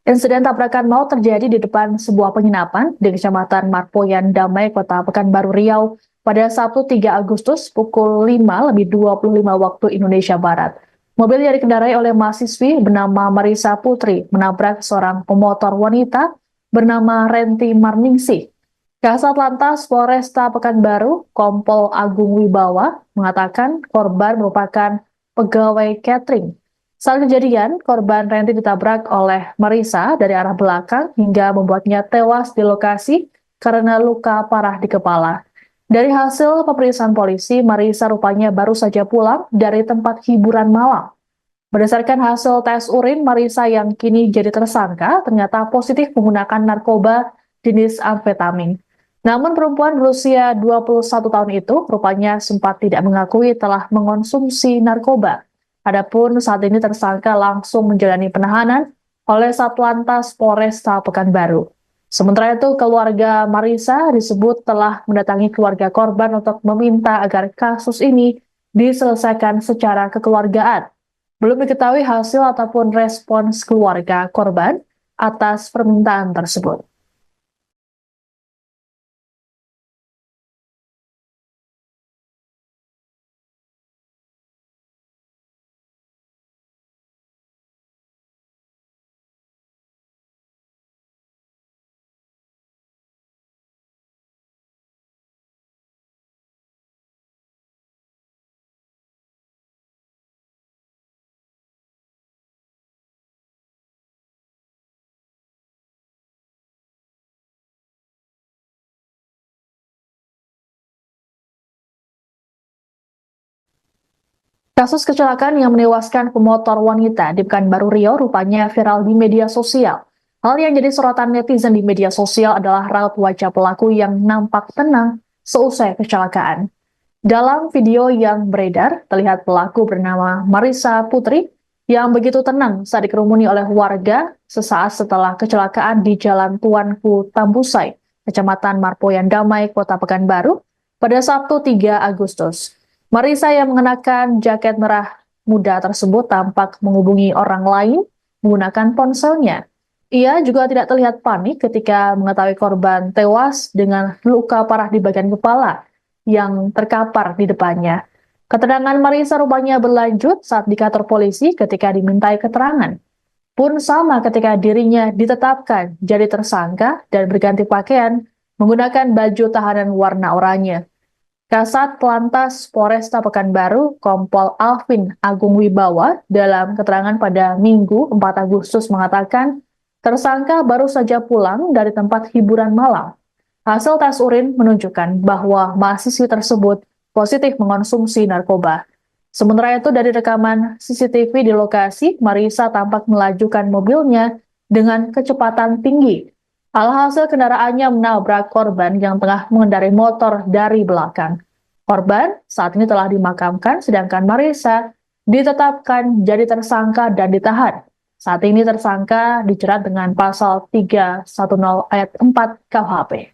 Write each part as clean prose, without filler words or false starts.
Insiden tabrakan maut terjadi di depan sebuah penginapan di Kecamatan Marpoyan Damai, Kota Pekanbaru Riau pada Sabtu 3 Agustus pukul 5:25 waktu Indonesia Barat. Mobil yang dikendarai oleh mahasiswi bernama Marisa Putri menabrak seorang pemotor wanita bernama Renti Marningsih. Kasat Lantas Polresta Pekanbaru, Kompol Agung Wibawa, mengatakan korban merupakan pegawai catering. Saat kejadian, korban Renti ditabrak oleh Marisa dari arah belakang hingga membuatnya tewas di lokasi karena luka parah di kepala. Dari hasil pemeriksaan polisi, Marisa rupanya baru saja pulang dari tempat hiburan malam. Berdasarkan hasil tes urin, Marisa yang kini jadi tersangka ternyata positif menggunakan narkoba jenis amfetamin. Namun perempuan berusia 21 tahun itu rupanya sempat tidak mengakui telah mengonsumsi narkoba. Adapun saat ini tersangka langsung menjalani penahanan oleh Satlantas Polresta Pekanbaru. Sementara itu, keluarga Marisa disebut telah mendatangi keluarga korban untuk meminta agar kasus ini diselesaikan secara kekeluargaan. Belum diketahui hasil ataupun respons keluarga korban atas permintaan tersebut. Kasus kecelakaan yang menewaskan pemotor wanita di Pekanbaru Riau rupanya viral di media sosial. Hal yang jadi sorotan netizen di media sosial adalah raut wajah pelaku yang nampak tenang seusai kecelakaan. Dalam video yang beredar, terlihat pelaku bernama Marisa Putri yang begitu tenang saat dikerumuni oleh warga sesaat setelah kecelakaan di Jalan Tuanku Tambusai, Kecamatan Marpoyan Damai, Kota Pekanbaru, pada Sabtu 3 Agustus. Marisa yang mengenakan jaket merah muda tersebut tampak menghubungi orang lain menggunakan ponselnya. Ia juga tidak terlihat panik ketika mengetahui korban tewas dengan luka parah di bagian kepala yang terkapar di depannya. Keterangan Marisa rupanya berlanjut saat di kantor polisi ketika dimintai keterangan. Pun sama ketika dirinya ditetapkan jadi tersangka dan berganti pakaian menggunakan baju tahanan warna oranye. Kasat Lantas Polresta Pekanbaru, Kompol Alvin Agung Wibawa, dalam keterangan pada Minggu 4 Agustus mengatakan, tersangka baru saja pulang dari tempat hiburan malam. Hasil tes urin menunjukkan bahwa mahasiswi tersebut positif mengonsumsi narkoba. Sementara itu dari rekaman CCTV di lokasi, Marisa tampak melajukan mobilnya dengan kecepatan tinggi. Alhasil kendaraannya menabrak korban yang tengah mengendarai motor dari belakang. Korban saat ini telah dimakamkan, sedangkan Marisa ditetapkan jadi tersangka dan ditahan. Saat ini tersangka dijerat dengan pasal 310 ayat 4 KUHP.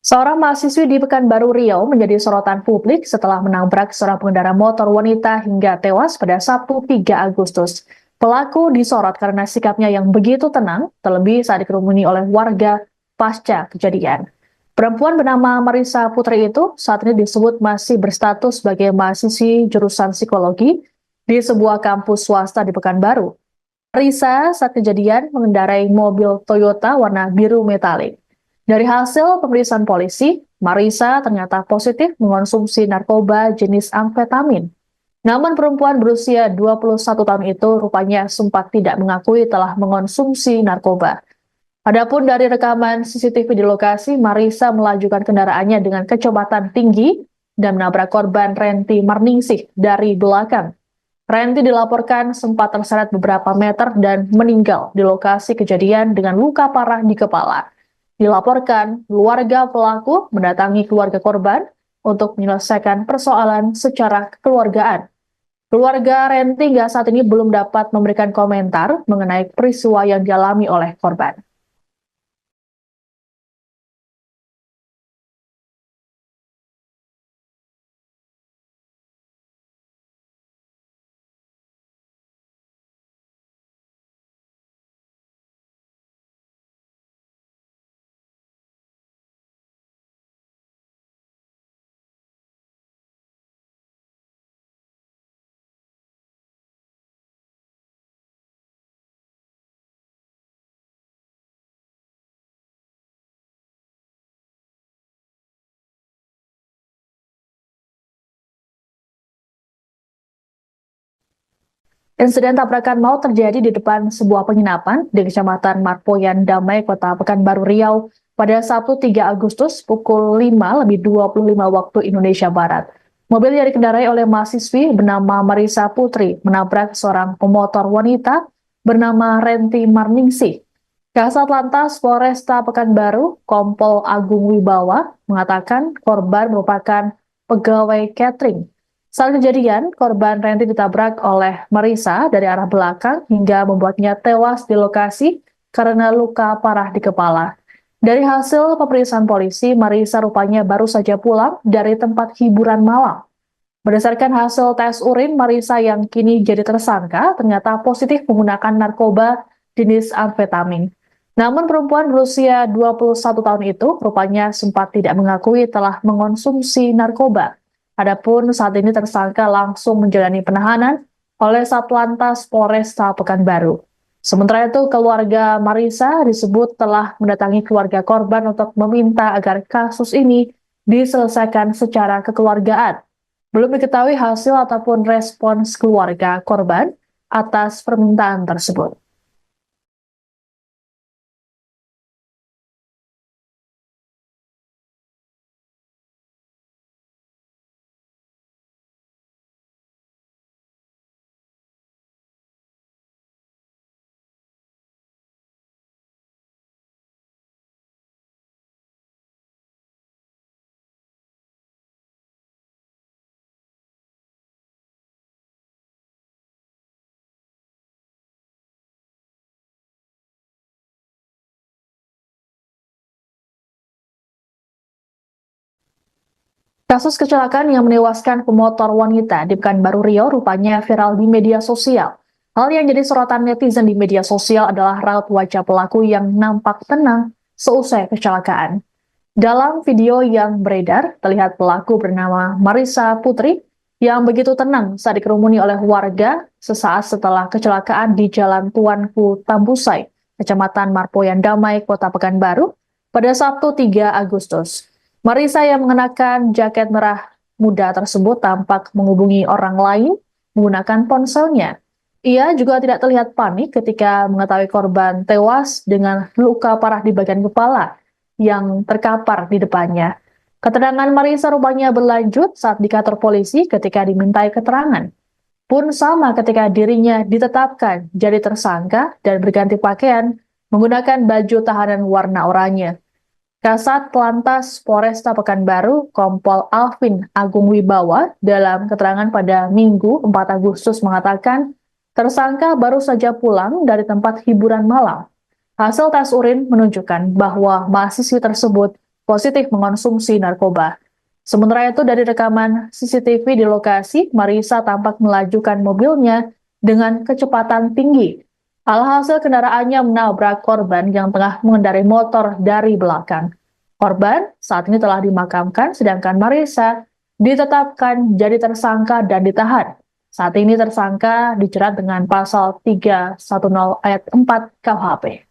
Seorang mahasiswi di Pekanbaru Riau menjadi sorotan publik setelah menabrak seorang pengendara motor wanita hingga tewas pada Sabtu 3 Agustus. Pelaku disorot karena sikapnya yang begitu tenang, terlebih saat dikerumuni oleh warga pasca kejadian. Perempuan bernama Marisa Putri itu saat ini disebut masih berstatus sebagai mahasiswi jurusan psikologi di sebuah kampus swasta di Pekanbaru. Marisa saat kejadian mengendarai mobil Toyota warna biru metalik. Dari hasil pemeriksaan polisi, Marisa ternyata positif mengonsumsi narkoba jenis amfetamin. Namun perempuan berusia 21 tahun itu rupanya sempat tidak mengakui telah mengonsumsi narkoba. Adapun dari rekaman CCTV di lokasi, Marisa melajukan kendaraannya dengan kecepatan tinggi dan menabrak korban Renti Marningsih dari belakang. Renti dilaporkan sempat terseret beberapa meter dan meninggal di lokasi kejadian dengan luka parah di kepala. Dilaporkan, keluarga pelaku mendatangi keluarga korban untuk menyelesaikan persoalan secara kekeluargaan. Keluarga Renti hingga saat ini belum dapat memberikan komentar mengenai peristiwa yang dialami oleh korban. Insiden tabrakan maut terjadi di depan sebuah penginapan di Kecamatan Marpoyan Damai, Kota Pekanbaru Riau pada Sabtu 3 Agustus pukul 5:25 waktu Indonesia Barat. Mobil yang dikendarai oleh mahasiswi bernama Marisa Putri menabrak seorang pemotor wanita bernama Renti Marningsih. Kasat Lantas Polresta Pekanbaru, Kompol Agung Wibawa, mengatakan korban merupakan pegawai catering. Saat kejadian, korban Renti ditabrak oleh Marisa dari arah belakang hingga membuatnya tewas di lokasi karena luka parah di kepala. Dari hasil pemeriksaan polisi, Marisa rupanya baru saja pulang dari tempat hiburan malam. Berdasarkan hasil tes urin, Marisa yang kini jadi tersangka ternyata positif menggunakan narkoba jenis amfetamin. Namun perempuan berusia 21 tahun itu rupanya sempat tidak mengakui telah mengonsumsi narkoba. Adapun saat ini tersangka langsung menjalani penahanan oleh Satlantas Polresta Pekanbaru. Sementara itu, keluarga Marisa disebut telah mendatangi keluarga korban untuk meminta agar kasus ini diselesaikan secara kekeluargaan. Belum diketahui hasil ataupun respons keluarga korban atas permintaan tersebut. Kasus kecelakaan yang menewaskan pemotor wanita di Pekanbaru Riau rupanya viral di media sosial. Hal yang jadi sorotan netizen di media sosial adalah raut wajah pelaku yang nampak tenang seusai kecelakaan. Dalam video yang beredar, terlihat pelaku bernama Marisa Putri yang begitu tenang saat dikerumuni oleh warga sesaat setelah kecelakaan di Jalan Tuanku Tambusai, Kecamatan Marpoyan Damai, Kota Pekanbaru, pada Sabtu 3 Agustus. Marisa yang mengenakan jaket merah muda tersebut tampak menghubungi orang lain menggunakan ponselnya. Ia juga tidak terlihat panik ketika mengetahui korban tewas dengan luka parah di bagian kepala yang terkapar di depannya. Keterangan Marisa rupanya berlanjut saat di kantor polisi ketika dimintai keterangan. Pun sama ketika dirinya ditetapkan jadi tersangka dan berganti pakaian menggunakan baju tahanan warna oranye. Kasat Lantas Polresta Pekanbaru, Kompol Alvin Agung Wibawa, dalam keterangan pada Minggu 4 Agustus mengatakan, tersangka baru saja pulang dari tempat hiburan malam. Hasil tes urin menunjukkan bahwa mahasiswi tersebut positif mengonsumsi narkoba. Sementara itu dari rekaman CCTV di lokasi, Marisa tampak melajukan mobilnya dengan kecepatan tinggi. Alhasil kendaraannya menabrak korban yang tengah mengendarai motor dari belakang. Korban saat ini telah dimakamkan, sedangkan Marisa ditetapkan jadi tersangka dan ditahan. Saat ini tersangka dijerat dengan pasal 310 ayat 4 KUHP.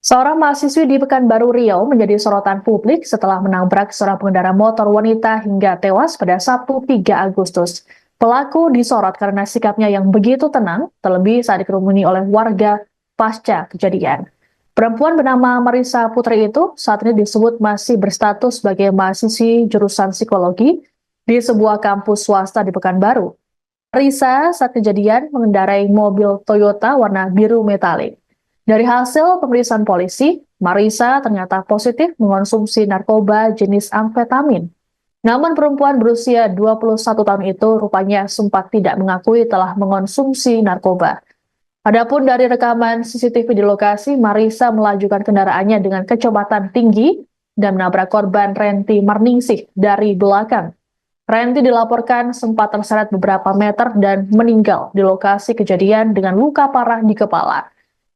Seorang mahasiswi di Pekanbaru Riau menjadi sorotan publik setelah menabrak seorang pengendara motor wanita hingga tewas pada Sabtu 3 Agustus. Pelaku disorot karena sikapnya yang begitu tenang, terlebih saat dikerumuni oleh warga pasca kejadian. Perempuan bernama Marisa Putri itu saat ini disebut masih berstatus sebagai mahasiswi jurusan psikologi di sebuah kampus swasta di Pekanbaru. Marisa saat kejadian mengendarai mobil Toyota warna biru metalik. Dari hasil pemeriksaan polisi, Marisa ternyata positif mengonsumsi narkoba jenis amfetamin. Namun perempuan berusia 21 tahun itu rupanya sempat tidak mengakui telah mengonsumsi narkoba. Adapun dari rekaman CCTV di lokasi, Marisa melajukan kendaraannya dengan kecepatan tinggi dan menabrak korban Renti Marningsih dari belakang. Renti dilaporkan sempat terseret beberapa meter dan meninggal di lokasi kejadian dengan luka parah di kepala.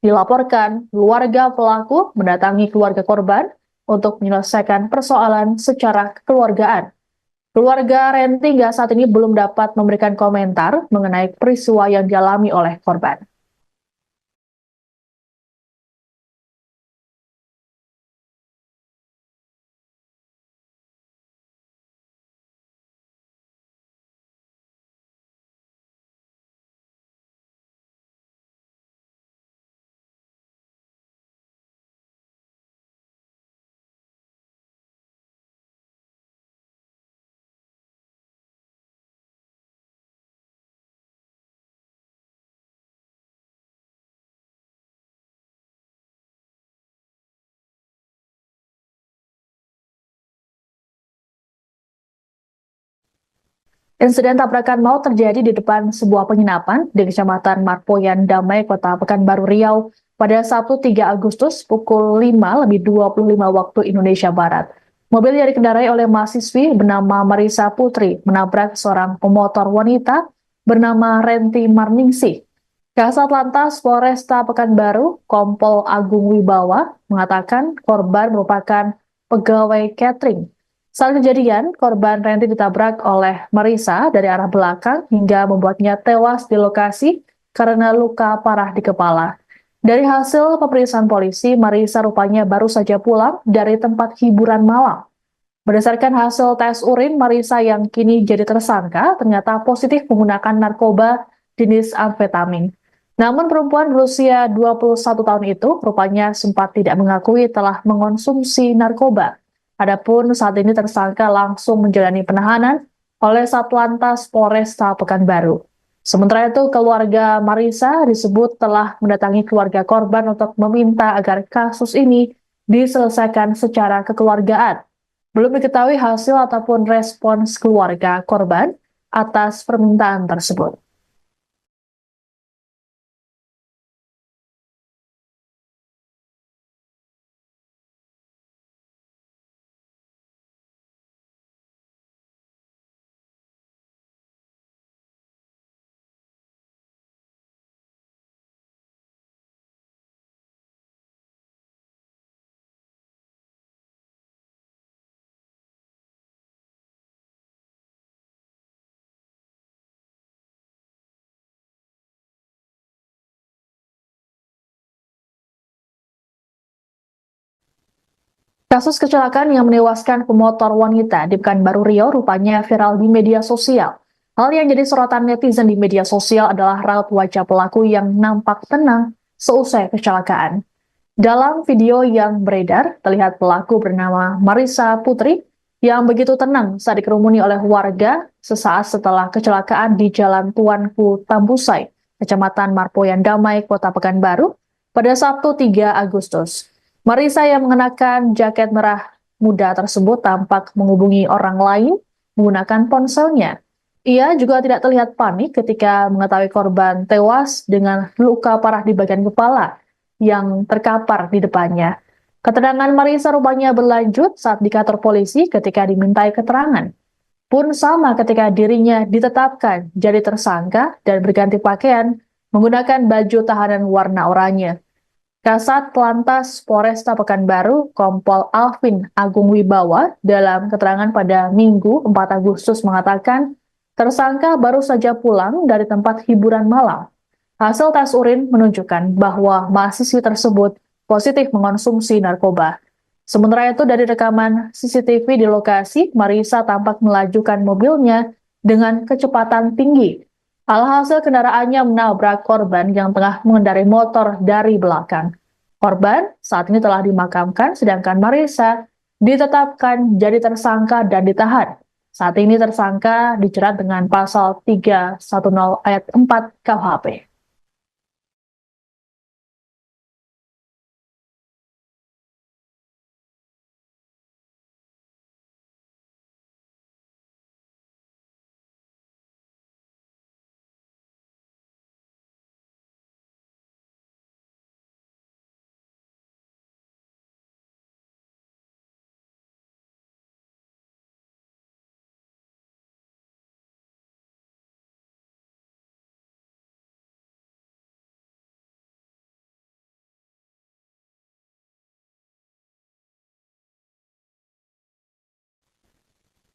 Dilaporkan, keluarga pelaku mendatangi keluarga korban untuk menyelesaikan persoalan secara kekeluargaan. Keluarga Renti hingga saat ini belum dapat memberikan komentar mengenai peristiwa yang dialami oleh korban. Insiden tabrakan maut terjadi di depan sebuah penginapan di Kecamatan Marpoyan Damai, Kota Pekanbaru Riau pada Sabtu 3 Agustus pukul 5:25 waktu Indonesia Barat. Mobil yang dikendarai oleh mahasiswi bernama Marisa Putri menabrak seorang pemotor wanita bernama Renti Marningsih. Kasat Lantas Polresta Pekanbaru, Kompol Agung Wibawa, mengatakan korban merupakan pegawai catering. Saat kejadian, korban Renti ditabrak oleh Marisa dari arah belakang hingga membuatnya tewas di lokasi karena luka parah di kepala. Dari hasil pemeriksaan polisi, Marisa rupanya baru saja pulang dari tempat hiburan malam. Berdasarkan hasil tes urin, Marisa yang kini jadi tersangka ternyata positif menggunakan narkoba jenis amfetamin. Namun perempuan berusia 21 tahun itu rupanya sempat tidak mengakui telah mengonsumsi narkoba. Adapun saat ini tersangka langsung menjalani penahanan oleh Satlantas Polresta Pekanbaru. Sementara itu, keluarga Marisa disebut telah mendatangi keluarga korban untuk meminta agar kasus ini diselesaikan secara kekeluargaan. Belum diketahui hasil ataupun respons keluarga korban atas permintaan tersebut. Kasus kecelakaan yang menewaskan pemotor wanita di Pekanbaru Riau rupanya viral di media sosial. Hal yang jadi sorotan netizen di media sosial adalah raut wajah pelaku yang nampak tenang seusai kecelakaan. Dalam video yang beredar, terlihat pelaku bernama Marisa Putri yang begitu tenang saat dikerumuni oleh warga sesaat setelah kecelakaan di Jalan Tuanku Tambusai, Kecamatan Marpoyan Damai, Kota Pekanbaru, pada Sabtu 3 Agustus. Marisa yang mengenakan jaket merah muda tersebut tampak menghubungi orang lain menggunakan ponselnya. Ia juga tidak terlihat panik ketika mengetahui korban tewas dengan luka parah di bagian kepala yang terkapar di depannya. Keterangan Marisa rupanya berlanjut saat di kantor polisi ketika dimintai keterangan. Pun sama ketika dirinya ditetapkan jadi tersangka dan berganti pakaian menggunakan baju tahanan warna oranye. Kasat Lantas Polresta Pekanbaru, Kompol Alvin Agung Wibawa, dalam keterangan pada Minggu 4 Agustus mengatakan, tersangka baru saja pulang dari tempat hiburan malam. Hasil tes urin menunjukkan bahwa mahasiswi tersebut positif mengonsumsi narkoba. Sementara itu dari rekaman CCTV di lokasi, Marisa tampak melajukan mobilnya dengan kecepatan tinggi. Alhasil kendaraannya menabrak korban yang tengah mengendarai motor dari belakang. Korban saat ini telah dimakamkan, sedangkan Marisa ditetapkan jadi tersangka dan ditahan. Saat ini tersangka dijerat dengan pasal 310 ayat 4 KUHP.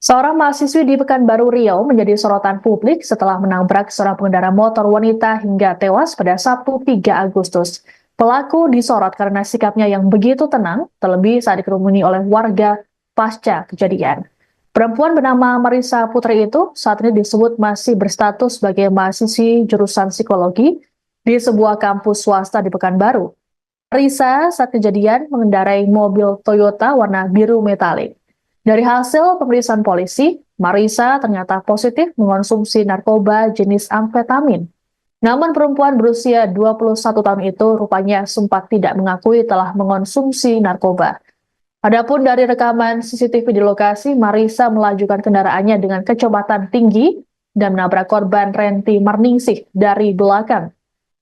Seorang mahasiswi di Pekanbaru Riau menjadi sorotan publik setelah menabrak seorang pengendara motor wanita hingga tewas pada Sabtu 3 Agustus. Pelaku disorot karena sikapnya yang begitu tenang, terlebih saat dikerumuni oleh warga pasca kejadian. Perempuan bernama Marisa Putri itu saat ini disebut masih berstatus sebagai mahasiswi jurusan psikologi di sebuah kampus swasta di Pekanbaru. Marisa saat kejadian mengendarai mobil Toyota warna biru metalik. Dari hasil pemeriksaan polisi, Marisa ternyata positif mengonsumsi narkoba jenis amfetamin. Namun perempuan berusia 21 tahun itu rupanya sempat tidak mengakui telah mengonsumsi narkoba. Adapun dari rekaman CCTV di lokasi, Marisa melajukan kendaraannya dengan kecepatan tinggi dan menabrak korban Renti Marningsih dari belakang.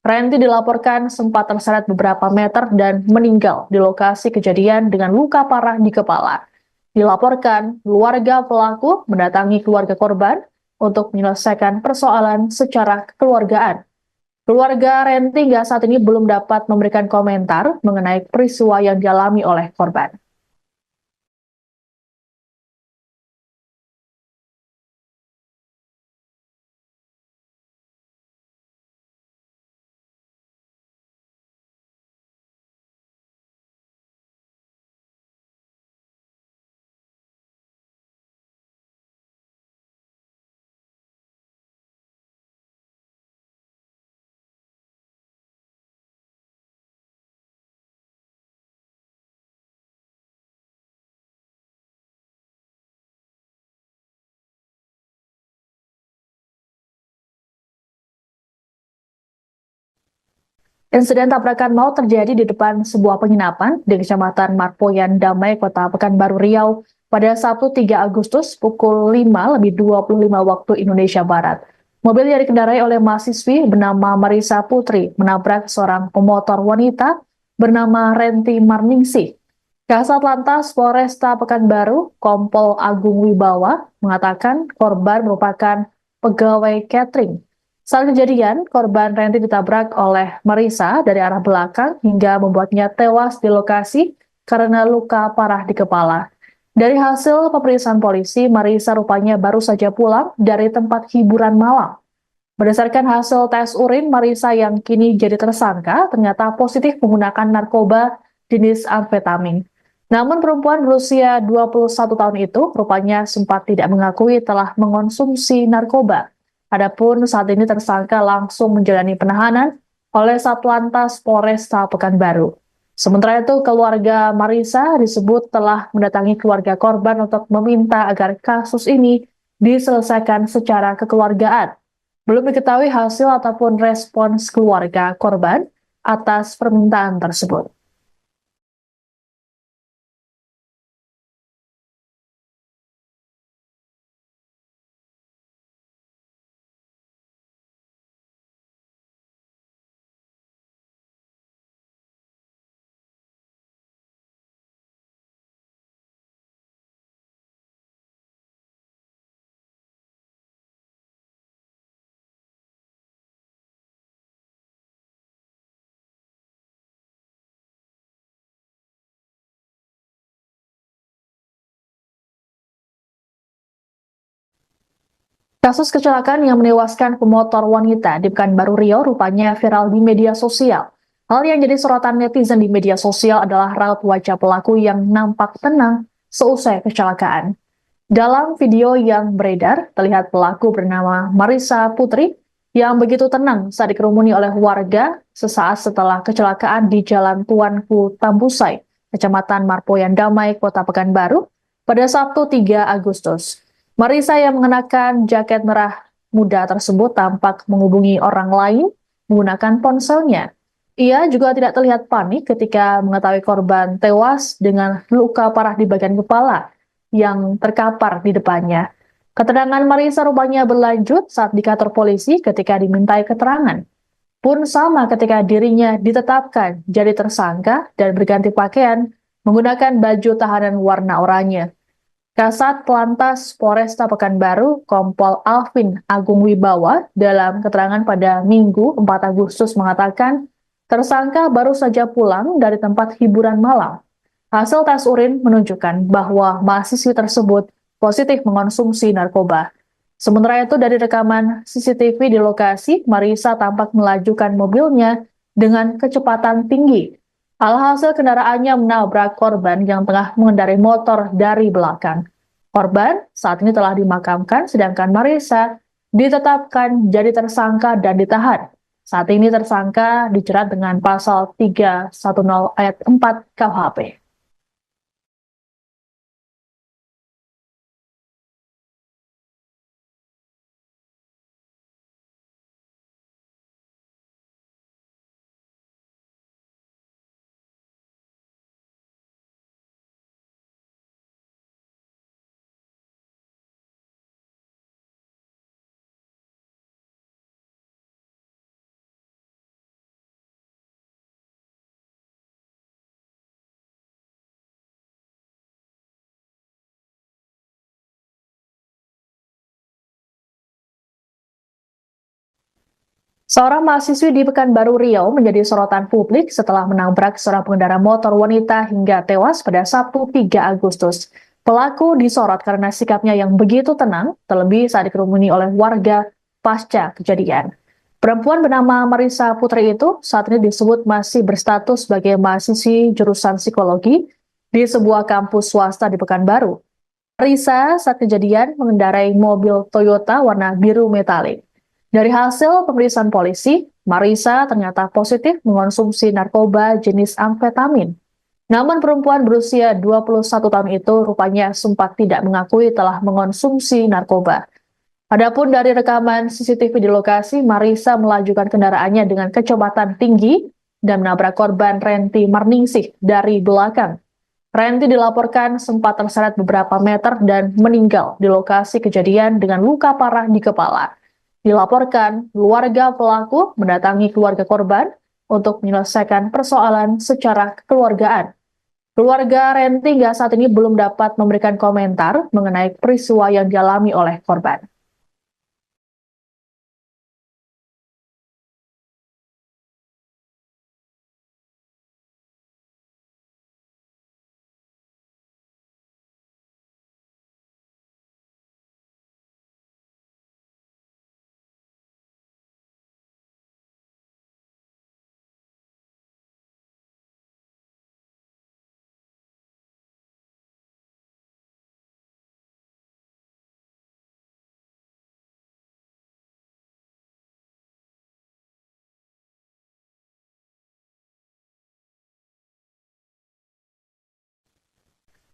Renti dilaporkan sempat terseret beberapa meter dan meninggal di lokasi kejadian dengan luka parah di kepala. Dilaporkan, keluarga pelaku mendatangi keluarga korban untuk menyelesaikan persoalan secara kekeluargaan. Keluarga Renti hingga saat ini belum dapat memberikan komentar mengenai peristiwa yang dialami oleh korban. Insiden tabrakan maut terjadi di depan sebuah penginapan di Kecamatan Marpoyan Damai, Kota Pekanbaru Riau pada Sabtu 3 Agustus pukul 5:25 waktu Indonesia Barat. Mobil yang dikendarai oleh mahasiswi bernama Marisa Putri menabrak seorang pemotor wanita bernama Renti Marningsih. Kasat Lantas Polresta Pekanbaru, Kompol Agung Wibawa, mengatakan korban merupakan pegawai catering. Saat kejadian, korban Renti ditabrak oleh Marisa dari arah belakang hingga membuatnya tewas di lokasi karena luka parah di kepala. Dari hasil pemeriksaan polisi, Marisa rupanya baru saja pulang dari tempat hiburan malam. Berdasarkan hasil tes urin, Marisa yang kini jadi tersangka ternyata positif menggunakan narkoba jenis amfetamin. Namun perempuan berusia 21 tahun itu rupanya sempat tidak mengakui telah mengonsumsi narkoba. Adapun saat ini tersangka langsung menjalani penahanan oleh Satlantas Polresta Pekanbaru. Sementara itu, keluarga Marisa disebut telah mendatangi keluarga korban untuk meminta agar kasus ini diselesaikan secara kekeluargaan. Belum diketahui hasil ataupun respons keluarga korban atas permintaan tersebut. Kasus kecelakaan yang menewaskan pemotor wanita di Pekanbaru Riau rupanya viral di media sosial. Hal yang jadi sorotan netizen di media sosial adalah raut wajah pelaku yang nampak tenang seusai kecelakaan. Dalam video yang beredar, terlihat pelaku bernama Marissa Putri yang begitu tenang saat dikerumuni oleh warga sesaat setelah kecelakaan di Jalan Tuanku Tambusai, Kecamatan Marpoyan Damai, Kota Pekanbaru, pada Sabtu 3 Agustus. Marissa yang mengenakan jaket merah muda tersebut tampak menghubungi orang lain menggunakan ponselnya. Ia juga tidak terlihat panik ketika mengetahui korban tewas dengan luka parah di bagian kepala yang terkapar di depannya. Keterangan Marissa rupanya berlanjut saat di kantor polisi ketika dimintai keterangan. Pun sama ketika dirinya ditetapkan jadi tersangka dan berganti pakaian menggunakan baju tahanan warna oranye. Kasat Lantas Polresta Pekanbaru, Kompol Alvin Agung Wibawa, dalam keterangan pada Minggu 4 Agustus mengatakan, tersangka baru saja pulang dari tempat hiburan malam. Hasil tes urin menunjukkan bahwa mahasiswi tersebut positif mengonsumsi narkoba. Sementara itu dari rekaman CCTV di lokasi, Marissa tampak melajukan mobilnya dengan kecepatan tinggi. Alhasil kendaraannya menabrak korban yang tengah mengendarai motor dari belakang. Korban saat ini telah dimakamkan, sedangkan Marissa ditetapkan jadi tersangka dan ditahan. Saat ini tersangka dijerat dengan pasal 310 ayat 4 KUHP. Seorang mahasiswi di Pekanbaru Riau menjadi sorotan publik setelah menabrak seorang pengendara motor wanita hingga tewas pada Sabtu 3 Agustus. Pelaku disorot karena sikapnya yang begitu tenang, terlebih saat dikerumuni oleh warga pasca kejadian. Perempuan bernama Marissa Putri itu saat ini disebut masih berstatus sebagai mahasiswi jurusan psikologi di sebuah kampus swasta di Pekanbaru. Marissa saat kejadian mengendarai mobil Toyota warna biru metalik. Dari hasil pemeriksaan polisi, Marissa ternyata positif mengonsumsi narkoba jenis amfetamin. Namun perempuan berusia 21 tahun itu rupanya sempat tidak mengakui telah mengonsumsi narkoba. Adapun dari rekaman CCTV di lokasi, Marissa melajukan kendaraannya dengan kecepatan tinggi dan menabrak korban Renti Marningsih dari belakang. Renti dilaporkan sempat terseret beberapa meter dan meninggal di lokasi kejadian dengan luka parah di kepala. Dilaporkan, keluarga pelaku mendatangi keluarga korban untuk menyelesaikan persoalan secara kekeluargaan. Keluarga Renti hingga saat ini belum dapat memberikan komentar mengenai peristiwa yang dialami oleh korban.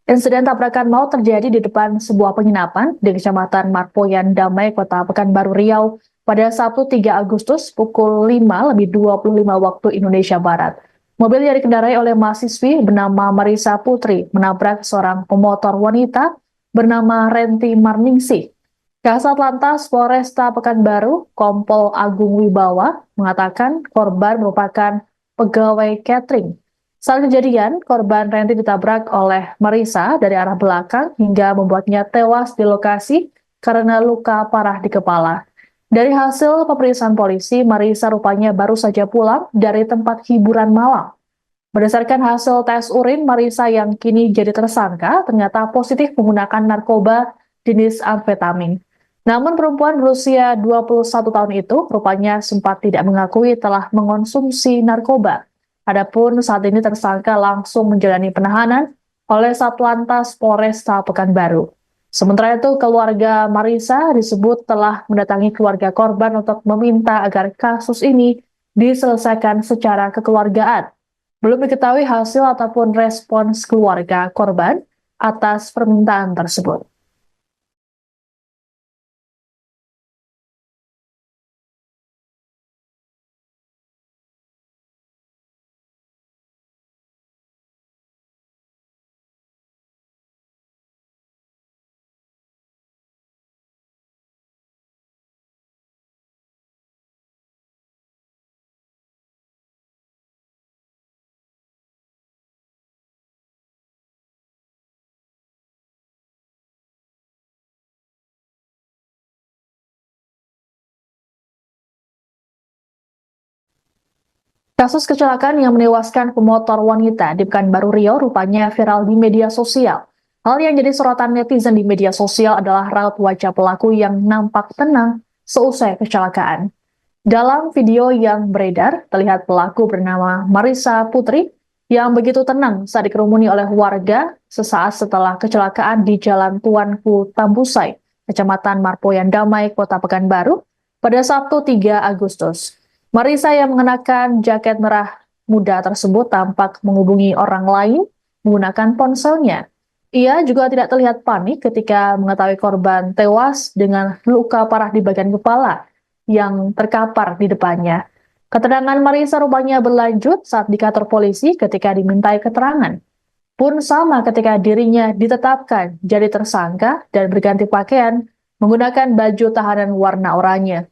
Insiden tabrakan maut terjadi di depan sebuah penginapan di Kecamatan Marpoyan Damai, Kota Pekanbaru Riau pada Sabtu 3 Agustus pukul 5:25 waktu Indonesia Barat. Mobil yang dikendarai oleh mahasiswi bernama Marissa Putri menabrak seorang pemotor wanita bernama Renti Marningsih. Kasat Lantas Polresta Pekanbaru, Kompol Agung Wibawa, mengatakan korban merupakan pegawai catering. Saat kejadian, korban Renti ditabrak oleh Marissa dari arah belakang hingga membuatnya tewas di lokasi karena luka parah di kepala. Dari hasil pemeriksaan polisi, Marissa rupanya baru saja pulang dari tempat hiburan malam. Berdasarkan hasil tes urin, Marissa yang kini jadi tersangka ternyata positif menggunakan narkoba jenis amfetamin. Namun perempuan berusia 21 tahun itu rupanya sempat tidak mengakui telah mengonsumsi narkoba. Adapun saat ini tersangka langsung menjalani penahanan oleh Satlantas Polresta Pekanbaru. Sementara itu, keluarga Marisa disebut telah mendatangi keluarga korban untuk meminta agar kasus ini diselesaikan secara kekeluargaan. Belum diketahui hasil ataupun respons keluarga korban atas permintaan tersebut. Kasus kecelakaan yang menewaskan pemotor wanita di Pekanbaru Riau rupanya viral di media sosial. Hal yang jadi sorotan netizen di media sosial adalah raut wajah pelaku yang nampak tenang seusai kecelakaan. Dalam video yang beredar, terlihat pelaku bernama Marisa Putri yang begitu tenang saat dikerumuni oleh warga sesaat setelah kecelakaan di Jalan Tuanku Tambusai, Kecamatan Marpoyan Damai, Kota Pekanbaru, pada Sabtu 3 Agustus. Marisa yang mengenakan jaket merah muda tersebut tampak menghubungi orang lain menggunakan ponselnya. Ia juga tidak terlihat panik ketika mengetahui korban tewas dengan luka parah di bagian kepala yang terkapar di depannya. Keterangan Marisa rupanya berlanjut saat di kantor polisi ketika dimintai keterangan. Pun sama ketika dirinya ditetapkan jadi tersangka dan berganti pakaian menggunakan baju tahanan warna oranye.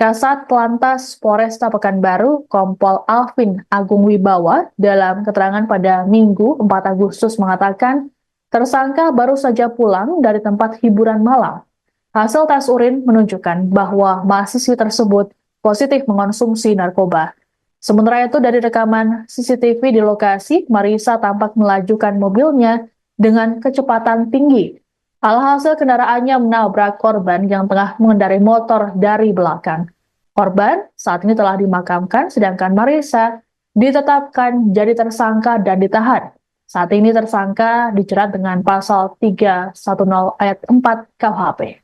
Kasat Lantas Polresta Pekanbaru, Kompol Alvin Agung Wibawa, dalam keterangan pada Minggu 4 Agustus mengatakan, tersangka baru saja pulang dari tempat hiburan malam. Hasil tes urin menunjukkan bahwa mahasiswi tersebut positif mengonsumsi narkoba. Sementara itu dari rekaman CCTV di lokasi, Marisa tampak melajukan mobilnya dengan kecepatan tinggi. Alhasil kendaraannya menabrak korban yang tengah mengendarai motor dari belakang. Korban saat ini telah dimakamkan, sedangkan Marisa ditetapkan jadi tersangka dan ditahan. Saat ini tersangka dijerat dengan pasal 310 ayat 4 KUHP.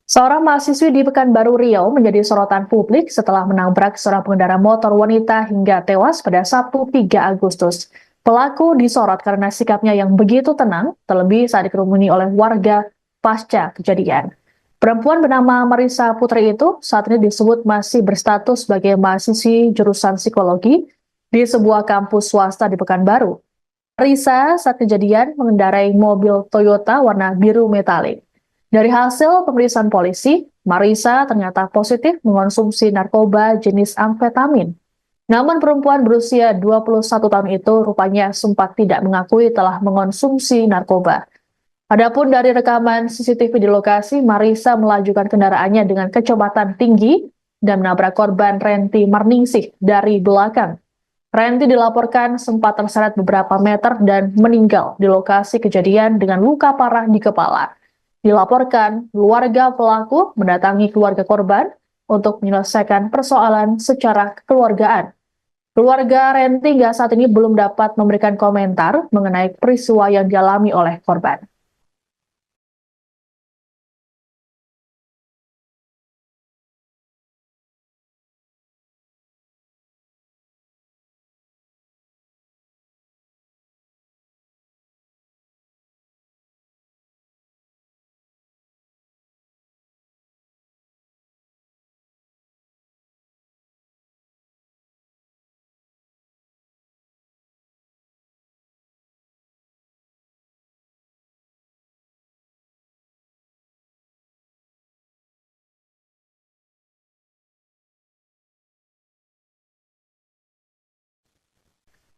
Seorang mahasiswi di Pekanbaru Riau menjadi sorotan publik setelah menabrak seorang pengendara motor wanita hingga tewas pada Sabtu 3 Agustus. Pelaku disorot karena sikapnya yang begitu tenang, terlebih saat dikerumuni oleh warga pasca kejadian. Perempuan bernama Marisa Putri itu saat ini disebut masih berstatus sebagai mahasiswi jurusan psikologi di sebuah kampus swasta di Pekanbaru. Marisa saat kejadian mengendarai mobil Toyota warna biru metalik. Dari hasil pemeriksaan polisi, Marisa ternyata positif mengonsumsi narkoba jenis amfetamin. Namun perempuan berusia 21 tahun itu rupanya sempat tidak mengakui telah mengonsumsi narkoba. Adapun dari rekaman CCTV di lokasi, Marisa melajukan kendaraannya dengan kecepatan tinggi dan menabrak korban Renti Marningsih dari belakang. Renti dilaporkan sempat terseret beberapa meter dan meninggal di lokasi kejadian dengan luka parah di kepala. Dilaporkan, keluarga pelaku mendatangi keluarga korban untuk menyelesaikan persoalan secara kekeluargaan. Keluarga Renti hingga saat ini belum dapat memberikan komentar mengenai peristiwa yang dialami oleh korban.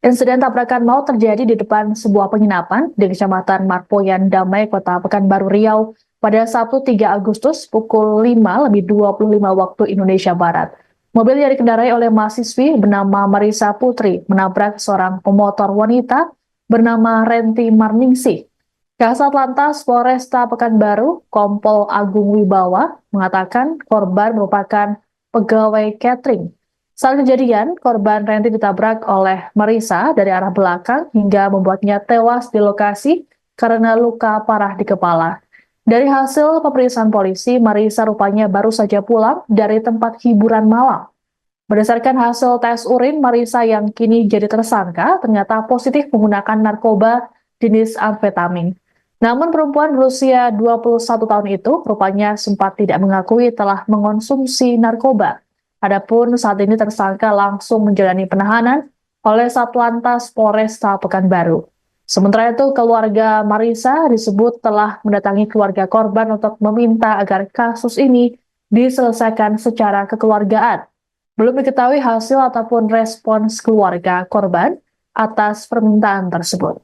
Insiden tabrakan maut terjadi di depan sebuah penginapan di Kecamatan Marpoyan Damai, Kota Pekanbaru Riau pada Sabtu 3 Agustus pukul 5:25 waktu Indonesia Barat. Mobil yang dikendarai oleh mahasiswi bernama Marisa Putri menabrak seorang pemotor wanita bernama Renti Marningsih. Kasat Lantas Polresta Pekanbaru, Kompol Agung Wibawa, mengatakan korban merupakan pegawai catering. Saat kejadian, korban Renti ditabrak oleh Marisa dari arah belakang hingga membuatnya tewas di lokasi karena luka parah di kepala. Dari hasil pemeriksaan polisi, Marisa rupanya baru saja pulang dari tempat hiburan malam. Berdasarkan hasil tes urin, Marisa yang kini jadi tersangka ternyata positif menggunakan narkoba jenis amfetamin. Namun perempuan berusia 21 tahun itu rupanya sempat tidak mengakui telah mengonsumsi narkoba. Adapun saat ini tersangka langsung menjalani penahanan oleh Satlantas Polresta Pekanbaru. Sementara itu, keluarga Marisa disebut telah mendatangi keluarga korban untuk meminta agar kasus ini diselesaikan secara kekeluargaan. Belum diketahui hasil ataupun respons keluarga korban atas permintaan tersebut.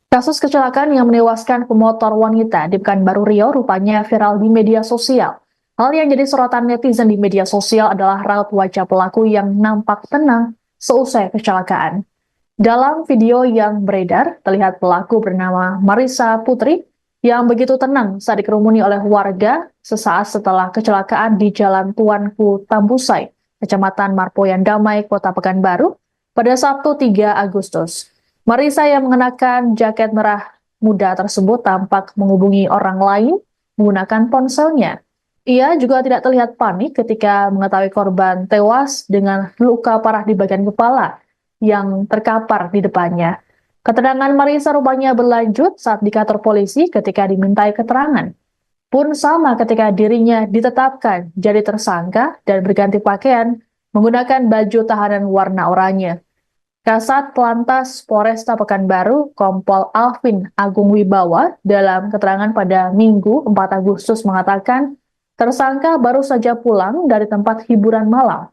Kasus kecelakaan yang menewaskan pemotor wanita di Pekanbaru Riau rupanya viral di media sosial. Hal yang jadi sorotan netizen di media sosial adalah raut wajah pelaku yang nampak tenang seusai kecelakaan. Dalam video yang beredar, terlihat pelaku bernama Marisa Putri yang begitu tenang saat dikerumuni oleh warga sesaat setelah kecelakaan di Jalan Tuanku Tambusai, Kecamatan Marpoyan Damai, Kota Pekanbaru, pada Sabtu 3 Agustus. Marisa yang mengenakan jaket merah muda tersebut tampak menghubungi orang lain menggunakan ponselnya. Ia juga tidak terlihat panik ketika mengetahui korban tewas dengan luka parah di bagian kepala yang terkapar di depannya. Keterangan Marisa rupanya berlanjut saat di kantor polisi ketika dimintai keterangan. Pun sama ketika dirinya ditetapkan jadi tersangka dan berganti pakaian menggunakan baju tahanan warna oranye. Kasat Lantas Polresta Pekanbaru, Kompol Alvin Agung Wibawa, dalam keterangan pada Minggu 4 Agustus mengatakan, tersangka baru saja pulang dari tempat hiburan malam.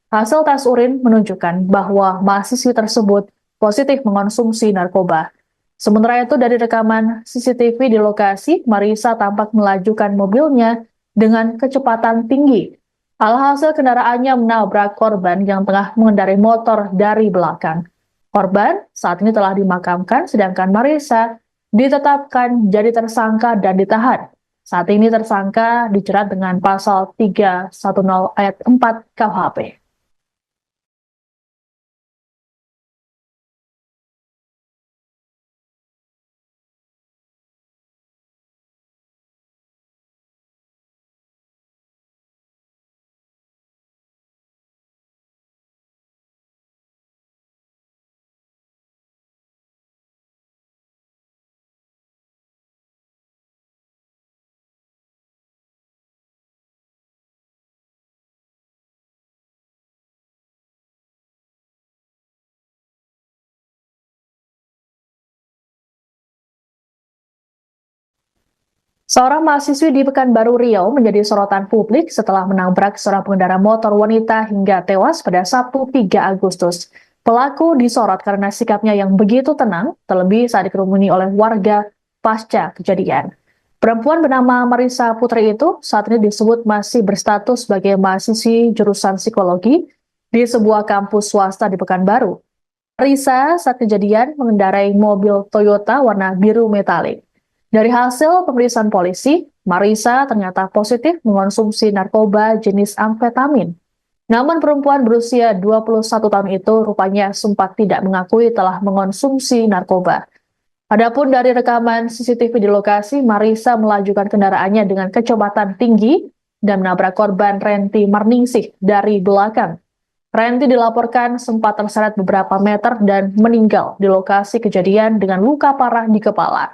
Hasil tes urin menunjukkan bahwa mahasiswi tersebut positif mengonsumsi narkoba. Sementara itu dari rekaman CCTV di lokasi, Marisa tampak melajukan mobilnya dengan kecepatan tinggi. Alhasil kendaraannya menabrak korban yang tengah mengendarai motor dari belakang. Korban saat ini telah dimakamkan, sedangkan Marisa ditetapkan jadi tersangka dan ditahan. Saat ini tersangka dijerat dengan pasal 310 ayat 4 KUHP. Seorang mahasiswi di Pekanbaru Riau menjadi sorotan publik setelah menabrak seorang pengendara motor wanita hingga tewas pada Sabtu 3 Agustus. Pelaku disorot karena sikapnya yang begitu tenang, terlebih saat dikerumuni oleh warga pasca kejadian. Perempuan bernama Marisa Putri itu saat ini disebut masih berstatus sebagai mahasiswi jurusan psikologi di sebuah kampus swasta di Pekanbaru. Marisa saat kejadian mengendarai mobil Toyota warna biru metalik. Dari hasil pemeriksaan polisi, Marisa ternyata positif mengonsumsi narkoba jenis amfetamin. Namun perempuan berusia 21 tahun itu rupanya sempat tidak mengakui telah mengonsumsi narkoba. Adapun dari rekaman CCTV di lokasi, Marisa melajukan kendaraannya dengan kecepatan tinggi dan menabrak korban Renti Marningsih dari belakang. Renti dilaporkan sempat terseret beberapa meter dan meninggal di lokasi kejadian dengan luka parah di kepala.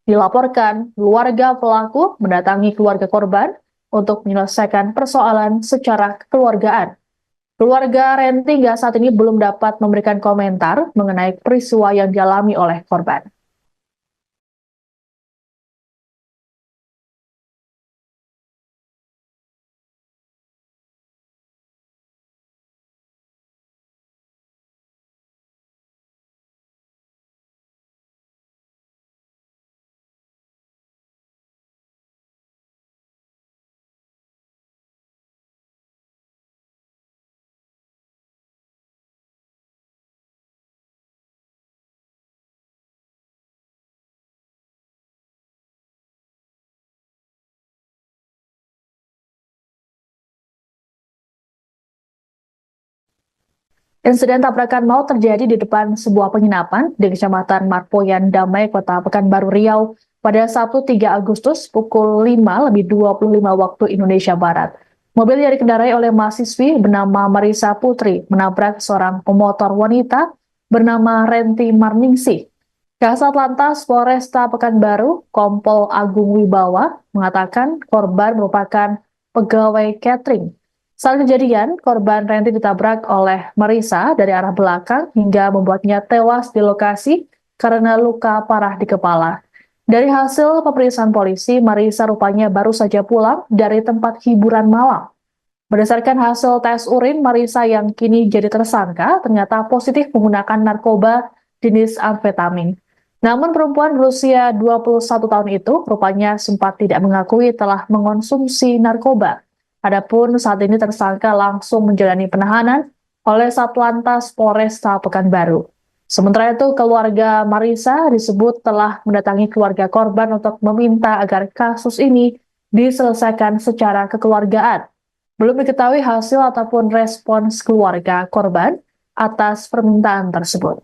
Dilaporkan, keluarga pelaku mendatangi keluarga korban untuk menyelesaikan persoalan secara kekeluargaan. Keluarga Renti hingga saat ini belum dapat memberikan komentar mengenai peristiwa yang dialami oleh korban. Insiden tabrakan maut terjadi di depan sebuah penginapan di Kecamatan Marpoyan Damai, Kota Pekanbaru Riau pada Sabtu 3 Agustus pukul 5:25 waktu Indonesia Barat. Mobil yang dikendarai oleh mahasiswi bernama Marisa Putri menabrak seorang pemotor wanita bernama Renti Marningsih. Kasat Lantas Polresta Pekanbaru, Kompol Agung Wibawa, mengatakan korban merupakan pegawai catering. Saat kejadian, korban Renti ditabrak oleh Marisa dari arah belakang hingga membuatnya tewas di lokasi karena luka parah di kepala. Dari hasil pemeriksaan polisi, Marisa rupanya baru saja pulang dari tempat hiburan malam. Berdasarkan hasil tes urin, Marisa yang kini jadi tersangka ternyata positif menggunakan narkoba jenis amfetamin. Namun perempuan berusia 21 tahun itu rupanya sempat tidak mengakui telah mengonsumsi narkoba. Adapun saat ini tersangka langsung menjalani penahanan oleh Satlantas Polresta Pekanbaru. Sementara itu, keluarga Marisa disebut telah mendatangi keluarga korban untuk meminta agar kasus ini diselesaikan secara kekeluargaan. Belum diketahui hasil ataupun respons keluarga korban atas permintaan tersebut.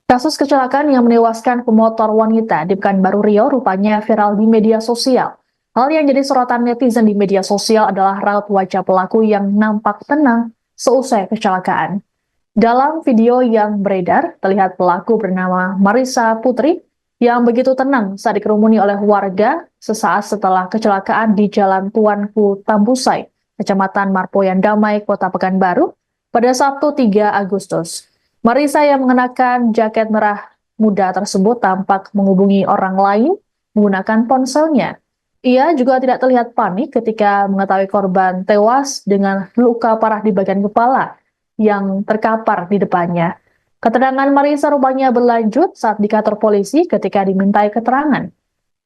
Kasus kecelakaan yang menewaskan pemotor wanita di Pekanbaru Riau rupanya viral di media sosial. Hal yang jadi sorotan netizen di media sosial adalah raut wajah pelaku yang nampak tenang seusai kecelakaan. Dalam video yang beredar, terlihat pelaku bernama Marisa Putri yang begitu tenang saat dikerumuni oleh warga sesaat setelah kecelakaan di Jalan Tuanku Tambusai, Kecamatan Marpoyan Damai, Kota Pekanbaru, pada Sabtu 3 Agustus. Marisa yang mengenakan jaket merah muda tersebut tampak menghubungi orang lain menggunakan ponselnya. Ia juga tidak terlihat panik ketika mengetahui korban tewas dengan luka parah di bagian kepala yang terkapar di depannya. Keterangan Marisa rupanya berlanjut saat di kantor polisi ketika dimintai keterangan.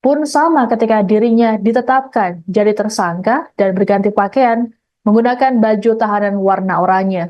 Pun sama ketika dirinya ditetapkan jadi tersangka dan berganti pakaian menggunakan baju tahanan warna oranye.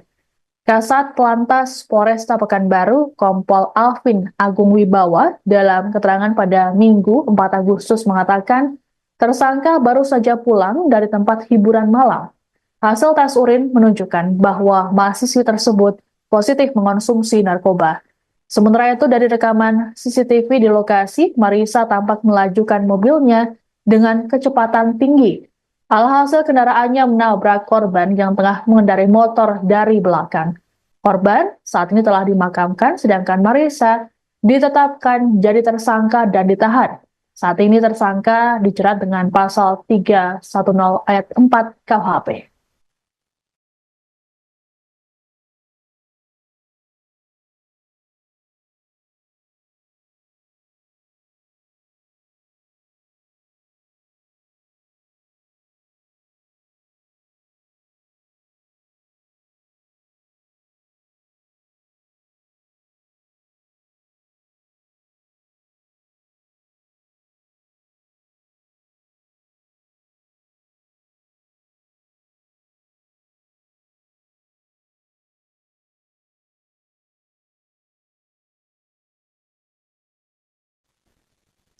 Kasat Lantas Polresta Pekanbaru, Kompol Alvin Agung Wibawa, dalam keterangan pada Minggu 4 Agustus mengatakan, tersangka baru saja pulang dari tempat hiburan malam. Hasil tes urin menunjukkan bahwa mahasiswi tersebut positif mengonsumsi narkoba. Sementara itu dari rekaman CCTV di lokasi, Marisa tampak melajukan mobilnya dengan kecepatan tinggi. Alhasil kendaraannya menabrak korban yang tengah mengendarai motor dari belakang. Korban saat ini telah dimakamkan, sedangkan Marisa ditetapkan jadi tersangka dan ditahan. Saat ini tersangka dijerat dengan pasal 310 ayat 4 KUHP.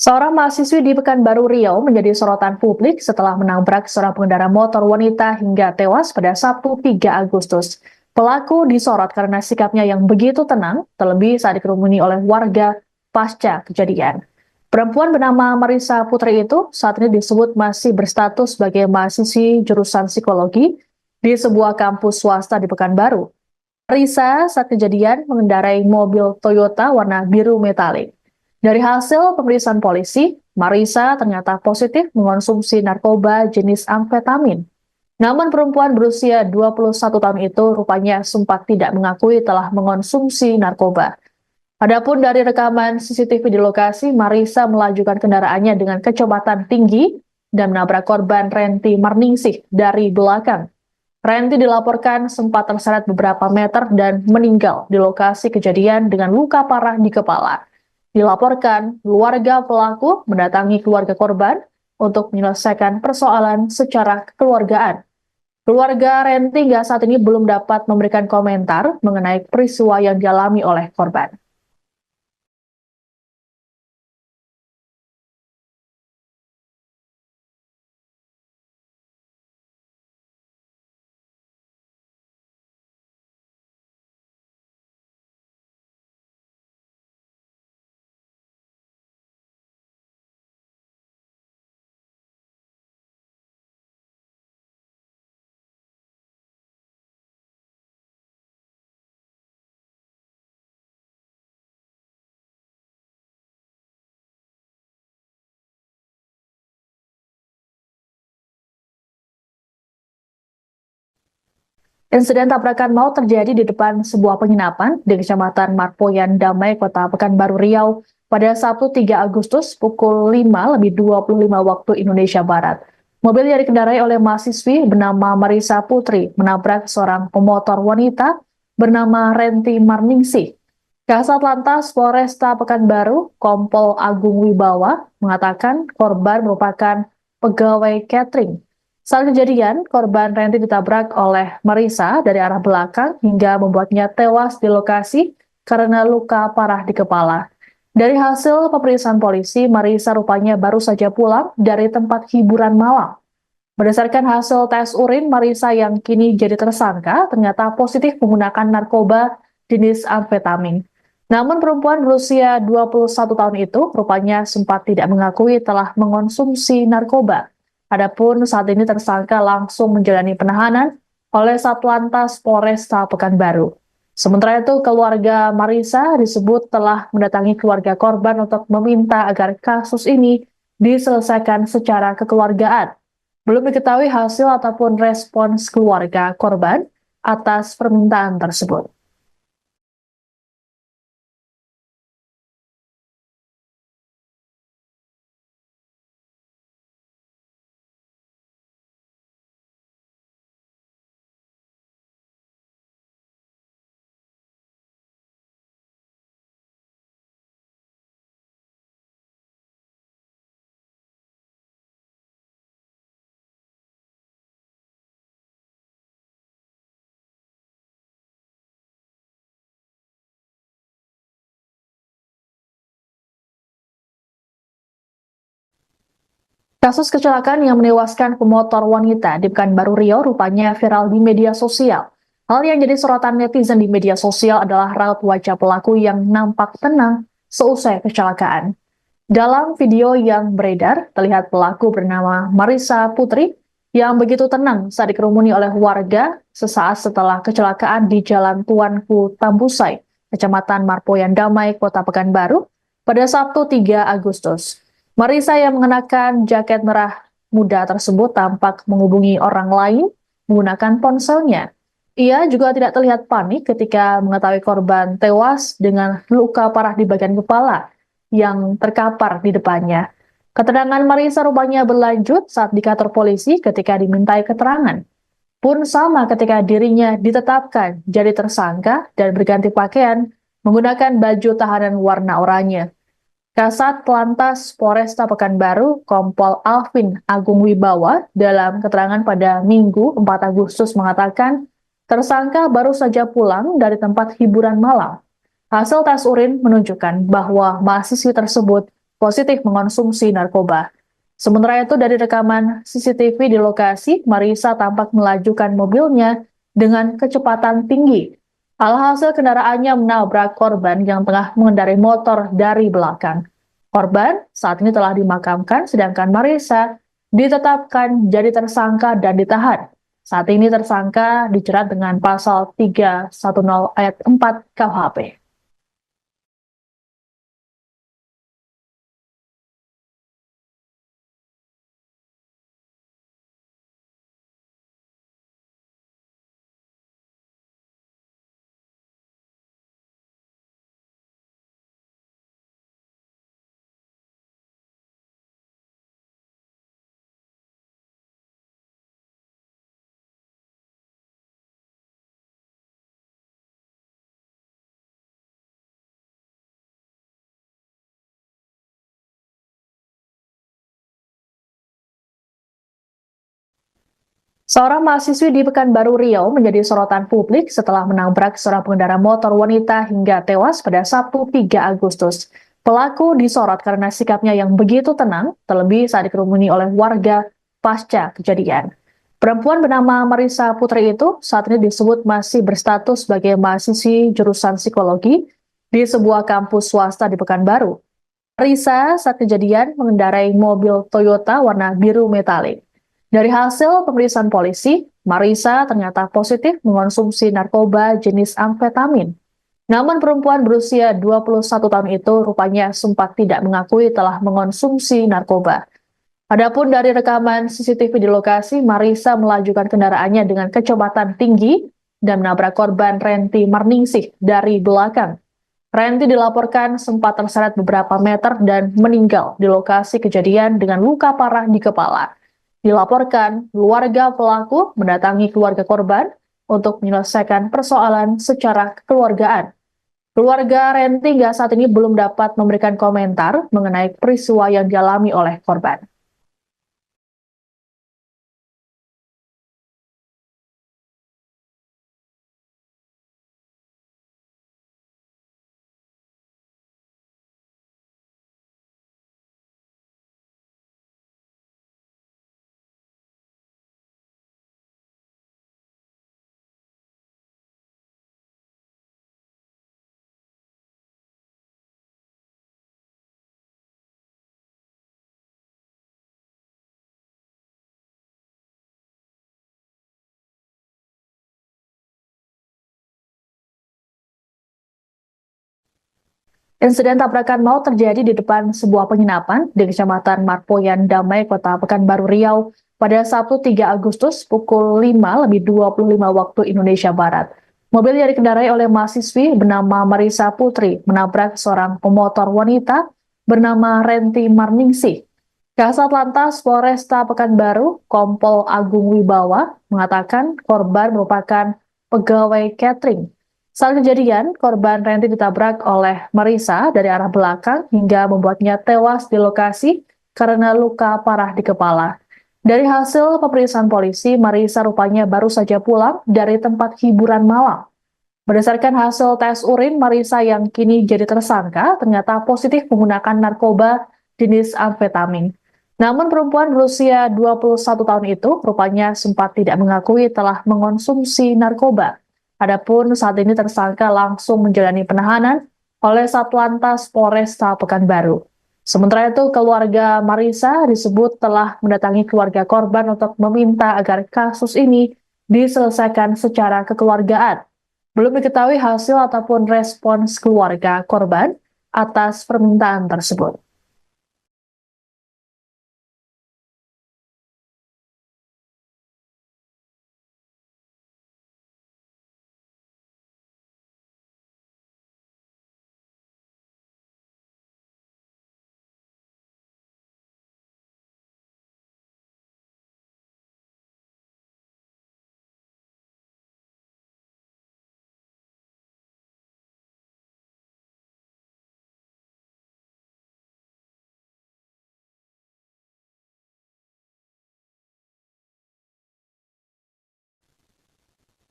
Seorang mahasiswi di Pekanbaru Riau menjadi sorotan publik setelah menabrak seorang pengendara motor wanita hingga tewas pada Sabtu 3 Agustus. Pelaku disorot karena sikapnya yang begitu tenang, terlebih saat dikerumuni oleh warga pasca kejadian. Perempuan bernama Marisa Putri itu saat ini disebut masih berstatus sebagai mahasiswi jurusan psikologi di sebuah kampus swasta di Pekanbaru. Marisa saat kejadian mengendarai mobil Toyota warna biru metalik. Dari hasil pemeriksaan polisi, Marisa ternyata positif mengonsumsi narkoba jenis amfetamin. Namun perempuan berusia 21 tahun itu rupanya sempat tidak mengakui telah mengonsumsi narkoba. Adapun dari rekaman CCTV di lokasi, Marisa melajukan kendaraannya dengan kecepatan tinggi dan menabrak korban Renti Marningsih dari belakang. Renti dilaporkan sempat terseret beberapa meter dan meninggal di lokasi kejadian dengan luka parah di kepala. Dilaporkan, keluarga pelaku mendatangi keluarga korban untuk menyelesaikan persoalan secara kekeluargaan. Keluarga Renti hingga saat ini belum dapat memberikan komentar mengenai peristiwa yang dialami oleh korban. Insiden tabrakan maut terjadi di depan sebuah penginapan di Kecamatan Marpoyan Damai, Kota Pekanbaru Riau pada Sabtu 3 Agustus pukul 5:25 waktu Indonesia Barat. Mobil yang dikendarai oleh mahasiswi bernama Marisa Putri menabrak seorang pemotor wanita bernama Renti Marningsih. Kasat Lantas Polresta Pekanbaru, Kompol Agung Wibawa, mengatakan korban merupakan pegawai catering. Saat kejadian, korban Renti ditabrak oleh Marisa dari arah belakang hingga membuatnya tewas di lokasi karena luka parah di kepala. Dari hasil pemeriksaan polisi, Marisa rupanya baru saja pulang dari tempat hiburan malam. Berdasarkan hasil tes urin, Marisa yang kini jadi tersangka ternyata positif menggunakan narkoba jenis amfetamin. Namun perempuan berusia 21 tahun itu rupanya sempat tidak mengakui telah mengonsumsi narkoba. Adapun saat ini tersangka langsung menjalani penahanan oleh Satlantas Polresta Pekanbaru. Sementara itu, keluarga Marisa disebut telah mendatangi keluarga korban untuk meminta agar kasus ini diselesaikan secara kekeluargaan. Belum diketahui hasil ataupun respons keluarga korban atas permintaan tersebut. Kasus kecelakaan yang menewaskan pemotor wanita di Pekanbaru Riau rupanya viral di media sosial. Hal yang jadi sorotan netizen di media sosial adalah raut wajah pelaku yang nampak tenang seusai kecelakaan. Dalam video yang beredar, terlihat pelaku bernama Marisa Putri yang begitu tenang saat dikerumuni oleh warga sesaat setelah kecelakaan di Jalan Tuanku Tambusai, Kecamatan Marpoyan Damai, Kota Pekanbaru, pada Sabtu 3 Agustus. Marisa yang mengenakan jaket merah muda tersebut tampak menghubungi orang lain menggunakan ponselnya. Ia juga tidak terlihat panik ketika mengetahui korban tewas dengan luka parah di bagian kepala yang terkapar di depannya. Keterangan Marisa rupanya berlanjut saat di kantor polisi ketika dimintai keterangan. Pun sama ketika dirinya ditetapkan jadi tersangka dan berganti pakaian menggunakan baju tahanan warna oranye. Kasat Lantas Polresta Pekanbaru, Kompol Alvin Agung Wibawa, dalam keterangan pada Minggu 4 Agustus mengatakan, tersangka baru saja pulang dari tempat hiburan malam. Hasil tes urin menunjukkan bahwa mahasiswi tersebut positif mengonsumsi narkoba. Sementara itu dari rekaman CCTV di lokasi, Marisa tampak melajukan mobilnya dengan kecepatan tinggi. Alhasil kendaraannya menabrak korban yang tengah mengendarai motor dari belakang. Korban saat ini telah dimakamkan, sedangkan Marisa ditetapkan jadi tersangka dan ditahan. Saat ini tersangka dijerat dengan pasal 310 ayat 4 KUHP. Seorang mahasiswi di Pekanbaru Riau menjadi sorotan publik setelah menabrak seorang pengendara motor wanita hingga tewas pada Sabtu 3 Agustus. Pelaku disorot karena sikapnya yang begitu tenang, terlebih saat dikerumuni oleh warga pasca kejadian. Perempuan bernama Marisa Putri itu saat ini disebut masih berstatus sebagai mahasiswi jurusan psikologi di sebuah kampus swasta di Pekanbaru. Marisa saat kejadian mengendarai mobil Toyota warna biru metalik. Dari hasil pemeriksaan polisi, Marisa ternyata positif mengonsumsi narkoba jenis amfetamin. Namun perempuan berusia 21 tahun itu rupanya sempat tidak mengakui telah mengonsumsi narkoba. Adapun dari rekaman CCTV di lokasi, Marisa melajukan kendaraannya dengan kecepatan tinggi dan menabrak korban Renti Marningsih dari belakang. Renti dilaporkan sempat terseret beberapa meter dan meninggal di lokasi kejadian dengan luka parah di kepala. Dilaporkan, keluarga pelaku mendatangi keluarga korban untuk menyelesaikan persoalan secara kekeluargaan. Keluarga Renti hingga saat ini belum dapat memberikan komentar mengenai peristiwa yang dialami oleh korban. Insiden tabrakan maut terjadi di depan sebuah penginapan di Kecamatan Marpoyan Damai, Kota Pekanbaru Riau pada Sabtu 3 Agustus pukul 5:25 waktu Indonesia Barat. Mobil yang dikendarai oleh mahasiswi bernama Marisa Putri menabrak seorang pemotor wanita bernama Renti Marningsih. Kasat Lantas Polresta Pekanbaru, Kompol Agung Wibawa, mengatakan korban merupakan pegawai catering. Saat kejadian, korban Renti ditabrak oleh Marisa dari arah belakang hingga membuatnya tewas di lokasi karena luka parah di kepala. Dari hasil pemeriksaan polisi, Marisa rupanya baru saja pulang dari tempat hiburan malam. Berdasarkan hasil tes urin, Marisa yang kini jadi tersangka ternyata positif menggunakan narkoba jenis amfetamin. Namun perempuan berusia 21 tahun itu rupanya sempat tidak mengakui telah mengonsumsi narkoba. Adapun saat ini tersangka langsung menjalani penahanan oleh Satlantas Polresta Pekanbaru. Sementara itu, keluarga Marisa disebut telah mendatangi keluarga korban untuk meminta agar kasus ini diselesaikan secara kekeluargaan. Belum diketahui hasil ataupun respons keluarga korban atas permintaan tersebut.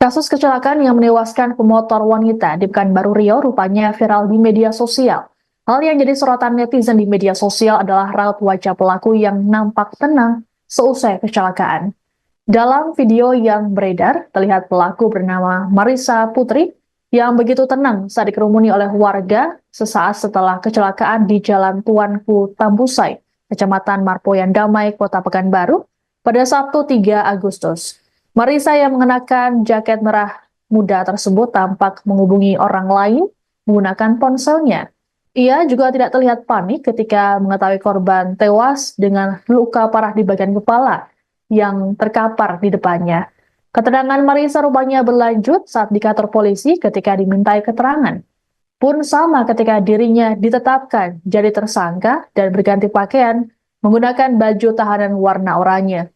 Kasus kecelakaan yang menewaskan pemotor wanita di Pekanbaru Riau rupanya viral di media sosial. Hal yang jadi sorotan netizen di media sosial adalah raut wajah pelaku yang nampak tenang seusai kecelakaan. Dalam video yang beredar, terlihat pelaku bernama Marissa Putri yang begitu tenang saat dikerumuni oleh warga sesaat setelah kecelakaan di Jalan Tuanku Tambusai, Kecamatan Marpoyan Damai, Kota Pekanbaru, pada Sabtu 3 Agustus. Marissa yang mengenakan jaket merah muda tersebut tampak menghubungi orang lain menggunakan ponselnya. Ia juga tidak terlihat panik ketika mengetahui korban tewas dengan luka parah di bagian kepala yang terkapar di depannya. Keterangan Marissa rupanya berlanjut saat di kantor polisi ketika dimintai keterangan. Pun sama ketika dirinya ditetapkan jadi tersangka dan berganti pakaian menggunakan baju tahanan warna oranye.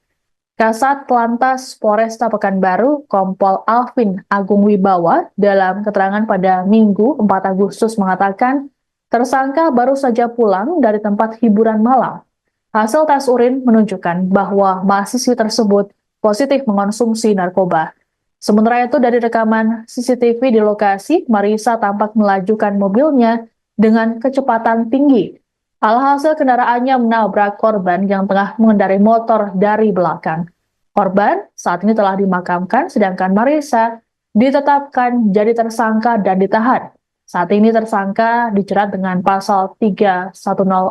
Kasat Lantas Polresta Pekanbaru, Kompol Alvin Agung Wibawa, dalam keterangan pada Minggu 4 Agustus mengatakan, tersangka baru saja pulang dari tempat hiburan malam. Hasil tes urin menunjukkan bahwa mahasiswi tersebut positif mengonsumsi narkoba. Sementara itu dari rekaman CCTV di lokasi, Marissa tampak melajukan mobilnya dengan kecepatan tinggi. Alhasil kendaraannya menabrak korban yang tengah mengendarai motor dari belakang. Korban saat ini telah dimakamkan, sedangkan Marissa ditetapkan jadi tersangka dan ditahan. Saat ini tersangka dijerat dengan pasal 310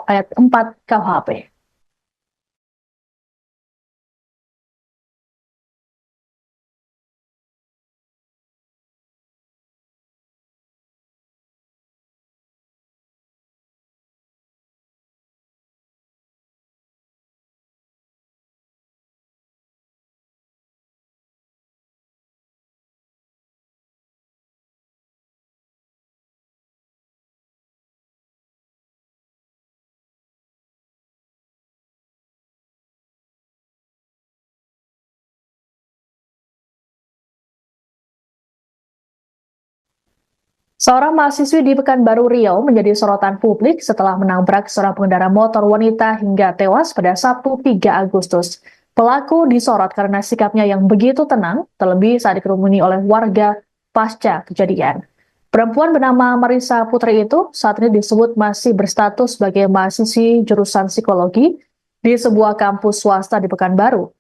ayat 4 KUHP. Seorang mahasiswi di Pekanbaru Riau menjadi sorotan publik setelah menabrak seorang pengendara motor wanita hingga tewas pada Sabtu 3 Agustus. Pelaku disorot karena sikapnya yang begitu tenang, terlebih saat dikerumuni oleh warga pasca kejadian. Perempuan bernama Marissa Putri itu saat ini disebut masih berstatus sebagai mahasiswi jurusan psikologi di sebuah kampus swasta di Pekanbaru.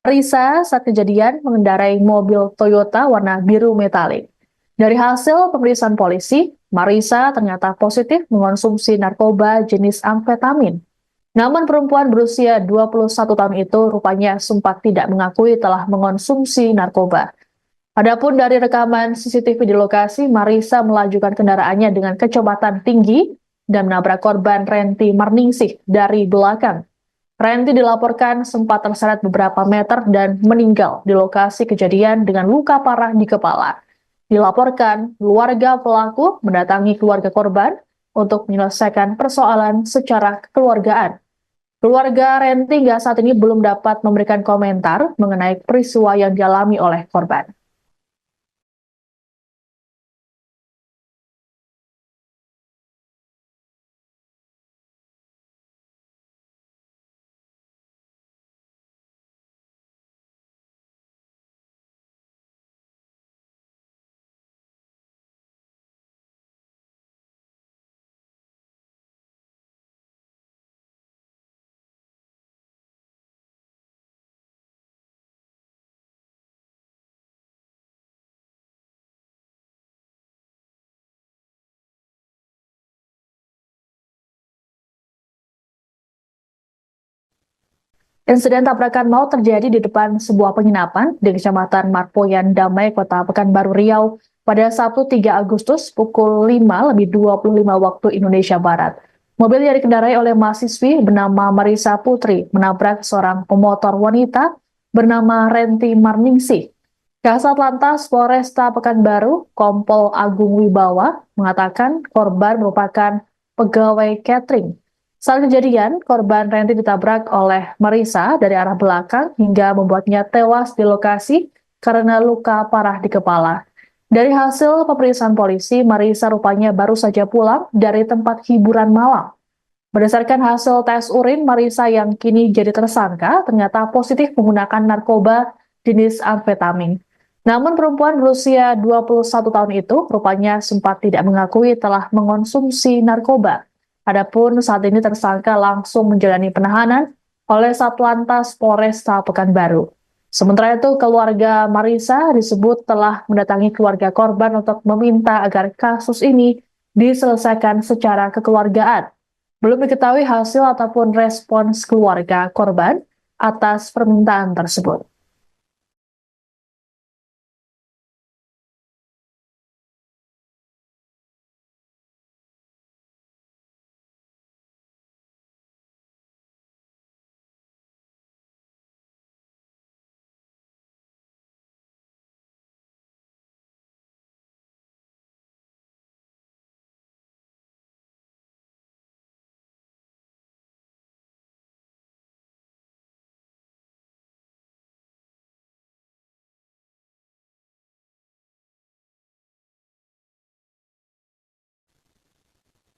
Marissa saat kejadian mengendarai mobil Toyota warna biru metalik. Dari hasil pemeriksaan polisi, Marissa ternyata positif mengonsumsi narkoba jenis amfetamin. Namun perempuan berusia 21 tahun itu rupanya sempat tidak mengakui telah mengonsumsi narkoba. Adapun dari rekaman CCTV di lokasi, Marissa melajukan kendaraannya dengan kecepatan tinggi dan menabrak korban Renti Marningsih dari belakang. Renti dilaporkan sempat terseret beberapa meter dan meninggal di lokasi kejadian dengan luka parah di kepala. Dilaporkan, keluarga pelaku mendatangi keluarga korban untuk menyelesaikan persoalan secara kekeluargaan. Keluarga Renti hingga saat ini belum dapat memberikan komentar mengenai peristiwa yang dialami oleh korban. Insiden tabrakan maut terjadi di depan sebuah penginapan di Kecamatan Marpoyan Damai, Kota Pekanbaru Riau pada Sabtu 3 Agustus pukul 5:25 waktu Indonesia Barat. Mobil yang dikendarai oleh mahasiswi bernama Marissa Putri menabrak seorang pemotor wanita bernama Renti Marningsih. Kasat Lantas Polresta Pekanbaru, Kompol Agung Wibawa, mengatakan korban merupakan pegawai catering. Saat kejadian, korban Renti ditabrak oleh Marissa dari arah belakang hingga membuatnya tewas di lokasi karena luka parah di kepala. Dari hasil pemeriksaan polisi, Marissa rupanya baru saja pulang dari tempat hiburan malam. Berdasarkan hasil tes urin, Marissa yang kini jadi tersangka ternyata positif menggunakan narkoba jenis amfetamin. Namun perempuan berusia 21 tahun itu rupanya sempat tidak mengakui telah mengonsumsi narkoba. Adapun saat ini tersangka langsung menjalani penahanan oleh Satlantas Polresta Pekanbaru. Sementara itu, keluarga Marisa disebut telah mendatangi keluarga korban untuk meminta agar kasus ini diselesaikan secara kekeluargaan. Belum diketahui hasil ataupun respons keluarga korban atas permintaan tersebut.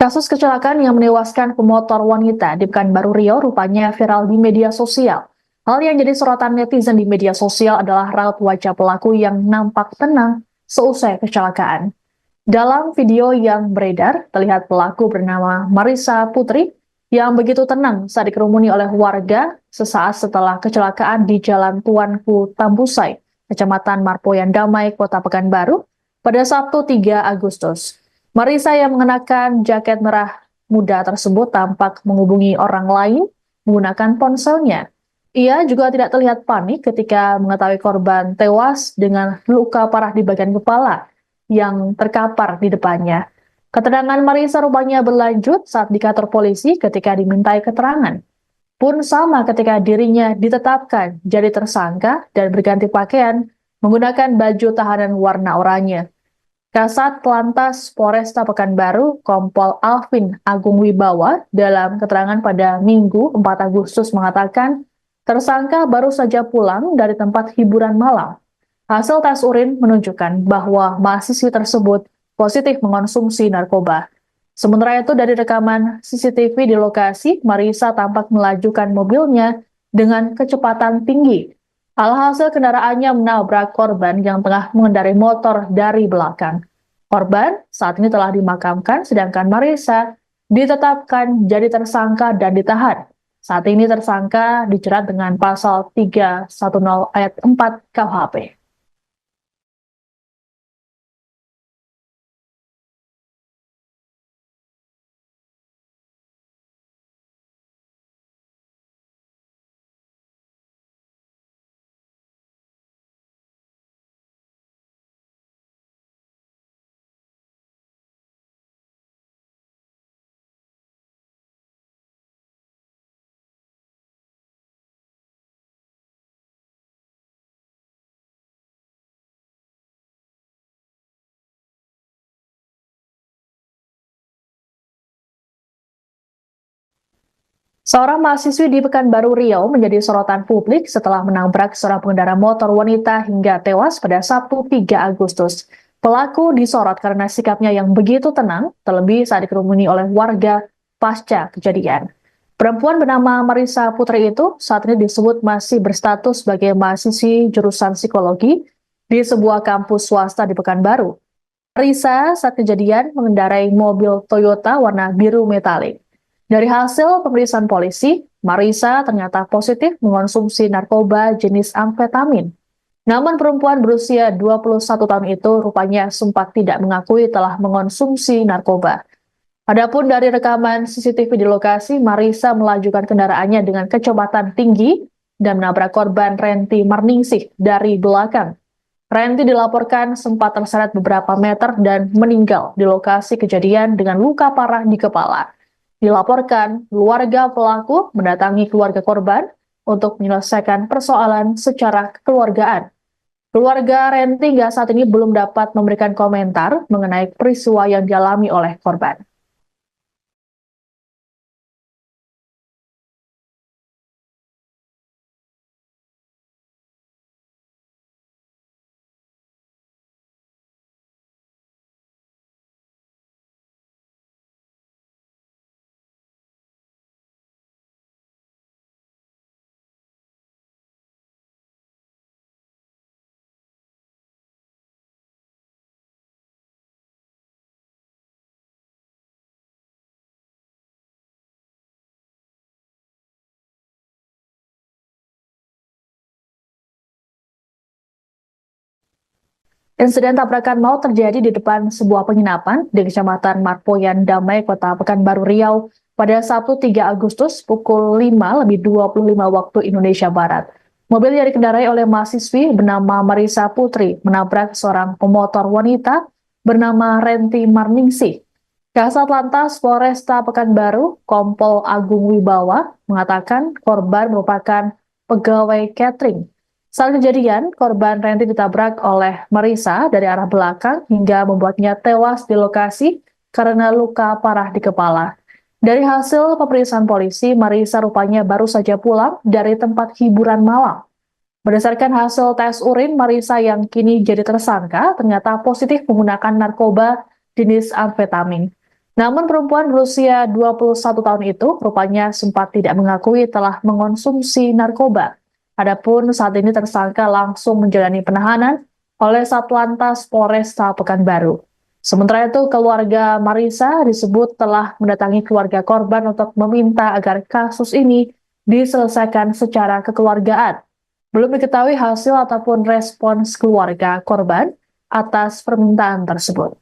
Kasus kecelakaan yang menewaskan pemotor wanita di Pekanbaru Riau rupanya viral di media sosial. Hal yang jadi sorotan netizen di media sosial adalah raut wajah pelaku yang nampak tenang seusai kecelakaan. Dalam video yang beredar, terlihat pelaku bernama Marisa Putri yang begitu tenang saat dikerumuni oleh warga sesaat setelah kecelakaan di Jalan Tuanku Tambusai, Kecamatan Marpoyan Damai, Kota Pekanbaru, pada Sabtu 3 Agustus. Marisa yang mengenakan jaket merah muda tersebut tampak menghubungi orang lain menggunakan ponselnya. Ia juga tidak terlihat panik ketika mengetahui korban tewas dengan luka parah di bagian kepala yang terkapar di depannya. Keterangan Marisa rupanya berlanjut saat di kantor polisi ketika dimintai keterangan. Pun sama ketika dirinya ditetapkan jadi tersangka dan berganti pakaian menggunakan baju tahanan warna oranye. Kasat Lantas Polresta Pekanbaru, Kompol Alvin Agung Wibawa, dalam keterangan pada Minggu 4 Agustus mengatakan, tersangka baru saja pulang dari tempat hiburan malam. Hasil tes urin menunjukkan bahwa mahasiswi tersebut positif mengonsumsi narkoba. Sementara itu, dari rekaman CCTV di lokasi, Marisa tampak melajukan mobilnya dengan kecepatan tinggi. Alhasil kendaraannya menabrak korban yang tengah mengendarai motor dari belakang. Korban saat ini telah dimakamkan, sedangkan Marisa ditetapkan jadi tersangka dan ditahan. Saat ini tersangka dijerat dengan pasal 310 ayat 4 KUHP. Seorang mahasiswi di Pekanbaru Riau menjadi sorotan publik setelah menabrak seorang pengendara motor wanita hingga tewas pada Sabtu 3 Agustus. Pelaku disorot karena sikapnya yang begitu tenang, terlebih saat dikerumuni oleh warga pasca kejadian. Perempuan bernama Marisa Putri itu saat ini disebut masih berstatus sebagai mahasiswi jurusan psikologi di sebuah kampus swasta di Pekanbaru. Marisa saat kejadian mengendarai mobil Toyota warna biru metalik. Dari hasil pemeriksaan polisi, Marisa ternyata positif mengonsumsi narkoba jenis amfetamin. Namun perempuan berusia 21 tahun itu rupanya sempat tidak mengakui telah mengonsumsi narkoba. Adapun dari rekaman CCTV di lokasi, Marisa melajukan kendaraannya dengan kecepatan tinggi dan menabrak korban Renti Marningsih dari belakang. Renti dilaporkan sempat terseret beberapa meter dan meninggal di lokasi kejadian dengan luka parah di kepala. Dilaporkan, keluarga pelaku mendatangi keluarga korban untuk menyelesaikan persoalan secara kekeluargaan. Keluarga Renti hingga saat ini belum dapat memberikan komentar mengenai peristiwa yang dialami oleh korban. Insiden tabrakan maut terjadi di depan sebuah penginapan di Kecamatan Marpoyan Damai, Kota Pekanbaru Riau pada Sabtu 3 Agustus pukul 5:25 waktu Indonesia Barat. Mobil yang dikendarai oleh mahasiswi bernama Marisa Putri menabrak seorang pemotor wanita bernama Renti Marningsih. Kasat Lantas Polresta Pekanbaru, Kompol Agung Wibawa, mengatakan korban merupakan pegawai catering. Saat kejadian, korban Renti ditabrak oleh Marisa dari arah belakang hingga membuatnya tewas di lokasi karena luka parah di kepala. Dari hasil pemeriksaan polisi, Marisa rupanya baru saja pulang dari tempat hiburan malam. Berdasarkan hasil tes urin, Marisa yang kini jadi tersangka ternyata positif menggunakan narkoba jenis amfetamin. Namun perempuan berusia 21 tahun itu rupanya sempat tidak mengakui telah mengonsumsi narkoba. Adapun saat ini tersangka langsung menjalani penahanan oleh Satlantas Polresta Pekanbaru. Sementara itu, keluarga Marisa disebut telah mendatangi keluarga korban untuk meminta agar kasus ini diselesaikan secara kekeluargaan. Belum diketahui hasil ataupun respons keluarga korban atas permintaan tersebut.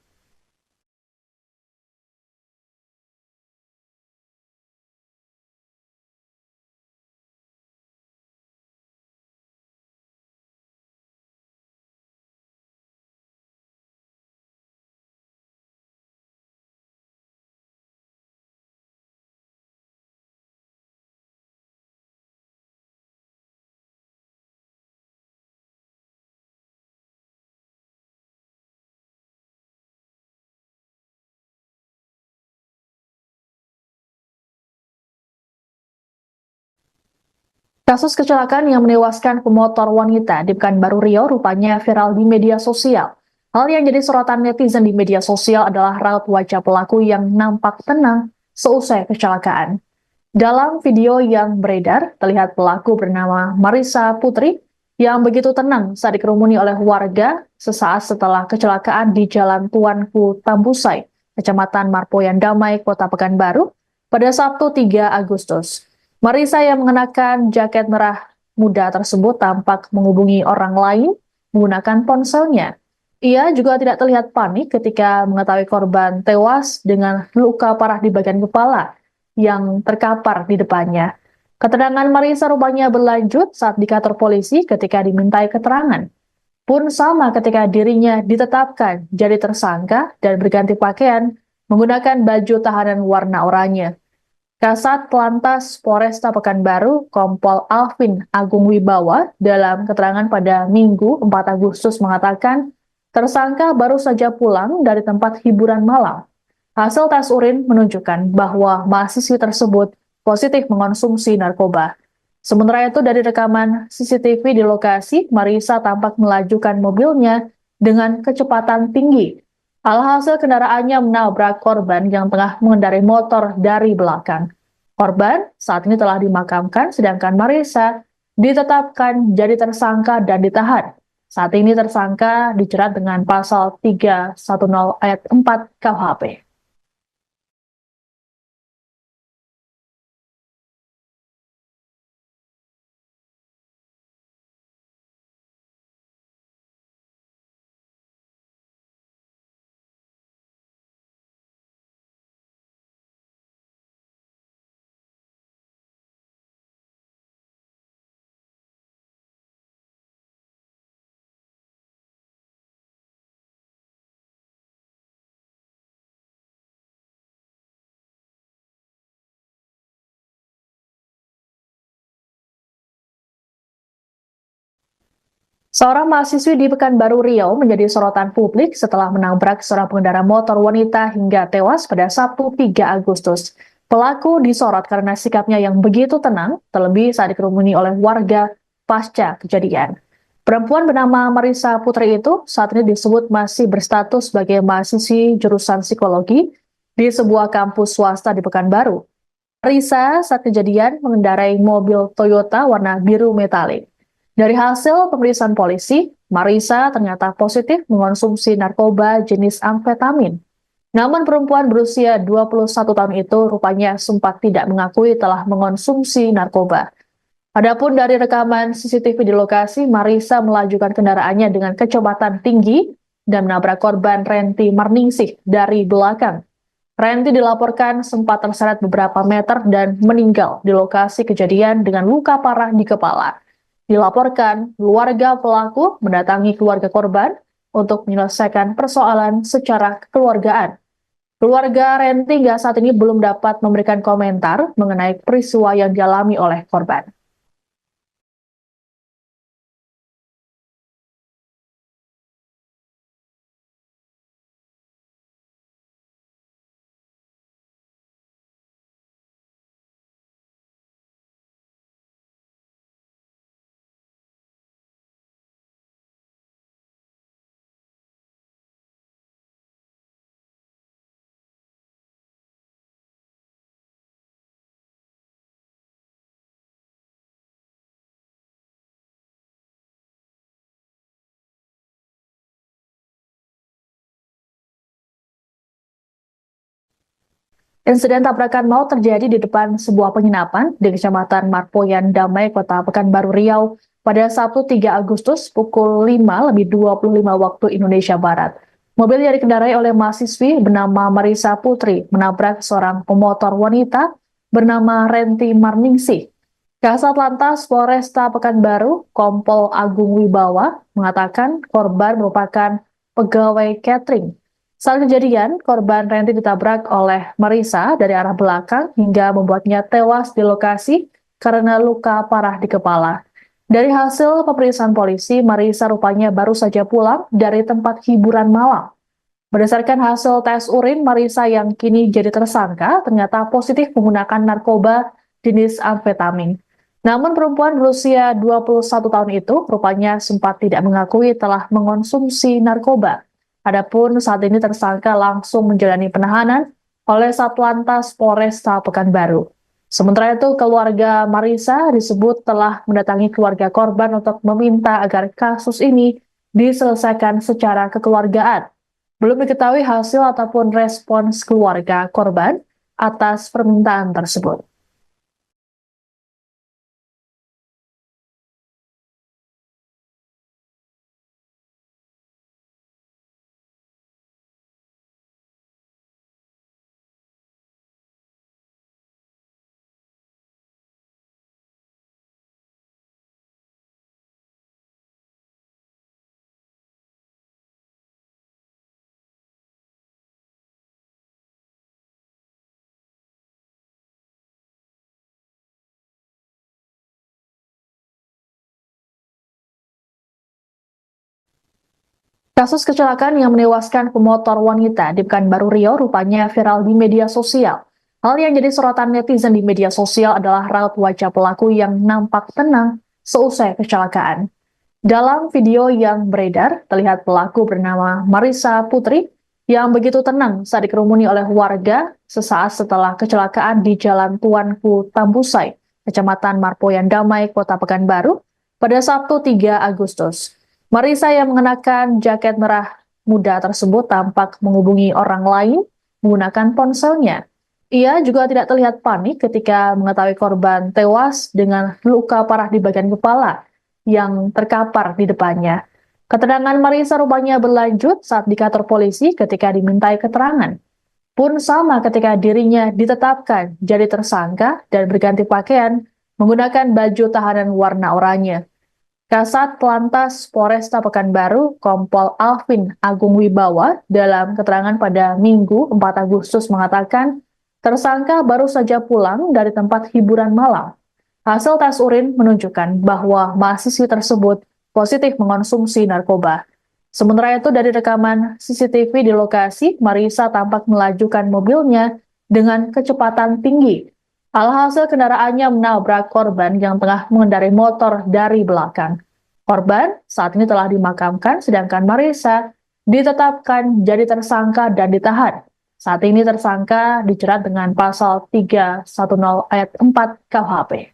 Kasus kecelakaan yang menewaskan pemotor wanita di Pekanbaru Riau rupanya viral di media sosial. Hal yang jadi sorotan netizen di media sosial adalah raut wajah pelaku yang nampak tenang seusai kecelakaan. Dalam video yang beredar, terlihat pelaku bernama Marisa Putri yang begitu tenang saat dikerumuni oleh warga sesaat setelah kecelakaan di Jalan Tuanku Tambusai, Kecamatan Marpoyan Damai, Kota Pekanbaru, pada Sabtu 3 Agustus. Marisa yang mengenakan jaket merah muda tersebut tampak menghubungi orang lain menggunakan ponselnya. Ia juga tidak terlihat panik ketika mengetahui korban tewas dengan luka parah di bagian kepala yang terkapar di depannya. Keterangan Marisa rupanya berlanjut saat di kantor polisi ketika dimintai keterangan. Pun sama ketika dirinya ditetapkan jadi tersangka dan berganti pakaian menggunakan baju tahanan warna oranye. Kasat Lantas Polresta Pekanbaru, Kompol Alvin Agung Wibawa, dalam keterangan pada Minggu 4 Agustus mengatakan, tersangka baru saja pulang dari tempat hiburan malam. Hasil tes urin menunjukkan bahwa mahasiswi tersebut positif mengonsumsi narkoba. Sementara itu, dari rekaman CCTV di lokasi, Marisa tampak melajukan mobilnya dengan kecepatan tinggi. Alhasil kendaraannya menabrak korban yang tengah mengendarai motor dari belakang. Korban saat ini telah dimakamkan, sedangkan Marisa ditetapkan jadi tersangka dan ditahan. Saat ini tersangka dijerat dengan pasal 310 ayat 4 KUHP. Seorang mahasiswi di Pekanbaru Riau menjadi sorotan publik setelah menabrak seorang pengendara motor wanita hingga tewas pada Sabtu 3 Agustus. Pelaku disorot karena sikapnya yang begitu tenang, terlebih saat dikerumuni oleh warga pasca kejadian. Perempuan bernama Marisa Putri itu saat ini disebut masih berstatus sebagai mahasiswi jurusan psikologi di sebuah kampus swasta di Pekanbaru. Marisa saat kejadian mengendarai mobil Toyota warna biru metalik. Dari hasil pemeriksaan polisi, Marisa ternyata positif mengonsumsi narkoba jenis amfetamin. Namun perempuan berusia 21 tahun itu rupanya sempat tidak mengakui telah mengonsumsi narkoba. Adapun dari rekaman CCTV di lokasi, Marisa melajukan kendaraannya dengan kecepatan tinggi dan menabrak korban Renti Marningsih dari belakang. Renti dilaporkan sempat terseret beberapa meter dan meninggal di lokasi kejadian dengan luka parah di kepala. Dilaporkan, keluarga pelaku mendatangi keluarga korban untuk menyelesaikan persoalan secara kekeluargaan. Keluarga Renti hingga saat ini belum dapat memberikan komentar mengenai peristiwa yang dialami oleh korban. Insiden tabrakan maut terjadi di depan sebuah penginapan di Kecamatan Marpoyan Damai, Kota Pekanbaru Riau pada Sabtu 3 Agustus pukul 5:25 waktu Indonesia Barat. Mobil yang dikendarai oleh mahasiswi bernama Marisa Putri menabrak seorang pemotor wanita bernama Renti Marningsih. Kasat Lantas Polresta Pekanbaru, Kompol Agung Wibawa, mengatakan korban merupakan pegawai catering. Saat kejadian, korban Renti ditabrak oleh Marisa dari arah belakang hingga membuatnya tewas di lokasi karena luka parah di kepala. Dari hasil pemeriksaan polisi, Marisa rupanya baru saja pulang dari tempat hiburan malam. Berdasarkan hasil tes urin, Marisa yang kini jadi tersangka ternyata positif menggunakan narkoba jenis amfetamin. Namun perempuan berusia 21 tahun itu rupanya sempat tidak mengakui telah mengonsumsi narkoba. Adapun saat ini tersangka langsung menjalani penahanan oleh Satlantas Polresta Pekanbaru. Sementara itu, keluarga Marisa disebut telah mendatangi keluarga korban untuk meminta agar kasus ini diselesaikan secara kekeluargaan. Belum diketahui hasil ataupun respons keluarga korban atas permintaan tersebut. Kasus kecelakaan yang menewaskan pemotor wanita di Pekanbaru Riau rupanya viral di media sosial. Hal yang jadi sorotan netizen di media sosial adalah raut wajah pelaku yang nampak tenang seusai kecelakaan. Dalam video yang beredar, terlihat pelaku bernama Marisa Putri yang begitu tenang saat dikerumuni oleh warga sesaat setelah kecelakaan di Jalan Tuanku Tambusai, Kecamatan Marpoyan Damai, Kota Pekanbaru, pada Sabtu 3 Agustus. Marisa yang mengenakan jaket merah muda tersebut tampak menghubungi orang lain menggunakan ponselnya. Ia juga tidak terlihat panik ketika mengetahui korban tewas dengan luka parah di bagian kepala yang terkapar di depannya. Keterangan Marisa rupanya berlanjut saat di kantor polisi ketika dimintai keterangan. Pun sama ketika dirinya ditetapkan jadi tersangka dan berganti pakaian menggunakan baju tahanan warna oranye. Kasat Lantas Polresta Pekanbaru, Kompol Alvin Agung Wibawa, dalam keterangan pada Minggu 4 Agustus mengatakan, tersangka baru saja pulang dari tempat hiburan malam. Hasil tes urin menunjukkan bahwa mahasiswi tersebut positif mengonsumsi narkoba. Sementara itu dari rekaman CCTV di lokasi, Marisa tampak melajukan mobilnya dengan kecepatan tinggi. Alhasil kendaraannya menabrak korban yang tengah mengendarai motor dari belakang. Korban saat ini telah dimakamkan, sedangkan Marisa ditetapkan jadi tersangka dan ditahan. Saat ini tersangka dijerat dengan pasal 310 ayat 4 KUHP.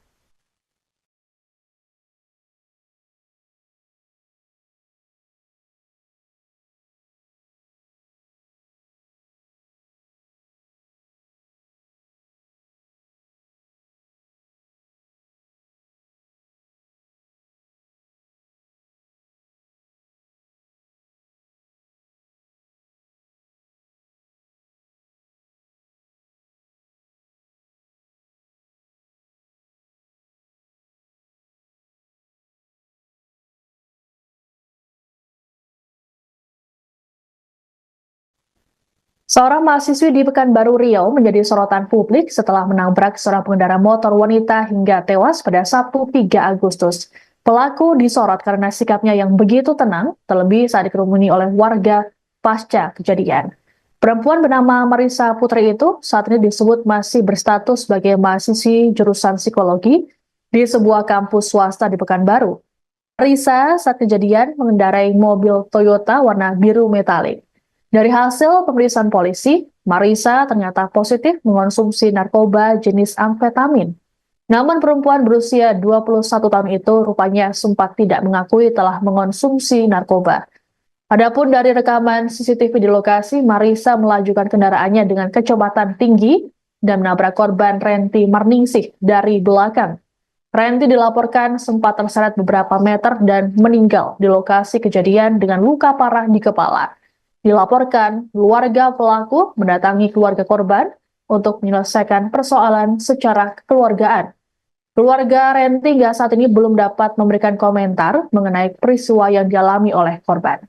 Seorang mahasiswi di Pekanbaru Riau menjadi sorotan publik setelah menabrak seorang pengendara motor wanita hingga tewas pada Sabtu 3 Agustus. Pelaku disorot karena sikapnya yang begitu tenang, terlebih saat dikerumuni oleh warga pasca kejadian. Perempuan bernama Marisa Putri itu saat ini disebut masih berstatus sebagai mahasiswi jurusan psikologi di sebuah kampus swasta di Pekanbaru. Marisa saat kejadian mengendarai mobil Toyota warna biru metalik. Dari hasil pemeriksaan polisi, Marisa ternyata positif mengonsumsi narkoba jenis amfetamin. Namun perempuan berusia 21 tahun itu rupanya sempat tidak mengakui telah mengonsumsi narkoba. Adapun dari rekaman CCTV di lokasi, Marisa melajukan kendaraannya dengan kecepatan tinggi dan menabrak korban Renti Marningsih dari belakang. Renti dilaporkan sempat terseret beberapa meter dan meninggal di lokasi kejadian dengan luka parah di kepala. Dilaporkan, keluarga pelaku mendatangi keluarga korban untuk menyelesaikan persoalan secara kekeluargaan. Keluarga Renti hingga saat ini belum dapat memberikan komentar mengenai peristiwa yang dialami oleh korban.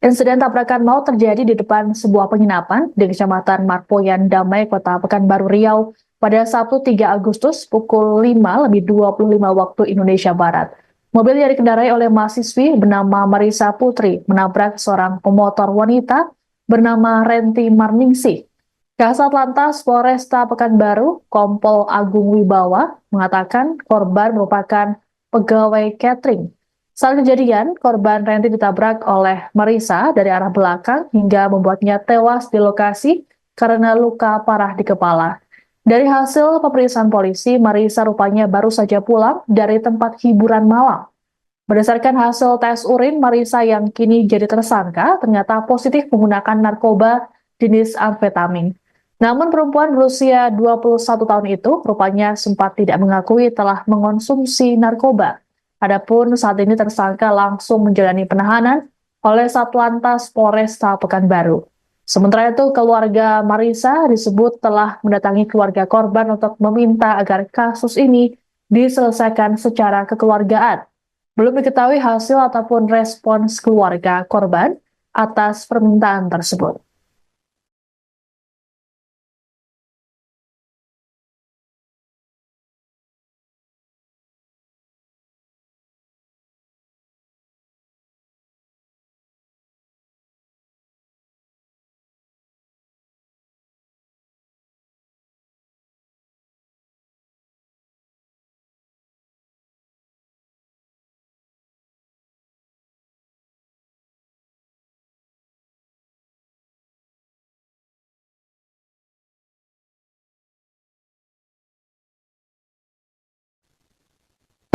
Insiden tabrakan maut terjadi di depan sebuah penginapan di Kecamatan Marpoyan Damai, Kota Pekanbaru Riau pada Sabtu 3 Agustus pukul 5:25 waktu Indonesia Barat. Mobil yang dikendarai oleh mahasiswi bernama Marisa Putri menabrak seorang pemotor wanita bernama Renti Marningsih. Kasat Lantas Polresta Pekanbaru, Kompol Agung Wibawa, mengatakan korban merupakan pegawai catering. Saat kejadian, korban Renti ditabrak oleh Marisa dari arah belakang hingga membuatnya tewas di lokasi karena luka parah di kepala. Dari hasil pemeriksaan polisi, Marisa rupanya baru saja pulang dari tempat hiburan malam. Berdasarkan hasil tes urin, Marisa yang kini jadi tersangka ternyata positif menggunakan narkoba jenis amfetamin. Namun perempuan berusia 21 tahun itu rupanya sempat tidak mengakui telah mengonsumsi narkoba. Adapun saat ini tersangka langsung menjalani penahanan oleh Satlantas Polresta Pekanbaru. Sementara itu, keluarga Marisa disebut telah mendatangi keluarga korban untuk meminta agar kasus ini diselesaikan secara kekeluargaan. Belum diketahui hasil ataupun respons keluarga korban atas permintaan tersebut.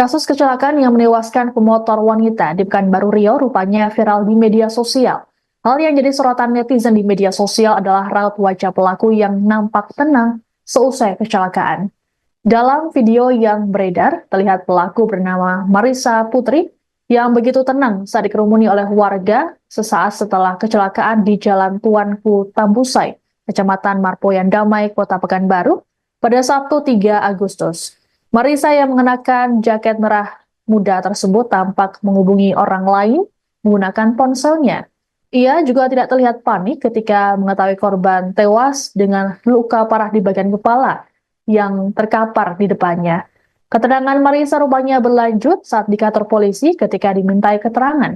Kasus kecelakaan yang menewaskan pemotor wanita di Pekanbaru Riau rupanya viral di media sosial. Hal yang jadi sorotan netizen di media sosial adalah raut wajah pelaku yang nampak tenang seusai kecelakaan. Dalam video yang beredar, terlihat pelaku bernama Marisa Putri yang begitu tenang saat dikerumuni oleh warga sesaat setelah kecelakaan di Jalan Tuanku Tambusai, Kecamatan Marpoyan Damai, Kota Pekanbaru, pada Sabtu 3 Agustus. Marisa yang mengenakan jaket merah muda tersebut tampak menghubungi orang lain menggunakan ponselnya. Ia juga tidak terlihat panik ketika mengetahui korban tewas dengan luka parah di bagian kepala yang terkapar di depannya. Keterangan Marisa rupanya berlanjut saat di kantor polisi ketika dimintai keterangan.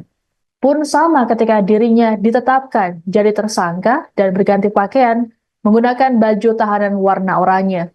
Pun sama ketika dirinya ditetapkan jadi tersangka dan berganti pakaian menggunakan baju tahanan warna oranye.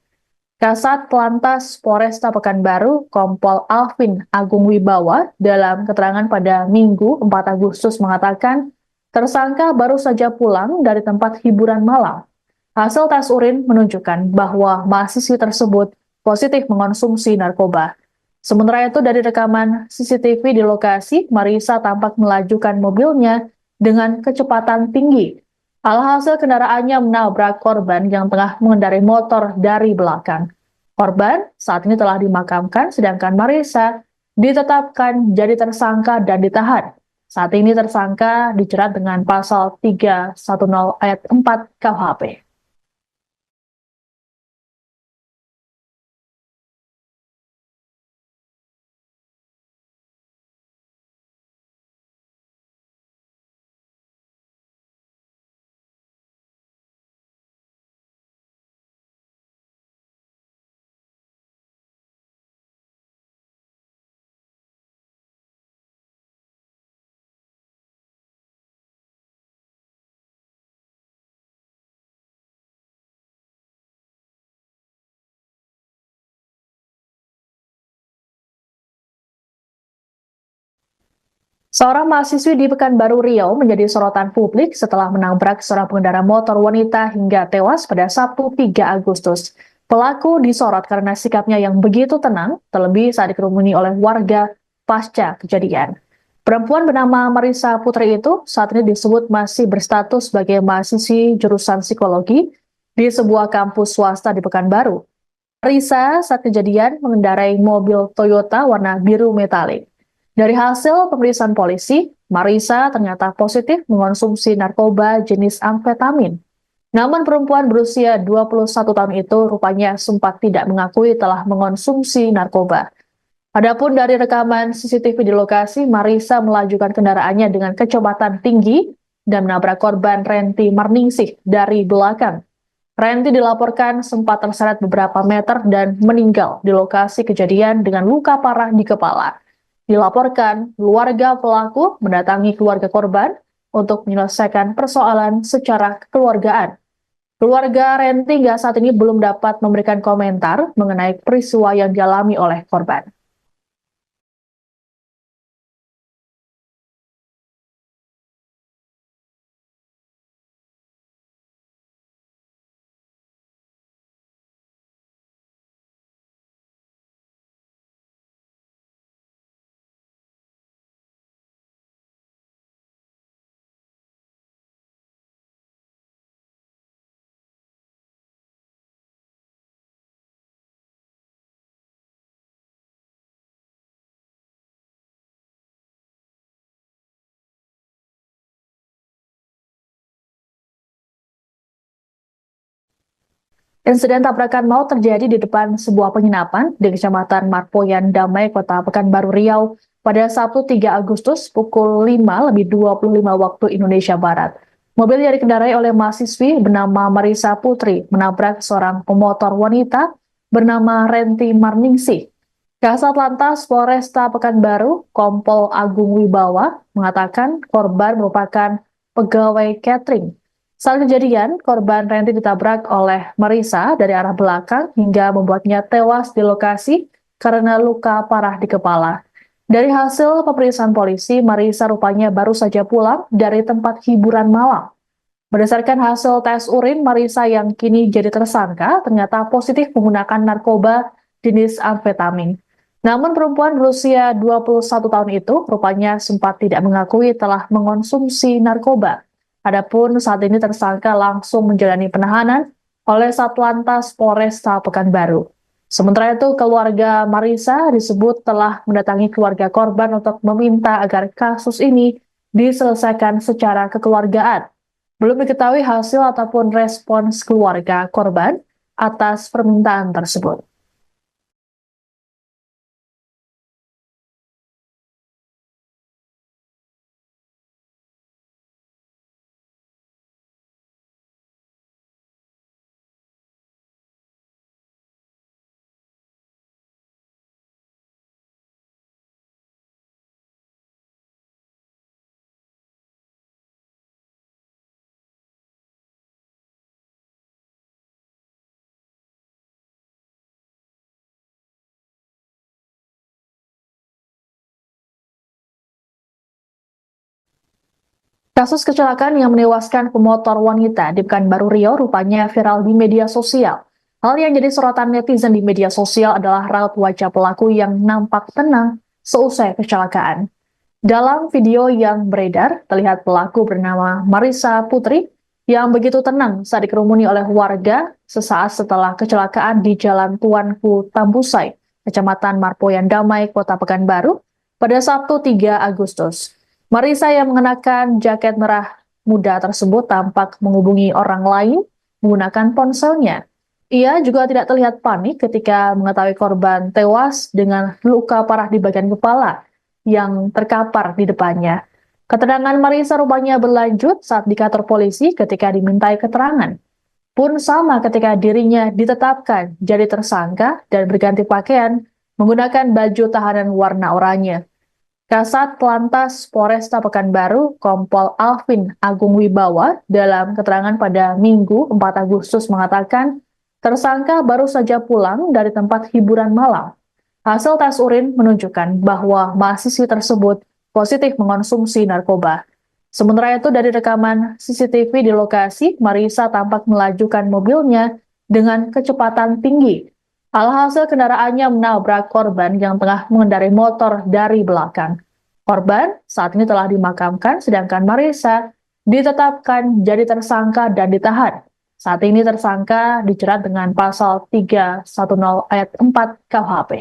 Kasat Lantas Polresta Pekanbaru, Kompol Alvin Agung Wibawa, dalam keterangan pada Minggu 4 Agustus mengatakan, tersangka baru saja pulang dari tempat hiburan malam. Hasil tes urin menunjukkan bahwa mahasiswi tersebut positif mengonsumsi narkoba. Sementara itu dari rekaman CCTV di lokasi, Marisa tampak melajukan mobilnya dengan kecepatan tinggi. Alhasil kendaraannya menabrak korban yang tengah mengendarai motor dari belakang. Korban saat ini telah dimakamkan, sedangkan Marisa ditetapkan jadi tersangka dan ditahan. Saat ini tersangka dijerat dengan pasal 310 ayat 4 KUHP. Seorang mahasiswi di Pekanbaru Riau menjadi sorotan publik setelah menabrak seorang pengendara motor wanita hingga tewas pada Sabtu 3 Agustus. Pelaku disorot karena sikapnya yang begitu tenang, terlebih saat dikerumuni oleh warga pasca kejadian. Perempuan bernama Marisa Putri itu saat ini disebut masih berstatus sebagai mahasiswi jurusan psikologi di sebuah kampus swasta di Pekanbaru. Marisa saat kejadian mengendarai mobil Toyota warna biru metalik. Dari hasil pemeriksaan polisi, Marisa ternyata positif mengonsumsi narkoba jenis amfetamin. Namun perempuan berusia 21 tahun itu rupanya sempat tidak mengakui telah mengonsumsi narkoba. Adapun dari rekaman CCTV di lokasi, Marisa melajukan kendaraannya dengan kecepatan tinggi dan menabrak korban Renti Marningsih dari belakang. Renti dilaporkan sempat terseret beberapa meter dan meninggal di lokasi kejadian dengan luka parah di kepala. Dilaporkan, keluarga pelaku mendatangi keluarga korban untuk menyelesaikan persoalan secara kekeluargaan. Keluarga Renti hingga saat ini belum dapat memberikan komentar mengenai peristiwa yang dialami oleh korban. Insiden tabrakan maut terjadi di depan sebuah penginapan di Kecamatan Marpoyan Damai, Kota Pekanbaru Riau pada Sabtu 3 Agustus pukul 5:25 waktu Indonesia Barat. Mobil yang dikendarai oleh mahasiswi bernama Marisa Putri menabrak seorang pemotor wanita bernama Renti Marningsih. Kasat Lantas Polresta Pekanbaru, Kompol Agung Wibawa, mengatakan korban merupakan pegawai catering. Saat kejadian, korban Renti ditabrak oleh Marisa dari arah belakang hingga membuatnya tewas di lokasi karena luka parah di kepala. Dari hasil pemeriksaan polisi, Marisa rupanya baru saja pulang dari tempat hiburan malam. Berdasarkan hasil tes urin, Marisa yang kini jadi tersangka ternyata positif menggunakan narkoba jenis amfetamin. Namun perempuan berusia 21 tahun itu rupanya sempat tidak mengakui telah mengonsumsi narkoba. Adapun saat ini tersangka langsung menjalani penahanan oleh Satlantas Polresta Pekanbaru. Sementara itu, keluarga Marisa disebut telah mendatangi keluarga korban untuk meminta agar kasus ini diselesaikan secara kekeluargaan. Belum diketahui hasil ataupun respons keluarga korban atas permintaan tersebut. Kasus kecelakaan yang menewaskan pemotor wanita di Pekanbaru Riau rupanya viral di media sosial. Hal yang jadi sorotan netizen di media sosial adalah raut wajah pelaku yang nampak tenang seusai kecelakaan. Dalam video yang beredar, terlihat pelaku bernama Marissa Putri yang begitu tenang saat dikerumuni oleh warga sesaat setelah kecelakaan di Jalan Tuanku Tambusai, Kecamatan Marpoyan Damai, Kota Pekanbaru, pada Sabtu 3 Agustus. Marissa yang mengenakan jaket merah muda tersebut tampak menghubungi orang lain menggunakan ponselnya. Ia juga tidak terlihat panik ketika mengetahui korban tewas dengan luka parah di bagian kepala yang terkapar di depannya. Keterangan Marissa rupanya berlanjut saat di kantor polisi ketika dimintai keterangan. Pun sama ketika dirinya ditetapkan jadi tersangka dan berganti pakaian menggunakan baju tahanan warna oranye. Kasat Lantas Polresta Pekanbaru, Kompol Alvin Agung Wibawa, dalam keterangan pada Minggu 4 Agustus mengatakan, tersangka baru saja pulang dari tempat hiburan malam. Hasil tes urin menunjukkan bahwa mahasiswi tersebut positif mengonsumsi narkoba. Sementara itu dari rekaman CCTV di lokasi, Marissa tampak melajukan mobilnya dengan kecepatan tinggi. Alhasil kendaraannya menabrak korban yang tengah mengendarai motor dari belakang. Korban saat ini telah dimakamkan, sedangkan Marissa ditetapkan jadi tersangka dan ditahan. Saat ini tersangka dijerat dengan pasal 310 ayat 4 KUHP.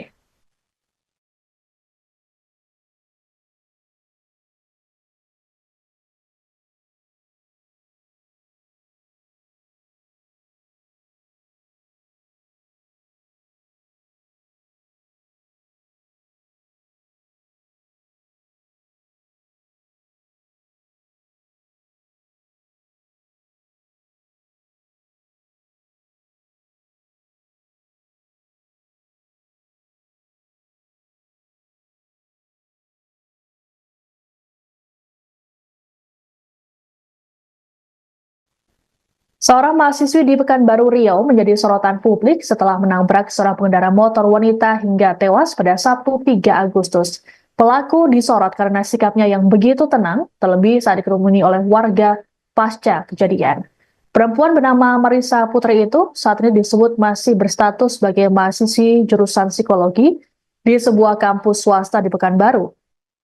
Seorang mahasiswi di Pekanbaru Riau menjadi sorotan publik setelah menabrak seorang pengendara motor wanita hingga tewas pada Sabtu 3 Agustus. Pelaku disorot karena sikapnya yang begitu tenang, terlebih saat dikerumuni oleh warga pasca kejadian. Perempuan bernama Marissa Putri itu saat ini disebut masih berstatus sebagai mahasiswi jurusan psikologi di sebuah kampus swasta di Pekanbaru.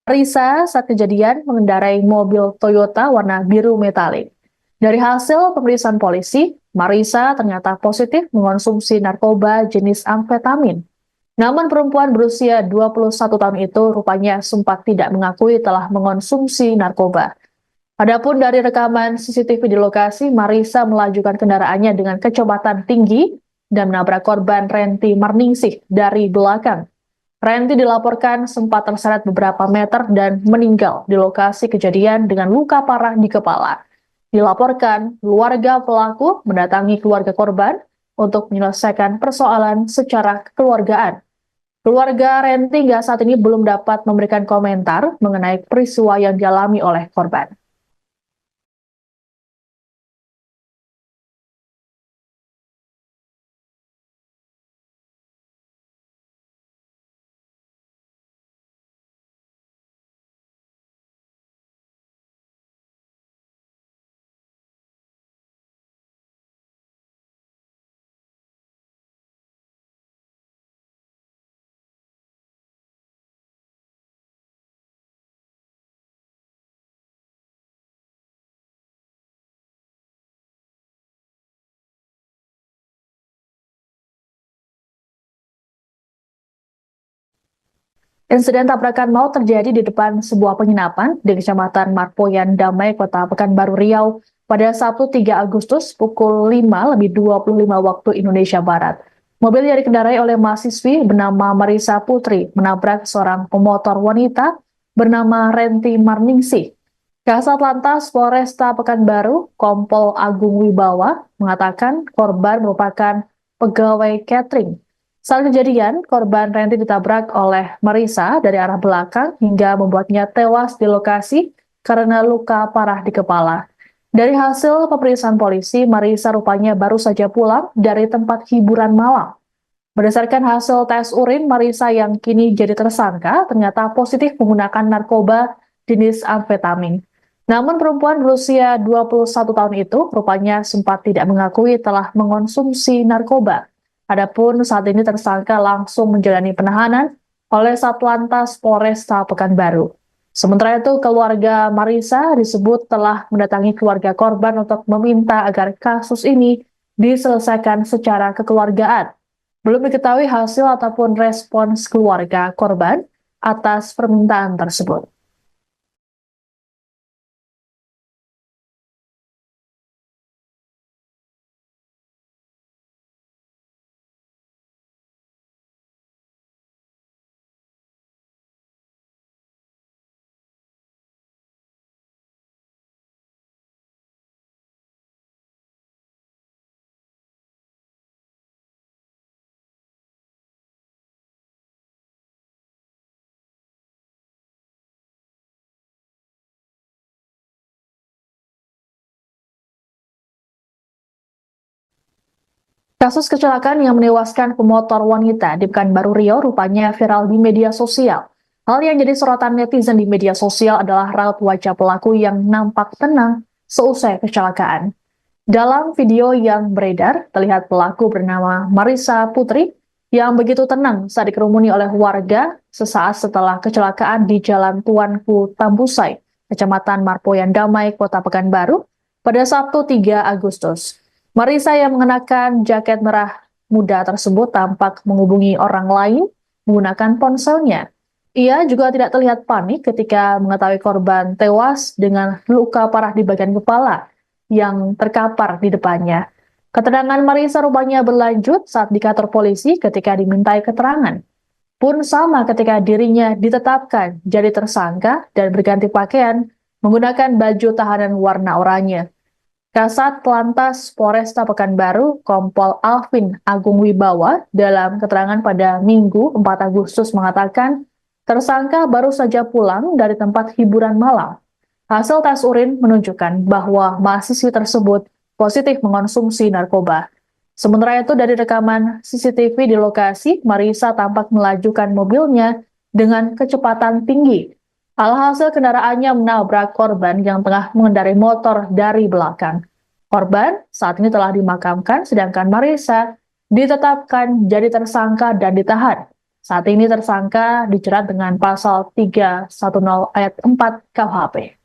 Marissa saat kejadian mengendarai mobil Toyota warna biru metalik. Dari hasil pemeriksaan polisi, Marissa ternyata positif mengonsumsi narkoba jenis amfetamin. Namun perempuan berusia 21 tahun itu rupanya sempat tidak mengakui telah mengonsumsi narkoba. Adapun dari rekaman CCTV di lokasi, Marissa melajukan kendaraannya dengan kecepatan tinggi dan menabrak korban Renti Marningsih dari belakang. Renti dilaporkan sempat terseret beberapa meter dan meninggal di lokasi kejadian dengan luka parah di kepala. Dilaporkan, keluarga pelaku mendatangi keluarga korban untuk menyelesaikan persoalan secara kekeluargaan. Keluarga Renti hingga saat ini belum dapat memberikan komentar mengenai peristiwa yang dialami oleh korban. Insiden tabrakan maut terjadi di depan sebuah penginapan di Kecamatan Marpoyan Damai, Kota Pekanbaru Riau pada Sabtu 3 Agustus pukul 5:25 waktu Indonesia Barat. Mobil yang dikendarai oleh mahasiswi bernama Marissa Putri menabrak seorang pemotor wanita bernama Renti Marningsih. Kasat Lantas Polresta Pekanbaru, Kompol Agung Wibawa, mengatakan korban merupakan pegawai catering. Saat kejadian, korban Renti ditabrak oleh Marissa dari arah belakang hingga membuatnya tewas di lokasi karena luka parah di kepala. Dari hasil pemeriksaan polisi, Marissa rupanya baru saja pulang dari tempat hiburan malam. Berdasarkan hasil tes urin, Marissa yang kini jadi tersangka ternyata positif menggunakan narkoba jenis amfetamin. Namun perempuan berusia 21 tahun itu rupanya sempat tidak mengakui telah mengonsumsi narkoba. Adapun saat ini tersangka langsung menjalani penahanan oleh Satlantas Polresta Pekanbaru. Sementara itu, keluarga Marisa disebut telah mendatangi keluarga korban untuk meminta agar kasus ini diselesaikan secara kekeluargaan. Belum diketahui hasil ataupun respons keluarga korban atas permintaan tersebut. Kasus kecelakaan yang menewaskan pemotor wanita di Pekanbaru Riau rupanya viral di media sosial. Hal yang jadi sorotan netizen di media sosial adalah raut wajah pelaku yang nampak tenang seusai kecelakaan. Dalam video yang beredar, terlihat pelaku bernama Marisa Putri yang begitu tenang saat dikerumuni oleh warga sesaat setelah kecelakaan di Jalan Tuanku Tambusai, Kecamatan Marpoyan Damai, Kota Pekanbaru, pada Sabtu 3 Agustus. Marisa yang mengenakan jaket merah muda tersebut tampak menghubungi orang lain menggunakan ponselnya. Ia juga tidak terlihat panik ketika mengetahui korban tewas dengan luka parah di bagian kepala yang terkapar di depannya. Keterangan Marisa rupanya berlanjut saat di kantor polisi ketika dimintai keterangan. Pun sama ketika dirinya ditetapkan jadi tersangka dan berganti pakaian menggunakan baju tahanan warna oranye. Kasat Lantas Polresta Pekanbaru, Kompol Alvin Agung Wibawa, dalam keterangan pada Minggu 4 Agustus mengatakan, tersangka baru saja pulang dari tempat hiburan malam. Hasil tes urin menunjukkan bahwa mahasiswi tersebut positif mengonsumsi narkoba. Sementara itu dari rekaman CCTV di lokasi, Marisa tampak melajukan mobilnya dengan kecepatan tinggi. Alhasil kendaraannya menabrak korban yang tengah mengendarai motor dari belakang. Korban saat ini telah dimakamkan, sedangkan Marisa ditetapkan jadi tersangka dan ditahan. Saat ini tersangka dijerat dengan pasal 310 ayat 4 KUHP.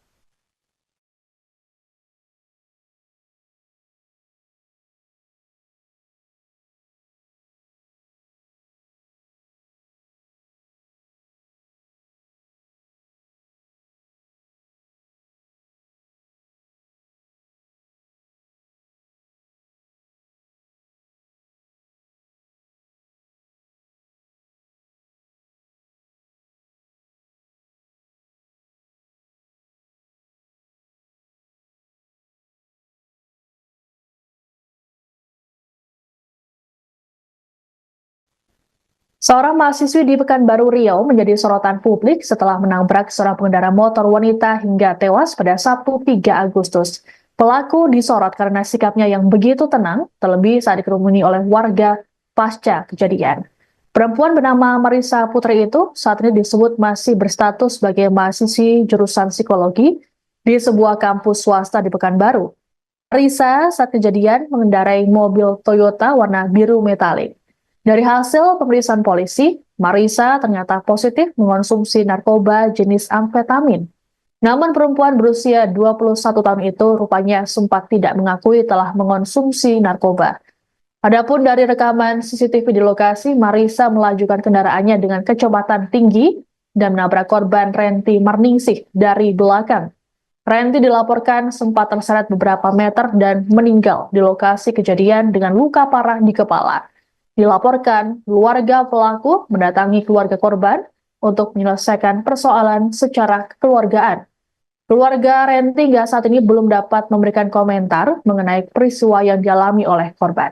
Seorang mahasiswi di Pekanbaru Riau menjadi sorotan publik setelah menabrak seorang pengendara motor wanita hingga tewas pada Sabtu 3 Agustus. Pelaku disorot karena sikapnya yang begitu tenang, terlebih saat dikerumuni oleh warga pasca kejadian. Perempuan bernama Marisa Putri itu saat ini disebut masih berstatus sebagai mahasiswi jurusan psikologi di sebuah kampus swasta di Pekanbaru. Marisa saat kejadian mengendarai mobil Toyota warna biru metalik. Dari hasil pemeriksaan polisi, Marisa ternyata positif mengonsumsi narkoba jenis amfetamin. Namun perempuan berusia 21 tahun itu rupanya sempat tidak mengakui telah mengonsumsi narkoba. Adapun dari rekaman CCTV di lokasi, Marisa melajukan kendaraannya dengan kecepatan tinggi dan menabrak korban Renti Marningsih dari belakang. Renti dilaporkan sempat terseret beberapa meter dan meninggal di lokasi kejadian dengan luka parah di kepala. Dilaporkan, keluarga pelaku mendatangi keluarga korban untuk menyelesaikan persoalan secara kekeluargaan. Keluarga Renti hingga saat ini belum dapat memberikan komentar mengenai peristiwa yang dialami oleh korban.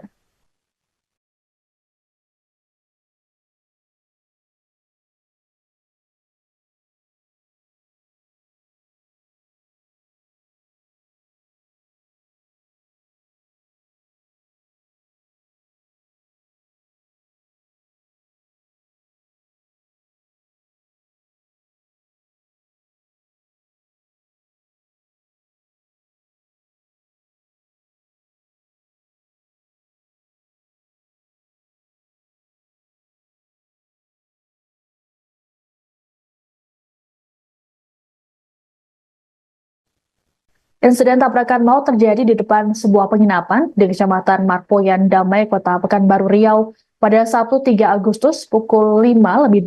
Insiden tabrakan maut terjadi di depan sebuah penginapan di Kecamatan Marpoyan Damai, Kota Pekanbaru Riau pada Sabtu 3 Agustus pukul 5:25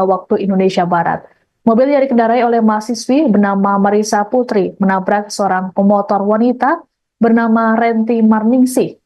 waktu Indonesia Barat. Mobil yang dikendarai oleh mahasiswi bernama Marisa Putri menabrak seorang pemotor wanita bernama Renti Marningsih.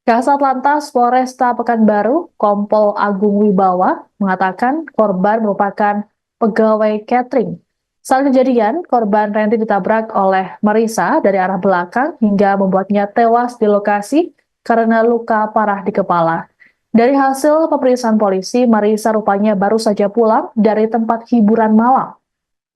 Kasat Lantas Polresta Pekanbaru, Kompol Agung Wibawa, mengatakan korban merupakan pegawai catering. Saat kejadian, korban Renti ditabrak oleh Marisa dari arah belakang hingga membuatnya tewas di lokasi karena luka parah di kepala. Dari hasil pemeriksaan polisi, Marisa rupanya baru saja pulang dari tempat hiburan malam.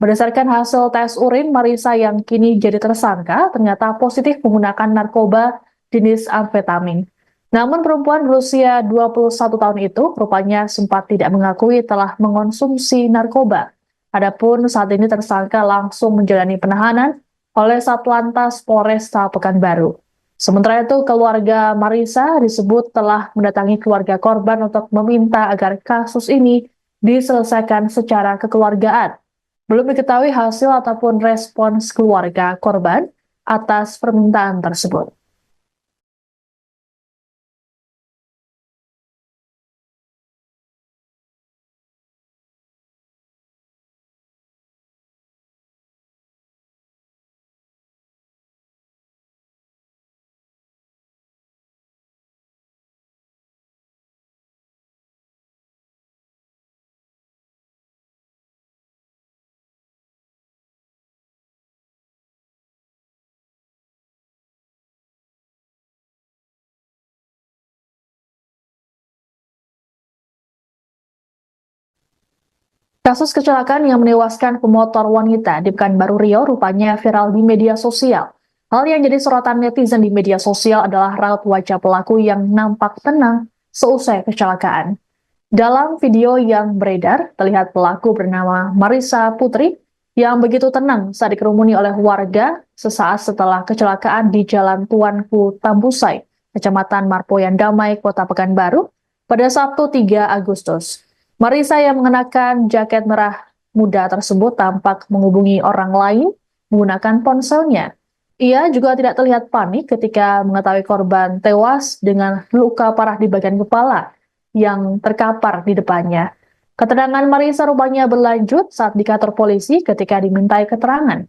Berdasarkan hasil tes urin, Marisa yang kini jadi tersangka ternyata positif menggunakan narkoba jenis amfetamin. Namun perempuan berusia 21 tahun itu rupanya sempat tidak mengakui telah mengonsumsi narkoba. Adapun saat ini tersangka langsung menjalani penahanan oleh Satlantas Polresta Pekanbaru. Sementara itu, keluarga Marisa disebut telah mendatangi keluarga korban untuk meminta agar kasus ini diselesaikan secara kekeluargaan. Belum diketahui hasil ataupun respons keluarga korban atas permintaan tersebut. Kasus kecelakaan yang menewaskan pemotor wanita di Pekanbaru Riau rupanya viral di media sosial. Hal yang jadi sorotan netizen di media sosial adalah raut wajah pelaku yang nampak tenang seusai kecelakaan. Dalam video yang beredar, terlihat pelaku bernama Marisa Putri yang begitu tenang saat dikerumuni oleh warga sesaat setelah kecelakaan di Jalan Tuanku Tambusai, Kecamatan Marpoyan Damai, Kota Pekanbaru, pada Sabtu 3 Agustus. Marisa yang mengenakan jaket merah muda tersebut tampak menghubungi orang lain menggunakan ponselnya. Ia juga tidak terlihat panik ketika mengetahui korban tewas dengan luka parah di bagian kepala yang terkapar di depannya. Keterangan Marisa rupanya berlanjut saat di kantor polisi ketika dimintai keterangan.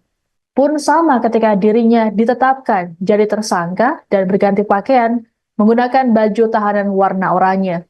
Pun sama ketika dirinya ditetapkan jadi tersangka dan berganti pakaian menggunakan baju tahanan warna oranye.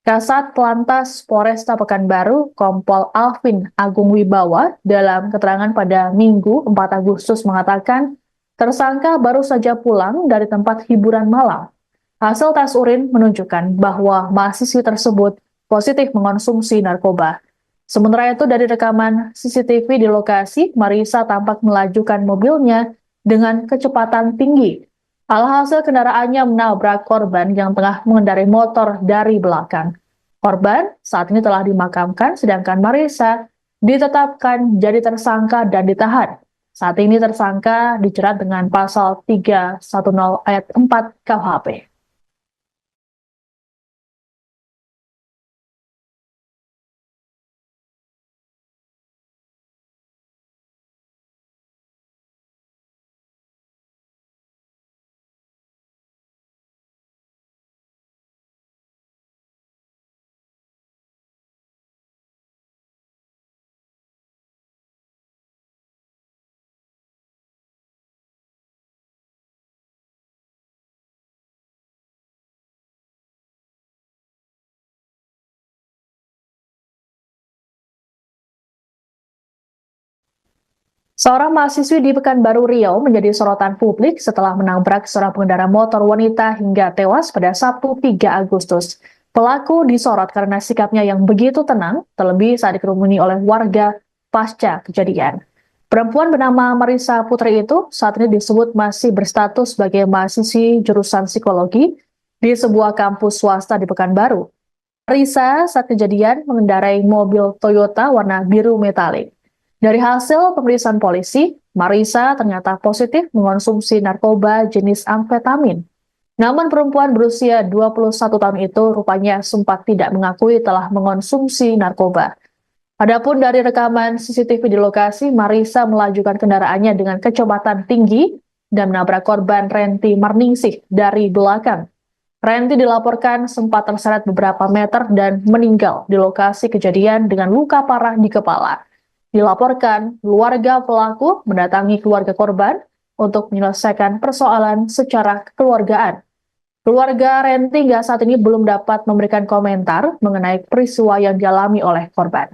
Kasat Lantas Polresta Pekanbaru, Kompol Alvin Agung Wibawa, dalam keterangan pada Minggu 4 Agustus mengatakan, tersangka baru saja pulang dari tempat hiburan malam. Hasil tes urin menunjukkan bahwa mahasiswi tersebut positif mengonsumsi narkoba. Sementara itu dari rekaman CCTV di lokasi, Marisa tampak melajukan mobilnya dengan kecepatan tinggi. Alhasil kendaraannya menabrak korban yang tengah mengendarai motor dari belakang. Korban saat ini telah dimakamkan, sedangkan Marisa ditetapkan jadi tersangka dan ditahan. Saat ini tersangka dijerat dengan pasal 310 ayat 4 KUHP. Seorang mahasiswi di Pekanbaru Riau menjadi sorotan publik setelah menabrak seorang pengendara motor wanita hingga tewas pada Sabtu 3 Agustus. Pelaku disorot karena sikapnya yang begitu tenang, terlebih saat dikerumuni oleh warga pasca kejadian. Perempuan bernama Marisa Putri itu saat ini disebut masih berstatus sebagai mahasiswi jurusan psikologi di sebuah kampus swasta di Pekanbaru. Marisa saat kejadian mengendarai mobil Toyota warna biru metalik. Dari hasil pemeriksaan polisi, Marisa ternyata positif mengonsumsi narkoba jenis amfetamin. Namun perempuan berusia 21 tahun itu rupanya sempat tidak mengakui telah mengonsumsi narkoba. Adapun dari rekaman CCTV di lokasi, Marisa melajukan kendaraannya dengan kecepatan tinggi dan menabrak korban Renti Marningsih dari belakang. Renti dilaporkan sempat terseret beberapa meter dan meninggal di lokasi kejadian dengan luka parah di kepala. Dilaporkan, keluarga pelaku mendatangi keluarga korban untuk menyelesaikan persoalan secara kekeluargaan. Keluarga Renti hingga saat ini belum dapat memberikan komentar mengenai peristiwa yang dialami oleh korban.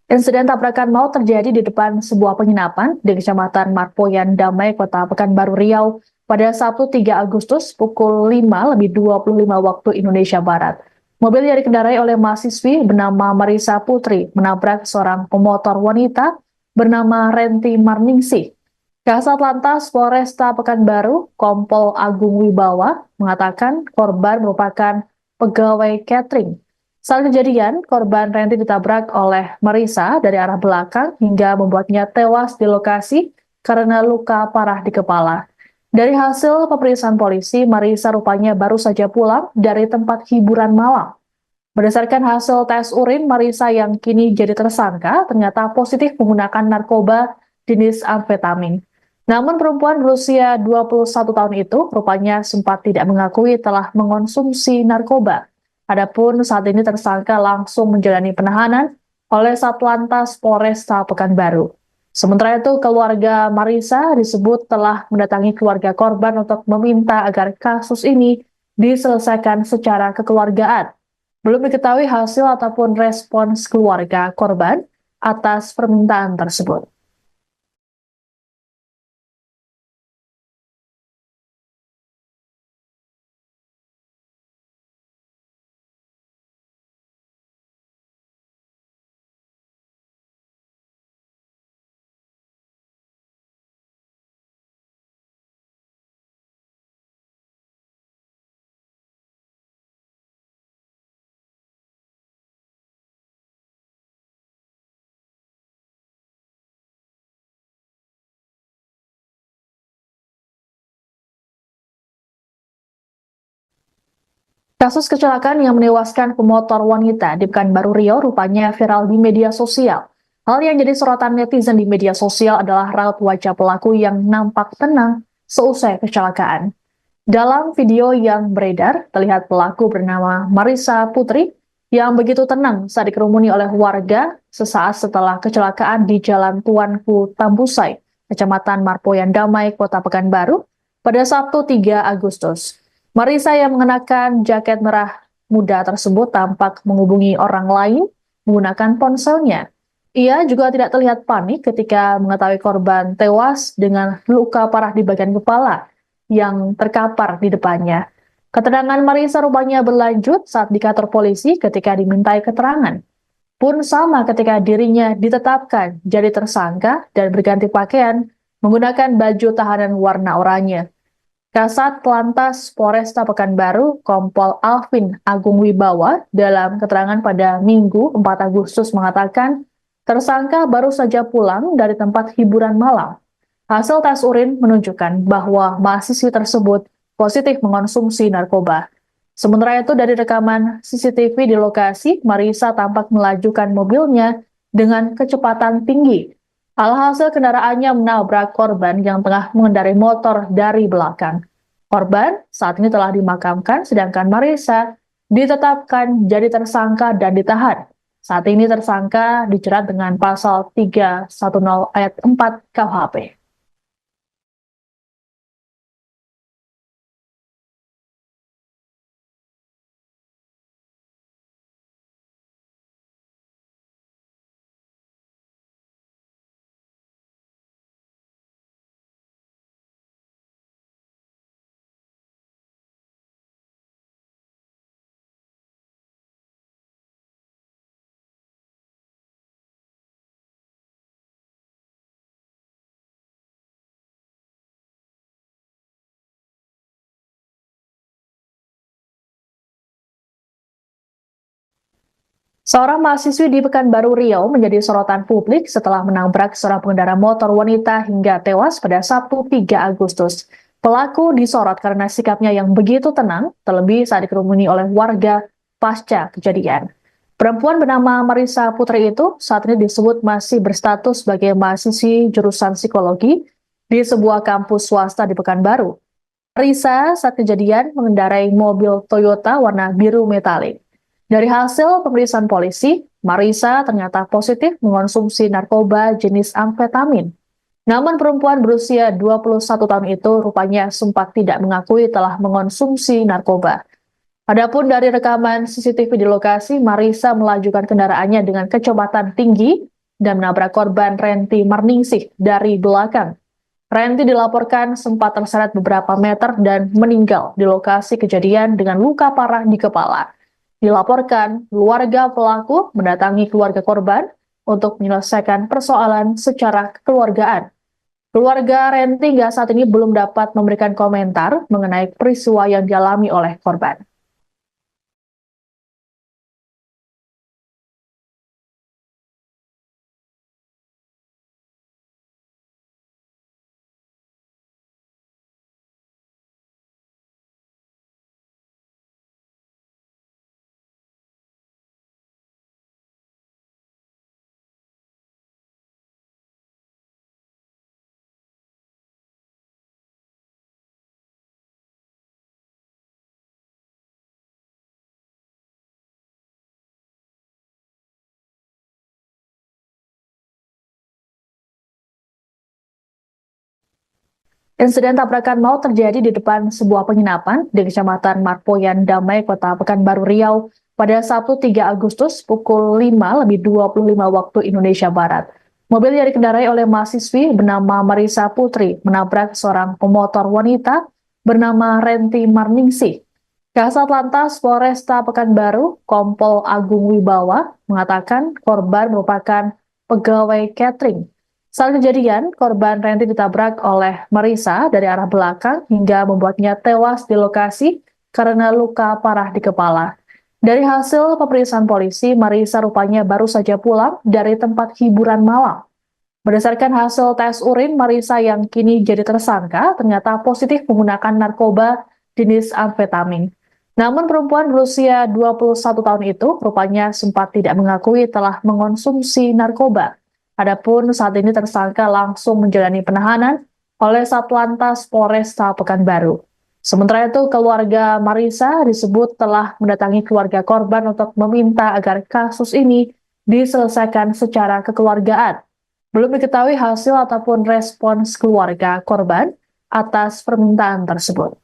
Insiden tabrakan maut terjadi di depan sebuah penginapan di Kecamatan Marpoyan Damai, Kota Pekanbaru Riau pada Sabtu 3 Agustus pukul 5:25 waktu Indonesia Barat. Mobil yang dikendarai oleh mahasiswi bernama Marisa Putri menabrak seorang pemotor wanita bernama Renti Marningsih. Kasat Lantas Polresta Pekanbaru, Kompol Agung Wibawa, mengatakan korban merupakan pegawai catering. Saat kejadian, korban Renti ditabrak oleh Marisa dari arah belakang hingga membuatnya tewas di lokasi karena luka parah di kepala. Dari hasil pemeriksaan polisi, Marisa rupanya baru saja pulang dari tempat hiburan malam. Berdasarkan hasil tes urin, Marisa yang kini jadi tersangka ternyata positif menggunakan narkoba jenis amfetamin. Namun perempuan berusia 21 tahun itu rupanya sempat tidak mengakui telah mengonsumsi narkoba. Adapun saat ini tersangka langsung menjalani penahanan oleh Satlantas Polresta Pekanbaru. Sementara itu, keluarga Marisa disebut telah mendatangi keluarga korban untuk meminta agar kasus ini diselesaikan secara kekeluargaan. Belum diketahui hasil ataupun respons keluarga korban atas permintaan tersebut. Kasus kecelakaan yang menewaskan pemotor wanita di Pekanbaru Riau rupanya viral di media sosial. Hal yang jadi sorotan netizen di media sosial adalah raut wajah pelaku yang nampak tenang seusai kecelakaan. Dalam video yang beredar, terlihat pelaku bernama Marisa Putri yang begitu tenang saat dikerumuni oleh warga sesaat setelah kecelakaan di Jalan Tuanku Tambusai, Kecamatan Marpoyan Damai, Kota Pekanbaru, pada Sabtu 3 Agustus. Marisa yang mengenakan jaket merah muda tersebut tampak menghubungi orang lain menggunakan ponselnya. Ia juga tidak terlihat panik ketika mengetahui korban tewas dengan luka parah di bagian kepala yang terkapar di depannya. Keterangan Marisa rupanya berlanjut saat di kantor polisi ketika dimintai keterangan. Pun sama ketika dirinya ditetapkan jadi tersangka dan berganti pakaian menggunakan baju tahanan warna oranye. Kasat Lantas Polresta Pekanbaru, Kompol Alvin Agung Wibawa, dalam keterangan pada Minggu 4 Agustus mengatakan, tersangka baru saja pulang dari tempat hiburan malam. Hasil tes urin menunjukkan bahwa mahasiswi tersebut positif mengonsumsi narkoba. Sementara itu dari rekaman CCTV di lokasi, Marisa tampak melajukan mobilnya dengan kecepatan tinggi. Alhasil kendaraannya menabrak korban yang tengah mengendarai motor dari belakang. Korban saat ini telah dimakamkan, sedangkan Marisa ditetapkan jadi tersangka dan ditahan. Saat ini tersangka dijerat dengan pasal 310 ayat 4 KUHP. Seorang mahasiswi di Pekanbaru Riau menjadi sorotan publik setelah menabrak seorang pengendara motor wanita hingga tewas pada Sabtu 3 Agustus. Pelaku disorot karena sikapnya yang begitu tenang, terlebih saat dikerumuni oleh warga pasca kejadian. Perempuan bernama Marisa Putri itu saat ini disebut masih berstatus sebagai mahasiswi jurusan psikologi di sebuah kampus swasta di Pekanbaru. Marisa saat kejadian mengendarai mobil Toyota warna biru metalik. Dari hasil pemeriksaan polisi, Marisa ternyata positif mengonsumsi narkoba jenis amfetamin. Namun perempuan berusia 21 tahun itu rupanya sempat tidak mengakui telah mengonsumsi narkoba. Adapun dari rekaman CCTV di lokasi, Marisa melajukan kendaraannya dengan kecepatan tinggi dan menabrak korban Renti Marningsih dari belakang. Renti dilaporkan sempat terseret beberapa meter dan meninggal di lokasi kejadian dengan luka parah di kepala. Dilaporkan, keluarga pelaku mendatangi keluarga korban untuk menyelesaikan persoalan secara kekeluargaan. Keluarga Renti hingga saat ini belum dapat memberikan komentar mengenai peristiwa yang dialami oleh korban. Insiden tabrakan maut terjadi di depan sebuah penginapan di Kecamatan Marpoyan Damai, Kota Pekanbaru Riau pada Sabtu 3 Agustus pukul 5:25 waktu Indonesia Barat. Mobil yang dikendarai oleh mahasiswi bernama Marisa Putri menabrak seorang pemotor wanita bernama Renti Marningsih. Kasat Lantas Polresta Pekanbaru, Kompol Agung Wibawa, mengatakan korban merupakan pegawai catering. Saat kejadian, korban Renti ditabrak oleh Marisa dari arah belakang hingga membuatnya tewas di lokasi karena luka parah di kepala. Dari hasil pemeriksaan polisi, Marisa rupanya baru saja pulang dari tempat hiburan malam. Berdasarkan hasil tes urin, Marisa yang kini jadi tersangka ternyata positif menggunakan narkoba jenis amfetamin. Namun perempuan berusia 21 tahun itu rupanya sempat tidak mengakui telah mengonsumsi narkoba. Adapun saat ini tersangka langsung menjalani penahanan oleh Satlantas Polresta Pekanbaru. Sementara itu, keluarga Marisa disebut telah mendatangi keluarga korban untuk meminta agar kasus ini diselesaikan secara kekeluargaan. Belum diketahui hasil ataupun respons keluarga korban atas permintaan tersebut.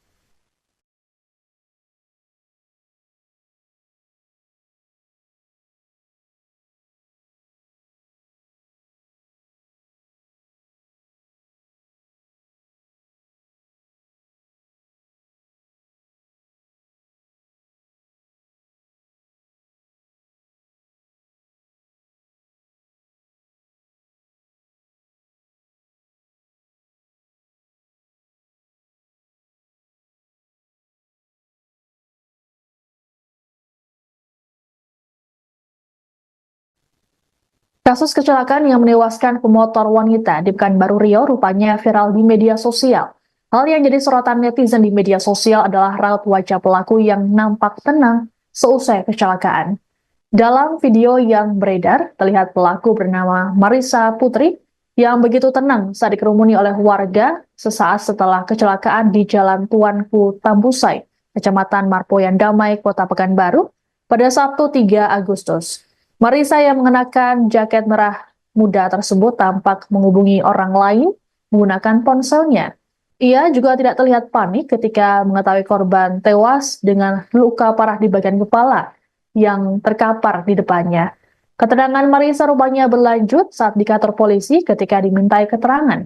Kasus kecelakaan yang menewaskan pemotor wanita di Pekanbaru Riau rupanya viral di media sosial. Hal yang jadi sorotan netizen di media sosial adalah raut wajah pelaku yang nampak tenang seusai kecelakaan. Dalam video yang beredar, terlihat pelaku bernama Marisa Putri yang begitu tenang saat dikerumuni oleh warga sesaat setelah kecelakaan di Jalan Tuanku Tambusai, Kecamatan Marpoyan Damai, Kota Pekanbaru, pada Sabtu 3 Agustus. Marisa yang mengenakan jaket merah muda tersebut tampak menghubungi orang lain menggunakan ponselnya. Ia juga tidak terlihat panik ketika mengetahui korban tewas dengan luka parah di bagian kepala yang terkapar di depannya. Keterangan Marisa rupanya berlanjut saat di kantor polisi ketika dimintai keterangan.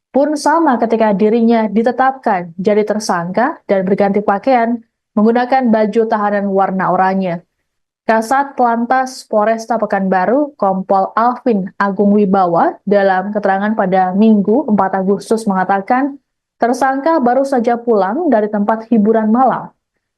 Pun sama ketika dirinya ditetapkan jadi tersangka dan berganti pakaian menggunakan baju tahanan warna oranye. Kasat Lantas Polresta Pekanbaru, Kompol Alvin Agung Wibawa, dalam keterangan pada Minggu 4 Agustus mengatakan, tersangka baru saja pulang dari tempat hiburan malam.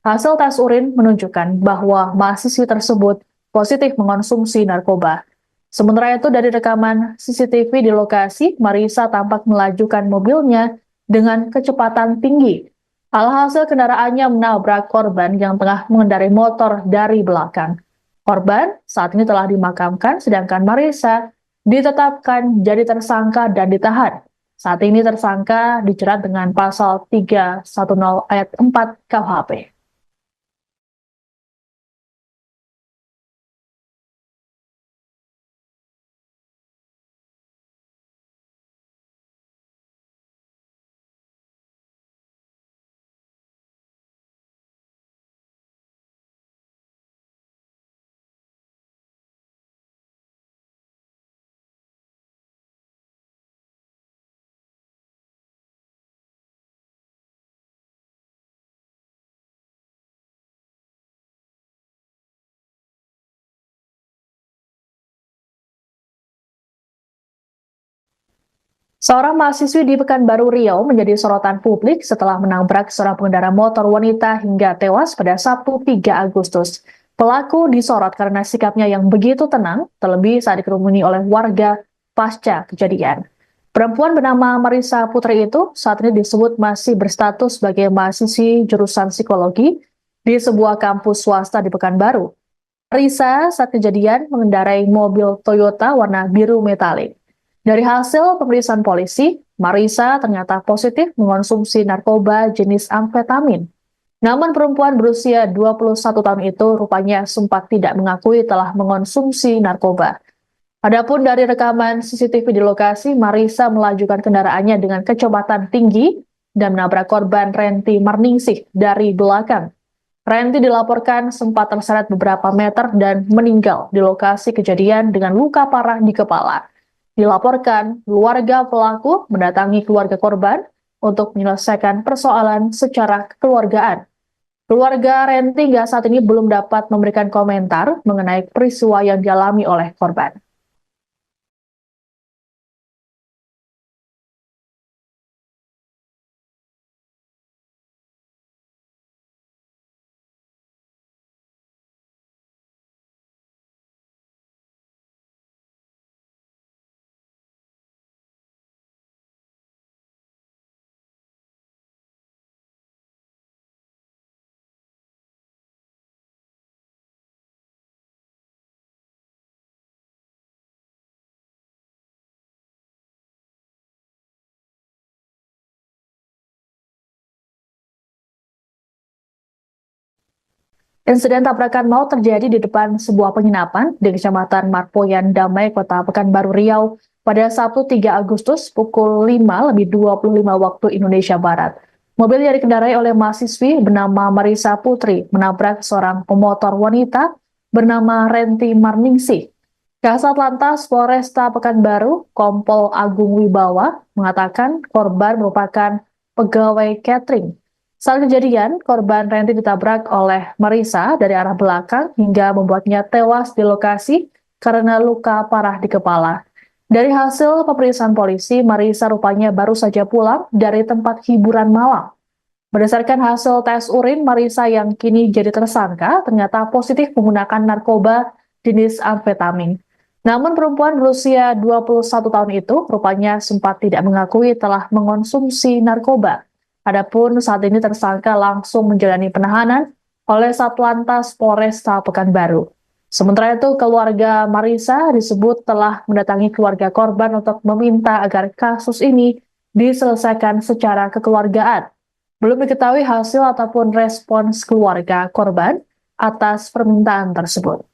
Hasil tes urin menunjukkan bahwa mahasiswi tersebut positif mengonsumsi narkoba. Sementara itu dari rekaman CCTV di lokasi, Marisa tampak melajukan mobilnya dengan kecepatan tinggi. Alhasil kendaraannya menabrak korban yang tengah mengendarai motor dari belakang. Korban saat ini telah dimakamkan, sedangkan Marisa ditetapkan jadi tersangka dan ditahan. Saat ini tersangka dijerat dengan pasal 310 ayat 4 KUHP. Seorang mahasiswi di Pekanbaru Riau menjadi sorotan publik setelah menabrak seorang pengendara motor wanita hingga tewas pada Sabtu 3 Agustus. Pelaku disorot karena sikapnya yang begitu tenang, terlebih saat dikerumuni oleh warga pasca kejadian. Perempuan bernama Marisa Putri itu saat ini disebut masih berstatus sebagai mahasiswi jurusan psikologi di sebuah kampus swasta di Pekanbaru. Marisa saat kejadian mengendarai mobil Toyota warna biru metalik. Dari hasil pemeriksaan polisi, Marisa ternyata positif mengonsumsi narkoba jenis amfetamin. Namun perempuan berusia 21 tahun itu rupanya sempat tidak mengakui telah mengonsumsi narkoba. Adapun dari rekaman CCTV di lokasi, Marisa melajukan kendaraannya dengan kecepatan tinggi dan menabrak korban Renti Marningsih dari belakang. Renti dilaporkan sempat terseret beberapa meter dan meninggal di lokasi kejadian dengan luka parah di kepala. Dilaporkan, keluarga pelaku mendatangi keluarga korban untuk menyelesaikan persoalan secara kekeluargaan. Keluarga Renti hingga saat ini belum dapat memberikan komentar mengenai peristiwa yang dialami oleh korban. Insiden tabrakan maut terjadi di depan sebuah penginapan di Kecamatan Marpoyan Damai, Kota Pekanbaru Riau pada Sabtu 3 Agustus pukul 5:25 waktu Indonesia Barat. Mobil yang dikendarai oleh mahasiswi bernama Marisa Putri menabrak seorang pemotor wanita bernama Renti Marningsih. Kasat Lantas Polresta Pekanbaru, Kompol Agung Wibawa, mengatakan korban merupakan pegawai catering. Saat kejadian, korban Renti ditabrak oleh Marisa dari arah belakang hingga membuatnya tewas di lokasi karena luka parah di kepala. Dari hasil pemeriksaan polisi, Marisa rupanya baru saja pulang dari tempat hiburan malam. Berdasarkan hasil tes urin, Marisa yang kini jadi tersangka ternyata positif menggunakan narkoba jenis amfetamin. Namun perempuan berusia 21 tahun itu rupanya sempat tidak mengakui telah mengonsumsi narkoba. Adapun saat ini tersangka langsung menjalani penahanan oleh Satlantas Polresta Pekanbaru. Sementara itu, keluarga Marisa disebut telah mendatangi keluarga korban untuk meminta agar kasus ini diselesaikan secara kekeluargaan. Belum diketahui hasil ataupun respons keluarga korban atas permintaan tersebut.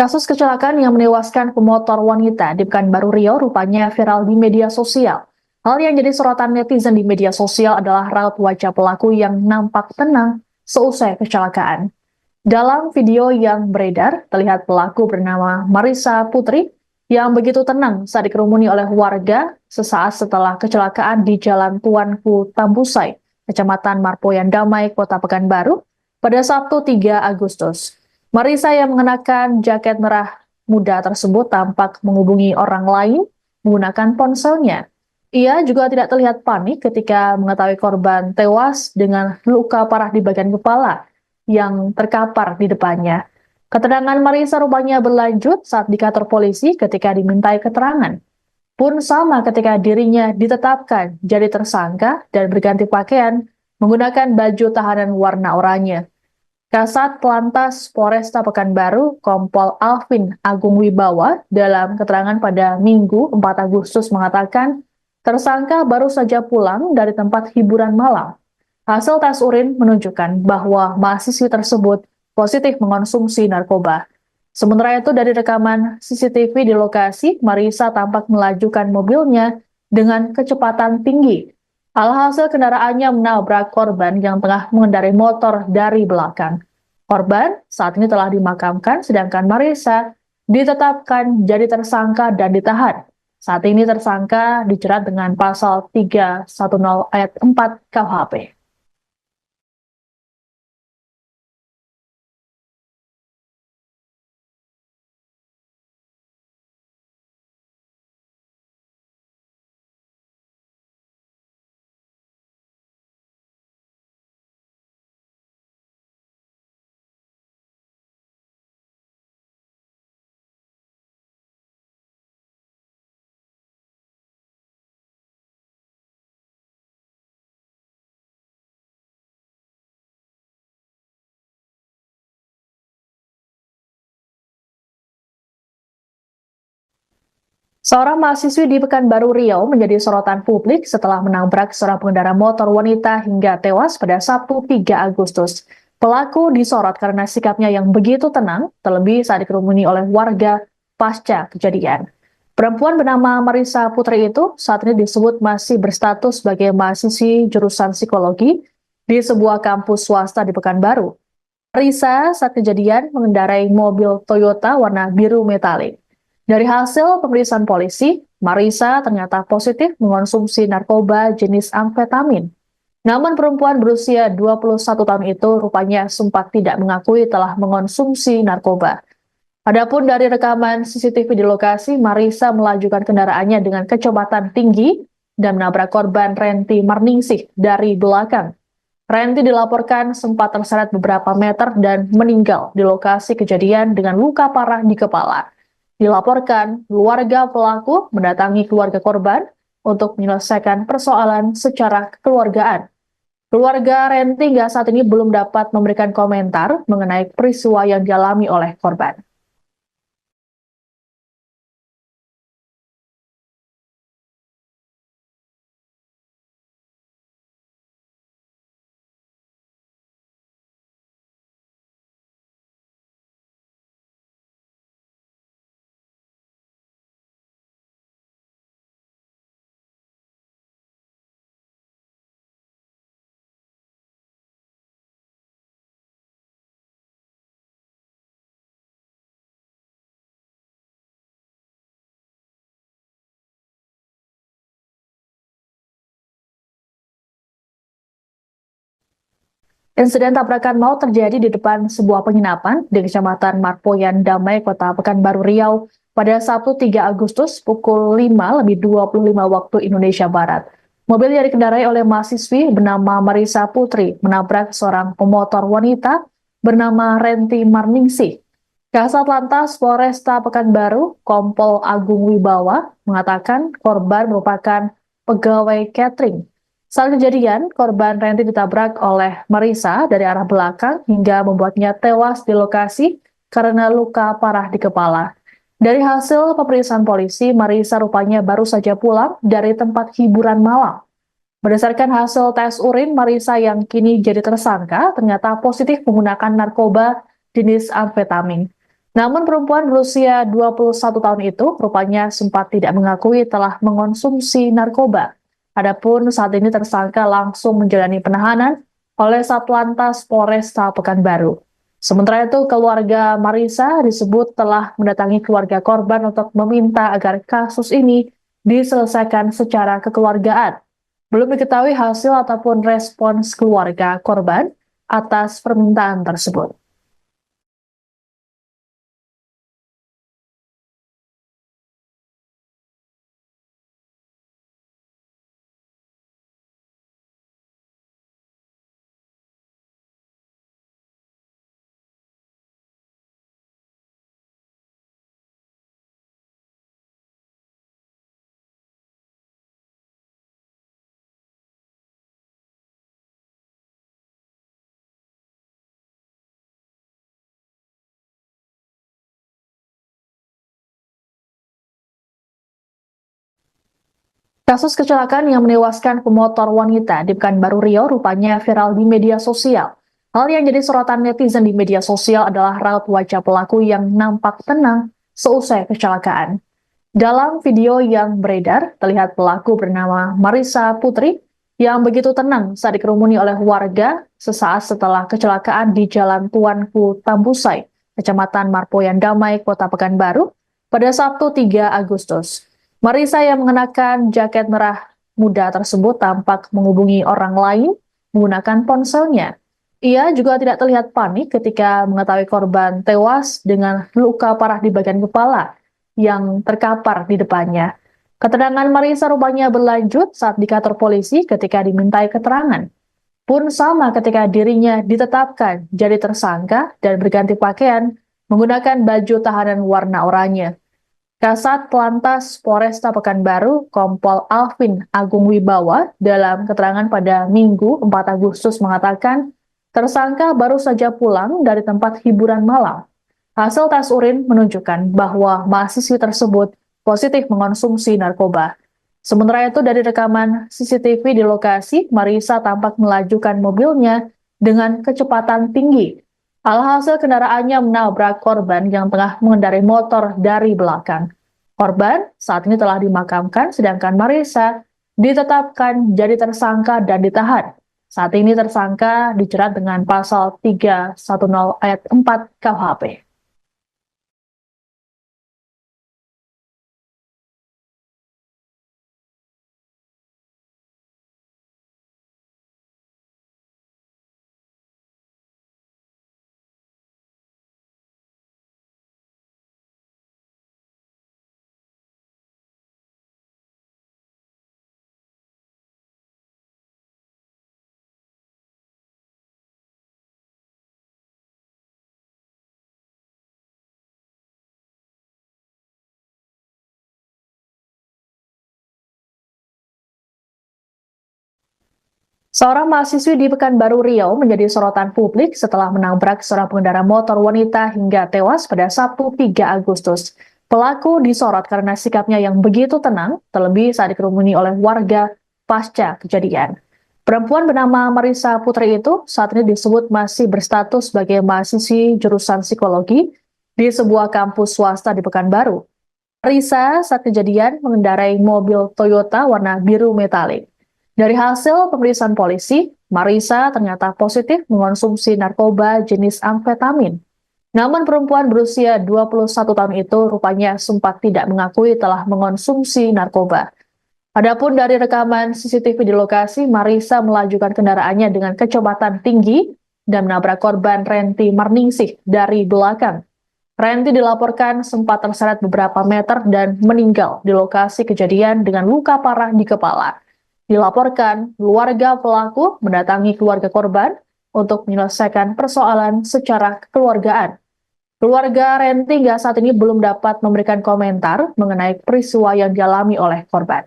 Kasus kecelakaan yang menewaskan pemotor wanita di Pekanbaru Riau rupanya viral di media sosial. Hal yang jadi sorotan netizen di media sosial adalah raut wajah pelaku yang nampak tenang seusai kecelakaan. Dalam video yang beredar, terlihat pelaku bernama Marissa Putri yang begitu tenang saat dikerumuni oleh warga sesaat setelah kecelakaan di Jalan Tuanku Tambusai, Kecamatan Marpoyan Damai, Kota Pekanbaru, pada Sabtu 3 Agustus. Marissa yang mengenakan jaket merah muda tersebut tampak menghubungi orang lain menggunakan ponselnya. Ia juga tidak terlihat panik ketika mengetahui korban tewas dengan luka parah di bagian kepala yang terkapar di depannya. Keterangan Marissa rupanya berlanjut saat di kantor polisi ketika dimintai keterangan. Pun sama ketika dirinya ditetapkan jadi tersangka dan berganti pakaian menggunakan baju tahanan warna oranye. Kasat Lantas Polresta Pekanbaru, Kompol Alvin Agung Wibawa, dalam keterangan pada Minggu 4 Agustus mengatakan tersangka baru saja pulang dari tempat hiburan malam. Hasil tes urin menunjukkan bahwa mahasiswi tersebut positif mengonsumsi narkoba. Sementara itu dari rekaman CCTV di lokasi, Marissa tampak melajukan mobilnya dengan kecepatan tinggi. Alhasil kendaraannya menabrak korban yang tengah mengendarai motor dari belakang. Korban saat ini telah dimakamkan, sedangkan Marissa ditetapkan jadi tersangka dan ditahan. Saat ini tersangka dijerat dengan pasal 310 ayat 4 KUHP. Seorang mahasiswi di Pekanbaru Riau menjadi sorotan publik setelah menabrak seorang pengendara motor wanita hingga tewas pada Sabtu 3 Agustus. Pelaku disorot karena sikapnya yang begitu tenang, terlebih saat dikerumuni oleh warga pasca kejadian. Perempuan bernama Marissa Putri itu saat ini disebut masih berstatus sebagai mahasiswi jurusan psikologi di sebuah kampus swasta di Pekanbaru. Marissa saat kejadian mengendarai mobil Toyota warna biru metalik. Dari hasil pemeriksaan polisi, Marissa ternyata positif mengonsumsi narkoba jenis amfetamin. Namun perempuan berusia 21 tahun itu rupanya sempat tidak mengakui telah mengonsumsi narkoba. Adapun dari rekaman CCTV di lokasi, Marissa melajukan kendaraannya dengan kecepatan tinggi dan menabrak korban Renti Marningsih dari belakang. Renti dilaporkan sempat terseret beberapa meter dan meninggal di lokasi kejadian dengan luka parah di kepala. Dilaporkan, keluarga pelaku mendatangi keluarga korban untuk menyelesaikan persoalan secara kekeluargaan. Keluarga Renti hingga saat ini belum dapat memberikan komentar mengenai peristiwa yang dialami oleh korban. Insiden tabrakan maut terjadi di depan sebuah penginapan di Kecamatan Marpoyan Damai, Kota Pekanbaru Riau pada Sabtu 3 Agustus pukul 5:25 waktu Indonesia Barat. Mobil yang dikendarai oleh mahasiswi bernama Marissa Putri menabrak seorang pemotor wanita bernama Renti Marningsih. Kasat Lantas Polresta Pekanbaru, Kompol Agung Wibawa, mengatakan korban merupakan pegawai catering. Saat kejadian, korban Renti ditabrak oleh Marissa dari arah belakang hingga membuatnya tewas di lokasi karena luka parah di kepala. Dari hasil pemeriksaan polisi, Marissa rupanya baru saja pulang dari tempat hiburan malam. Berdasarkan hasil tes urin, Marissa yang kini jadi tersangka ternyata positif menggunakan narkoba jenis amfetamin. Namun perempuan berusia 21 tahun itu rupanya sempat tidak mengakui telah mengonsumsi narkoba. Adapun saat ini tersangka langsung menjalani penahanan oleh Satlantas Polresta Pekanbaru. Sementara itu, keluarga Marisa disebut telah mendatangi keluarga korban untuk meminta agar kasus ini diselesaikan secara kekeluargaan. Belum diketahui hasil ataupun respons keluarga korban atas permintaan tersebut. Kasus kecelakaan yang menewaskan pemotor wanita di Pekanbaru Riau rupanya viral di media sosial. Hal yang jadi sorotan netizen di media sosial adalah raut wajah pelaku yang nampak tenang seusai kecelakaan. Dalam video yang beredar, terlihat pelaku bernama Marisa Putri yang begitu tenang saat dikerumuni oleh warga sesaat setelah kecelakaan di Jalan Tuanku Tambusai, Kecamatan Marpoyan Damai, Kota Pekanbaru, pada Sabtu 3 Agustus. Marisa yang mengenakan jaket merah muda tersebut tampak menghubungi orang lain menggunakan ponselnya. Ia juga tidak terlihat panik ketika mengetahui korban tewas dengan luka parah di bagian kepala yang terkapar di depannya. Keterangan Marisa rupanya berlanjut saat di kantor polisi ketika dimintai keterangan. Pun sama ketika dirinya ditetapkan jadi tersangka dan berganti pakaian menggunakan baju tahanan warna oranye. Kasat Lantas Polresta Pekanbaru, Kompol Alvin Agung Wibawa, dalam keterangan pada Minggu 4 Agustus mengatakan, tersangka baru saja pulang dari tempat hiburan malam. Hasil tes urin menunjukkan bahwa mahasiswi tersebut positif mengonsumsi narkoba. Sementara itu dari rekaman CCTV di lokasi, Marisa tampak melajukan mobilnya dengan kecepatan tinggi. Alhasil kendaraannya menabrak korban yang tengah mengendarai motor dari belakang. Korban saat ini telah dimakamkan, sedangkan Marisa ditetapkan jadi tersangka dan ditahan. Saat ini tersangka dijerat dengan pasal 310 ayat 4 KUHP. Seorang mahasiswi di Pekanbaru Riau menjadi sorotan publik setelah menabrak seorang pengendara motor wanita hingga tewas pada Sabtu 3 Agustus. Pelaku disorot karena sikapnya yang begitu tenang, terlebih saat dikerumuni oleh warga pasca kejadian. Perempuan bernama Marisa Putri itu saat ini disebut masih berstatus sebagai mahasiswi jurusan psikologi di sebuah kampus swasta di Pekanbaru. Marisa saat kejadian mengendarai mobil Toyota warna biru metalik. Dari hasil pemeriksaan polisi, Marisa ternyata positif mengonsumsi narkoba jenis amfetamin. Namun perempuan berusia 21 tahun itu rupanya sempat tidak mengakui telah mengonsumsi narkoba. Adapun dari rekaman CCTV di lokasi, Marisa melajukan kendaraannya dengan kecepatan tinggi dan menabrak korban Renti Marningsih dari belakang. Renti dilaporkan sempat terseret beberapa meter dan meninggal di lokasi kejadian dengan luka parah di kepala. Dilaporkan, keluarga pelaku mendatangi keluarga korban untuk menyelesaikan persoalan secara kekeluargaan. Keluarga Renti hingga saat ini belum dapat memberikan komentar mengenai peristiwa yang dialami oleh korban.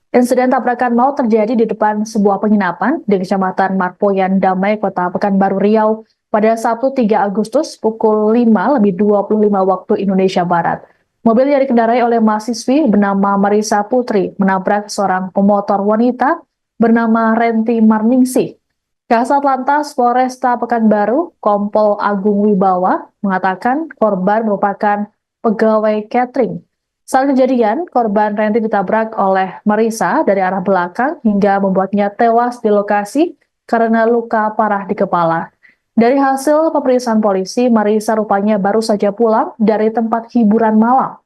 Insiden tabrakan maut terjadi di depan sebuah penginapan di Kecamatan Marpoyan Damai, Kota Pekanbaru Riau pada Sabtu 3 Agustus pukul 5:25 waktu Indonesia Barat. Mobil yang dikendarai oleh mahasiswi bernama Marisa Putri menabrak seorang pemotor wanita bernama Renti Marningsih. Kasat Lantas Polresta Pekanbaru, Kompol Agung Wibawa, mengatakan korban merupakan pegawai catering. Saat kejadian, korban Renti ditabrak oleh Marisa dari arah belakang hingga membuatnya tewas di lokasi karena luka parah di kepala. Dari hasil pemeriksaan polisi, Marisa rupanya baru saja pulang dari tempat hiburan malam.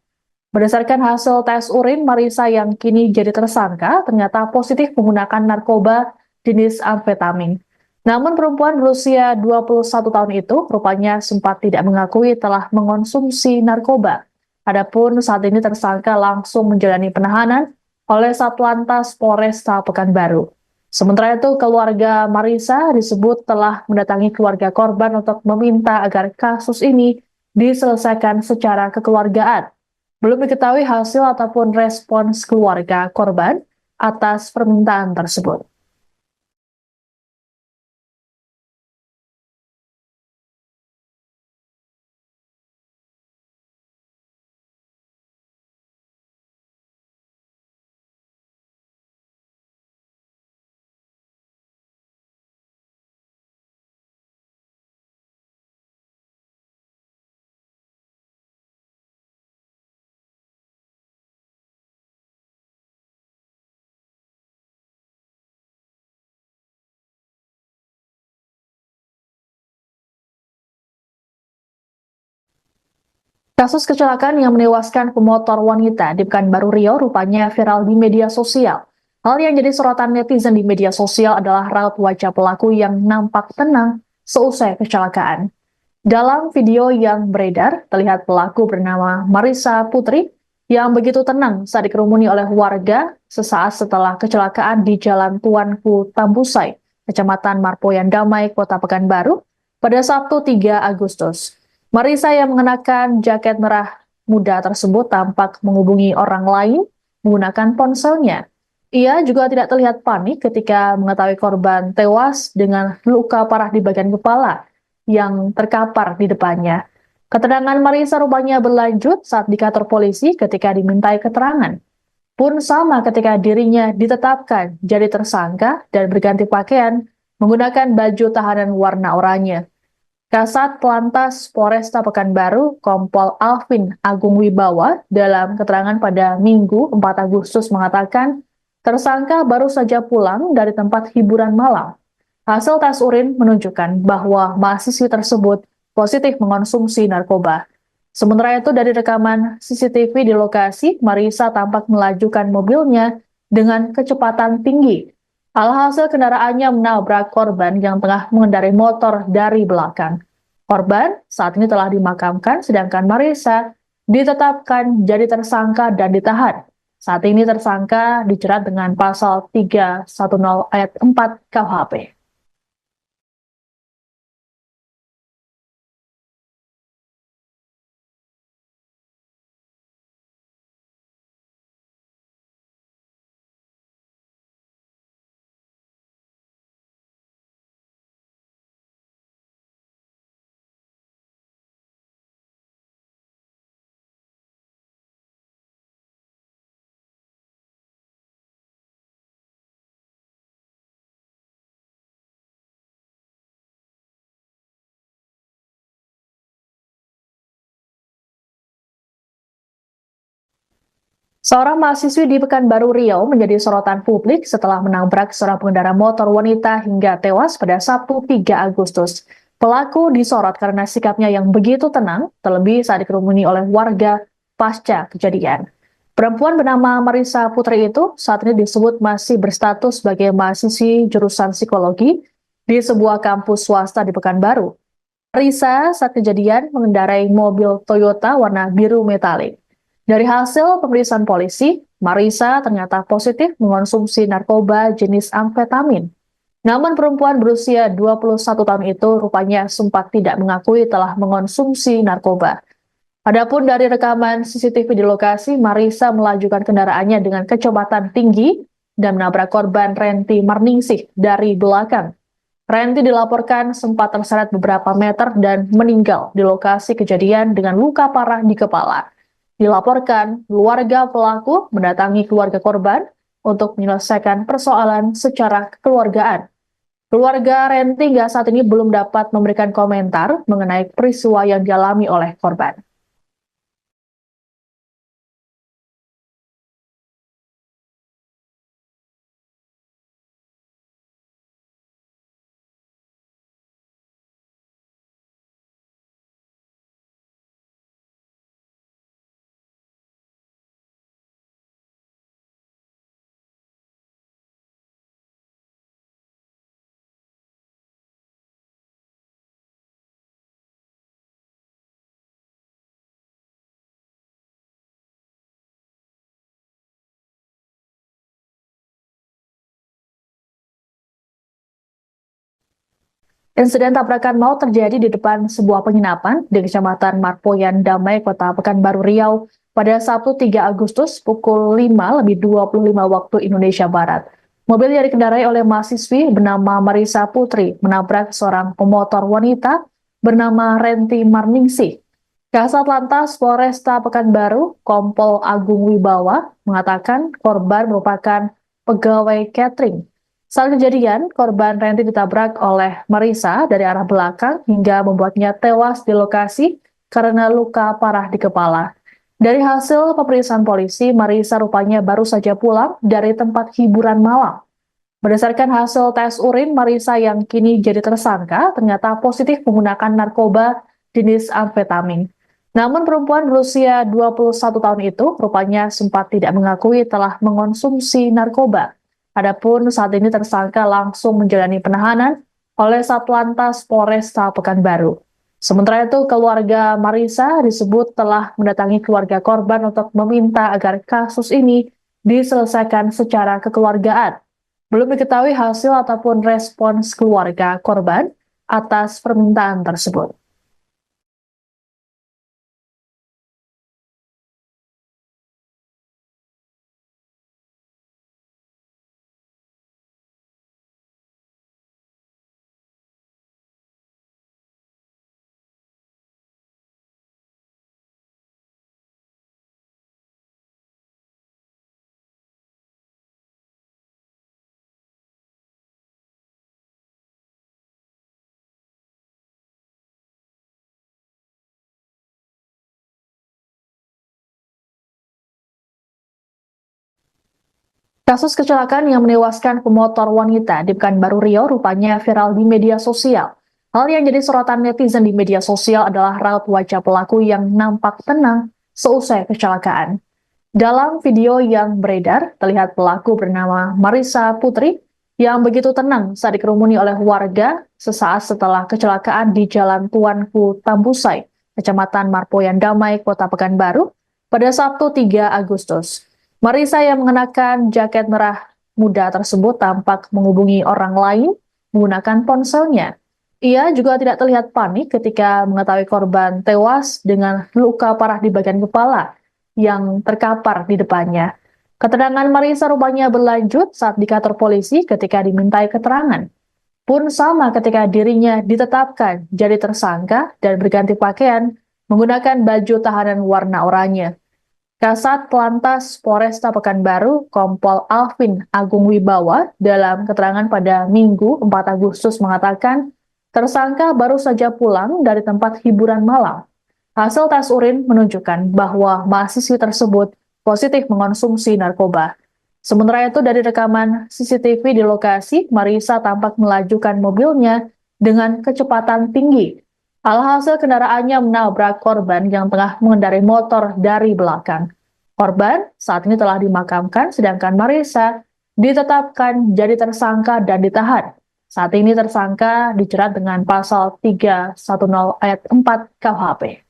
Berdasarkan hasil tes urin, Marisa yang kini jadi tersangka ternyata positif menggunakan narkoba jenis amfetamin. Namun perempuan berusia 21 tahun itu rupanya sempat tidak mengakui telah mengonsumsi narkoba. Adapun saat ini tersangka langsung menjalani penahanan oleh Satlantas Polresta Pekanbaru. Sementara itu, keluarga Marisa disebut telah mendatangi keluarga korban untuk meminta agar kasus ini diselesaikan secara kekeluargaan. Belum diketahui hasil ataupun respons keluarga korban atas permintaan tersebut. Kasus kecelakaan yang menewaskan pemotor wanita di Pekanbaru Riau rupanya viral di media sosial. Hal yang jadi sorotan netizen di media sosial adalah raut wajah pelaku yang nampak tenang seusai kecelakaan. Dalam video yang beredar, terlihat pelaku bernama Marisa Putri yang begitu tenang saat dikerumuni oleh warga sesaat setelah kecelakaan di Jalan Tuanku Tambusai, Kecamatan Marpoyan Damai, Kota Pekanbaru, pada Sabtu 3 Agustus. Marisa yang mengenakan jaket merah muda tersebut tampak menghubungi orang lain menggunakan ponselnya. Ia juga tidak terlihat panik ketika mengetahui korban tewas dengan luka parah di bagian kepala yang terkapar di depannya. Keterangan Marisa rupanya berlanjut saat di kantor polisi ketika dimintai keterangan. Pun sama ketika dirinya ditetapkan jadi tersangka dan berganti pakaian menggunakan baju tahanan warna oranye. Kasat Lantas Polresta Pekanbaru, Kompol Alvin Agung Wibawa, dalam keterangan pada Minggu 4 Agustus mengatakan, tersangka baru saja pulang dari tempat hiburan malam. Hasil tes urin menunjukkan bahwa mahasiswi tersebut positif mengonsumsi narkoba. Sementara itu dari rekaman CCTV di lokasi, Marisa tampak melajukan mobilnya dengan kecepatan tinggi. Alhasil kendaraannya menabrak korban yang tengah mengendarai motor dari belakang. Korban saat ini telah dimakamkan, sedangkan Marisa ditetapkan jadi tersangka dan ditahan. Saat ini tersangka dijerat dengan pasal 310 ayat 4 KUHP. Seorang mahasiswi di Pekanbaru Riau menjadi sorotan publik setelah menabrak seorang pengendara motor wanita hingga tewas pada Sabtu 3 Agustus. Pelaku disorot karena sikapnya yang begitu tenang, terlebih saat dikerumuni oleh warga pasca kejadian. Perempuan bernama Marisa Putri itu saat ini disebut masih berstatus sebagai mahasiswi jurusan psikologi di sebuah kampus swasta di Pekanbaru. Marisa saat kejadian mengendarai mobil Toyota warna biru metalik. Dari hasil pemeriksaan polisi, Marisa ternyata positif mengonsumsi narkoba jenis amfetamin. Namun perempuan berusia 21 tahun itu rupanya sempat tidak mengakui telah mengonsumsi narkoba. Adapun dari rekaman CCTV di lokasi, Marisa melajukan kendaraannya dengan kecepatan tinggi dan menabrak korban Renti Marningsih dari belakang. Renti dilaporkan sempat terseret beberapa meter dan meninggal di lokasi kejadian dengan luka parah di kepala. Dilaporkan, keluarga pelaku mendatangi keluarga korban untuk menyelesaikan persoalan secara kekeluargaan. Keluarga Renti hingga saat ini belum dapat memberikan komentar mengenai peristiwa yang dialami oleh korban. Insiden tabrakan maut terjadi di depan sebuah penginapan di Kecamatan Marpoyan Damai, Kota Pekanbaru Riau pada Sabtu 3 Agustus pukul 5:25 waktu Indonesia Barat. Mobil yang dikendarai oleh mahasiswi bernama Marisa Putri menabrak seorang pemotor wanita bernama Renti Marningsih. Kasat Lantas Polresta Pekanbaru, Kompol Agung Wibawa, mengatakan korban merupakan pegawai catering. Saat kejadian, korban Renti ditabrak oleh Marisa dari arah belakang hingga membuatnya tewas di lokasi karena luka parah di kepala. Dari hasil pemeriksaan polisi, Marisa rupanya baru saja pulang dari tempat hiburan malam. Berdasarkan hasil tes urin, Marisa yang kini jadi tersangka ternyata positif menggunakan narkoba jenis amfetamin. Namun perempuan berusia 21 tahun itu rupanya sempat tidak mengakui telah mengonsumsi narkoba. Adapun saat ini tersangka langsung menjalani penahanan oleh Satlantas Polresta Pekanbaru. Sementara itu, keluarga Marisa disebut telah mendatangi keluarga korban untuk meminta agar kasus ini diselesaikan secara kekeluargaan. Belum diketahui hasil ataupun respons keluarga korban atas permintaan tersebut. Kasus kecelakaan yang menewaskan pemotor wanita di Pekanbaru Riau rupanya viral di media sosial. Hal yang jadi sorotan netizen di media sosial adalah raut wajah pelaku yang nampak tenang seusai kecelakaan. Dalam video yang beredar, terlihat pelaku bernama Marisa Putri yang begitu tenang saat dikerumuni oleh warga sesaat setelah kecelakaan di Jalan Tuanku Tambusai, Kecamatan Marpoyan Damai, Kota Pekanbaru, pada Sabtu 3 Agustus. Marisa yang mengenakan jaket merah muda tersebut tampak menghubungi orang lain menggunakan ponselnya. Ia juga tidak terlihat panik ketika mengetahui korban tewas dengan luka parah di bagian kepala yang terkapar di depannya. Keterangan Marisa rupanya berlanjut saat di kantor polisi ketika dimintai keterangan. Pun sama ketika dirinya ditetapkan jadi tersangka dan berganti pakaian menggunakan baju tahanan warna oranye. Kasat Lantas Polresta Pekanbaru, Kompol Alvin Agung Wibawa, dalam keterangan pada Minggu 4 Agustus mengatakan, tersangka baru saja pulang dari tempat hiburan malam. Hasil tes urin menunjukkan bahwa mahasiswi tersebut positif mengonsumsi narkoba. Sementara itu dari rekaman CCTV di lokasi, Marisa tampak melajukan mobilnya dengan kecepatan tinggi. Alhasil kendaraannya menabrak korban yang tengah mengendarai motor dari belakang. Korban saat ini telah dimakamkan, sedangkan Marisa ditetapkan jadi tersangka dan ditahan. Saat ini tersangka dijerat dengan pasal 310 ayat 4 KUHP.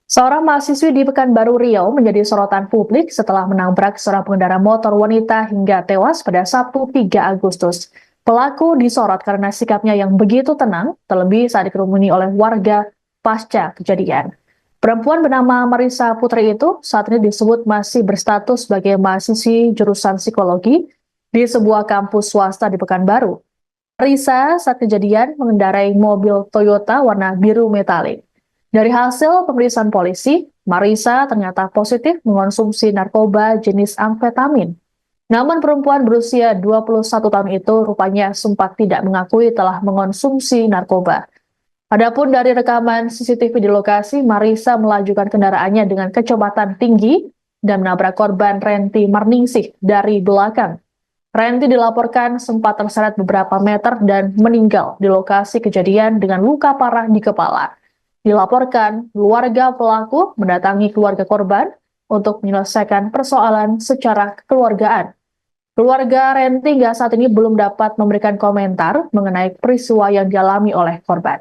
Seorang mahasiswi di Pekanbaru Riau menjadi sorotan publik setelah menabrak seorang pengendara motor wanita hingga tewas pada Sabtu 3 Agustus. Pelaku disorot karena sikapnya yang begitu tenang, terlebih saat dikerumuni oleh warga pasca kejadian. Perempuan bernama Marisa Putri itu saat ini disebut masih berstatus sebagai mahasiswi jurusan psikologi di sebuah kampus swasta di Pekanbaru. Marisa saat kejadian mengendarai mobil Toyota warna biru metalik. Dari hasil pemeriksaan polisi, Marisa ternyata positif mengonsumsi narkoba jenis amfetamin. Namun perempuan berusia 21 tahun itu rupanya sempat tidak mengakui telah mengonsumsi narkoba. Adapun dari rekaman CCTV di lokasi, Marisa melajukan kendaraannya dengan kecepatan tinggi dan menabrak korban Renti Marningsih dari belakang. Renti dilaporkan sempat terseret beberapa meter dan meninggal di lokasi kejadian dengan luka parah di kepala. Dilaporkan, keluarga pelaku mendatangi keluarga korban untuk menyelesaikan persoalan secara kekeluargaan. Keluarga Renti hingga saat ini belum dapat memberikan komentar mengenai peristiwa yang dialami oleh korban.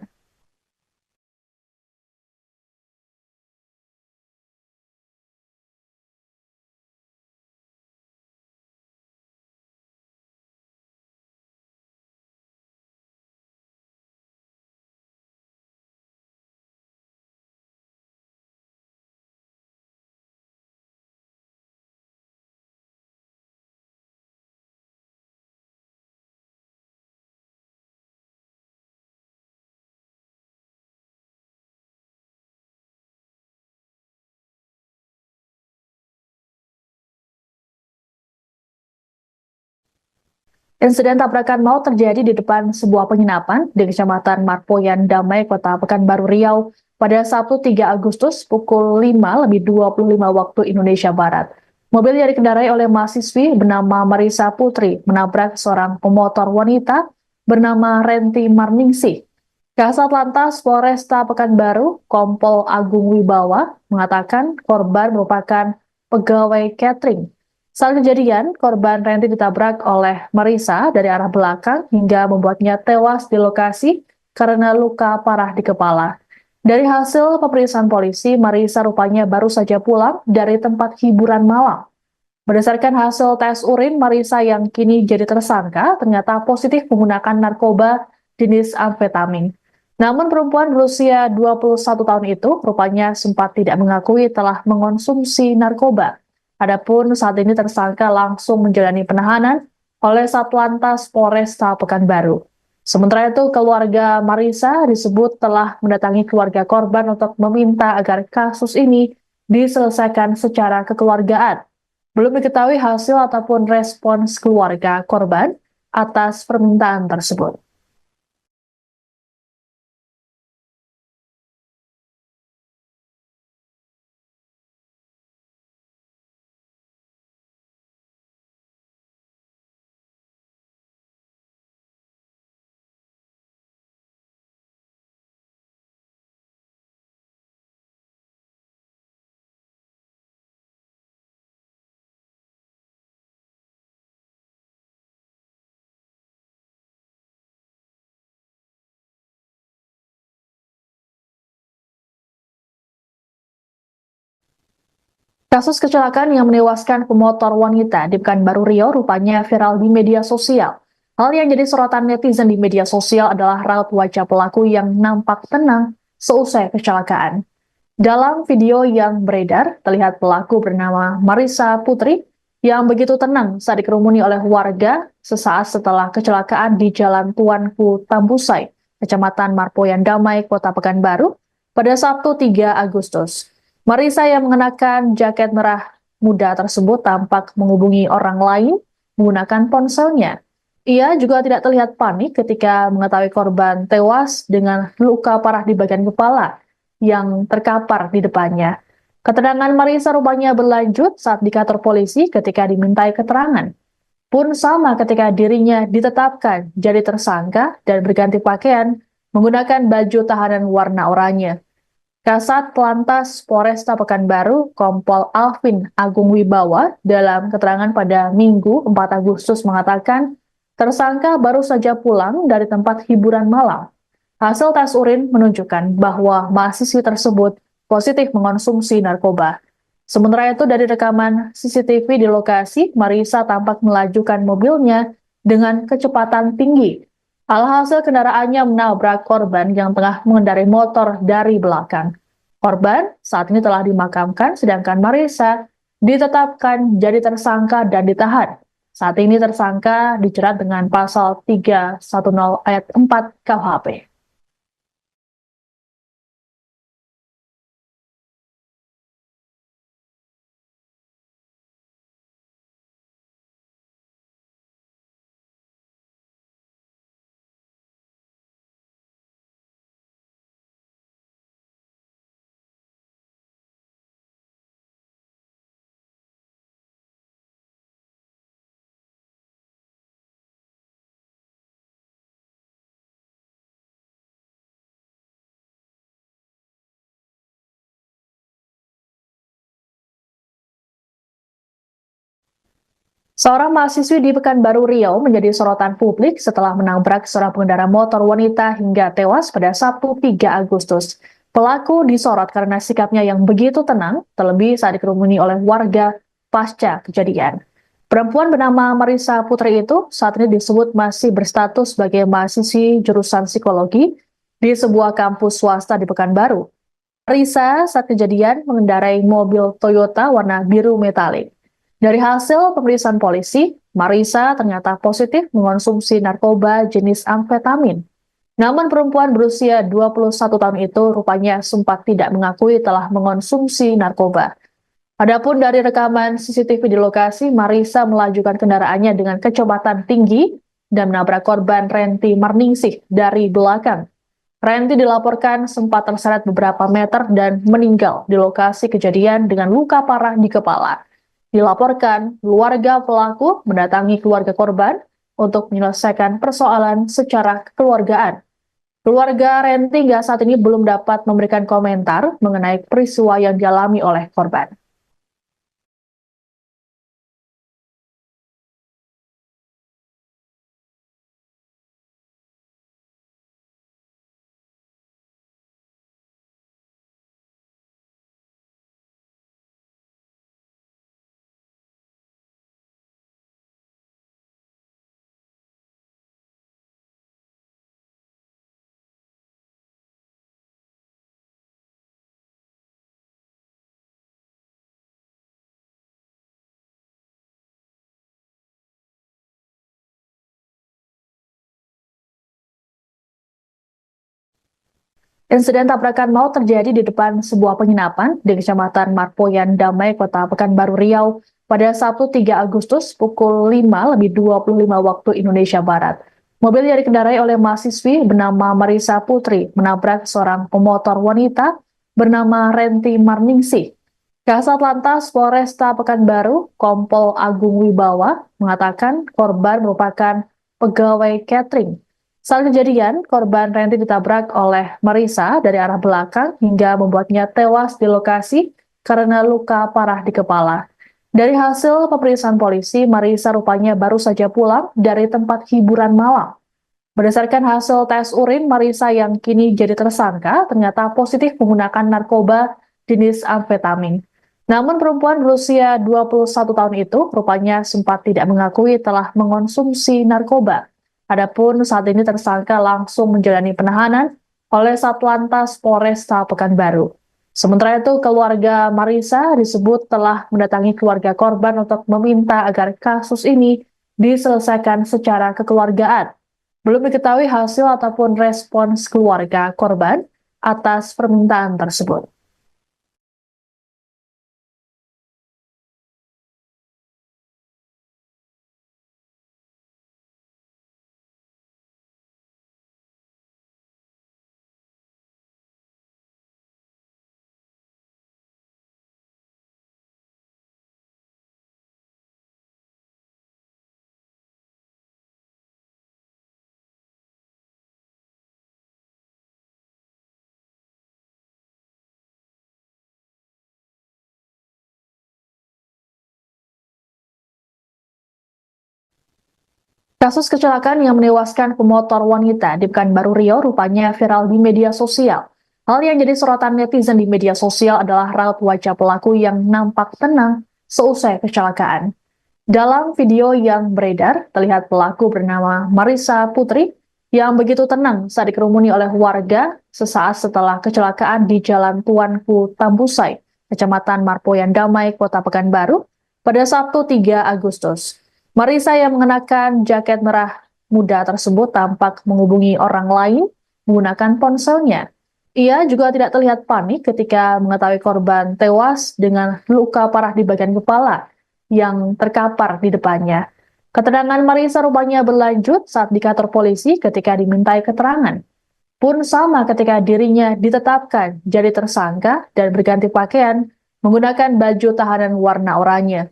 Insiden tabrakan maut terjadi di depan sebuah penginapan di Kecamatan Marpoyan Damai, Kota Pekanbaru Riau pada Sabtu 3 Agustus pukul 5:25 waktu Indonesia Barat. Mobil yang dikendarai oleh mahasiswi bernama Marisa Putri menabrak seorang pemotor wanita bernama Renti Marningsih. Kasat Lantas Polresta Pekanbaru, Kompol Agung Wibawa, mengatakan korban merupakan pegawai catering. Saat kejadian, korban Renti ditabrak oleh Marisa dari arah belakang hingga membuatnya tewas di lokasi karena luka parah di kepala. Dari hasil pemeriksaan polisi, Marisa rupanya baru saja pulang dari tempat hiburan malam. Berdasarkan hasil tes urin, Marisa yang kini jadi tersangka ternyata positif menggunakan narkoba jenis amfetamin. Namun perempuan berusia 21 tahun itu rupanya sempat tidak mengakui telah mengonsumsi narkoba. Adapun saat ini tersangka langsung menjalani penahanan oleh Satlantas Polresta Pekanbaru. Sementara itu, keluarga Marisa disebut telah mendatangi keluarga korban untuk meminta agar kasus ini diselesaikan secara kekeluargaan. Belum diketahui hasil ataupun respons keluarga korban atas permintaan tersebut. Kasus kecelakaan yang menewaskan pemotor wanita di Pekanbaru Riau rupanya viral di media sosial. Hal yang jadi sorotan netizen di media sosial adalah raut wajah pelaku yang nampak tenang seusai kecelakaan. Dalam video yang beredar, terlihat pelaku bernama Marisa Putri yang begitu tenang saat dikerumuni oleh warga sesaat setelah kecelakaan di Jalan Tuanku Tambusai, Kecamatan Marpoyan Damai, Kota Pekanbaru, pada Sabtu 3 Agustus. Marisa yang mengenakan jaket merah muda tersebut tampak menghubungi orang lain menggunakan ponselnya. Ia juga tidak terlihat panik ketika mengetahui korban tewas dengan luka parah di bagian kepala yang terkapar di depannya. Keterangan Marisa rupanya berlanjut saat di kantor polisi ketika dimintai keterangan. Pun sama ketika dirinya ditetapkan jadi tersangka dan berganti pakaian menggunakan baju tahanan warna oranye. Kasat Lantas Polresta Pekanbaru, Kompol Alvin Agung Wibawa, dalam keterangan pada Minggu 4 Agustus mengatakan, tersangka baru saja pulang dari tempat hiburan malam. Hasil tes urin menunjukkan bahwa mahasiswi tersebut positif mengonsumsi narkoba. Sementara itu dari rekaman CCTV di lokasi, Marisa tampak melajukan mobilnya dengan kecepatan tinggi. Alhasil kendaraannya menabrak korban yang tengah mengendarai motor dari belakang. Korban saat ini telah dimakamkan, sedangkan Marisa ditetapkan jadi tersangka dan ditahan. Saat ini tersangka dijerat dengan pasal 310 ayat 4 KUHP. Seorang mahasiswi di Pekanbaru Riau menjadi sorotan publik setelah menabrak seorang pengendara motor wanita hingga tewas pada Sabtu 3 Agustus. Pelaku disorot karena sikapnya yang begitu tenang, terlebih saat dikerumuni oleh warga pasca kejadian. Perempuan bernama Marisa Putri itu saat ini disebut masih berstatus sebagai mahasiswi jurusan psikologi di sebuah kampus swasta di Pekanbaru. Marisa saat kejadian mengendarai mobil Toyota warna biru metalik. Dari hasil pemeriksaan polisi, Marisa ternyata positif mengonsumsi narkoba jenis amfetamin. Namun perempuan berusia 21 tahun itu rupanya sempat tidak mengakui telah mengonsumsi narkoba. Adapun dari rekaman CCTV di lokasi, Marisa melajukan kendaraannya dengan kecepatan tinggi dan menabrak korban Renti Marningsih dari belakang. Renti dilaporkan sempat terseret beberapa meter dan meninggal di lokasi kejadian dengan luka parah di kepala. Dilaporkan, keluarga pelaku mendatangi keluarga korban untuk menyelesaikan persoalan secara kekeluargaan. Keluarga Renti hingga saat ini belum dapat memberikan komentar mengenai peristiwa yang dialami oleh korban. Insiden tabrakan maut terjadi di depan sebuah penginapan di Kecamatan Marpoyan Damai, Kota Pekanbaru Riau pada Sabtu 3 Agustus pukul 5:25 waktu Indonesia Barat. Mobil yang dikendarai oleh mahasiswi bernama Marisa Putri menabrak seorang pemotor wanita bernama Renti Marningsih. Kasat Lantas Polresta Pekanbaru, Kompol Agung Wibawa, mengatakan korban merupakan pegawai catering. Saat kejadian, korban Renti ditabrak oleh Marisa dari arah belakang hingga membuatnya tewas di lokasi karena luka parah di kepala. Dari hasil pemeriksaan polisi, Marisa rupanya baru saja pulang dari tempat hiburan malam. Berdasarkan hasil tes urin, Marisa yang kini jadi tersangka ternyata positif menggunakan narkoba jenis amfetamin. Namun perempuan berusia 21 tahun itu rupanya sempat tidak mengakui telah mengonsumsi narkoba. Adapun saat ini tersangka langsung menjalani penahanan oleh Satlantas Polresta Pekanbaru. Sementara itu, keluarga Marisa disebut telah mendatangi keluarga korban untuk meminta agar kasus ini diselesaikan secara kekeluargaan. Belum diketahui hasil ataupun respons keluarga korban atas permintaan tersebut. Kasus kecelakaan yang menewaskan pemotor wanita di Pekanbaru Riau rupanya viral di media sosial. Hal yang jadi sorotan netizen di media sosial adalah raut wajah pelaku yang nampak tenang seusai kecelakaan. Dalam video yang beredar, terlihat pelaku bernama Marissa Putri yang begitu tenang saat dikerumuni oleh warga sesaat setelah kecelakaan di Jalan Tuanku Tambusai, Kecamatan Marpoyan Damai, Kota Pekanbaru, pada Sabtu 3 Agustus. Marissa yang mengenakan jaket merah muda tersebut tampak menghubungi orang lain menggunakan ponselnya. Ia juga tidak terlihat panik ketika mengetahui korban tewas dengan luka parah di bagian kepala yang terkapar di depannya. Keterangan Marissa rupanya berlanjut saat di kantor polisi ketika dimintai keterangan. Pun sama ketika dirinya ditetapkan jadi tersangka dan berganti pakaian menggunakan baju tahanan warna oranye.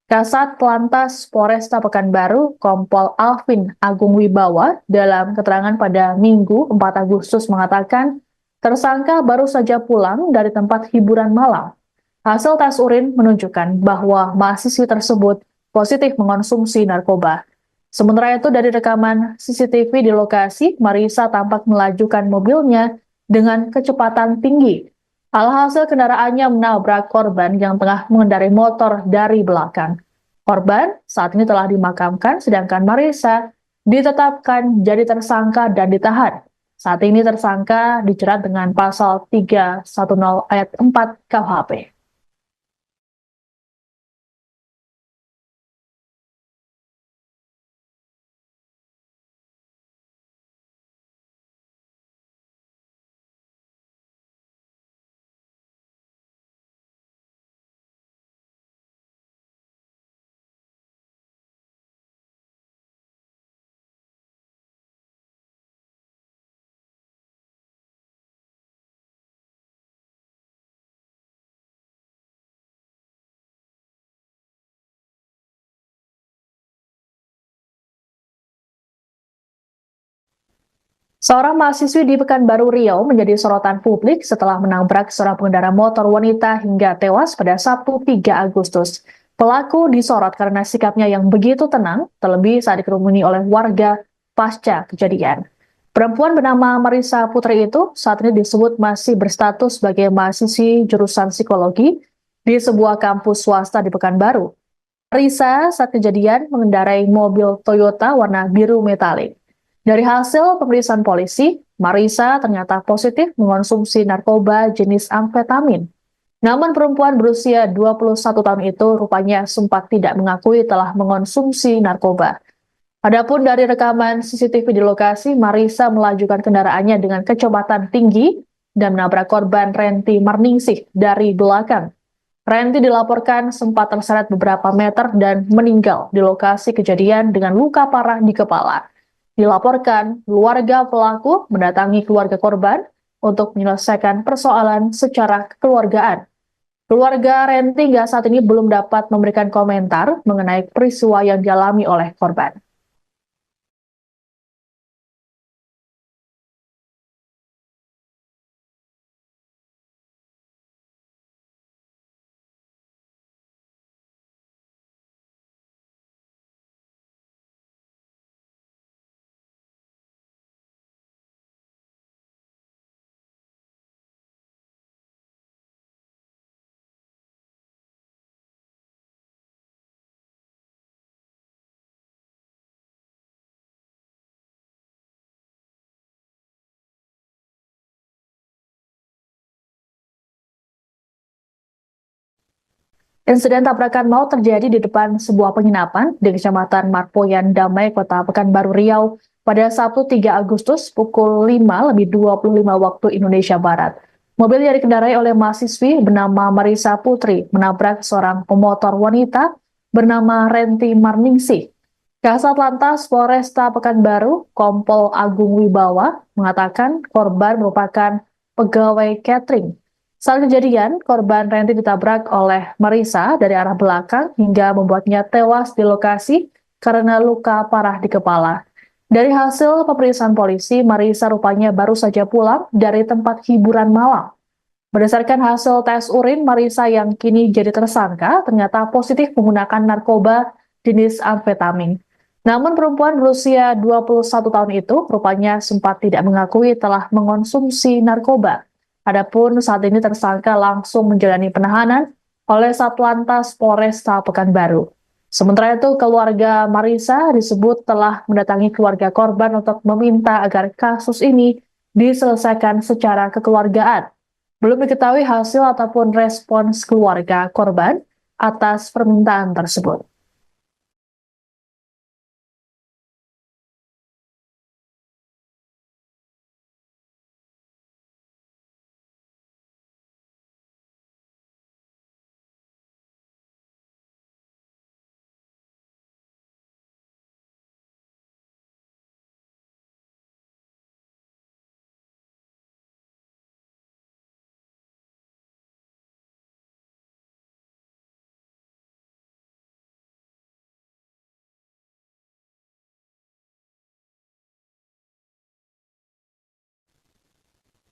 Kasat Lantas Polresta Pekanbaru, Kompol Alvin Agung Wibawa, dalam keterangan pada Minggu 4 Agustus mengatakan, tersangka baru saja pulang dari tempat hiburan malam. Hasil tes urin menunjukkan bahwa mahasiswi tersebut positif mengonsumsi narkoba. Sementara itu dari rekaman CCTV di lokasi, Marissa tampak melajukan mobilnya dengan kecepatan tinggi. Alhasil kendaraannya menabrak korban yang tengah mengendarai motor dari belakang. Korban saat ini telah dimakamkan, sedangkan Marissa ditetapkan jadi tersangka dan ditahan. Saat ini tersangka dijerat dengan pasal 310 ayat 4 KUHP. Seorang mahasiswi di Pekanbaru Riau menjadi sorotan publik setelah menabrak seorang pengendara motor wanita hingga tewas pada Sabtu 3 Agustus. Pelaku disorot karena sikapnya yang begitu tenang, terlebih saat dikerumuni oleh warga pasca kejadian. Perempuan bernama Marissa Putri itu saat ini disebut masih berstatus sebagai mahasiswi jurusan psikologi di sebuah kampus swasta di Pekanbaru. Marissa saat kejadian mengendarai mobil Toyota warna biru metalik. Dari hasil pemeriksaan polisi, Marissa ternyata positif mengonsumsi narkoba jenis amfetamin. Namun perempuan berusia 21 tahun itu rupanya sempat tidak mengakui telah mengonsumsi narkoba. Adapun dari rekaman CCTV di lokasi, Marissa melajukan kendaraannya dengan kecepatan tinggi dan menabrak korban Renti Marningsih dari belakang. Renti dilaporkan sempat terseret beberapa meter dan meninggal di lokasi kejadian dengan luka parah di kepala. Dilaporkan, keluarga pelaku mendatangi keluarga korban untuk menyelesaikan persoalan secara kekeluargaan. Keluarga Renti hingga saat ini belum dapat memberikan komentar mengenai peristiwa yang dialami oleh korban. Insiden tabrakan maut terjadi di depan sebuah penginapan di Kecamatan Marpoyan Damai, Kota Pekanbaru Riau pada Sabtu 3 Agustus pukul 5:25 waktu Indonesia Barat. Mobil yang dikendarai oleh mahasiswi bernama Marissa Putri menabrak seorang pemotor wanita bernama Renti Marningsih. Kasat Lantas Polresta Pekanbaru, Kompol Agung Wibawa, mengatakan korban merupakan pegawai catering. Saat kejadian, korban Renti ditabrak oleh Marissa dari arah belakang hingga membuatnya tewas di lokasi karena luka parah di kepala. Dari hasil pemeriksaan polisi, Marissa rupanya baru saja pulang dari tempat hiburan malam. Berdasarkan hasil tes urin, Marissa yang kini jadi tersangka ternyata positif menggunakan narkoba jenis amfetamin. Namun perempuan berusia 21 tahun itu rupanya sempat tidak mengakui telah mengonsumsi narkoba. Adapun saat ini tersangka langsung menjalani penahanan oleh Satlantas Polresta Pekanbaru. Sementara itu, keluarga Marisa disebut telah mendatangi keluarga korban untuk meminta agar kasus ini diselesaikan secara kekeluargaan. Belum diketahui hasil ataupun respons keluarga korban atas permintaan tersebut.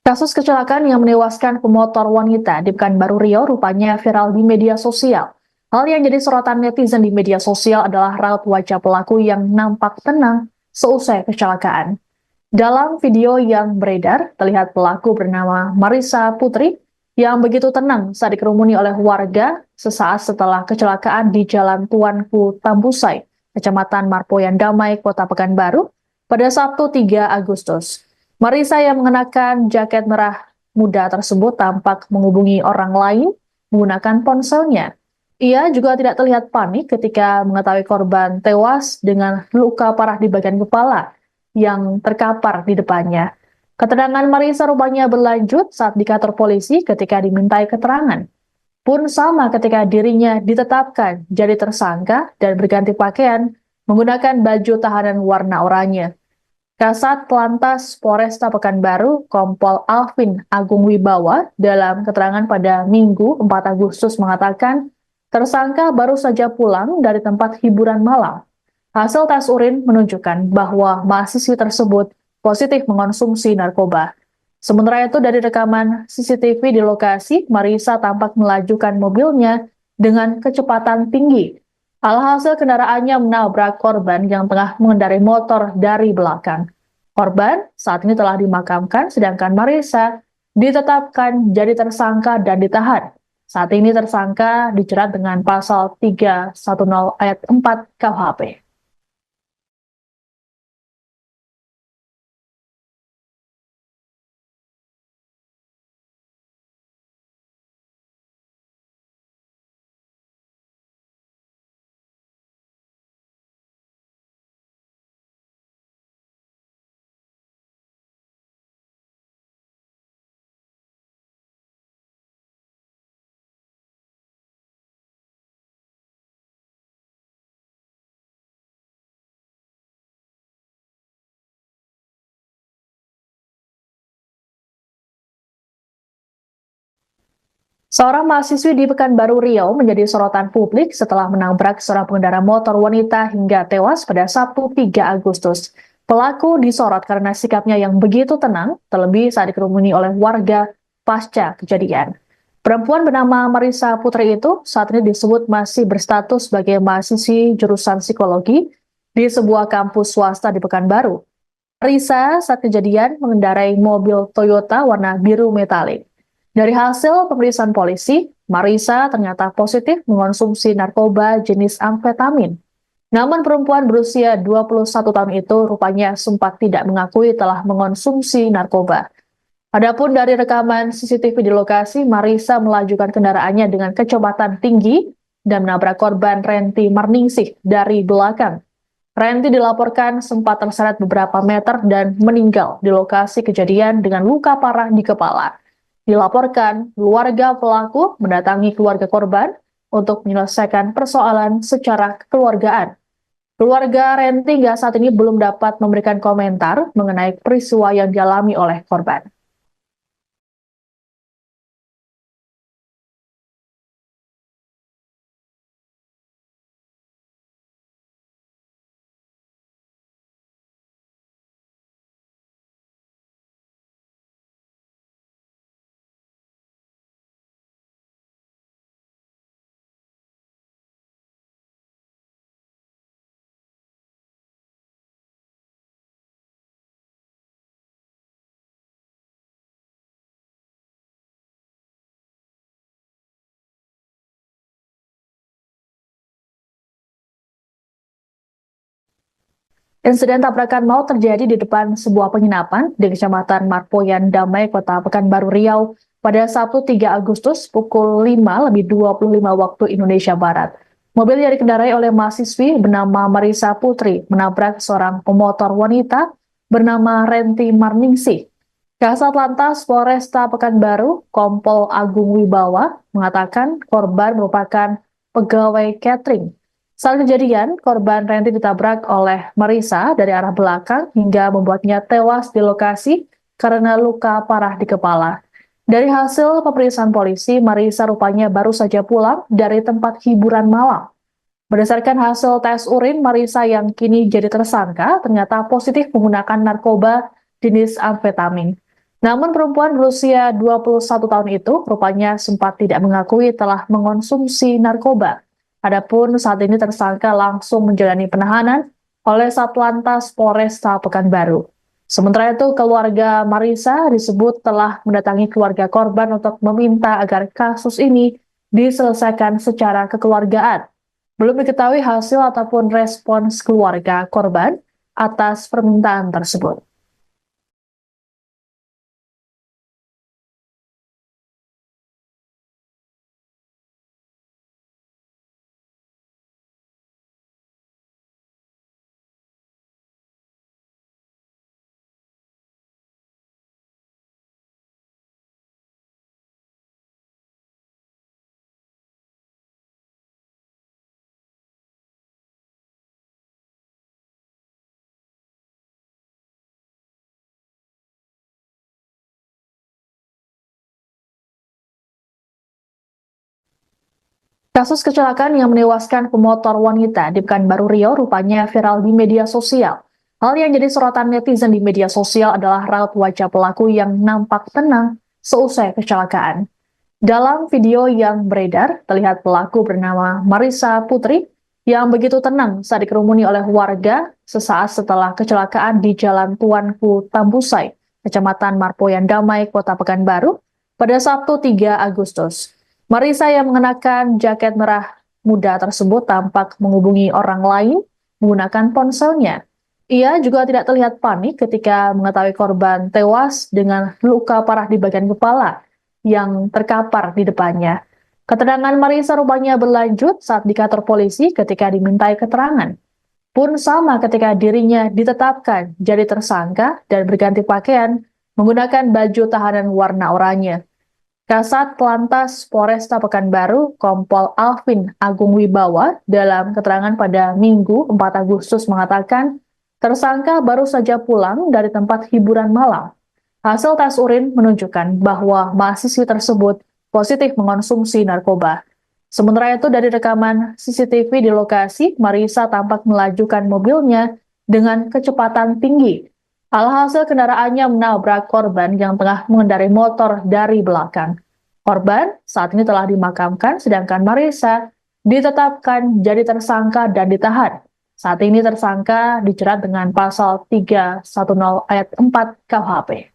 Kasus kecelakaan yang menewaskan pemotor wanita di Pekanbaru Riau rupanya viral di media sosial. Hal yang jadi sorotan netizen di media sosial adalah raut wajah pelaku yang nampak tenang seusai kecelakaan. Dalam video yang beredar, terlihat pelaku bernama Marisa Putri yang begitu tenang saat dikerumuni oleh warga sesaat setelah kecelakaan di Jalan Tuanku Tambusai, Kecamatan Marpoyan Damai, Kota Pekanbaru, pada Sabtu 3 Agustus. Marisa yang mengenakan jaket merah muda tersebut tampak menghubungi orang lain menggunakan ponselnya. Ia juga tidak terlihat panik ketika mengetahui korban tewas dengan luka parah di bagian kepala yang terkapar di depannya. Keterangan Marisa rupanya berlanjut saat di kantor polisi ketika dimintai keterangan. Pun sama ketika dirinya ditetapkan jadi tersangka dan berganti pakaian menggunakan baju tahanan warna oranye. Kasat Lantas Polresta Pekanbaru, Kompol Alvin Agung Wibawa, dalam keterangan pada Minggu 4 Agustus mengatakan, tersangka baru saja pulang dari tempat hiburan malam. Hasil tes urin menunjukkan bahwa mahasiswi tersebut positif mengonsumsi narkoba. Sementara itu dari rekaman CCTV di lokasi, Marisa tampak melajukan mobilnya dengan kecepatan tinggi. Alhasil kendaraannya menabrak korban yang tengah mengendarai motor dari belakang. Korban saat ini telah dimakamkan, sedangkan Marisa ditetapkan jadi tersangka dan ditahan. Saat ini tersangka dijerat dengan pasal 310 ayat 4 KUHP. Seorang mahasiswi di Pekanbaru Riau menjadi sorotan publik setelah menabrak seorang pengendara motor wanita hingga tewas pada Sabtu 3 Agustus. Pelaku disorot karena sikapnya yang begitu tenang, terlebih saat dikerumuni oleh warga pasca kejadian. Perempuan bernama Marisa Putri itu saat ini disebut masih berstatus sebagai mahasiswi jurusan psikologi di sebuah kampus swasta di Pekanbaru. Marisa saat kejadian mengendarai mobil Toyota warna biru metalik. Dari hasil pemeriksaan polisi, Marisa ternyata positif mengonsumsi narkoba jenis amfetamin. Namun perempuan berusia 21 tahun itu rupanya sempat tidak mengakui telah mengonsumsi narkoba. Adapun dari rekaman CCTV di lokasi, Marisa melajukan kendaraannya dengan kecepatan tinggi dan menabrak korban Renti Marningsih dari belakang. Renti dilaporkan sempat terseret beberapa meter dan meninggal di lokasi kejadian dengan luka parah di kepala. Dilaporkan, keluarga pelaku mendatangi keluarga korban untuk menyelesaikan persoalan secara kekeluargaan. Keluarga Renti hingga saat ini belum dapat memberikan komentar mengenai peristiwa yang dialami oleh korban. Insiden tabrakan maut terjadi di depan sebuah penginapan di Kecamatan Marpoyan Damai, Kota Pekanbaru Riau pada Sabtu 3 Agustus pukul 5:25 waktu Indonesia Barat. Mobil yang dikendarai oleh mahasiswi bernama Marisa Putri menabrak seorang pemotor wanita bernama Renti Marningsih. Kasat Lantas Polresta Pekanbaru, Kompol Agung Wibawa, mengatakan korban merupakan pegawai catering. Saat kejadian, korban Renti ditabrak oleh Marisa dari arah belakang hingga membuatnya tewas di lokasi karena luka parah di kepala. Dari hasil pemeriksaan polisi, Marisa rupanya baru saja pulang dari tempat hiburan malam. Berdasarkan hasil tes urin, Marisa yang kini jadi tersangka ternyata positif menggunakan narkoba jenis amfetamin. Namun perempuan berusia 21 tahun itu rupanya sempat tidak mengakui telah mengonsumsi narkoba. Adapun saat ini tersangka langsung menjalani penahanan oleh Satlantas Polresta Pekanbaru. Sementara itu, keluarga Marisa disebut telah mendatangi keluarga korban untuk meminta agar kasus ini diselesaikan secara kekeluargaan. Belum diketahui hasil ataupun respons keluarga korban atas permintaan tersebut. Kasus kecelakaan yang menewaskan pemotor wanita di Pekanbaru Riau rupanya viral di media sosial. Hal yang jadi sorotan netizen di media sosial adalah raut wajah pelaku yang nampak tenang seusai kecelakaan. Dalam video yang beredar, terlihat pelaku bernama Marisa Putri yang begitu tenang saat dikerumuni oleh warga sesaat setelah kecelakaan di Jalan Tuanku Tambusai, Kecamatan Marpoyan Damai, Kota Pekanbaru, pada Sabtu 3 Agustus. Marisa yang mengenakan jaket merah muda tersebut tampak menghubungi orang lain menggunakan ponselnya. Ia juga tidak terlihat panik ketika mengetahui korban tewas dengan luka parah di bagian kepala yang terkapar di depannya. Keterangan Marisa rupanya berlanjut saat di kantor polisi ketika dimintai keterangan. Pun sama ketika dirinya ditetapkan jadi tersangka dan berganti pakaian menggunakan baju tahanan warna oranye. Kasat Lantas Polresta Pekanbaru, Kompol Alvin Agung Wibawa, dalam keterangan pada Minggu 4 Agustus mengatakan, tersangka baru saja pulang dari tempat hiburan malam. Hasil tes urin menunjukkan bahwa mahasiswi tersebut positif mengonsumsi narkoba. Sementara itu dari rekaman CCTV di lokasi, Marisa tampak melajukan mobilnya dengan kecepatan tinggi. Alhasil kendaraannya menabrak korban yang tengah mengendarai motor dari belakang. Korban saat ini telah dimakamkan, sedangkan Marisa ditetapkan jadi tersangka dan ditahan. Saat ini tersangka dijerat dengan pasal 310 ayat 4 KUHP.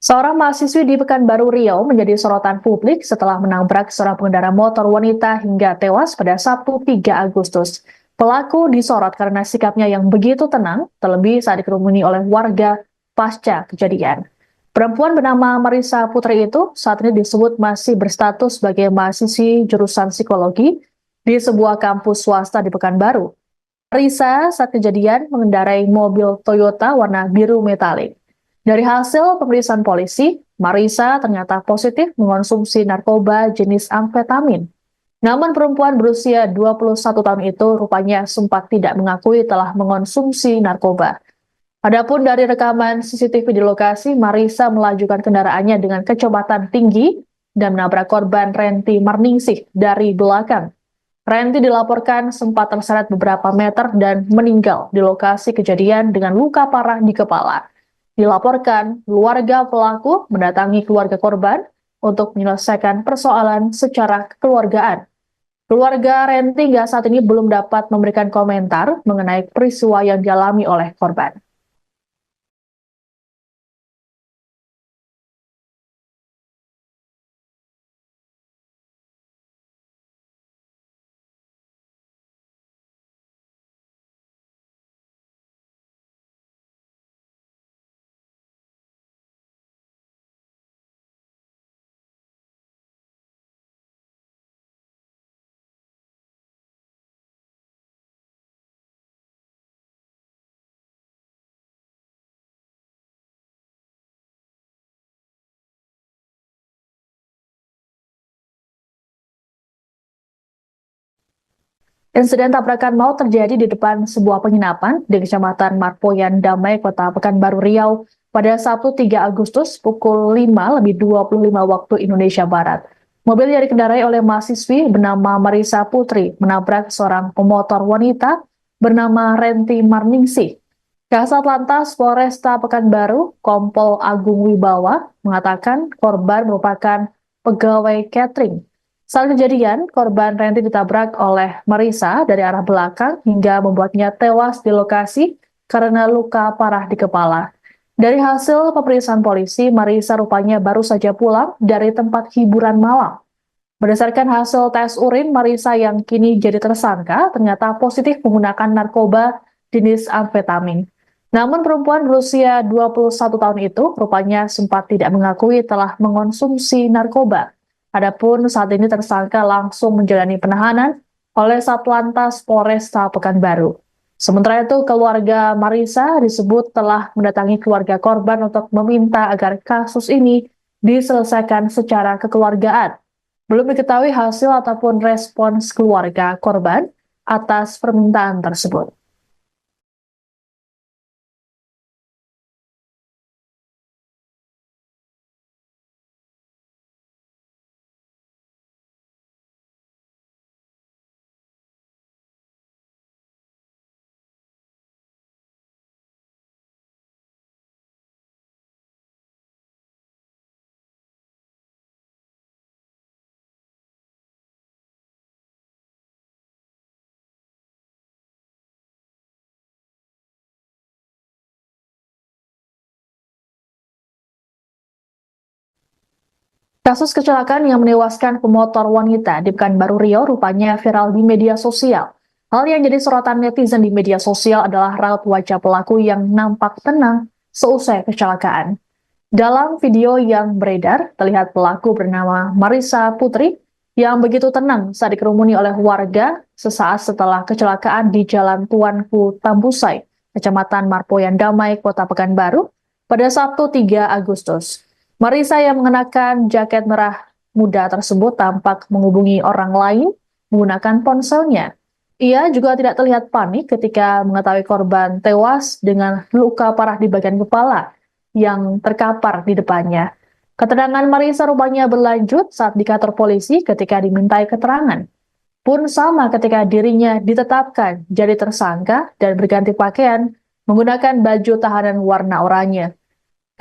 Seorang mahasiswi di Pekanbaru Riau menjadi sorotan publik setelah menabrak seorang pengendara motor wanita hingga tewas pada Sabtu 3 Agustus. Pelaku disorot karena sikapnya yang begitu tenang, terlebih saat dikerumuni oleh warga pasca kejadian. Perempuan bernama Marisa Putri itu saat ini disebut masih berstatus sebagai mahasiswi jurusan psikologi di sebuah kampus swasta di Pekanbaru. Marisa saat kejadian mengendarai mobil Toyota warna biru metalik. Dari hasil pemeriksaan polisi, Marisa ternyata positif mengonsumsi narkoba jenis amfetamin. Namun perempuan berusia 21 tahun itu rupanya sempat tidak mengakui telah mengonsumsi narkoba. Adapun dari rekaman CCTV di lokasi, Marisa melajukan kendaraannya dengan kecepatan tinggi dan menabrak korban Renti Marningsih dari belakang. Renti dilaporkan sempat terseret beberapa meter dan meninggal di lokasi kejadian dengan luka parah di kepala. Dilaporkan, keluarga pelaku mendatangi keluarga korban untuk menyelesaikan persoalan secara kekeluargaan. Keluarga Renti hingga saat ini belum dapat memberikan komentar mengenai peristiwa yang dialami oleh korban. Insiden tabrakan maut terjadi di depan sebuah penginapan di Kecamatan Marpoyan Damai, Kota Pekanbaru Riau pada Sabtu 3 Agustus pukul 5:25 waktu Indonesia Barat. Mobil yang dikendarai oleh mahasiswi bernama Marisa Putri menabrak seorang pemotor wanita bernama Renti Marningsih. Kasat Lantas Polresta Pekanbaru, Kompol Agung Wibawa, mengatakan korban merupakan pegawai catering. Saat kejadian, korban Renti ditabrak oleh Marisa dari arah belakang hingga membuatnya tewas di lokasi karena luka parah di kepala. Dari hasil pemeriksaan polisi, Marisa rupanya baru saja pulang dari tempat hiburan malam. Berdasarkan hasil tes urin, Marisa yang kini jadi tersangka ternyata positif menggunakan narkoba jenis amfetamin. Namun perempuan berusia 21 tahun itu rupanya sempat tidak mengakui telah mengonsumsi narkoba. Adapun saat ini tersangka langsung menjalani penahanan oleh Satlantas Polresta Pekanbaru. Sementara itu, keluarga Marisa disebut telah mendatangi keluarga korban untuk meminta agar kasus ini diselesaikan secara kekeluargaan. Belum diketahui hasil ataupun respons keluarga korban atas permintaan tersebut. Kasus kecelakaan yang menewaskan pemotor wanita di Pekanbaru Riau rupanya viral di media sosial. Hal yang jadi sorotan netizen di media sosial adalah raut wajah pelaku yang nampak tenang seusai kecelakaan. Dalam video yang beredar, terlihat pelaku bernama Marisa Putri yang begitu tenang saat dikerumuni oleh warga sesaat setelah kecelakaan di Jalan Tuanku Tambusai, Kecamatan Marpoyan Damai, Kota Pekanbaru, pada Sabtu 3 Agustus. Marisa yang mengenakan jaket merah muda tersebut tampak menghubungi orang lain menggunakan ponselnya. Ia juga tidak terlihat panik ketika mengetahui korban tewas dengan luka parah di bagian kepala yang terkapar di depannya. Keterangan Marisa rupanya berlanjut saat di kantor polisi ketika dimintai keterangan. Pun sama ketika dirinya ditetapkan jadi tersangka dan berganti pakaian menggunakan baju tahanan warna oranye.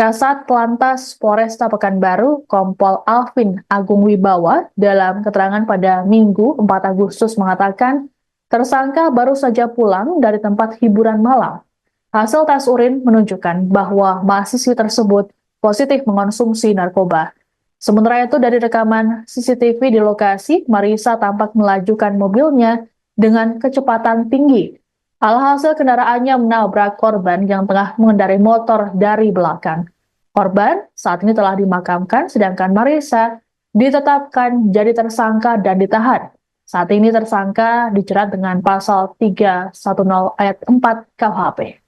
Kasat Lantas Polresta Pekanbaru, Kompol Alvin Agung Wibawa, dalam keterangan pada Minggu 4 Agustus mengatakan, tersangka baru saja pulang dari tempat hiburan malam. Hasil tes urin menunjukkan bahwa mahasiswi tersebut positif mengonsumsi narkoba. Sementara itu dari rekaman CCTV di lokasi, Marisa tampak melajukan mobilnya dengan kecepatan tinggi. Alhasil kendaraannya menabrak korban yang tengah mengendarai motor dari belakang. Korban saat ini telah dimakamkan, sedangkan Marisa ditetapkan jadi tersangka dan ditahan. Saat ini tersangka dijerat dengan pasal 310 ayat 4 KUHP.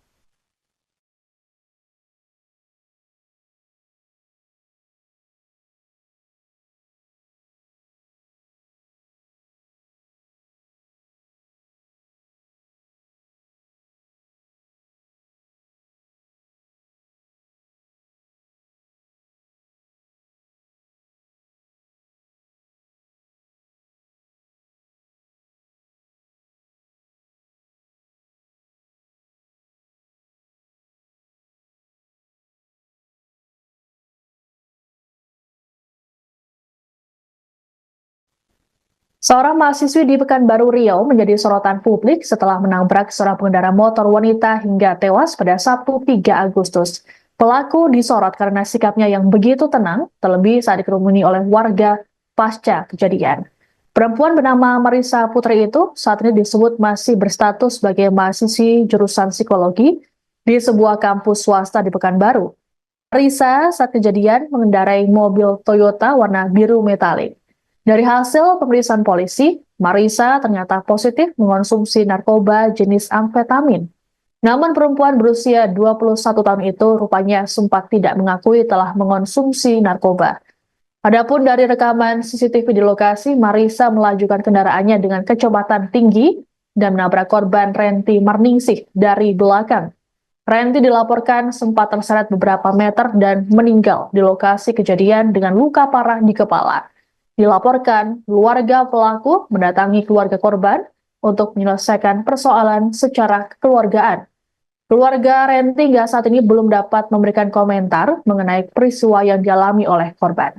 Seorang mahasiswi di Pekanbaru Riau menjadi sorotan publik setelah menabrak seorang pengendara motor wanita hingga tewas pada Sabtu 3 Agustus. Pelaku disorot karena sikapnya yang begitu tenang, terlebih saat dikerumuni oleh warga pasca kejadian. Perempuan bernama Marisa Putri itu saat ini disebut masih berstatus sebagai mahasiswi jurusan psikologi di sebuah kampus swasta di Pekanbaru. Marisa saat kejadian mengendarai mobil Toyota warna biru metalik. Dari hasil pemeriksaan polisi, Marisa ternyata positif mengonsumsi narkoba jenis amfetamin. Namun perempuan berusia 21 tahun itu rupanya sempat tidak mengakui telah mengonsumsi narkoba. Adapun dari rekaman CCTV di lokasi, Marisa melajukan kendaraannya dengan kecepatan tinggi dan menabrak korban Renti Marningsih dari belakang. Renti dilaporkan sempat terseret beberapa meter dan meninggal di lokasi kejadian dengan luka parah di kepala. Dilaporkan, keluarga pelaku mendatangi keluarga korban untuk menyelesaikan persoalan secara kekeluargaan. Keluarga Renti hingga saat ini belum dapat memberikan komentar mengenai peristiwa yang dialami oleh korban.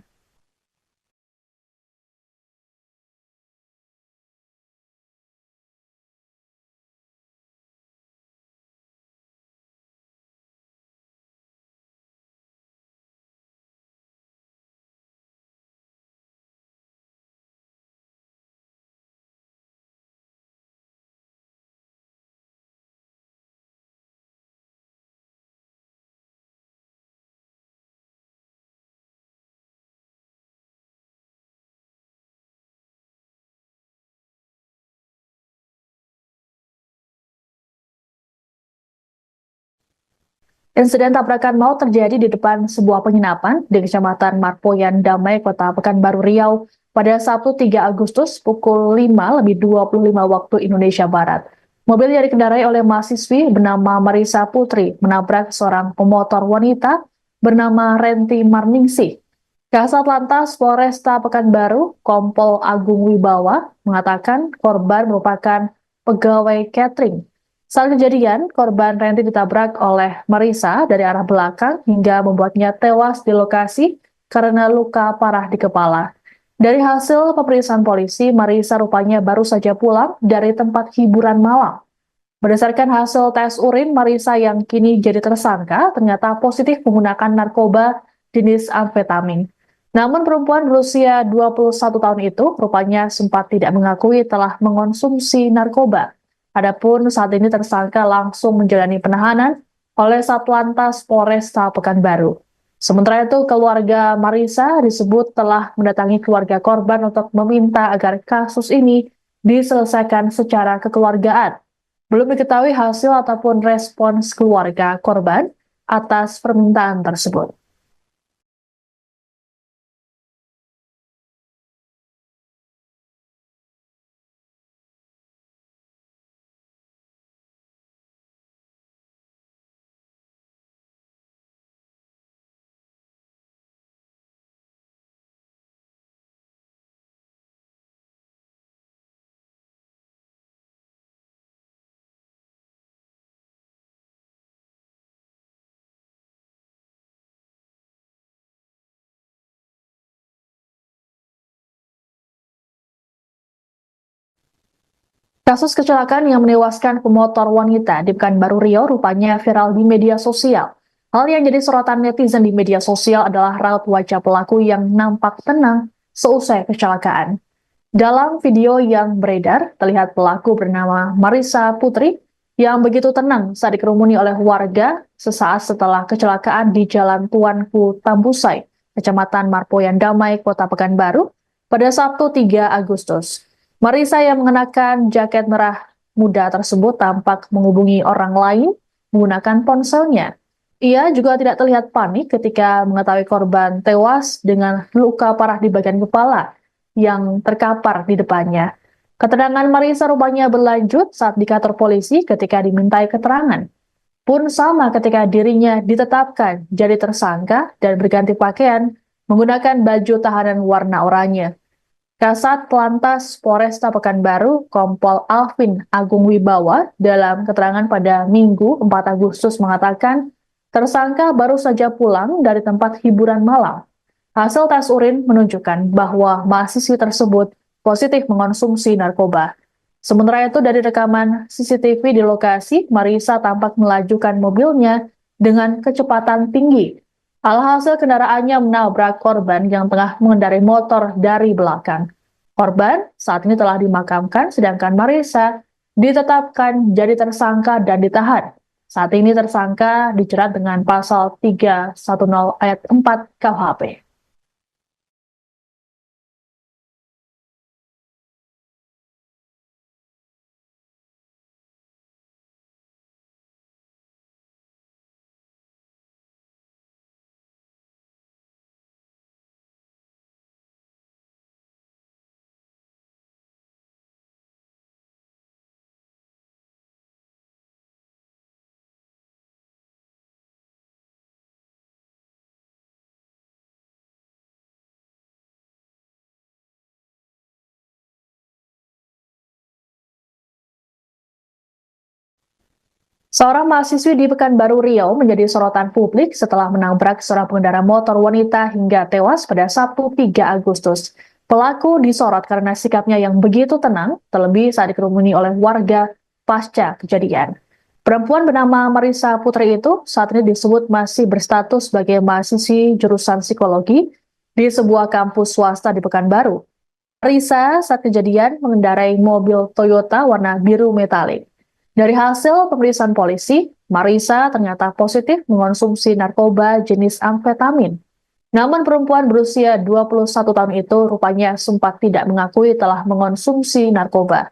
Insiden tabrakan maut terjadi di depan sebuah penginapan di Kecamatan Marpoyan Damai, Kota Pekanbaru Riau pada Sabtu 3 Agustus pukul 5:25 waktu Indonesia Barat. Mobil yang dikendarai oleh mahasiswi bernama Marisa Putri menabrak seorang pemotor wanita bernama Renti Marningsih. Kasat Lantas Polresta Pekanbaru, Kompol Agung Wibawa, mengatakan korban merupakan pegawai catering. Saat kejadian, korban Renti ditabrak oleh Marisa dari arah belakang hingga membuatnya tewas di lokasi karena luka parah di kepala. Dari hasil pemeriksaan polisi, Marisa rupanya baru saja pulang dari tempat hiburan malam. Berdasarkan hasil tes urin, Marisa yang kini jadi tersangka ternyata positif menggunakan narkoba jenis amfetamin. Namun perempuan berusia 21 tahun itu rupanya sempat tidak mengakui telah mengonsumsi narkoba. Adapun saat ini tersangka langsung menjalani penahanan oleh Satlantas Polresta Pekanbaru. Sementara itu, keluarga Marisa disebut telah mendatangi keluarga korban untuk meminta agar kasus ini diselesaikan secara kekeluargaan. Belum diketahui hasil ataupun respons keluarga korban atas permintaan tersebut. Kasus kecelakaan yang menewaskan pemotor wanita di Pekanbaru Riau rupanya viral di media sosial. Hal yang jadi sorotan netizen di media sosial adalah raut wajah pelaku yang nampak tenang seusai kecelakaan. Dalam video yang beredar, terlihat pelaku bernama Marisa Putri yang begitu tenang saat dikerumuni oleh warga sesaat setelah kecelakaan di Jalan Tuanku Tambusai, Kecamatan Marpoyan Damai, Kota Pekanbaru, pada Sabtu 3 Agustus. Marisa yang mengenakan jaket merah muda tersebut tampak menghubungi orang lain menggunakan ponselnya. Ia juga tidak terlihat panik ketika mengetahui korban tewas dengan luka parah di bagian kepala yang terkapar di depannya. Keterangan Marisa rupanya berlanjut saat di kantor polisi ketika dimintai keterangan. Pun sama ketika dirinya ditetapkan jadi tersangka dan berganti pakaian menggunakan baju tahanan warna oranye. Kasat Lantas Polresta Pekanbaru, Kompol Alvin Agung Wibawa, dalam keterangan pada Minggu 4 Agustus mengatakan, tersangka baru saja pulang dari tempat hiburan malam. Hasil tes urin menunjukkan bahwa mahasiswi tersebut positif mengonsumsi narkoba. Sementara itu dari rekaman CCTV di lokasi, Marisa tampak melajukan mobilnya dengan kecepatan tinggi. Alhasil kendaraannya menabrak korban yang tengah mengendarai motor dari belakang. Korban saat ini telah dimakamkan, sedangkan Marisa ditetapkan jadi tersangka dan ditahan. Saat ini tersangka dijerat dengan pasal 310 ayat 4 KUHP. Seorang mahasiswi di Pekanbaru Riau menjadi sorotan publik setelah menabrak seorang pengendara motor wanita hingga tewas pada Sabtu 3 Agustus. Pelaku disorot karena sikapnya yang begitu tenang, terlebih saat dikerumuni oleh warga pasca kejadian. Perempuan bernama Marisa Putri itu saat ini disebut masih berstatus sebagai mahasiswi jurusan psikologi di sebuah kampus swasta di Pekanbaru. Marisa saat kejadian mengendarai mobil Toyota warna biru metalik. Dari hasil pemeriksaan polisi, Marisa ternyata positif mengonsumsi narkoba jenis amfetamin. Namun perempuan berusia 21 tahun itu rupanya sempat tidak mengakui telah mengonsumsi narkoba.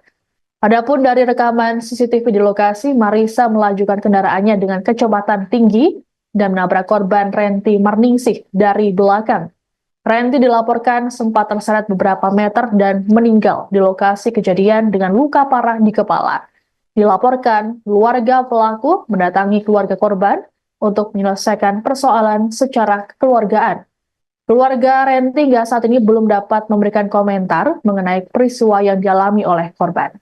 Adapun dari rekaman CCTV di lokasi, Marisa melajukan kendaraannya dengan kecepatan tinggi dan menabrak korban Renti Marningsih dari belakang. Renti dilaporkan sempat terseret beberapa meter dan meninggal di lokasi kejadian dengan luka parah di kepala. Dilaporkan, keluarga pelaku mendatangi keluarga korban untuk menyelesaikan persoalan secara kekeluargaan. Keluarga Renti hingga saat ini belum dapat memberikan komentar mengenai peristiwa yang dialami oleh korban.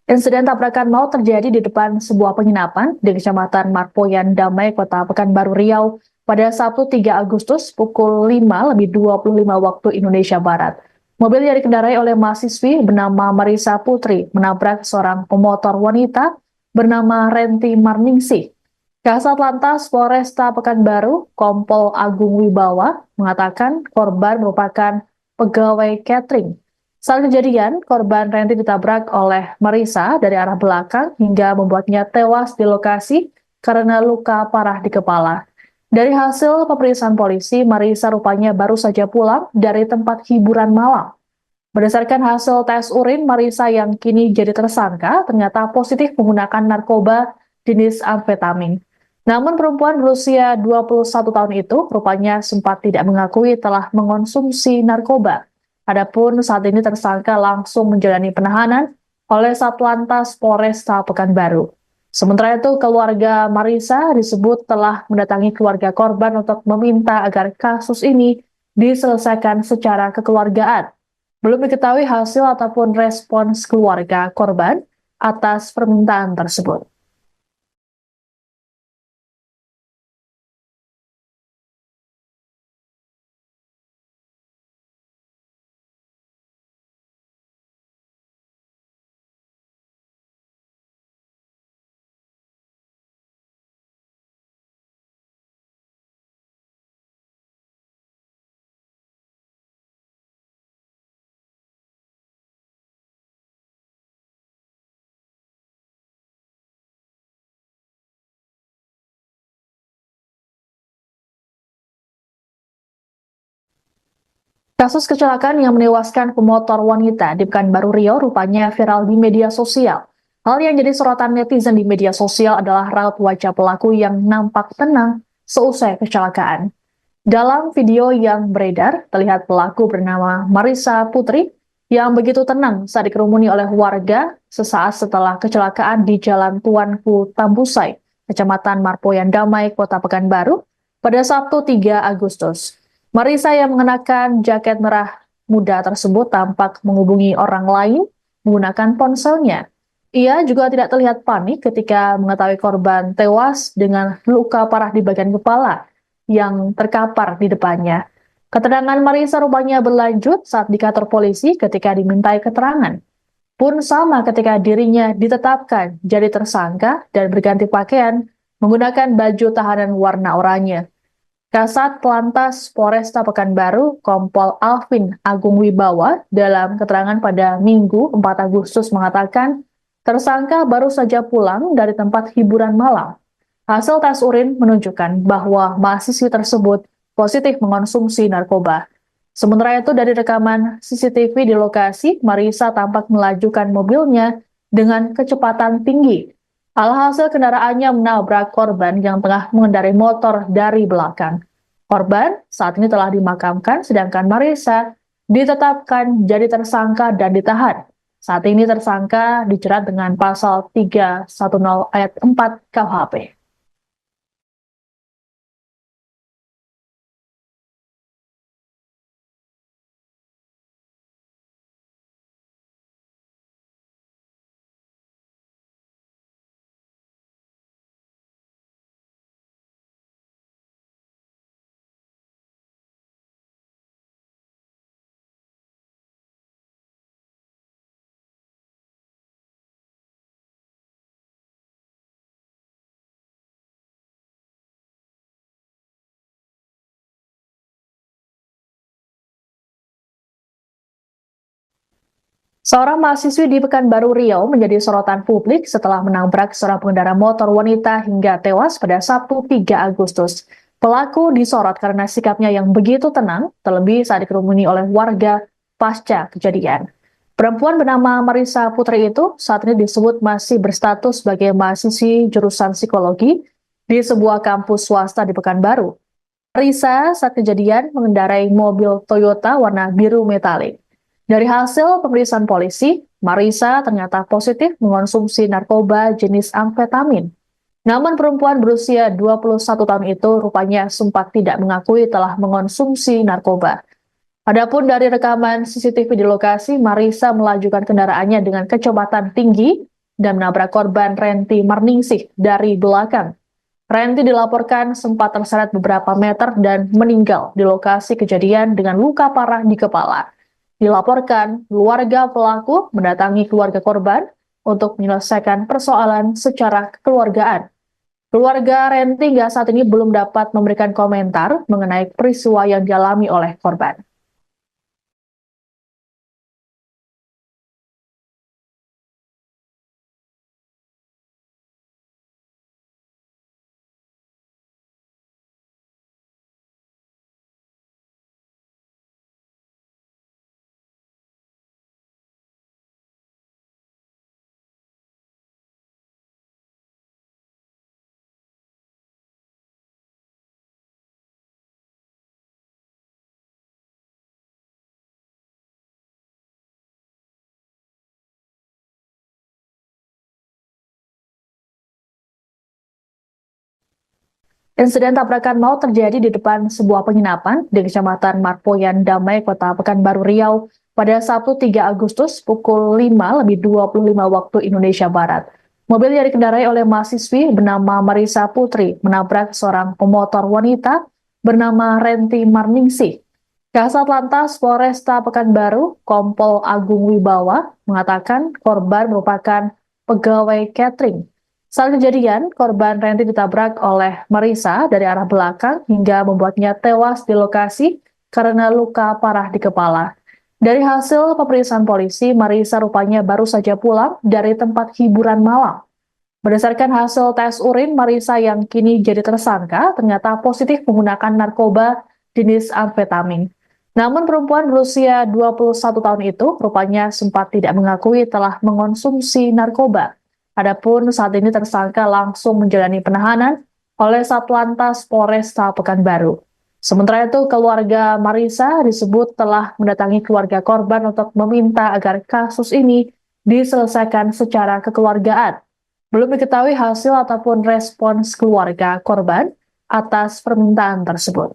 Insiden tabrakan maut terjadi di depan sebuah penginapan di Kecamatan Marpoyan Damai, Kota Pekanbaru Riau pada Sabtu 3 Agustus pukul 5:25 waktu Indonesia Barat. Mobil yang dikendarai oleh mahasiswi bernama Marisa Putri menabrak seorang pemotor wanita bernama Renti Marningsih. Kasat Lantas Polresta Pekanbaru, Kompol Agung Wibawa, mengatakan korban merupakan pegawai catering. Saat kejadian, korban Renti ditabrak oleh Marisa dari arah belakang hingga membuatnya tewas di lokasi karena luka parah di kepala. Dari hasil pemeriksaan polisi, Marisa rupanya baru saja pulang dari tempat hiburan malam. Berdasarkan hasil tes urin, Marisa yang kini jadi tersangka ternyata positif menggunakan narkoba jenis amfetamin. Namun perempuan berusia 21 tahun itu rupanya sempat tidak mengakui telah mengonsumsi narkoba. Adapun saat ini tersangka langsung menjalani penahanan oleh Satlantas Polresta Pekanbaru. Sementara itu, keluarga Marisa disebut telah mendatangi keluarga korban untuk meminta agar kasus ini diselesaikan secara kekeluargaan. Belum diketahui hasil ataupun respons keluarga korban atas permintaan tersebut. Kasus kecelakaan yang menewaskan pemotor wanita di Pekanbaru Riau rupanya viral di media sosial. Hal yang jadi sorotan netizen di media sosial adalah raut wajah pelaku yang nampak tenang seusai kecelakaan. Dalam video yang beredar, terlihat pelaku bernama Marissa Putri yang begitu tenang saat dikerumuni oleh warga sesaat setelah kecelakaan di Jalan Tuanku Tambusai, Kecamatan Marpoyan Damai, Kota Pekanbaru, pada Sabtu 3 Agustus. Marissa yang mengenakan jaket merah muda tersebut tampak menghubungi orang lain menggunakan ponselnya. Ia juga tidak terlihat panik ketika mengetahui korban tewas dengan luka parah di bagian kepala yang terkapar di depannya. Keterangan Marissa rupanya berlanjut saat di kantor polisi ketika dimintai keterangan. Pun sama ketika dirinya ditetapkan jadi tersangka dan berganti pakaian menggunakan baju tahanan warna oranye. Kasat Lantas Polresta Pekanbaru, Kompol Alvin Agung Wibawa, dalam keterangan pada Minggu 4 Agustus mengatakan, tersangka baru saja pulang dari tempat hiburan malam. Hasil tes urin menunjukkan bahwa mahasiswi tersebut positif mengonsumsi narkoba. Sementara itu dari rekaman CCTV di lokasi, Marissa tampak melajukan mobilnya dengan kecepatan tinggi. Alhasil kendaraannya menabrak korban yang tengah mengendarai motor dari belakang. Korban saat ini telah dimakamkan, sedangkan Marissa ditetapkan jadi tersangka dan ditahan. Saat ini tersangka dijerat dengan pasal 310 ayat 4 KUHP. Seorang mahasiswi di Pekanbaru Riau menjadi sorotan publik setelah menabrak seorang pengendara motor wanita hingga tewas pada Sabtu 3 Agustus. Pelaku disorot karena sikapnya yang begitu tenang, terlebih saat dikerumuni oleh warga pasca kejadian. Perempuan bernama Marissa Putri itu saat ini disebut masih berstatus sebagai mahasiswi jurusan psikologi di sebuah kampus swasta di Pekanbaru. Marissa saat kejadian mengendarai mobil Toyota warna biru metalik. Dari hasil pemeriksaan polisi, Marissa ternyata positif mengonsumsi narkoba jenis amfetamin. Namun perempuan berusia 21 tahun itu rupanya sempat tidak mengakui telah mengonsumsi narkoba. Adapun dari rekaman CCTV di lokasi, Marissa melajukan kendaraannya dengan kecepatan tinggi dan menabrak korban Renti Marningsih dari belakang. Renti dilaporkan sempat terseret beberapa meter dan meninggal di lokasi kejadian dengan luka parah di kepala. Dilaporkan, keluarga pelaku mendatangi keluarga korban untuk menyelesaikan persoalan secara kekeluargaan. Keluarga Renti hingga saat ini belum dapat memberikan komentar mengenai peristiwa yang dialami oleh korban. Insiden tabrakan maut terjadi di depan sebuah penginapan di Kecamatan Marpoyan Damai, Kota Pekanbaru Riau pada Sabtu 3 Agustus pukul 5:25 waktu Indonesia Barat. Mobil yang dikendarai oleh mahasiswi bernama Marissa Putri menabrak seorang pemotor wanita bernama Renti Marningsih. Kasat Lantas Polresta Pekanbaru, Kompol Agung Wibawa, mengatakan korban merupakan pegawai catering. Saat kejadian, korban Renti ditabrak oleh Marissa dari arah belakang hingga membuatnya tewas di lokasi karena luka parah di kepala. Dari hasil pemeriksaan polisi, Marissa rupanya baru saja pulang dari tempat hiburan malam. Berdasarkan hasil tes urin, Marissa yang kini jadi tersangka ternyata positif menggunakan narkoba jenis amfetamin. Namun perempuan berusia 21 tahun itu rupanya sempat tidak mengakui telah mengonsumsi narkoba. Adapun saat ini tersangka langsung menjalani penahanan oleh Satlantas Polresta Pekanbaru. Sementara itu, keluarga Marisa disebut telah mendatangi keluarga korban untuk meminta agar kasus ini diselesaikan secara kekeluargaan. Belum diketahui hasil ataupun respons keluarga korban atas permintaan tersebut.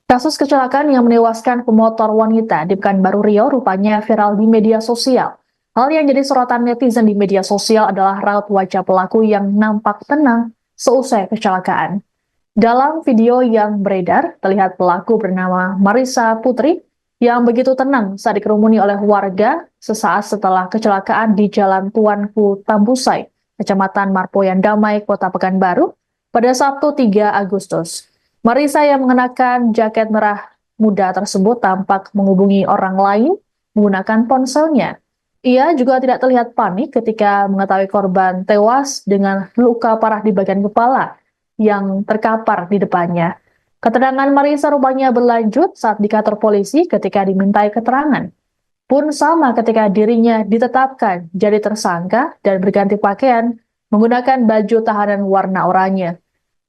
Kasus kecelakaan yang menewaskan pemotor wanita di Pekanbaru Riau rupanya viral di media sosial. Hal yang jadi sorotan netizen di media sosial adalah raut wajah pelaku yang nampak tenang seusai kecelakaan. Dalam video yang beredar, terlihat pelaku bernama Marisa Putri yang begitu tenang saat dikerumuni oleh warga sesaat setelah kecelakaan di Jalan Tuanku Tambusai, Kecamatan Marpoyan Damai, Kota Pekanbaru, pada Sabtu 3 Agustus. Marisa yang mengenakan jaket merah muda tersebut tampak menghubungi orang lain menggunakan ponselnya. Ia juga tidak terlihat panik ketika mengetahui korban tewas dengan luka parah di bagian kepala yang terkapar di depannya. Keterangan Marisa rupanya berlanjut saat di kantor polisi ketika dimintai keterangan. Pun sama ketika dirinya ditetapkan jadi tersangka dan berganti pakaian menggunakan baju tahanan warna oranye.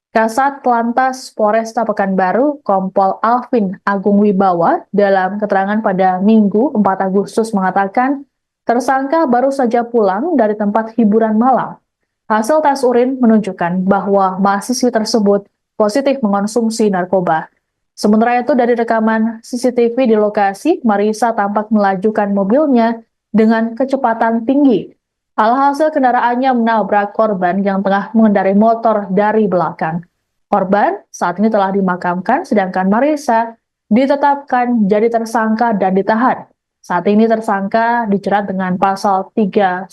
Kasat Lantas Polresta Pekanbaru, Kompol Alvin Agung Wibawa, dalam keterangan pada Minggu 4 Agustus mengatakan, tersangka baru saja pulang dari tempat hiburan malam. Hasil tes urin menunjukkan bahwa mahasiswi tersebut positif mengonsumsi narkoba. Sementara itu dari rekaman CCTV di lokasi, Marisa tampak melajukan mobilnya dengan kecepatan tinggi. Alhasil kendaraannya menabrak korban yang tengah mengendarai motor dari belakang. Korban saat ini telah dimakamkan, sedangkan Marisa ditetapkan jadi tersangka dan ditahan. Saat ini tersangka dijerat dengan pasal 310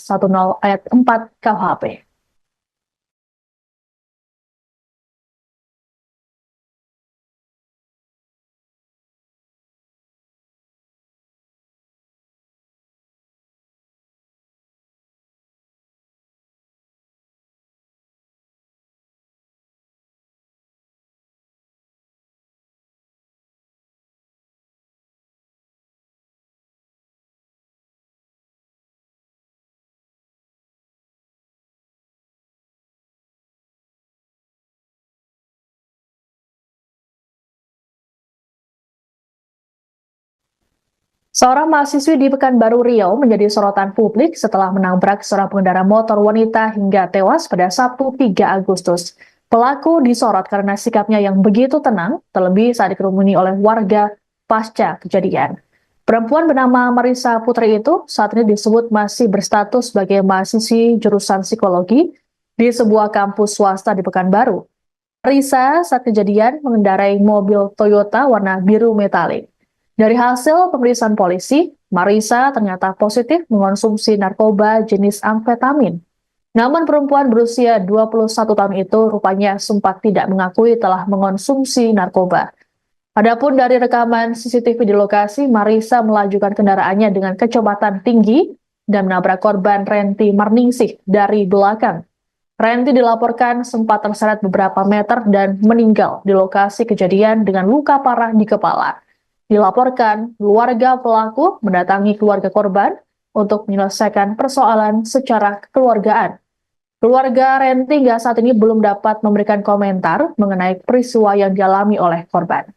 ayat 4 KUHP. Seorang mahasiswi di Pekanbaru Riau menjadi sorotan publik setelah menabrak seorang pengendara motor wanita hingga tewas pada Sabtu 3 Agustus. Pelaku disorot karena sikapnya yang begitu tenang, terlebih saat dikerumuni oleh warga pasca kejadian. Perempuan bernama Marisa Putri itu saat ini disebut masih berstatus sebagai mahasiswi jurusan psikologi di sebuah kampus swasta di Pekanbaru. Marisa saat kejadian mengendarai mobil Toyota warna biru metalik. Dari hasil pemeriksaan polisi, Marisa ternyata positif mengonsumsi narkoba jenis amfetamin. Namun perempuan berusia 21 tahun itu rupanya sempat tidak mengakui telah mengonsumsi narkoba. Adapun dari rekaman CCTV di lokasi, Marisa melajukan kendaraannya dengan kecepatan tinggi dan menabrak korban Renti Marningsih dari belakang. Renti dilaporkan sempat terseret beberapa meter dan meninggal di lokasi kejadian dengan luka parah di kepala. Dilaporkan, keluarga pelaku mendatangi keluarga korban untuk menyelesaikan persoalan secara kekeluargaan. Keluarga Renti hingga saat ini belum dapat memberikan komentar mengenai peristiwa yang dialami oleh korban.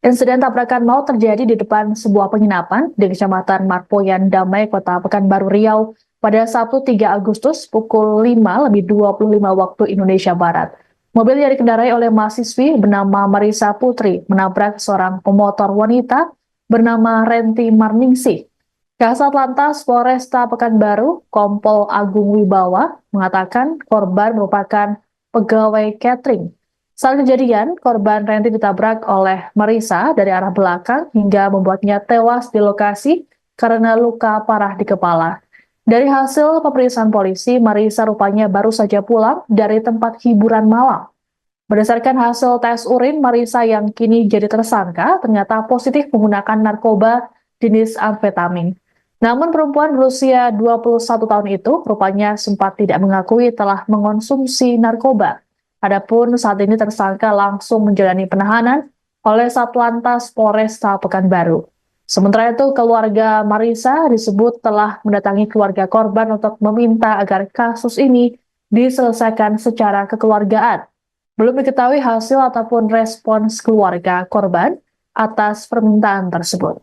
Insiden tabrakan maut terjadi di depan sebuah penginapan di Kecamatan Marpoyan Damai, Kota Pekanbaru Riau pada Sabtu 3 Agustus pukul 5:25 waktu Indonesia Barat. Mobil yang dikendarai oleh mahasiswi bernama Marisa Putri menabrak seorang pemotor wanita bernama Renti Marningsih. Kasat Lantas Polresta Pekanbaru, Kompol Agung Wibawa, mengatakan korban merupakan pegawai catering. Saat kejadian, korban Renti ditabrak oleh Marisa dari arah belakang hingga membuatnya tewas di lokasi karena luka parah di kepala. Dari hasil pemeriksaan polisi, Marisa rupanya baru saja pulang dari tempat hiburan malam. Berdasarkan hasil tes urin, Marisa yang kini jadi tersangka ternyata positif menggunakan narkoba jenis amfetamin. Namun perempuan berusia 21 tahun itu rupanya sempat tidak mengakui telah mengonsumsi narkoba. Adapun saat ini tersangka langsung menjalani penahanan oleh Satlantas Polresta Pekanbaru. Sementara itu, keluarga Marisa disebut telah mendatangi keluarga korban untuk meminta agar kasus ini diselesaikan secara kekeluargaan. Belum diketahui hasil ataupun respons keluarga korban atas permintaan tersebut.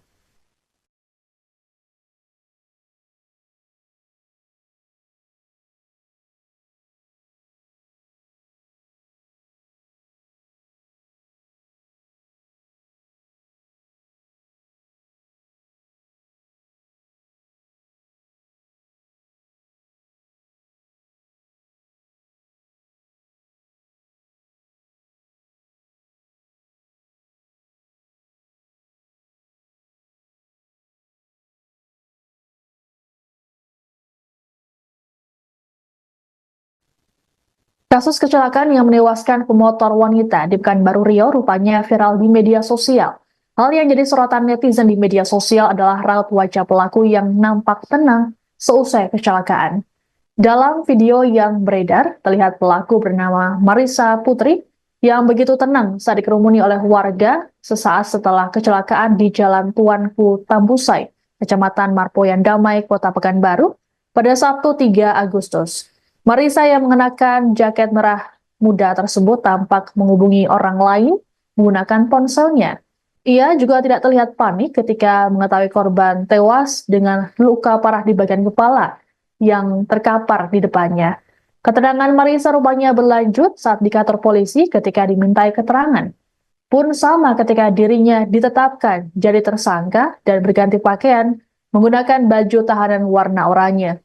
Kasus kecelakaan yang menewaskan pemotor wanita di Pekanbaru Riau rupanya viral di media sosial. Hal yang jadi sorotan netizen di media sosial adalah raut wajah pelaku yang nampak tenang seusai kecelakaan. Dalam video yang beredar, terlihat pelaku bernama Marisa Putri yang begitu tenang saat dikerumuni oleh warga sesaat setelah kecelakaan di Jalan Tuanku Tambusai, Kecamatan Marpoyan Damai, Kota Pekanbaru, pada Sabtu 3 Agustus. Marisa yang mengenakan jaket merah muda tersebut tampak menghubungi orang lain menggunakan ponselnya. Ia juga tidak terlihat panik ketika mengetahui korban tewas dengan luka parah di bagian kepala yang terkapar di depannya. Keterangan Marisa rupanya berlanjut saat di kantor polisi ketika dimintai keterangan. Pun sama ketika dirinya ditetapkan jadi tersangka dan berganti pakaian menggunakan baju tahanan warna oranye.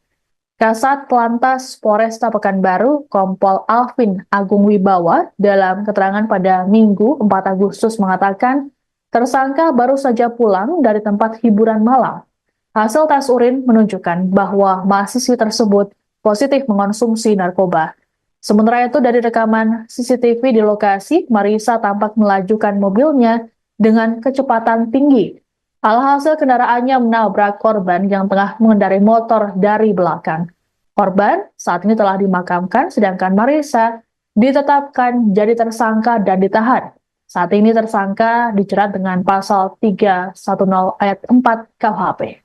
Kasat Lantas Polresta Pekanbaru, Kompol Alvin Agung Wibawa, dalam keterangan pada Minggu 4 Agustus mengatakan, tersangka baru saja pulang dari tempat hiburan malam. Hasil tes urin menunjukkan bahwa mahasiswi tersebut positif mengonsumsi narkoba. Sementara itu dari rekaman CCTV di lokasi, Marisa tampak melajukan mobilnya dengan kecepatan tinggi. Alhasil kendaraannya menabrak korban yang tengah mengendarai motor dari belakang. Korban saat ini telah dimakamkan, sedangkan Marisa ditetapkan jadi tersangka dan ditahan. Saat ini tersangka dijerat dengan pasal 310 ayat 4 KUHP.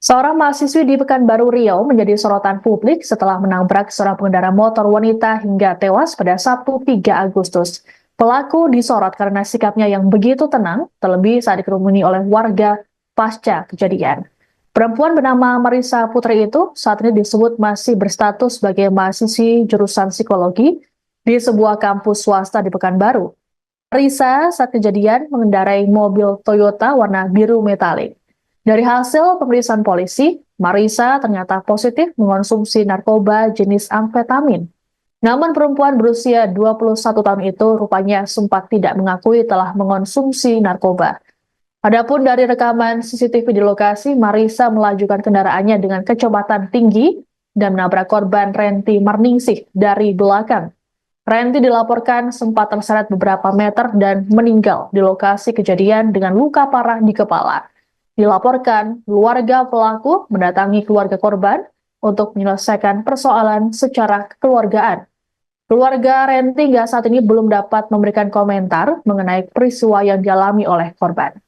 Seorang mahasiswi di Pekanbaru Riau menjadi sorotan publik setelah menabrak seorang pengendara motor wanita hingga tewas pada Sabtu 3 Agustus. Pelaku disorot karena sikapnya yang begitu tenang, terlebih saat dikerumuni oleh warga pasca kejadian. Perempuan bernama Marisa Putri itu saat ini disebut masih berstatus sebagai mahasiswi jurusan psikologi di sebuah kampus swasta di Pekanbaru. Marisa saat kejadian mengendarai mobil Toyota warna biru metalik. Dari hasil pemeriksaan polisi, Marisa ternyata positif mengonsumsi narkoba jenis amfetamin. Namun perempuan berusia 21 tahun itu rupanya sempat tidak mengakui telah mengonsumsi narkoba. Adapun dari rekaman CCTV di lokasi, Marisa melajukan kendaraannya dengan kecepatan tinggi dan menabrak korban Renti Marningsih dari belakang. Renti dilaporkan sempat terseret beberapa meter dan meninggal di lokasi kejadian dengan luka parah di kepala. Dilaporkan, keluarga pelaku mendatangi keluarga korban untuk menyelesaikan persoalan secara kekeluargaan. Keluarga Renti hingga saat ini belum dapat memberikan komentar mengenai peristiwa yang dialami oleh korban.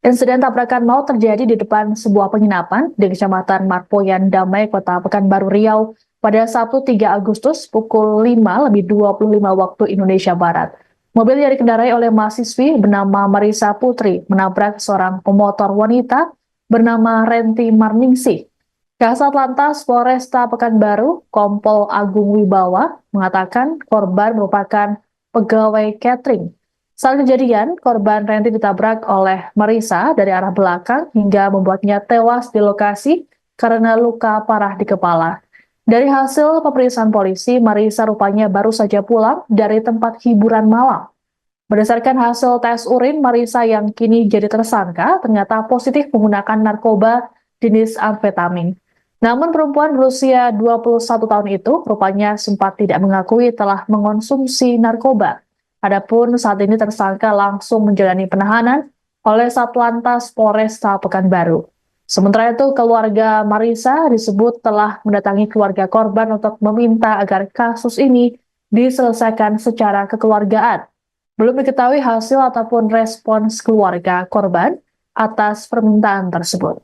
Insiden tabrakan maut terjadi di depan sebuah penginapan di Kecamatan Marpoyan Damai, Kota Pekanbaru Riau pada Sabtu 3 Agustus pukul 5:25 waktu Indonesia Barat. Mobil yang dikendarai oleh mahasiswi bernama Marisa Putri menabrak seorang pemotor wanita bernama Renti Marningsih. Kasat Lantas Polresta Pekanbaru, Kompol Agung Wibawa, mengatakan korban merupakan pegawai catering. Saat kejadian, korban Renti ditabrak oleh Marisa dari arah belakang hingga membuatnya tewas di lokasi karena luka parah di kepala. Dari hasil pemeriksaan polisi, Marisa rupanya baru saja pulang dari tempat hiburan malam. Berdasarkan hasil tes urin, Marisa yang kini jadi tersangka ternyata positif menggunakan narkoba jenis amfetamin. Namun perempuan berusia 21 tahun itu rupanya sempat tidak mengakui telah mengonsumsi narkoba. Adapun saat ini tersangka langsung menjalani penahanan oleh Satlantas Polresta Pekanbaru. Sementara itu, keluarga Marisa disebut telah mendatangi keluarga korban untuk meminta agar kasus ini diselesaikan secara kekeluargaan. Belum diketahui hasil ataupun respons keluarga korban atas permintaan tersebut.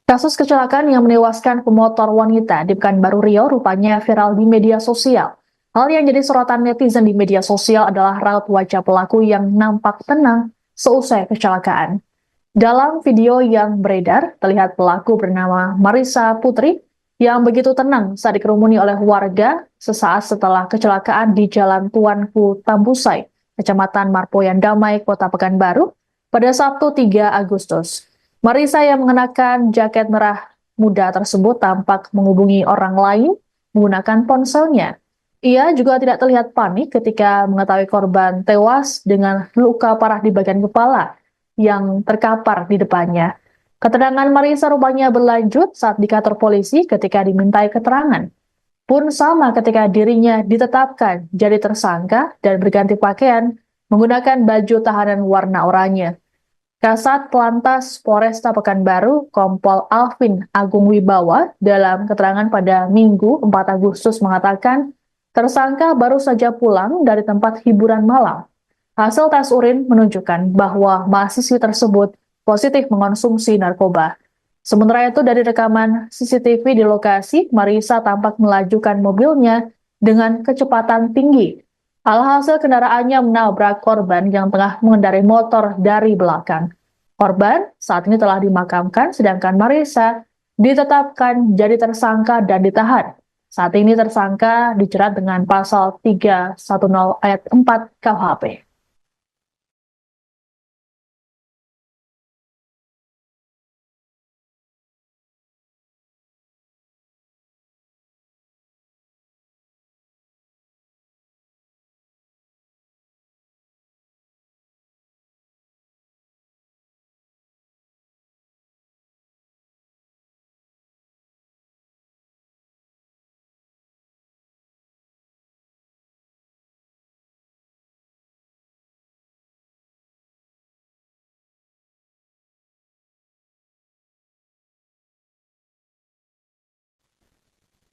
Kasus kecelakaan yang menewaskan pemotor wanita di Pekanbaru Riau rupanya viral di media sosial. Hal yang jadi sorotan netizen di media sosial adalah raut wajah pelaku yang nampak tenang seusai kecelakaan. Dalam video yang beredar, terlihat pelaku bernama Marisa Putri yang begitu tenang saat dikerumuni oleh warga sesaat setelah kecelakaan di Jalan Tuanku Tambusai, Kecamatan Marpoyan Damai, Kota Pekanbaru, pada Sabtu 3 Agustus. Marisa yang mengenakan jaket merah muda tersebut tampak menghubungi orang lain menggunakan ponselnya. Ia juga tidak terlihat panik ketika mengetahui korban tewas dengan luka parah di bagian kepala yang terkapar di depannya. Keterangan Marisa rupanya berlanjut saat di kantor polisi ketika dimintai keterangan. Pun sama ketika dirinya ditetapkan jadi tersangka dan berganti pakaian menggunakan baju tahanan warna oranye. Kasat Lantas Polresta Pekanbaru, Kompol Alvin Agung Wibawa, dalam keterangan pada Minggu 4 Agustus mengatakan, tersangka baru saja pulang dari tempat hiburan malam. Hasil tes urin menunjukkan bahwa mahasiswi tersebut positif mengonsumsi narkoba. Sementara itu dari rekaman CCTV di lokasi, Marisa tampak melajukan mobilnya dengan kecepatan tinggi. Alhasil kendaraannya menabrak korban yang tengah mengendarai motor dari belakang. Korban saat ini telah dimakamkan, sedangkan Marisa ditetapkan jadi tersangka dan ditahan. Saat ini tersangka dijerat dengan pasal 310 ayat 4 KUHP.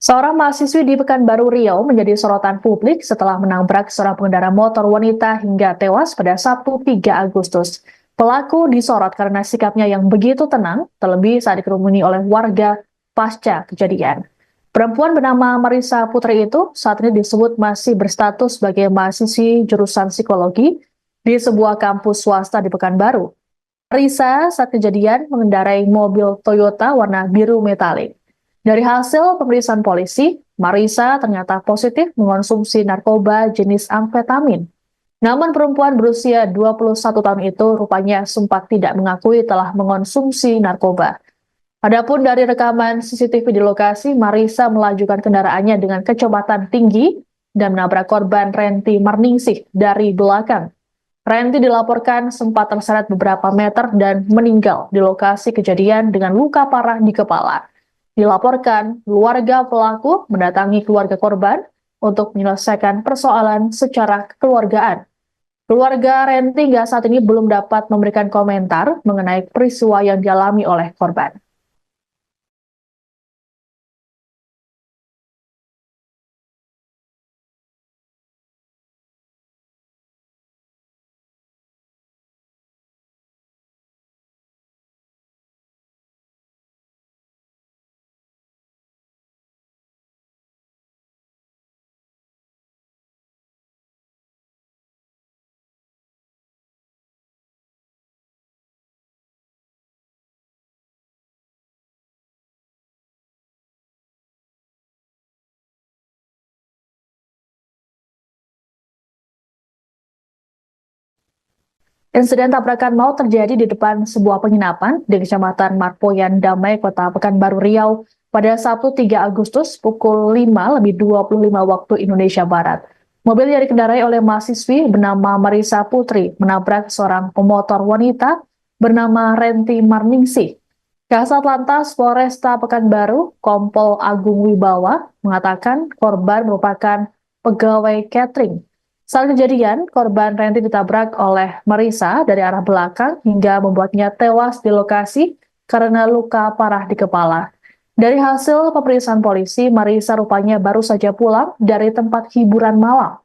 Seorang mahasiswi di Pekanbaru Riau menjadi sorotan publik setelah menabrak seorang pengendara motor wanita hingga tewas pada Sabtu 3 Agustus. Pelaku disorot karena sikapnya yang begitu tenang, terlebih saat dikerumuni oleh warga pasca kejadian. Perempuan bernama Marisa Putri itu saat ini disebut masih berstatus sebagai mahasiswi jurusan psikologi di sebuah kampus swasta di Pekanbaru. Marisa saat kejadian mengendarai mobil Toyota warna biru metalik. Dari hasil pemeriksaan polisi, Marisa ternyata positif mengonsumsi narkoba jenis amfetamin. Namun perempuan berusia 21 tahun itu rupanya sempat tidak mengakui telah mengonsumsi narkoba. Adapun dari rekaman CCTV di lokasi, Marisa melajukan kendaraannya dengan kecepatan tinggi dan menabrak korban Renti Marningsih dari belakang. Renti dilaporkan sempat terseret beberapa meter dan meninggal di lokasi kejadian dengan luka parah di kepala. Dilaporkan, keluarga pelaku mendatangi keluarga korban untuk menyelesaikan persoalan secara kekeluargaan. Keluarga Renti hingga saat ini belum dapat memberikan komentar mengenai peristiwa yang dialami oleh korban. Insiden tabrakan maut terjadi di depan sebuah penginapan di Kecamatan Marpoyan Damai, Kota Pekanbaru Riau pada Sabtu 3 Agustus pukul 5:25 waktu Indonesia Barat. Mobil yang dikendarai oleh mahasiswi bernama Marisa Putri menabrak seorang pemotor wanita bernama Renti Marningsih. Kasat Lantas Polresta Pekanbaru, Kompol Agung Wibawa, mengatakan korban merupakan pegawai catering. Saat kejadian, korban Renti ditabrak oleh Marisa dari arah belakang hingga membuatnya tewas di lokasi karena luka parah di kepala. Dari hasil pemeriksaan polisi, Marisa rupanya baru saja pulang dari tempat hiburan malam.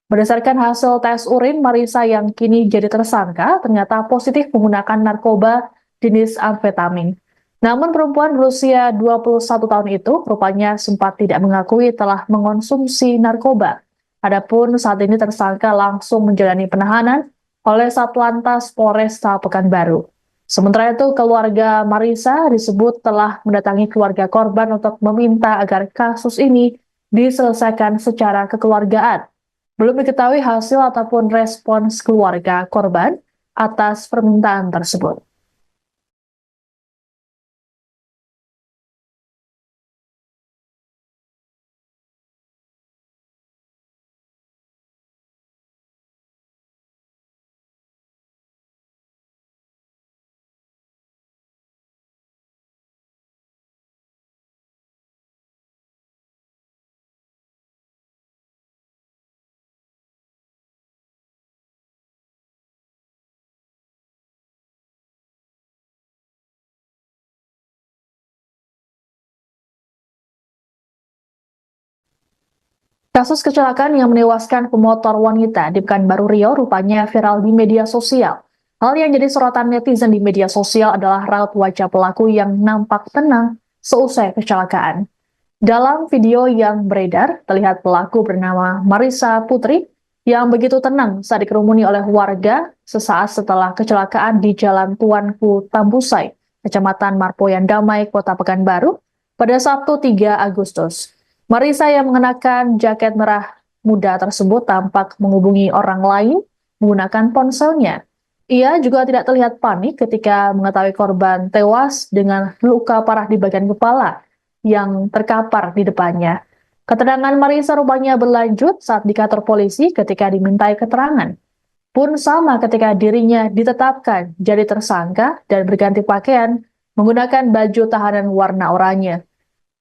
Berdasarkan hasil tes urin, Marisa yang kini jadi tersangka ternyata positif menggunakan narkoba jenis amfetamin. Namun perempuan berusia 21 tahun itu rupanya sempat tidak mengakui telah mengonsumsi narkoba. Adapun saat ini tersangka langsung menjalani penahanan oleh Satlantas Polresta Pekanbaru. Sementara itu, keluarga Marisa disebut telah mendatangi keluarga korban untuk meminta agar kasus ini diselesaikan secara kekeluargaan. Belum diketahui hasil ataupun respons keluarga korban atas permintaan tersebut. Kasus kecelakaan yang menewaskan pemotor wanita di Pekanbaru Riau rupanya viral di media sosial. Hal yang jadi sorotan netizen di media sosial adalah raut wajah pelaku yang nampak tenang seusai kecelakaan. Dalam video yang beredar, terlihat pelaku bernama Marisa Putri yang begitu tenang saat dikerumuni oleh warga sesaat setelah kecelakaan di Jalan Tuanku Tambusai, Kecamatan Marpoyan Damai, Kota Pekanbaru, pada Sabtu 3 Agustus. Marisa yang mengenakan jaket merah muda tersebut tampak menghubungi orang lain menggunakan ponselnya. Ia juga tidak terlihat panik ketika mengetahui korban tewas dengan luka parah di bagian kepala yang terkapar di depannya. Keterangan Marisa rupanya berlanjut saat di kantor polisi ketika dimintai keterangan. Pun sama ketika dirinya ditetapkan jadi tersangka dan berganti pakaian menggunakan baju tahanan warna oranye.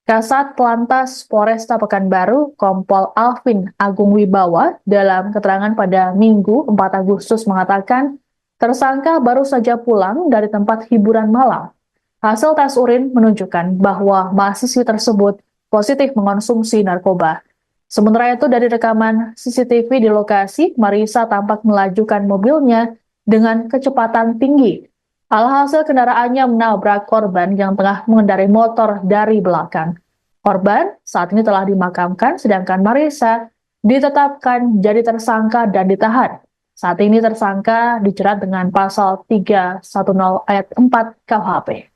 Kasat Lantas Polresta Pekanbaru, Kompol Alvin Agung Wibawa, dalam keterangan pada Minggu 4 Agustus mengatakan, tersangka baru saja pulang dari tempat hiburan malam. Hasil tes urin menunjukkan bahwa mahasiswi tersebut positif mengonsumsi narkoba. Sementara itu dari rekaman CCTV di lokasi, Marisa tampak melajukan mobilnya dengan kecepatan tinggi. Alhasil kendaraannya menabrak korban yang tengah mengendarai motor dari belakang. Korban saat ini telah dimakamkan, sedangkan Marisa ditetapkan jadi tersangka dan ditahan. Saat ini tersangka dijerat dengan pasal 310 ayat 4 KUHP.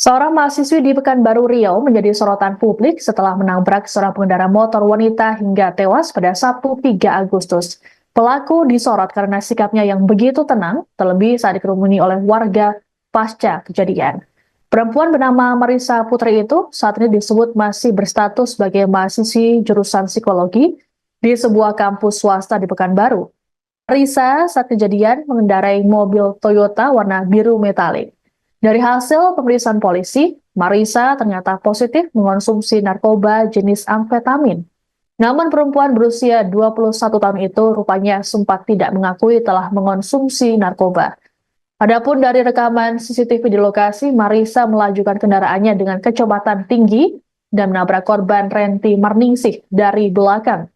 Seorang mahasiswi di Pekanbaru Riau menjadi sorotan publik setelah menabrak seorang pengendara motor wanita hingga tewas pada Sabtu 3 Agustus. Pelaku disorot karena sikapnya yang begitu tenang, terlebih saat dikerumuni oleh warga pasca kejadian. Perempuan bernama Marisa Putri itu saat ini disebut masih berstatus sebagai mahasiswi jurusan psikologi di sebuah kampus swasta di Pekanbaru. Marisa saat kejadian mengendarai mobil Toyota warna biru metalik. Dari hasil pemeriksaan polisi, Marisa ternyata positif mengonsumsi narkoba jenis amfetamin. Namun perempuan berusia 21 tahun itu rupanya sempat tidak mengakui telah mengonsumsi narkoba. Adapun dari rekaman CCTV di lokasi, Marisa melajukan kendaraannya dengan kecepatan tinggi dan menabrak korban Renti Marningsih dari belakang.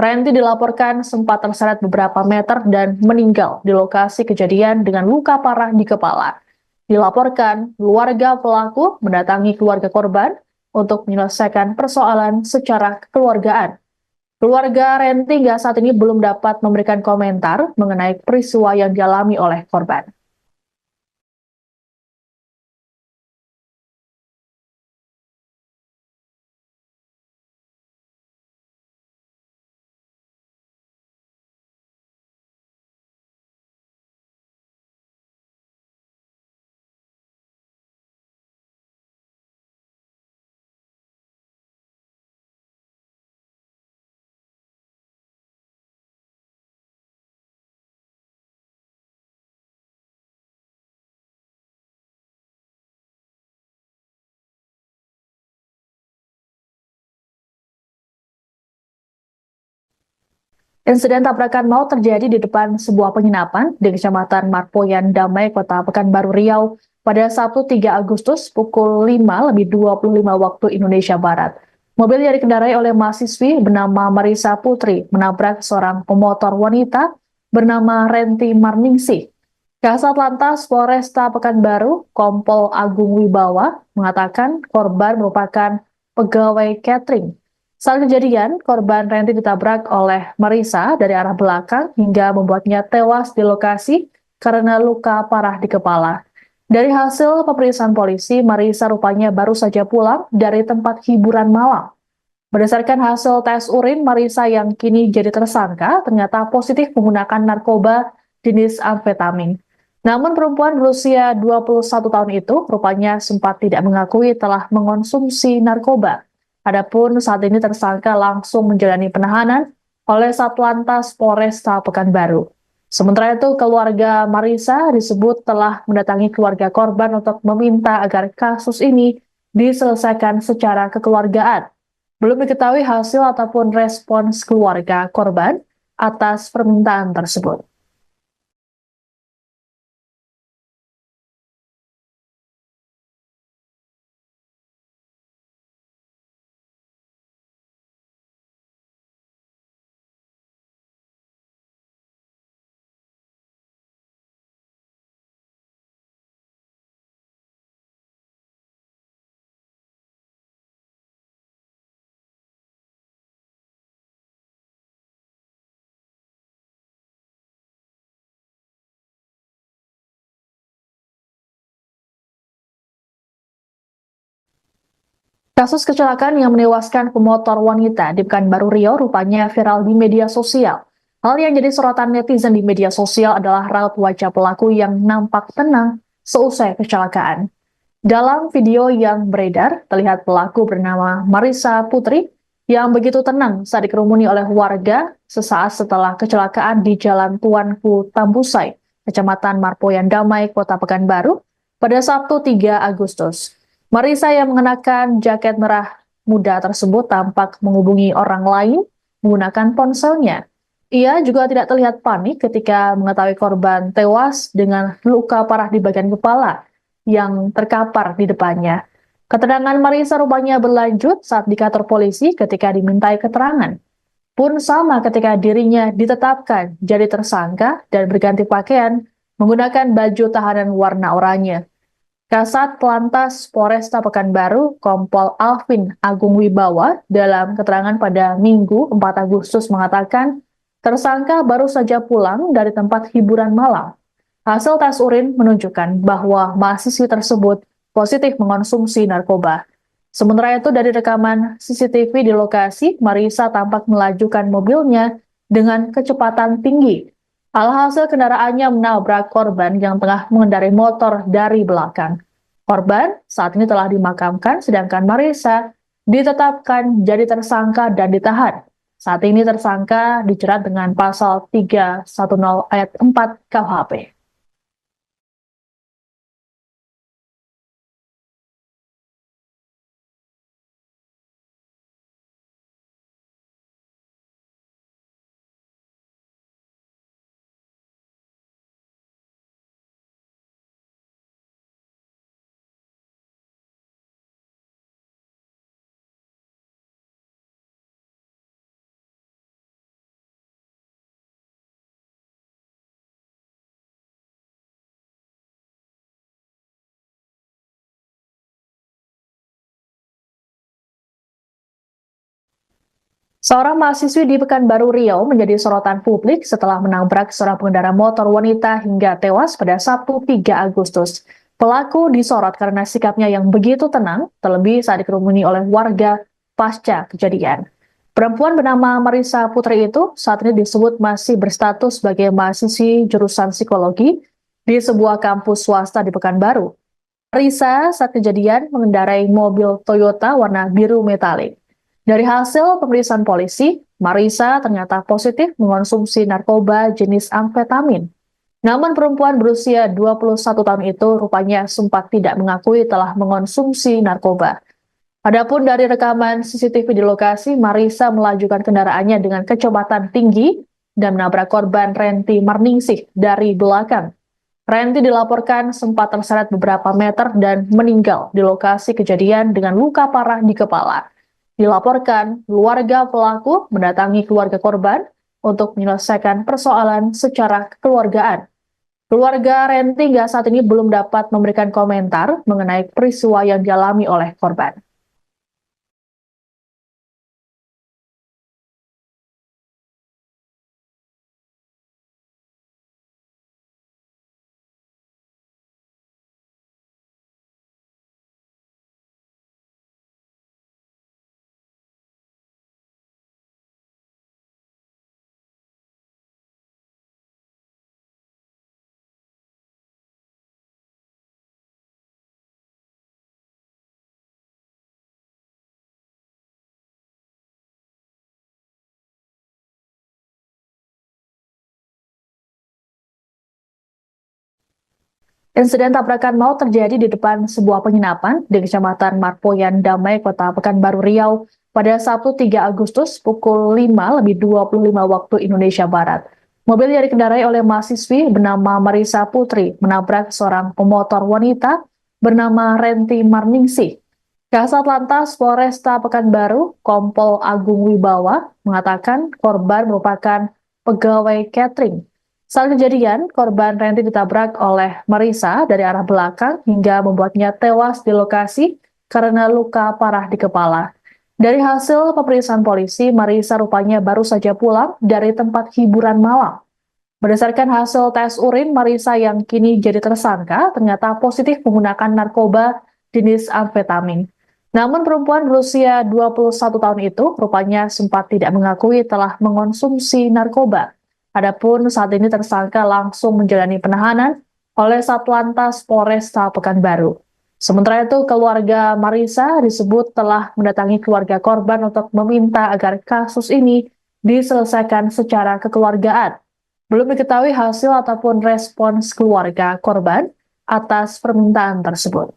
Renti dilaporkan sempat terseret beberapa meter dan meninggal di lokasi kejadian dengan luka parah di kepala. Dilaporkan, keluarga pelaku mendatangi keluarga korban untuk menyelesaikan persoalan secara kekeluargaan. Keluarga Renti hingga saat ini belum dapat memberikan komentar mengenai peristiwa yang dialami oleh korban. Insiden tabrakan maut terjadi di depan sebuah penginapan di Kecamatan Marpoyan Damai, Kota Pekanbaru Riau pada Sabtu 3 Agustus pukul 5:25 waktu Indonesia Barat. Mobil yang dikendarai oleh mahasiswi bernama Marisa Putri menabrak seorang pemotor wanita bernama Renti Marningsih. Kasat Lantas Polresta Pekanbaru, Kompol Agung Wibawa, mengatakan korban merupakan pegawai catering. Saat kejadian, korban Renti ditabrak oleh Marisa dari arah belakang hingga membuatnya tewas di lokasi karena luka parah di kepala. Dari hasil pemeriksaan polisi, Marisa rupanya baru saja pulang dari tempat hiburan malam. Berdasarkan hasil tes urin, Marisa yang kini jadi tersangka ternyata positif menggunakan narkoba jenis amfetamin. Namun perempuan berusia 21 tahun itu rupanya sempat tidak mengakui telah mengonsumsi narkoba. Adapun saat ini tersangka langsung menjalani penahanan oleh Satlantas Polresta Pekanbaru. Sementara itu, keluarga Marisa disebut telah mendatangi keluarga korban untuk meminta agar kasus ini diselesaikan secara kekeluargaan. Belum diketahui hasil ataupun respons keluarga korban atas permintaan tersebut. Kasus kecelakaan yang menewaskan pemotor wanita di Pekanbaru Riau rupanya viral di media sosial. Hal yang jadi sorotan netizen di media sosial adalah raut wajah pelaku yang nampak tenang seusai kecelakaan. Dalam video yang beredar, terlihat pelaku bernama Marissa Putri yang begitu tenang saat dikerumuni oleh warga sesaat setelah kecelakaan di Jalan Tuanku Tambusai, Kecamatan Marpoyan Damai, Kota Pekanbaru, pada Sabtu 3 Agustus. Marissa yang mengenakan jaket merah muda tersebut tampak menghubungi orang lain menggunakan ponselnya. Ia juga tidak terlihat panik ketika mengetahui korban tewas dengan luka parah di bagian kepala yang terkapar di depannya. Keterangan Marissa rupanya berlanjut saat di kantor polisi ketika dimintai keterangan. Pun sama ketika dirinya ditetapkan jadi tersangka dan berganti pakaian menggunakan baju tahanan warna oranye. Kasat Lantas Polresta Pekanbaru, Kompol Alvin Agung Wibawa, dalam keterangan pada Minggu 4 Agustus mengatakan, tersangka baru saja pulang dari tempat hiburan malam. Hasil tes urin menunjukkan bahwa mahasiswi tersebut positif mengonsumsi narkoba. Sementara itu dari rekaman CCTV di lokasi, Marissa tampak melajukan mobilnya dengan kecepatan tinggi. Alhasil kendaraannya menabrak korban yang tengah mengendarai motor dari belakang. Korban saat ini telah dimakamkan, sedangkan Marissa ditetapkan jadi tersangka dan ditahan. Saat ini tersangka dijerat dengan pasal 310 ayat 4 KUHP. Seorang mahasiswi di Pekanbaru Riau menjadi sorotan publik setelah menabrak seorang pengendara motor wanita hingga tewas pada Sabtu 3 Agustus. Pelaku disorot karena sikapnya yang begitu tenang, terlebih saat dikerumuni oleh warga pasca kejadian. Perempuan bernama Marissa Putri itu saat ini disebut masih berstatus sebagai mahasiswi jurusan psikologi di sebuah kampus swasta di Pekanbaru. Marissa saat kejadian mengendarai mobil Toyota warna biru metalik. Dari hasil pemeriksaan polisi, Marissa ternyata positif mengonsumsi narkoba jenis amfetamin. Namun perempuan berusia 21 tahun itu rupanya sempat tidak mengakui telah mengonsumsi narkoba. Adapun dari rekaman CCTV di lokasi, Marissa melajukan kendaraannya dengan kecepatan tinggi dan menabrak korban Renti Marningsih dari belakang. Renti dilaporkan sempat terseret beberapa meter dan meninggal di lokasi kejadian dengan luka parah di kepala. Dilaporkan, keluarga pelaku mendatangi keluarga korban untuk menyelesaikan persoalan secara kekeluargaan. Keluarga Renti hingga saat ini belum dapat memberikan komentar mengenai peristiwa yang dialami oleh korban. Insiden tabrakan maut terjadi di depan sebuah penginapan di Kecamatan Marpoyan Damai, Kota Pekanbaru Riau pada Sabtu 3 Agustus pukul 5:25 waktu Indonesia Barat. Mobil yang dikendarai oleh mahasiswi bernama Marissa Putri menabrak seorang pemotor wanita bernama Renti Marningsih. Kasat Lantas Polresta Pekanbaru, Kompol Agung Wibawa, mengatakan korban merupakan pegawai catering. Saat kejadian, korban Renti ditabrak oleh Marissa dari arah belakang hingga membuatnya tewas di lokasi karena luka parah di kepala. Dari hasil pemeriksaan polisi, Marissa rupanya baru saja pulang dari tempat hiburan malam. Berdasarkan hasil tes urin, Marissa yang kini jadi tersangka ternyata positif menggunakan narkoba jenis amfetamin. Namun perempuan berusia 21 tahun itu rupanya sempat tidak mengakui telah mengonsumsi narkoba. Adapun saat ini tersangka langsung menjalani penahanan oleh Satlantas Polresta Pekanbaru. Sementara itu, keluarga Marisa disebut telah mendatangi keluarga korban untuk meminta agar kasus ini diselesaikan secara kekeluargaan. Belum diketahui hasil ataupun respons keluarga korban atas permintaan tersebut.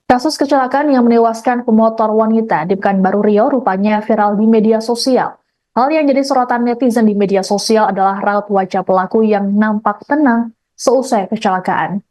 Kasus kecelakaan yang menewaskan pemotor wanita di Pekanbaru Riau rupanya viral di media sosial. Hal yang jadi sorotan netizen di media sosial adalah raut wajah pelaku yang nampak tenang seusai kecelakaan.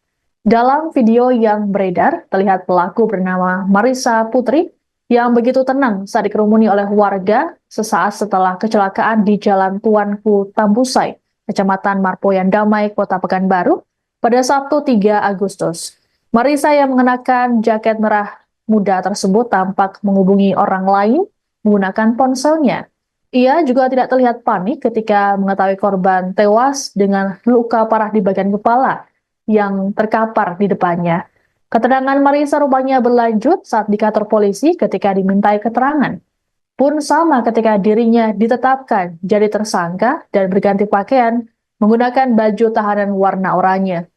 Dalam video yang beredar, terlihat pelaku bernama Marisa Putri yang begitu tenang saat dikerumuni oleh warga sesaat setelah kecelakaan di Jalan Tuanku Tambusai, Kecamatan Marpoyan Damai, Kota Pekanbaru, pada Sabtu 3 Agustus. Marisa yang mengenakan jaket merah muda tersebut tampak menghubungi orang lain menggunakan ponselnya. Ia juga tidak terlihat panik ketika mengetahui korban tewas dengan luka parah di bagian kepala yang terkapar di depannya. Keterangan Marisa rupanya berlanjut saat di kantor polisi ketika dimintai keterangan. Pun sama ketika dirinya ditetapkan jadi tersangka dan berganti pakaian menggunakan baju tahanan warna oranye.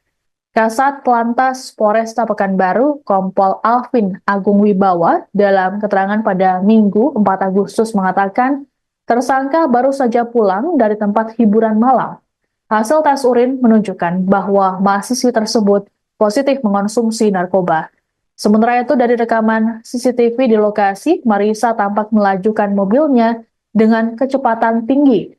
Kasat Lantas Polresta Pekanbaru, Kompol Alvin Agung Wibawa, dalam keterangan pada Minggu 4 Agustus mengatakan, tersangka baru saja pulang dari tempat hiburan malam. Hasil tes urin menunjukkan bahwa mahasiswi tersebut positif mengonsumsi narkoba. Sementara itu, dari rekaman CCTV di lokasi, Marisa tampak melajukan mobilnya dengan kecepatan tinggi.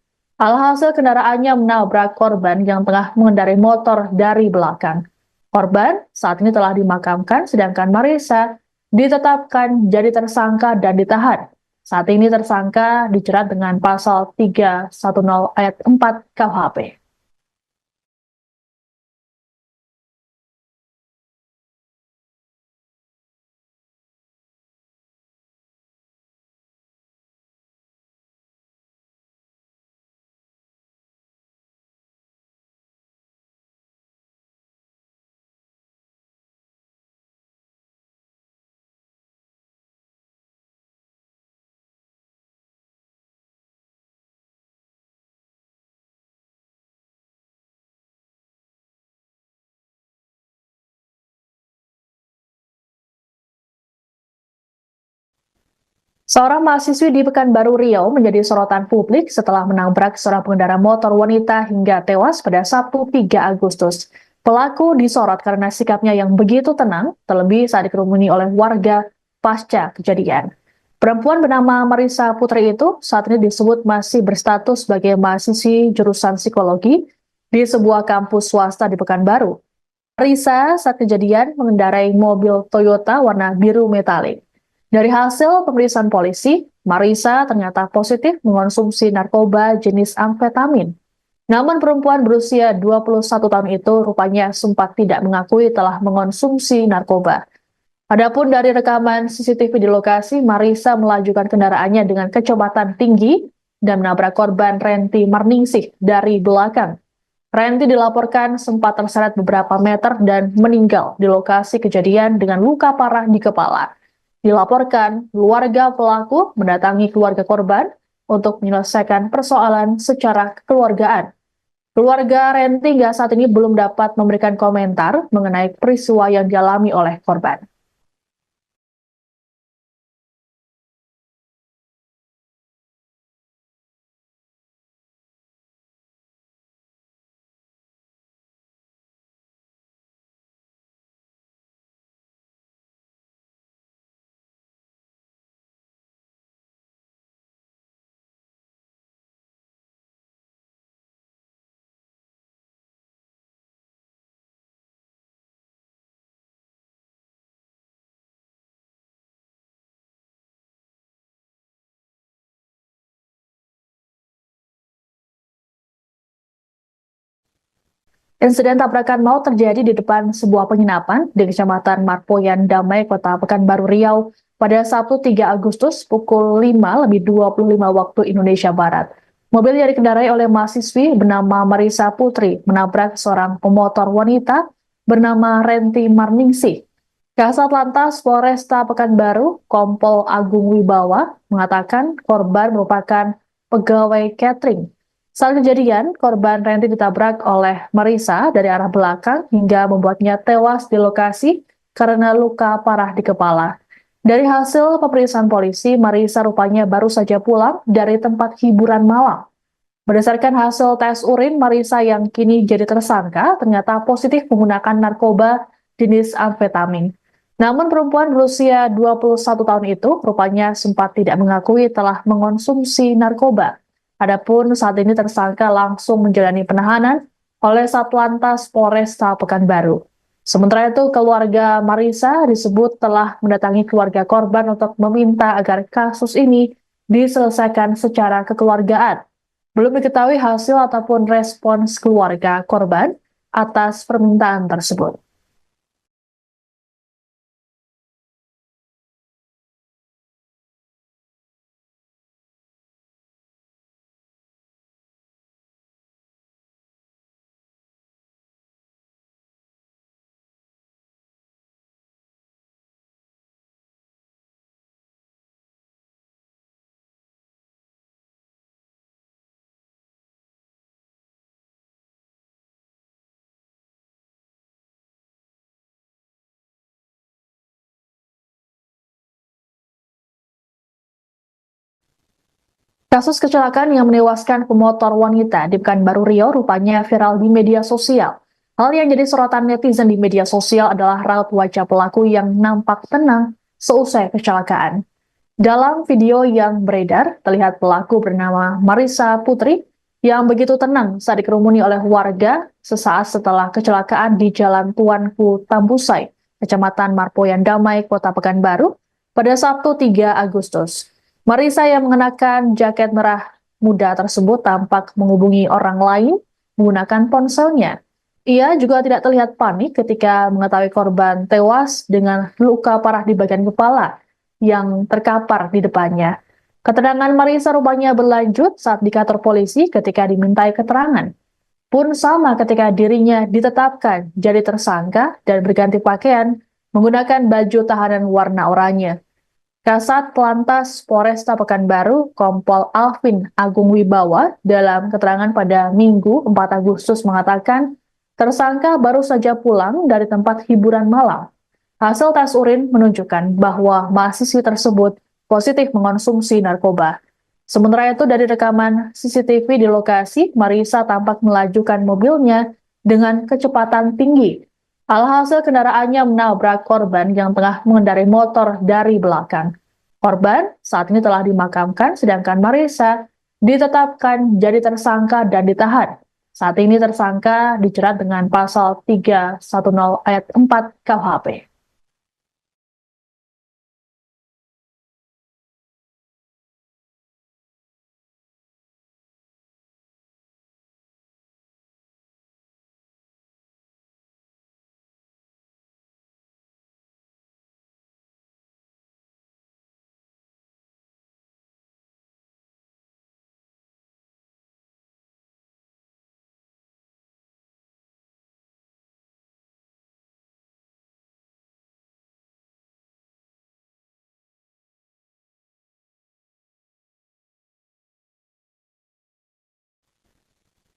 Alhasil kendaraannya menabrak korban yang tengah mengendarai motor dari belakang. Korban saat ini telah dimakamkan, sedangkan Marisa ditetapkan jadi tersangka dan ditahan. Saat ini tersangka dijerat dengan pasal 310 ayat 4 KUHP. Seorang mahasiswi di Pekanbaru Riau menjadi sorotan publik setelah menabrak seorang pengendara motor wanita hingga tewas pada Sabtu 3 Agustus. Pelaku disorot karena sikapnya yang begitu tenang, terlebih saat dikerumuni oleh warga pasca kejadian. Perempuan bernama Marisa Putri itu saat ini disebut masih berstatus sebagai mahasiswi jurusan psikologi di sebuah kampus swasta di Pekanbaru. Marisa saat kejadian mengendarai mobil Toyota warna biru metalik. Dari hasil pemeriksaan polisi, Marisa ternyata positif mengonsumsi narkoba jenis amfetamin. Namun perempuan berusia 21 tahun itu rupanya sempat tidak mengakui telah mengonsumsi narkoba. Adapun dari rekaman CCTV di lokasi, Marisa melajukan kendaraannya dengan kecepatan tinggi dan menabrak korban Renti Marningsih dari belakang. Renti dilaporkan sempat terseret beberapa meter dan meninggal di lokasi kejadian dengan luka parah di kepala. Dilaporkan, keluarga pelaku mendatangi keluarga korban untuk menyelesaikan persoalan secara kekeluargaan. Keluarga Renti hingga saat ini belum dapat memberikan komentar mengenai peristiwa yang dialami oleh korban. Insiden tabrakan maut terjadi di depan sebuah penginapan di Kecamatan Marpoyan Damai, Kota Pekanbaru Riau pada Sabtu 3 Agustus pukul 5:25 waktu Indonesia Barat. Mobil yang dikendarai oleh mahasiswi bernama Marisa Putri menabrak seorang pemotor wanita bernama Renti Marningsih. Kasat Lantas Polresta Pekanbaru, Kompol Agung Wibawa, mengatakan korban merupakan pegawai catering. Saat kejadian, korban Renti ditabrak oleh Marisa dari arah belakang hingga membuatnya tewas di lokasi karena luka parah di kepala. Dari hasil pemeriksaan polisi, Marisa rupanya baru saja pulang dari tempat hiburan malam. Berdasarkan hasil tes urin, Marisa yang kini jadi tersangka ternyata positif menggunakan narkoba jenis amfetamin. Namun perempuan berusia 21 tahun itu rupanya sempat tidak mengakui telah mengonsumsi narkoba. Adapun saat ini tersangka langsung menjalani penahanan oleh Satlantas Polresta Pekanbaru. Sementara itu, keluarga Marisa disebut telah mendatangi keluarga korban untuk meminta agar kasus ini diselesaikan secara kekeluargaan. Belum diketahui hasil ataupun respons keluarga korban atas permintaan tersebut. Kasus kecelakaan yang menewaskan pemotor wanita di Pekanbaru Riau rupanya viral di media sosial. Hal yang jadi sorotan netizen di media sosial adalah raut wajah pelaku yang nampak tenang seusai kecelakaan. Dalam video yang beredar, terlihat pelaku bernama Marisa Putri yang begitu tenang saat dikerumuni oleh warga sesaat setelah kecelakaan di Jalan Tuanku Tambusai, Kecamatan Marpoyan Damai, Kota Pekanbaru, pada Sabtu 3 Agustus. Marisa yang mengenakan jaket merah muda tersebut tampak menghubungi orang lain menggunakan ponselnya. Ia juga tidak terlihat panik ketika mengetahui korban tewas dengan luka parah di bagian kepala yang terkapar di depannya. Keterangan Marisa rupanya berlanjut saat di kantor polisi ketika dimintai keterangan. Pun sama ketika dirinya ditetapkan jadi tersangka dan berganti pakaian menggunakan baju tahanan warna oranye. Kasat Lantas Polresta Pekanbaru, Kompol Alvin Agung Wibawa, dalam keterangan pada Minggu 4 Agustus mengatakan, tersangka baru saja pulang dari tempat hiburan malam. Hasil tes urin menunjukkan bahwa mahasiswi tersebut positif mengonsumsi narkoba. Sementara itu, dari rekaman CCTV di lokasi, Marisa tampak melajukan mobilnya dengan kecepatan tinggi. Alhasil kendaraannya menabrak korban yang tengah mengendarai motor dari belakang. Korban saat ini telah dimakamkan, sedangkan Marisa ditetapkan jadi tersangka dan ditahan. Saat ini tersangka dijerat dengan pasal 310 ayat 4 KUHP.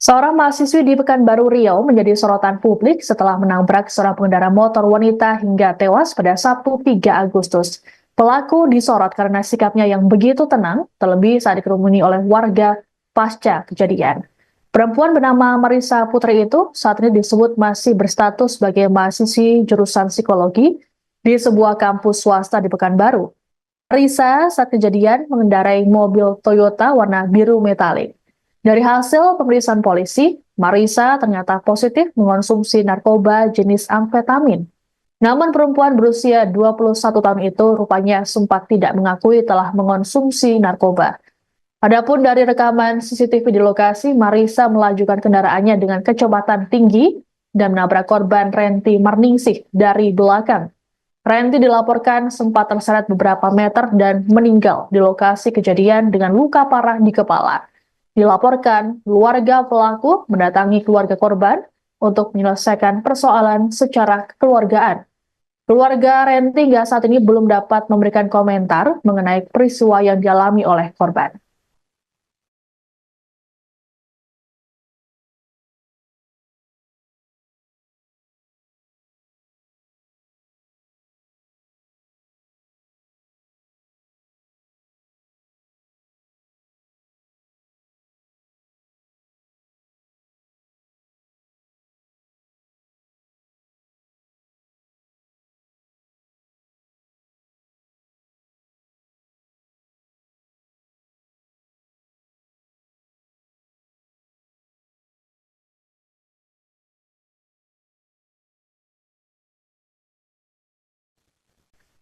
Seorang mahasiswi di Pekanbaru Riau menjadi sorotan publik setelah menabrak seorang pengendara motor wanita hingga tewas pada Sabtu 3 Agustus. Pelaku disorot karena sikapnya yang begitu tenang, terlebih saat dikerumuni oleh warga pasca kejadian. Perempuan bernama Marisa Putri itu saat ini disebut masih berstatus sebagai mahasiswi jurusan psikologi di sebuah kampus swasta di Pekanbaru. Marisa saat kejadian mengendarai mobil Toyota warna biru metalik. Dari hasil pemeriksaan polisi, Marisa ternyata positif mengonsumsi narkoba jenis amfetamin. Namun perempuan berusia 21 tahun itu rupanya sempat tidak mengakui telah mengonsumsi narkoba. Adapun dari rekaman CCTV di lokasi, Marisa melajukan kendaraannya dengan kecepatan tinggi dan menabrak korban Renti Marningsih dari belakang. Renti dilaporkan sempat terseret beberapa meter dan meninggal di lokasi kejadian dengan luka parah di kepala. Dilaporkan, keluarga pelaku mendatangi keluarga korban untuk menyelesaikan persoalan secara kekeluargaan. Keluarga Renti hingga saat ini belum dapat memberikan komentar mengenai peristiwa yang dialami oleh korban.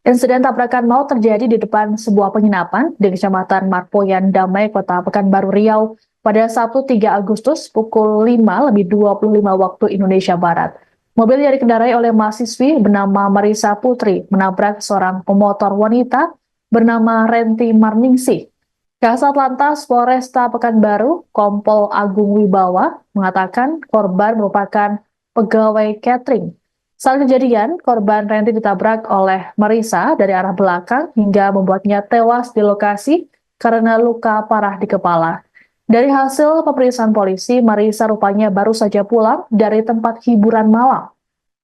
Insiden tabrakan maut terjadi di depan sebuah penginapan di Kecamatan Marpoyan Damai, Kota Pekanbaru Riau pada Sabtu 3 Agustus pukul 5:25 waktu Indonesia Barat. Mobil yang dikendarai oleh mahasiswi bernama Marisa Putri menabrak seorang pemotor wanita bernama Renti Marningsih. Kasat Lantas Polresta Pekanbaru, Kompol Agung Wibawa, mengatakan korban merupakan pegawai catering. Saat kejadian, korban Renti ditabrak oleh Marisa dari arah belakang hingga membuatnya tewas di lokasi karena luka parah di kepala. Dari hasil pemeriksaan polisi, Marisa rupanya baru saja pulang dari tempat hiburan malam.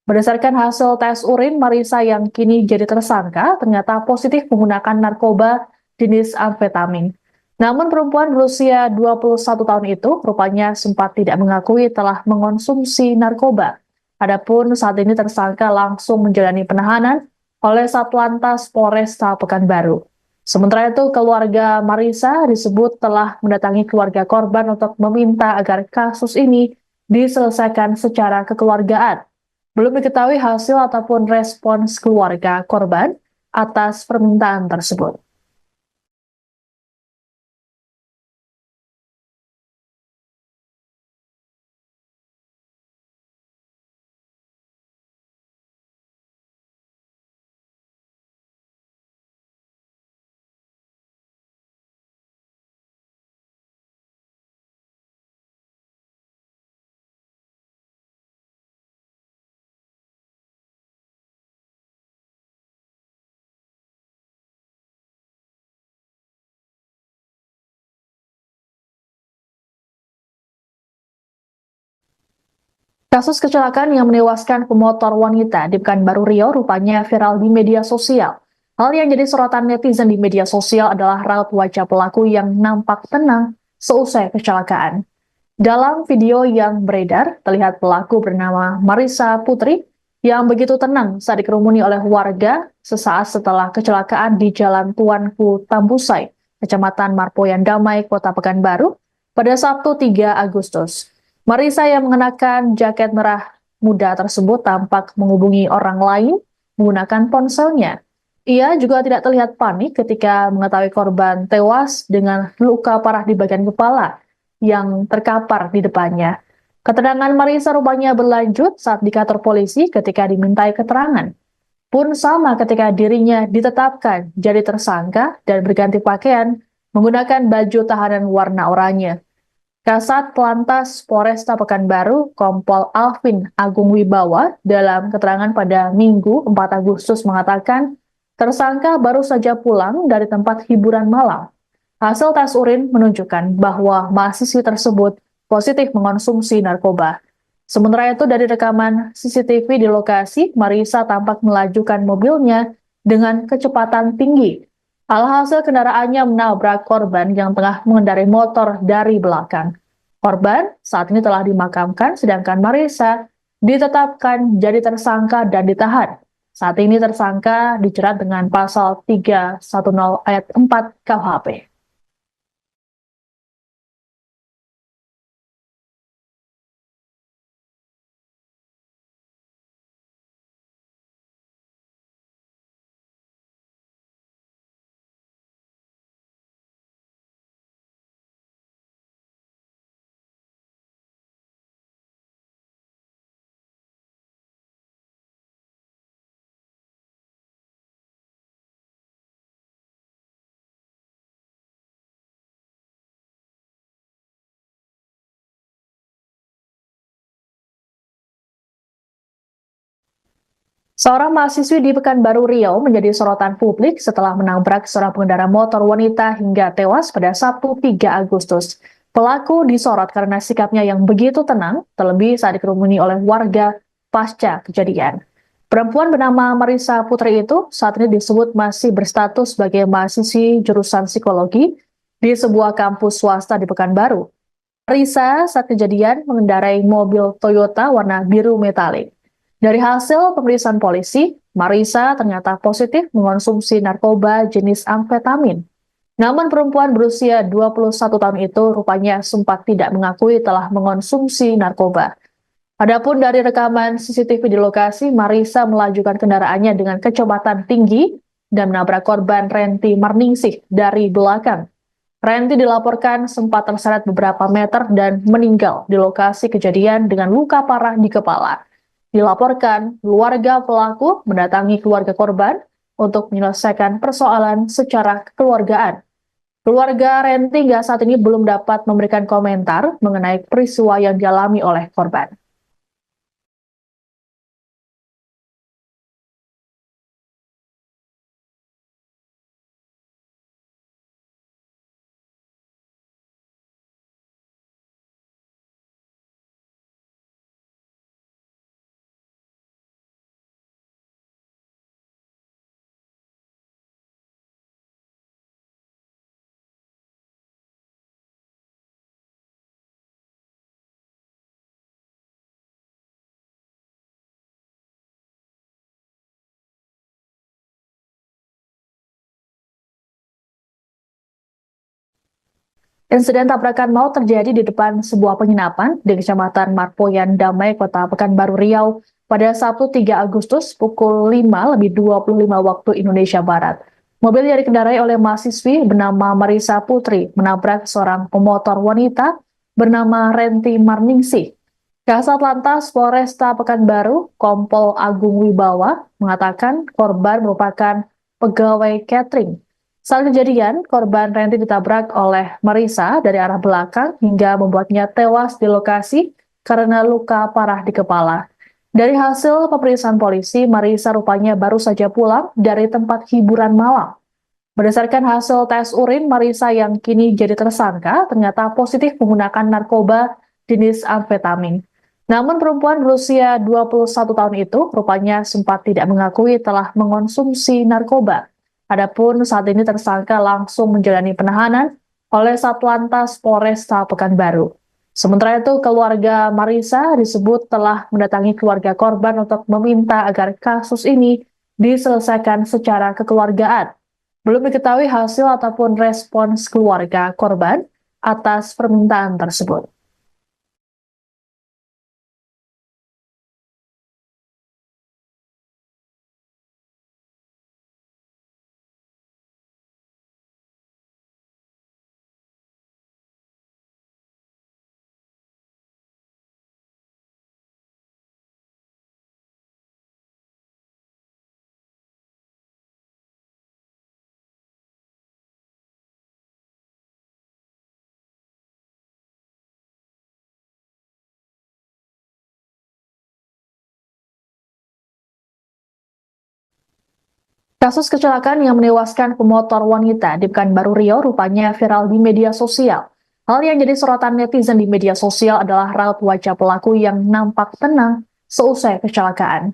Berdasarkan hasil tes urin, Marisa yang kini jadi tersangka ternyata positif menggunakan narkoba jenis amfetamin. Namun perempuan berusia 21 tahun itu rupanya sempat tidak mengakui telah mengonsumsi narkoba. Adapun saat ini tersangka langsung menjalani penahanan oleh Satlantas Polresta Pekanbaru. Sementara itu, keluarga Marisa disebut telah mendatangi keluarga korban untuk meminta agar kasus ini diselesaikan secara kekeluargaan. Belum diketahui hasil ataupun respons keluarga korban atas permintaan tersebut. Kasus kecelakaan yang menewaskan pemotor wanita di Pekanbaru Riau rupanya viral di media sosial. Hal yang jadi sorotan netizen di media sosial adalah raut wajah pelaku yang nampak tenang seusai kecelakaan. Dalam video yang beredar, terlihat pelaku bernama Marisa Putri yang begitu tenang saat dikerumuni oleh warga sesaat setelah kecelakaan di Jalan Tuanku Tambusai, Kecamatan Marpoyan Damai, Kota Pekanbaru, pada Sabtu 3 Agustus. Marisa yang mengenakan jaket merah muda tersebut tampak menghubungi orang lain menggunakan ponselnya. Ia juga tidak terlihat panik ketika mengetahui korban tewas dengan luka parah di bagian kepala yang terkapar di depannya. Keterangan Marisa rupanya berlanjut saat di kantor polisi ketika dimintai keterangan. Pun sama ketika dirinya ditetapkan jadi tersangka dan berganti pakaian menggunakan baju tahanan warna oranye. Kasat Lantas Polresta Pekanbaru, Kompol Alvin Agung Wibawa, dalam keterangan pada Minggu 4 Agustus mengatakan, tersangka baru saja pulang dari tempat hiburan malam. Hasil tes urin menunjukkan bahwa mahasiswi tersebut positif mengonsumsi narkoba. Sementara itu dari rekaman CCTV di lokasi, Marisa tampak melajukan mobilnya dengan kecepatan tinggi. Alhasil kendaraannya menabrak korban yang tengah mengendarai motor dari belakang. Korban saat ini telah dimakamkan, sedangkan Marisa ditetapkan jadi tersangka dan ditahan. Saat ini tersangka dijerat dengan pasal 310 ayat 4 KUHP. Seorang mahasiswi di Pekanbaru Riau menjadi sorotan publik setelah menabrak seorang pengendara motor wanita hingga tewas pada Sabtu 3 Agustus. Pelaku disorot karena sikapnya yang begitu tenang, terlebih saat dikerumuni oleh warga pasca kejadian. Perempuan bernama Marisa Putri itu saat ini disebut masih berstatus sebagai mahasiswi jurusan psikologi di sebuah kampus swasta di Pekanbaru. Marisa saat kejadian mengendarai mobil Toyota warna biru metalik. Dari hasil pemeriksaan polisi, Marisa ternyata positif mengonsumsi narkoba jenis amfetamin. Namun perempuan berusia 21 tahun itu rupanya sempat tidak mengakui telah mengonsumsi narkoba. Adapun dari rekaman CCTV di lokasi, Marisa melajukan kendaraannya dengan kecepatan tinggi dan menabrak korban Renti Marningsih dari belakang. Renti dilaporkan sempat terseret beberapa meter dan meninggal di lokasi kejadian dengan luka parah di kepala. Dilaporkan, keluarga pelaku mendatangi keluarga korban untuk menyelesaikan persoalan secara kekeluargaan. Keluarga Renti hingga saat ini belum dapat memberikan komentar mengenai peristiwa yang dialami oleh korban. Insiden tabrakan maut terjadi di depan sebuah penginapan di Kecamatan Marpoyan Damai, Kota Pekanbaru Riau pada Sabtu 3 Agustus pukul 5:25 waktu Indonesia Barat. Mobil yang dikendarai oleh mahasiswi bernama Marisa Putri menabrak seorang pemotor wanita bernama Renti Marningsih. Kasat Lantas Polresta Pekanbaru, Kompol Agung Wibawa, mengatakan korban merupakan pegawai catering. Saat kejadian, korban Renti ditabrak oleh Marisa dari arah belakang hingga membuatnya tewas di lokasi karena luka parah di kepala. Dari hasil pemeriksaan polisi, Marisa rupanya baru saja pulang dari tempat hiburan malam. Berdasarkan hasil tes urin, Marisa yang kini jadi tersangka ternyata positif menggunakan narkoba jenis amfetamin. Namun perempuan berusia 21 tahun itu rupanya sempat tidak mengakui telah mengonsumsi narkoba. Adapun saat ini tersangka langsung menjalani penahanan oleh Satlantas Polresta Pekanbaru. Sementara itu, keluarga Marisa disebut telah mendatangi keluarga korban untuk meminta agar kasus ini diselesaikan secara kekeluargaan. Belum diketahui hasil ataupun respons keluarga korban atas permintaan tersebut. Kasus kecelakaan yang menewaskan pemotor wanita di Pekanbaru Riau rupanya viral di media sosial. Hal yang jadi sorotan netizen di media sosial adalah raut wajah pelaku yang nampak tenang seusai kecelakaan.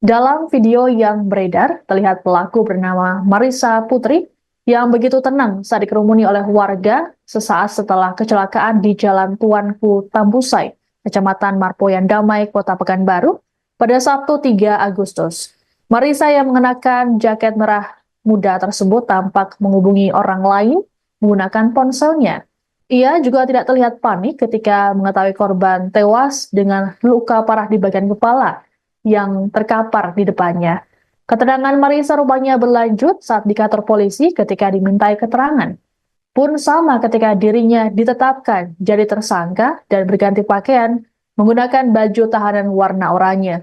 Dalam video yang beredar, terlihat pelaku bernama Marisa Putri yang begitu tenang saat dikerumuni oleh warga sesaat setelah kecelakaan di Jalan Tuanku Tambusai, Kecamatan Marpoyan Damai, Kota Pekanbaru, pada Sabtu 3 Agustus. Marisa yang mengenakan jaket merah muda tersebut tampak menghubungi orang lain menggunakan ponselnya. Ia juga tidak terlihat panik ketika mengetahui korban tewas dengan luka parah di bagian kepala yang terkapar di depannya. Keterangan Marisa rupanya berlanjut saat di kantor polisi ketika dimintai keterangan. Pun sama ketika dirinya ditetapkan jadi tersangka dan berganti pakaian menggunakan baju tahanan warna oranye.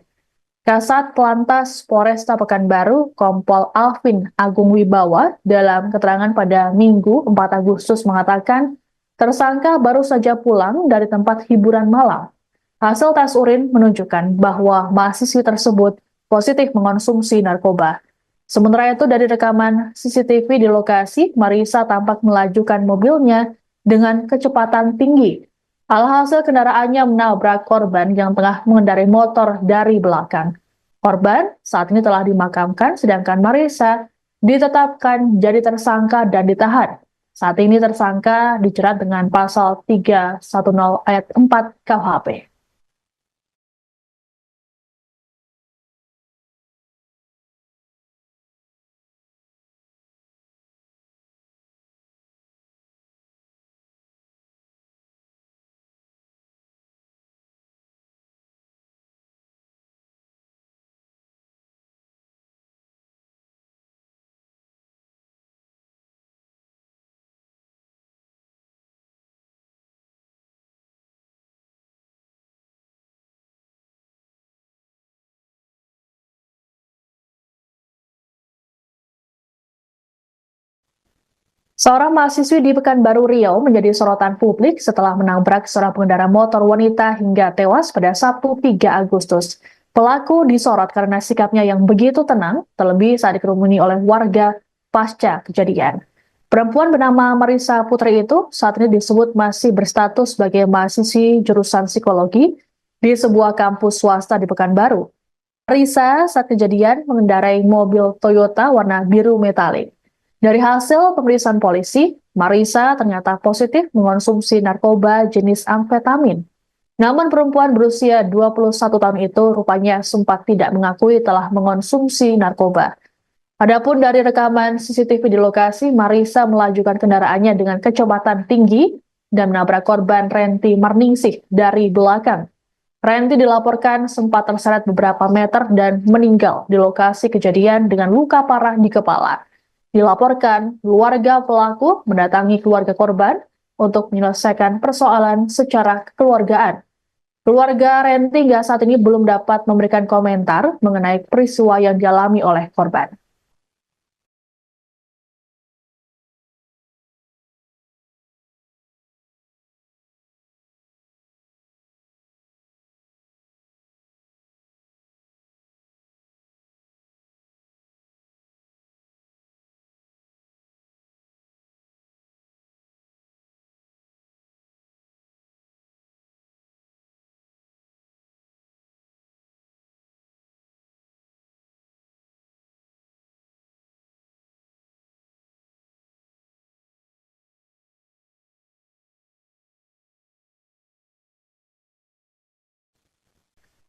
Kasat Lantas Polresta Pekanbaru, Kompol Alvin Agung Wibawa, dalam keterangan pada Minggu 4 Agustus mengatakan, tersangka baru saja pulang dari tempat hiburan malam. Hasil tes urin menunjukkan bahwa mahasiswi tersebut positif mengonsumsi narkoba. Sementara itu dari rekaman CCTV di lokasi, Marisa tampak melajukan mobilnya dengan kecepatan tinggi. Alhasil kendaraannya menabrak korban yang tengah mengendarai motor dari belakang. Korban saat ini telah dimakamkan, sedangkan Marisa ditetapkan jadi tersangka dan ditahan. Saat ini tersangka dijerat dengan pasal 310 ayat 4 KUHP. Seorang mahasiswi di Pekanbaru Riau menjadi sorotan publik setelah menabrak seorang pengendara motor wanita hingga tewas pada Sabtu 3 Agustus. Pelaku disorot karena sikapnya yang begitu tenang, terlebih saat dikerumuni oleh warga pasca kejadian. Perempuan bernama Marisa Putri itu saat ini disebut masih berstatus sebagai mahasiswi jurusan psikologi di sebuah kampus swasta di Pekanbaru. Marisa saat kejadian mengendarai mobil Toyota warna biru metalik. Dari hasil pemeriksaan polisi, Marisa ternyata positif mengonsumsi narkoba jenis amfetamin. Namun perempuan berusia 21 tahun itu rupanya sempat tidak mengakui telah mengonsumsi narkoba. Adapun dari rekaman CCTV di lokasi, Marisa melajukan kendaraannya dengan kecepatan tinggi dan menabrak korban Renti Marningsih dari belakang. Renti dilaporkan sempat terseret beberapa meter dan meninggal di lokasi kejadian dengan luka parah di kepala. Dilaporkan, keluarga pelaku mendatangi keluarga korban untuk menyelesaikan persoalan secara kekeluargaan. Keluarga Renti hingga saat ini belum dapat memberikan komentar mengenai peristiwa yang dialami oleh korban.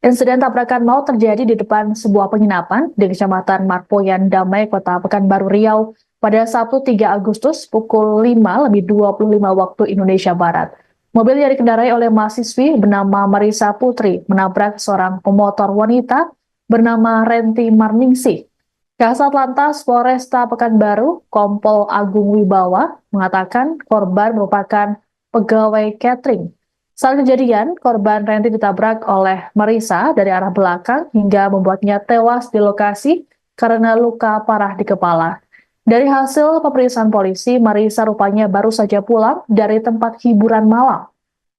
Insiden tabrakan maut terjadi di depan sebuah penginapan di Kecamatan Marpoyan Damai, Kota Pekanbaru Riau pada Sabtu 3 Agustus pukul 5:25 waktu Indonesia Barat. Mobil yang dikendarai oleh mahasiswi bernama Marisa Putri menabrak seorang pemotor wanita bernama Renti Marningsih. Kasat Lantas Polresta Pekanbaru, Kompol Agung Wibawa, mengatakan korban merupakan pegawai catering. Saat kejadian, korban Renti ditabrak oleh Marisa dari arah belakang hingga membuatnya tewas di lokasi karena luka parah di kepala. Dari hasil pemeriksaan polisi, Marisa rupanya baru saja pulang dari tempat hiburan malam.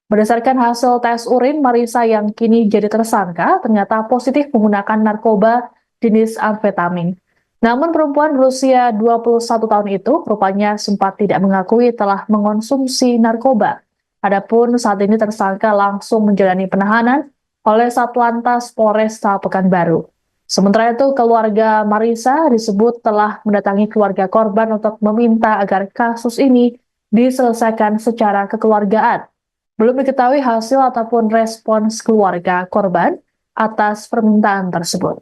Berdasarkan hasil tes urin, Marisa yang kini jadi tersangka ternyata positif menggunakan narkoba jenis amfetamin. Namun perempuan berusia 21 tahun itu rupanya sempat tidak mengakui telah mengonsumsi narkoba. Adapun saat ini tersangka langsung menjalani penahanan oleh Satlantas Polresta Pekanbaru. Sementara itu, keluarga Marisa disebut telah mendatangi keluarga korban untuk meminta agar kasus ini diselesaikan secara kekeluargaan. Belum diketahui hasil ataupun respons keluarga korban atas permintaan tersebut.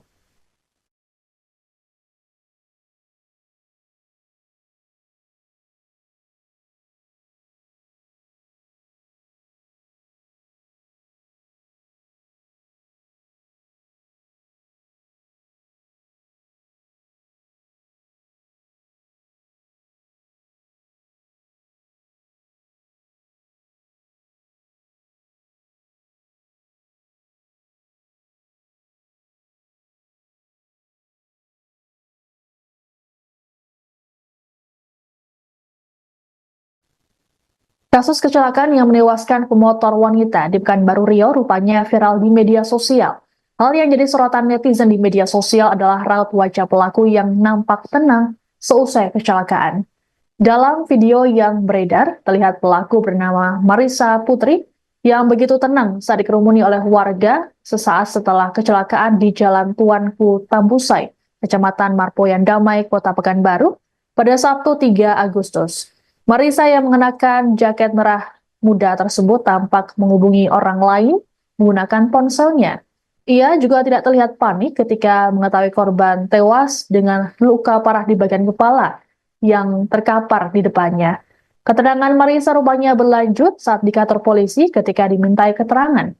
Kasus kecelakaan yang menewaskan pemotor wanita di Pekanbaru Riau rupanya viral di media sosial. Hal yang jadi sorotan netizen di media sosial adalah raut wajah pelaku yang nampak tenang seusai kecelakaan. Dalam video yang beredar, terlihat pelaku bernama Marissa Putri yang begitu tenang saat dikerumuni oleh warga sesaat setelah kecelakaan di Jalan Tuanku Tambusai, Kecamatan Marpoyan Damai, Kota Pekanbaru, pada Sabtu 3 Agustus. Marissa yang mengenakan jaket merah muda tersebut tampak menghubungi orang lain menggunakan ponselnya. Ia juga tidak terlihat panik ketika mengetahui korban tewas dengan luka parah di bagian kepala yang terkapar di depannya. Keterangan Marissa rupanya berlanjut saat di kantor polisi ketika dimintai keterangan.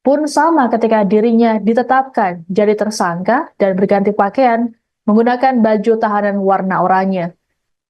Pun sama ketika dirinya ditetapkan jadi tersangka dan berganti pakaian menggunakan baju tahanan warna oranye.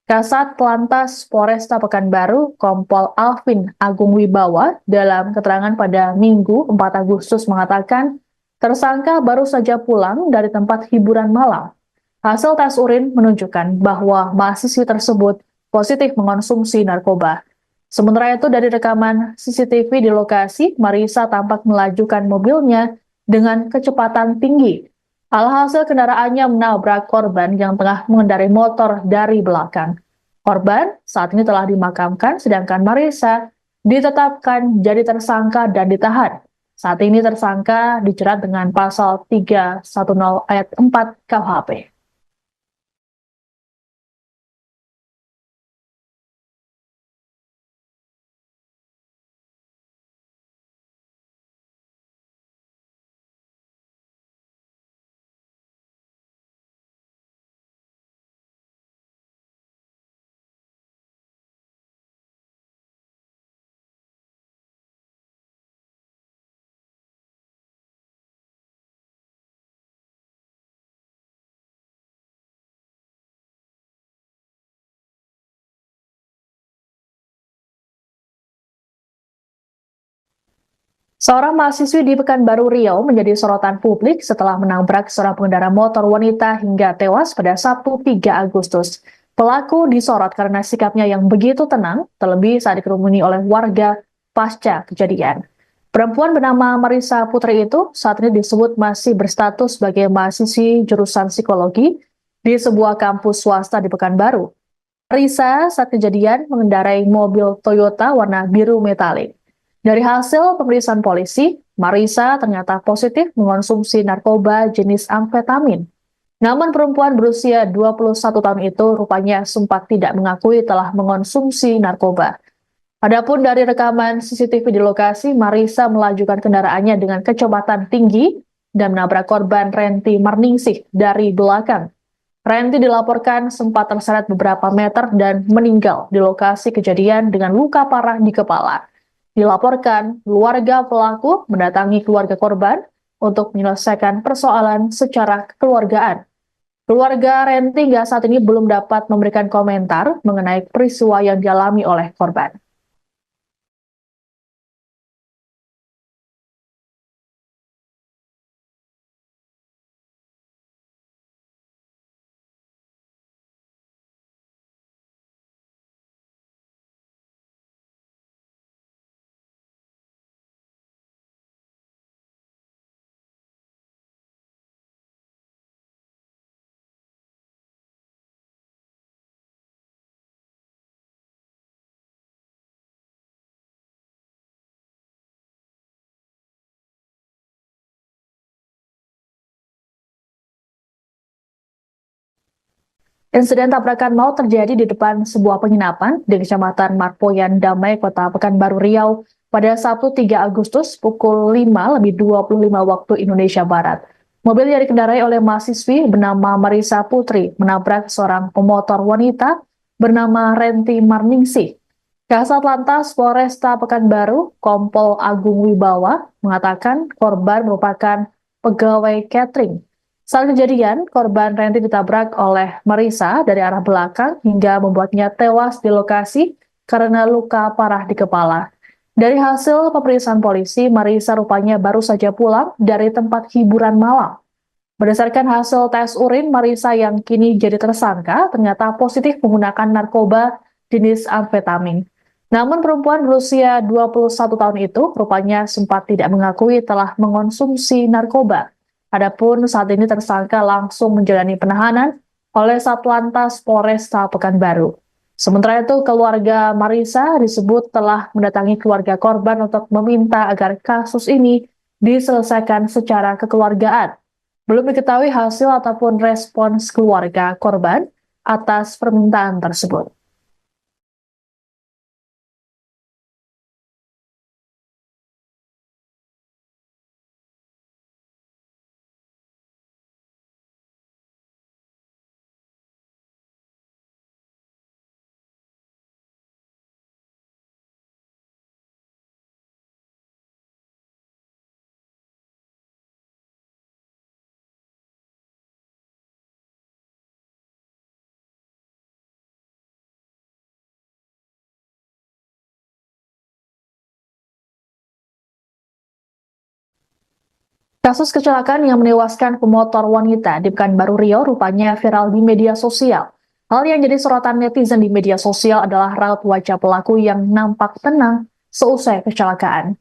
Kasat Lantas Polresta Pekanbaru, Kompol Alvin Agung Wibawa, dalam keterangan pada Minggu 4 Agustus mengatakan, tersangka baru saja pulang dari tempat hiburan malam. Hasil tes urin menunjukkan bahwa mahasiswi tersebut positif mengonsumsi narkoba. Sementara itu dari rekaman CCTV di lokasi, Marissa tampak melajukan mobilnya dengan kecepatan tinggi. Alhasil kendaraannya menabrak korban yang tengah mengendarai motor dari belakang. Korban saat ini telah dimakamkan, sedangkan Marissa ditetapkan jadi tersangka dan ditahan. Saat ini tersangka dijerat dengan pasal 310 ayat 4 KUHP. Seorang mahasiswi di Pekanbaru Riau menjadi sorotan publik setelah menabrak seorang pengendara motor wanita hingga tewas pada Sabtu 3 Agustus. Pelaku disorot karena sikapnya yang begitu tenang, terlebih saat dikerumuni oleh warga pasca kejadian. Perempuan bernama Marissa Putri itu saat ini disebut masih berstatus sebagai mahasiswi jurusan psikologi di sebuah kampus swasta di Pekanbaru. Marissa saat kejadian mengendarai mobil Toyota warna biru metalik. Dari hasil pemeriksaan polisi, Marissa ternyata positif mengonsumsi narkoba jenis amfetamin. Namun perempuan berusia 21 tahun itu rupanya sempat tidak mengakui telah mengonsumsi narkoba. Adapun dari rekaman CCTV di lokasi, Marissa melajukan kendaraannya dengan kecepatan tinggi dan menabrak korban Renti Marningsih dari belakang. Renti dilaporkan sempat terseret beberapa meter dan meninggal di lokasi kejadian dengan luka parah di kepala. Dilaporkan, keluarga pelaku mendatangi keluarga korban untuk menyelesaikan persoalan secara kekeluargaan. Keluarga Renti hingga saat ini belum dapat memberikan komentar mengenai peristiwa yang dialami oleh korban. Insiden tabrakan maut terjadi di depan sebuah penginapan di Kecamatan Marpoyan Damai, Kota Pekanbaru Riau pada Sabtu 3 Agustus pukul 5:25 waktu Indonesia Barat. Mobil yang dikendarai oleh mahasiswi bernama Marissa Putri menabrak seorang pemotor wanita bernama Renti Marningsih. Kasat Lantas Polresta Pekanbaru, Kompol Agung Wibawa, mengatakan korban merupakan pegawai catering. Saat kejadian, korban Renti ditabrak oleh Marissa dari arah belakang hingga membuatnya tewas di lokasi karena luka parah di kepala. Dari hasil pemeriksaan polisi, Marissa rupanya baru saja pulang dari tempat hiburan malam. Berdasarkan hasil tes urin, Marissa yang kini jadi tersangka ternyata positif menggunakan narkoba jenis amfetamin. Namun perempuan berusia 21 tahun itu rupanya sempat tidak mengakui telah mengonsumsi narkoba. Adapun saat ini tersangka langsung menjalani penahanan oleh Satlantas Polresta Pekanbaru. Sementara itu, keluarga Marisa disebut telah mendatangi keluarga korban untuk meminta agar kasus ini diselesaikan secara kekeluargaan. Belum diketahui hasil ataupun respons keluarga korban atas permintaan tersebut. Kasus kecelakaan yang menewaskan pemotor wanita di Pekanbaru Riau rupanya viral di media sosial. Hal yang jadi sorotan netizen di media sosial adalah raut wajah pelaku yang nampak tenang seusai kecelakaan.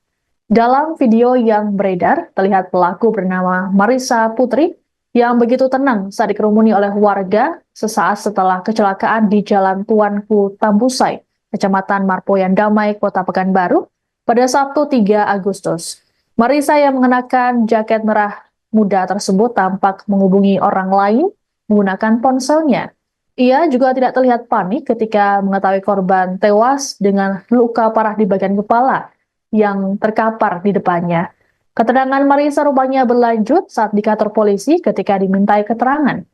Dalam video yang beredar, terlihat pelaku bernama Marisa Putri yang begitu tenang saat dikerumuni oleh warga sesaat setelah kecelakaan di Jalan Tuanku Tambusai, Kecamatan Marpoyan Damai, Kota Pekanbaru, pada Sabtu 3 Agustus. Marisa yang mengenakan jaket merah muda tersebut tampak menghubungi orang lain menggunakan ponselnya. Ia juga tidak terlihat panik ketika mengetahui korban tewas dengan luka parah di bagian kepala yang terkapar di depannya. Keterangan Marisa rupanya berlanjut saat di kantor polisi ketika dimintai keterangan.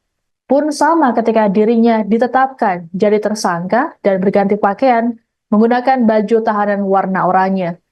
Pun sama ketika dirinya ditetapkan jadi tersangka dan berganti pakaian menggunakan baju tahanan warna oranye.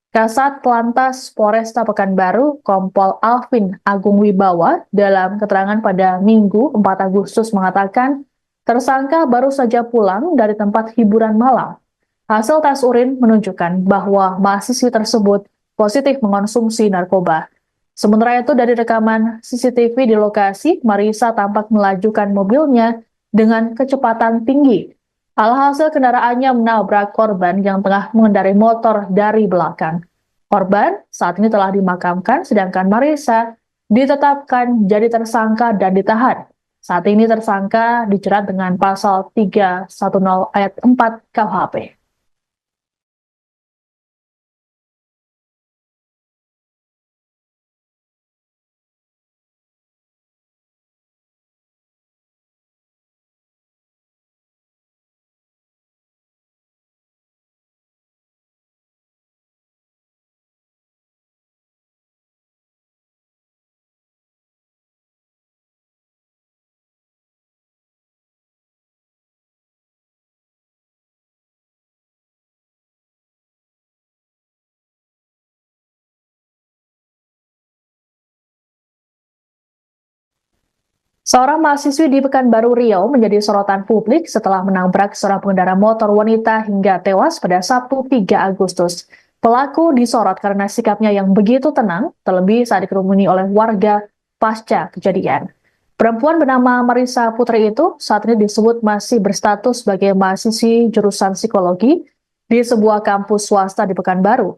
Kasat Lantas Polresta Pekanbaru, Kompol Alvin Agung Wibawa, dalam keterangan pada Minggu 4 Agustus mengatakan, tersangka baru saja pulang dari tempat hiburan malam. Hasil tes urin menunjukkan bahwa mahasiswi tersebut positif mengonsumsi narkoba. Sementara itu dari rekaman CCTV di lokasi, Marisa tampak melajukan mobilnya dengan kecepatan tinggi. Alhasil kendaraannya menabrak korban yang tengah mengendarai motor dari belakang. Korban saat ini telah dimakamkan, sedangkan Marisa ditetapkan jadi tersangka dan ditahan. Saat ini tersangka dijerat dengan pasal 310 ayat 4 KUHP. Seorang mahasiswi di Pekanbaru Riau menjadi sorotan publik setelah menabrak seorang pengendara motor wanita hingga tewas pada Sabtu 3 Agustus. Pelaku disorot karena sikapnya yang begitu tenang, terlebih saat dikerumuni oleh warga pasca kejadian. Perempuan bernama Marisa Putri itu saat ini disebut masih berstatus sebagai mahasiswi jurusan psikologi di sebuah kampus swasta di Pekanbaru.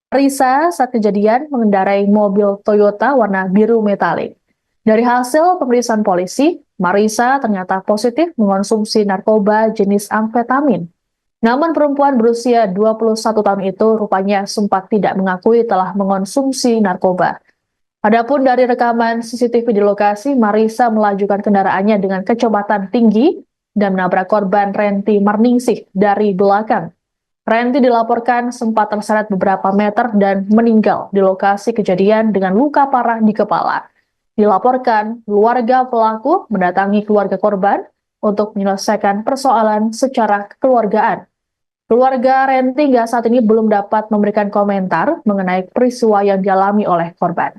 Marisa saat kejadian mengendarai mobil Toyota warna biru metalik. Dari hasil pemeriksaan polisi, Marisa ternyata positif mengonsumsi narkoba jenis amfetamin. Namun perempuan berusia 21 tahun itu rupanya sempat tidak mengakui telah mengonsumsi narkoba. Adapun dari rekaman CCTV di lokasi, Marisa melajukan kendaraannya dengan kecepatan tinggi dan menabrak korban Renti Marningsih dari belakang. Renti dilaporkan sempat terseret beberapa meter dan meninggal di lokasi kejadian dengan luka parah di kepala. Dilaporkan, keluarga pelaku mendatangi keluarga korban untuk menyelesaikan persoalan secara kekeluargaan. Keluarga Renti hingga saat ini belum dapat memberikan komentar mengenai peristiwa yang dialami oleh korban.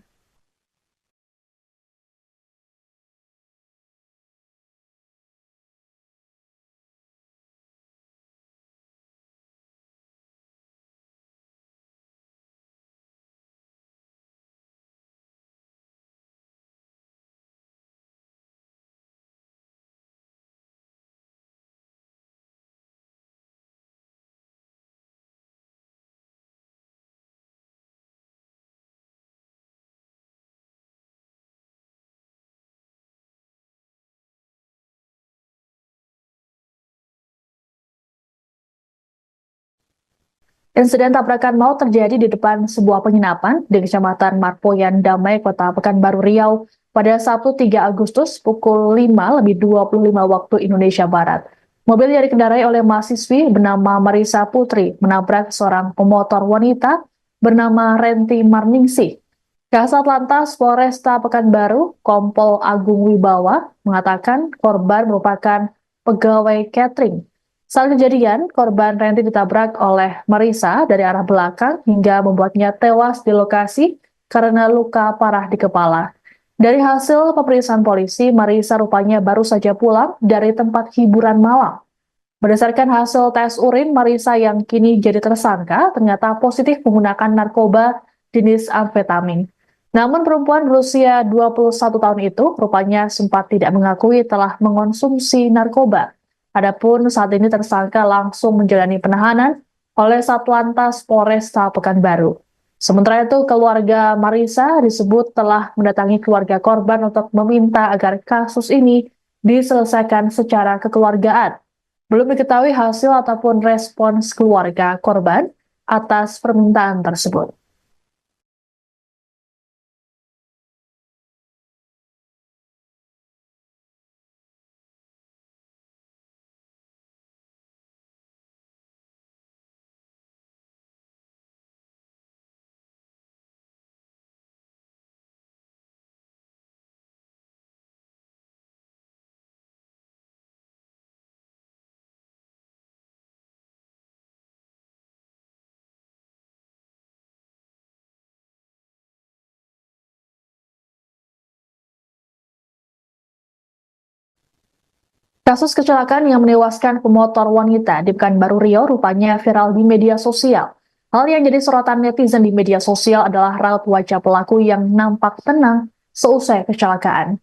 Insiden tabrakan maut terjadi di depan sebuah penginapan di Kecamatan Marpoyan Damai, Kota Pekanbaru Riau pada Sabtu 3 Agustus pukul 5:25 waktu Indonesia Barat. Mobil yang dikendarai oleh mahasiswi bernama Marisa Putri menabrak seorang pemotor wanita bernama Renti Marningsih. Kasat Lantas Polresta Pekanbaru, Kompol Agung Wibawa, mengatakan korban merupakan pegawai catering. Saat kejadian, korban Renti ditabrak oleh Marisa dari arah belakang hingga membuatnya tewas di lokasi karena luka parah di kepala. Dari hasil pemeriksaan polisi, Marisa rupanya baru saja pulang dari tempat hiburan malam. Berdasarkan hasil tes urin, Marisa yang kini jadi tersangka ternyata positif menggunakan narkoba jenis amfetamin. Namun perempuan berusia 21 tahun itu rupanya sempat tidak mengakui telah mengonsumsi narkoba. Adapun saat ini tersangka langsung menjalani penahanan oleh Satlantas Polresta Pekanbaru. Sementara itu, keluarga Marisa disebut telah mendatangi keluarga korban untuk meminta agar kasus ini diselesaikan secara kekeluargaan. Belum diketahui hasil ataupun respons keluarga korban atas permintaan tersebut. Kasus kecelakaan yang menewaskan pemotor wanita di Pekanbaru Riau rupanya viral di media sosial. Hal yang jadi sorotan netizen di media sosial adalah raut wajah pelaku yang nampak tenang seusai kecelakaan.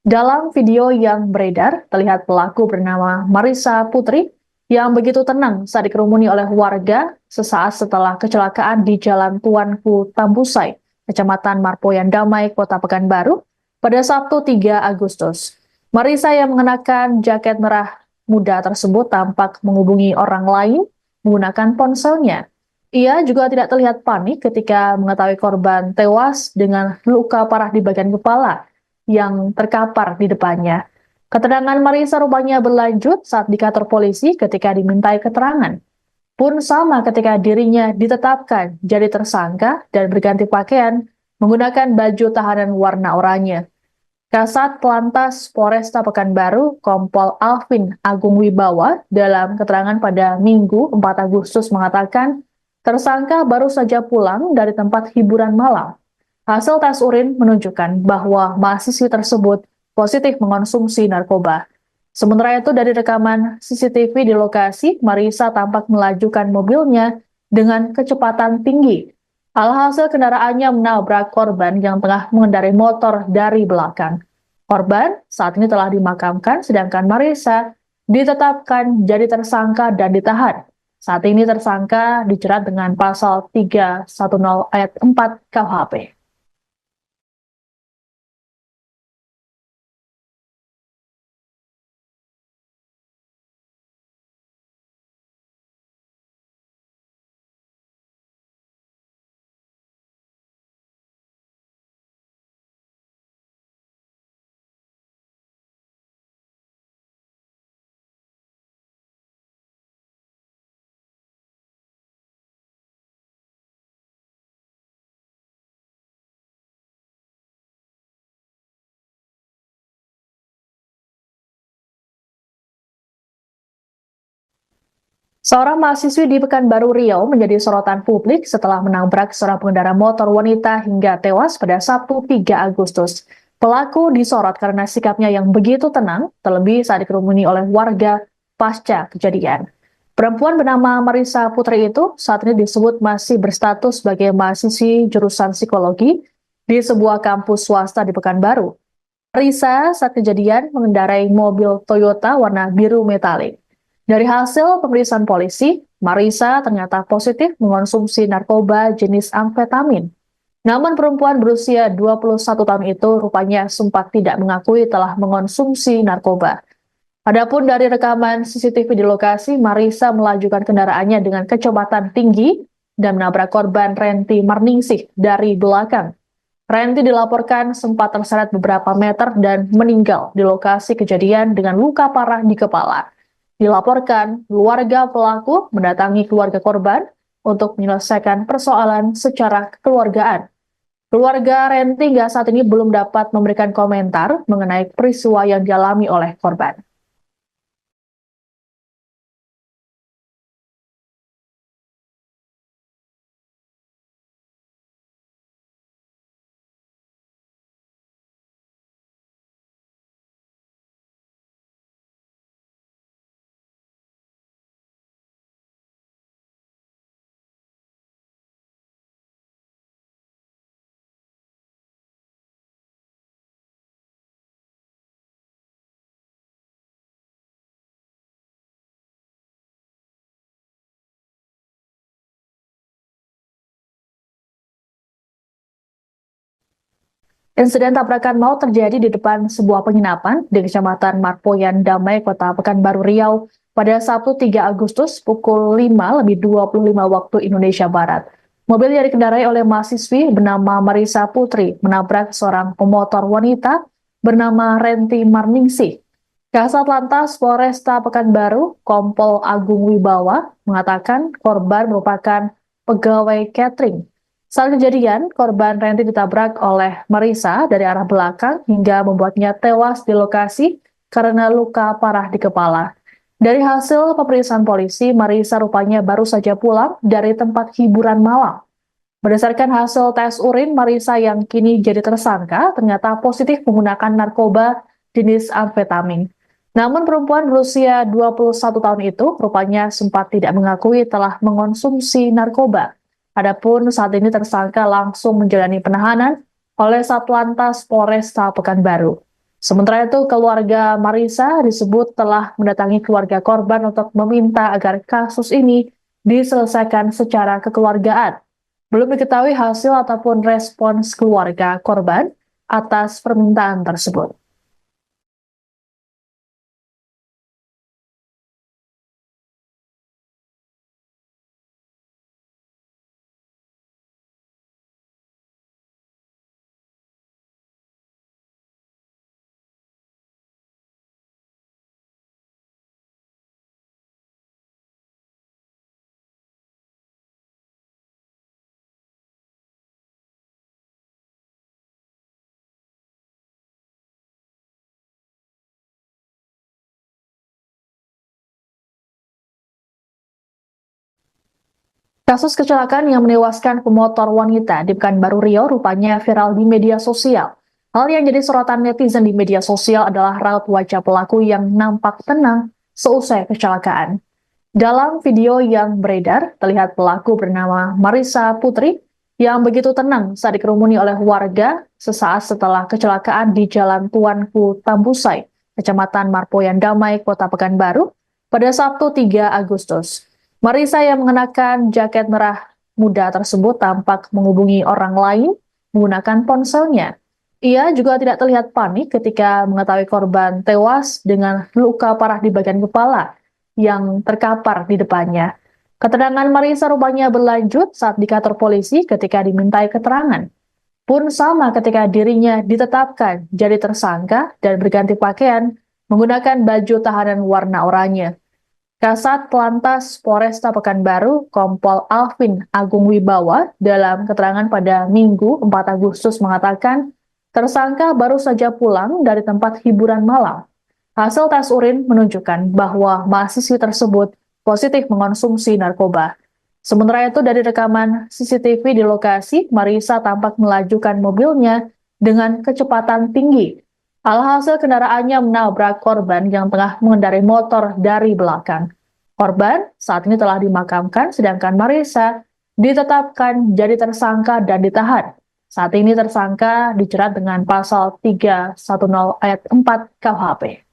Dalam video yang beredar, terlihat pelaku bernama Marisa Putri yang begitu tenang saat dikerumuni oleh warga sesaat setelah kecelakaan di Jalan Tuanku Tambusai, Kecamatan Marpoyan Damai, Kota Pekanbaru, pada Sabtu 3 Agustus. Marisa yang mengenakan jaket merah muda tersebut tampak menghubungi orang lain menggunakan ponselnya. Ia juga tidak terlihat panik ketika mengetahui korban tewas dengan luka parah di bagian kepala yang terkapar di depannya. Keterangan Marisa rupanya berlanjut saat di kantor polisi ketika dimintai keterangan. Pun sama ketika dirinya ditetapkan jadi tersangka dan berganti pakaian menggunakan baju tahanan warna oranye. Kasat Lantas Polresta Pekanbaru, Kompol Alvin Agung Wibawa, dalam keterangan pada Minggu 4 Agustus mengatakan, tersangka baru saja pulang dari tempat hiburan malam. Hasil tes urin menunjukkan bahwa mahasiswi tersebut positif mengonsumsi narkoba. Sementara itu, dari rekaman CCTV di lokasi, Marisa tampak melajukan mobilnya dengan kecepatan tinggi. Alhasil kendaraannya menabrak korban yang tengah mengendarai motor dari belakang. Korban saat ini telah dimakamkan, sedangkan Marisa ditetapkan jadi tersangka dan ditahan. Saat ini tersangka dijerat dengan pasal 310 ayat 4 KUHP. Seorang mahasiswi di Pekanbaru Riau menjadi sorotan publik setelah menabrak seorang pengendara motor wanita hingga tewas pada Sabtu 3 Agustus. Pelaku disorot karena sikapnya yang begitu tenang, terlebih saat dikerumuni oleh warga pasca kejadian. Perempuan bernama Marisa Putri itu saat ini disebut masih berstatus sebagai mahasiswi jurusan psikologi di sebuah kampus swasta di Pekanbaru. Marisa saat kejadian mengendarai mobil Toyota warna biru metalik. Dari hasil pemeriksaan polisi, Marisa ternyata positif mengonsumsi narkoba jenis amfetamin. Namun perempuan berusia 21 tahun itu rupanya sempat tidak mengakui telah mengonsumsi narkoba. Adapun dari rekaman CCTV di lokasi, Marisa melajukan kendaraannya dengan kecepatan tinggi dan menabrak korban Renti Marningsih dari belakang. Renti dilaporkan sempat terseret beberapa meter dan meninggal di lokasi kejadian dengan luka parah di kepala. Dilaporkan, keluarga pelaku mendatangi keluarga korban untuk menyelesaikan persoalan secara kekeluargaan. Keluarga Renti hingga saat ini belum dapat memberikan komentar mengenai peristiwa yang dialami oleh korban. Insiden tabrakan maut terjadi di depan sebuah penginapan di Kecamatan Marpoyan Damai, Kota Pekanbaru Riau pada Sabtu 3 Agustus pukul 5:25 waktu Indonesia Barat. Mobil yang dikendarai oleh mahasiswi bernama Marisa Putri menabrak seorang pemotor wanita bernama Renti Marningsih. Kasat Lantas Polresta Pekanbaru, Kompol Agung Wibawa, mengatakan korban merupakan pegawai catering. Saat kejadian, korban Renti ditabrak oleh Marisa dari arah belakang hingga membuatnya tewas di lokasi karena luka parah di kepala. Dari hasil pemeriksaan polisi, Marisa rupanya baru saja pulang dari tempat hiburan malam. Berdasarkan hasil tes urin, Marisa yang kini jadi tersangka ternyata positif menggunakan narkoba jenis amfetamin. Namun perempuan berusia 21 tahun itu rupanya sempat tidak mengakui telah mengonsumsi narkoba. Adapun saat ini tersangka langsung menjalani penahanan oleh Satlantas Polresta Pekanbaru. Sementara itu, keluarga Marisa disebut telah mendatangi keluarga korban untuk meminta agar kasus ini diselesaikan secara kekeluargaan. Belum diketahui hasil ataupun respons keluarga korban atas permintaan tersebut. Kasus kecelakaan yang menewaskan pemotor wanita di Pekanbaru Riau rupanya viral di media sosial. Hal yang jadi sorotan netizen di media sosial adalah raut wajah pelaku yang nampak tenang seusai kecelakaan. Dalam video yang beredar, terlihat pelaku bernama Marisa Putri yang begitu tenang saat dikerumuni oleh warga sesaat setelah kecelakaan di Jalan Tuanku Tambusai, Kecamatan Marpoyan Damai, Kota Pekanbaru, pada Sabtu 3 Agustus. Marisa yang mengenakan jaket merah muda tersebut tampak menghubungi orang lain menggunakan ponselnya. Ia juga tidak terlihat panik ketika mengetahui korban tewas dengan luka parah di bagian kepala yang terkapar di depannya. Keterangan Marisa rupanya berlanjut saat di kantor polisi ketika dimintai keterangan. Pun sama ketika dirinya ditetapkan jadi tersangka dan berganti pakaian menggunakan baju tahanan warna oranye. Kasat Lantas Polresta Pekanbaru, Kompol Alvin Agung Wibawa, dalam keterangan pada Minggu 4 Agustus mengatakan, tersangka baru saja pulang dari tempat hiburan malam. Hasil tes urin menunjukkan bahwa mahasiswi tersebut positif mengonsumsi narkoba. Sementara itu dari rekaman CCTV di lokasi, Marisa tampak melajukan mobilnya dengan kecepatan tinggi. Alhasil kendaraannya menabrak korban yang tengah mengendarai motor dari belakang. Korban saat ini telah dimakamkan, sedangkan Marisa ditetapkan jadi tersangka dan ditahan. Saat ini tersangka dijerat dengan pasal 310 ayat 4 KUHP.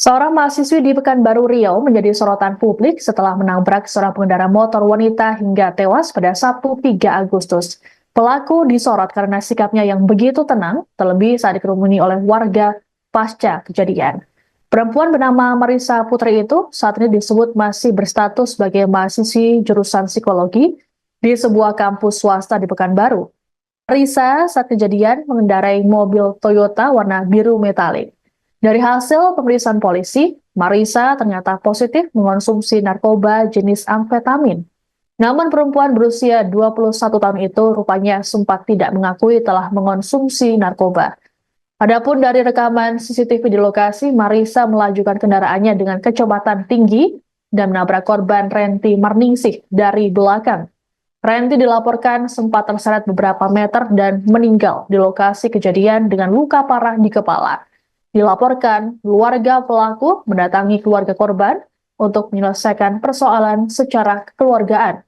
Seorang mahasiswi di Pekanbaru Riau menjadi sorotan publik setelah menabrak seorang pengendara motor wanita hingga tewas pada Sabtu 3 Agustus. Pelaku disorot karena sikapnya yang begitu tenang, terlebih saat dikerumuni oleh warga pasca kejadian. Perempuan bernama Marisa Putri itu saat ini disebut masih berstatus sebagai mahasiswi jurusan psikologi di sebuah kampus swasta di Pekanbaru. Marisa saat kejadian mengendarai mobil Toyota warna biru metalik. Dari hasil pemeriksaan polisi, Marisa ternyata positif mengonsumsi narkoba jenis amfetamin. Namun perempuan berusia 21 tahun itu rupanya sempat tidak mengakui telah mengonsumsi narkoba. Adapun dari rekaman CCTV di lokasi, Marisa melajukan kendaraannya dengan kecepatan tinggi dan menabrak korban Renti Marningsih dari belakang. Renti dilaporkan sempat terseret beberapa meter dan meninggal di lokasi kejadian dengan luka parah di kepala. Dilaporkan, keluarga pelaku mendatangi keluarga korban untuk menyelesaikan persoalan secara kekeluargaan.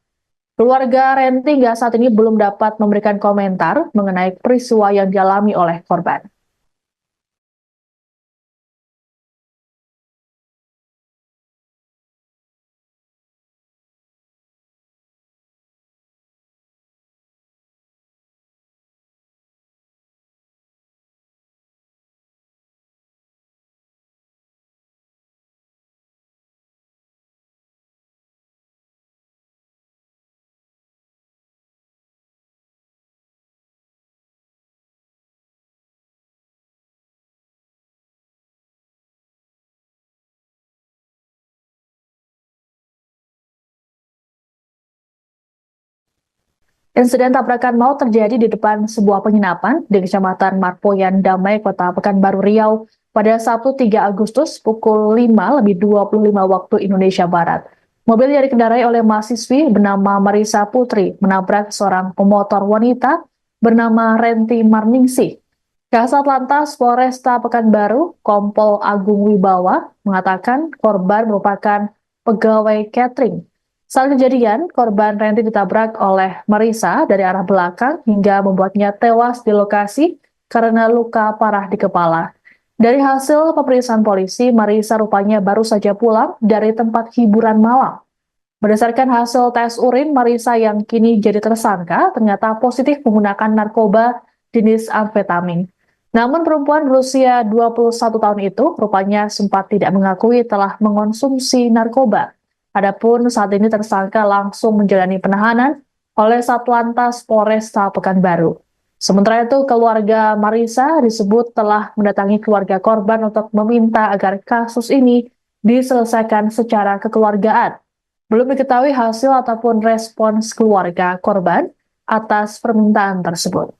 Keluarga Renti hingga saat ini belum dapat memberikan komentar mengenai peristiwa yang dialami oleh korban. Insiden tabrakan maut terjadi di depan sebuah penginapan di Kecamatan Marpoyan Damai, Kota Pekanbaru Riau pada Sabtu 3 Agustus pukul 5:25 waktu Indonesia Barat. Mobil yang dikendarai oleh mahasiswi bernama Marisa Putri menabrak seorang pemotor wanita bernama Renti Marningsih. Kasat Lantas Polresta Pekanbaru, Kompol Agung Wibawa, mengatakan korban merupakan pegawai catering. Saat kejadian, korban Renti ditabrak oleh Marisa dari arah belakang hingga membuatnya tewas di lokasi karena luka parah di kepala. Dari hasil pemeriksaan polisi, Marisa rupanya baru saja pulang dari tempat hiburan malam. Berdasarkan hasil tes urin, Marisa yang kini jadi tersangka ternyata positif menggunakan narkoba jenis amfetamin. Namun perempuan berusia 21 tahun itu rupanya sempat tidak mengakui telah mengonsumsi narkoba. Adapun saat ini tersangka langsung menjalani penahanan oleh Satlantas Polresta Pekanbaru. Sementara itu, keluarga Marisa disebut telah mendatangi keluarga korban untuk meminta agar kasus ini diselesaikan secara kekeluargaan. Belum diketahui hasil ataupun respons keluarga korban atas permintaan tersebut.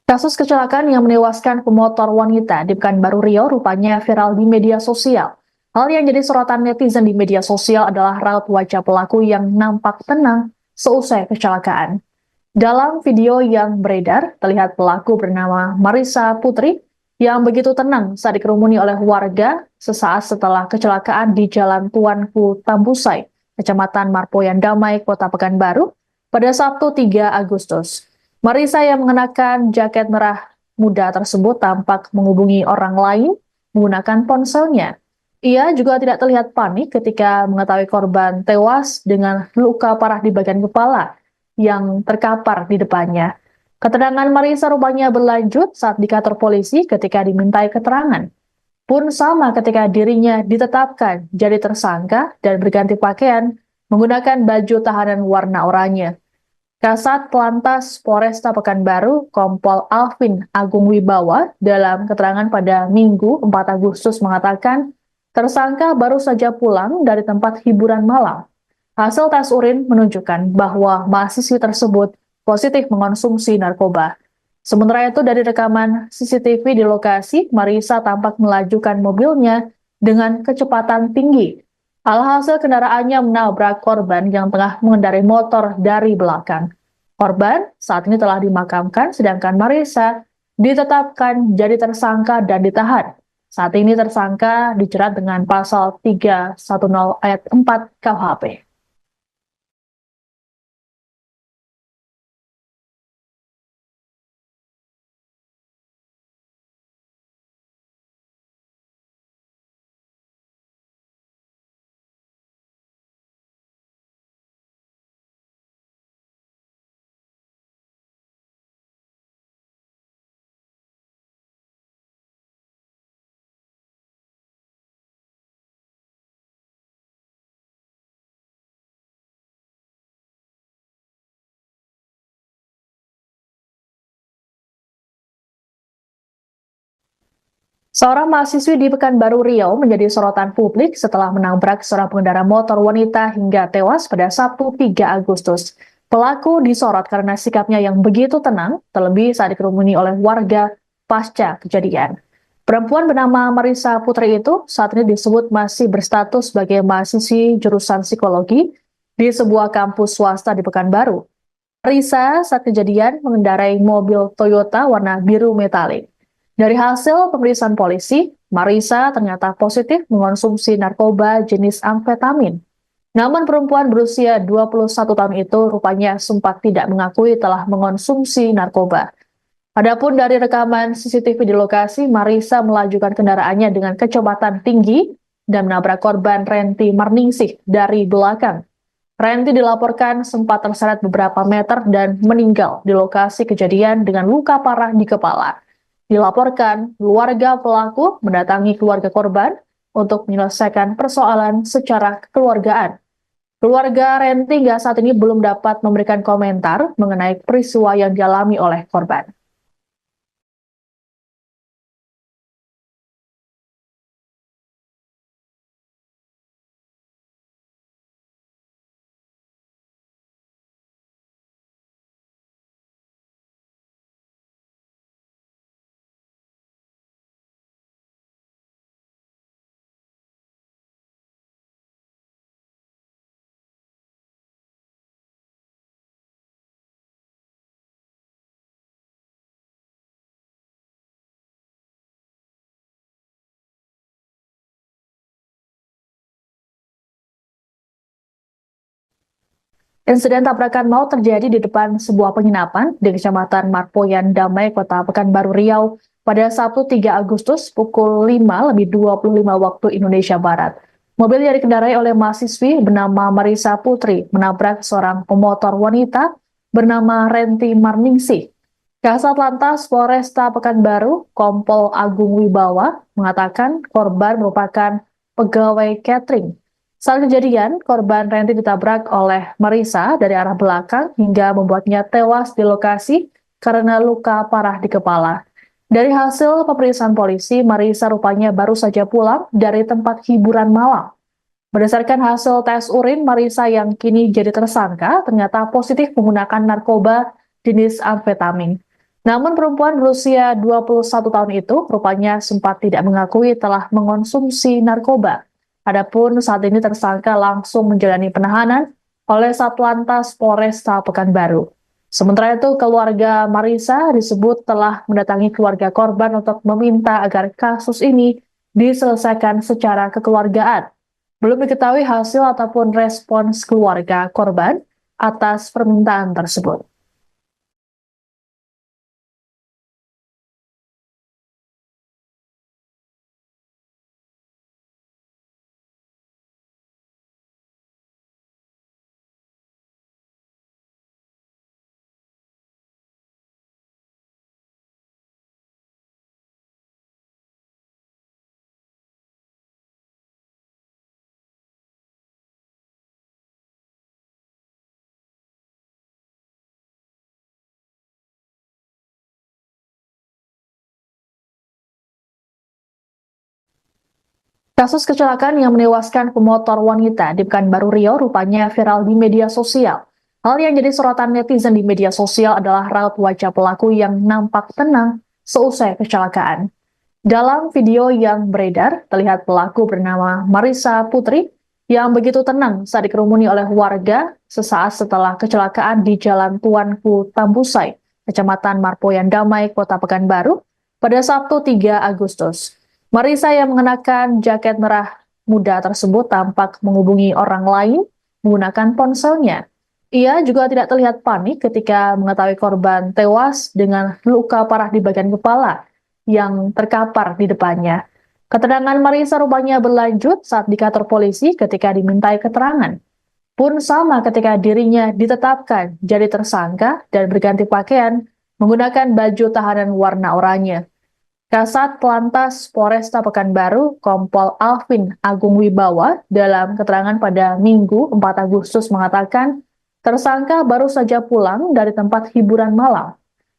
Kasus kecelakaan yang menewaskan pemotor wanita di Pekanbaru Riau rupanya viral di media sosial. Hal yang jadi sorotan netizen di media sosial adalah raut wajah pelaku yang nampak tenang seusai kecelakaan. Dalam video yang beredar, terlihat pelaku bernama Marisa Putri yang begitu tenang saat dikerumuni oleh warga sesaat setelah kecelakaan di Jalan Tuanku Tambusai, Kecamatan Marpoyan Damai, Kota Pekanbaru, pada Sabtu 3 Agustus. Marisa yang mengenakan jaket merah muda tersebut tampak menghubungi orang lain menggunakan ponselnya. Ia juga tidak terlihat panik ketika mengetahui korban tewas dengan luka parah di bagian kepala yang terkapar di depannya. Keterangan Marisa rupanya berlanjut saat di kantor polisi ketika dimintai keterangan. Pun sama ketika dirinya ditetapkan jadi tersangka dan berganti pakaian menggunakan baju tahanan warna oranye. Kasat Lantas Polresta Pekanbaru, Kompol Alvin Agung Wibawa, dalam keterangan pada Minggu 4 Agustus mengatakan, tersangka baru saja pulang dari tempat hiburan malam. Hasil tes urin menunjukkan bahwa mahasiswi tersebut positif mengonsumsi narkoba. Sementara itu dari rekaman CCTV di lokasi, Marisa tampak melajukan mobilnya dengan kecepatan tinggi. Alhasil kendaraannya menabrak korban yang tengah mengendarai motor dari belakang. Korban saat ini telah dimakamkan, sedangkan Marisa ditetapkan jadi tersangka dan ditahan. Saat ini tersangka dijerat dengan pasal 310 ayat 4 KUHP. Seorang mahasiswi di Pekanbaru Riau menjadi sorotan publik setelah menabrak seorang pengendara motor wanita hingga tewas pada Sabtu 3 Agustus. Pelaku disorot karena sikapnya yang begitu tenang, terlebih saat dikerumuni oleh warga pasca kejadian. Perempuan bernama Marisa Putri itu saat ini disebut masih berstatus sebagai mahasiswi jurusan psikologi di sebuah kampus swasta di Pekanbaru. Marisa saat kejadian mengendarai mobil Toyota warna biru metalik. Dari hasil pemeriksaan polisi, Marisa ternyata positif mengonsumsi narkoba jenis amfetamin. Namun perempuan berusia 21 tahun itu rupanya sempat tidak mengakui telah mengonsumsi narkoba. Adapun dari rekaman CCTV di lokasi, Marisa melajukan kendaraannya dengan kecepatan tinggi dan menabrak korban Renti Marningsih dari belakang. Renti dilaporkan sempat terseret beberapa meter dan meninggal di lokasi kejadian dengan luka parah di kepala. Dilaporkan, keluarga pelaku mendatangi keluarga korban untuk menyelesaikan persoalan secara kekeluargaan. Keluarga Renti hingga saat ini belum dapat memberikan komentar mengenai peristiwa yang dialami oleh korban. Insiden tabrakan maut terjadi di depan sebuah penginapan di Kecamatan Marpoyan Damai, Kota Pekanbaru Riau pada Sabtu 3 Agustus pukul 5:25 waktu Indonesia Barat. Mobil yang dikendarai oleh mahasiswi bernama Marisa Putri menabrak seorang pemotor wanita bernama Renti Marningsih. Kasat Lantas Polresta Pekanbaru, Kompol Agung Wibawa, mengatakan korban merupakan pegawai catering. Saat kejadian, korban Renti ditabrak oleh Marisa dari arah belakang hingga membuatnya tewas di lokasi karena luka parah di kepala. Dari hasil pemeriksaan polisi, Marisa rupanya baru saja pulang dari tempat hiburan malam. Berdasarkan hasil tes urin, Marisa yang kini jadi tersangka ternyata positif menggunakan narkoba jenis amfetamin. Namun perempuan berusia 21 tahun itu rupanya sempat tidak mengakui telah mengonsumsi narkoba. Adapun saat ini tersangka langsung menjalani penahanan oleh Satlantas Polresta Pekanbaru. Sementara itu, keluarga Marisa disebut telah mendatangi keluarga korban untuk meminta agar kasus ini diselesaikan secara kekeluargaan. Belum diketahui hasil ataupun respons keluarga korban atas permintaan tersebut. Kasus kecelakaan yang menewaskan pemotor wanita di Pekanbaru Riau rupanya viral di media sosial. Hal yang jadi sorotan netizen di media sosial adalah raut wajah pelaku yang nampak tenang seusai kecelakaan. Dalam video yang beredar, terlihat pelaku bernama Marissa Putri yang begitu tenang saat dikerumuni oleh warga sesaat setelah kecelakaan di Jalan Tuanku Tambusai, Kecamatan Marpoyan Damai, Kota Pekanbaru, pada Sabtu 3 Agustus. Marissa yang mengenakan jaket merah muda tersebut tampak menghubungi orang lain menggunakan ponselnya. Ia juga tidak terlihat panik ketika mengetahui korban tewas dengan luka parah di bagian kepala yang terkapar di depannya. Keterangan Marissa rupanya berlanjut saat di kantor polisi ketika dimintai keterangan. Pun sama ketika dirinya ditetapkan jadi tersangka dan berganti pakaian menggunakan baju tahanan warna oranye. Kasat Lantas Polresta Pekanbaru, Kompol Alvin Agung Wibawa, dalam keterangan pada Minggu 4 Agustus mengatakan, tersangka baru saja pulang dari tempat hiburan malam.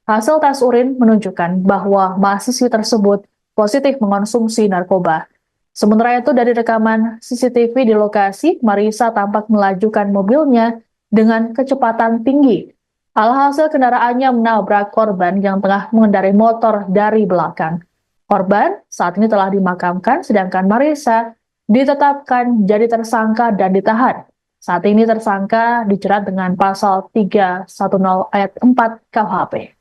Hasil tes urin menunjukkan bahwa mahasiswi tersebut positif mengonsumsi narkoba. Sementara itu dari rekaman CCTV di lokasi, Marissa tampak melajukan mobilnya dengan kecepatan tinggi. Alhasil kendaraannya menabrak korban yang tengah mengendarai motor dari belakang. Korban saat ini telah dimakamkan, sedangkan Marissa ditetapkan jadi tersangka dan ditahan. Saat ini tersangka dijerat dengan pasal 310 ayat 4 KUHP.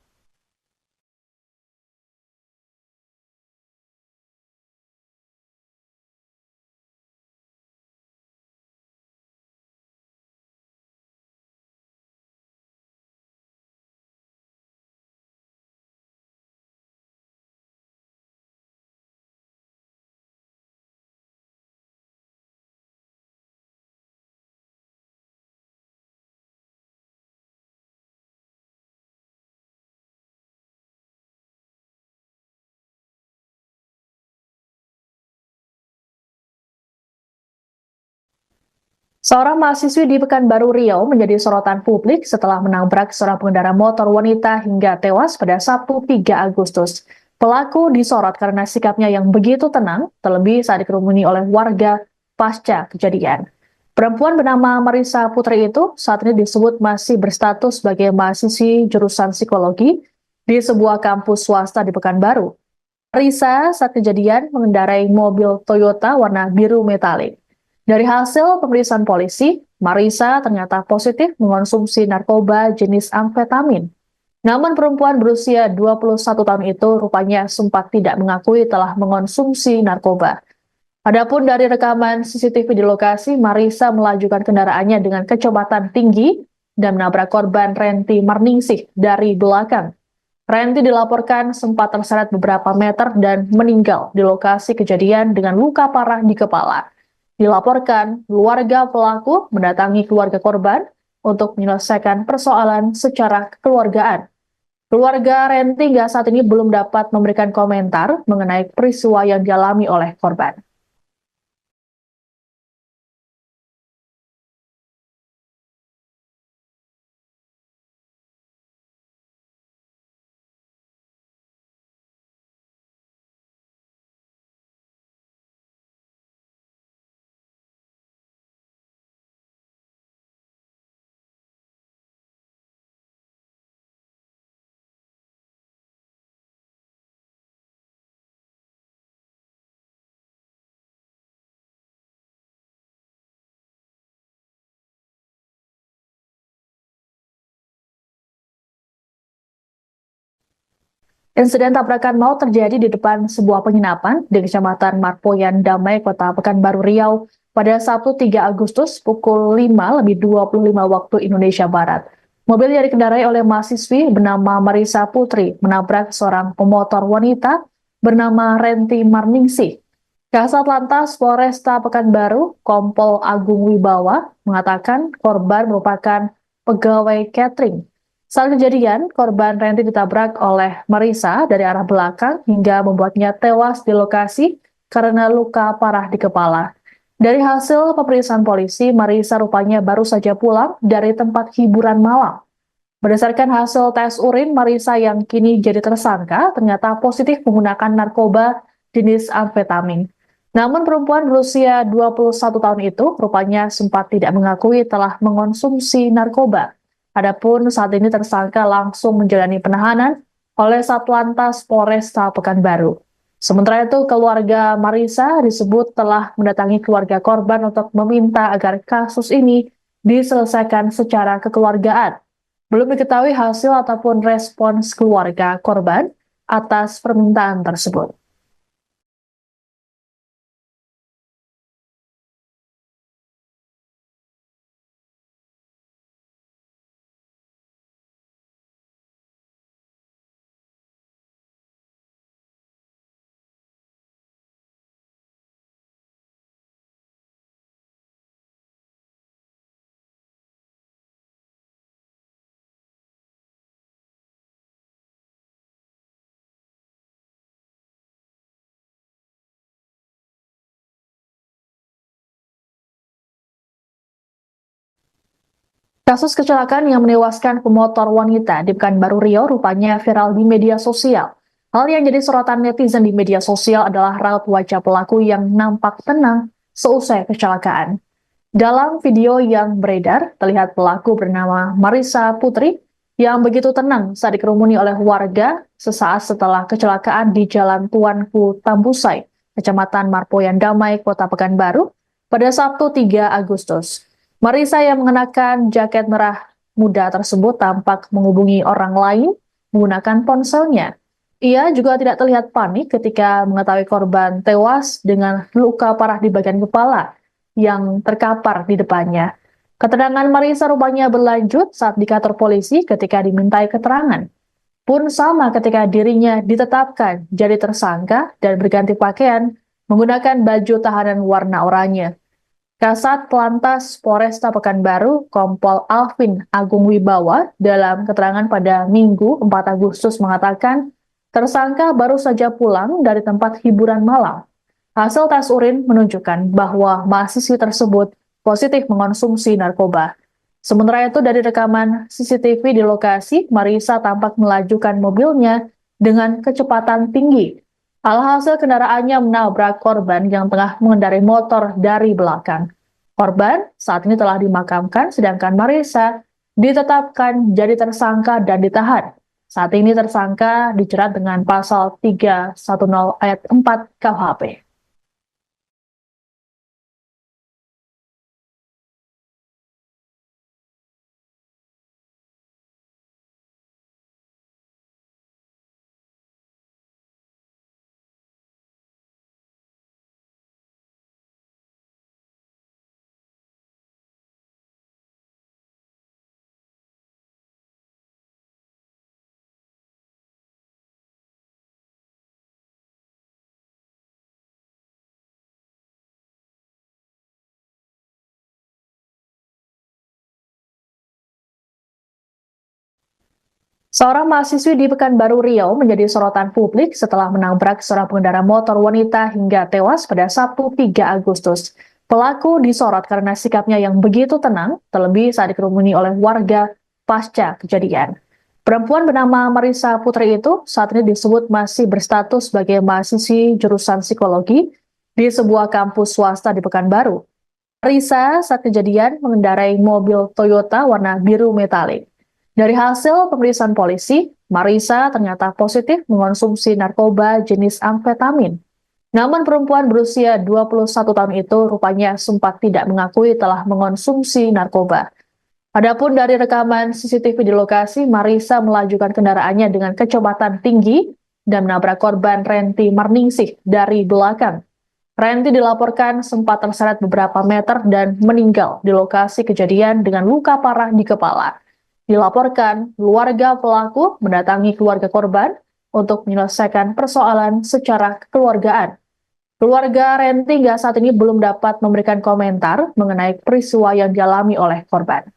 Seorang mahasiswi di Pekanbaru Riau menjadi sorotan publik setelah menabrak seorang pengendara motor wanita hingga tewas pada Sabtu 3 Agustus. Pelaku disorot karena sikapnya yang begitu tenang, terlebih saat dikerumuni oleh warga pasca kejadian. Perempuan bernama Marissa Putri itu saat ini disebut masih berstatus sebagai mahasiswi jurusan psikologi di sebuah kampus swasta di Pekanbaru. Marissa saat kejadian mengendarai mobil Toyota warna biru metalik. Dari hasil pemeriksaan polisi, Marissa ternyata positif mengonsumsi narkoba jenis amfetamin. Namun perempuan berusia 21 tahun itu rupanya sempat tidak mengakui telah mengonsumsi narkoba. Adapun dari rekaman CCTV di lokasi, Marissa melajukan kendaraannya dengan kecepatan tinggi dan menabrak korban Renti Marningsih dari belakang. Renti dilaporkan sempat terseret beberapa meter dan meninggal di lokasi kejadian dengan luka parah di kepala. Dilaporkan, keluarga pelaku mendatangi keluarga korban untuk menyelesaikan persoalan secara kekeluargaan. Keluarga Renti hingga saat ini belum dapat memberikan komentar mengenai peristiwa yang dialami oleh korban. Insiden tabrakan maut terjadi di depan sebuah penginapan di Kecamatan Marpoyan Damai, Kota Pekanbaru Riau pada Sabtu 3 Agustus pukul 5:25 waktu Indonesia Barat. Mobil yang dikendarai oleh mahasiswi bernama Marissa Putri menabrak seorang pemotor wanita bernama Renti Marningsih. Kasat Lantas Polresta Pekanbaru, Kompol Agung Wibawa, mengatakan korban merupakan pegawai catering. Saat kejadian, korban Renti ditabrak oleh Marissa dari arah belakang hingga membuatnya tewas di lokasi karena luka parah di kepala. Dari hasil pemeriksaan polisi, Marissa rupanya baru saja pulang dari tempat hiburan malam. Berdasarkan hasil tes urin, Marissa yang kini jadi tersangka ternyata positif menggunakan narkoba jenis amfetamin. Namun perempuan berusia 21 tahun itu rupanya sempat tidak mengakui telah mengonsumsi narkoba. Adapun saat ini tersangka langsung menjalani penahanan oleh Satlantas Polresta Pekanbaru. Sementara itu, keluarga Marisa disebut telah mendatangi keluarga korban untuk meminta agar kasus ini diselesaikan secara kekeluargaan. Belum diketahui hasil ataupun respons keluarga korban atas permintaan tersebut. Kasus kecelakaan yang menewaskan pemotor wanita di Pekanbaru Riau rupanya viral di media sosial. Hal yang jadi sorotan netizen di media sosial adalah raut wajah pelaku yang nampak tenang seusai kecelakaan. Dalam video yang beredar, terlihat pelaku bernama Marisa Putri yang begitu tenang saat dikerumuni oleh warga sesaat setelah kecelakaan di Jalan Tuanku Tambusai, Kecamatan Marpoyan Damai, Kota Pekanbaru, pada Sabtu 3 Agustus. Marisa yang mengenakan jaket merah muda tersebut tampak menghubungi orang lain menggunakan ponselnya. Ia juga tidak terlihat panik ketika mengetahui korban tewas dengan luka parah di bagian kepala yang terkapar di depannya. Keterangan Marisa rupanya berlanjut saat di kantor polisi ketika dimintai keterangan. Pun sama ketika dirinya ditetapkan jadi tersangka dan berganti pakaian menggunakan baju tahanan warna oranye. Kasat Lantas Polresta Pekanbaru, Kompol Alvin Agung Wibawa, dalam keterangan pada Minggu 4 Agustus mengatakan, tersangka baru saja pulang dari tempat hiburan malam. Hasil tes urin menunjukkan bahwa mahasiswi tersebut positif mengonsumsi narkoba. Sementara itu, dari rekaman CCTV di lokasi, Marisa tampak melajukan mobilnya dengan kecepatan tinggi. Alhasil kendaraannya menabrak korban yang tengah mengendarai motor dari belakang. Korban saat ini telah dimakamkan, sedangkan Marisa ditetapkan jadi tersangka dan ditahan. Saat ini tersangka dijerat dengan pasal 310 ayat 4 KUHP. Seorang mahasiswi di Pekanbaru Riau menjadi sorotan publik setelah menabrak seorang pengendara motor wanita hingga tewas pada Sabtu 3 Agustus. Pelaku disorot karena sikapnya yang begitu tenang, terlebih saat dikerumuni oleh warga pasca kejadian. Perempuan bernama Marisa Putri itu saat ini disebut masih berstatus sebagai mahasiswi jurusan psikologi di sebuah kampus swasta di Pekanbaru. Marisa saat kejadian mengendarai mobil Toyota warna biru metalik. Dari hasil pemeriksaan polisi, Marisa ternyata positif mengonsumsi narkoba jenis amfetamin. Namun perempuan berusia 21 tahun itu rupanya sempat tidak mengakui telah mengonsumsi narkoba. Adapun dari rekaman CCTV di lokasi, Marisa melajukan kendaraannya dengan kecepatan tinggi dan menabrak korban Renti Marningsih dari belakang. Renti dilaporkan sempat terseret beberapa meter dan meninggal di lokasi kejadian dengan luka parah di kepala. Dilaporkan, keluarga pelaku mendatangi keluarga korban untuk menyelesaikan persoalan secara kekeluargaan. Keluarga Renti hingga saat ini belum dapat memberikan komentar mengenai peristiwa yang dialami oleh korban.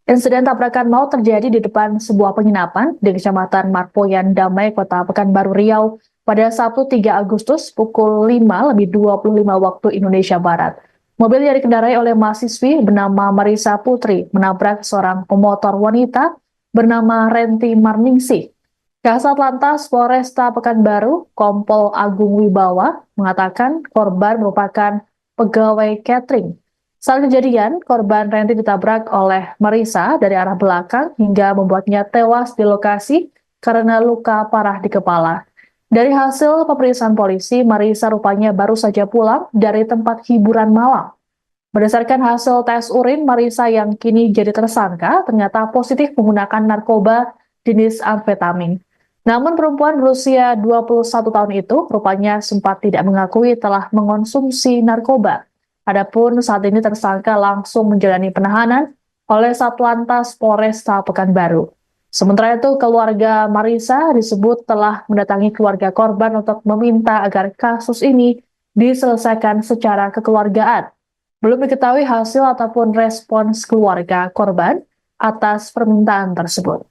Insiden tabrakan maut terjadi di depan sebuah penginapan di Kecamatan Marpoyan Damai, Kota Pekanbaru Riau pada Sabtu 3 Agustus pukul 5:25 waktu Indonesia Barat. Mobil yang dikendarai oleh mahasiswi bernama Marisa Putri menabrak seorang pemotor wanita bernama Renti Marningsih. Kasat Lantas Polresta Pekanbaru, Kompol Agung Wibawa, mengatakan korban merupakan pegawai catering. Saat kejadian, korban Renti ditabrak oleh Marisa dari arah belakang hingga membuatnya tewas di lokasi karena luka parah di kepala. Dari hasil pemeriksaan polisi, Marisa rupanya baru saja pulang dari tempat hiburan malam. Berdasarkan hasil tes urin, Marisa yang kini jadi tersangka ternyata positif menggunakan narkoba jenis amfetamin. Namun perempuan berusia 21 tahun itu rupanya sempat tidak mengakui telah mengonsumsi narkoba. Adapun saat ini tersangka langsung menjalani penahanan oleh Satlantas Polresta Pekanbaru. Sementara itu, keluarga Marisa disebut telah mendatangi keluarga korban untuk meminta agar kasus ini diselesaikan secara kekeluargaan. Belum diketahui hasil ataupun respons keluarga korban atas permintaan tersebut.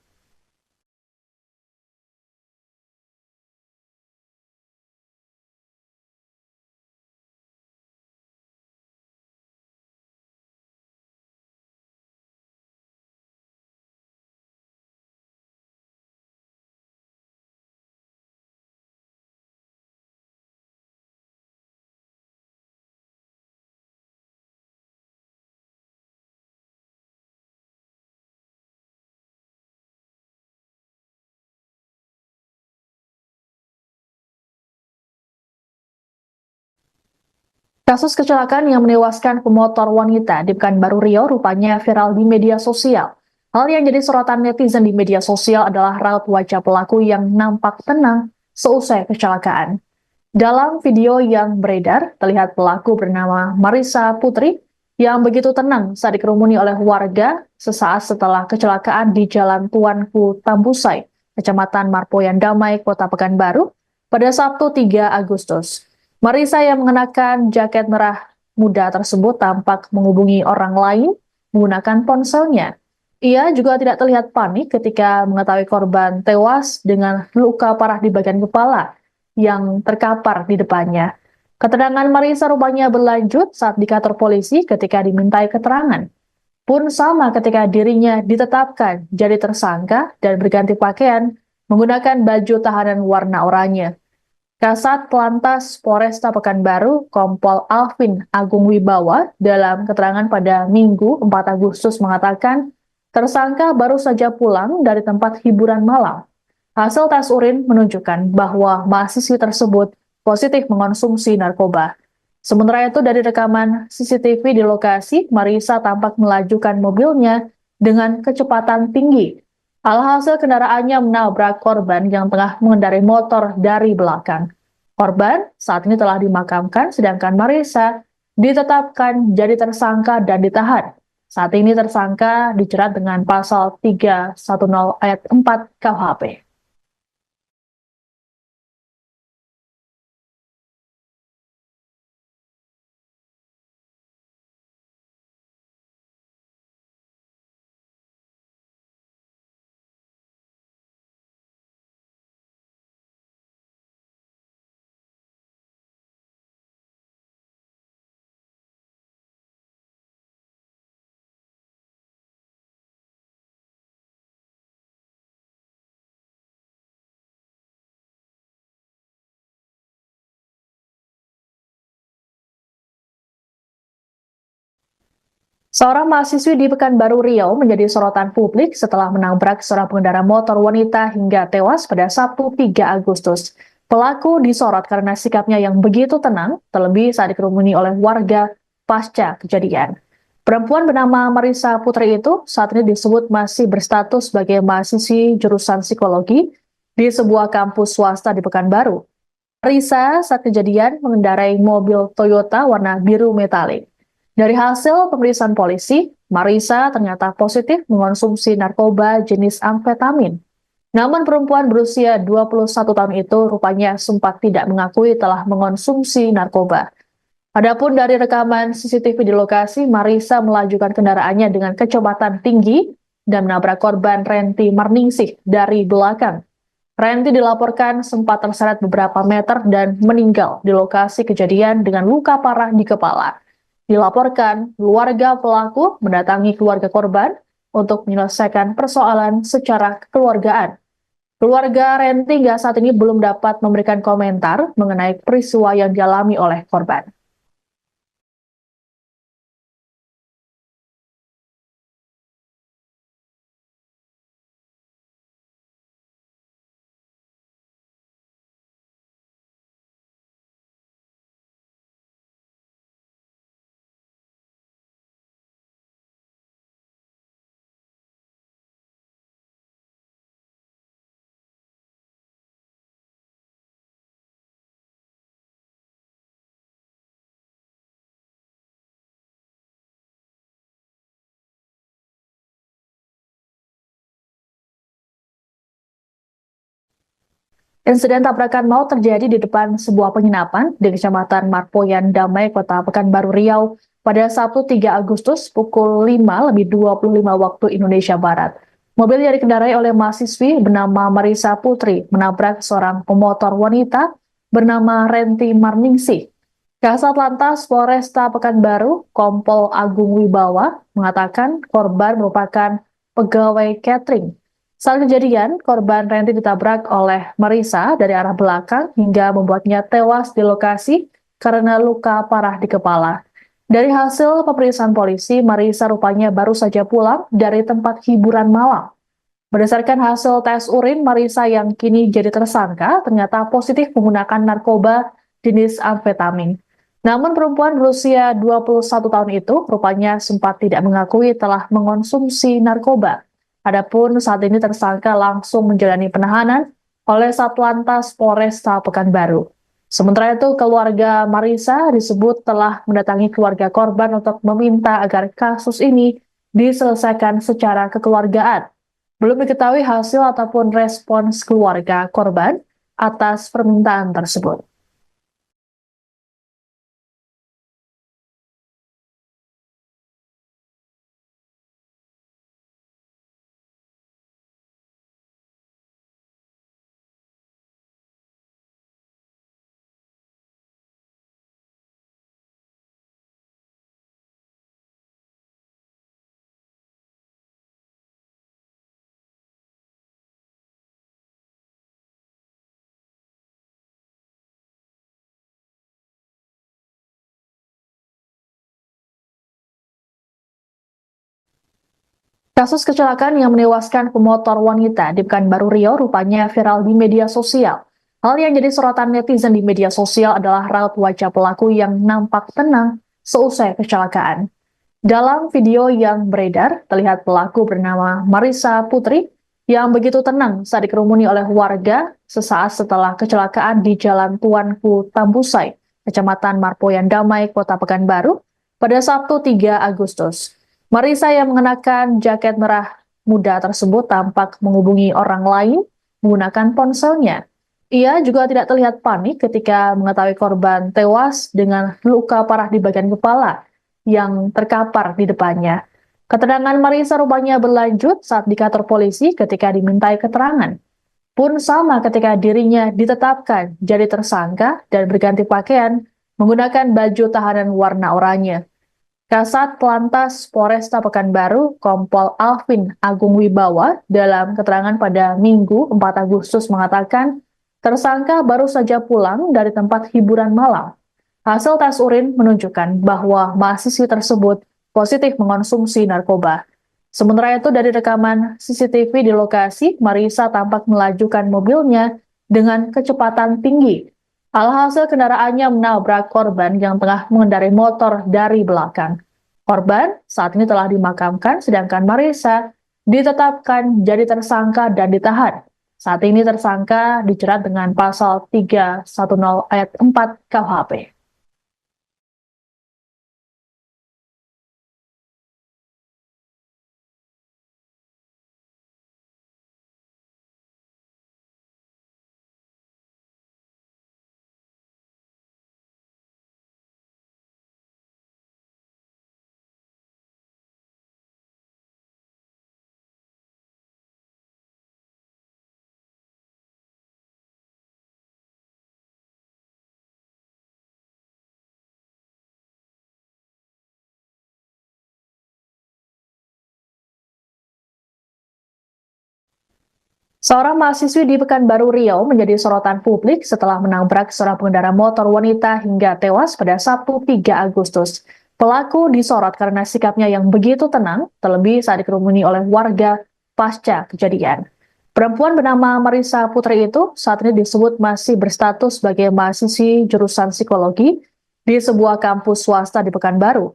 Kasus kecelakaan yang menewaskan pemotor wanita di Pekanbaru Riau rupanya viral di media sosial. Hal yang jadi sorotan netizen di media sosial adalah raut wajah pelaku yang nampak tenang seusai kecelakaan. Dalam video yang beredar, terlihat pelaku bernama Marisa Putri yang begitu tenang saat dikerumuni oleh warga sesaat setelah kecelakaan di Jalan Tuanku Tambusai, Kecamatan Marpoyan Damai, Kota Pekanbaru, pada Sabtu 3 Agustus. Marisa yang mengenakan jaket merah muda tersebut tampak menghubungi orang lain menggunakan ponselnya. Ia juga tidak terlihat panik ketika mengetahui korban tewas dengan luka parah di bagian kepala yang terkapar di depannya. Keterangan Marisa rupanya berlanjut saat di kantor polisi ketika dimintai keterangan. Pun sama ketika dirinya ditetapkan jadi tersangka dan berganti pakaian menggunakan baju tahanan warna oranye. Kasat Lantas Polresta Pekanbaru, Kompol Alvin Agung Wibawa, dalam keterangan pada Minggu 4 Agustus mengatakan, tersangka baru saja pulang dari tempat hiburan malam. Hasil tes urin menunjukkan bahwa mahasiswi tersebut positif mengonsumsi narkoba. Sementara itu, dari rekaman CCTV di lokasi, Marisa tampak melajukan mobilnya dengan kecepatan tinggi. Alhasil kendaraannya menabrak korban yang tengah mengendarai motor dari belakang. Korban saat ini telah dimakamkan, sedangkan Marisa ditetapkan jadi tersangka dan ditahan. Saat ini tersangka dijerat dengan pasal 310 ayat 4 KUHP. Seorang mahasiswi di Pekanbaru Riau menjadi sorotan publik setelah menabrak seorang pengendara motor wanita hingga tewas pada Sabtu 3 Agustus. Pelaku disorot karena sikapnya yang begitu tenang, terlebih saat dikerumuni oleh warga pasca kejadian. Perempuan bernama Marisa Putri itu saat ini disebut masih berstatus sebagai mahasiswi jurusan psikologi di sebuah kampus swasta di Pekanbaru. Marisa saat kejadian mengendarai mobil Toyota warna biru metalik. Dari hasil pemeriksaan polisi, Marisa ternyata positif mengonsumsi narkoba jenis amfetamin. Namun perempuan berusia 21 tahun itu rupanya sempat tidak mengakui telah mengonsumsi narkoba. Adapun dari rekaman CCTV di lokasi, Marisa melajukan kendaraannya dengan kecepatan tinggi dan menabrak korban Renti Marningsih dari belakang. Renti dilaporkan sempat terseret beberapa meter dan meninggal di lokasi kejadian dengan luka parah di kepala. Dilaporkan, keluarga pelaku mendatangi keluarga korban untuk menyelesaikan persoalan secara kekeluargaan. Keluarga Renti hingga saat ini belum dapat memberikan komentar mengenai peristiwa yang dialami oleh korban. Insiden tabrakan maut terjadi di depan sebuah penginapan di Kecamatan Marpoyan Damai, Kota Pekanbaru Riau pada Sabtu 3 Agustus pukul 5:25 waktu Indonesia Barat. Mobil yang dikendarai oleh mahasiswi bernama Marisa Putri menabrak seorang pemotor wanita bernama Renti Marningsih. Kasat Lantas Polresta Pekanbaru, Kompol Agung Wibawa, mengatakan korban merupakan pegawai catering. Saat kejadian, korban Renti ditabrak oleh Marisa dari arah belakang hingga membuatnya tewas di lokasi karena luka parah di kepala. Dari hasil pemeriksaan polisi, Marisa rupanya baru saja pulang dari tempat hiburan malam. Berdasarkan hasil tes urin, Marisa yang kini jadi tersangka ternyata positif menggunakan narkoba jenis amfetamin. Namun perempuan berusia 21 tahun itu rupanya sempat tidak mengakui telah mengonsumsi narkoba. Adapun saat ini tersangka langsung menjalani penahanan oleh Satlantas Polresta Pekanbaru. Sementara itu, keluarga Marisa disebut telah mendatangi keluarga korban untuk meminta agar kasus ini diselesaikan secara kekeluargaan. Belum diketahui hasil ataupun respons keluarga korban atas permintaan tersebut. Kasus kecelakaan yang menewaskan pemotor wanita di Pekanbaru Riau rupanya viral di media sosial. Hal yang jadi sorotan netizen di media sosial adalah raut wajah pelaku yang nampak tenang seusai kecelakaan. Dalam video yang beredar, terlihat pelaku bernama Marisa Putri yang begitu tenang saat dikerumuni oleh warga sesaat setelah kecelakaan di Jalan Tuanku Tambusai, Kecamatan Marpoyan Damai, Kota Pekanbaru, pada Sabtu 3 Agustus. Marisa yang mengenakan jaket merah muda tersebut tampak menghubungi orang lain menggunakan ponselnya. Ia juga tidak terlihat panik ketika mengetahui korban tewas dengan luka parah di bagian kepala yang terkapar di depannya. Keterangan Marisa rupanya berlanjut saat di kantor polisi ketika dimintai keterangan. Pun sama ketika dirinya ditetapkan jadi tersangka dan berganti pakaian menggunakan baju tahanan warna oranye. Kasat Lantas Polresta Pekanbaru, Kompol Alvin Agung Wibawa, dalam keterangan pada Minggu 4 Agustus mengatakan, tersangka baru saja pulang dari tempat hiburan malam. Hasil tes urin menunjukkan bahwa mahasiswi tersebut positif mengonsumsi narkoba. Sementara itu dari rekaman CCTV di lokasi, Marisa tampak melajukan mobilnya dengan kecepatan tinggi. Alhasil kendaraannya menabrak korban yang tengah mengendarai motor dari belakang. Korban saat ini telah dimakamkan, sedangkan Marisa ditetapkan jadi tersangka dan ditahan. Saat ini tersangka dijerat dengan pasal 310 ayat 4 KUHP. Seorang mahasiswi di Pekanbaru Riau menjadi sorotan publik setelah menabrak seorang pengendara motor wanita hingga tewas pada Sabtu 3 Agustus. Pelaku disorot karena sikapnya yang begitu tenang, terlebih saat dikerumuni oleh warga pasca kejadian. Perempuan bernama Marisa Putri itu saat ini disebut masih berstatus sebagai mahasiswi jurusan psikologi di sebuah kampus swasta di Pekanbaru.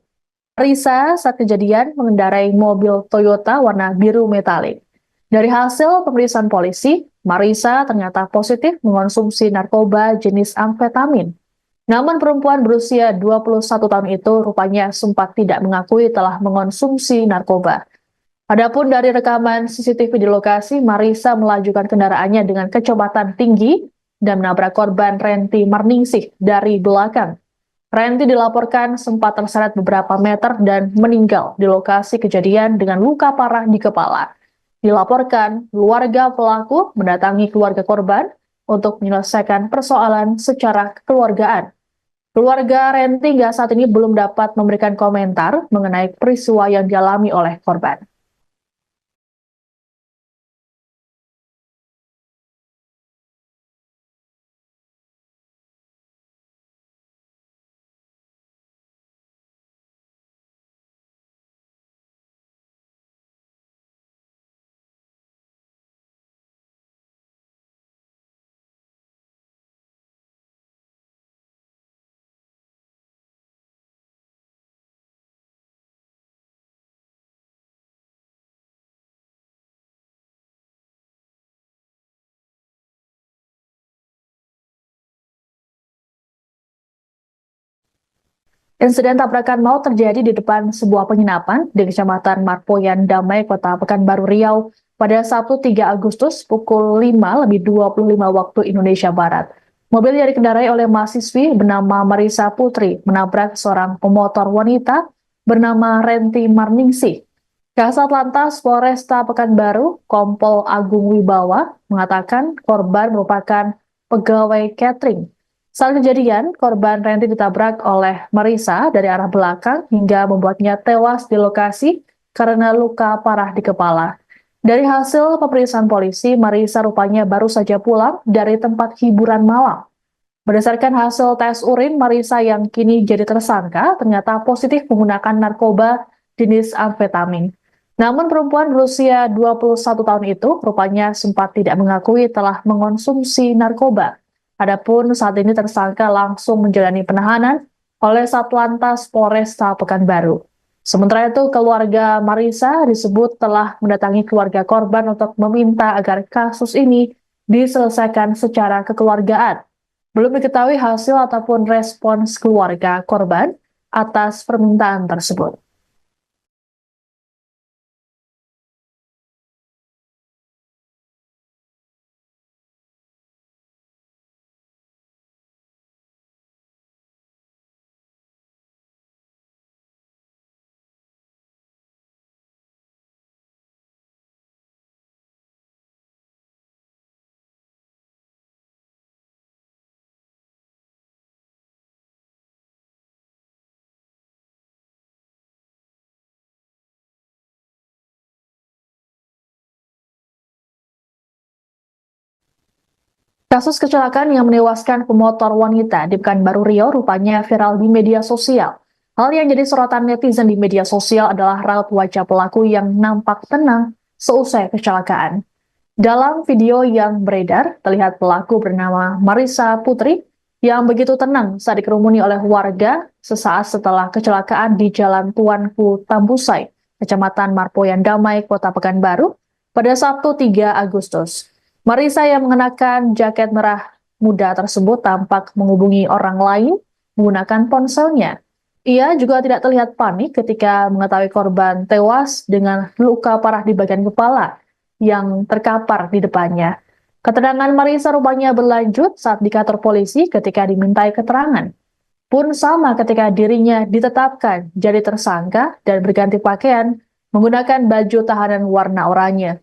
Marisa saat kejadian mengendarai mobil Toyota warna biru metalik. Dari hasil pemeriksaan polisi, Marisa ternyata positif mengonsumsi narkoba jenis amfetamin. Namun perempuan berusia 21 tahun itu rupanya sempat tidak mengakui telah mengonsumsi narkoba. Adapun dari rekaman CCTV di lokasi, Marisa melajukan kendaraannya dengan kecepatan tinggi dan menabrak korban Renti Marningsih dari belakang. Renti dilaporkan sempat terseret beberapa meter dan meninggal di lokasi kejadian dengan luka parah di kepala. Dilaporkan, keluarga pelaku mendatangi keluarga korban untuk menyelesaikan persoalan secara kekeluargaan. Keluarga Renti hingga saat ini belum dapat memberikan komentar mengenai peristiwa yang dialami oleh korban. Insiden tabrakan maut terjadi di depan sebuah penginapan di Kecamatan Marpoyan Damai, Kota Pekanbaru Riau pada Sabtu 3 Agustus pukul 5:25 waktu Indonesia Barat. Mobil yang dikendarai oleh mahasiswi bernama Marisa Putri menabrak seorang pemotor wanita bernama Renti Marningsih. Kasat Lantas Polresta Pekanbaru, Kompol Agung Wibawa, mengatakan korban merupakan pegawai catering. Saat kejadian, korban Renti ditabrak oleh Marisa dari arah belakang hingga membuatnya tewas di lokasi karena luka parah di kepala. Dari hasil pemeriksaan polisi, Marisa rupanya baru saja pulang dari tempat hiburan malam. Berdasarkan hasil tes urin, Marisa yang kini jadi tersangka ternyata positif menggunakan narkoba jenis amfetamin. Namun perempuan berusia 21 tahun itu rupanya sempat tidak mengakui telah mengonsumsi narkoba. Adapun saat ini tersangka langsung menjalani penahanan oleh Satlantas Polresta Pekanbaru. Sementara itu, keluarga Marisa disebut telah mendatangi keluarga korban untuk meminta agar kasus ini diselesaikan secara kekeluargaan. Belum diketahui hasil ataupun respons keluarga korban atas permintaan tersebut. Kasus kecelakaan yang menewaskan pemotor wanita di Pekanbaru Riau rupanya viral di media sosial. Hal yang jadi sorotan netizen di media sosial adalah raut wajah pelaku yang nampak tenang seusai kecelakaan. Dalam video yang beredar, terlihat pelaku bernama Marisa Putri yang begitu tenang saat dikerumuni oleh warga sesaat setelah kecelakaan di Jalan Tuanku Tambusai, Kecamatan Marpoyan Damai, Kota Pekanbaru, pada Sabtu 3 Agustus. Marisa yang mengenakan jaket merah muda tersebut tampak menghubungi orang lain menggunakan ponselnya. Ia juga tidak terlihat panik ketika mengetahui korban tewas dengan luka parah di bagian kepala yang terkapar di depannya. Keterangan Marisa rupanya berlanjut saat di kantor polisi ketika dimintai keterangan. Pun sama ketika dirinya ditetapkan jadi tersangka dan berganti pakaian menggunakan baju tahanan warna oranye.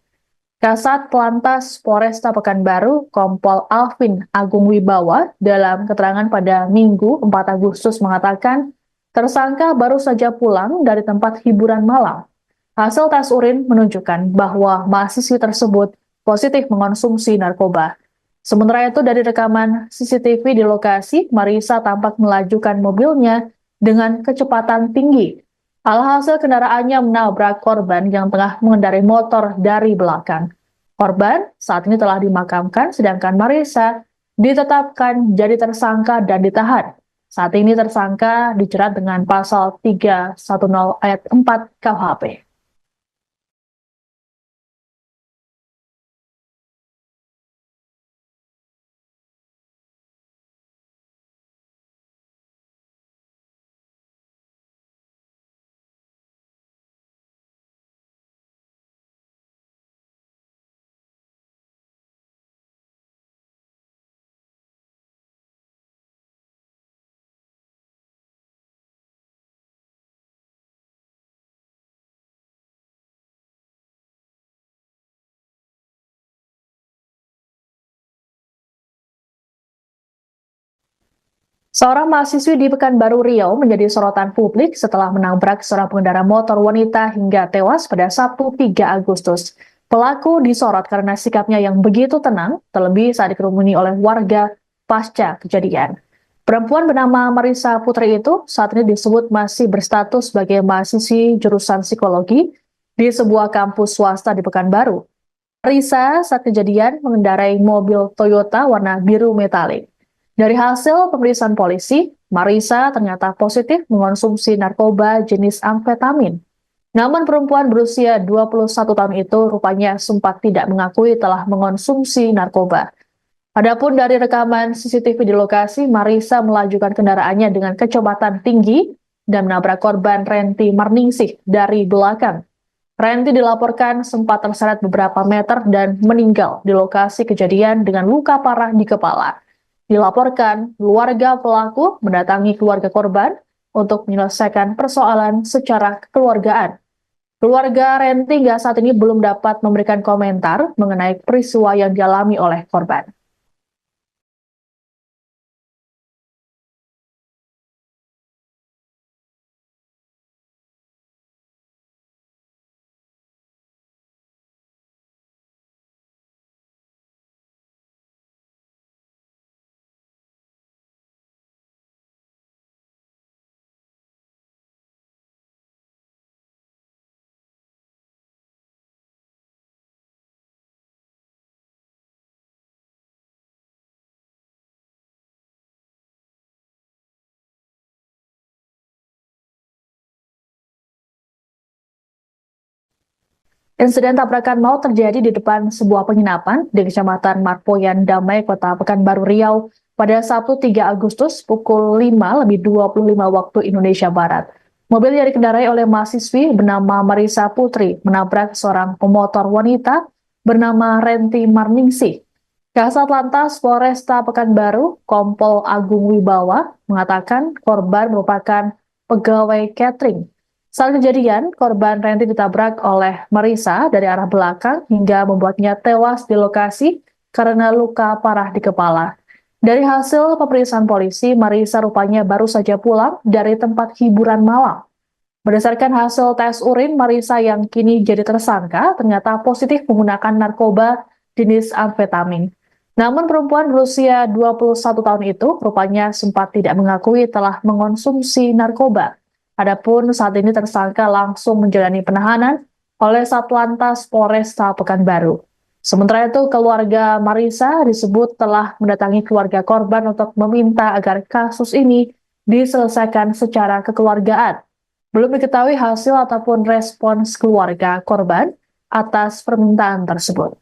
Kasat Lantas Polresta Pekanbaru, Kompol Alvin Agung Wibawa, dalam keterangan pada Minggu 4 Agustus mengatakan, tersangka baru saja pulang dari tempat hiburan malam. Hasil tes urin menunjukkan bahwa mahasiswi tersebut positif mengonsumsi narkoba. Sementara itu dari rekaman CCTV di lokasi, Marisa tampak melajukan mobilnya dengan kecepatan tinggi. Alhasil kendaraannya menabrak korban yang tengah mengendarai motor dari belakang. Korban saat ini telah dimakamkan, sedangkan Marisa ditetapkan jadi tersangka dan ditahan. Saat ini tersangka dijerat dengan pasal 310 ayat 4 KUHP. Seorang mahasiswi di Pekanbaru Riau menjadi sorotan publik setelah menabrak seorang pengendara motor wanita hingga tewas pada Sabtu 3 Agustus. Pelaku disorot karena sikapnya yang begitu tenang, terlebih saat dikerumuni oleh warga pasca kejadian. Perempuan bernama Marisa Putri itu saat ini disebut masih berstatus sebagai mahasiswi jurusan psikologi di sebuah kampus swasta di Pekanbaru. Marisa saat kejadian mengendarai mobil Toyota warna biru metalik. Dari hasil pemeriksaan polisi, Marisa ternyata positif mengonsumsi narkoba jenis amfetamin. Namun perempuan berusia 21 tahun itu rupanya sempat tidak mengakui telah mengonsumsi narkoba. Adapun dari rekaman CCTV di lokasi, Marisa melajukan kendaraannya dengan kecepatan tinggi dan menabrak korban Renti Marningsih dari belakang. Renti dilaporkan sempat terseret beberapa meter dan meninggal di lokasi kejadian dengan luka parah di kepala. Dilaporkan, keluarga pelaku mendatangi keluarga korban untuk menyelesaikan persoalan secara kekeluargaan. Keluarga Renti hingga saat ini belum dapat memberikan komentar mengenai peristiwa yang dialami oleh korban. Insiden tabrakan maut terjadi di depan sebuah penginapan di Kecamatan Marpoyan Damai, Kota Pekanbaru Riau pada Sabtu 3 Agustus pukul 5:25 waktu Indonesia Barat. Mobil yang dikendarai oleh mahasiswi bernama Marisa Putri menabrak seorang pemotor wanita bernama Renti Marningsih. Kasat Lantas Polresta Pekanbaru, Kompol Agung Wibawa, mengatakan korban merupakan pegawai catering. Saat kejadian, korban Renti ditabrak oleh Marisa dari arah belakang hingga membuatnya tewas di lokasi karena luka parah di kepala. Dari hasil pemeriksaan polisi, Marisa rupanya baru saja pulang dari tempat hiburan malam. Berdasarkan hasil tes urin, Marisa yang kini jadi tersangka ternyata positif menggunakan narkoba jenis amfetamin. Namun perempuan berusia 21 tahun itu rupanya sempat tidak mengakui telah mengonsumsi narkoba. Adapun saat ini tersangka langsung menjalani penahanan oleh Satlantas Polresta Pekanbaru. Sementara itu, keluarga Marisa disebut telah mendatangi keluarga korban untuk meminta agar kasus ini diselesaikan secara kekeluargaan. Belum diketahui hasil ataupun respons keluarga korban atas permintaan tersebut.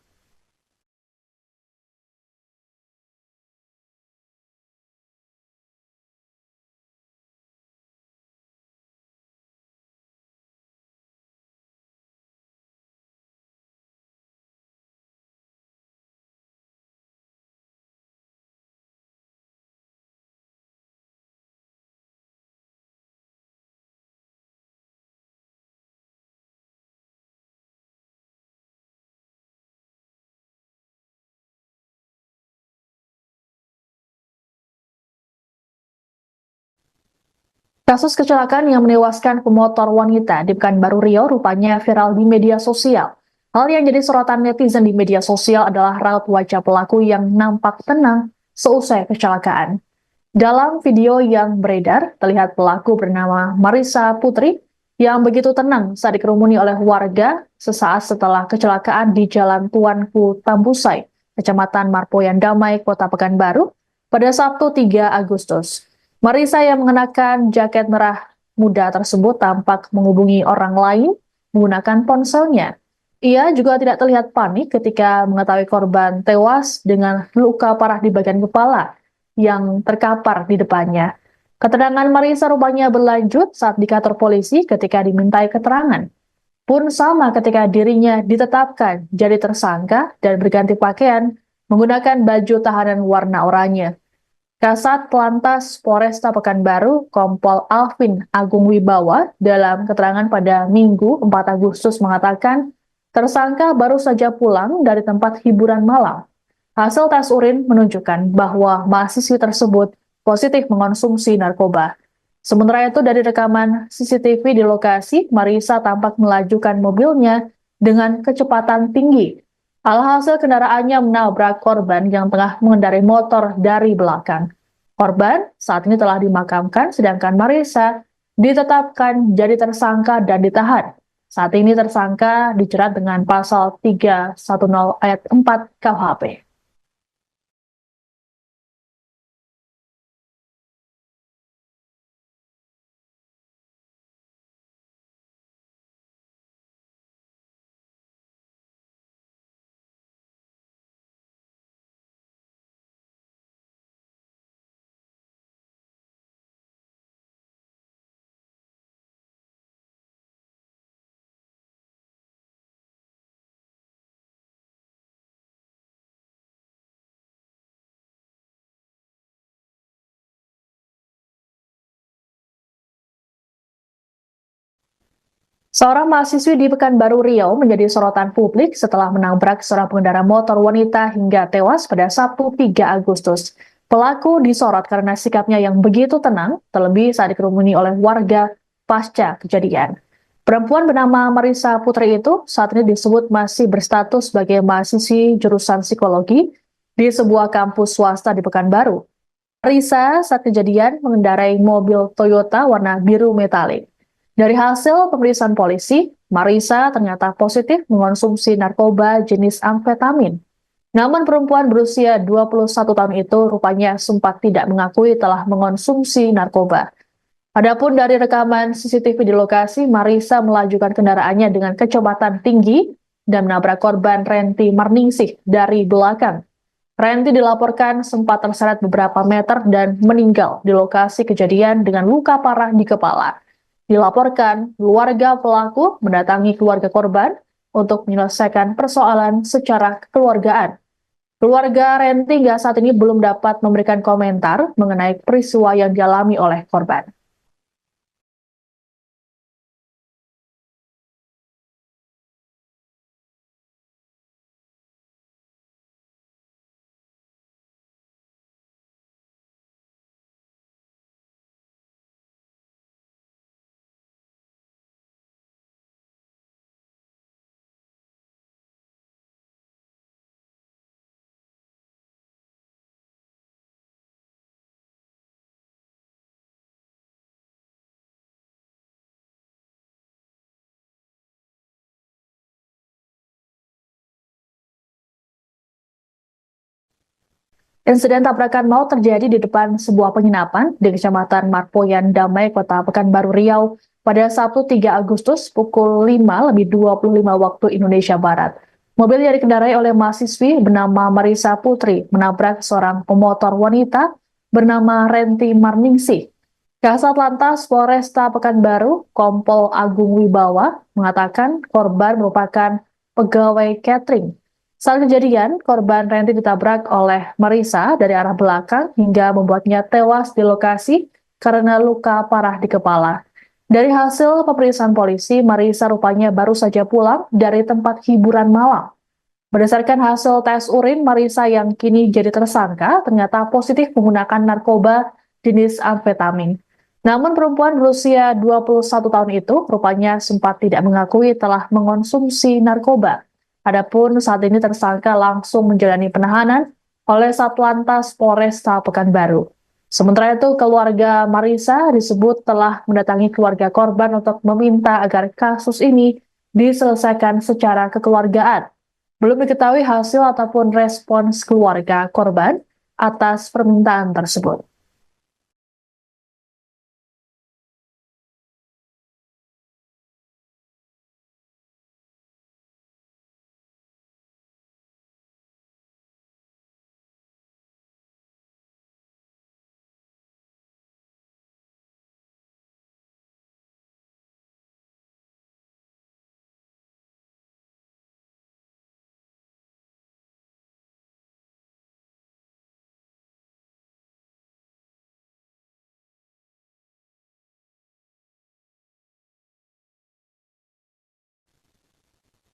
Kasus kecelakaan yang menewaskan pemotor wanita di Pekanbaru Riau rupanya viral di media sosial. Hal yang jadi sorotan netizen di media sosial adalah raut wajah pelaku yang nampak tenang seusai kecelakaan. Dalam video yang beredar, terlihat pelaku bernama Marissa Putri yang begitu tenang saat dikerumuni oleh warga sesaat setelah kecelakaan di Jalan Tuanku Tambusai, Kecamatan Marpoyan Damai, Kota Pekanbaru, pada Sabtu 3 Agustus. Marissa yang mengenakan jaket merah muda tersebut tampak menghubungi orang lain menggunakan ponselnya. Ia juga tidak terlihat panik ketika mengetahui korban tewas dengan luka parah di bagian kepala yang terkapar di depannya. Keterangan Marissa rupanya berlanjut saat di kantor polisi ketika dimintai keterangan. Pun sama ketika dirinya ditetapkan jadi tersangka dan berganti pakaian menggunakan baju tahanan warna oranye. Kasat Lantas Polresta Pekanbaru, Kompol Alvin Agung Wibawa, dalam keterangan pada Minggu 4 Agustus mengatakan, tersangka baru saja pulang dari tempat hiburan malam. Hasil tes urin menunjukkan bahwa mahasiswi tersebut positif mengonsumsi narkoba. Sementara itu dari rekaman CCTV di lokasi, Marissa tampak melajukan mobilnya dengan kecepatan tinggi. Alhasil kendaraannya menabrak korban yang tengah mengendarai motor dari belakang. Korban saat ini telah dimakamkan, sedangkan Marissa ditetapkan jadi tersangka dan ditahan. Saat ini tersangka dijerat dengan pasal 310 ayat 4 KUHP. Seorang mahasiswi di Pekanbaru Riau menjadi sorotan publik setelah menabrak seorang pengendara motor wanita hingga tewas pada Sabtu 3 Agustus. Pelaku disorot karena sikapnya yang begitu tenang, terlebih saat dikerumuni oleh warga pasca kejadian. Perempuan bernama Marissa Putri itu saat ini disebut masih berstatus sebagai mahasiswi jurusan psikologi di sebuah kampus swasta di Pekanbaru. Marissa saat kejadian mengendarai mobil Toyota warna biru metalik. Dari hasil pemeriksaan polisi, Marissa ternyata positif mengonsumsi narkoba jenis amfetamin. Namun perempuan berusia 21 tahun itu rupanya sempat tidak mengakui telah mengonsumsi narkoba. Adapun dari rekaman CCTV di lokasi, Marissa melajukan kendaraannya dengan kecepatan tinggi dan menabrak korban Renti Marningsih dari belakang. Renti dilaporkan sempat terseret beberapa meter dan meninggal di lokasi kejadian dengan luka parah di kepala. Dilaporkan, keluarga pelaku mendatangi keluarga korban untuk menyelesaikan persoalan secara kekeluargaan. Keluarga Renti hingga saat ini belum dapat memberikan komentar mengenai peristiwa yang dialami oleh korban. Insiden tabrakan maut terjadi di depan sebuah penginapan di Kecamatan Marpoyan Damai, Kota Pekanbaru Riau pada Sabtu 3 Agustus pukul 5:25 waktu Indonesia Barat. Mobil yang dikendarai oleh mahasiswi bernama Marissa Putri menabrak seorang pemotor wanita bernama Renti Marningsih. Kasat Lantas Polresta Pekanbaru, Kompol Agung Wibawa, mengatakan korban merupakan pegawai catering. Saat kejadian, korban Renti ditabrak oleh Marissa dari arah belakang hingga membuatnya tewas di lokasi karena luka parah di kepala. Dari hasil pemeriksaan polisi, Marissa rupanya baru saja pulang dari tempat hiburan malam. Berdasarkan hasil tes urin, Marissa yang kini jadi tersangka ternyata positif menggunakan narkoba jenis amfetamin. Namun perempuan berusia 21 tahun itu rupanya sempat tidak mengakui telah mengonsumsi narkoba. Adapun saat ini tersangka langsung menjalani penahanan oleh Satlantas Polresta Pekanbaru. Sementara itu, keluarga Marisa disebut telah mendatangi keluarga korban untuk meminta agar kasus ini diselesaikan secara kekeluargaan. Belum diketahui hasil ataupun respons keluarga korban atas permintaan tersebut.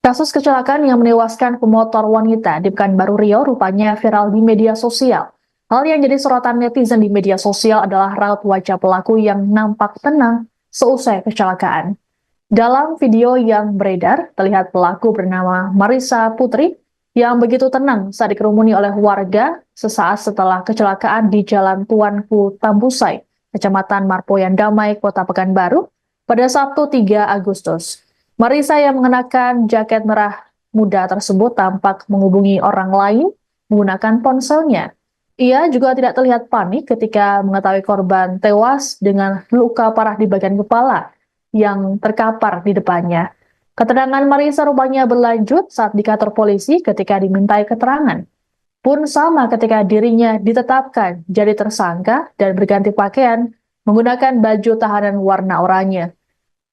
Kasus kecelakaan yang menewaskan pemotor wanita di Pekanbaru Riau rupanya viral di media sosial. Hal yang jadi sorotan netizen di media sosial adalah raut wajah pelaku yang nampak tenang seusai kecelakaan. Dalam video yang beredar, terlihat pelaku bernama Marisa Putri yang begitu tenang saat dikerumuni oleh warga sesaat setelah kecelakaan di Jalan Tuanku Tambusai, Kecamatan Marpoyan Damai, Kota Pekanbaru, pada Sabtu 3 Agustus. Marisa yang mengenakan jaket merah muda tersebut tampak menghubungi orang lain menggunakan ponselnya. Ia juga tidak terlihat panik ketika mengetahui korban tewas dengan luka parah di bagian kepala yang terkapar di depannya. Keterangan Marisa rupanya berlanjut saat di kantor polisi ketika dimintai keterangan. Pun sama ketika dirinya ditetapkan jadi tersangka dan berganti pakaian menggunakan baju tahanan warna oranye.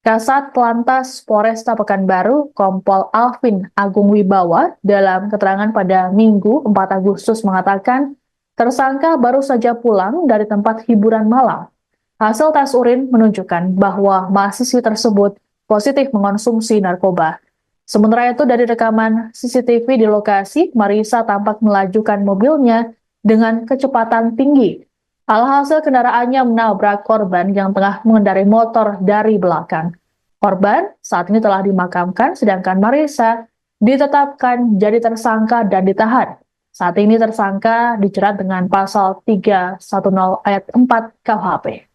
Kasat Lantas Polresta Pekanbaru, Kompol Alvin Agung Wibawa, dalam keterangan pada Minggu 4 Agustus mengatakan, tersangka baru saja pulang dari tempat hiburan malam. Hasil tes urin menunjukkan bahwa mahasiswi tersebut positif mengonsumsi narkoba. Sementara itu, dari rekaman CCTV di lokasi, Marisa tampak melajukan mobilnya dengan kecepatan tinggi. Alhasil kendaraannya menabrak korban yang tengah mengendarai motor dari belakang. Korban saat ini telah dimakamkan, sedangkan Marisa ditetapkan jadi tersangka dan ditahan. Saat ini tersangka dijerat dengan pasal 310 ayat 4 KUHP.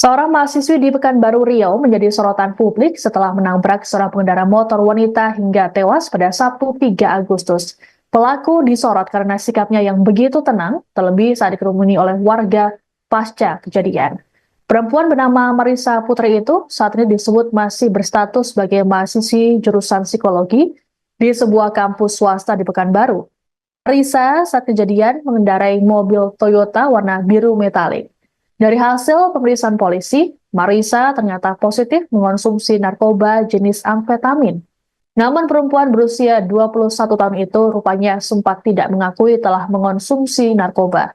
Seorang mahasiswi di Pekanbaru Riau menjadi sorotan publik setelah menabrak seorang pengendara motor wanita hingga tewas pada Sabtu 3 Agustus. Pelaku disorot karena sikapnya yang begitu tenang, terlebih saat dikerumuni oleh warga pasca kejadian. Perempuan bernama Marisa Putri itu saat ini disebut masih berstatus sebagai mahasiswi jurusan psikologi di sebuah kampus swasta di Pekanbaru. Marisa saat kejadian mengendarai mobil Toyota warna biru metalik. Dari hasil pemeriksaan polisi, Marisa ternyata positif mengonsumsi narkoba jenis amfetamin. Namun perempuan berusia 21 tahun itu rupanya sempat tidak mengakui telah mengonsumsi narkoba.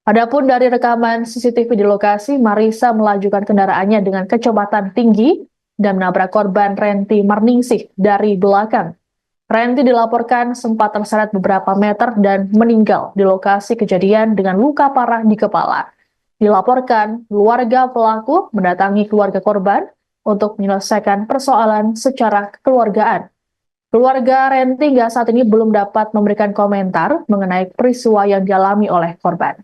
Adapun dari rekaman CCTV di lokasi, Marisa melajukan kendaraannya dengan kecepatan tinggi dan menabrak korban Renti Marningsih dari belakang. Renti dilaporkan sempat terseret beberapa meter dan meninggal di lokasi kejadian dengan luka parah di kepala. Dilaporkan, keluarga pelaku mendatangi keluarga korban untuk menyelesaikan persoalan secara kekeluargaan. Keluarga Renti hingga saat ini belum dapat memberikan komentar mengenai peristiwa yang dialami oleh korban.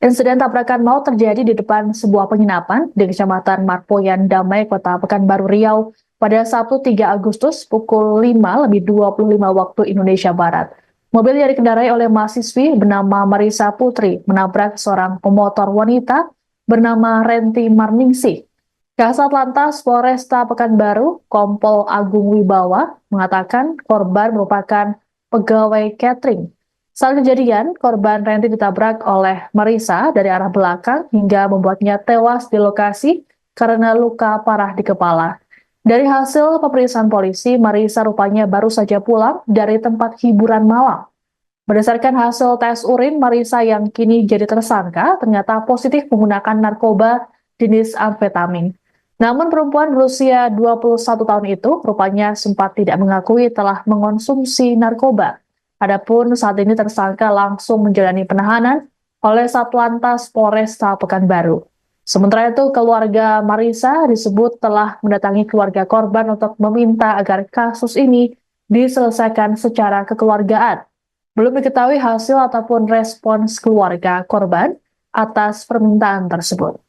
Insiden tabrakan maut terjadi di depan sebuah penginapan di Kecamatan Marpoyan Damai, Kota Pekanbaru Riau pada Sabtu 3 Agustus pukul 5:25 waktu Indonesia Barat. Mobil yang dikendarai oleh mahasiswi bernama Marisa Putri menabrak seorang pemotor wanita bernama Renti Marningsih. Kasat Lantas Polresta Pekanbaru, Kompol Agung Wibawa, mengatakan korban merupakan pegawai catering. Saat kejadian, korban Renti ditabrak oleh Marisa dari arah belakang hingga membuatnya tewas di lokasi karena luka parah di kepala. Dari hasil pemeriksaan polisi, Marisa rupanya baru saja pulang dari tempat hiburan malam. Berdasarkan hasil tes urin, Marisa yang kini jadi tersangka ternyata positif menggunakan narkoba jenis amfetamin. Namun perempuan berusia 21 tahun itu rupanya sempat tidak mengakui telah mengonsumsi narkoba. Adapun saat ini tersangka langsung menjalani penahanan oleh Satlantas Polresta Pekanbaru. Sementara itu, keluarga Marisa disebut telah mendatangi keluarga korban untuk meminta agar kasus ini diselesaikan secara kekeluargaan. Belum diketahui hasil ataupun respons keluarga korban atas permintaan tersebut.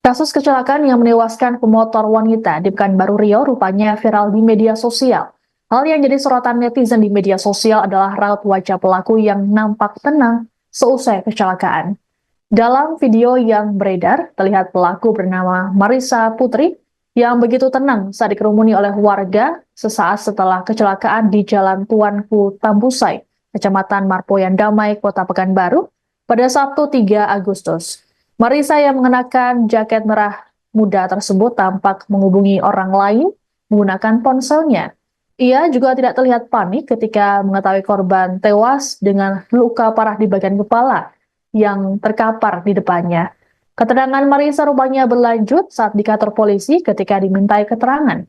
Kasus kecelakaan yang menewaskan pemotor wanita di Pekanbaru Riau rupanya viral di media sosial. Hal yang jadi sorotan netizen di media sosial adalah raut wajah pelaku yang nampak tenang seusai kecelakaan. Dalam video yang beredar, terlihat pelaku bernama Marisa Putri yang begitu tenang saat dikerumuni oleh warga sesaat setelah kecelakaan di Jalan Tuanku Tambusai, Kecamatan Marpoyan Damai, Kota Pekanbaru, pada Sabtu 3 Agustus. Marisa yang mengenakan jaket merah muda tersebut tampak menghubungi orang lain menggunakan ponselnya. Ia juga tidak terlihat panik ketika mengetahui korban tewas dengan luka parah di bagian kepala yang terkapar di depannya. Keterangan Marisa rupanya berlanjut saat di kantor polisi ketika dimintai keterangan.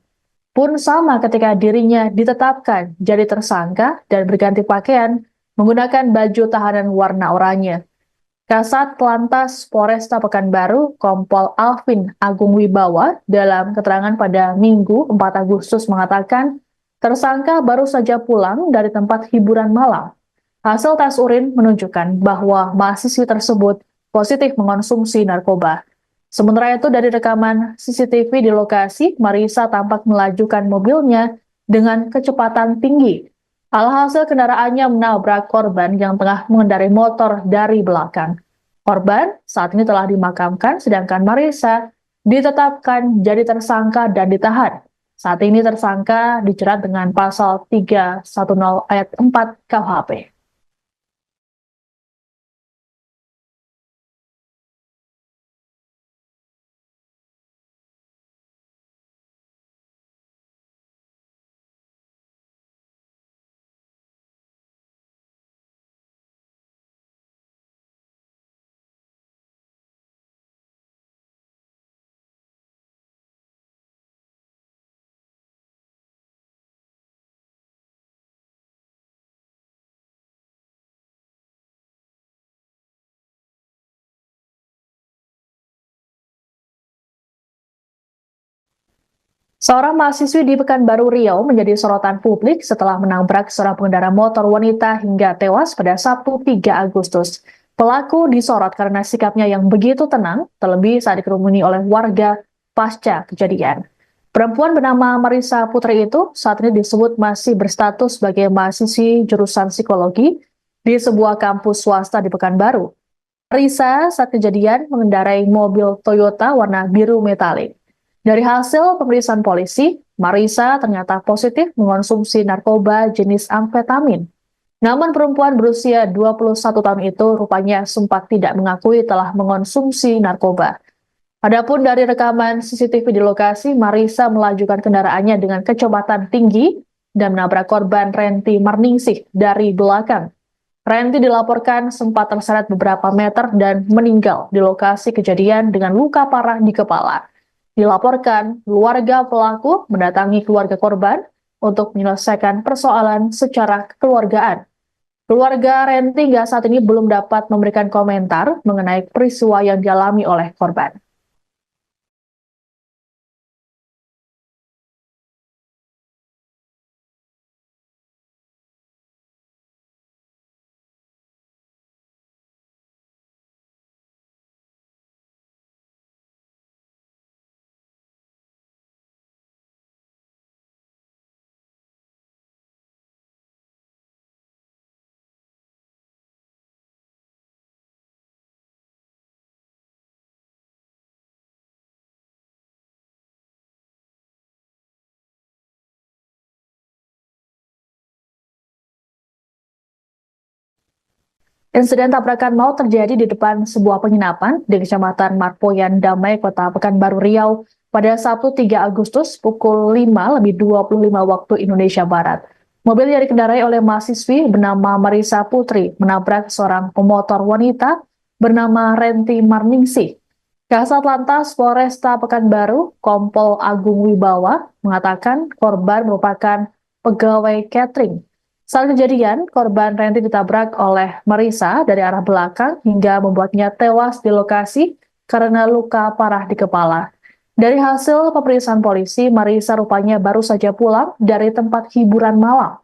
Pun sama ketika dirinya ditetapkan jadi tersangka dan berganti pakaian menggunakan baju tahanan warna oranye. Kasat Lantas Polresta Pekanbaru, Kompol Alvin Agung Wibawa, dalam keterangan pada Minggu 4 Agustus mengatakan tersangka baru saja pulang dari tempat hiburan malam. Hasil tes urin menunjukkan bahwa mahasiswi tersebut positif mengonsumsi narkoba. Sementara itu dari rekaman CCTV di lokasi, Marisa tampak melajukan mobilnya dengan kecepatan tinggi. Alhasil kendaraannya menabrak korban yang tengah mengendarai motor dari belakang. Korban saat ini telah dimakamkan, sedangkan Marisa ditetapkan jadi tersangka dan ditahan. Saat ini tersangka dijerat dengan pasal 310 ayat 4 KUHP. Seorang mahasiswi di Pekanbaru Riau menjadi sorotan publik setelah menabrak seorang pengendara motor wanita hingga tewas pada Sabtu 3 Agustus. Pelaku disorot karena sikapnya yang begitu tenang, terlebih saat dikerumuni oleh warga pasca kejadian. Perempuan bernama Marisa Putri itu saat ini disebut masih berstatus sebagai mahasiswi jurusan psikologi di sebuah kampus swasta di Pekanbaru. Marisa saat kejadian mengendarai mobil Toyota warna biru metalik. Dari hasil pemeriksaan polisi, Marisa ternyata positif mengonsumsi narkoba jenis amfetamin. Namun perempuan berusia 21 tahun itu rupanya sempat tidak mengakui telah mengonsumsi narkoba. Adapun dari rekaman CCTV di lokasi, Marisa melajukan kendaraannya dengan kecepatan tinggi dan menabrak korban Renti Marningsih dari belakang. Renti dilaporkan sempat terseret beberapa meter dan meninggal di lokasi kejadian dengan luka parah di kepala. Dilaporkan, keluarga pelaku mendatangi keluarga korban untuk menyelesaikan persoalan secara kekeluargaan. Keluarga Renti hingga saat ini belum dapat memberikan komentar mengenai peristiwa yang dialami oleh korban. Insiden tabrakan maut terjadi di depan sebuah penginapan di Kecamatan Marpoyan Damai, Kota Pekanbaru Riau pada Sabtu 3 Agustus pukul 5:25 waktu Indonesia Barat. Mobil yang dikendarai oleh mahasiswi bernama Marisa Putri menabrak seorang pemotor wanita bernama Renti Marningsih. Kasat Lantas Polresta Pekanbaru, Kompol Agung Wibawa, mengatakan korban merupakan pegawai catering. Saat kejadian, korban Renti ditabrak oleh Marisa dari arah belakang hingga membuatnya tewas di lokasi karena luka parah di kepala. Dari hasil pemeriksaan polisi, Marisa rupanya baru saja pulang dari tempat hiburan malam.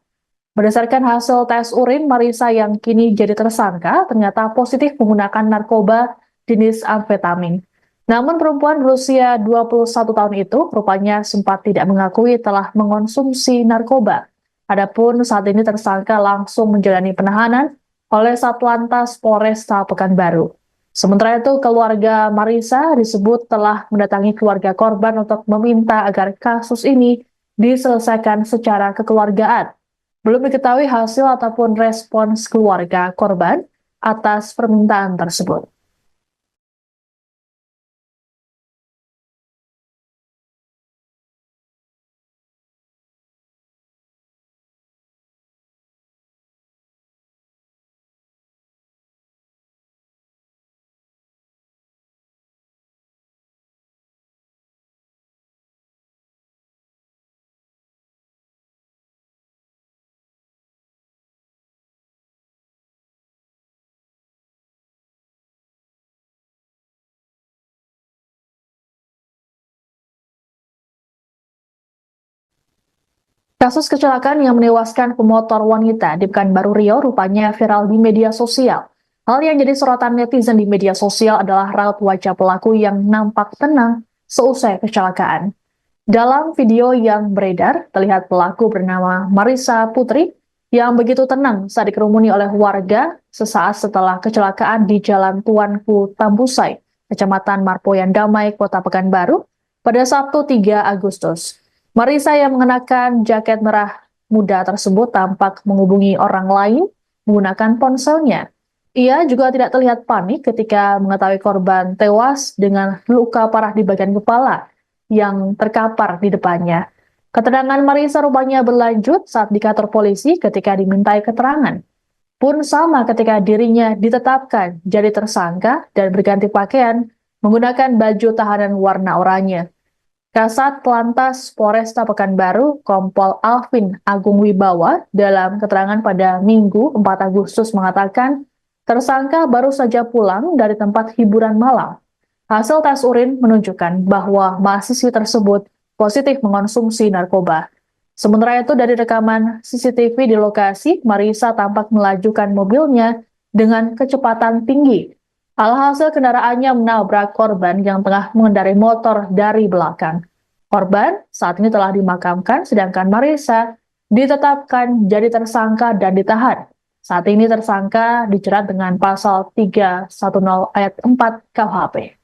Berdasarkan hasil tes urin, Marisa yang kini jadi tersangka ternyata positif menggunakan narkoba jenis amfetamin. Namun perempuan berusia 21 tahun itu rupanya sempat tidak mengakui telah mengonsumsi narkoba. Adapun saat ini tersangka langsung menjalani penahanan oleh Satlantas Polresta Pekanbaru. Sementara itu, keluarga Marisa disebut telah mendatangi keluarga korban untuk meminta agar kasus ini diselesaikan secara kekeluargaan. Belum diketahui hasil ataupun respons keluarga korban atas permintaan tersebut. Kasus kecelakaan yang menewaskan pemotor wanita di Pekanbaru Riau rupanya viral di media sosial. Hal yang jadi sorotan netizen di media sosial adalah raut wajah pelaku yang nampak tenang seusai kecelakaan. Dalam video yang beredar, terlihat pelaku bernama Marisa Putri yang begitu tenang saat dikerumuni oleh warga sesaat setelah kecelakaan di Jalan Tuanku Tambusai, Kecamatan Marpoyan Damai, Kota Pekanbaru, pada Sabtu 3 Agustus. Marisa yang mengenakan jaket merah muda tersebut tampak menghubungi orang lain menggunakan ponselnya. Ia juga tidak terlihat panik ketika mengetahui korban tewas dengan luka parah di bagian kepala yang terkapar di depannya. Keterangan Marisa rupanya berlanjut saat di kantor polisi ketika dimintai keterangan. Pun sama ketika dirinya ditetapkan jadi tersangka dan berganti pakaian menggunakan baju tahanan warna oranye. Kasat Lantas Polresta Pekanbaru, Kompol Alvin Agung Wibawa, dalam keterangan pada Minggu 4 Agustus mengatakan, tersangka baru saja pulang dari tempat hiburan malam. Hasil tes urin menunjukkan bahwa mahasiswi tersebut positif mengonsumsi narkoba. Sementara itu dari rekaman CCTV di lokasi, Marisa tampak melajukan mobilnya dengan kecepatan tinggi. Alhasil kendaraannya menabrak korban yang tengah mengendarai motor dari belakang. Korban saat ini telah dimakamkan, sedangkan Marisa ditetapkan jadi tersangka dan ditahan. Saat ini tersangka dijerat dengan pasal 310 ayat 4 KUHP.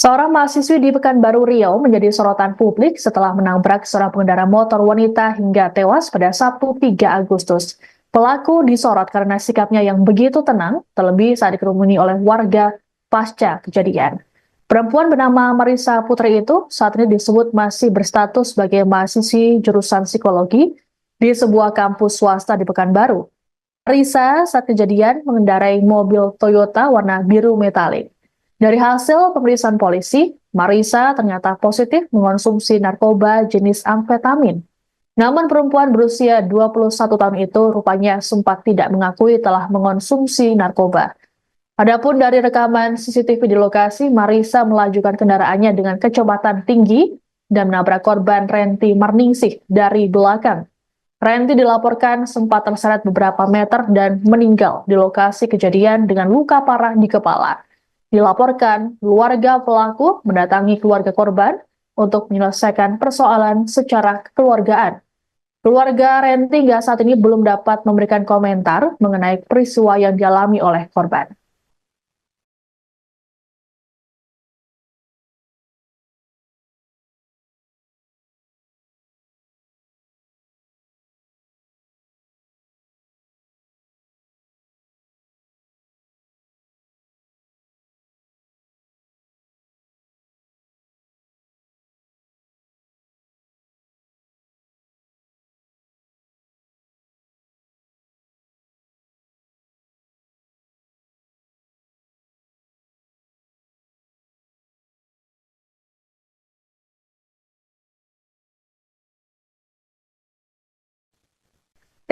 Seorang mahasiswi di Pekanbaru Riau menjadi sorotan publik setelah menabrak seorang pengendara motor wanita hingga tewas pada Sabtu 3 Agustus. Pelaku disorot karena sikapnya yang begitu tenang, terlebih saat dikerumuni oleh warga pasca kejadian. Perempuan bernama Marisa Putri itu saat ini disebut masih berstatus sebagai mahasiswi jurusan psikologi di sebuah kampus swasta di Pekanbaru. Marisa saat kejadian mengendarai mobil Toyota warna biru metalik. Dari hasil pemeriksaan polisi, Marisa ternyata positif mengonsumsi narkoba jenis amfetamin. Namun perempuan berusia 21 tahun itu rupanya sempat tidak mengakui telah mengonsumsi narkoba. Adapun dari rekaman CCTV di lokasi, Marisa melajukan kendaraannya dengan kecepatan tinggi dan menabrak korban Renti Marningsih dari belakang. Renti dilaporkan sempat terseret beberapa meter dan meninggal di lokasi kejadian dengan luka parah di kepala. Dilaporkan, keluarga pelaku mendatangi keluarga korban untuk menyelesaikan persoalan secara kekeluargaan. Keluarga Renti hingga saat ini belum dapat memberikan komentar mengenai peristiwa yang dialami oleh korban.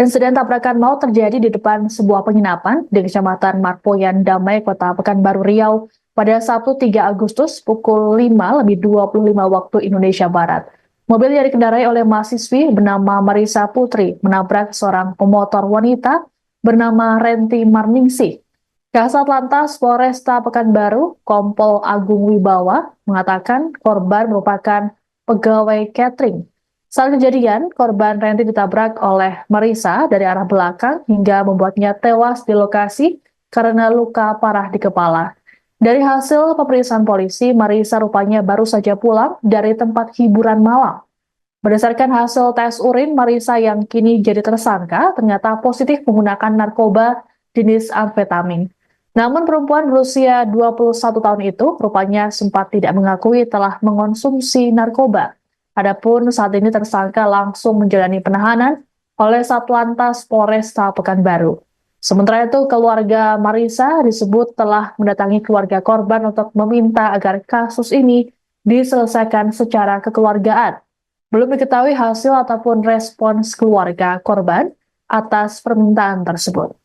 Insiden tabrakan maut terjadi di depan sebuah penginapan di Kecamatan Marpoyan Damai, Kota Pekanbaru Riau pada Sabtu 3 Agustus pukul 5:25 waktu Indonesia Barat. Mobil yang dikendarai oleh mahasiswi bernama Marisa Putri menabrak seorang pemotor wanita bernama Renti Marningsih. Kasat Lantas Polresta Pekanbaru, Kompol Agung Wibawa, mengatakan korban merupakan pegawai catering. Saat kejadian, korban Renti ditabrak oleh Marisa dari arah belakang hingga membuatnya tewas di lokasi karena luka parah di kepala. Dari hasil pemeriksaan polisi, Marisa rupanya baru saja pulang dari tempat hiburan malam. Berdasarkan hasil tes urin, Marisa yang kini jadi tersangka ternyata positif menggunakan narkoba jenis amfetamin. Namun perempuan berusia 21 tahun itu rupanya sempat tidak mengakui telah mengonsumsi narkoba. Adapun saat ini tersangka langsung menjalani penahanan oleh Satlantas Polresta Pekanbaru. Sementara itu, keluarga Marisa disebut telah mendatangi keluarga korban untuk meminta agar kasus ini diselesaikan secara kekeluargaan. Belum diketahui hasil ataupun respons keluarga korban atas permintaan tersebut.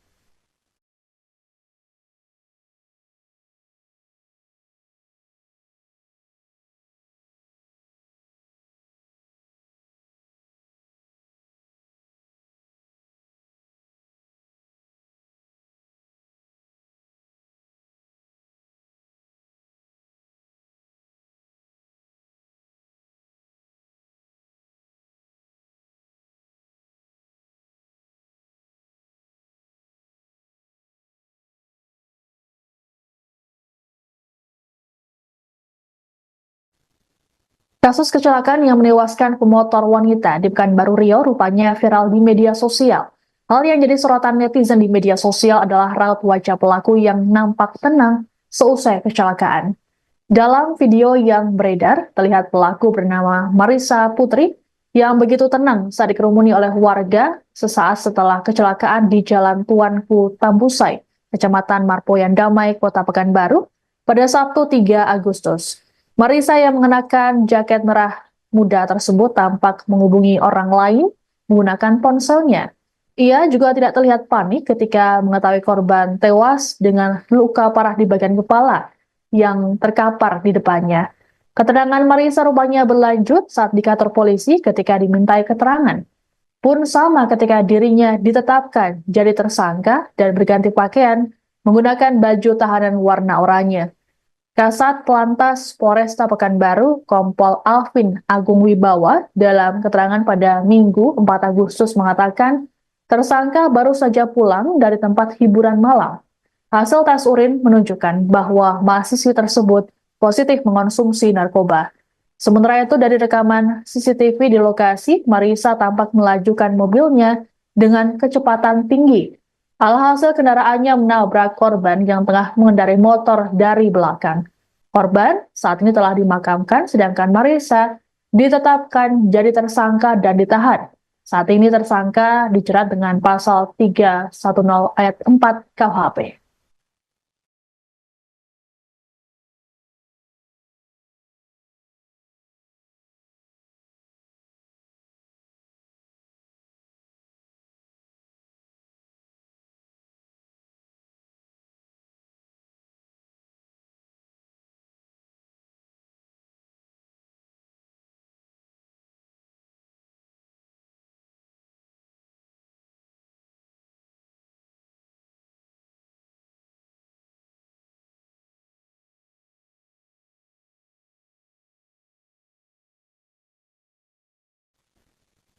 Kasus kecelakaan yang menewaskan pemotor wanita di Pekanbaru Riau rupanya viral di media sosial. Hal yang jadi sorotan netizen di media sosial adalah raut wajah pelaku yang nampak tenang seusai kecelakaan. Dalam video yang beredar, terlihat pelaku bernama Marisa Putri yang begitu tenang saat dikerumuni oleh warga sesaat setelah kecelakaan di Jalan Tuanku Tambusai, Kecamatan Marpoyan Damai, Kota Pekanbaru, pada Sabtu 3 Agustus. Marisa yang mengenakan jaket merah muda tersebut tampak menghubungi orang lain menggunakan ponselnya. Ia juga tidak terlihat panik ketika mengetahui korban tewas dengan luka parah di bagian kepala yang terkapar di depannya. Keterangan Marisa rupanya berlanjut saat di kantor polisi ketika dimintai keterangan. Pun sama ketika dirinya ditetapkan jadi tersangka dan berganti pakaian menggunakan baju tahanan warna oranye. Kasat Lantas Polresta Pekanbaru, Kompol Alvin Agung Wibawa, dalam keterangan pada Minggu 4 Agustus mengatakan, tersangka baru saja pulang dari tempat hiburan malam. Hasil tes urin menunjukkan bahwa mahasiswi tersebut positif mengonsumsi narkoba. Sementara itu dari rekaman CCTV di lokasi, Marisa tampak melajukan mobilnya dengan kecepatan tinggi. Alhasil kendaraannya menabrak korban yang tengah mengendarai motor dari belakang. Korban saat ini telah dimakamkan, sedangkan Marisa ditetapkan jadi tersangka dan ditahan. Saat ini tersangka dijerat dengan pasal 310 ayat 4 KUHP.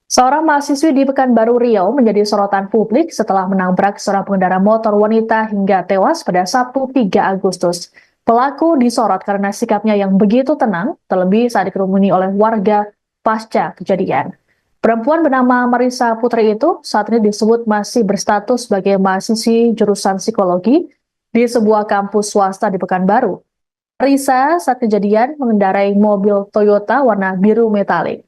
Seorang mahasiswi di Pekanbaru Riau menjadi sorotan publik setelah menabrak seorang pengendara motor wanita hingga tewas pada Sabtu 3 Agustus. Pelaku disorot karena sikapnya yang begitu tenang, terlebih saat dikerumuni oleh warga pasca kejadian. Perempuan bernama Marisa Putri itu saat ini disebut masih berstatus sebagai mahasiswi jurusan psikologi di sebuah kampus swasta di Pekanbaru. Marisa saat kejadian mengendarai mobil Toyota warna biru metalik.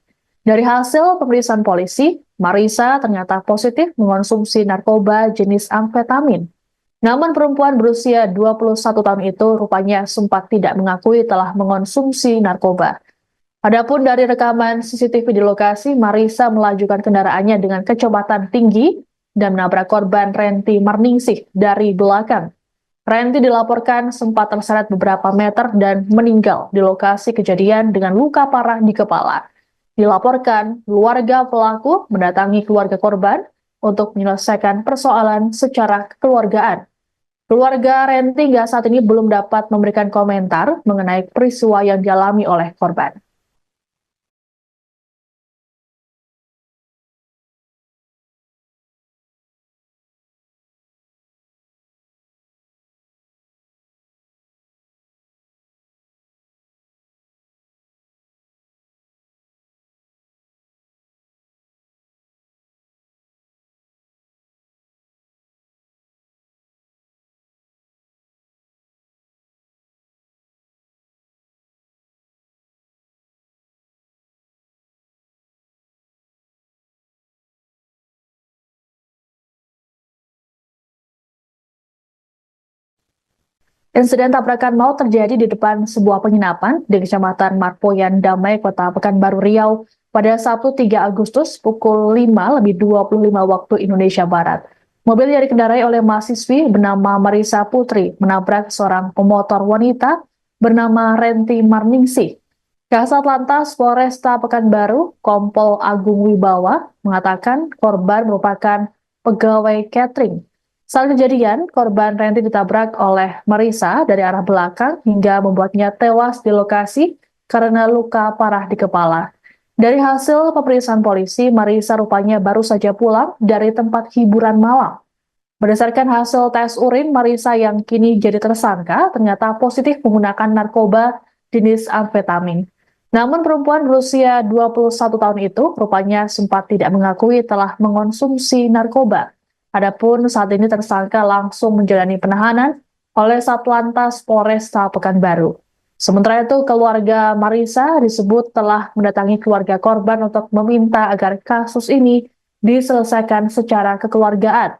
Dari hasil pemeriksaan polisi, Marisa ternyata positif mengonsumsi narkoba jenis amfetamin. Namun perempuan berusia 21 tahun itu rupanya sempat tidak mengakui telah mengonsumsi narkoba. Adapun dari rekaman CCTV di lokasi, Marisa melajukan kendaraannya dengan kecepatan tinggi dan menabrak korban Renti Marningsih dari belakang. Renti dilaporkan sempat terseret beberapa meter dan meninggal di lokasi kejadian dengan luka parah di kepala. Dilaporkan, keluarga pelaku mendatangi keluarga korban untuk menyelesaikan persoalan secara kekeluargaan. Keluarga Renti hingga saat ini belum dapat memberikan komentar mengenai peristiwa yang dialami oleh korban. Insiden tabrakan maut terjadi di depan sebuah penginapan di Kecamatan Marpoyan Damai, Kota Pekanbaru Riau pada Sabtu 3 Agustus pukul 5:25 waktu Indonesia Barat. Mobil yang dikendarai oleh mahasiswi bernama Marisa Putri menabrak seorang pemotor wanita bernama Renti Marningsih. Kasat Lantas Polresta Pekanbaru, Kompol Agung Wibawa, mengatakan korban merupakan pegawai catering. Saat kejadian, korban Renti ditabrak oleh Marisa dari arah belakang hingga membuatnya tewas di lokasi karena luka parah di kepala. Dari hasil pemeriksaan polisi, Marisa rupanya baru saja pulang dari tempat hiburan malam. Berdasarkan hasil tes urin, Marisa yang kini jadi tersangka ternyata positif menggunakan narkoba jenis amfetamin. Namun perempuan berusia 21 tahun itu rupanya sempat tidak mengakui telah mengonsumsi narkoba. Adapun saat ini tersangka langsung menjalani penahanan oleh Satlantas Polresta Pekanbaru. Sementara itu, keluarga Marisa disebut telah mendatangi keluarga korban untuk meminta agar kasus ini diselesaikan secara kekeluargaan.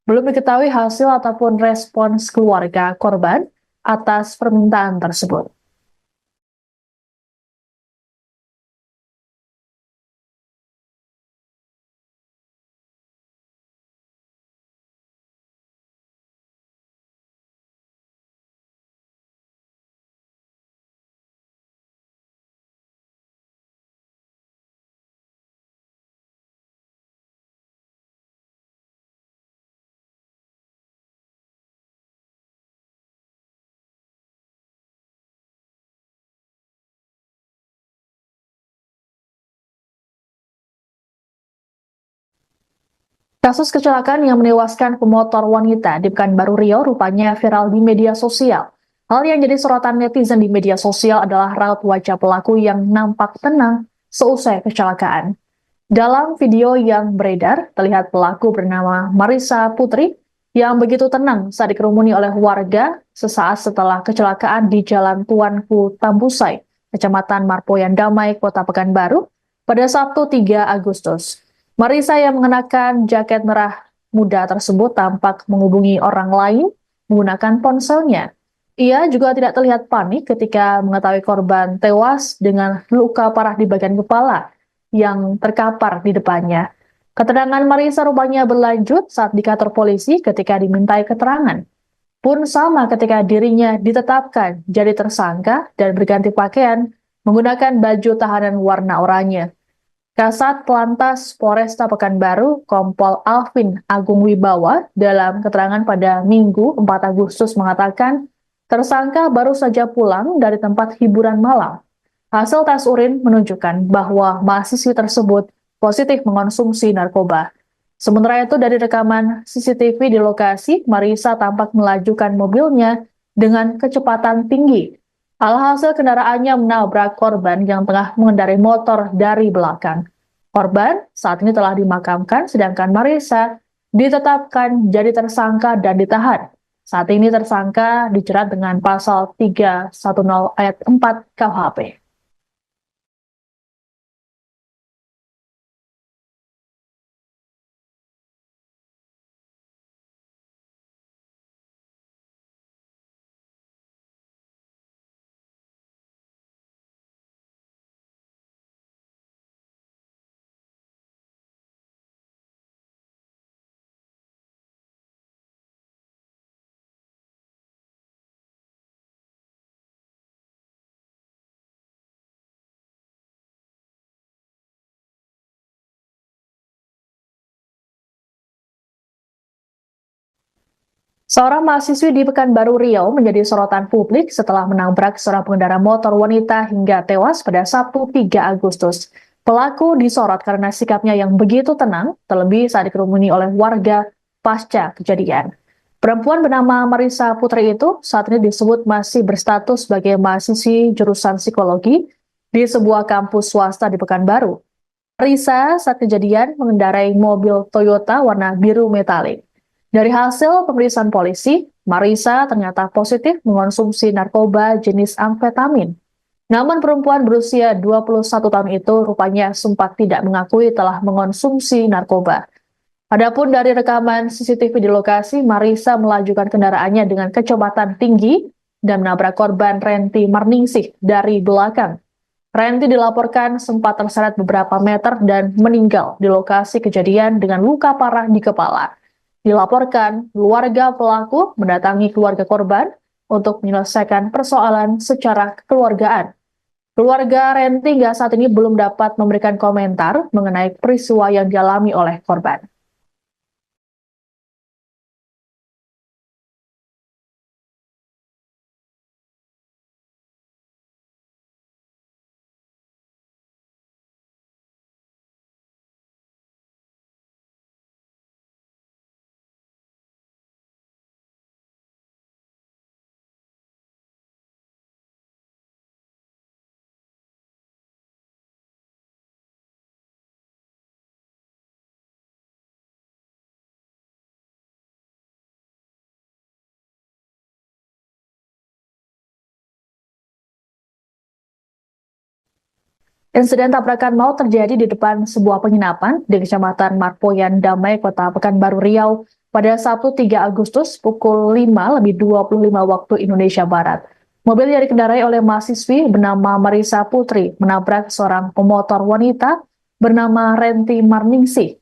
Belum diketahui hasil ataupun respons keluarga korban atas permintaan tersebut. Kasus kecelakaan yang menewaskan pemotor wanita di Pekanbaru Riau rupanya viral di media sosial. Hal yang jadi sorotan netizen di media sosial adalah raut wajah pelaku yang nampak tenang seusai kecelakaan. Dalam video yang beredar, terlihat pelaku bernama Marissa Putri yang begitu tenang saat dikerumuni oleh warga sesaat setelah kecelakaan di Jalan Tuanku Tambusai, Kecamatan Marpoyan Damai, Kota Pekanbaru, pada Sabtu 3 Agustus. Marissa yang mengenakan jaket merah muda tersebut tampak menghubungi orang lain menggunakan ponselnya. Ia juga tidak terlihat panik ketika mengetahui korban tewas dengan luka parah di bagian kepala yang terkapar di depannya. Keterangan Marissa rupanya berlanjut saat di kantor polisi ketika dimintai keterangan. Pun sama ketika dirinya ditetapkan jadi tersangka dan berganti pakaian menggunakan baju tahanan warna oranye. Kasat Lantas Polresta Pekanbaru, Kompol Alvin Agung Wibawa, dalam keterangan pada Minggu 4 Agustus mengatakan tersangka baru saja pulang dari tempat hiburan malam. Hasil tes urin menunjukkan bahwa mahasiswi tersebut positif mengonsumsi narkoba. Sementara itu dari rekaman CCTV di lokasi, Marissa tampak melajukan mobilnya dengan kecepatan tinggi. Alhasil kendaraannya menabrak korban yang tengah mengendarai motor dari belakang. Korban saat ini telah dimakamkan, sedangkan Marissa ditetapkan jadi tersangka dan ditahan. Saat ini tersangka dijerat dengan pasal 310 ayat 4 KUHP. Seorang mahasiswi di Pekanbaru Riau menjadi sorotan publik setelah menabrak seorang pengendara motor wanita hingga tewas pada Sabtu 3 Agustus. Pelaku disorot karena sikapnya yang begitu tenang, terlebih saat dikerumuni oleh warga pasca kejadian. Perempuan bernama Marissa Putri itu saat ini disebut masih berstatus sebagai mahasiswi jurusan psikologi di sebuah kampus swasta di Pekanbaru. Marissa saat kejadian mengendarai mobil Toyota warna biru metalik. Dari hasil pemeriksaan polisi, Marissa ternyata positif mengonsumsi narkoba jenis amfetamin. Namun perempuan berusia 21 tahun itu rupanya sempat tidak mengakui telah mengonsumsi narkoba. Adapun dari rekaman CCTV di lokasi, Marissa melajukan kendaraannya dengan kecepatan tinggi dan menabrak korban Renti Marningsih dari belakang. Renti dilaporkan sempat terseret beberapa meter dan meninggal di lokasi kejadian dengan luka parah di kepala. Dilaporkan, keluarga pelaku mendatangi keluarga korban untuk menyelesaikan persoalan secara kekeluargaan. Keluarga Renti hingga saat ini belum dapat memberikan komentar mengenai peristiwa yang dialami oleh korban. Insiden tabrakan maut terjadi di depan sebuah penginapan di Kecamatan Marpoyan Damai, Kota Pekanbaru Riau pada Sabtu 3 Agustus pukul 5:25 waktu Indonesia Barat. Mobil yang dikendarai oleh mahasiswi bernama Marissa Putri menabrak seorang pemotor wanita bernama Renti Marningsih.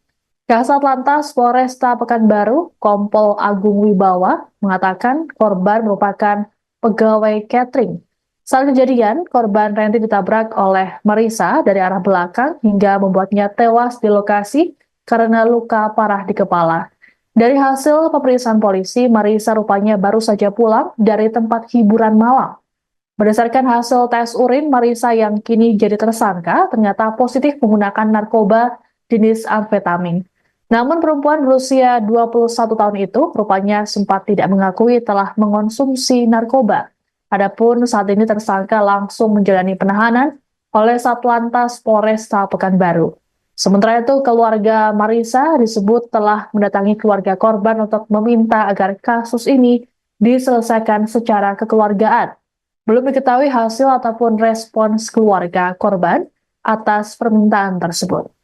Kasat Lantas Polresta Pekanbaru, Kompol Agung Wibawa, mengatakan korban merupakan pegawai catering. Saat kejadian, korban Renti ditabrak oleh Marissa dari arah belakang hingga membuatnya tewas di lokasi karena luka parah di kepala. Dari hasil pemeriksaan polisi, Marissa rupanya baru saja pulang dari tempat hiburan malam. Berdasarkan hasil tes urin, Marissa yang kini jadi tersangka ternyata positif menggunakan narkoba jenis amfetamin. Namun perempuan berusia 21 tahun itu rupanya sempat tidak mengakui telah mengonsumsi narkoba. Adapun saat ini tersangka langsung menjalani penahanan oleh Satlantas Polresta Pekanbaru. Sementara itu, keluarga Marisa disebut telah mendatangi keluarga korban untuk meminta agar kasus ini diselesaikan secara kekeluargaan. Belum diketahui hasil ataupun respons keluarga korban atas permintaan tersebut.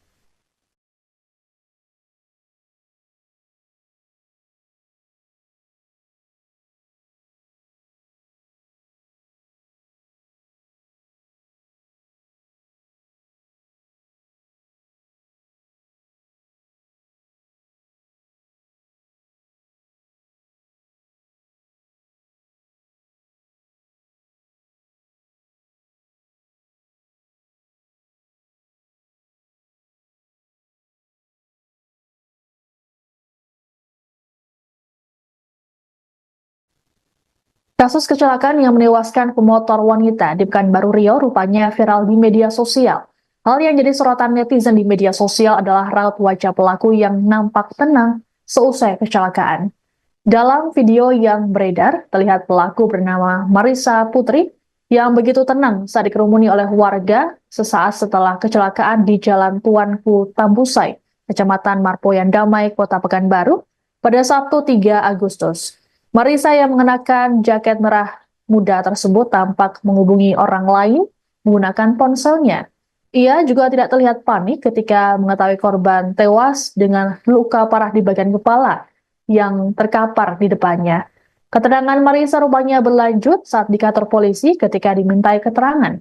Kasus kecelakaan yang menewaskan pemotor wanita di Pekanbaru Riau rupanya viral di media sosial. Hal yang jadi sorotan netizen di media sosial adalah raut wajah pelaku yang nampak tenang seusai kecelakaan. Dalam video yang beredar, terlihat pelaku bernama Marisa Putri yang begitu tenang saat dikerumuni oleh warga sesaat setelah kecelakaan di Jalan Tuanku Tambusai, Kecamatan Marpoyan Damai, Kota Pekanbaru, pada Sabtu 3 Agustus. Marisa yang mengenakan jaket merah muda tersebut tampak menghubungi orang lain menggunakan ponselnya. Ia juga tidak terlihat panik ketika mengetahui korban tewas dengan luka parah di bagian kepala yang terkapar di depannya. Keterangan Marisa rupanya berlanjut saat di kantor polisi ketika dimintai keterangan.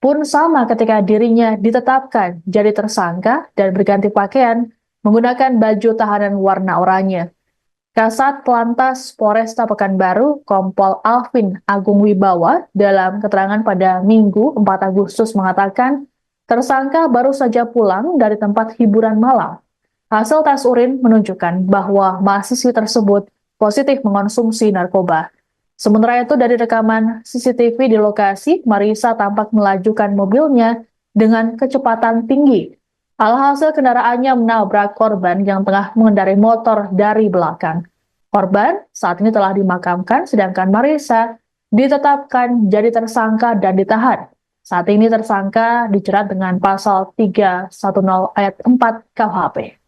Pun sama ketika dirinya ditetapkan jadi tersangka dan berganti pakaian menggunakan baju tahanan warna oranye. Kasat Lantas Polresta Pekanbaru, Kompol Alvin Agung Wibawa, dalam keterangan pada Minggu 4 Agustus mengatakan, tersangka baru saja pulang dari tempat hiburan malam. Hasil tes urin menunjukkan bahwa mahasiswi tersebut positif mengonsumsi narkoba. Sementara itu, dari rekaman CCTV di lokasi, Marisa tampak melajukan mobilnya dengan kecepatan tinggi. Alhasil kendaraannya menabrak korban yang tengah mengendarai motor dari belakang. Korban saat ini telah dimakamkan, sedangkan Marisa ditetapkan jadi tersangka dan ditahan. Saat ini tersangka dijerat dengan pasal 310 ayat 4 KUHP.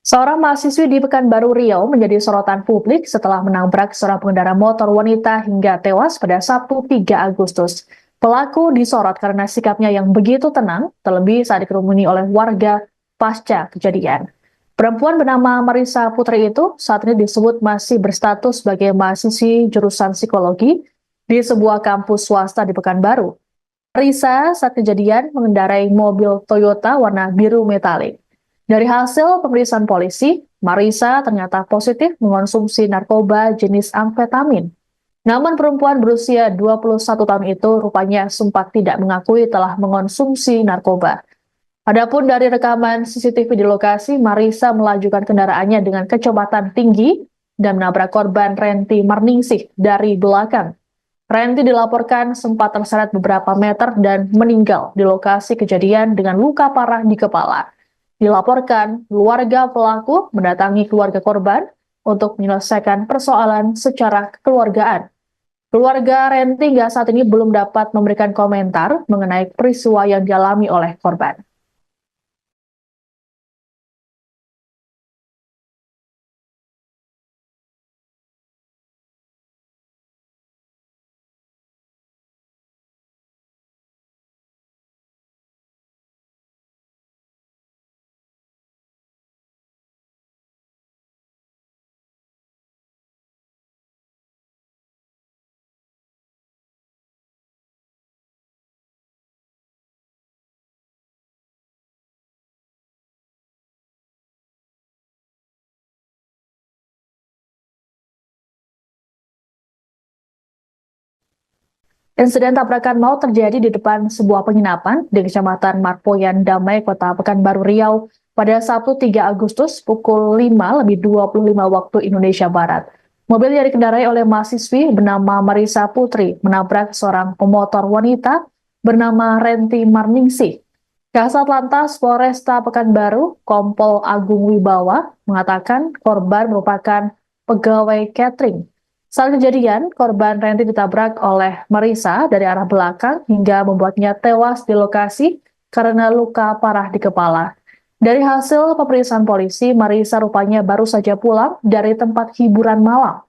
Seorang mahasiswi di Pekanbaru Riau menjadi sorotan publik setelah menabrak seorang pengendara motor wanita hingga tewas pada Sabtu 3 Agustus. Pelaku disorot karena sikapnya yang begitu tenang, terlebih saat dikerumuni oleh warga pasca kejadian. Perempuan bernama Marisa Putri itu saat ini disebut masih berstatus sebagai mahasiswi jurusan psikologi di sebuah kampus swasta di Pekanbaru. Marisa saat kejadian mengendarai mobil Toyota warna biru metalik. Dari hasil pemeriksaan polisi, Marisa ternyata positif mengonsumsi narkoba jenis amfetamin. Namun perempuan berusia 21 tahun itu rupanya sempat tidak mengakui telah mengonsumsi narkoba. Adapun dari rekaman CCTV di lokasi, Marisa melajukan kendaraannya dengan kecepatan tinggi dan menabrak korban Renti Marningsih dari belakang. Renti dilaporkan sempat terseret beberapa meter dan meninggal di lokasi kejadian dengan luka parah di kepala. Dilaporkan, keluarga pelaku mendatangi keluarga korban untuk menyelesaikan persoalan secara kekeluargaan. Keluarga Renti hingga saat ini belum dapat memberikan komentar mengenai peristiwa yang dialami oleh korban. Insiden tabrakan maut terjadi di depan sebuah penginapan di Kecamatan Marpoyan Damai, Kota Pekanbaru Riau pada Sabtu 3 Agustus pukul 5:25 waktu Indonesia Barat. Mobil yang dikendarai oleh mahasiswi bernama Marisa Putri menabrak seorang pemotor wanita bernama Renti Marningsih. Kasat Lantas Polresta Pekanbaru, Kompol Agung Wibawa, mengatakan korban merupakan pegawai catering. Saat kejadian, korban Renti ditabrak oleh Marisa dari arah belakang hingga membuatnya tewas di lokasi karena luka parah di kepala. Dari hasil pemeriksaan polisi, Marisa rupanya baru saja pulang dari tempat hiburan malam.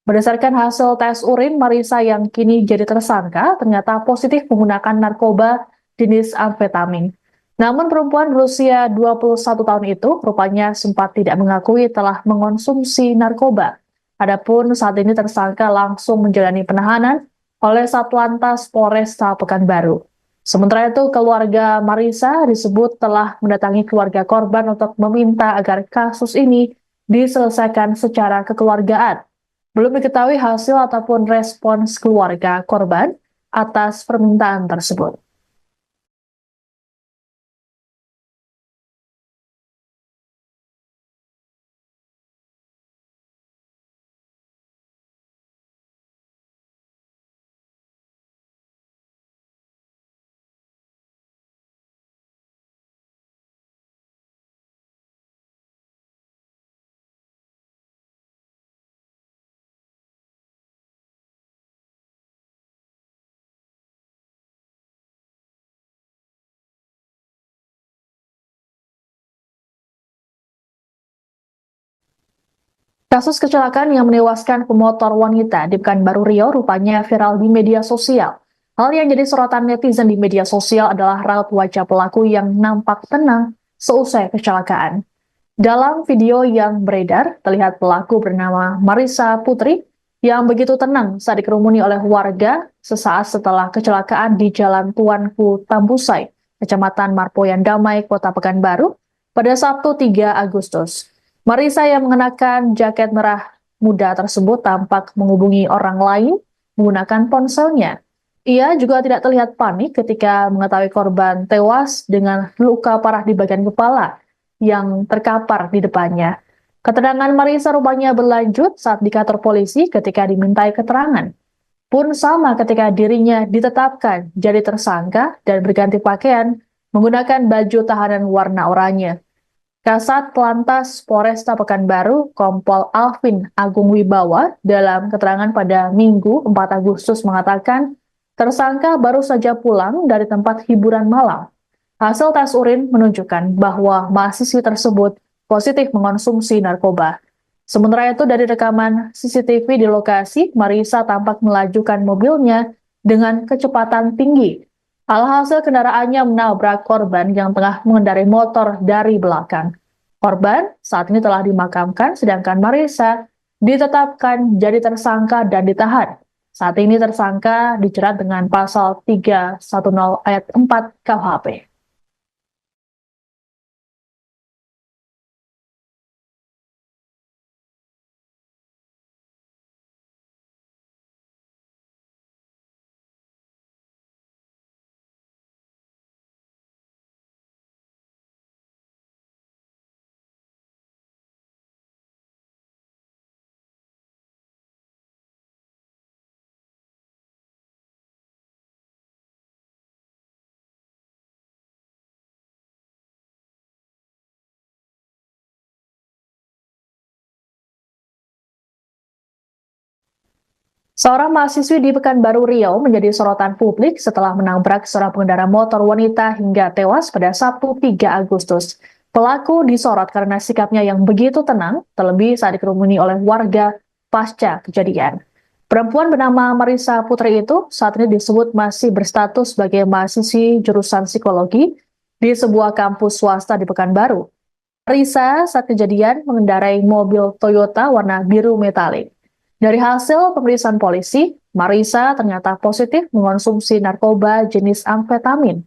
Berdasarkan hasil tes urin, Marisa yang kini jadi tersangka ternyata positif menggunakan narkoba jenis amfetamin. Namun perempuan berusia 21 tahun itu rupanya sempat tidak mengakui telah mengonsumsi narkoba. Adapun saat ini tersangka langsung menjalani penahanan oleh Satlantas Polresta Pekanbaru. Sementara itu, keluarga Marisa disebut telah mendatangi keluarga korban untuk meminta agar kasus ini diselesaikan secara kekeluargaan. Belum diketahui hasil ataupun respons keluarga korban atas permintaan tersebut. Kasus kecelakaan yang menewaskan pemotor wanita di Pekanbaru Riau rupanya viral di media sosial. Hal yang jadi sorotan netizen di media sosial adalah raut wajah pelaku yang nampak tenang seusai kecelakaan. Dalam video yang beredar, terlihat pelaku bernama Marisa Putri yang begitu tenang saat dikerumuni oleh warga sesaat setelah kecelakaan di Jalan Tuanku Tambusai, Kecamatan Marpoyan Damai, Kota Pekanbaru, pada Sabtu 3 Agustus. Marisa yang mengenakan jaket merah muda tersebut tampak menghubungi orang lain menggunakan ponselnya. Ia juga tidak terlihat panik ketika mengetahui korban tewas dengan luka parah di bagian kepala yang terkapar di depannya. Keterangan Marisa rupanya berlanjut saat di kantor polisi ketika dimintai keterangan. Pun sama ketika dirinya ditetapkan jadi tersangka dan berganti pakaian menggunakan baju tahanan warna oranye. Kasat Lantas Polresta Pekanbaru, Kompol Alvin Agung Wibawa, dalam keterangan pada Minggu 4 Agustus mengatakan, tersangka baru saja pulang dari tempat hiburan malam. Hasil tes urin menunjukkan bahwa mahasiswi tersebut positif mengonsumsi narkoba. Sementara itu dari rekaman CCTV di lokasi, Marisa tampak melajukan mobilnya dengan kecepatan tinggi. Alhasil kendaraannya menabrak korban yang tengah mengendarai motor dari belakang. Korban saat ini telah dimakamkan, sedangkan Marisa ditetapkan jadi tersangka dan ditahan. Saat ini tersangka dijerat dengan pasal 310 ayat 4 KUHP. Seorang mahasiswi di Pekanbaru Riau menjadi sorotan publik setelah menabrak seorang pengendara motor wanita hingga tewas pada Sabtu 3 Agustus. Pelaku disorot karena sikapnya yang begitu tenang, terlebih saat dikerumuni oleh warga pasca kejadian. Perempuan bernama Marisa Putri itu saat ini disebut masih berstatus sebagai mahasiswi jurusan psikologi di sebuah kampus swasta di Pekanbaru. Marisa saat kejadian mengendarai mobil Toyota warna biru metalik. Dari hasil pemeriksaan polisi, Marisa ternyata positif mengonsumsi narkoba jenis amfetamin.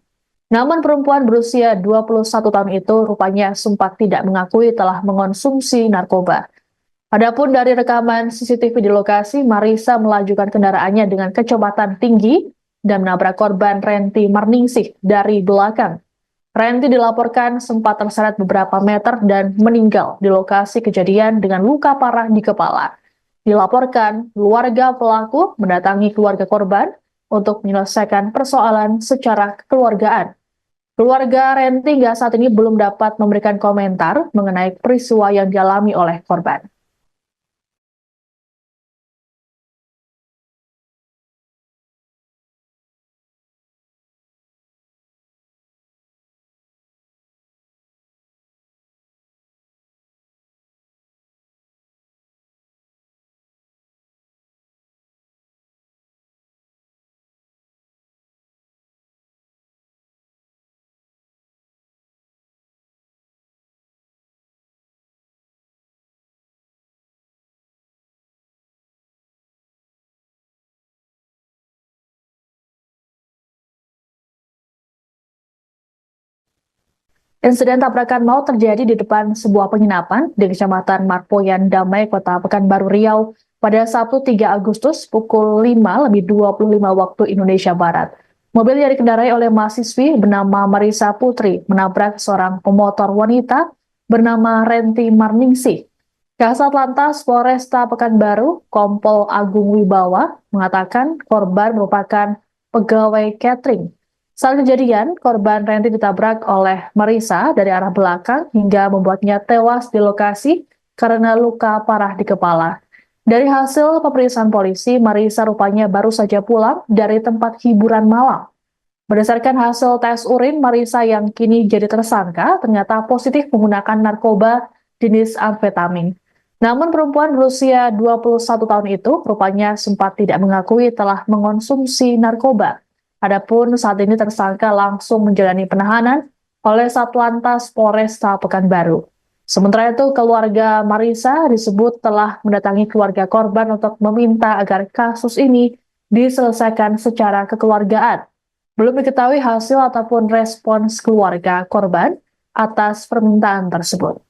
Namun perempuan berusia 21 tahun itu rupanya sempat tidak mengakui telah mengonsumsi narkoba. Adapun dari rekaman CCTV di lokasi, Marisa melajukan kendaraannya dengan kecepatan tinggi dan menabrak korban Renti Marningsih dari belakang. Renti dilaporkan sempat terseret beberapa meter dan meninggal di lokasi kejadian dengan luka parah di kepala. Dilaporkan, keluarga pelaku mendatangi keluarga korban untuk menyelesaikan persoalan secara kekeluargaan. Keluarga Renti hingga saat ini belum dapat memberikan komentar mengenai peristiwa yang dialami oleh korban. Insiden tabrakan maut terjadi di depan sebuah penginapan di Kecamatan Marpoyan Damai, Kota Pekanbaru Riau pada Sabtu 3 Agustus pukul 5:25 waktu Indonesia Barat. Mobil yang dikendarai oleh mahasiswi bernama Marisa Putri menabrak seorang pemotor wanita bernama Renti Marningsih. Kasat Lantas Polresta Pekanbaru, Kompol Agung Wibawa, mengatakan korban merupakan pegawai catering. Saat kejadian, korban Renti ditabrak oleh Marisa dari arah belakang hingga membuatnya tewas di lokasi karena luka parah di kepala. Dari hasil pemeriksaan polisi, Marisa rupanya baru saja pulang dari tempat hiburan malam. Berdasarkan hasil tes urin, Marisa yang kini jadi tersangka ternyata positif menggunakan narkoba jenis amfetamin. Namun perempuan berusia 21 tahun itu rupanya sempat tidak mengakui telah mengonsumsi narkoba. Adapun saat ini tersangka langsung menjalani penahanan oleh Satlantas Polresta Pekanbaru. Sementara itu, keluarga Marisa disebut telah mendatangi keluarga korban untuk meminta agar kasus ini diselesaikan secara kekeluargaan. Belum diketahui hasil ataupun respons keluarga korban atas permintaan tersebut.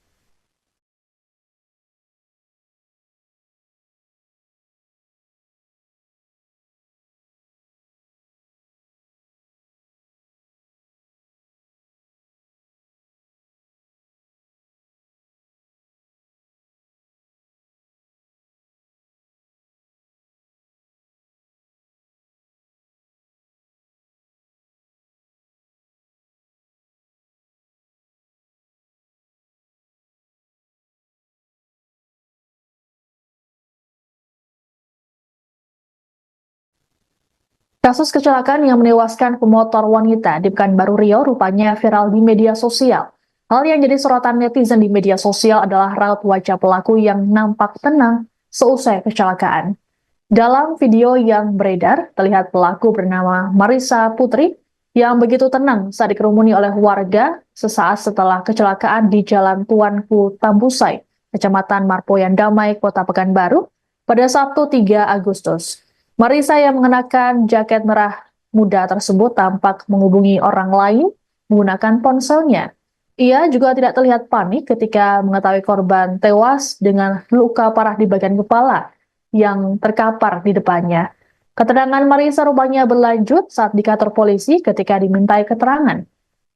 Kasus kecelakaan yang menewaskan pemotor wanita di Pekanbaru Riau rupanya viral di media sosial. Hal yang jadi sorotan netizen di media sosial adalah raut wajah pelaku yang nampak tenang seusai kecelakaan. Dalam video yang beredar, terlihat pelaku bernama Marisa Putri yang begitu tenang saat dikerumuni oleh warga sesaat setelah kecelakaan di Jalan Tuanku Tambusai, Kecamatan Marpoyan Damai, Kota Pekanbaru, pada Sabtu 3 Agustus. Marisa yang mengenakan jaket merah muda tersebut tampak menghubungi orang lain menggunakan ponselnya. Ia juga tidak terlihat panik ketika mengetahui korban tewas dengan luka parah di bagian kepala yang terkapar di depannya. Keterangan Marisa rupanya berlanjut saat di kantor polisi ketika dimintai keterangan.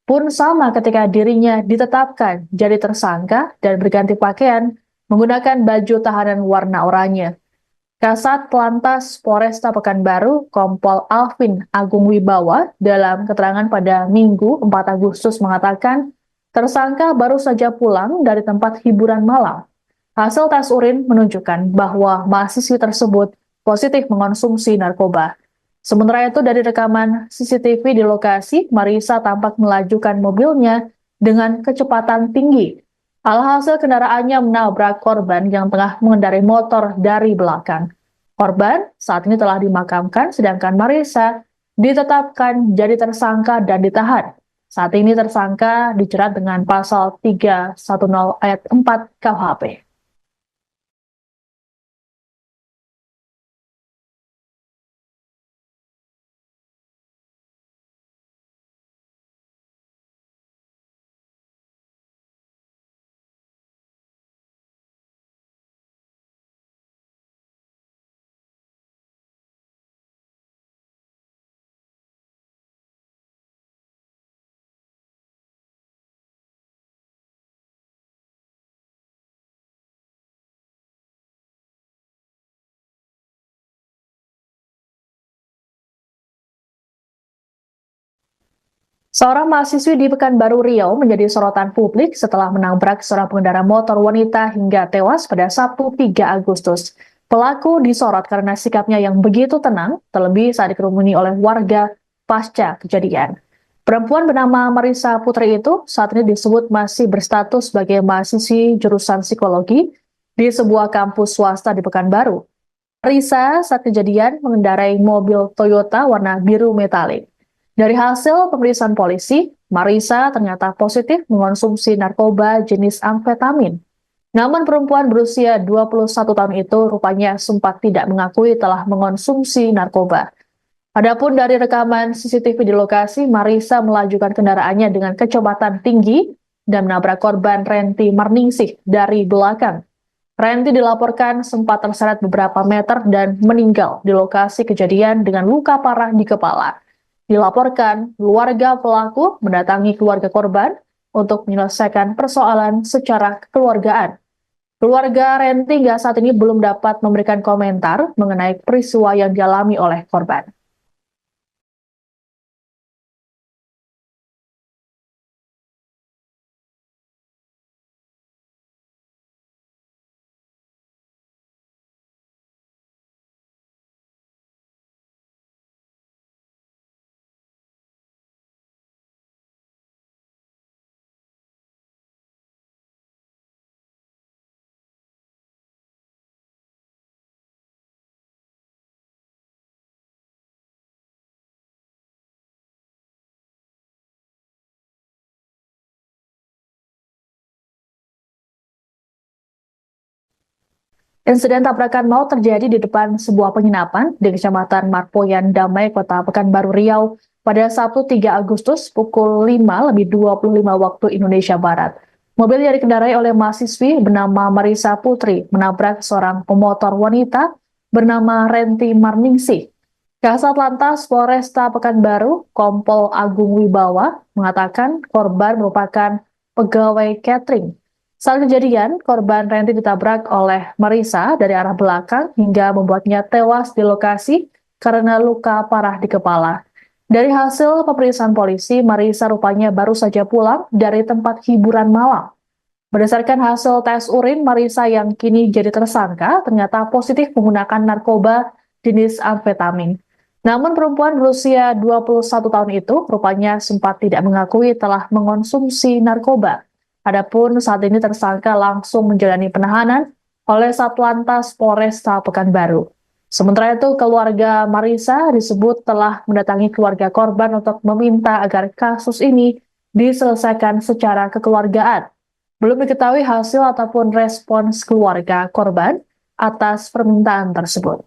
Pun sama ketika dirinya ditetapkan jadi tersangka dan berganti pakaian menggunakan baju tahanan warna oranye. Kasat Lantas Polresta Pekanbaru, Kompol Alvin Agung Wibawa, dalam keterangan pada Minggu 4 Agustus mengatakan, tersangka baru saja pulang dari tempat hiburan malam. Hasil tes urin menunjukkan bahwa mahasiswi tersebut positif mengonsumsi narkoba. Sementara itu dari rekaman CCTV di lokasi, Marisa tampak melajukan mobilnya dengan kecepatan tinggi. Alhasil kendaraannya menabrak korban yang tengah mengendarai motor dari belakang. Korban saat ini telah dimakamkan, sedangkan Marisa ditetapkan jadi tersangka dan ditahan. Saat ini tersangka dijerat dengan pasal 310 ayat 4 KUHP. Seorang mahasiswi di Pekanbaru Riau menjadi sorotan publik setelah menabrak seorang pengendara motor wanita hingga tewas pada Sabtu 3 Agustus. Pelaku disorot karena sikapnya yang begitu tenang, terlebih saat dikerumuni oleh warga pasca kejadian. Perempuan bernama Marisa Putri itu saat ini disebut masih berstatus sebagai mahasiswi jurusan psikologi di sebuah kampus swasta di Pekanbaru. Marisa saat kejadian mengendarai mobil Toyota warna biru metalik. Dari hasil pemeriksaan polisi, Marisa ternyata positif mengonsumsi narkoba jenis amfetamin. Namun perempuan berusia 21 tahun itu rupanya sempat tidak mengakui telah mengonsumsi narkoba. Adapun dari rekaman CCTV di lokasi, Marisa melajukan kendaraannya dengan kecepatan tinggi dan menabrak korban Renti Marningsih dari belakang. Renti dilaporkan sempat terseret beberapa meter dan meninggal di lokasi kejadian dengan luka parah di kepala. Dilaporkan, keluarga pelaku mendatangi keluarga korban untuk menyelesaikan persoalan secara kekeluargaan. Keluarga Renti hingga saat ini belum dapat memberikan komentar mengenai peristiwa yang dialami oleh korban. Insiden tabrakan maut terjadi di depan sebuah penginapan di Kecamatan Marpoyan Damai, Kota Pekanbaru Riau pada Sabtu 3 Agustus pukul 5:25 waktu Indonesia Barat. Mobil yang dikendarai oleh mahasiswi bernama Marisa Putri menabrak seorang pemotor wanita bernama Renti Marningsih. Kasat Lantas Polresta Pekanbaru, Kompol Agung Wibawa, mengatakan korban merupakan pegawai catering. Saat kejadian, korban Renti ditabrak oleh Marisa dari arah belakang hingga membuatnya tewas di lokasi karena luka parah di kepala. Dari hasil pemeriksaan polisi, Marisa rupanya baru saja pulang dari tempat hiburan malam. Berdasarkan hasil tes urin, Marisa yang kini jadi tersangka ternyata positif menggunakan narkoba jenis amfetamin. Namun perempuan berusia 21 tahun itu rupanya sempat tidak mengakui telah mengonsumsi narkoba. Adapun saat ini tersangka langsung menjalani penahanan oleh Satlantas Polresta Pekanbaru. Sementara itu, keluarga Marisa disebut telah mendatangi keluarga korban untuk meminta agar kasus ini diselesaikan secara kekeluargaan. Belum diketahui hasil ataupun respons keluarga korban atas permintaan tersebut.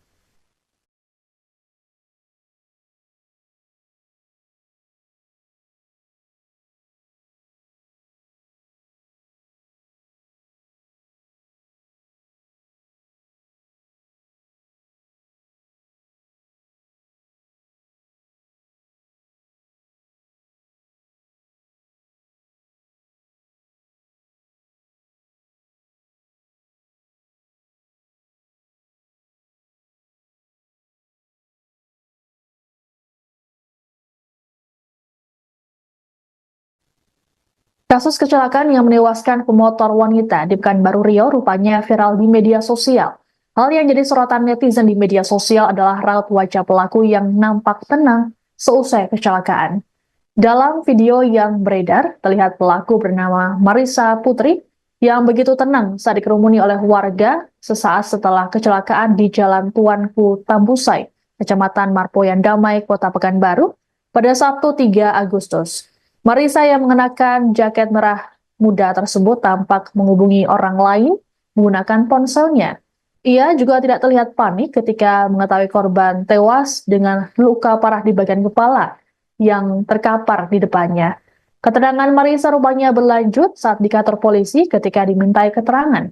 Kasus kecelakaan yang menewaskan pemotor wanita di Pekanbaru Riau rupanya viral di media sosial. Hal yang jadi sorotan netizen di media sosial adalah raut wajah pelaku yang nampak tenang seusai kecelakaan. Dalam video yang beredar, terlihat pelaku bernama Marisa Putri yang begitu tenang saat dikerumuni oleh warga sesaat setelah kecelakaan di Jalan Tuanku Tambusai, Kecamatan Marpoyan Damai, Kota Pekanbaru, pada Sabtu 3 Agustus. Marisa yang mengenakan jaket merah muda tersebut tampak menghubungi orang lain menggunakan ponselnya. Ia juga tidak terlihat panik ketika mengetahui korban tewas dengan luka parah di bagian kepala yang terkapar di depannya. Keterangan Marisa rupanya berlanjut saat di kantor polisi ketika dimintai keterangan.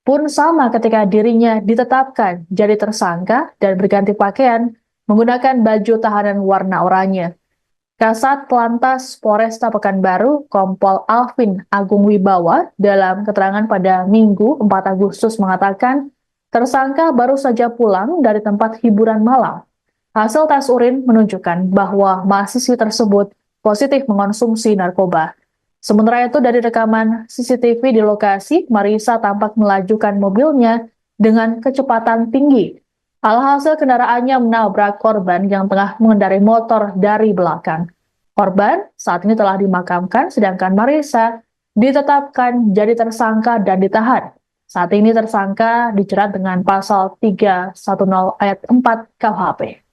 Pun sama ketika dirinya ditetapkan jadi tersangka dan berganti pakaian menggunakan baju tahanan warna oranye. Kasat Lantas Polresta Pekanbaru, Kompol Alvin Agung Wibawa, dalam keterangan pada Minggu 4 Agustus mengatakan, tersangka baru saja pulang dari tempat hiburan malam. Hasil tes urin menunjukkan bahwa mahasiswi tersebut positif mengonsumsi narkoba. Sementara itu dari rekaman CCTV di lokasi, Marisa tampak melajukan mobilnya dengan kecepatan tinggi. Alhasil kendaraannya menabrak korban yang tengah mengendarai motor dari belakang. Korban saat ini telah dimakamkan, sedangkan Marisa ditetapkan jadi tersangka dan ditahan. Saat ini tersangka dijerat dengan pasal 310 ayat 4 KUHP.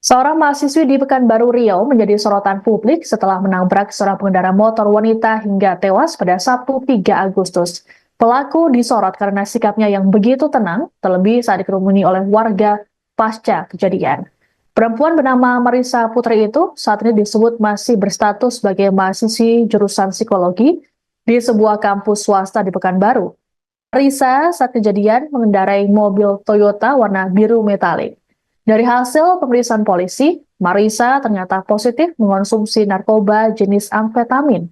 Seorang mahasiswi di Pekanbaru Riau menjadi sorotan publik setelah menabrak seorang pengendara motor wanita hingga tewas pada Sabtu 3 Agustus. Pelaku disorot karena sikapnya yang begitu tenang, terlebih saat dikerumuni oleh warga pasca kejadian. Perempuan bernama Marisa Putri itu saat ini disebut masih berstatus sebagai mahasiswi jurusan psikologi di sebuah kampus swasta di Pekanbaru. Marisa saat kejadian mengendarai mobil Toyota warna biru metalik. Dari hasil pemeriksaan polisi, Marisa ternyata positif mengonsumsi narkoba jenis amfetamin.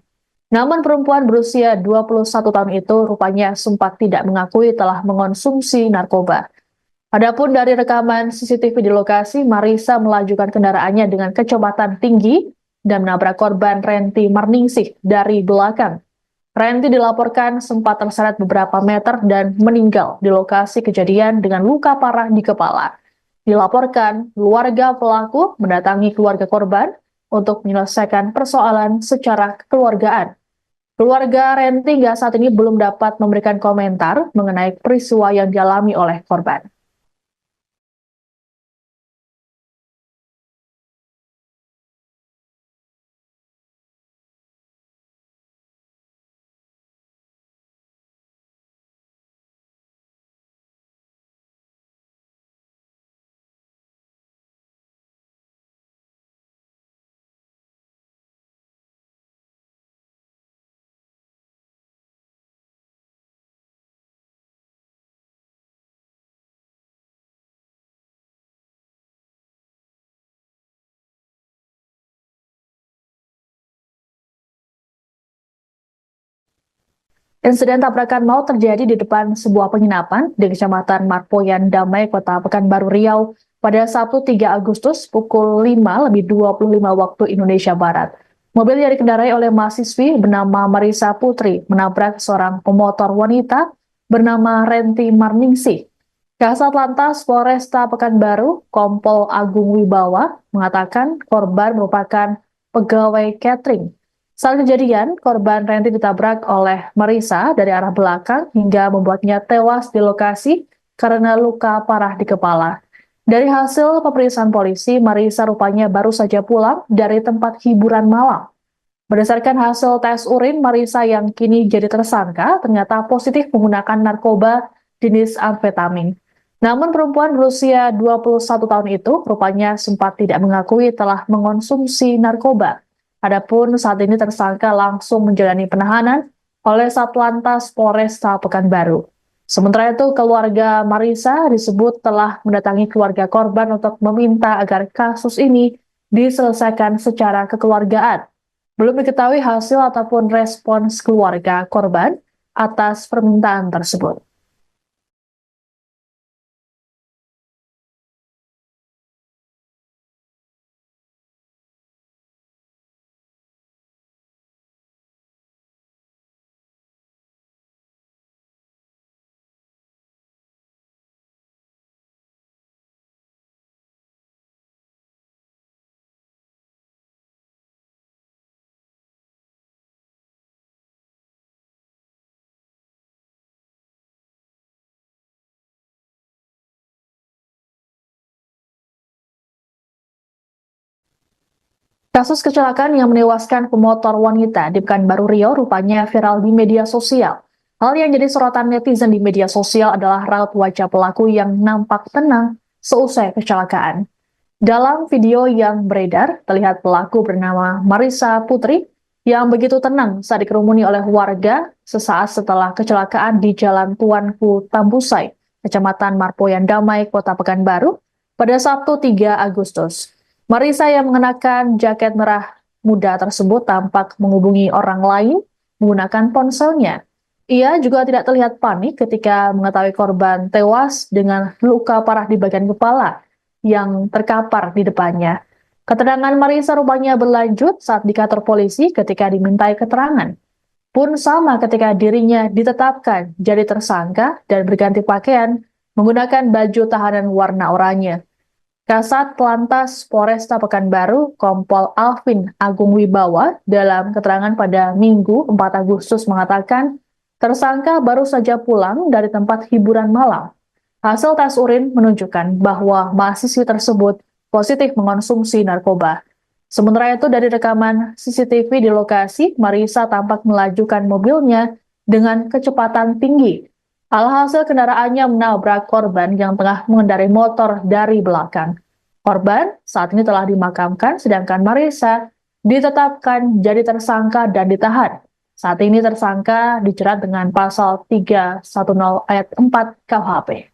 Namun perempuan berusia 21 tahun itu rupanya sempat tidak mengakui telah mengonsumsi narkoba. Adapun dari rekaman CCTV di lokasi, Marisa melajukan kendaraannya dengan kecepatan tinggi dan menabrak korban Renti Marningsih dari belakang. Renti dilaporkan sempat terseret beberapa meter dan meninggal di lokasi kejadian dengan luka parah di kepala. Dilaporkan, keluarga pelaku mendatangi keluarga korban untuk menyelesaikan persoalan secara kekeluargaan. Keluarga Renti hingga saat ini belum dapat memberikan komentar mengenai peristiwa yang dialami oleh korban. Insiden tabrakan maut terjadi di depan sebuah penginapan di Kecamatan Marpoyan Damai, Kota Pekanbaru Riau pada Sabtu 3 Agustus pukul 5:25 waktu Indonesia Barat. Mobil yang dikendarai oleh mahasiswi bernama Marisa Putri menabrak seorang pemotor wanita bernama Renti Marningsih. Kasat Lantas Polresta Pekanbaru, Kompol Agung Wibawa, mengatakan korban merupakan pegawai catering. Saat kejadian, korban Renti ditabrak oleh Marisa dari arah belakang hingga membuatnya tewas di lokasi karena luka parah di kepala. Dari hasil pemeriksaan polisi, Marisa rupanya baru saja pulang dari tempat hiburan malam. Berdasarkan hasil tes urin, Marisa yang kini jadi tersangka ternyata positif menggunakan narkoba jenis amfetamin. Namun perempuan berusia 21 tahun itu rupanya sempat tidak mengakui telah mengonsumsi narkoba. Adapun saat ini tersangka langsung menjalani penahanan oleh Satlantas Polresta Pekanbaru. Sementara itu, keluarga Marisa disebut telah mendatangi keluarga korban untuk meminta agar kasus ini diselesaikan secara kekeluargaan. Belum diketahui hasil ataupun respons keluarga korban atas permintaan tersebut. Kasus kecelakaan yang menewaskan pemotor wanita di Pekanbaru Riau rupanya viral di media sosial. Hal yang jadi sorotan netizen di media sosial adalah raut wajah pelaku yang nampak tenang seusai kecelakaan. Dalam video yang beredar, terlihat pelaku bernama Marissa Putri yang begitu tenang saat dikerumuni oleh warga sesaat setelah kecelakaan di Jalan Tuanku Tambusai, Kecamatan Marpoyan Damai, Kota Pekanbaru, pada Sabtu 3 Agustus. Marissa yang mengenakan jaket merah muda tersebut tampak menghubungi orang lain menggunakan ponselnya. Ia juga tidak terlihat panik ketika mengetahui korban tewas dengan luka parah di bagian kepala yang terkapar di depannya. Keterangan Marissa rupanya berlanjut saat di kantor polisi ketika dimintai keterangan. Pun sama ketika dirinya ditetapkan jadi tersangka dan berganti pakaian menggunakan baju tahanan warna oranye. Kasat Lantas Polresta Pekanbaru, Kompol Alvin Agung Wibawa, dalam keterangan pada Minggu 4 Agustus mengatakan tersangka baru saja pulang dari tempat hiburan malam. Hasil tes urin menunjukkan bahwa mahasiswi tersebut positif mengonsumsi narkoba. Sementara itu dari rekaman CCTV di lokasi, Marissa tampak melajukan mobilnya dengan kecepatan tinggi. Alhasil kendaraannya menabrak korban yang tengah mengendarai motor dari belakang. Korban saat ini telah dimakamkan, sedangkan Marissa ditetapkan jadi tersangka dan ditahan. Saat ini tersangka dijerat dengan pasal 310 ayat 4 KUHP.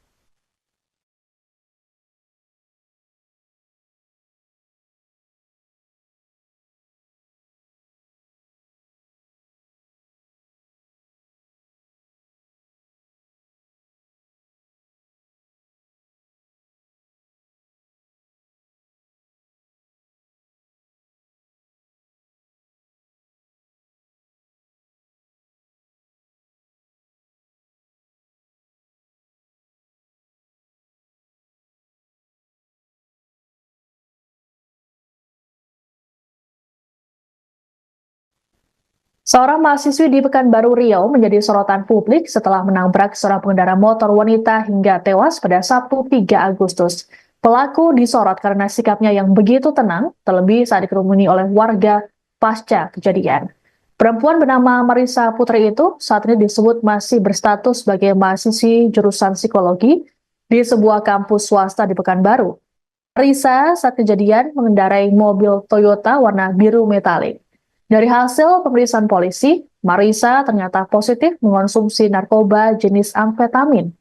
Seorang mahasiswi di Pekanbaru Riau menjadi sorotan publik setelah menabrak seorang pengendara motor wanita hingga tewas pada Sabtu 3 Agustus. Pelaku disorot karena sikapnya yang begitu tenang, terlebih saat dikerumuni oleh warga pasca kejadian. Perempuan bernama Marissa Putri itu saat ini disebut masih berstatus sebagai mahasiswi jurusan psikologi di sebuah kampus swasta di Pekanbaru. Marissa saat kejadian mengendarai mobil Toyota warna biru metalik. Dari hasil pemeriksaan polisi, Marissa ternyata positif mengonsumsi narkoba jenis amfetamin.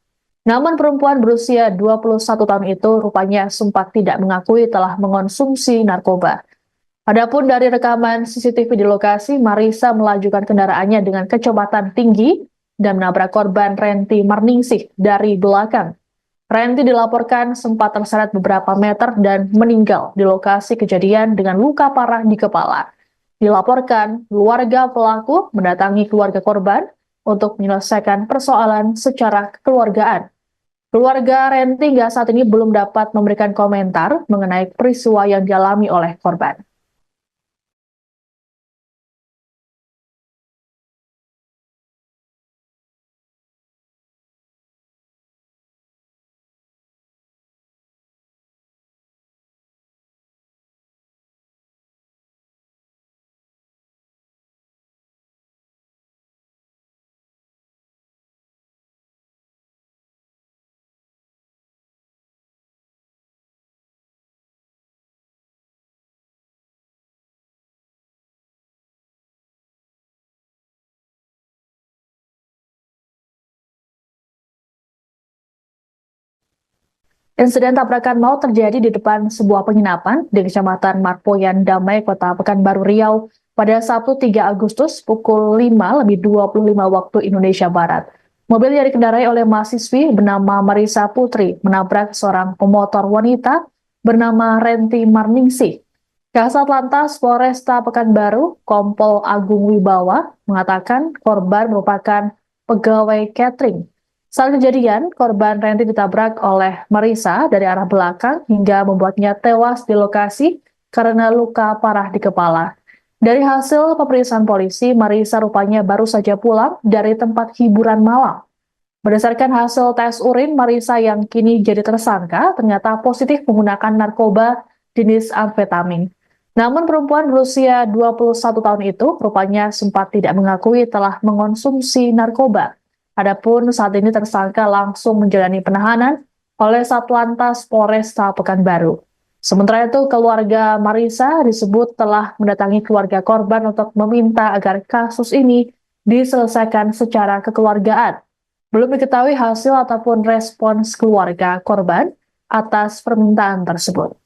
Namun perempuan berusia 21 tahun itu rupanya sempat tidak mengakui telah mengonsumsi narkoba. Adapun dari rekaman CCTV di lokasi, Marissa melajukan kendaraannya dengan kecepatan tinggi dan menabrak korban Renti Marningsih dari belakang. Renti dilaporkan sempat terseret beberapa meter dan meninggal di lokasi kejadian dengan luka parah di kepala. Dilaporkan, keluarga pelaku mendatangi keluarga korban untuk menyelesaikan persoalan secara kekeluargaan. Keluarga Renti hingga saat ini belum dapat memberikan komentar mengenai peristiwa yang dialami oleh korban. Insiden tabrakan maut terjadi di depan sebuah penginapan di Kecamatan Marpoyan Damai, Kota Pekanbaru Riau pada Sabtu 3 Agustus pukul 5:25 waktu Indonesia Barat. Mobil yang dikendarai oleh mahasiswi bernama Marissa Putri menabrak seorang pemotor wanita bernama Renti Marningsih. Kasat Lantas Polresta Pekanbaru, Kompol Agung Wibawa, mengatakan korban merupakan pegawai catering. Saat kejadian, korban Renti ditabrak oleh Marissa dari arah belakang hingga membuatnya tewas di lokasi karena luka parah di kepala. Dari hasil pemeriksaan polisi, Marissa rupanya baru saja pulang dari tempat hiburan malam. Berdasarkan hasil tes urin, Marissa yang kini jadi tersangka ternyata positif menggunakan narkoba jenis amfetamin. Namun perempuan berusia 21 tahun itu rupanya sempat tidak mengakui telah mengonsumsi narkoba. Adapun saat ini tersangka langsung menjalani penahanan oleh Satlantas Polresta Pekanbaru. Sementara itu, keluarga Marisa disebut telah mendatangi keluarga korban untuk meminta agar kasus ini diselesaikan secara kekeluargaan. Belum diketahui hasil ataupun respons keluarga korban atas permintaan tersebut.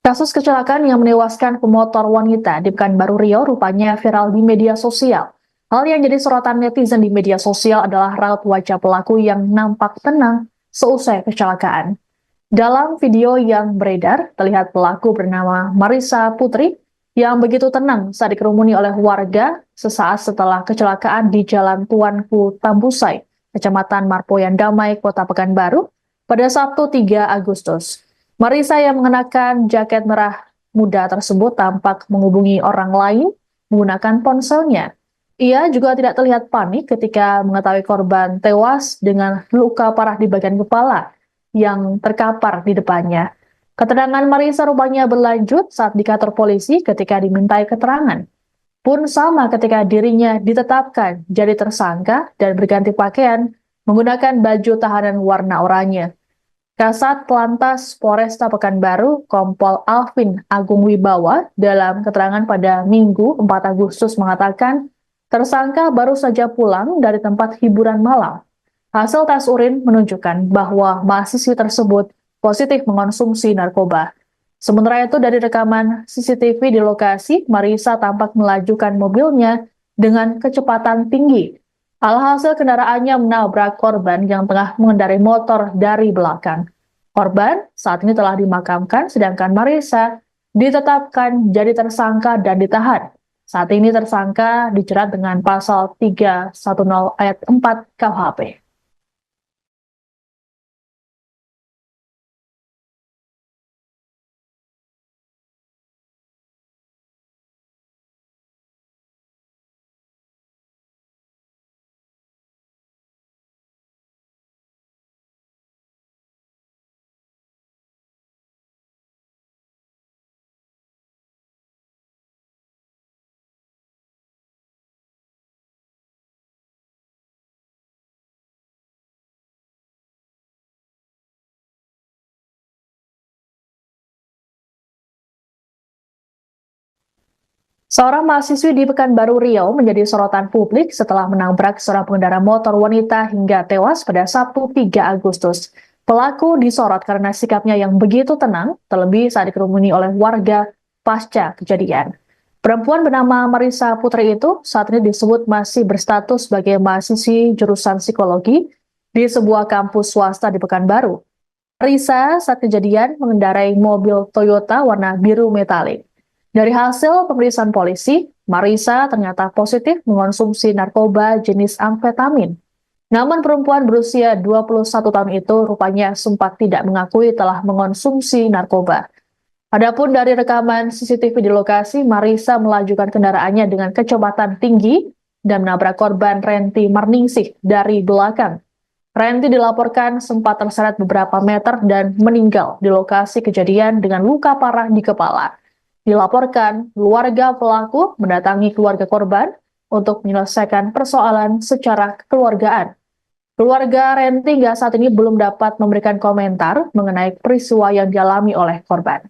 Kasus kecelakaan yang menewaskan pemotor wanita di Pekanbaru Riau rupanya viral di media sosial. Hal yang jadi sorotan netizen di media sosial adalah raut wajah pelaku yang nampak tenang seusai kecelakaan. Dalam video yang beredar, terlihat pelaku bernama Marisa Putri yang begitu tenang saat dikerumuni oleh warga sesaat setelah kecelakaan di Jalan Tuanku Tambusai, Kecamatan Marpoyan Damai, Kota Pekanbaru, pada Sabtu 3 Agustus. Marisa yang mengenakan jaket merah muda tersebut tampak menghubungi orang lain menggunakan ponselnya. Ia juga tidak terlihat panik ketika mengetahui korban tewas dengan luka parah di bagian kepala yang terkapar di depannya. Keterangan Marisa rupanya berlanjut saat di kantor polisi ketika dimintai keterangan. Pun sama ketika dirinya ditetapkan jadi tersangka dan berganti pakaian menggunakan baju tahanan warna oranye. Kasat Lantas Polresta Pekanbaru, Kompol Alvin Agung Wibawa, dalam keterangan pada Minggu 4 Agustus mengatakan, tersangka baru saja pulang dari tempat hiburan malam. Hasil tes urin menunjukkan bahwa mahasiswi tersebut positif mengonsumsi narkoba. Sementara itu dari rekaman CCTV di lokasi, Marisa tampak melajukan mobilnya dengan kecepatan tinggi. Alhasil kendaraannya menabrak korban yang tengah mengendarai motor dari belakang. Korban saat ini telah dimakamkan, sedangkan Marisa ditetapkan jadi tersangka dan ditahan. Saat ini tersangka dijerat dengan pasal 310 ayat 4 KUHP. Seorang mahasiswi di Pekanbaru Riau menjadi sorotan publik setelah menabrak seorang pengendara motor wanita hingga tewas pada Sabtu 3 Agustus. Pelaku disorot karena sikapnya yang begitu tenang, terlebih saat dikerumuni oleh warga pasca kejadian. Perempuan bernama Marisa Putri itu saat ini disebut masih berstatus sebagai mahasiswi jurusan psikologi di sebuah kampus swasta di Pekanbaru. Marisa saat kejadian mengendarai mobil Toyota warna biru metalik. Dari hasil pemeriksaan polisi, Marisa ternyata positif mengonsumsi narkoba jenis amfetamin. Namun perempuan berusia 21 tahun itu rupanya sempat tidak mengakui telah mengonsumsi narkoba. Adapun dari rekaman CCTV di lokasi, Marisa melajukan kendaraannya dengan kecepatan tinggi dan menabrak korban Renti Marningsih dari belakang. Renti dilaporkan sempat terseret beberapa meter dan meninggal di lokasi kejadian dengan luka parah di kepala. Dilaporkan, keluarga pelaku mendatangi keluarga korban untuk menyelesaikan persoalan secara kekeluargaan. Keluarga Renti hingga saat ini belum dapat memberikan komentar mengenai peristiwa yang dialami oleh korban.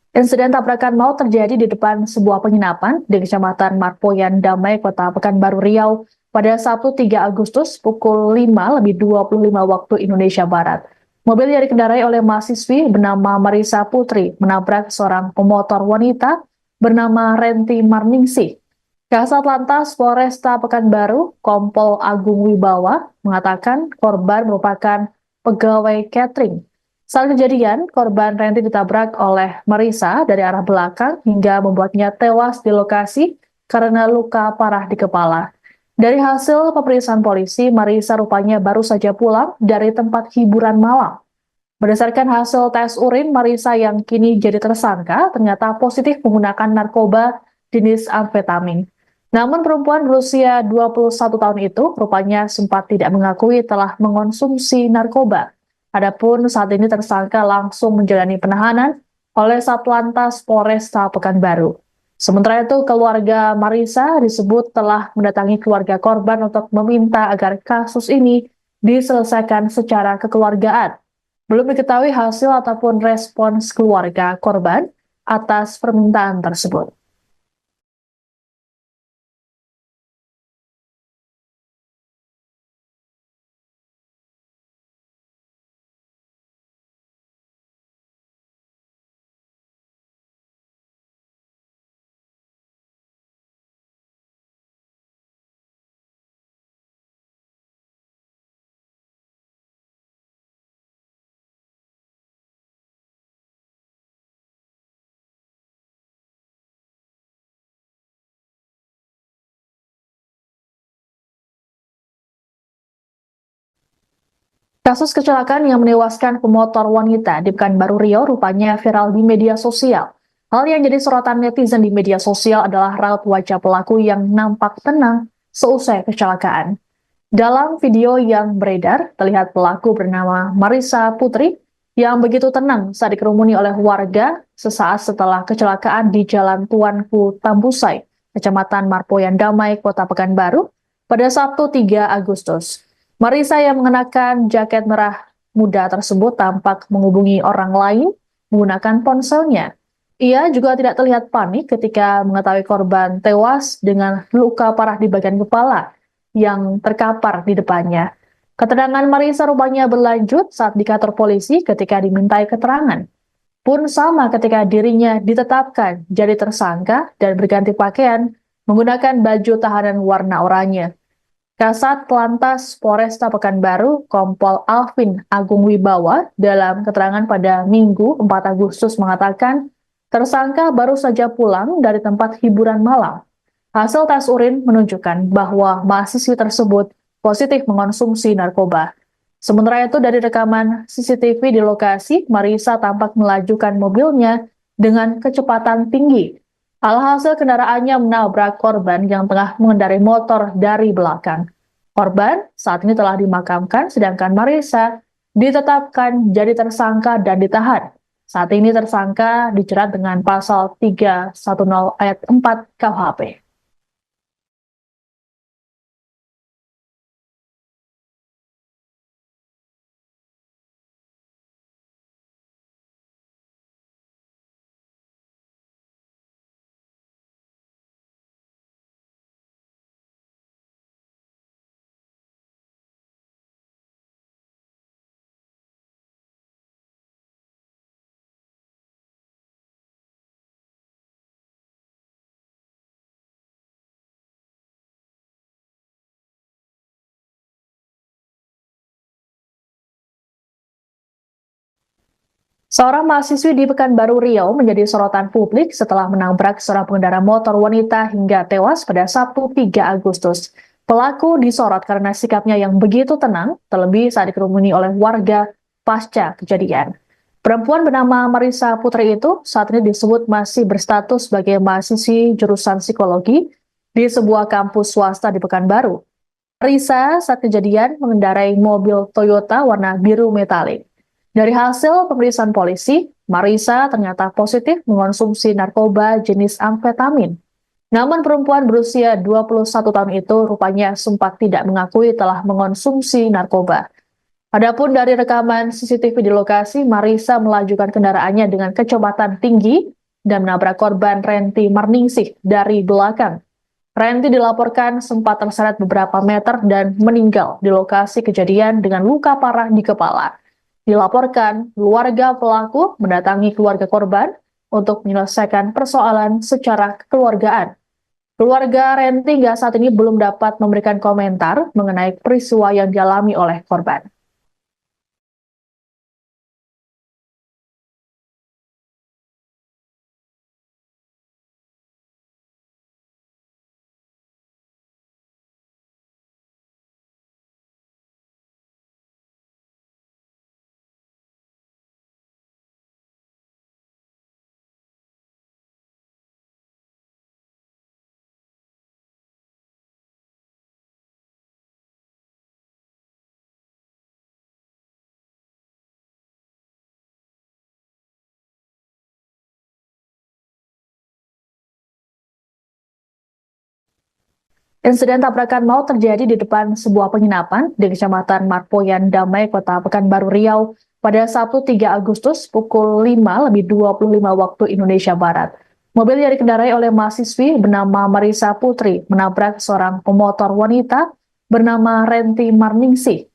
Insiden tabrakan maut terjadi di depan sebuah penginapan di Kecamatan Marpoyan Damai, Kota Pekanbaru Riau pada Sabtu 3 Agustus pukul 5:25 waktu Indonesia Barat. Mobil yang dikendarai oleh mahasiswi bernama Marisa Putri menabrak seorang pemotor wanita bernama Renti Marningsih. Kasat Lantas Polresta Pekanbaru, Kompol Agung Wibawa, mengatakan korban merupakan pegawai catering. Saat kejadian, korban Renti ditabrak oleh Marisa dari arah belakang hingga membuatnya tewas di lokasi karena luka parah di kepala. Dari hasil pemeriksaan polisi, Marisa rupanya baru saja pulang dari tempat hiburan malam. Berdasarkan hasil tes urin, Marisa yang kini jadi tersangka ternyata positif menggunakan narkoba jenis amfetamin. Namun perempuan berusia 21 tahun itu rupanya sempat tidak mengakui telah mengonsumsi narkoba. Adapun saat ini tersangka langsung menjalani penahanan oleh Satlantas Polresta Pekanbaru. Sementara itu, keluarga Marisa disebut telah mendatangi keluarga korban untuk meminta agar kasus ini diselesaikan secara kekeluargaan. Belum diketahui hasil ataupun respons keluarga korban atas permintaan tersebut. Kasus kecelakaan yang menewaskan pemotor wanita di Pekanbaru Riau rupanya viral di media sosial. Hal yang jadi sorotan netizen di media sosial adalah raut wajah pelaku yang nampak tenang seusai kecelakaan. Dalam video yang beredar, terlihat pelaku bernama Marisa Putri yang begitu tenang saat dikerumuni oleh warga sesaat setelah kecelakaan di Jalan Tuanku Tambusai, Kecamatan Marpoyan Damai, Kota Pekanbaru, pada Sabtu 3 Agustus. Marisa yang mengenakan jaket merah muda tersebut tampak menghubungi orang lain menggunakan ponselnya. Ia juga tidak terlihat panik ketika mengetahui korban tewas dengan luka parah di bagian kepala yang terkapar di depannya. Keterangan Marisa rupanya berlanjut saat di kantor polisi ketika dimintai keterangan. Pun sama ketika dirinya ditetapkan jadi tersangka dan berganti pakaian menggunakan baju tahanan warna oranye. Kasat Lantas Polresta Pekanbaru, Kompol Alvin Agung Wibawa, dalam keterangan pada Minggu 4 Agustus mengatakan tersangka baru saja pulang dari tempat hiburan malam. Hasil tes urin menunjukkan bahwa mahasiswi tersebut positif mengonsumsi narkoba. Sementara itu dari rekaman CCTV di lokasi, Marisa tampak melajukan mobilnya dengan kecepatan tinggi. Alhasil kendaraannya menabrak korban yang tengah mengendarai motor dari belakang. Korban saat ini telah dimakamkan, sedangkan Marisa ditetapkan jadi tersangka dan ditahan. Saat ini tersangka dijerat dengan pasal 310 ayat 4 KUHP. Seorang mahasiswi di Pekanbaru Riau menjadi sorotan publik setelah menabrak seorang pengendara motor wanita hingga tewas pada Sabtu 3 Agustus. Pelaku disorot karena sikapnya yang begitu tenang, terlebih saat dikerumuni oleh warga pasca kejadian. Perempuan bernama Marisa Putri itu saat ini disebut masih berstatus sebagai mahasiswi jurusan psikologi di sebuah kampus swasta di Pekanbaru. Marisa saat kejadian mengendarai mobil Toyota warna biru metalik. Dari hasil pemeriksaan polisi, Marisa ternyata positif mengonsumsi narkoba jenis amfetamin. Namun perempuan berusia 21 tahun itu rupanya sempat tidak mengakui telah mengonsumsi narkoba. Adapun dari rekaman CCTV di lokasi, Marisa melajukan kendaraannya dengan kecepatan tinggi dan menabrak korban Renti Marningsih dari belakang. Renti dilaporkan sempat terseret beberapa meter dan meninggal di lokasi kejadian dengan luka parah di kepala. Dilaporkan, keluarga pelaku mendatangi keluarga korban untuk menyelesaikan persoalan secara kekeluargaan. Keluarga Renti hingga saat ini belum dapat memberikan komentar mengenai peristiwa yang dialami oleh korban. Insiden tabrakan maut terjadi di depan sebuah penginapan di Kecamatan Marpoyan Damai, Kota Pekanbaru Riau pada Sabtu 3 Agustus pukul 5:25 waktu Indonesia Barat. Mobil yang dikendarai oleh mahasiswi bernama Marisa Putri menabrak seorang pemotor wanita bernama Renti Marningsih.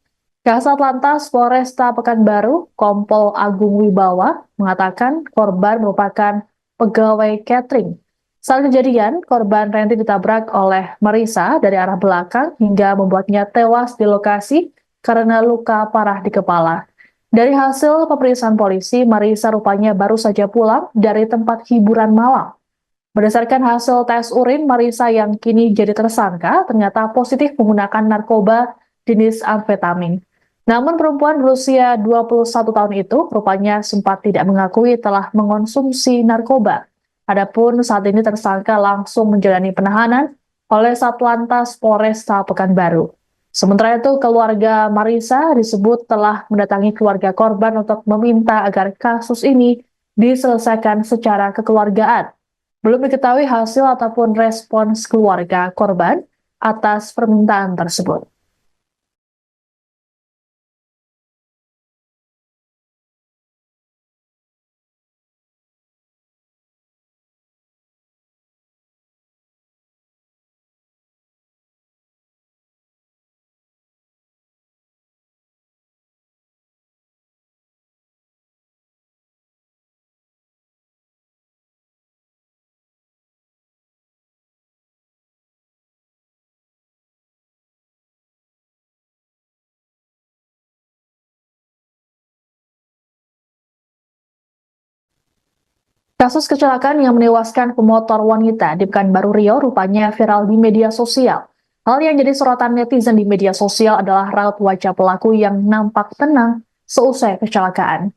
Kasat Lantas Polresta Pekanbaru, Kompol Agung Wibawa, mengatakan korban merupakan pegawai catering. Saat kejadian, korban Renti ditabrak oleh Marisa dari arah belakang hingga membuatnya tewas di lokasi karena luka parah di kepala. Dari hasil pemeriksaan polisi, Marisa rupanya baru saja pulang dari tempat hiburan malam. Berdasarkan hasil tes urin, Marisa yang kini jadi tersangka ternyata positif menggunakan narkoba jenis amfetamin. Namun perempuan berusia 21 tahun itu rupanya sempat tidak mengakui telah mengonsumsi narkoba. Adapun saat ini tersangka langsung menjalani penahanan oleh Satlantas Polresta Pekanbaru. Sementara itu, keluarga Marisa disebut telah mendatangi keluarga korban untuk meminta agar kasus ini diselesaikan secara kekeluargaan. Belum diketahui hasil ataupun respons keluarga korban atas permintaan tersebut. Kasus kecelakaan yang menewaskan pemotor wanita di Pekanbaru Riau rupanya viral di media sosial. Hal yang jadi sorotan netizen di media sosial adalah raut wajah pelaku yang nampak tenang seusai kecelakaan.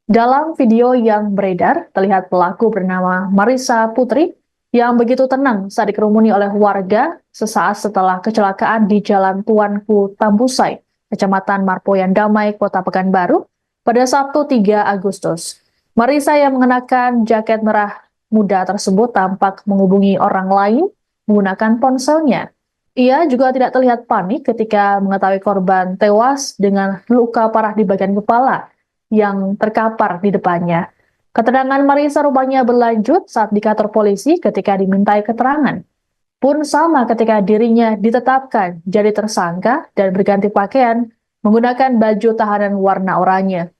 Dalam video yang beredar, terlihat pelaku bernama Marisa Putri yang begitu tenang saat dikerumuni oleh warga sesaat setelah kecelakaan di Jalan Tuanku Tambusai, Kecamatan Marpoyan Damai, Kota Pekanbaru, pada Sabtu 3 Agustus. Marisa yang mengenakan jaket merah muda tersebut tampak menghubungi orang lain menggunakan ponselnya. Ia juga tidak terlihat panik ketika mengetahui korban tewas dengan luka parah di bagian kepala yang terkapar di depannya. Keterangan Marisa rupanya berlanjut saat di kantor polisi ketika dimintai keterangan. Pun sama ketika dirinya ditetapkan jadi tersangka dan berganti pakaian menggunakan baju tahanan warna oranye.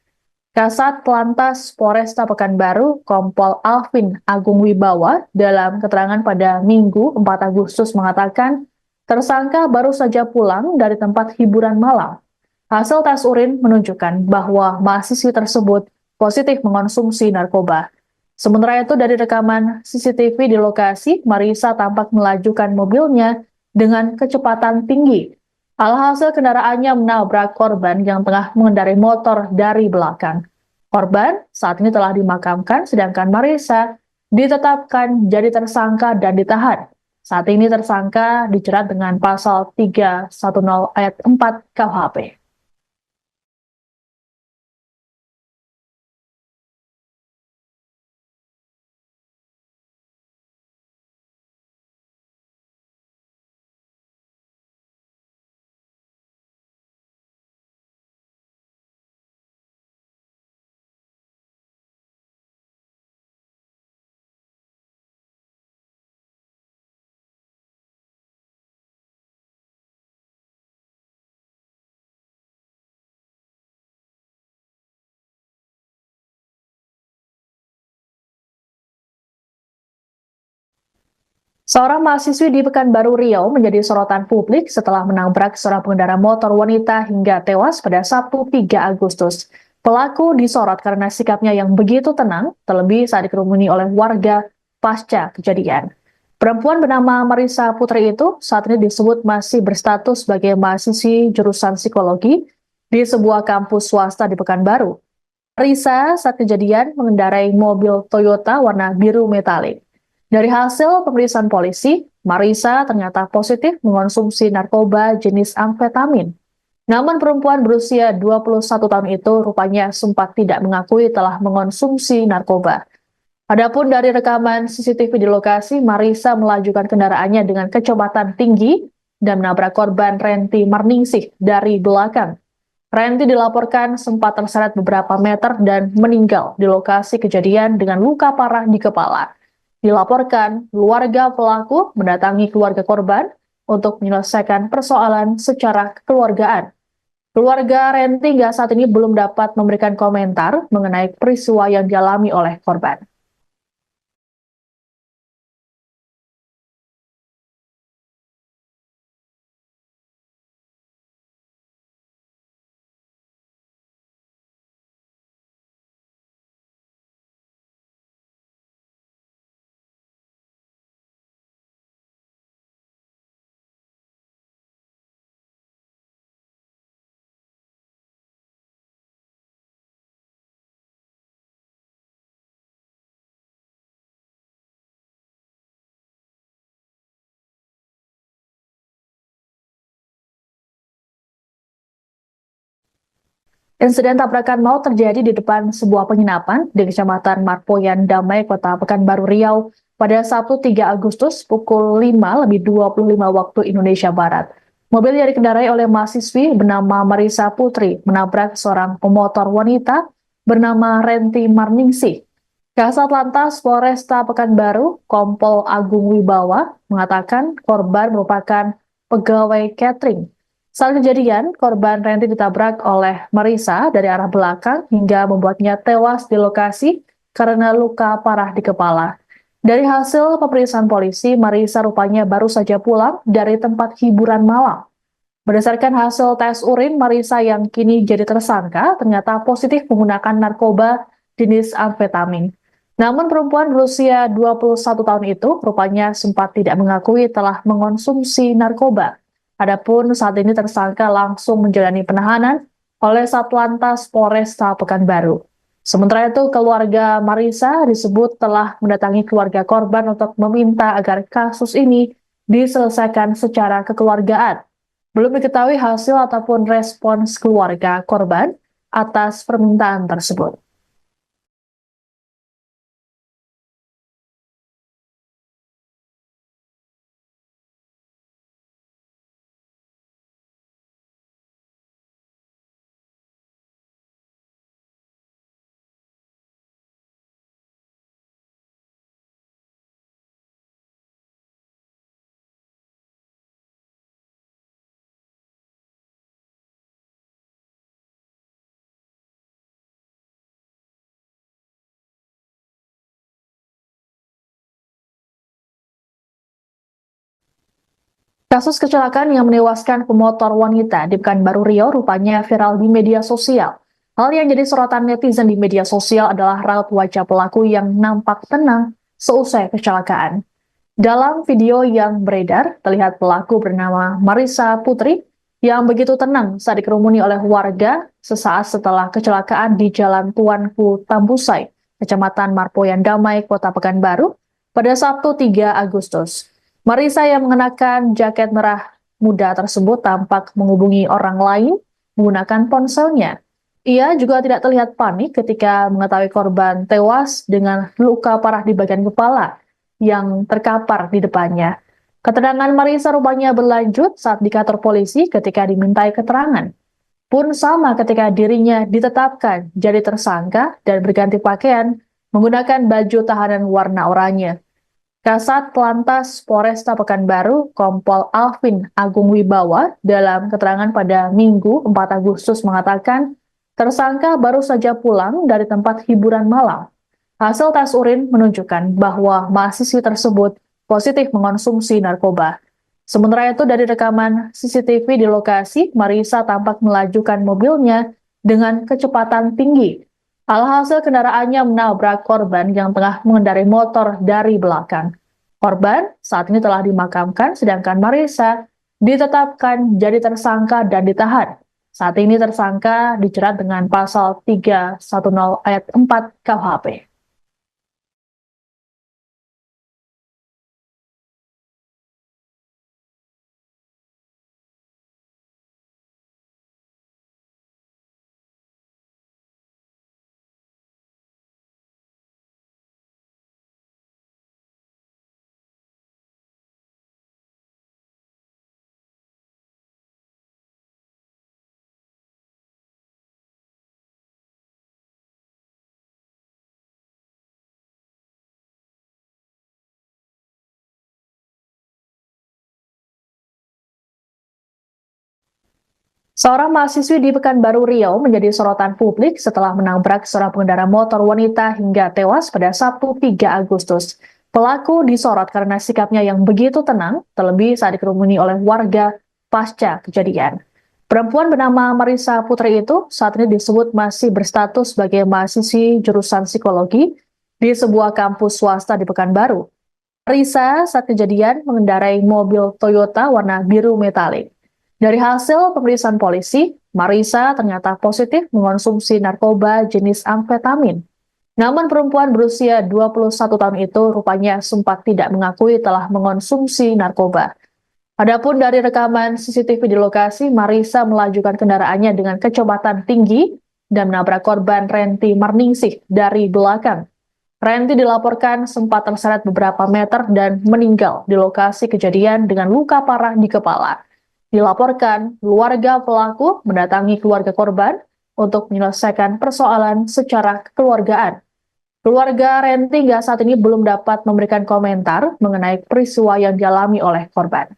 Kasat Lantas Polresta Pekanbaru, Kompol Alvin Agung Wibawa, dalam keterangan pada Minggu 4 Agustus mengatakan, tersangka baru saja pulang dari tempat hiburan malam. Hasil tes urin menunjukkan bahwa mahasiswi tersebut positif mengonsumsi narkoba. Sementara itu dari rekaman CCTV di lokasi, Marisa tampak melajukan mobilnya dengan kecepatan tinggi. Alhasil kendaraannya menabrak korban yang tengah mengendarai motor dari belakang. Korban saat ini telah dimakamkan, sedangkan Marisa ditetapkan jadi tersangka dan ditahan. Saat ini tersangka dijerat dengan pasal 310 ayat 4 KUHP. Seorang mahasiswi di Pekanbaru Riau menjadi sorotan publik setelah menabrak seorang pengendara motor wanita hingga tewas pada Sabtu 3 Agustus. Pelaku disorot karena sikapnya yang begitu tenang, terlebih saat dikerumuni oleh warga pasca kejadian. Perempuan bernama Marisa Putri itu saat ini disebut masih berstatus sebagai mahasiswi jurusan psikologi di sebuah kampus swasta di Pekanbaru. Marisa saat kejadian mengendarai mobil Toyota warna biru metalik. Dari hasil pemeriksaan polisi, Marisa ternyata positif mengonsumsi narkoba jenis amfetamin. Namun perempuan berusia 21 tahun itu rupanya sempat tidak mengakui telah mengonsumsi narkoba. Adapun dari rekaman CCTV di lokasi, Marisa melajukan kendaraannya dengan kecepatan tinggi dan menabrak korban Renti Marningsih dari belakang. Renti dilaporkan sempat terseret beberapa meter dan meninggal di lokasi kejadian dengan luka parah di kepala. Dilaporkan, keluarga pelaku mendatangi keluarga korban untuk menyelesaikan persoalan secara kekeluargaan. Keluarga Renti hingga saat ini belum dapat memberikan komentar mengenai peristiwa yang dialami oleh korban. Insiden tabrakan maut terjadi di depan sebuah penginapan di Kecamatan Marpoyan Damai, Kota Pekanbaru Riau pada Sabtu 3 Agustus pukul 5:25 waktu Indonesia Barat. Mobil yang dikendarai oleh mahasiswi bernama Marisa Putri menabrak seorang pemotor wanita bernama Renti Marningsih. Kasat Lantas Polresta Pekanbaru, Kompol Agung Wibawa, mengatakan korban merupakan pegawai catering. Saat kejadian, korban Renti ditabrak oleh Marisa dari arah belakang hingga membuatnya tewas di lokasi karena luka parah di kepala. Dari hasil pemeriksaan polisi, Marisa rupanya baru saja pulang dari tempat hiburan malam. Berdasarkan hasil tes urin, Marisa yang kini jadi tersangka ternyata positif menggunakan narkoba jenis amfetamin. Namun perempuan berusia 21 tahun itu rupanya sempat tidak mengakui telah mengonsumsi narkoba. Adapun saat ini tersangka langsung menjalani penahanan oleh Satlantas Polresta Pekanbaru. Sementara itu, keluarga Marisa disebut telah mendatangi keluarga korban untuk meminta agar kasus ini diselesaikan secara kekeluargaan. Belum diketahui hasil ataupun respons keluarga korban atas permintaan tersebut. Kasus kecelakaan yang menewaskan pemotor wanita di Pekanbaru Riau rupanya viral di media sosial. Hal yang jadi sorotan netizen di media sosial adalah raut wajah pelaku yang nampak tenang seusai kecelakaan. Dalam video yang beredar, terlihat pelaku bernama Marisa Putri yang begitu tenang saat dikerumuni oleh warga sesaat setelah kecelakaan di Jalan Tuanku Tambusai, Kecamatan Marpoyan Damai, Kota Pekanbaru, pada Sabtu 3 Agustus. Marisa yang mengenakan jaket merah muda tersebut tampak menghubungi orang lain menggunakan ponselnya. Ia juga tidak terlihat panik ketika mengetahui korban tewas dengan luka parah di bagian kepala yang terkapar di depannya. Keterangan Marisa rupanya berlanjut saat di kantor polisi ketika dimintai keterangan. Pun sama ketika dirinya ditetapkan jadi tersangka dan berganti pakaian menggunakan baju tahanan warna oranye. Kasat Lantas Polresta Pekanbaru, Kompol Alvin Agung Wibawa, dalam keterangan pada Minggu 4 Agustus mengatakan, tersangka baru saja pulang dari tempat hiburan malam. Hasil tes urin menunjukkan bahwa mahasiswi tersebut positif mengonsumsi narkoba. Sementara itu dari rekaman CCTV di lokasi, Marisa tampak melajukan mobilnya dengan kecepatan tinggi. Alhasil kendaraannya menabrak korban yang tengah mengendarai motor dari belakang. Korban saat ini telah dimakamkan, sedangkan Marisa ditetapkan jadi tersangka dan ditahan. Saat ini tersangka dijerat dengan pasal 310 ayat 4 KUHP. Seorang mahasiswi di Pekanbaru Riau menjadi sorotan publik setelah menabrak seorang pengendara motor wanita hingga tewas pada Sabtu 3 Agustus. Pelaku disorot karena sikapnya yang begitu tenang, terlebih saat dikerumuni oleh warga pasca kejadian. Perempuan bernama Marisa Putri itu saat ini disebut masih berstatus sebagai mahasiswi jurusan psikologi di sebuah kampus swasta di Pekanbaru. Marisa saat kejadian mengendarai mobil Toyota warna biru metalik. Dari hasil pemeriksaan polisi, Marisa ternyata positif mengonsumsi narkoba jenis amfetamin. Namun perempuan berusia 21 tahun itu rupanya sempat tidak mengakui telah mengonsumsi narkoba. Adapun dari rekaman CCTV di lokasi, Marisa melajukan kendaraannya dengan kecepatan tinggi dan menabrak korban Renti Marningsih dari belakang. Renti dilaporkan sempat terseret beberapa meter dan meninggal di lokasi kejadian dengan luka parah di kepala. Dilaporkan, keluarga pelaku mendatangi keluarga korban untuk menyelesaikan persoalan secara kekeluargaan. Keluarga Renti hingga saat ini belum dapat memberikan komentar mengenai peristiwa yang dialami oleh korban.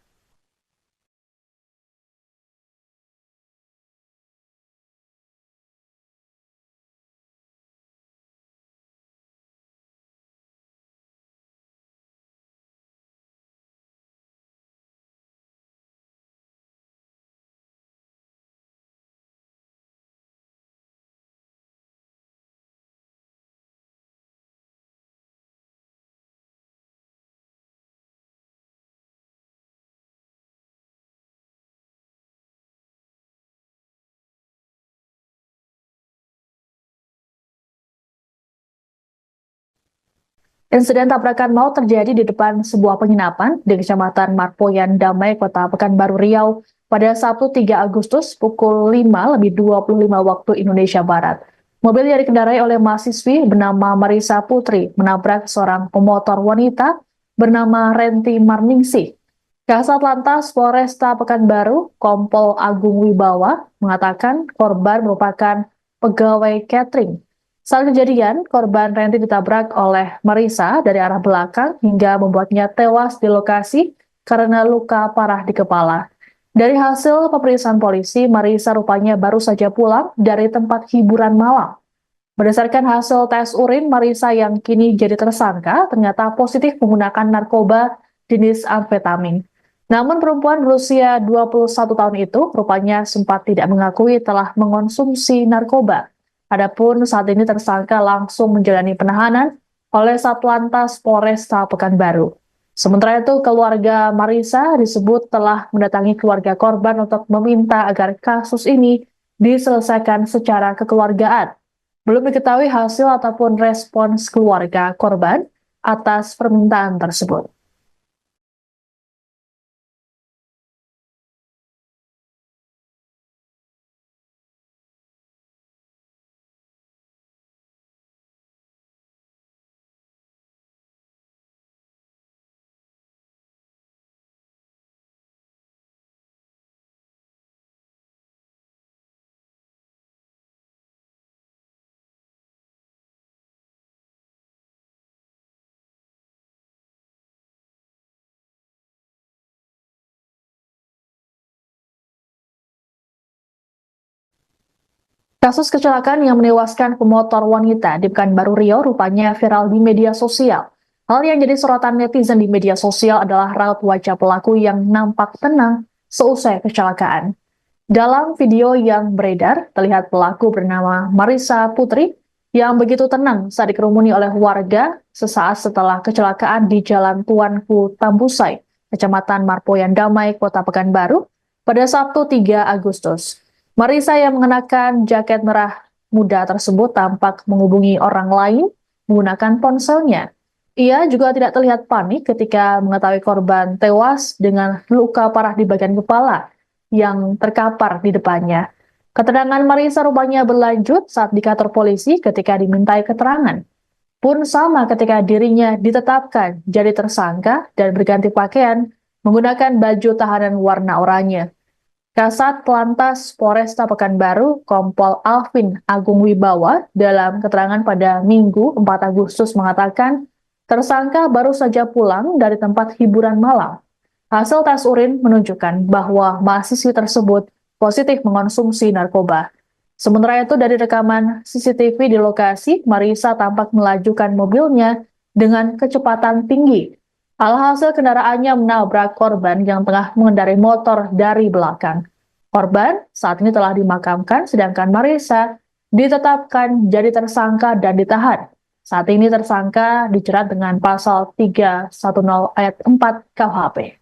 Insiden tabrakan maut terjadi di depan sebuah penginapan di Kecamatan Marpoyan Damai, Kota Pekanbaru Riau pada Sabtu 3 Agustus pukul 5:25 waktu Indonesia Barat. Mobil yang dikendarai oleh mahasiswi bernama Marisa Putri menabrak seorang pemotor wanita bernama Renti Marningsih. Kasat Lantas Polresta Pekanbaru, Kompol Agung Wibawa, mengatakan korban merupakan pegawai catering. Saat kejadian, korban Renti ditabrak oleh Marisa dari arah belakang hingga membuatnya tewas di lokasi karena luka parah di kepala. Dari hasil pemeriksaan polisi, Marisa rupanya baru saja pulang dari tempat hiburan malam. Berdasarkan hasil tes urin, Marisa yang kini jadi tersangka ternyata positif menggunakan narkoba jenis amfetamin. Namun perempuan berusia 21 tahun itu rupanya sempat tidak mengakui telah mengonsumsi narkoba. Adapun saat ini tersangka langsung menjalani penahanan oleh Satlantas Polresta Pekanbaru. Sementara itu, keluarga Marisa disebut telah mendatangi keluarga korban untuk meminta agar kasus ini diselesaikan secara kekeluargaan. Belum diketahui hasil ataupun respons keluarga korban atas permintaan tersebut. Kasus kecelakaan yang menewaskan pemotor wanita di Pekanbaru Riau rupanya viral di media sosial. Hal yang jadi sorotan netizen di media sosial adalah raut wajah pelaku yang nampak tenang seusai kecelakaan. Dalam video yang beredar, terlihat pelaku bernama Marissa Putri yang begitu tenang saat dikerumuni oleh warga sesaat setelah kecelakaan di Jalan Tuanku Tambusai, Kecamatan Marpoyan Damai, Kota Pekanbaru, pada Sabtu 3 Agustus. Marissa yang mengenakan jaket merah muda tersebut tampak menghubungi orang lain menggunakan ponselnya. Ia juga tidak terlihat panik ketika mengetahui korban tewas dengan luka parah di bagian kepala yang terkapar di depannya. Keterangan Marissa rupanya berlanjut saat di kantor polisi ketika dimintai keterangan. Pun sama ketika dirinya ditetapkan jadi tersangka dan berganti pakaian menggunakan baju tahanan warna oranye. Kasat Lantas Polresta Pekanbaru, Kompol Alvin Agung Wibawa, dalam keterangan pada Minggu 4 Agustus mengatakan, tersangka baru saja pulang dari tempat hiburan malam. Hasil tes urin menunjukkan bahwa mahasiswi tersebut positif mengonsumsi narkoba. Sementara itu dari rekaman CCTV di lokasi, Marissa tampak melajukan mobilnya dengan kecepatan tinggi. Alhasil kendaraannya menabrak korban yang tengah mengendarai motor dari belakang. Korban saat ini telah dimakamkan, sedangkan Marissa ditetapkan jadi tersangka dan ditahan. Saat ini tersangka dijerat dengan pasal 310 ayat 4 KUHP.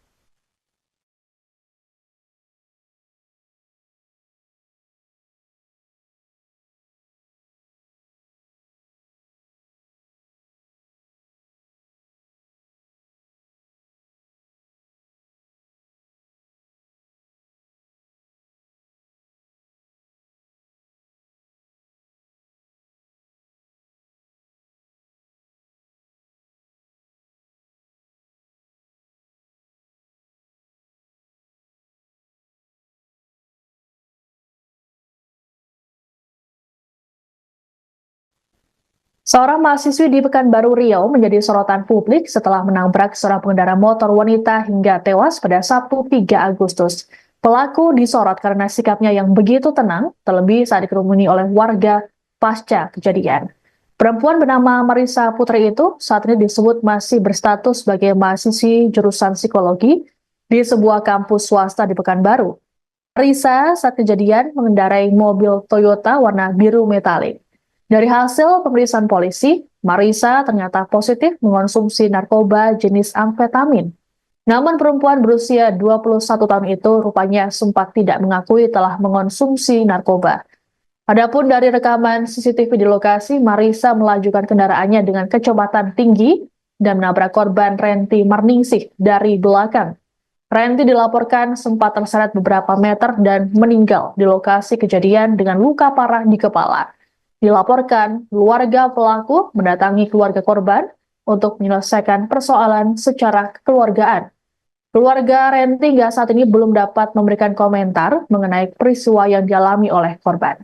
Seorang mahasiswi di Pekanbaru Riau menjadi sorotan publik setelah menabrak seorang pengendara motor wanita hingga tewas pada Sabtu 3 Agustus. Pelaku disorot karena sikapnya yang begitu tenang, terlebih saat dikerumuni oleh warga pasca kejadian. Perempuan bernama Marissa Putri itu saat ini disebut masih berstatus sebagai mahasiswi jurusan psikologi di sebuah kampus swasta di Pekanbaru. Marissa saat kejadian mengendarai mobil Toyota warna biru metalik. Dari hasil pemeriksaan polisi, Marissa ternyata positif mengonsumsi narkoba jenis amfetamin. Namun perempuan berusia 21 tahun itu rupanya sempat tidak mengakui telah mengonsumsi narkoba. Adapun dari rekaman CCTV di lokasi, Marissa melajukan kendaraannya dengan kecepatan tinggi dan menabrak korban Renti Marningsih dari belakang. Renti dilaporkan sempat terseret beberapa meter dan meninggal di lokasi kejadian dengan luka parah di kepala. Dilaporkan, keluarga pelaku mendatangi keluarga korban untuk menyelesaikan persoalan secara kekeluargaan. Keluarga Renti hingga saat ini belum dapat memberikan komentar mengenai peristiwa yang dialami oleh korban.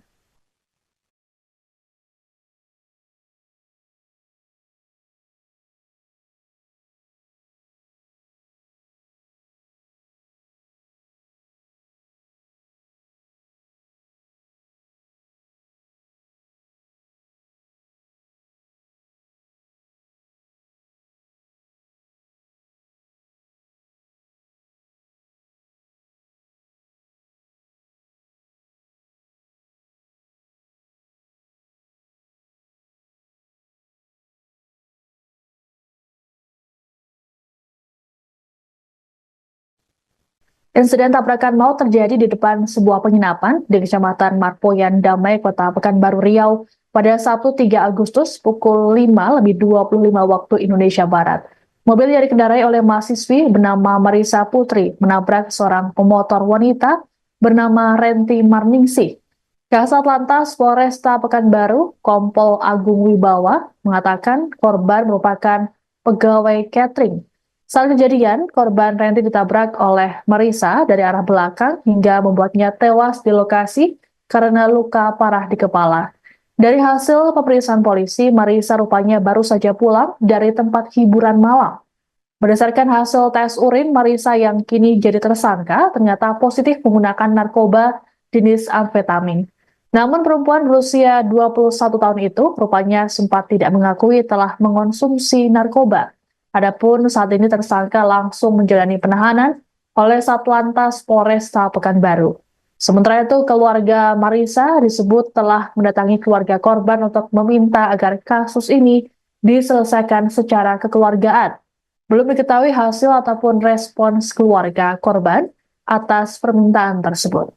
Insiden tabrakan maut terjadi di depan sebuah penginapan di Kecamatan Marpoyan Damai, Kota Pekanbaru Riau pada Sabtu 3 Agustus pukul 5:25 waktu Indonesia Barat. Mobil yang dikendarai oleh mahasiswi bernama Marissa Putri menabrak seorang pemotor wanita bernama Renti Marningsih. Kasat Lantas Polresta Pekanbaru, Kompol Agung Wibawa, mengatakan korban merupakan pegawai catering. Saat kejadian, korban Renti ditabrak oleh Marissa dari arah belakang hingga membuatnya tewas di lokasi karena luka parah di kepala. Dari hasil pemeriksaan polisi, Marissa rupanya baru saja pulang dari tempat hiburan malam. Berdasarkan hasil tes urin, Marissa yang kini jadi tersangka ternyata positif menggunakan narkoba jenis amfetamin. Namun perempuan berusia 21 tahun itu rupanya sempat tidak mengakui telah mengonsumsi narkoba. Adapun saat ini tersangka langsung menjalani penahanan oleh Satlantas Polresta Pekanbaru. Sementara itu, keluarga Marisa disebut telah mendatangi keluarga korban untuk meminta agar kasus ini diselesaikan secara kekeluargaan. Belum diketahui hasil ataupun respons keluarga korban atas permintaan tersebut.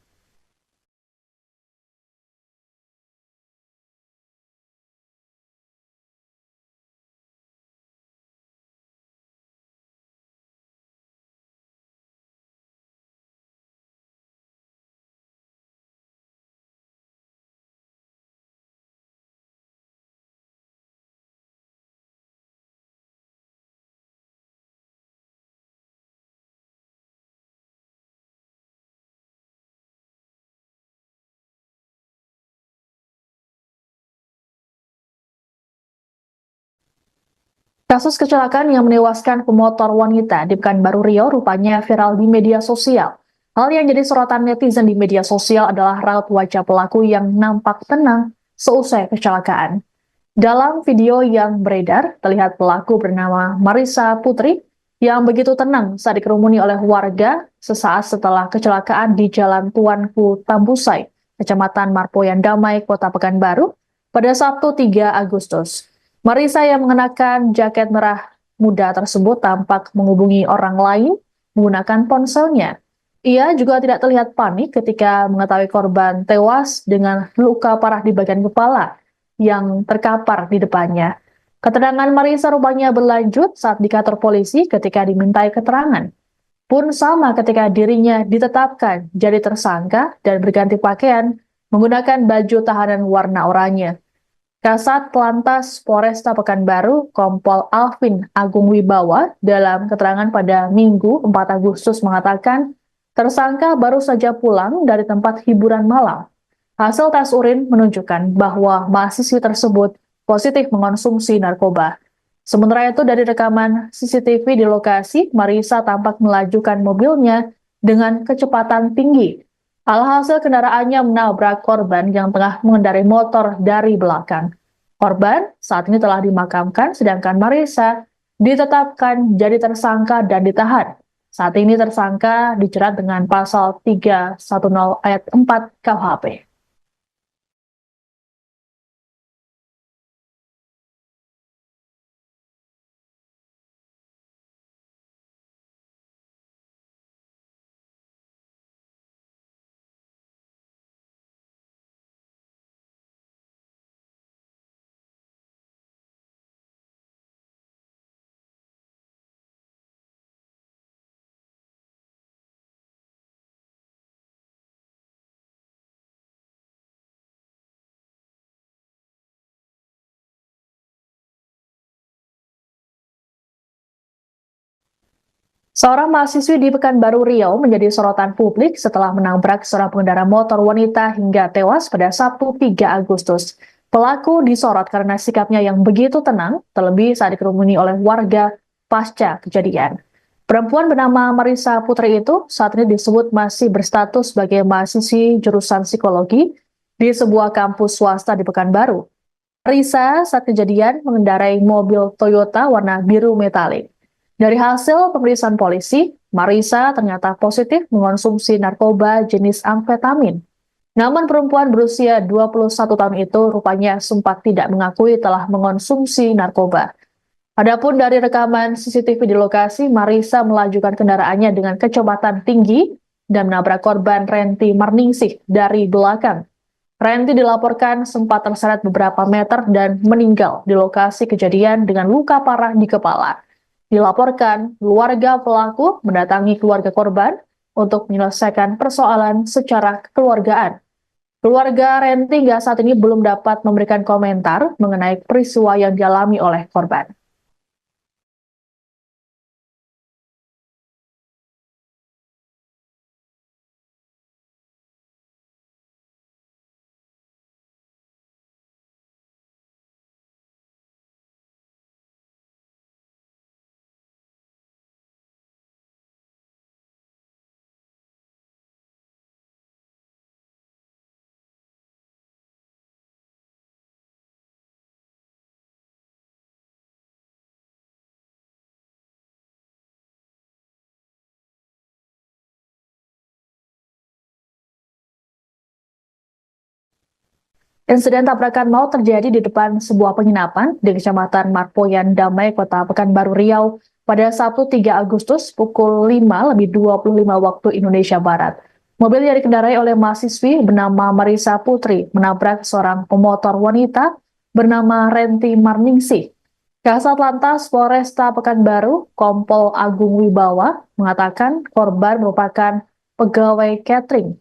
Kasus kecelakaan yang menewaskan pemotor wanita di Pekanbaru Riau rupanya viral di media sosial. Hal yang jadi sorotan netizen di media sosial adalah raut wajah pelaku yang nampak tenang seusai kecelakaan. Dalam video yang beredar, terlihat pelaku bernama Marisa Putri yang begitu tenang saat dikerumuni oleh warga sesaat setelah kecelakaan di Jalan Tuanku Tambusai, Kecamatan Marpoyan Damai, Kota Pekanbaru, pada Sabtu 3 Agustus. Marisa yang mengenakan jaket merah muda tersebut tampak menghubungi orang lain menggunakan ponselnya. Ia juga tidak terlihat panik ketika mengetahui korban tewas dengan luka parah di bagian kepala yang terkapar di depannya. Keterangan Marisa rupanya berlanjut saat di kantor polisi ketika dimintai keterangan. Pun sama ketika dirinya ditetapkan jadi tersangka dan berganti pakaian menggunakan baju tahanan warna oranye. Kasat Lantas Polresta Pekanbaru, Kompol Alvin Agung Wibawa, dalam keterangan pada Minggu 4 Agustus mengatakan, tersangka baru saja pulang dari tempat hiburan malam. Hasil tes urin menunjukkan bahwa mahasiswi tersebut positif mengonsumsi narkoba. Sementara itu dari rekaman CCTV di lokasi, Marisa tampak melajukan mobilnya dengan kecepatan tinggi. Alhasil kendaraannya menabrak korban yang tengah mengendarai motor dari belakang. Korban saat ini telah dimakamkan, sedangkan Marisa ditetapkan jadi tersangka dan ditahan. Saat ini tersangka dijerat dengan pasal 310 ayat 4 KUHP. Seorang mahasiswi di Pekanbaru Riau menjadi sorotan publik setelah menabrak seorang pengendara motor wanita hingga tewas pada Sabtu 3 Agustus. Pelaku disorot karena sikapnya yang begitu tenang, terlebih saat dikerumuni oleh warga pasca kejadian. Perempuan bernama Marisa Putri itu saat ini disebut masih berstatus sebagai mahasiswi jurusan psikologi di sebuah kampus swasta di Pekanbaru. Marisa saat kejadian mengendarai mobil Toyota warna biru metalik. Dari hasil pemeriksaan polisi, Marisa ternyata positif mengonsumsi narkoba jenis amfetamin. Namun perempuan berusia 21 tahun itu rupanya sempat tidak mengakui telah mengonsumsi narkoba. Adapun dari rekaman CCTV di lokasi, Marisa melajukan kendaraannya dengan kecepatan tinggi dan menabrak korban Renti Marningsih dari belakang. Renti dilaporkan sempat terseret beberapa meter dan meninggal di lokasi kejadian dengan luka parah di kepala. Dilaporkan, keluarga pelaku mendatangi keluarga korban untuk menyelesaikan persoalan secara kekeluargaan. Keluarga Renti hingga saat ini belum dapat memberikan komentar mengenai peristiwa yang dialami oleh korban. Insiden tabrakan maut terjadi di depan sebuah penginapan di Kecamatan Marpoyan Damai, Kota Pekanbaru Riau pada Sabtu 3 Agustus pukul 5:25 waktu Indonesia Barat. Mobil yang dikendarai oleh mahasiswi bernama Marisa Putri menabrak seorang pemotor wanita bernama Renti Marningsih. Kasat Lantas Polresta Pekanbaru, Kompol Agung Wibawa, mengatakan korban merupakan pegawai catering.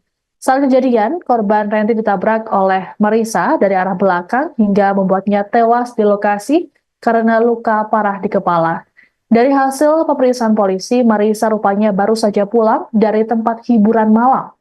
Saat kejadian, korban Renti ditabrak oleh Marisa dari arah belakang hingga membuatnya tewas di lokasi karena luka parah di kepala. Dari hasil pemeriksaan polisi, Marisa rupanya baru saja pulang dari tempat hiburan malam.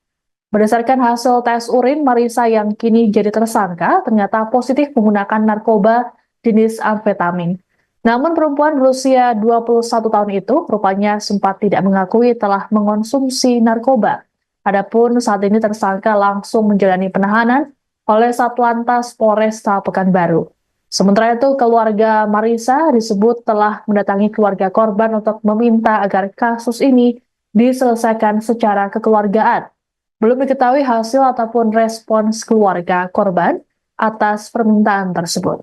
Berdasarkan hasil tes urin, Marisa yang kini jadi tersangka ternyata positif menggunakan narkoba jenis amfetamin. Namun perempuan berusia 21 tahun itu rupanya sempat tidak mengakui telah mengonsumsi narkoba. Adapun saat ini tersangka langsung menjalani penahanan oleh Satlantas Polresta Pekanbaru. Sementara itu, keluarga Marisa disebut telah mendatangi keluarga korban untuk meminta agar kasus ini diselesaikan secara kekeluargaan. Belum diketahui hasil ataupun respons keluarga korban atas permintaan tersebut.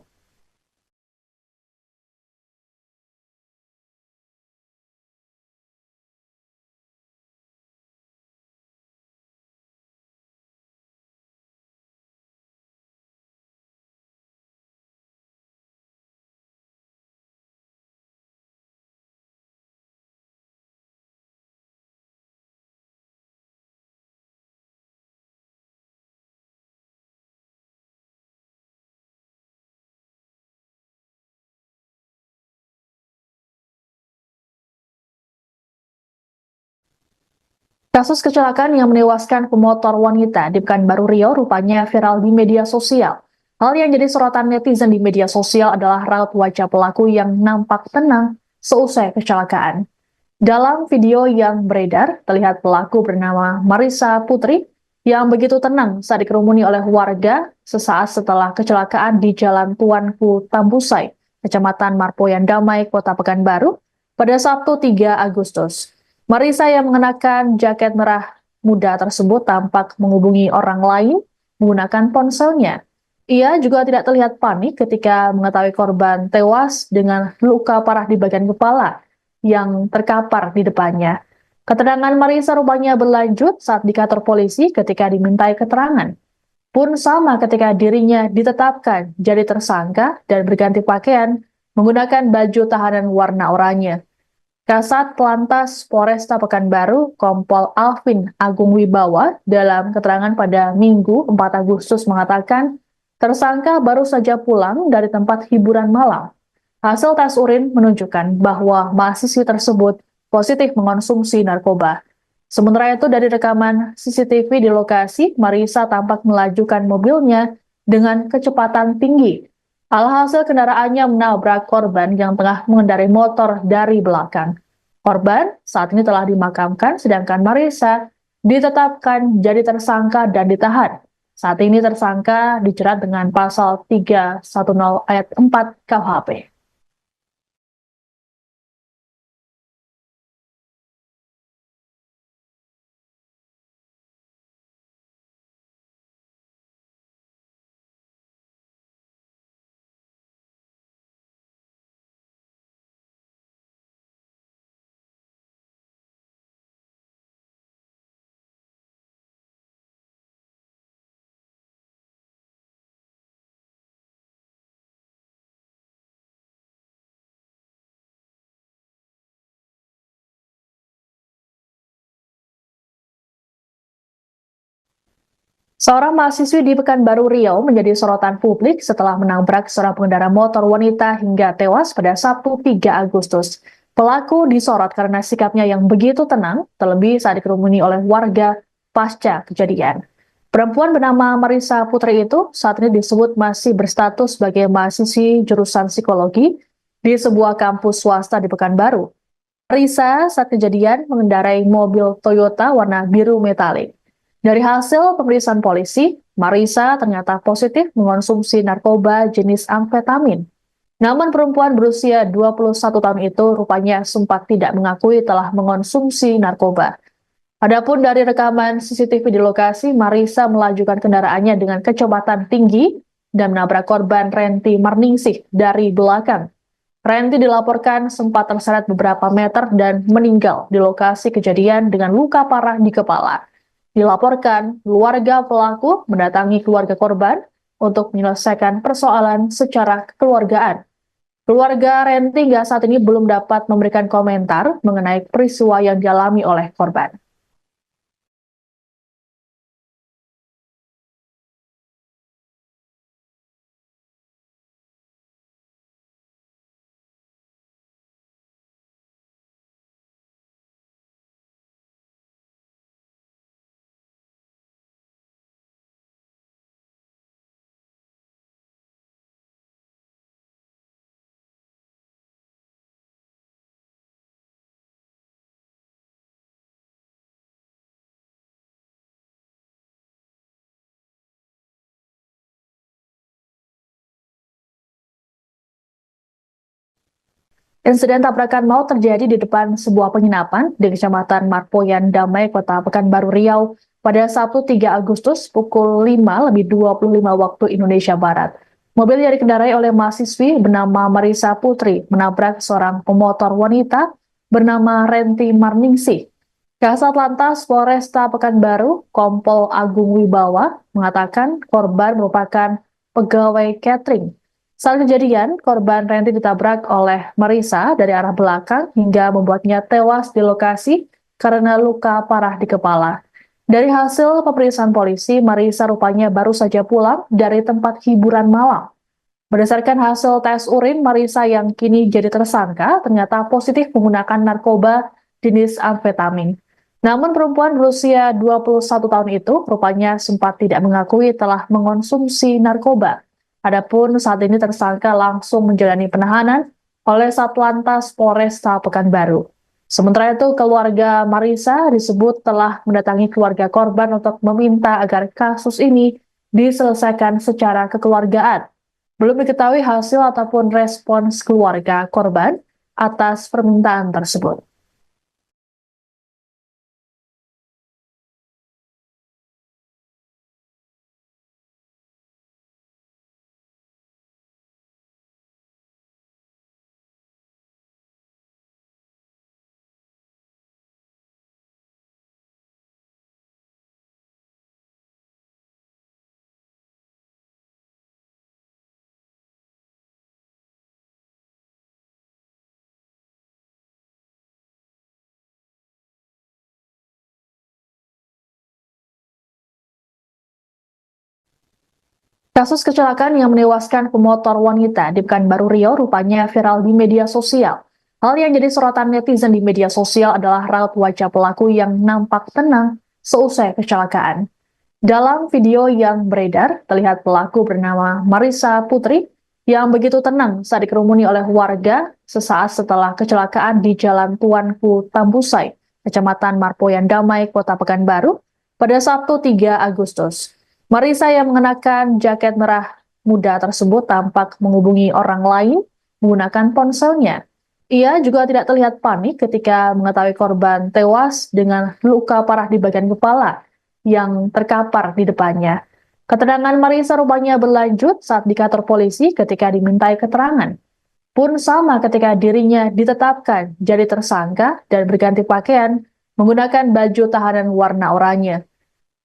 Kasus kecelakaan yang menewaskan pemotor wanita di Pekanbaru Riau rupanya viral di media sosial. Hal yang jadi sorotan netizen di media sosial adalah raut wajah pelaku yang nampak tenang seusai kecelakaan. Dalam video yang beredar, terlihat pelaku bernama Marisa Putri yang begitu tenang saat dikerumuni oleh warga sesaat setelah kecelakaan di Jalan Tuanku Tambusai, Kecamatan Marpoyan Damai, Kota Pekanbaru, pada Sabtu 3 Agustus. Marisa yang mengenakan jaket merah muda tersebut tampak menghubungi orang lain menggunakan ponselnya. Ia juga tidak terlihat panik ketika mengetahui korban tewas dengan luka parah di bagian kepala yang terkapar di depannya. Keterangan Marisa rupanya berlanjut saat di kantor polisi ketika dimintai keterangan. Pun sama ketika dirinya ditetapkan jadi tersangka dan berganti pakaian menggunakan baju tahanan warna oranye. Kasat Lantas Polresta Pekanbaru, Kompol Alvin Agung Wibawa, dalam keterangan pada Minggu 4 Agustus mengatakan, tersangka baru saja pulang dari tempat hiburan malam. Hasil tes urin menunjukkan bahwa mahasiswi tersebut positif mengonsumsi narkoba. Sementara itu dari rekaman CCTV di lokasi, Marisa tampak melajukan mobilnya dengan kecepatan tinggi. Alhasil kendaraannya menabrak korban yang tengah mengendarai motor dari belakang. Korban saat ini telah dimakamkan, sedangkan Marisa ditetapkan jadi tersangka dan ditahan. Saat ini tersangka dijerat dengan pasal 310 ayat 4 KUHP. Seorang mahasiswi di Pekanbaru Riau menjadi sorotan publik setelah menabrak seorang pengendara motor wanita hingga tewas pada Sabtu 3 Agustus. Pelaku disorot karena sikapnya yang begitu tenang, terlebih saat dikerumuni oleh warga pasca kejadian. Perempuan bernama Marisa Putri itu saat ini disebut masih berstatus sebagai mahasiswi jurusan psikologi di sebuah kampus swasta di Pekanbaru. Marisa saat kejadian mengendarai mobil Toyota warna biru metalik. Dari hasil pemeriksaan polisi, Marisa ternyata positif mengonsumsi narkoba jenis amfetamin. Namun perempuan berusia 21 tahun itu rupanya sempat tidak mengakui telah mengonsumsi narkoba. Adapun dari rekaman CCTV di lokasi, Marisa melajukan kendaraannya dengan kecepatan tinggi dan menabrak korban Renti Marningsih dari belakang. Renti dilaporkan sempat terseret beberapa meter dan meninggal di lokasi kejadian dengan luka parah di kepala. Dilaporkan, keluarga pelaku mendatangi keluarga korban untuk menyelesaikan persoalan secara kekeluargaan. Keluarga Renti hingga saat ini belum dapat memberikan komentar mengenai peristiwa yang dialami oleh korban. Insiden tabrakan maut terjadi di depan sebuah penginapan di Kecamatan Marpoyan Damai, Kota Pekanbaru Riau pada Sabtu 3 Agustus pukul 5:25 waktu Indonesia Barat. Mobil yang dikendarai oleh mahasiswi bernama Marisa Putri menabrak seorang pemotor wanita bernama Renti Marningsih. Kasat Lantas Polresta Pekanbaru, Kompol Agung Wibawa, mengatakan korban merupakan pegawai catering. Saat kejadian, korban Renti ditabrak oleh Marisa dari arah belakang hingga membuatnya tewas di lokasi karena luka parah di kepala. Dari hasil pemeriksaan polisi, Marisa rupanya baru saja pulang dari tempat hiburan malam. Berdasarkan hasil tes urin, Marisa yang kini jadi tersangka ternyata positif menggunakan narkoba jenis amfetamin. Namun perempuan berusia 21 tahun itu rupanya sempat tidak mengakui telah mengonsumsi narkoba. Adapun saat ini tersangka langsung menjalani penahanan oleh Satlantas Polresta Pekanbaru. Sementara itu, keluarga Marisa disebut telah mendatangi keluarga korban untuk meminta agar kasus ini diselesaikan secara kekeluargaan. Belum diketahui hasil ataupun respons keluarga korban atas permintaan tersebut. Kasus kecelakaan yang menewaskan pemotor wanita di Pekanbaru Riau rupanya viral di media sosial. Hal yang jadi sorotan netizen di media sosial adalah raut wajah pelaku yang nampak tenang seusai kecelakaan. Dalam video yang beredar, terlihat pelaku bernama Marisa Putri yang begitu tenang saat dikerumuni oleh warga sesaat setelah kecelakaan di Jalan Tuanku Tambusai, Kecamatan Marpoyan Damai, Kota Pekanbaru, pada Sabtu 3 Agustus. Marisa yang mengenakan jaket merah muda tersebut tampak menghubungi orang lain menggunakan ponselnya. Ia juga tidak terlihat panik ketika mengetahui korban tewas dengan luka parah di bagian kepala yang terkapar di depannya. Keterangan Marisa rupanya berlanjut saat di kantor polisi ketika dimintai keterangan. Pun sama ketika dirinya ditetapkan jadi tersangka dan berganti pakaian menggunakan baju tahanan warna oranye.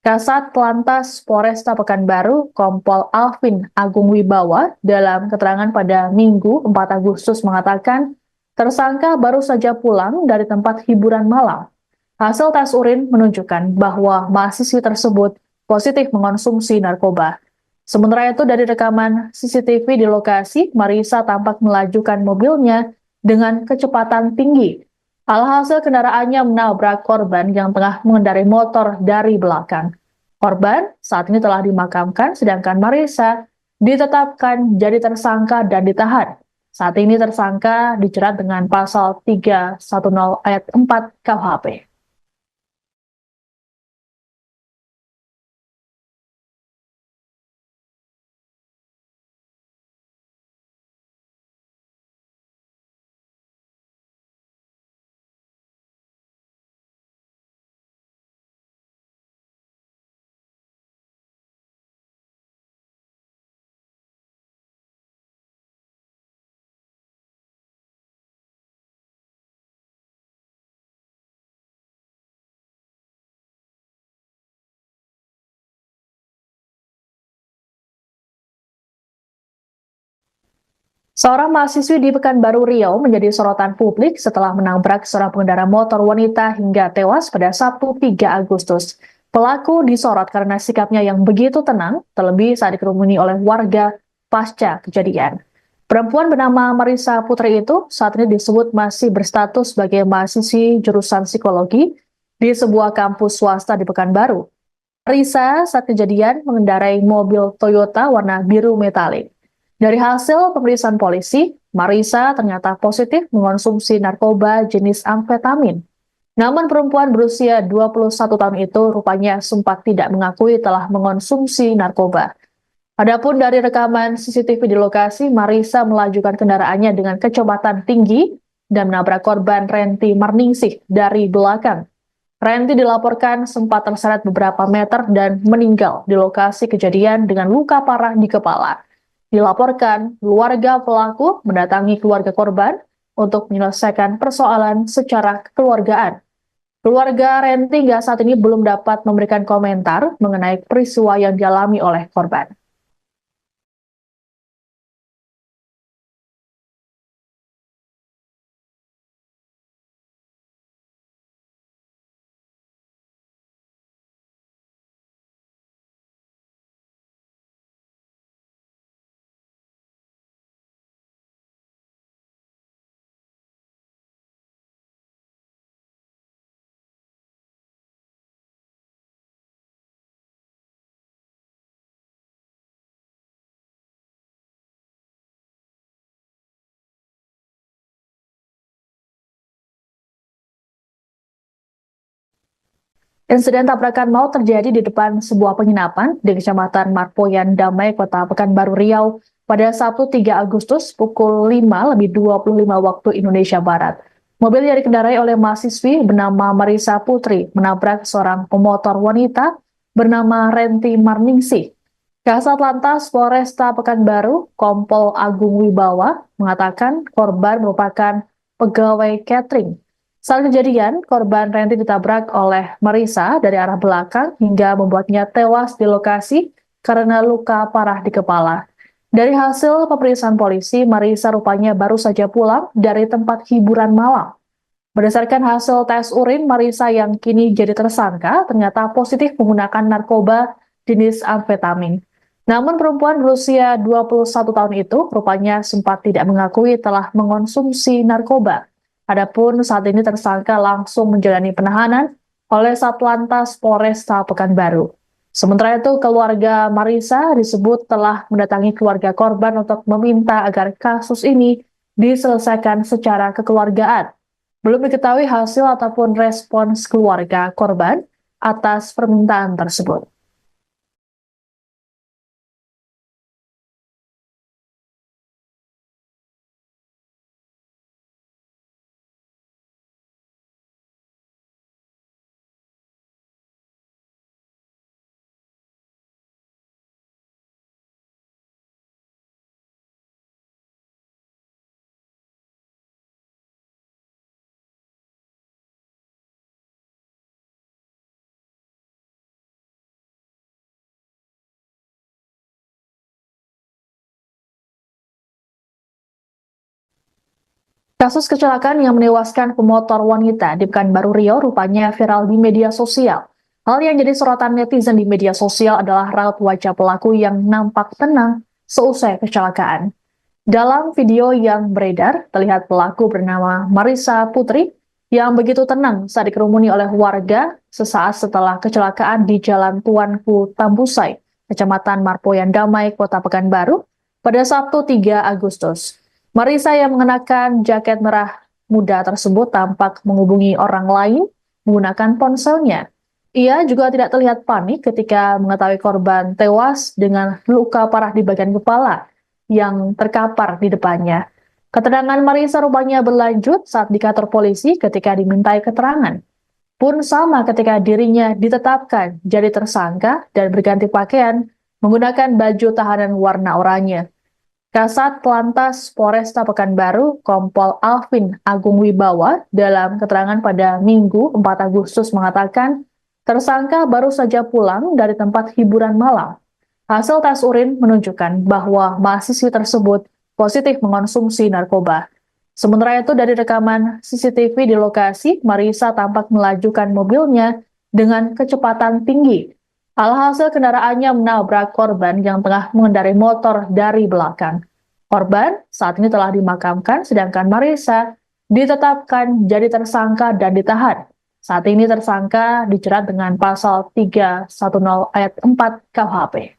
Kasat Lantas Polresta Pekanbaru, Kompol Alvin Agung Wibawa, dalam keterangan pada Minggu 4 Agustus mengatakan, tersangka baru saja pulang dari tempat hiburan malam. Hasil tes urin menunjukkan bahwa mahasiswi tersebut positif mengonsumsi narkoba. Sementara itu dari rekaman CCTV di lokasi, Marisa tampak melajukan mobilnya dengan kecepatan tinggi. Alhasil kendaraannya menabrak korban yang tengah mengendarai motor dari belakang. Korban saat ini telah dimakamkan, sedangkan Marisa ditetapkan jadi tersangka dan ditahan. Saat ini tersangka dijerat dengan pasal 310 ayat 4 KUHP. Seorang mahasiswi di Pekanbaru Riau menjadi sorotan publik setelah menabrak seorang pengendara motor wanita hingga tewas pada Sabtu 3 Agustus. Pelaku disorot karena sikapnya yang begitu tenang, terlebih saat dikerumuni oleh warga pasca kejadian. Perempuan bernama Marisa Putri itu saat ini disebut masih berstatus sebagai mahasiswi jurusan psikologi di sebuah kampus swasta di Pekanbaru. Marisa saat kejadian mengendarai mobil Toyota warna biru metalik. Dari hasil pemeriksaan polisi, Marisa ternyata positif mengonsumsi narkoba jenis amfetamin. Namun perempuan berusia 21 tahun itu rupanya sempat tidak mengakui telah mengonsumsi narkoba. Adapun dari rekaman CCTV di lokasi, Marisa melajukan kendaraannya dengan kecepatan tinggi dan menabrak korban Renti Marningsih dari belakang. Renti dilaporkan sempat terseret beberapa meter dan meninggal di lokasi kejadian dengan luka parah di kepala. Dilaporkan, keluarga pelaku mendatangi keluarga korban untuk menyelesaikan persoalan secara kekeluargaan. Keluarga Renti hingga saat ini belum dapat memberikan komentar mengenai peristiwa yang dialami oleh korban. Insiden tabrakan maut terjadi di depan sebuah penginapan di Kecamatan Marpoyan Damai, Kota Pekanbaru Riau pada Sabtu 3 Agustus pukul 5:25 waktu Indonesia Barat. Mobil yang dikendarai oleh mahasiswi bernama Marisa Putri menabrak seorang pemotor wanita bernama Renti Marningsih. Kasat Lantas Polresta Pekanbaru, Kompol Agung Wibawa, mengatakan korban merupakan pegawai catering. Saat kejadian, korban Renti ditabrak oleh Marisa dari arah belakang hingga membuatnya tewas di lokasi karena luka parah di kepala. Dari hasil pemeriksaan polisi, Marisa rupanya baru saja pulang dari tempat hiburan malam. Berdasarkan hasil tes urin, Marisa yang kini jadi tersangka ternyata positif menggunakan narkoba jenis amfetamin. Namun perempuan berusia 21 tahun itu rupanya sempat tidak mengakui telah mengonsumsi narkoba. Adapun saat ini tersangka langsung menjalani penahanan oleh Satlantas Polresta Pekanbaru. Sementara itu, keluarga Marisa disebut telah mendatangi keluarga korban untuk meminta agar kasus ini diselesaikan secara kekeluargaan. Belum diketahui hasil ataupun respons keluarga korban atas permintaan tersebut. Kasus kecelakaan yang menewaskan pemotor wanita di Pekanbaru Riau rupanya viral di media sosial. Hal yang jadi sorotan netizen di media sosial adalah raut wajah pelaku yang nampak tenang seusai kecelakaan. Dalam video yang beredar, terlihat pelaku bernama Marisa Putri yang begitu tenang saat dikerumuni oleh warga sesaat setelah kecelakaan di Jalan Tuanku Tambusai, Kecamatan Marpoyan Damai, Kota Pekanbaru, pada Sabtu 3 Agustus. Marisa yang mengenakan jaket merah muda tersebut tampak menghubungi orang lain menggunakan ponselnya. Ia juga tidak terlihat panik ketika mengetahui korban tewas dengan luka parah di bagian kepala yang terkapar di depannya. Keterangan Marisa rupanya berlanjut saat di kantor polisi ketika dimintai keterangan. Pun sama ketika dirinya ditetapkan jadi tersangka dan berganti pakaian menggunakan baju tahanan warna oranye. Kasat Lantas Polresta Pekanbaru, Kompol Alvin Agung Wibawa, dalam keterangan pada Minggu 4 Agustus mengatakan, tersangka baru saja pulang dari tempat hiburan malam. Hasil tes urin menunjukkan bahwa mahasiswi tersebut positif mengonsumsi narkoba. Sementara itu dari rekaman CCTV di lokasi, Marisa tampak melajukan mobilnya dengan kecepatan tinggi. Alhasil kendaraannya menabrak korban yang tengah mengendarai motor dari belakang. Korban saat ini telah dimakamkan, sedangkan Marisa ditetapkan jadi tersangka dan ditahan. Saat ini tersangka dijerat dengan pasal 310 ayat 4 KUHP.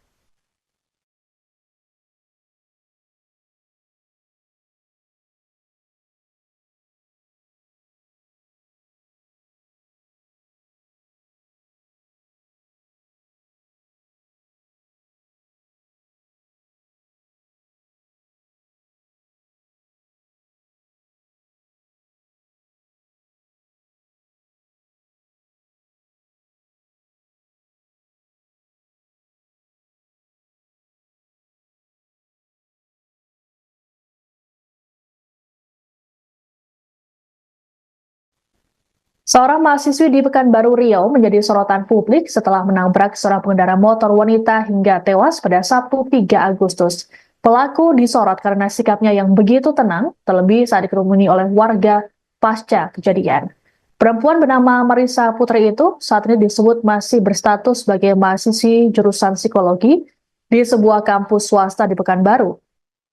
Seorang mahasiswi di Pekanbaru Riau menjadi sorotan publik setelah menabrak seorang pengendara motor wanita hingga tewas pada Sabtu 3 Agustus. Pelaku disorot karena sikapnya yang begitu tenang, terlebih saat dikerumuni oleh warga pasca kejadian. Perempuan bernama Marisa Putri itu saat ini disebut masih berstatus sebagai mahasiswi jurusan psikologi di sebuah kampus swasta di Pekanbaru.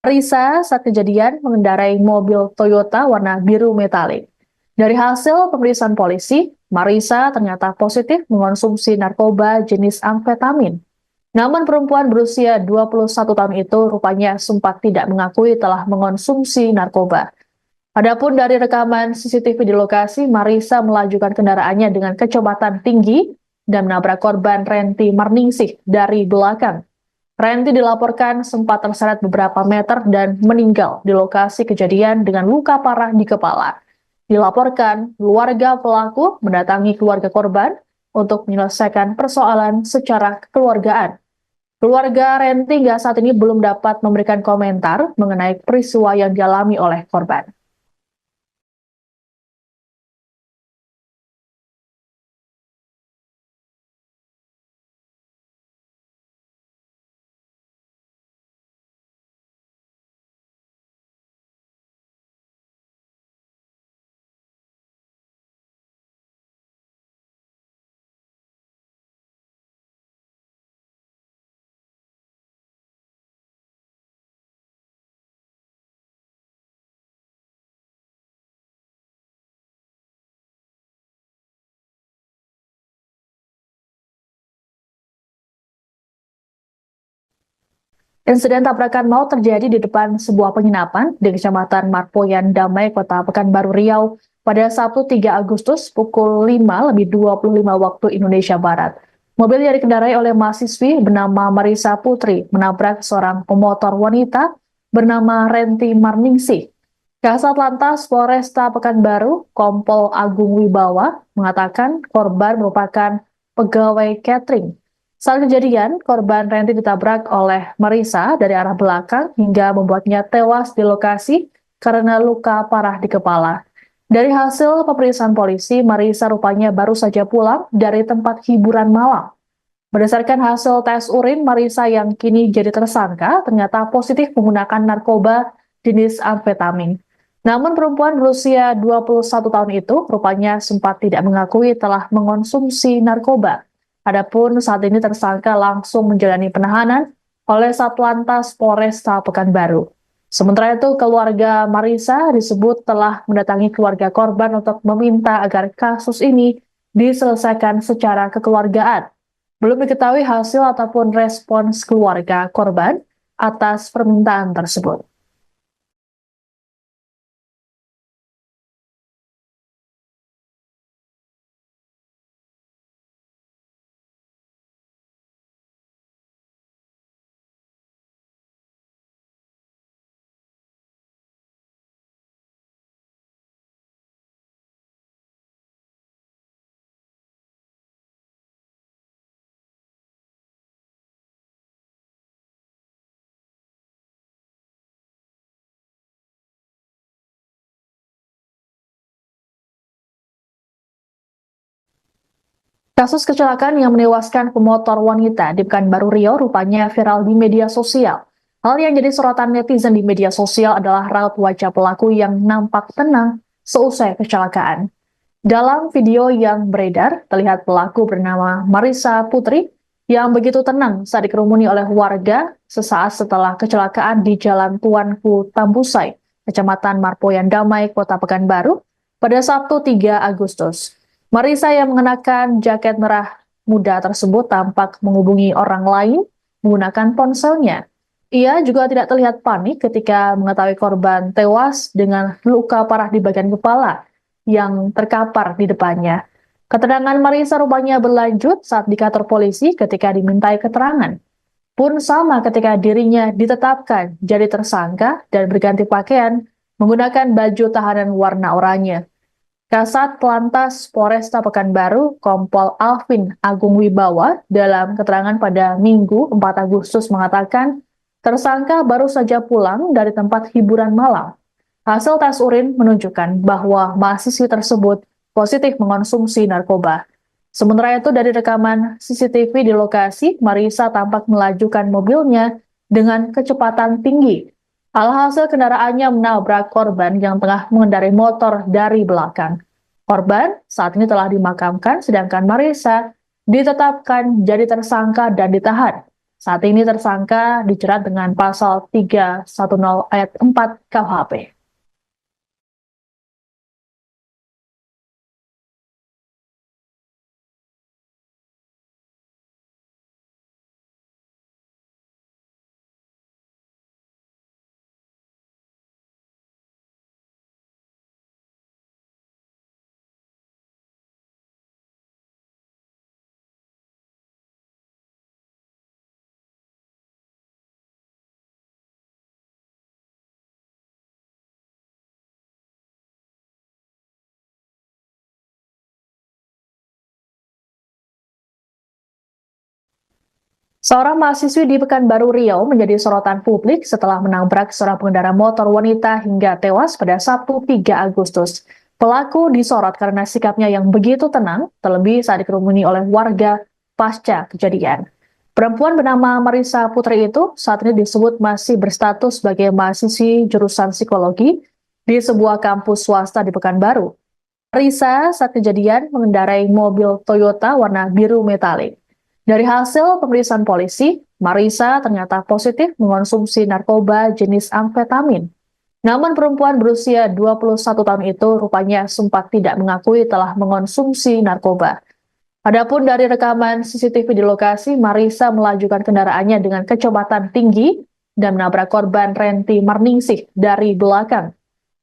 Marisa saat kejadian mengendarai mobil Toyota warna biru metalik. Dari hasil pemeriksaan polisi, Marisa ternyata positif mengonsumsi narkoba jenis amfetamin. Namun perempuan berusia 21 tahun itu rupanya sempat tidak mengakui telah mengonsumsi narkoba. Adapun dari rekaman CCTV di lokasi, Marisa melajukan kendaraannya dengan kecepatan tinggi dan menabrak korban Renti Marningsih dari belakang. Renti dilaporkan sempat terseret beberapa meter dan meninggal di lokasi kejadian dengan luka parah di kepala. Dilaporkan, keluarga pelaku mendatangi keluarga korban untuk menyelesaikan persoalan secara kekeluargaan. Keluarga Renti hingga saat ini belum dapat memberikan komentar mengenai peristiwa yang dialami oleh korban. Insiden tabrakan maut terjadi di depan sebuah penginapan di Kecamatan Marpoyan Damai, Kota Pekanbaru Riau pada Sabtu 3 Agustus pukul 5:25 waktu Indonesia Barat. Mobil yang dikendarai oleh mahasiswi bernama Marisa Putri menabrak seorang pemotor wanita bernama Renti Marningsih. Kasat Lantas Polresta Pekanbaru, Kompol Agung Wibawa, mengatakan korban merupakan pegawai catering. Saat kejadian, korban Renti ditabrak oleh Marisa dari arah belakang hingga membuatnya tewas di lokasi karena luka parah di kepala. Dari hasil pemeriksaan polisi, Marisa rupanya baru saja pulang dari tempat hiburan malam. Berdasarkan hasil tes urin, Marisa yang kini jadi tersangka ternyata positif menggunakan narkoba jenis amfetamin. Namun perempuan berusia 21 tahun itu rupanya sempat tidak mengakui telah mengonsumsi narkoba. Adapun saat ini tersangka langsung menjalani penahanan oleh Satlantas Polresta Pekanbaru. Sementara itu, keluarga Marisa disebut telah mendatangi keluarga korban untuk meminta agar kasus ini diselesaikan secara kekeluargaan. Belum diketahui hasil ataupun respons keluarga korban atas permintaan tersebut. Kasus kecelakaan yang menewaskan pemotor wanita di Pekanbaru Riau rupanya viral di media sosial. Hal yang jadi sorotan netizen di media sosial adalah raut wajah pelaku yang nampak tenang seusai kecelakaan. Dalam video yang beredar, terlihat pelaku bernama Marissa Putri yang begitu tenang saat dikerumuni oleh warga sesaat setelah kecelakaan di Jalan Tuanku Tambusai, Kecamatan Marpoyan Damai, Kota Pekanbaru, pada Sabtu 3 Agustus. Marissa yang mengenakan jaket merah muda tersebut tampak menghubungi orang lain menggunakan ponselnya. Ia juga tidak terlihat panik ketika mengetahui korban tewas dengan luka parah di bagian kepala yang terkapar di depannya. Keterangan Marissa rupanya berlanjut saat di kantor polisi ketika dimintai keterangan. Pun sama ketika dirinya ditetapkan jadi tersangka dan berganti pakaian menggunakan baju tahanan warna oranye. Kasat Lantas Polresta Pekanbaru, Kompol Alvin Agung Wibawa, dalam keterangan pada Minggu 4 Agustus mengatakan tersangka baru saja pulang dari tempat hiburan malam. Hasil tes urin menunjukkan bahwa mahasiswi tersebut positif mengonsumsi narkoba. Sementara itu dari rekaman CCTV di lokasi, Marissa tampak melajukan mobilnya dengan kecepatan tinggi. Alhasil kendaraannya menabrak korban yang tengah mengendarai motor dari belakang. Korban saat ini telah dimakamkan, sedangkan Marissa ditetapkan jadi tersangka dan ditahan. Saat ini tersangka dijerat dengan pasal 310 ayat 4 KUHP. Seorang mahasiswi di Pekanbaru Riau menjadi sorotan publik setelah menabrak seorang pengendara motor wanita hingga tewas pada Sabtu 3 Agustus. Pelaku disorot karena sikapnya yang begitu tenang, terlebih saat dikerumuni oleh warga pasca kejadian. Perempuan bernama Marissa Putri itu saat ini disebut masih berstatus sebagai mahasiswi jurusan psikologi di sebuah kampus swasta di Pekanbaru. Marissa saat kejadian mengendarai mobil Toyota warna biru metalik. Dari hasil pemeriksaan polisi, Marissa ternyata positif mengonsumsi narkoba jenis amfetamin. Namun perempuan berusia 21 tahun itu rupanya sempat tidak mengakui telah mengonsumsi narkoba. Adapun dari rekaman CCTV di lokasi, Marissa melajukan kendaraannya dengan kecepatan tinggi dan menabrak korban Renti Marningsih dari belakang.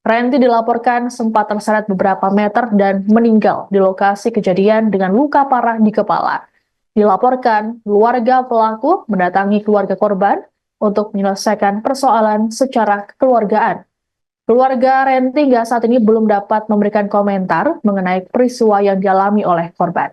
Renti dilaporkan sempat terseret beberapa meter dan meninggal di lokasi kejadian dengan luka parah di kepala. Dilaporkan, keluarga pelaku mendatangi keluarga korban untuk menyelesaikan persoalan secara kekeluargaan. Keluarga Renti hingga saat ini belum dapat memberikan komentar mengenai peristiwa yang dialami oleh korban.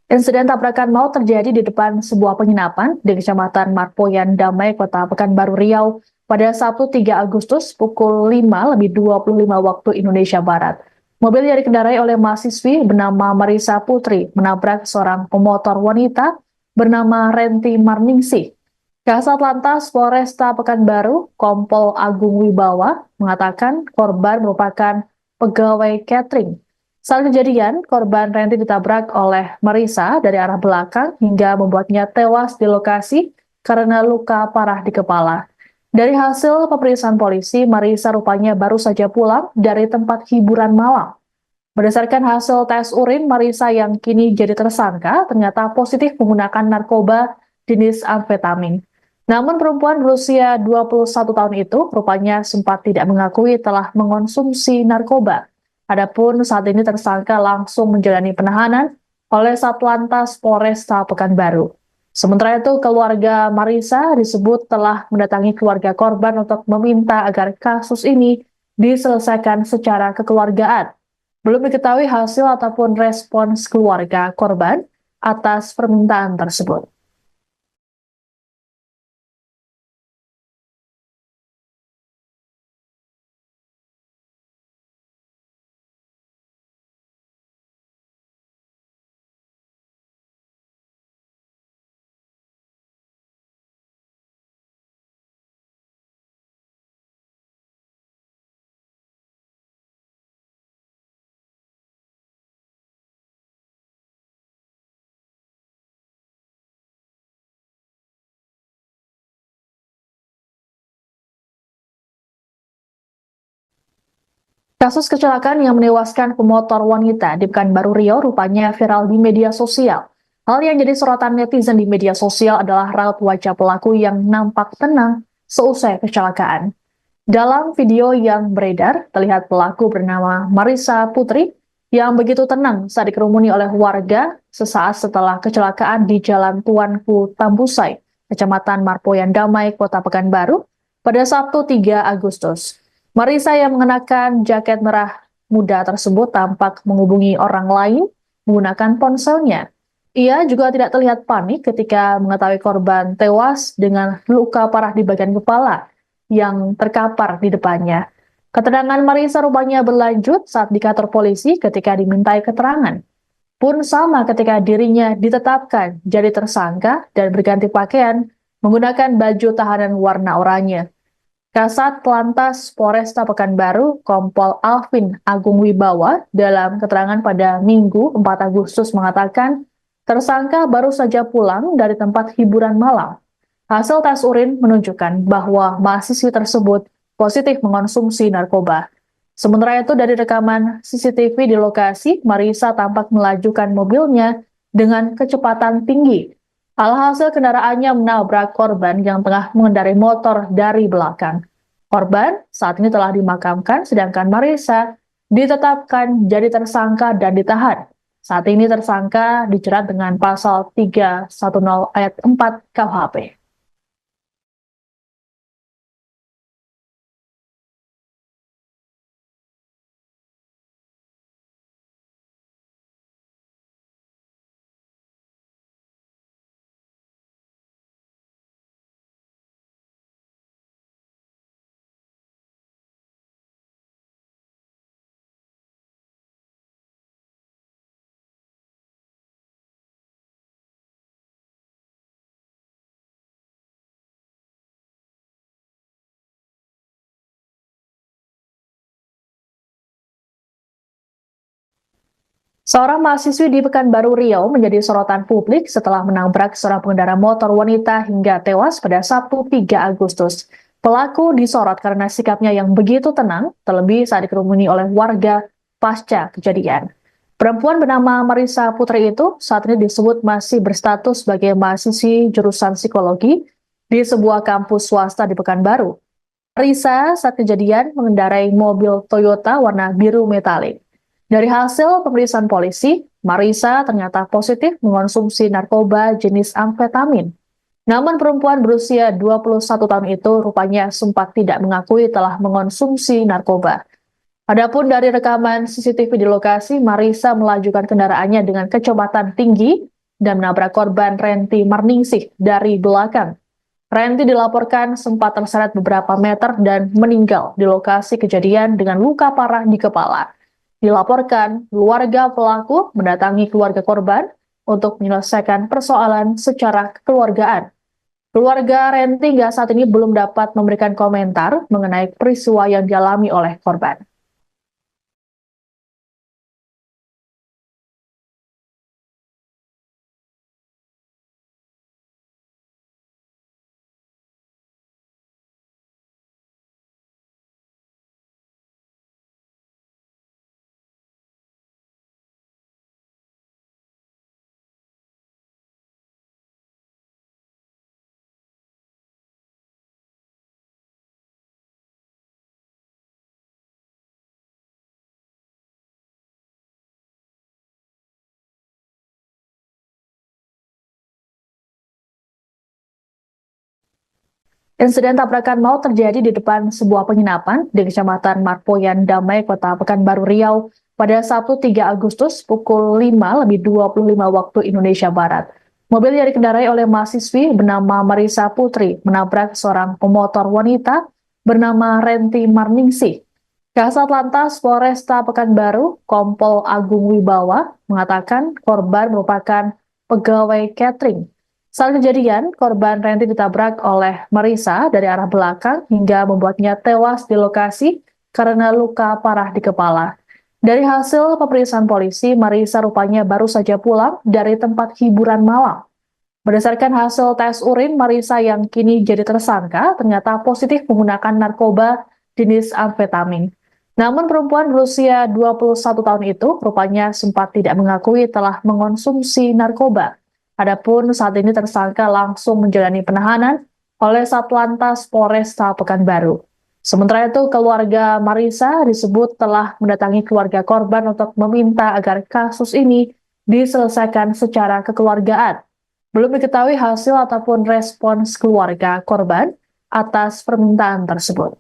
Insiden tabrakan maut terjadi di depan sebuah penginapan di Kecamatan Marpoyan Damai, Kota Pekanbaru Riau pada Sabtu 3 Agustus pukul 5:25 waktu Indonesia Barat. Mobil yang dikendarai oleh mahasiswi bernama Marissa Putri menabrak seorang pemotor wanita bernama Renti Marningsih. Kasat Lantas Polresta Pekanbaru, Kompol Agung Wibawa, mengatakan korban merupakan pegawai catering. Saat kejadian, korban Renti ditabrak oleh Marissa dari arah belakang hingga membuatnya tewas di lokasi karena luka parah di kepala. Dari hasil pemeriksaan polisi, Marissa rupanya baru saja pulang dari tempat hiburan malam. Berdasarkan hasil tes urin, Marissa yang kini jadi tersangka ternyata positif menggunakan narkoba jenis amfetamin. Namun perempuan berusia 21 tahun itu rupanya sempat tidak mengakui telah mengonsumsi narkoba. Adapun saat ini tersangka langsung menjalani penahanan oleh Satlantas Polresta Pekanbaru. Sementara itu, keluarga Marisa disebut telah mendatangi keluarga korban untuk meminta agar kasus ini diselesaikan secara kekeluargaan. Belum diketahui hasil ataupun respons keluarga korban atas permintaan tersebut. Kasus kecelakaan yang menewaskan pemotor wanita di Pekanbaru Riau rupanya viral di media sosial. Hal yang jadi sorotan netizen di media sosial adalah raut wajah pelaku yang nampak tenang seusai kecelakaan. Dalam video yang beredar, terlihat pelaku bernama Marisa Putri yang begitu tenang saat dikerumuni oleh warga sesaat setelah kecelakaan di Jalan Tuanku Tambusai, Kecamatan Marpoyan Damai, Kota Pekanbaru, pada Sabtu 3 Agustus. Marisa yang mengenakan jaket merah muda tersebut tampak menghubungi orang lain menggunakan ponselnya. Ia juga tidak terlihat panik ketika mengetahui korban tewas dengan luka parah di bagian kepala yang terkapar di depannya. Keterangan Marisa rupanya berlanjut saat di kantor polisi ketika dimintai keterangan. Pun sama ketika dirinya ditetapkan jadi tersangka dan berganti pakaian menggunakan baju tahanan warna oranye. Kasat Lantas Polresta Pekanbaru, Kompol Alvin Agung Wibawa, dalam keterangan pada Minggu 4 Agustus mengatakan, tersangka baru saja pulang dari tempat hiburan malam. Hasil tes urin menunjukkan bahwa mahasiswi tersebut positif mengonsumsi narkoba. Sementara itu dari rekaman CCTV di lokasi, Marisa tampak melajukan mobilnya dengan kecepatan tinggi. Alhasil kendaraannya menabrak korban yang tengah mengendarai motor dari belakang. Korban saat ini telah dimakamkan, sedangkan Marisa ditetapkan jadi tersangka dan ditahan. Saat ini tersangka dijerat dengan pasal 310 ayat 4 KUHP. Seorang mahasiswi di Pekanbaru Riau menjadi sorotan publik setelah menabrak seorang pengendara motor wanita hingga tewas pada Sabtu 3 Agustus. Pelaku disorot karena sikapnya yang begitu tenang, terlebih saat dikerumuni oleh warga pasca kejadian. Perempuan bernama Marisa Putri itu saat ini disebut masih berstatus sebagai mahasiswi jurusan psikologi di sebuah kampus swasta di Pekanbaru. Marisa saat kejadian mengendarai mobil Toyota warna biru metalik. Dari hasil pemeriksaan polisi, Marisa ternyata positif mengonsumsi narkoba jenis amfetamin. Namun perempuan berusia 21 tahun itu rupanya sempat tidak mengakui telah mengonsumsi narkoba. Adapun dari rekaman CCTV di lokasi, Marisa melajukan kendaraannya dengan kecepatan tinggi dan menabrak korban Renti Marningsih dari belakang. Renti dilaporkan sempat terseret beberapa meter dan meninggal di lokasi kejadian dengan luka parah di kepala. Dilaporkan, keluarga pelaku mendatangi keluarga korban untuk menyelesaikan persoalan secara kekeluargaan. Keluarga Renti hingga saat ini belum dapat memberikan komentar mengenai peristiwa yang dialami oleh korban. Insiden tabrakan maut terjadi di depan sebuah penginapan di Kecamatan Marpoyan Damai, Kota Pekanbaru Riau pada Sabtu 3 Agustus pukul 5:25 waktu Indonesia Barat. Mobil yang dikendarai oleh mahasiswi bernama Marisa Putri menabrak seorang pemotor wanita bernama Renti Marningsih. Kasat Lantas Polresta Pekanbaru, Kompol Agung Wibawa, mengatakan korban merupakan pegawai catering. Saat kejadian, korban Renti ditabrak oleh Marisa dari arah belakang hingga membuatnya tewas di lokasi karena luka parah di kepala. Dari hasil pemeriksaan polisi, Marisa rupanya baru saja pulang dari tempat hiburan malam. Berdasarkan hasil tes urin, Marisa yang kini jadi tersangka ternyata positif menggunakan narkoba jenis amfetamin. Namun perempuan berusia 21 tahun itu rupanya sempat tidak mengakui telah mengonsumsi narkoba. Adapun saat ini tersangka langsung menjalani penahanan oleh Satlantas Polresta Pekanbaru. Sementara itu, keluarga Marisa disebut telah mendatangi keluarga korban untuk meminta agar kasus ini diselesaikan secara kekeluargaan. Belum diketahui hasil ataupun respons keluarga korban atas permintaan tersebut.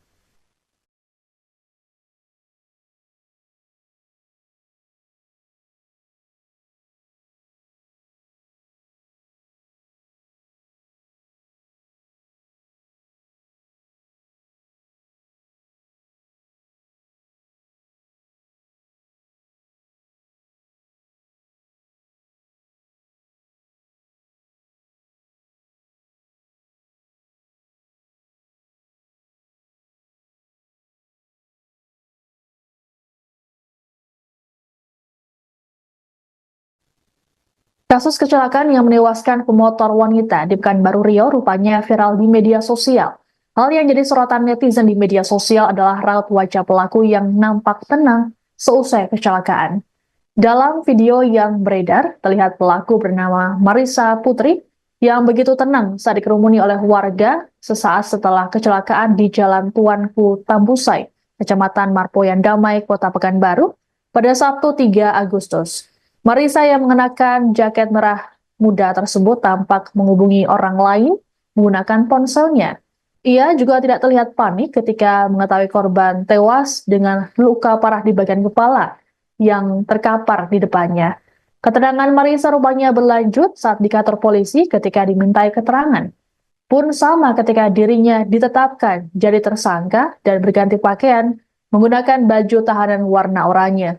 Kasus kecelakaan yang menewaskan pemotor wanita di Pekanbaru Riau rupanya viral di media sosial. Hal yang jadi sorotan netizen di media sosial adalah raut wajah pelaku yang nampak tenang seusai kecelakaan. Dalam video yang beredar, terlihat pelaku bernama Marisa Putri yang begitu tenang saat dikerumuni oleh warga sesaat setelah kecelakaan di Jalan Tuanku Tambusai, Kecamatan Marpoyan Damai, Kota Pekanbaru, pada Sabtu 3 Agustus. Marisa yang mengenakan jaket merah muda tersebut tampak menghubungi orang lain menggunakan ponselnya. Ia juga tidak terlihat panik ketika mengetahui korban tewas dengan luka parah di bagian kepala yang terkapar di depannya. Keterangan Marisa rupanya berlanjut saat di kantor polisi ketika dimintai keterangan. Pun sama ketika dirinya ditetapkan jadi tersangka dan berganti pakaian menggunakan baju tahanan warna oranye.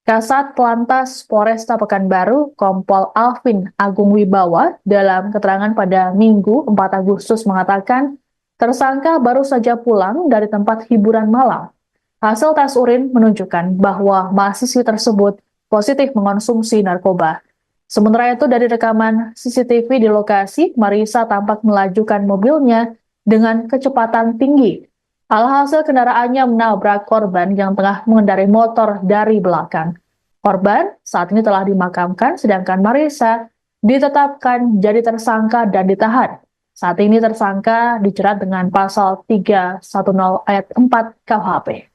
Kasat Lantas Polresta Pekanbaru, Kompol Alvin Agung Wibawa, dalam keterangan pada Minggu 4 Agustus mengatakan, tersangka baru saja pulang dari tempat hiburan malam. Hasil tes urin menunjukkan bahwa mahasiswi tersebut positif mengonsumsi narkoba. Sementara itu dari rekaman CCTV di lokasi, Marisa tampak melajukan mobilnya dengan kecepatan tinggi. Alhasil kendaraannya menabrak korban yang tengah mengendarai motor dari belakang. Korban saat ini telah dimakamkan, sedangkan Marisa ditetapkan jadi tersangka dan ditahan. Saat ini tersangka dijerat dengan pasal 310 ayat 4 KUHP.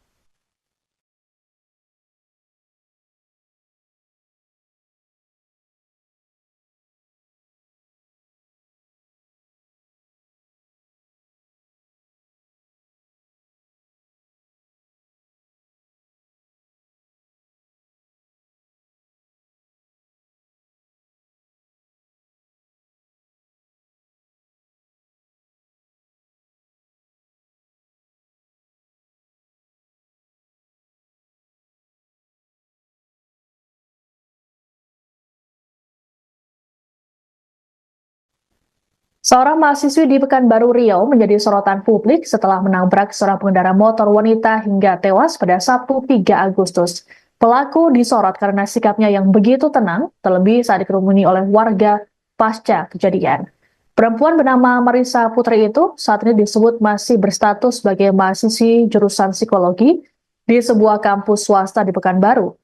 Seorang mahasiswi di Pekanbaru Riau menjadi sorotan publik setelah menabrak seorang pengendara motor wanita hingga tewas pada Sabtu 3 Agustus. Pelaku disorot karena sikapnya yang begitu tenang, terlebih saat dikerumuni oleh warga pasca kejadian. Perempuan bernama Marisa Putri itu saat ini disebut masih berstatus sebagai mahasiswi jurusan psikologi di sebuah kampus swasta di Pekanbaru.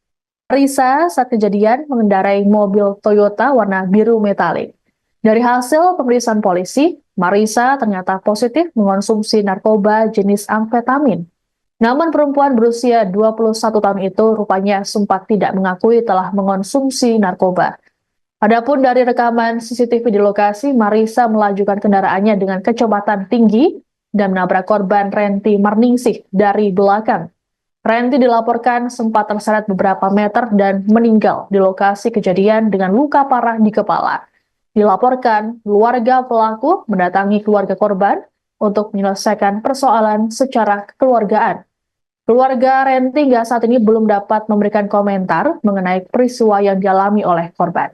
Marisa saat kejadian mengendarai mobil Toyota warna biru metalik. Dari hasil pemeriksaan polisi, Marisa ternyata positif mengonsumsi narkoba jenis amfetamin. Namun perempuan berusia 21 tahun itu rupanya sempat tidak mengakui telah mengonsumsi narkoba. Adapun dari rekaman CCTV di lokasi, Marisa melajukan kendaraannya dengan kecepatan tinggi dan menabrak korban Renti Marningsih dari belakang. Renti dilaporkan sempat terseret beberapa meter dan meninggal di lokasi kejadian dengan luka parah di kepala. Dilaporkan, keluarga pelaku mendatangi keluarga korban untuk menyelesaikan persoalan secara kekeluargaan. Keluarga Renti hingga saat ini belum dapat memberikan komentar mengenai peristiwa yang dialami oleh korban.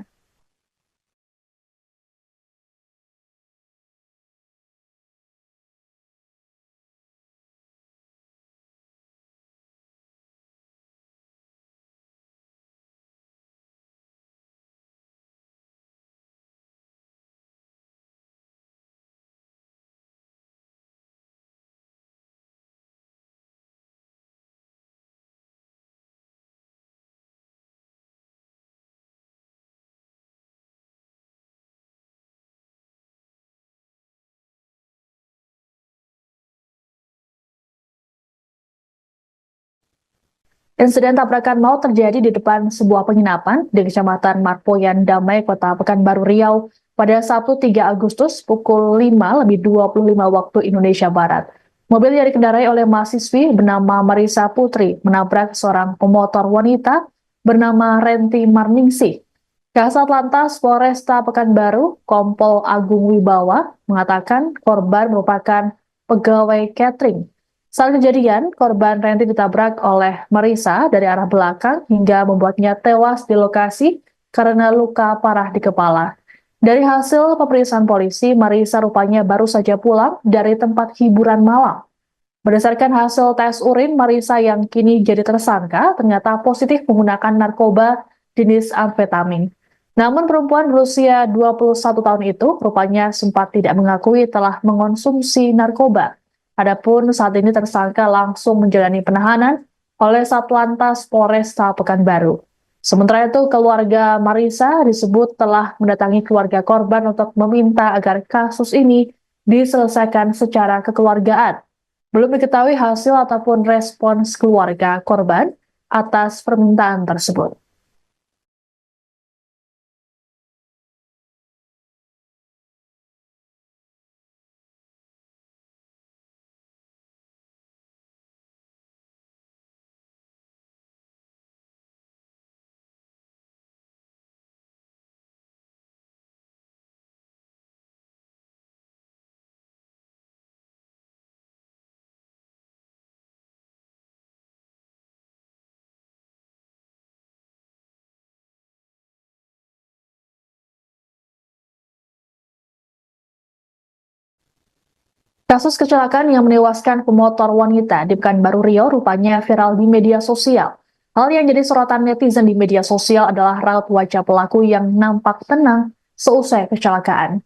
Insiden tabrakan maut terjadi di depan sebuah penginapan di Kecamatan Marpoyan Damai, Kota Pekanbaru Riau pada Sabtu 3 Agustus pukul 5:25 waktu Indonesia Barat. Mobil yang dikendarai oleh mahasiswi bernama Marisa Putri menabrak seorang pemotor wanita bernama Renti Marningsih. Kasat Lantas Polresta Pekanbaru, Kompol Agung Wibawa, mengatakan korban merupakan pegawai catering. Saat kejadian, korban Renti ditabrak oleh Marisa dari arah belakang hingga membuatnya tewas di lokasi karena luka parah di kepala. Dari hasil pemeriksaan polisi, Marisa rupanya baru saja pulang dari tempat hiburan malam. Berdasarkan hasil tes urin, Marisa yang kini jadi tersangka ternyata positif menggunakan narkoba jenis amfetamin. Namun perempuan berusia 21 tahun itu rupanya sempat tidak mengakui telah mengonsumsi narkoba. Adapun saat ini tersangka langsung menjalani penahanan oleh Satlantas Polresta Pekanbaru. Sementara itu, keluarga Marisa disebut telah mendatangi keluarga korban untuk meminta agar kasus ini diselesaikan secara kekeluargaan. Belum diketahui hasil ataupun respons keluarga korban atas permintaan tersebut. Kasus kecelakaan yang menewaskan pemotor wanita di Pekanbaru Riau rupanya viral di media sosial. Hal yang jadi sorotan netizen di media sosial adalah raut wajah pelaku yang nampak tenang seusai kecelakaan.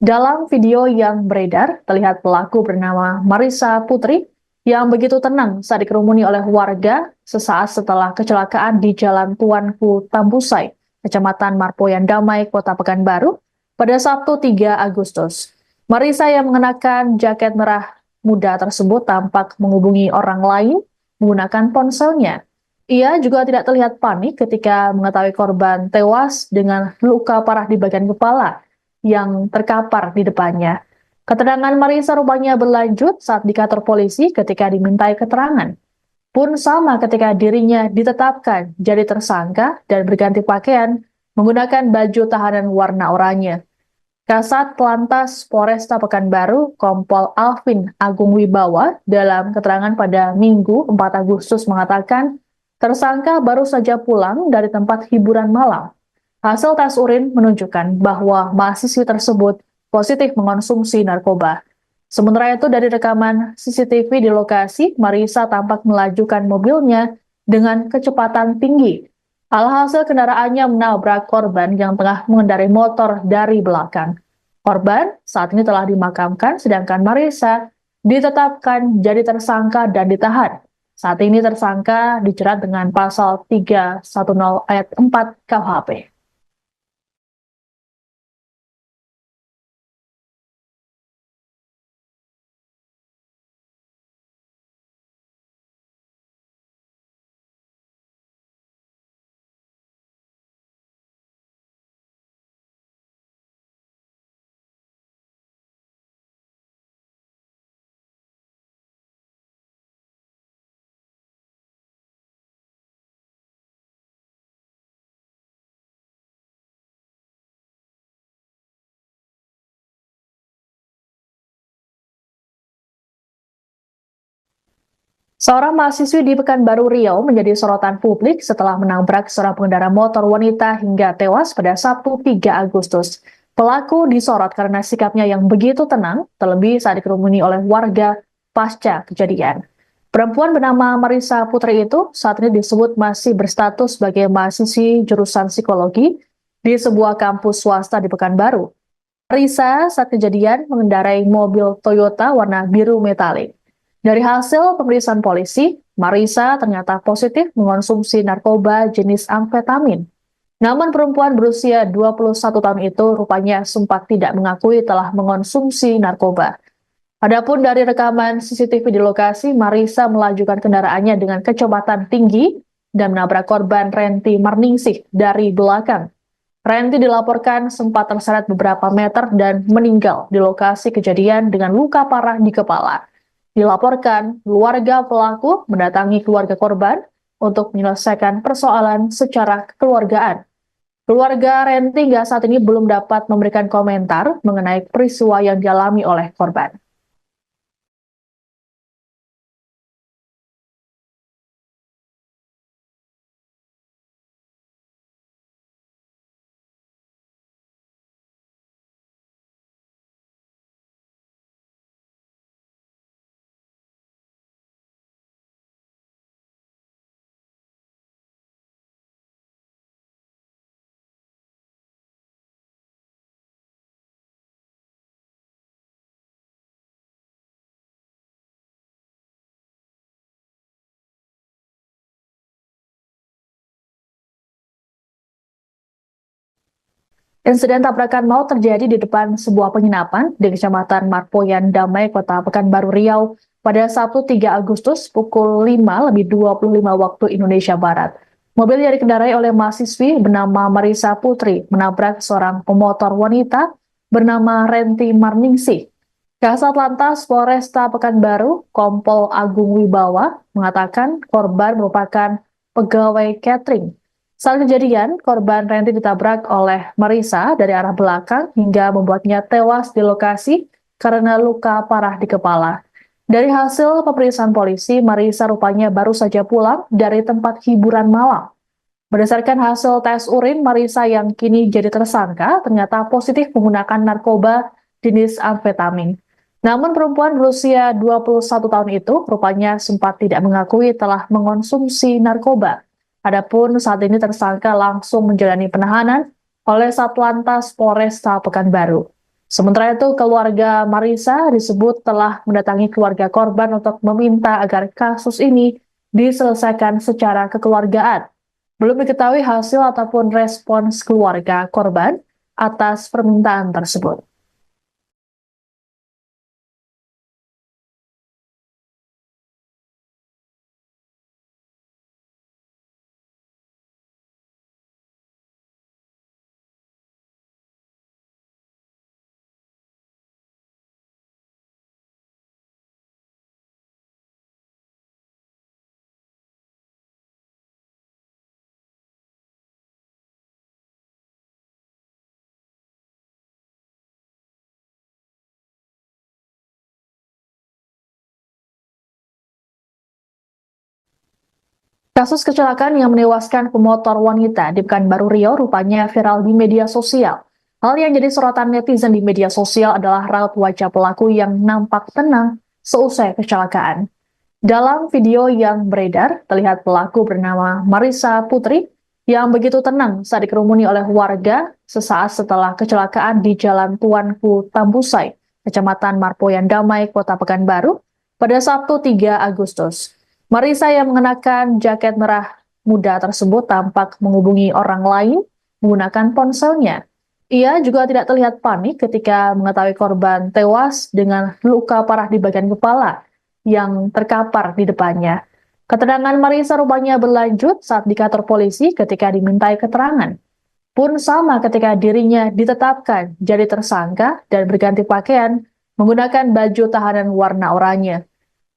Dalam video yang beredar, terlihat pelaku bernama Marisa Putri yang begitu tenang saat dikerumuni oleh warga sesaat setelah kecelakaan di Jalan Tuanku Tambusai, Kecamatan Marpoyan Damai, Kota Pekanbaru, pada Sabtu 3 Agustus. Marisa yang mengenakan jaket merah muda tersebut tampak menghubungi orang lain menggunakan ponselnya. Ia juga tidak terlihat panik ketika mengetahui korban tewas dengan luka parah di bagian kepala yang terkapar di depannya. Keterangan Marisa rupanya berlanjut saat di kantor polisi ketika dimintai keterangan. Pun sama ketika dirinya ditetapkan jadi tersangka dan berganti pakaian menggunakan baju tahanan warna oranye. Kasat Lantas Polresta Pekanbaru, Kompol Alvin Agung Wibawa, dalam keterangan pada Minggu 4 Agustus mengatakan, tersangka baru saja pulang dari tempat hiburan malam. Hasil tes urin menunjukkan bahwa mahasiswi tersebut positif mengonsumsi narkoba. Sementara itu dari rekaman CCTV di lokasi, Marisa tampak melajukan mobilnya dengan kecepatan tinggi. Alhasil kendaraannya menabrak korban yang tengah mengendarai motor dari belakang. Korban saat ini telah dimakamkan, sedangkan Marisa ditetapkan jadi tersangka dan ditahan. Saat ini tersangka dijerat dengan pasal 310 ayat 4 KUHP. Seorang mahasiswi di Pekanbaru Riau menjadi sorotan publik setelah menabrak seorang pengendara motor wanita hingga tewas pada Sabtu 3 Agustus. Pelaku disorot karena sikapnya yang begitu tenang, terlebih saat dikerumuni oleh warga pasca kejadian. Perempuan bernama Marisa Putri itu saat ini disebut masih berstatus sebagai mahasiswi jurusan psikologi di sebuah kampus swasta di Pekanbaru. Marisa saat kejadian mengendarai mobil Toyota warna biru metalik. Dari hasil pemeriksaan polisi, Marisa ternyata positif mengonsumsi narkoba jenis amfetamin. Namun perempuan berusia 21 tahun itu rupanya sempat tidak mengakui telah mengonsumsi narkoba. Adapun dari rekaman CCTV di lokasi, Marisa melajukan kendaraannya dengan kecepatan tinggi dan menabrak korban Renti Marningsih dari belakang. Renti dilaporkan sempat terseret beberapa meter dan meninggal di lokasi kejadian dengan luka parah di kepala. Dilaporkan, keluarga pelaku mendatangi keluarga korban untuk menyelesaikan persoalan secara kekeluargaan. Keluarga Renti hingga saat ini belum dapat memberikan komentar mengenai peristiwa yang dialami oleh korban. Insiden tabrakan maut terjadi di depan sebuah penginapan di Kecamatan Marpoyan Damai, Kota Pekanbaru Riau pada Sabtu 3 Agustus pukul 5:25 waktu Indonesia Barat. Mobil yang dikendarai oleh mahasiswi bernama Marisa Putri menabrak seorang pemotor wanita bernama Renti Marningsih. Kasat Lantas Polresta Pekanbaru, Kompol Agung Wibawa, mengatakan korban merupakan pegawai catering. Saat kejadian, korban Renti ditabrak oleh Marisa dari arah belakang hingga membuatnya tewas di lokasi karena luka parah di kepala. Dari hasil pemeriksaan polisi, Marisa rupanya baru saja pulang dari tempat hiburan malam. Berdasarkan hasil tes urin, Marisa yang kini jadi tersangka ternyata positif menggunakan narkoba jenis amfetamin. Namun perempuan berusia 21 tahun itu rupanya sempat tidak mengakui telah mengonsumsi narkoba. Adapun saat ini tersangka langsung menjalani penahanan oleh Satlantas Polresta Pekanbaru. Sementara itu, keluarga Marisa disebut telah mendatangi keluarga korban untuk meminta agar kasus ini diselesaikan secara kekeluargaan. Belum diketahui hasil ataupun respons keluarga korban atas permintaan tersebut. Kasus kecelakaan yang menewaskan pemotor wanita di Pekanbaru Riau rupanya viral di media sosial. Hal yang jadi sorotan netizen di media sosial adalah raut wajah pelaku yang nampak tenang seusai kecelakaan. Dalam video yang beredar, terlihat pelaku bernama Marisa Putri yang begitu tenang saat dikerumuni oleh warga sesaat setelah kecelakaan di Jalan Tuanku Tambusai, Kecamatan Marpoyan Damai, Kota Pekanbaru, pada Sabtu 3 Agustus. Marisa yang mengenakan jaket merah muda tersebut tampak menghubungi orang lain menggunakan ponselnya. Ia juga tidak terlihat panik ketika mengetahui korban tewas dengan luka parah di bagian kepala yang terkapar di depannya. Keterangan Marisa rupanya berlanjut saat di kantor polisi ketika dimintai keterangan. Pun sama ketika dirinya ditetapkan jadi tersangka dan berganti pakaian menggunakan baju tahanan warna oranye.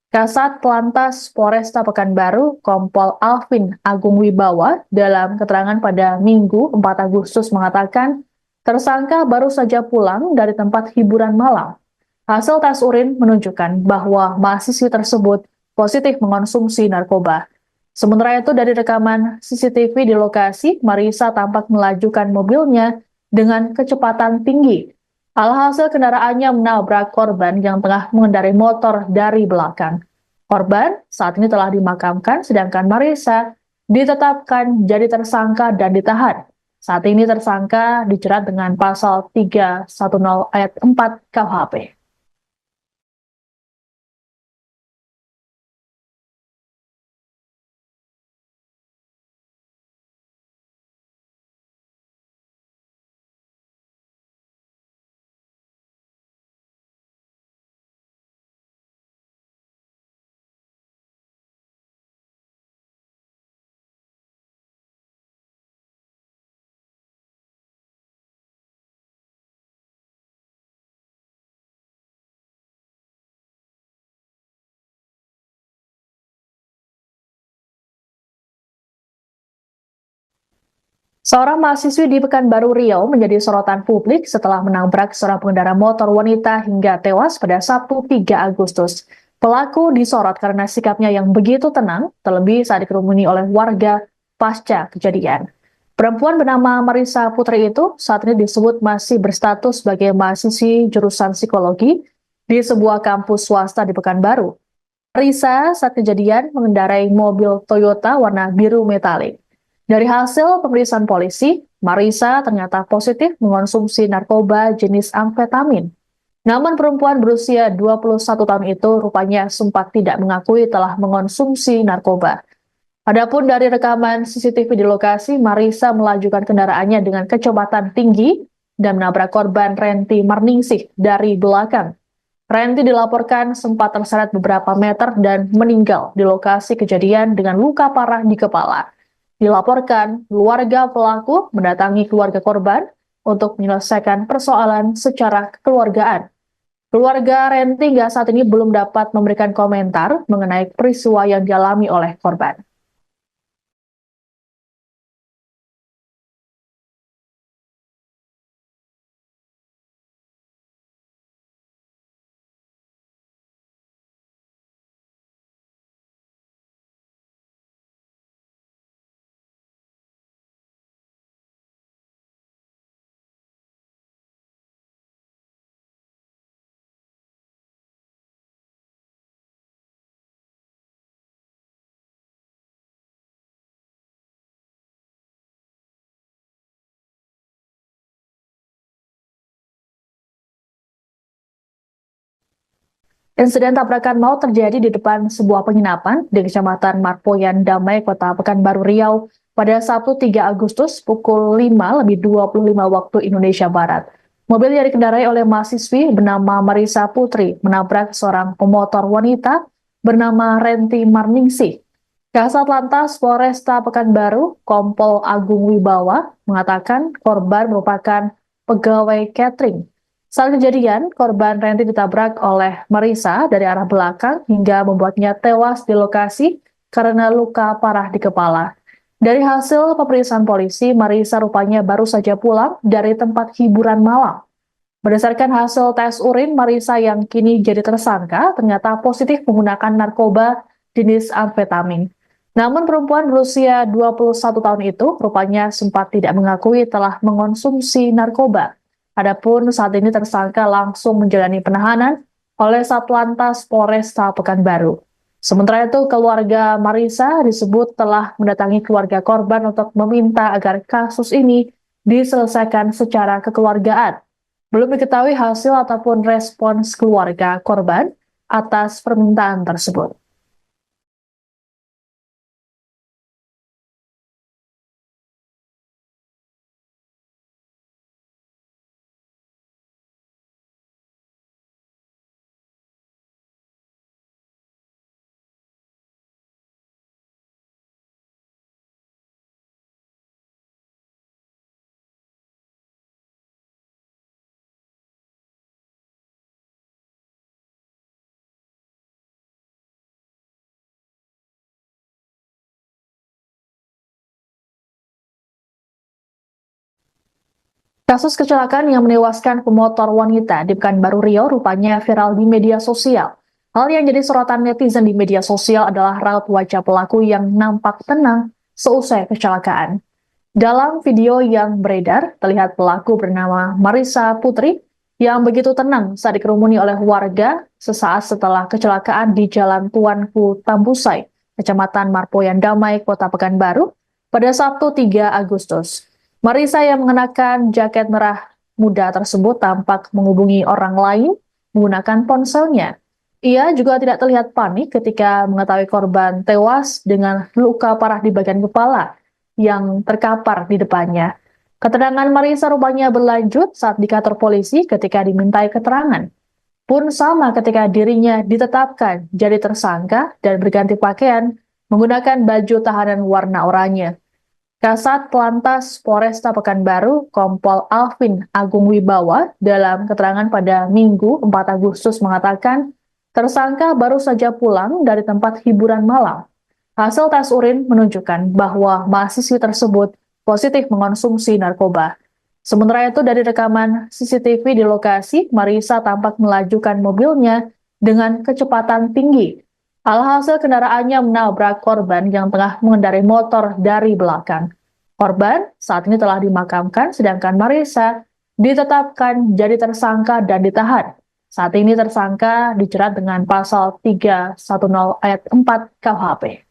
Kasat Lantas Polresta Pekanbaru, Kompol Alvin Agung Wibawa, dalam keterangan pada Minggu 4 Agustus mengatakan, tersangka baru saja pulang dari tempat hiburan malam. Hasil tes urin menunjukkan bahwa mahasiswi tersebut positif mengonsumsi narkoba. Sementara itu dari rekaman CCTV di lokasi, Marisa tampak melajukan mobilnya dengan kecepatan tinggi. Alhasil kendaraannya menabrak korban yang tengah mengendarai motor dari belakang. Korban saat ini telah dimakamkan, sedangkan Marisa ditetapkan jadi tersangka dan ditahan. Saat ini tersangka dijerat dengan pasal 310 ayat 4 KUHP. Seorang mahasiswi di Pekanbaru Riau menjadi sorotan publik setelah menabrak seorang pengendara motor wanita hingga tewas pada Sabtu 3 Agustus. Pelaku disorot karena sikapnya yang begitu tenang, terlebih saat dikerumuni oleh warga pasca kejadian. Perempuan bernama Marisa Putri itu saat ini disebut masih berstatus sebagai mahasiswi jurusan psikologi di sebuah kampus swasta di Pekanbaru. Marisa saat kejadian mengendarai mobil Toyota warna biru metalik. Dari hasil pemeriksaan polisi, Marisa ternyata positif mengonsumsi narkoba jenis amfetamin. Namun perempuan berusia 21 tahun itu rupanya sempat tidak mengakui telah mengonsumsi narkoba. Adapun dari rekaman CCTV di lokasi, Marisa melajukan kendaraannya dengan kecepatan tinggi dan menabrak korban Renti Marningsih dari belakang. Renti dilaporkan sempat terseret beberapa meter dan meninggal di lokasi kejadian dengan luka parah di kepala. Dilaporkan, keluarga pelaku mendatangi keluarga korban untuk menyelesaikan persoalan secara kekeluargaan. Keluarga Renti hingga saat ini belum dapat memberikan komentar mengenai peristiwa yang dialami oleh korban. Insiden tabrakan maut terjadi di depan sebuah penginapan di Kecamatan Marpoyan Damai, Kota Pekanbaru Riau pada Sabtu 3 Agustus pukul 5:25 waktu Indonesia Barat. Mobil yang dikendarai oleh mahasiswi bernama Marisa Putri menabrak seorang pemotor wanita bernama Renti Marningsih. Kasat Lantas Polresta Pekanbaru, Kompol Agung Wibawa, mengatakan korban merupakan pegawai catering. Saat kejadian, korban Renti ditabrak oleh Marisa dari arah belakang hingga membuatnya tewas di lokasi karena luka parah di kepala. Dari hasil pemeriksaan polisi, Marisa rupanya baru saja pulang dari tempat hiburan malam. Berdasarkan hasil tes urin, Marisa yang kini jadi tersangka ternyata positif menggunakan narkoba jenis amfetamin. Namun perempuan berusia 21 tahun itu rupanya sempat tidak mengakui telah mengonsumsi narkoba. Adapun saat ini tersangka langsung menjalani penahanan oleh Satlantas Polresta Pekanbaru. Sementara itu, keluarga Marisa disebut telah mendatangi keluarga korban untuk meminta agar kasus ini diselesaikan secara kekeluargaan. Belum diketahui hasil ataupun respons keluarga korban atas permintaan tersebut. Kasus kecelakaan yang menewaskan pemotor wanita di Pekanbaru Riau rupanya viral di media sosial. Hal yang jadi sorotan netizen di media sosial adalah raut wajah pelaku yang nampak tenang seusai kecelakaan. Dalam video yang beredar, terlihat pelaku bernama Marissa Putri yang begitu tenang saat dikerumuni oleh warga sesaat setelah kecelakaan di Jalan Tuanku Tambusai, Kecamatan Marpoyan Damai, Kota Pekanbaru, pada Sabtu 3 Agustus. Marissa yang mengenakan jaket merah muda tersebut tampak menghubungi orang lain menggunakan ponselnya. Ia juga tidak terlihat panik ketika mengetahui korban tewas dengan luka parah di bagian kepala yang terkapar di depannya. Keterangan Marissa rupanya berlanjut saat di kantor polisi ketika dimintai keterangan. Pun sama ketika dirinya ditetapkan jadi tersangka dan berganti pakaian menggunakan baju tahanan warna oranye. Kasat Lantas Polresta Pekanbaru, Kompol Alvin Agung Wibawa, dalam keterangan pada Minggu 4 Agustus mengatakan, tersangka baru saja pulang dari tempat hiburan malam. Hasil tes urin menunjukkan bahwa mahasiswi tersebut positif mengonsumsi narkoba. Sementara itu dari rekaman CCTV di lokasi, Marissa tampak melajukan mobilnya dengan kecepatan tinggi. Alhasil kendaraannya menabrak korban yang tengah mengendarai motor dari belakang. Korban saat ini telah dimakamkan, sedangkan Marissa ditetapkan jadi tersangka dan ditahan. Saat ini tersangka dijerat dengan pasal 310 ayat 4 KUHP.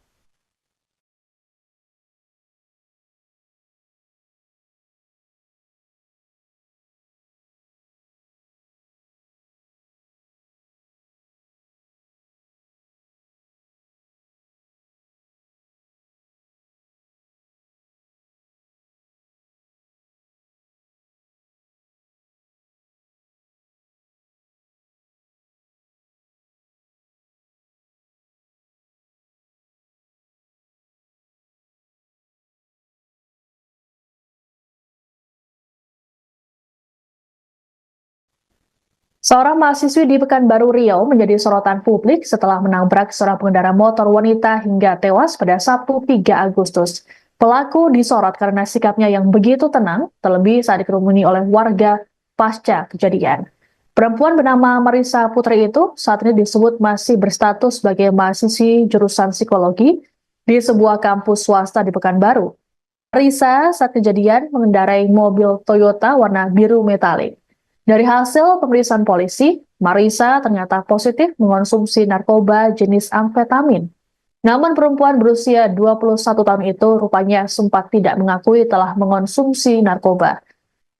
Seorang mahasiswi di Pekanbaru Riau menjadi sorotan publik setelah menabrak seorang pengendara motor wanita hingga tewas pada Sabtu 3 Agustus. Pelaku disorot karena sikapnya yang begitu tenang, terlebih saat dikerumuni oleh warga pasca kejadian. Perempuan bernama Marissa Putri itu saat ini disebut masih berstatus sebagai mahasiswi jurusan psikologi di sebuah kampus swasta di Pekanbaru. Marissa saat kejadian mengendarai mobil Toyota warna biru metalik. Dari hasil pemeriksaan polisi, Marissa ternyata positif mengonsumsi narkoba jenis amfetamin. Namun perempuan berusia 21 tahun itu rupanya sempat tidak mengakui telah mengonsumsi narkoba.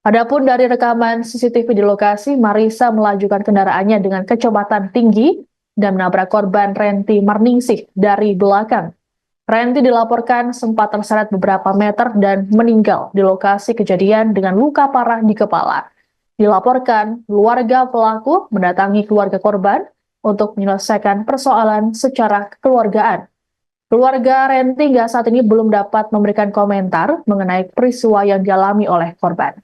Adapun dari rekaman CCTV di lokasi, Marissa melajukan kendaraannya dengan kecepatan tinggi dan menabrak korban Renti Marningsih dari belakang. Renti dilaporkan sempat terseret beberapa meter dan meninggal di lokasi kejadian dengan luka parah di kepala. Dilaporkan, keluarga pelaku mendatangi keluarga korban untuk menyelesaikan persoalan secara kekeluargaan. Keluarga Renti hingga saat ini belum dapat memberikan komentar mengenai peristiwa yang dialami oleh korban.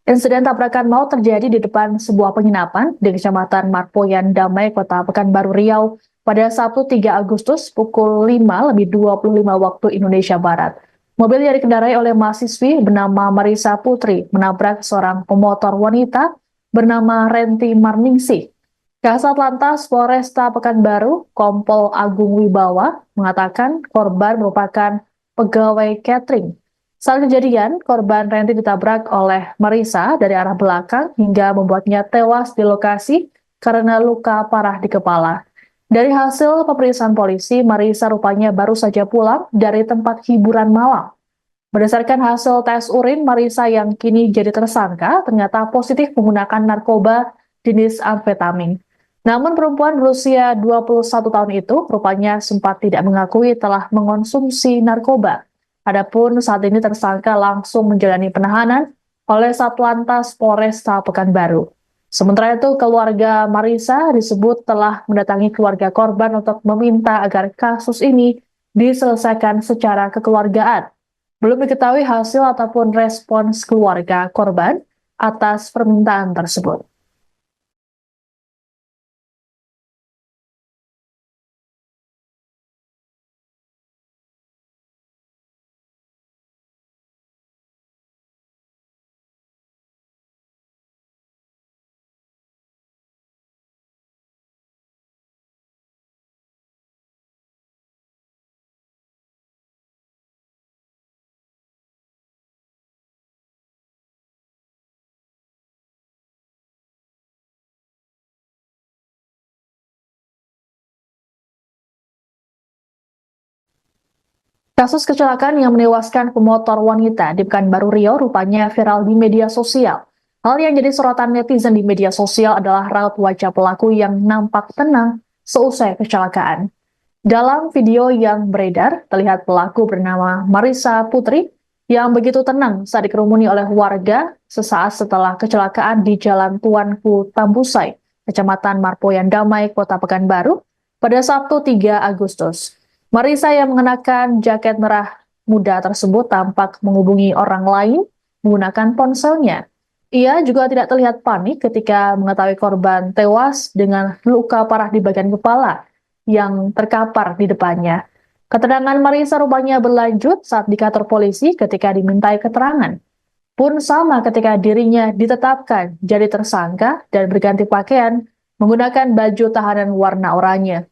Insiden tabrakan maut terjadi di depan sebuah penginapan di Kecamatan Marpoyan Damai, Kota Pekanbaru Riau pada Sabtu 3 Agustus pukul 5:25 waktu Indonesia Barat. Mobil yang dikendarai oleh mahasiswi bernama Marissa Putri menabrak seorang pemotor wanita bernama Renti Marningsih. Kasat Lantas Polresta Pekanbaru, Kompol Agung Wibawa, mengatakan korban merupakan pegawai catering. Saat kejadian, korban Renti ditabrak oleh Marissa dari arah belakang hingga membuatnya tewas di lokasi karena luka parah di kepala. Dari hasil pemeriksaan polisi, Marissa rupanya baru saja pulang dari tempat hiburan malam. Berdasarkan hasil tes urin, Marissa yang kini jadi tersangka ternyata positif menggunakan narkoba jenis amfetamin. Namun perempuan berusia 21 tahun itu rupanya sempat tidak mengakui telah mengonsumsi narkoba. Adapun saat ini tersangka langsung menjalani penahanan oleh Satlantas Polresta Pekanbaru. Sementara itu, keluarga Marisa disebut telah mendatangi keluarga korban untuk meminta agar kasus ini diselesaikan secara kekeluargaan. Belum diketahui hasil ataupun respons keluarga korban atas permintaan tersebut. Kasus kecelakaan yang menewaskan pemotor wanita di Pekanbaru Riau rupanya viral di media sosial. Hal yang jadi sorotan netizen di media sosial adalah raut wajah pelaku yang nampak tenang seusai kecelakaan. Dalam video yang beredar, terlihat pelaku bernama Marisa Putri yang begitu tenang saat dikerumuni oleh warga sesaat setelah kecelakaan di Jalan Tuanku Tambusai, Kecamatan Marpoyan Damai, Kota Pekanbaru, pada Sabtu 3 Agustus. Marisa yang mengenakan jaket merah muda tersebut tampak menghubungi orang lain menggunakan ponselnya. Ia juga tidak terlihat panik ketika mengetahui korban tewas dengan luka parah di bagian kepala yang terkapar di depannya. Keterangan Marisa rupanya berlanjut saat di kantor polisi ketika dimintai keterangan. Pun sama ketika dirinya ditetapkan jadi tersangka dan berganti pakaian menggunakan baju tahanan warna oranye.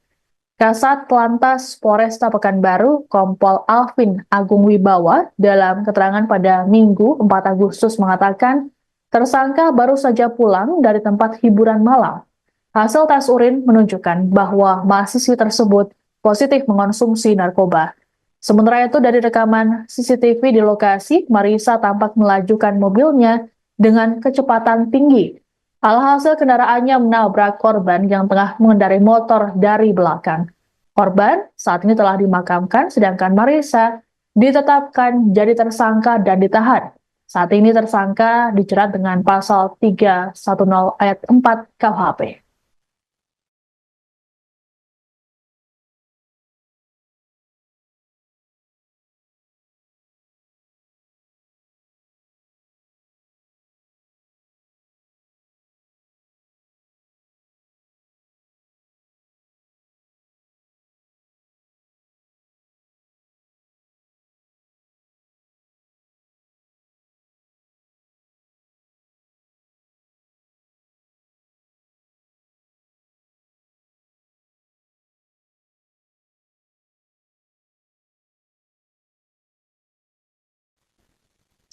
Kasat Lantas Polresta Pekanbaru, Kompol Alvin Agung Wibawa, dalam keterangan pada Minggu 4 Agustus mengatakan, tersangka baru saja pulang dari tempat hiburan malam. Hasil tes urin menunjukkan bahwa mahasiswi tersebut positif mengonsumsi narkoba. Sementara itu dari rekaman CCTV di lokasi, Marisa tampak melajukan mobilnya dengan kecepatan tinggi. Alhasil kendaraannya menabrak korban yang tengah mengendarai motor dari belakang. Korban saat ini telah dimakamkan, sedangkan Marisa ditetapkan jadi tersangka dan ditahan. Saat ini tersangka dijerat dengan pasal 310 ayat 4 KUHP.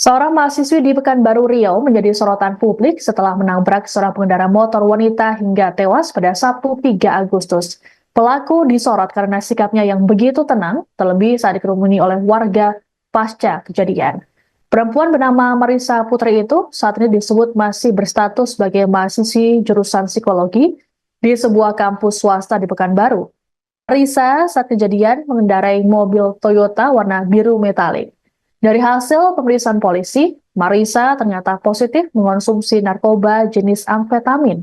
Seorang mahasiswi di Pekanbaru Riau menjadi sorotan publik setelah menabrak seorang pengendara motor wanita hingga tewas pada Sabtu 3 Agustus. Pelaku disorot karena sikapnya yang begitu tenang, terlebih saat dikerumuni oleh warga pasca kejadian. Perempuan bernama Marisa Putri itu saat ini disebut masih berstatus sebagai mahasiswi jurusan psikologi di sebuah kampus swasta di Pekanbaru. Marisa saat kejadian mengendarai mobil Toyota warna biru metalik. Dari hasil pemeriksaan polisi, Marisa ternyata positif mengonsumsi narkoba jenis amfetamin.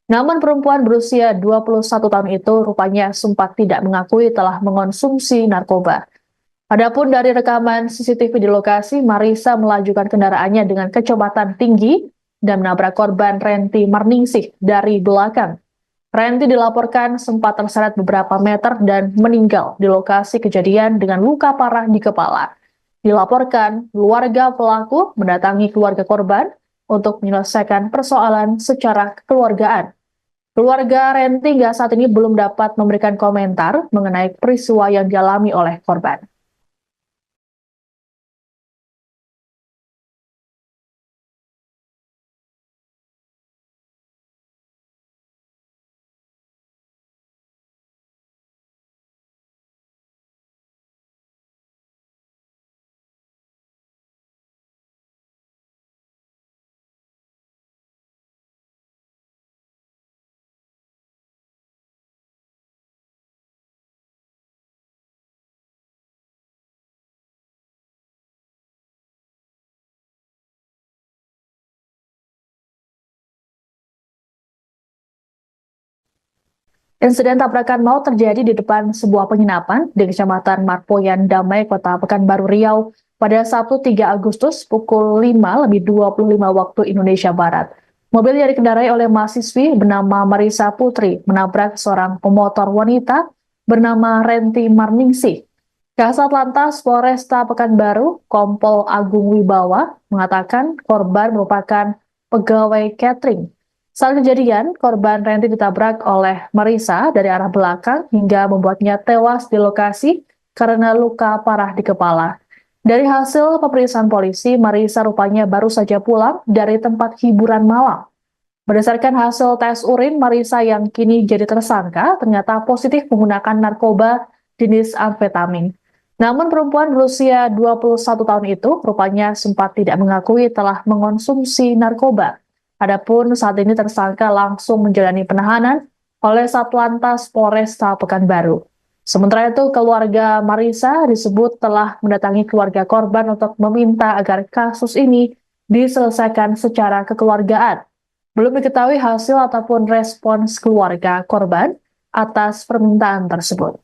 Namun perempuan berusia 21 tahun itu rupanya sempat tidak mengakui telah mengonsumsi narkoba. Adapun dari rekaman CCTV di lokasi, Marisa melajukan kendaraannya dengan kecepatan tinggi dan menabrak korban Renti Marningsih dari belakang. Renti dilaporkan sempat terseret beberapa meter dan meninggal di lokasi kejadian dengan luka parah di kepala. Dilaporkan, keluarga pelaku mendatangi keluarga korban untuk menyelesaikan persoalan secara kekeluargaan. Keluarga Renti hingga saat ini belum dapat memberikan komentar mengenai peristiwa yang dialami oleh korban. Insiden tabrakan maut terjadi di depan sebuah penginapan di Kecamatan Marpoyan Damai, Kota Pekanbaru Riau pada Sabtu 3 Agustus pukul 5:25 waktu Indonesia Barat. Mobil yang dikendarai oleh mahasiswi bernama Marisa Putri menabrak seorang pemotor wanita bernama Renti Marningsih. Kasat Lantas Polresta Pekanbaru, Kompol Agung Wibawa, mengatakan korban merupakan pegawai catering. Saat kejadian, korban Renti ditabrak oleh Marisa dari arah belakang hingga membuatnya tewas di lokasi karena luka parah di kepala. Dari hasil pemeriksaan polisi, Marisa rupanya baru saja pulang dari tempat hiburan malam. Berdasarkan hasil tes urin, Marisa yang kini jadi tersangka ternyata positif menggunakan narkoba jenis amfetamin. Namun perempuan berusia 21 tahun itu rupanya sempat tidak mengakui telah mengonsumsi narkoba. Adapun saat ini tersangka langsung menjalani penahanan oleh Satlantas Polresta Pekanbaru. Sementara itu, keluarga Marisa disebut telah mendatangi keluarga korban untuk meminta agar kasus ini diselesaikan secara kekeluargaan. Belum diketahui hasil ataupun respons keluarga korban atas permintaan tersebut.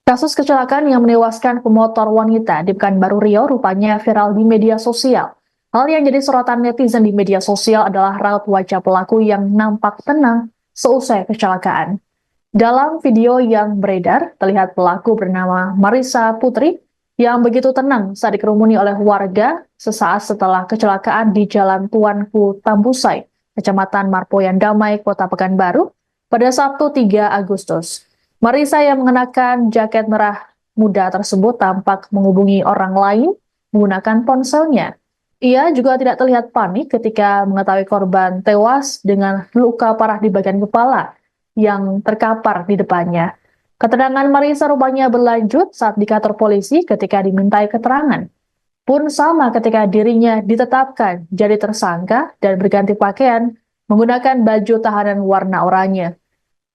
Kasus kecelakaan yang menewaskan pemotor wanita di Pekanbaru Riau rupanya viral di media sosial. Hal yang jadi sorotan netizen di media sosial adalah raut wajah pelaku yang nampak tenang seusai kecelakaan. Dalam video yang beredar, terlihat pelaku bernama Marisa Putri yang begitu tenang saat dikerumuni oleh warga sesaat setelah kecelakaan di Jalan Tuanku Tambusai, Kecamatan Marpoyan Damai, Kota Pekanbaru, pada Sabtu 3 Agustus. Marisa yang mengenakan jaket merah muda tersebut tampak menghubungi orang lain menggunakan ponselnya. Ia juga tidak terlihat panik ketika mengetahui korban tewas dengan luka parah di bagian kepala yang terkapar di depannya. Keterangan Marisa rupanya berlanjut saat di kantor polisi ketika dimintai keterangan. Pun sama ketika dirinya ditetapkan jadi tersangka dan berganti pakaian menggunakan baju tahanan warna oranye.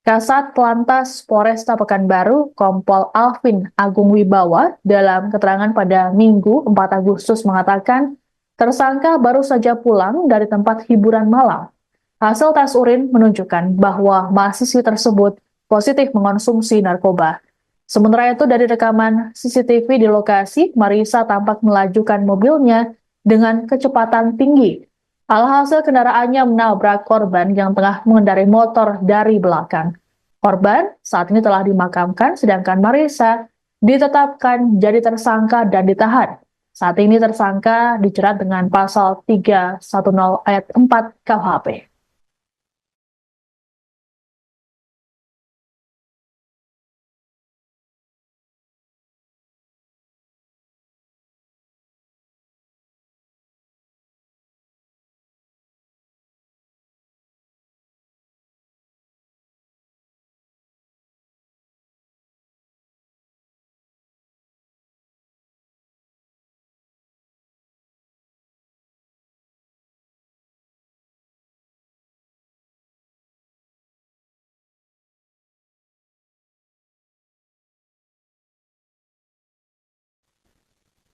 Kasat Lantas Polresta Pekanbaru, Kompol Alvin Agung Wibawa, dalam keterangan pada Minggu 4 Agustus mengatakan, tersangka baru saja pulang dari tempat hiburan malam. Hasil tes urin menunjukkan bahwa mahasiswi tersebut positif mengonsumsi narkoba. Sementara itu, dari rekaman CCTV di lokasi, Marisa tampak melajukan mobilnya dengan kecepatan tinggi. Alhasil kendaraannya menabrak korban yang tengah mengendarai motor dari belakang. Korban saat ini telah dimakamkan, sedangkan Marisa ditetapkan jadi tersangka dan ditahan. Saat ini tersangka dijerat dengan pasal 310 ayat 4 KUHP.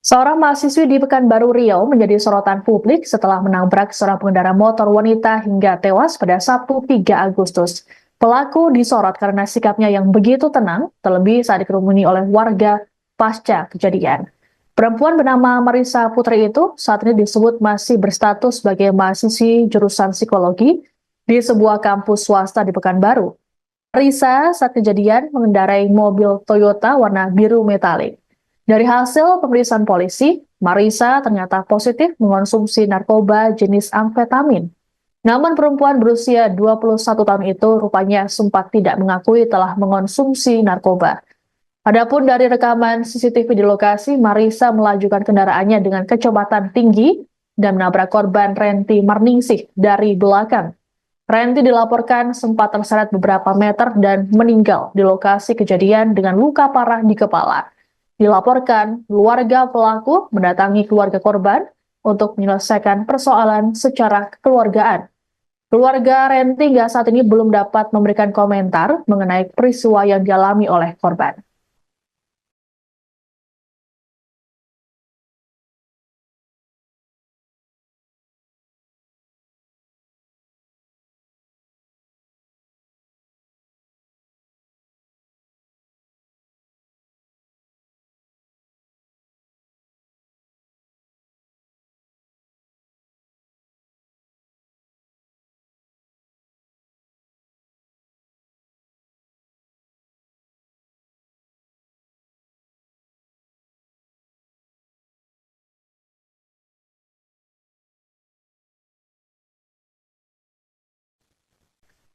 Seorang mahasiswi di Pekanbaru Riau menjadi sorotan publik setelah menabrak seorang pengendara motor wanita hingga tewas pada Sabtu 3 Agustus. Pelaku disorot karena sikapnya yang begitu tenang, terlebih saat dikerumuni oleh warga pasca kejadian. Perempuan bernama Marisa Putri itu saat ini disebut masih berstatus sebagai mahasiswi jurusan psikologi di sebuah kampus swasta di Pekanbaru. Marisa saat kejadian mengendarai mobil Toyota warna biru metalik. Dari hasil pemeriksaan polisi, Marisa ternyata positif mengonsumsi narkoba jenis amfetamin. Namun perempuan berusia 21 tahun itu rupanya sempat tidak mengakui telah mengonsumsi narkoba. Adapun dari rekaman CCTV di lokasi, Marisa melajukan kendaraannya dengan kecepatan tinggi dan menabrak korban Renti Marningsih dari belakang. Renti dilaporkan sempat terseret beberapa meter dan meninggal di lokasi kejadian dengan luka parah di kepala. Dilaporkan, keluarga pelaku mendatangi keluarga korban untuk menyelesaikan persoalan secara kekeluargaan. Keluarga Renti hingga saat ini belum dapat memberikan komentar mengenai peristiwa yang dialami oleh korban.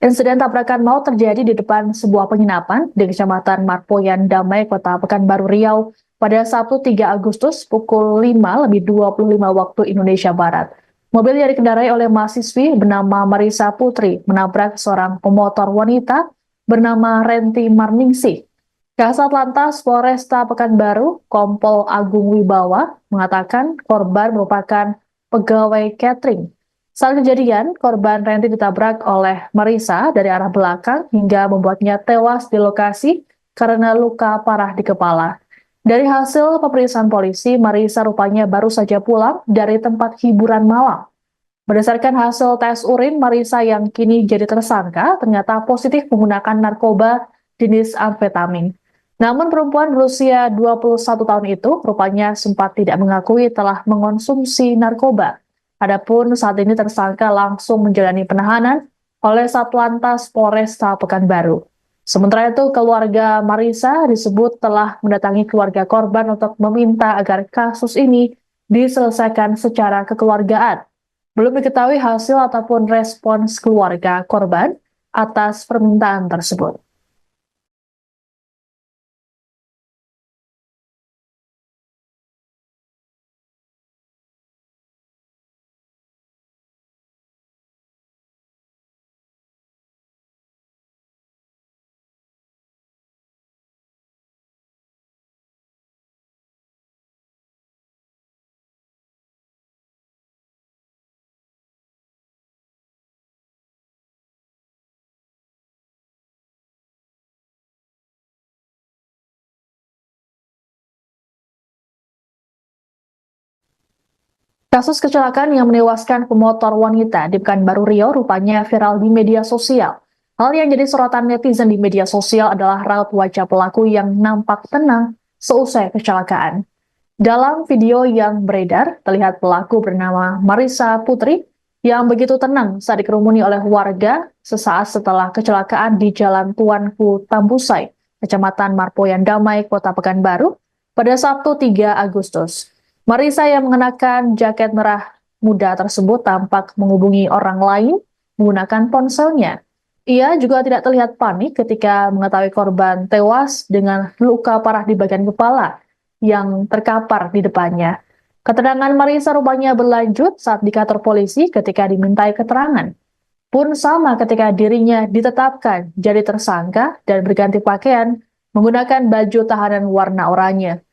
Insiden tabrakan maut terjadi di depan sebuah penginapan di Kecamatan Marpoyan Damai, Kota Pekanbaru Riau pada Sabtu 3 Agustus pukul 5:25 waktu Indonesia Barat. Mobil yang dikendarai oleh mahasiswi bernama Marisa Putri menabrak seorang pemotor wanita bernama Renti Marningsih. Kasat Lantas Polresta Pekanbaru, Kompol Agung Wibawa, mengatakan korban merupakan pegawai catering. Saat kejadian, korban Renti ditabrak oleh Marisa dari arah belakang hingga membuatnya tewas di lokasi karena luka parah di kepala. Dari hasil pemeriksaan polisi, Marisa rupanya baru saja pulang dari tempat hiburan malam. Berdasarkan hasil tes urin, Marisa yang kini jadi tersangka ternyata positif menggunakan narkoba jenis amfetamin. Namun perempuan berusia 21 tahun itu rupanya sempat tidak mengakui telah mengonsumsi narkoba. Adapun saat ini tersangka langsung menjalani penahanan oleh Satlantas Polresta Pekanbaru. Sementara itu, keluarga Marisa disebut telah mendatangi keluarga korban untuk meminta agar kasus ini diselesaikan secara kekeluargaan. Belum diketahui hasil ataupun respons keluarga korban atas permintaan tersebut. Kasus kecelakaan yang menewaskan pemotor wanita di Pekanbaru Riau rupanya viral di media sosial. Hal yang jadi sorotan netizen di media sosial adalah raut wajah pelaku yang nampak tenang seusai kecelakaan. Dalam video yang beredar, terlihat pelaku bernama Marisa Putri yang begitu tenang saat dikerumuni oleh warga sesaat setelah kecelakaan di Jalan Tuanku Tambusai, Kecamatan Marpoyan Damai, Kota Pekanbaru, pada Sabtu 3 Agustus. Marisa yang mengenakan jaket merah muda tersebut tampak menghubungi orang lain menggunakan ponselnya. Ia juga tidak terlihat panik ketika mengetahui korban tewas dengan luka parah di bagian kepala yang terkapar di depannya. Keterangan Marisa rupanya berlanjut saat di kantor polisi ketika dimintai keterangan. Pun sama ketika dirinya ditetapkan jadi tersangka dan berganti pakaian menggunakan baju tahanan warna oranye.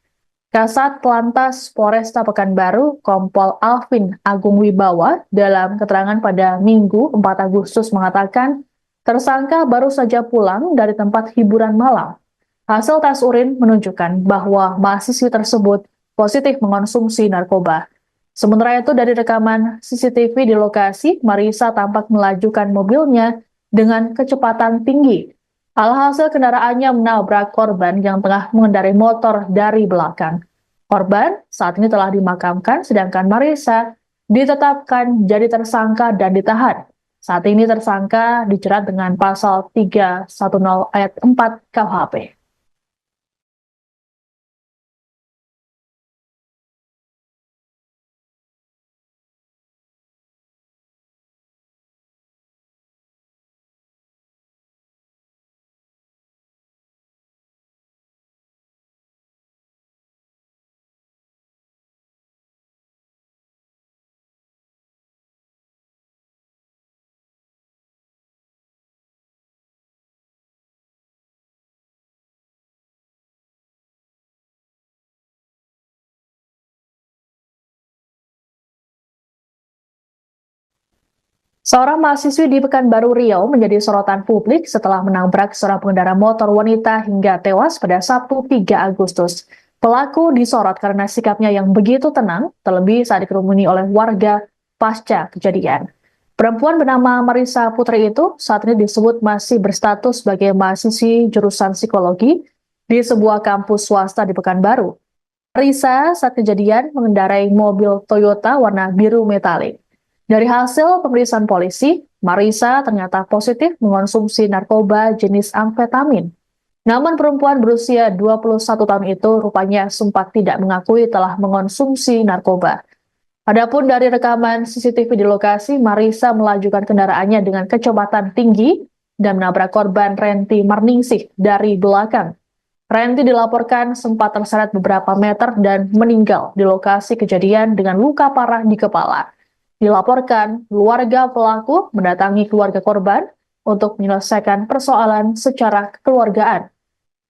Kasat Lantas Polresta Pekanbaru, Kompol Alvin Agung Wibawa, dalam keterangan pada Minggu 4 Agustus mengatakan, tersangka baru saja pulang dari tempat hiburan malam. Hasil tes urin menunjukkan bahwa mahasiswi tersebut positif mengonsumsi narkoba. Sementara itu dari rekaman CCTV di lokasi, Marisa tampak melajukan mobilnya dengan kecepatan tinggi. Alhasil kendaraannya menabrak korban yang tengah mengendarai motor dari belakang. Korban saat ini telah dimakamkan, sedangkan Marisa ditetapkan jadi tersangka dan ditahan. Saat ini tersangka dijerat dengan pasal 310 ayat 4 KUHP. Seorang mahasiswi di Pekanbaru Riau menjadi sorotan publik setelah menabrak seorang pengendara motor wanita hingga tewas pada Sabtu 3 Agustus. Pelaku disorot karena sikapnya yang begitu tenang, terlebih saat dikerumuni oleh warga pasca kejadian. Perempuan bernama Marisa Putri itu saat ini disebut masih berstatus sebagai mahasiswi jurusan psikologi di sebuah kampus swasta di Pekanbaru. Marisa saat kejadian mengendarai mobil Toyota warna biru metalik. Dari hasil pemeriksaan polisi, Marisa ternyata positif mengonsumsi narkoba jenis amfetamin. Namun perempuan berusia 21 tahun itu rupanya sempat tidak mengakui telah mengonsumsi narkoba. Adapun dari rekaman CCTV di lokasi, Marisa melajukan kendaraannya dengan kecepatan tinggi dan menabrak korban Renti Marningsih dari belakang. Renti dilaporkan sempat terseret beberapa meter dan meninggal di lokasi kejadian dengan luka parah di kepala. Dilaporkan, keluarga pelaku mendatangi keluarga korban untuk menyelesaikan persoalan secara kekeluargaan.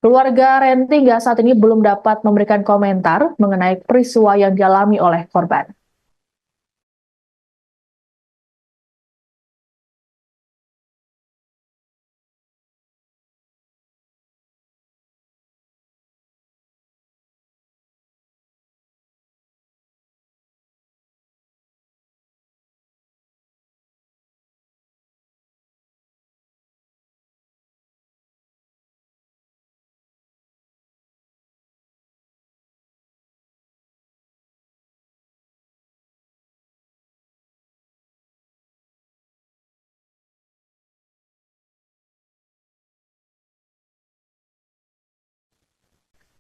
Keluarga Renti hingga saat ini belum dapat memberikan komentar mengenai peristiwa yang dialami oleh korban.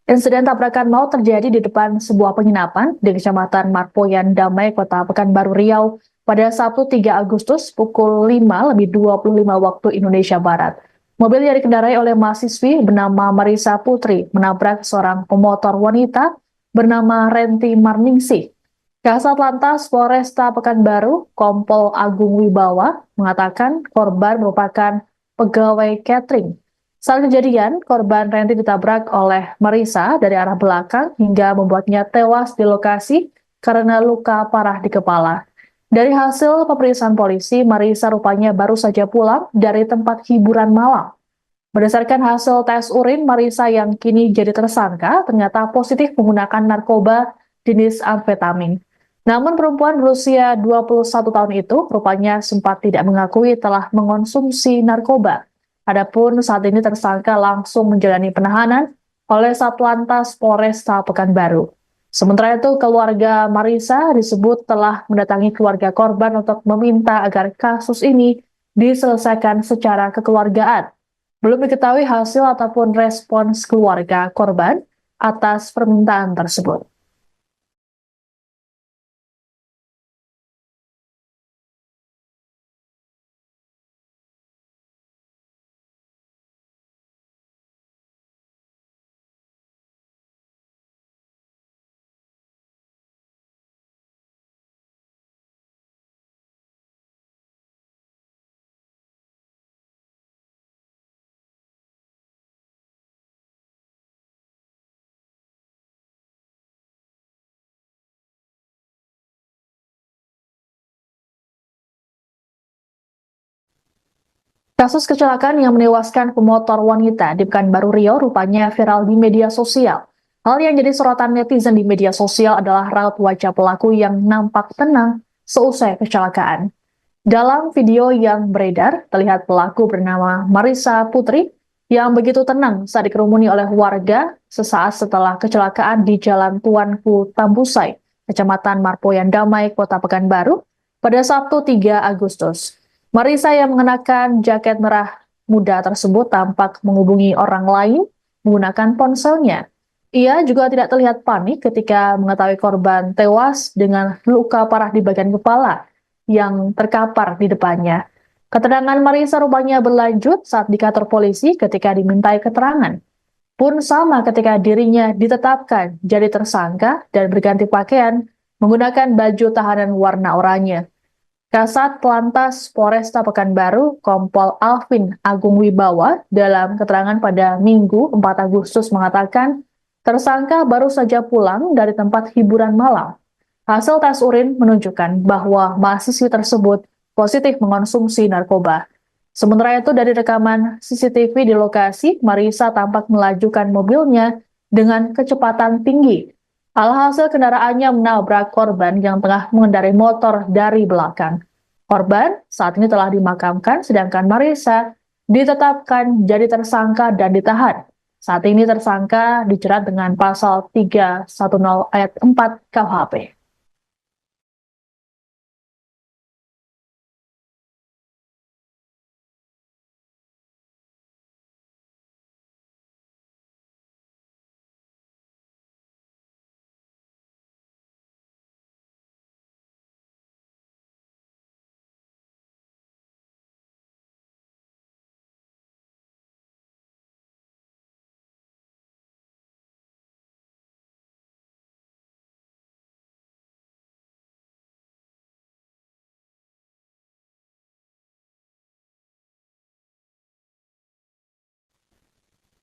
Insiden tabrakan maut terjadi di depan sebuah penginapan di Kecamatan Marpoyan Damai, Kota Pekanbaru Riau pada Sabtu 3 Agustus pukul 5:25 waktu Indonesia Barat. Mobil yang dikendarai oleh mahasiswi bernama Marisa Putri menabrak seorang pemotor wanita bernama Renti Marningsih. Kasat Lantas Polresta Pekanbaru, Kompol Agung Wibawa, mengatakan korban merupakan pegawai catering. Saat kejadian, korban Renti ditabrak oleh Marisa dari arah belakang hingga membuatnya tewas di lokasi karena luka parah di kepala. Dari hasil pemeriksaan polisi, Marisa rupanya baru saja pulang dari tempat hiburan malam. Berdasarkan hasil tes urin, Marisa yang kini jadi tersangka ternyata positif menggunakan narkoba jenis amfetamin. Namun perempuan berusia 21 tahun itu rupanya sempat tidak mengakui telah mengonsumsi narkoba. Adapun saat ini tersangka langsung menjalani penahanan oleh Satlantas Polresta Pekanbaru. Sementara itu, keluarga Marisa disebut telah mendatangi keluarga korban untuk meminta agar kasus ini diselesaikan secara kekeluargaan. Belum diketahui hasil ataupun respons keluarga korban atas permintaan tersebut. Kasus kecelakaan yang menewaskan pemotor wanita di Pekanbaru Riau rupanya viral di media sosial. Hal yang jadi sorotan netizen di media sosial adalah raut wajah pelaku yang nampak tenang seusai kecelakaan. Dalam video yang beredar, terlihat pelaku bernama Marisa Putri yang begitu tenang saat dikerumuni oleh warga sesaat setelah kecelakaan di Jalan Tuanku Tambusai, Kecamatan Marpoyan Damai, Kota Pekanbaru, pada Sabtu 3 Agustus. Marisa yang mengenakan jaket merah muda tersebut tampak menghubungi orang lain menggunakan ponselnya. Ia juga tidak terlihat panik ketika mengetahui korban tewas dengan luka parah di bagian kepala yang terkapar di depannya. Keterangan Marisa rupanya berlanjut saat di kantor polisi ketika dimintai keterangan. Pun sama ketika dirinya ditetapkan jadi tersangka dan berganti pakaian menggunakan baju tahanan warna oranye. Kasat Lantas Polresta Pekanbaru, Kompol Alvin Agung Wibawa, dalam keterangan pada Minggu 4 Agustus mengatakan, tersangka baru saja pulang dari tempat hiburan malam. Hasil tes urin menunjukkan bahwa mahasiswi tersebut positif mengonsumsi narkoba. Sementara itu dari rekaman CCTV di lokasi, Marisa tampak melajukan mobilnya dengan kecepatan tinggi. Alhasil kendaraannya menabrak korban yang tengah mengendarai motor dari belakang. Korban saat ini telah dimakamkan, sedangkan Marisa ditetapkan jadi tersangka dan ditahan. Saat ini tersangka dijerat dengan pasal 310 ayat 4 KUHP.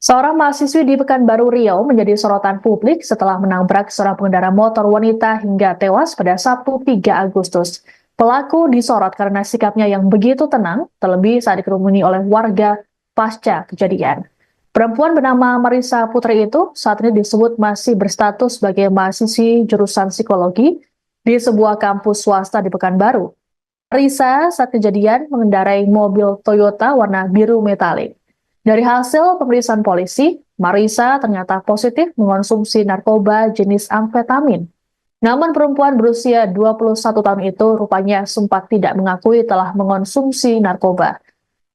Seorang mahasiswi di Pekanbaru Riau menjadi sorotan publik setelah menabrak seorang pengendara motor wanita hingga tewas pada Sabtu 3 Agustus. Pelaku disorot karena sikapnya yang begitu tenang, terlebih saat dikerumuni oleh warga pasca kejadian. Perempuan bernama Marisa Putri itu saat ini disebut masih berstatus sebagai mahasiswi jurusan psikologi di sebuah kampus swasta di Pekanbaru. Marisa saat kejadian mengendarai mobil Toyota warna biru metalik. Dari hasil pemeriksaan polisi, Marisa ternyata positif mengonsumsi narkoba jenis amfetamin. Namun perempuan berusia 21 tahun itu rupanya sempat tidak mengakui telah mengonsumsi narkoba.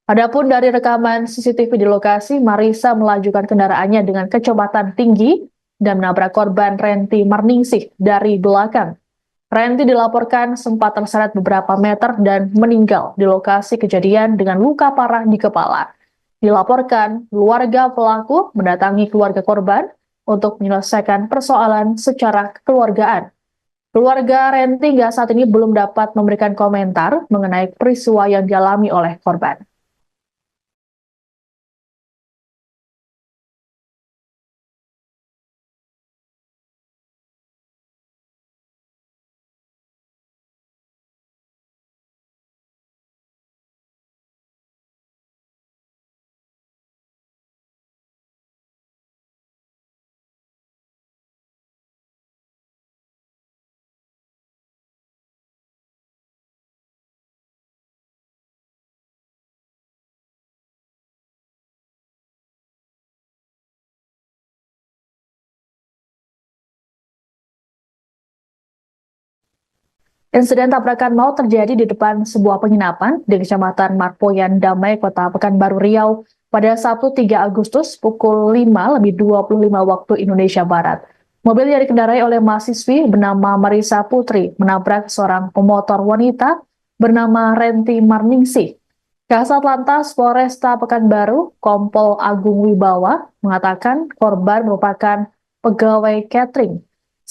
Adapun dari rekaman CCTV di lokasi, Marisa melajukan kendaraannya dengan kecepatan tinggi dan menabrak korban Renti Marningsih dari belakang. Renti dilaporkan sempat terseret beberapa meter dan meninggal di lokasi kejadian dengan luka parah di kepala. Dilaporkan, keluarga pelaku mendatangi keluarga korban untuk menyelesaikan persoalan secara kekeluargaan. Keluarga Renti hingga saat ini belum dapat memberikan komentar mengenai peristiwa yang dialami oleh korban. Insiden tabrakan maut terjadi di depan sebuah penginapan di Kecamatan Marpoyan Damai, Kota Pekanbaru Riau pada Sabtu 3 Agustus pukul 5:25 waktu Indonesia Barat. Mobil yang dikendarai oleh mahasiswi bernama Marisa Putri menabrak seorang pemotor wanita bernama Renti Marningsih. Kasat Lantas Polresta Pekanbaru, Kompol Agung Wibawa, mengatakan korban merupakan pegawai catering.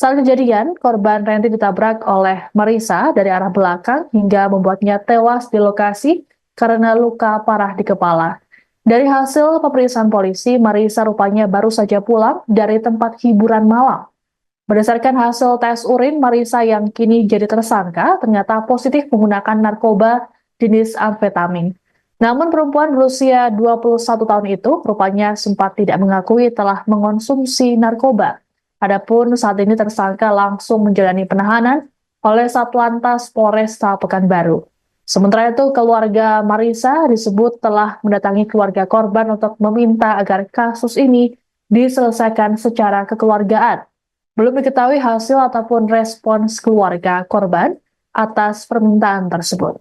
Saat kejadian, korban Renti ditabrak oleh Marisa dari arah belakang hingga membuatnya tewas di lokasi karena luka parah di kepala. Dari hasil pemeriksaan polisi, Marisa rupanya baru saja pulang dari tempat hiburan malam. Berdasarkan hasil tes urin, Marisa yang kini jadi tersangka ternyata positif menggunakan narkoba jenis amfetamin. Namun perempuan berusia 21 tahun itu rupanya sempat tidak mengakui telah mengonsumsi narkoba. Adapun saat ini tersangka langsung menjalani penahanan oleh Satlantas Polresta Pekanbaru. Sementara itu, keluarga Marisa disebut telah mendatangi keluarga korban untuk meminta agar kasus ini diselesaikan secara kekeluargaan. Belum diketahui hasil ataupun respons keluarga korban atas permintaan tersebut.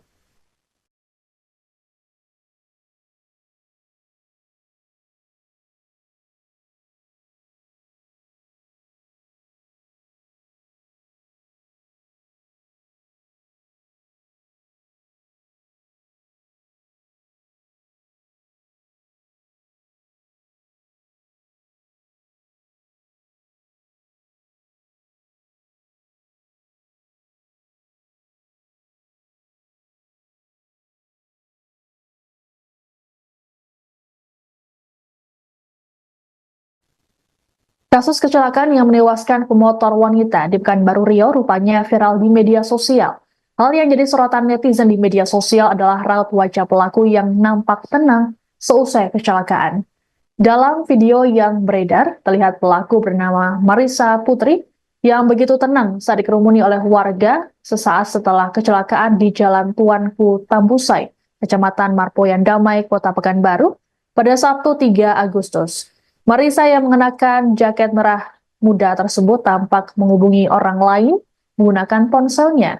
Kasus kecelakaan yang menewaskan pemotor wanita di Pekanbaru Riau rupanya viral di media sosial. Hal yang jadi sorotan netizen di media sosial adalah raut wajah pelaku yang nampak tenang seusai kecelakaan. Dalam video yang beredar, terlihat pelaku bernama Marissa Putri yang begitu tenang saat dikerumuni oleh warga sesaat setelah kecelakaan di Jalan Tuanku Tambusai, Kecamatan Marpoyan Damai, Kota Pekanbaru, pada Sabtu 3 Agustus. Marissa yang mengenakan jaket merah muda tersebut tampak menghubungi orang lain menggunakan ponselnya.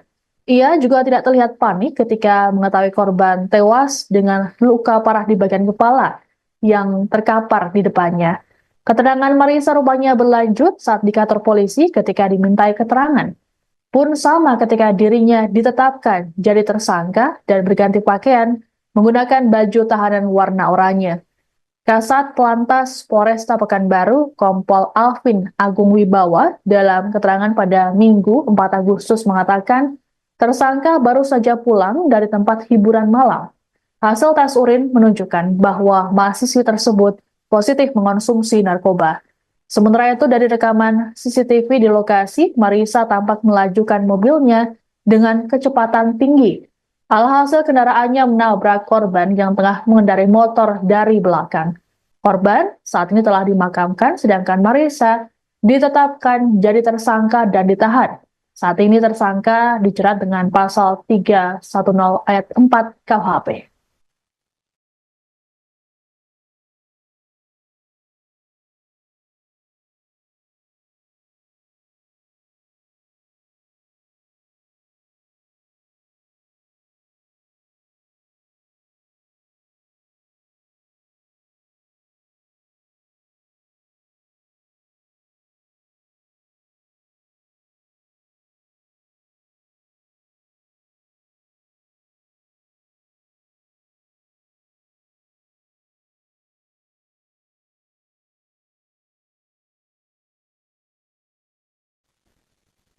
Ia juga tidak terlihat panik ketika mengetahui korban tewas dengan luka parah di bagian kepala yang terkapar di depannya. Keterangan Marissa rupanya berlanjut saat di kantor polisi ketika dimintai keterangan. Pun sama ketika dirinya ditetapkan jadi tersangka dan berganti pakaian menggunakan baju tahanan warna oranye. Kasat Lantas Polresta Pekanbaru, Kompol Alvin Agung Wibawa, dalam keterangan pada Minggu 4 Agustus mengatakan tersangka baru saja pulang dari tempat hiburan malam. Hasil tes urin menunjukkan bahwa mahasiswi tersebut positif mengonsumsi narkoba. Sementara itu dari rekaman CCTV di lokasi, Marissa tampak melajukan mobilnya dengan kecepatan tinggi. Alhasil kendaraannya menabrak korban yang tengah mengendarai motor dari belakang. Korban saat ini telah dimakamkan, sedangkan Marissa ditetapkan jadi tersangka dan ditahan. Saat ini tersangka dijerat dengan pasal 310 ayat 4 KUHP.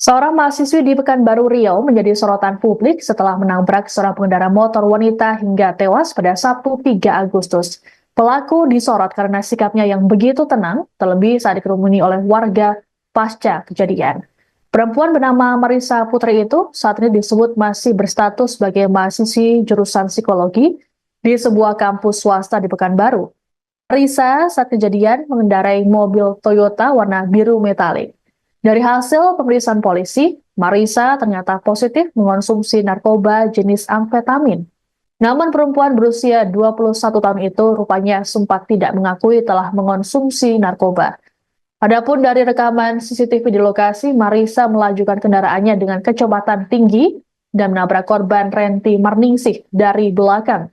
Seorang mahasiswi di Pekanbaru Riau menjadi sorotan publik setelah menabrak seorang pengendara motor wanita hingga tewas pada Sabtu 3 Agustus. Pelaku disorot karena sikapnya yang begitu tenang, terlebih saat dikerumuni oleh warga pasca kejadian. Perempuan bernama Marissa Putri itu saat ini disebut masih berstatus sebagai mahasiswi jurusan psikologi di sebuah kampus swasta di Pekanbaru. Marissa saat kejadian mengendarai mobil Toyota warna biru metalik. Dari hasil pemeriksaan polisi, Marissa ternyata positif mengonsumsi narkoba jenis amfetamin. Namun perempuan berusia 21 tahun itu rupanya sempat tidak mengakui telah mengonsumsi narkoba. Adapun dari rekaman CCTV di lokasi, Marissa melajukan kendaraannya dengan kecepatan tinggi dan menabrak korban Renti Marningsih dari belakang.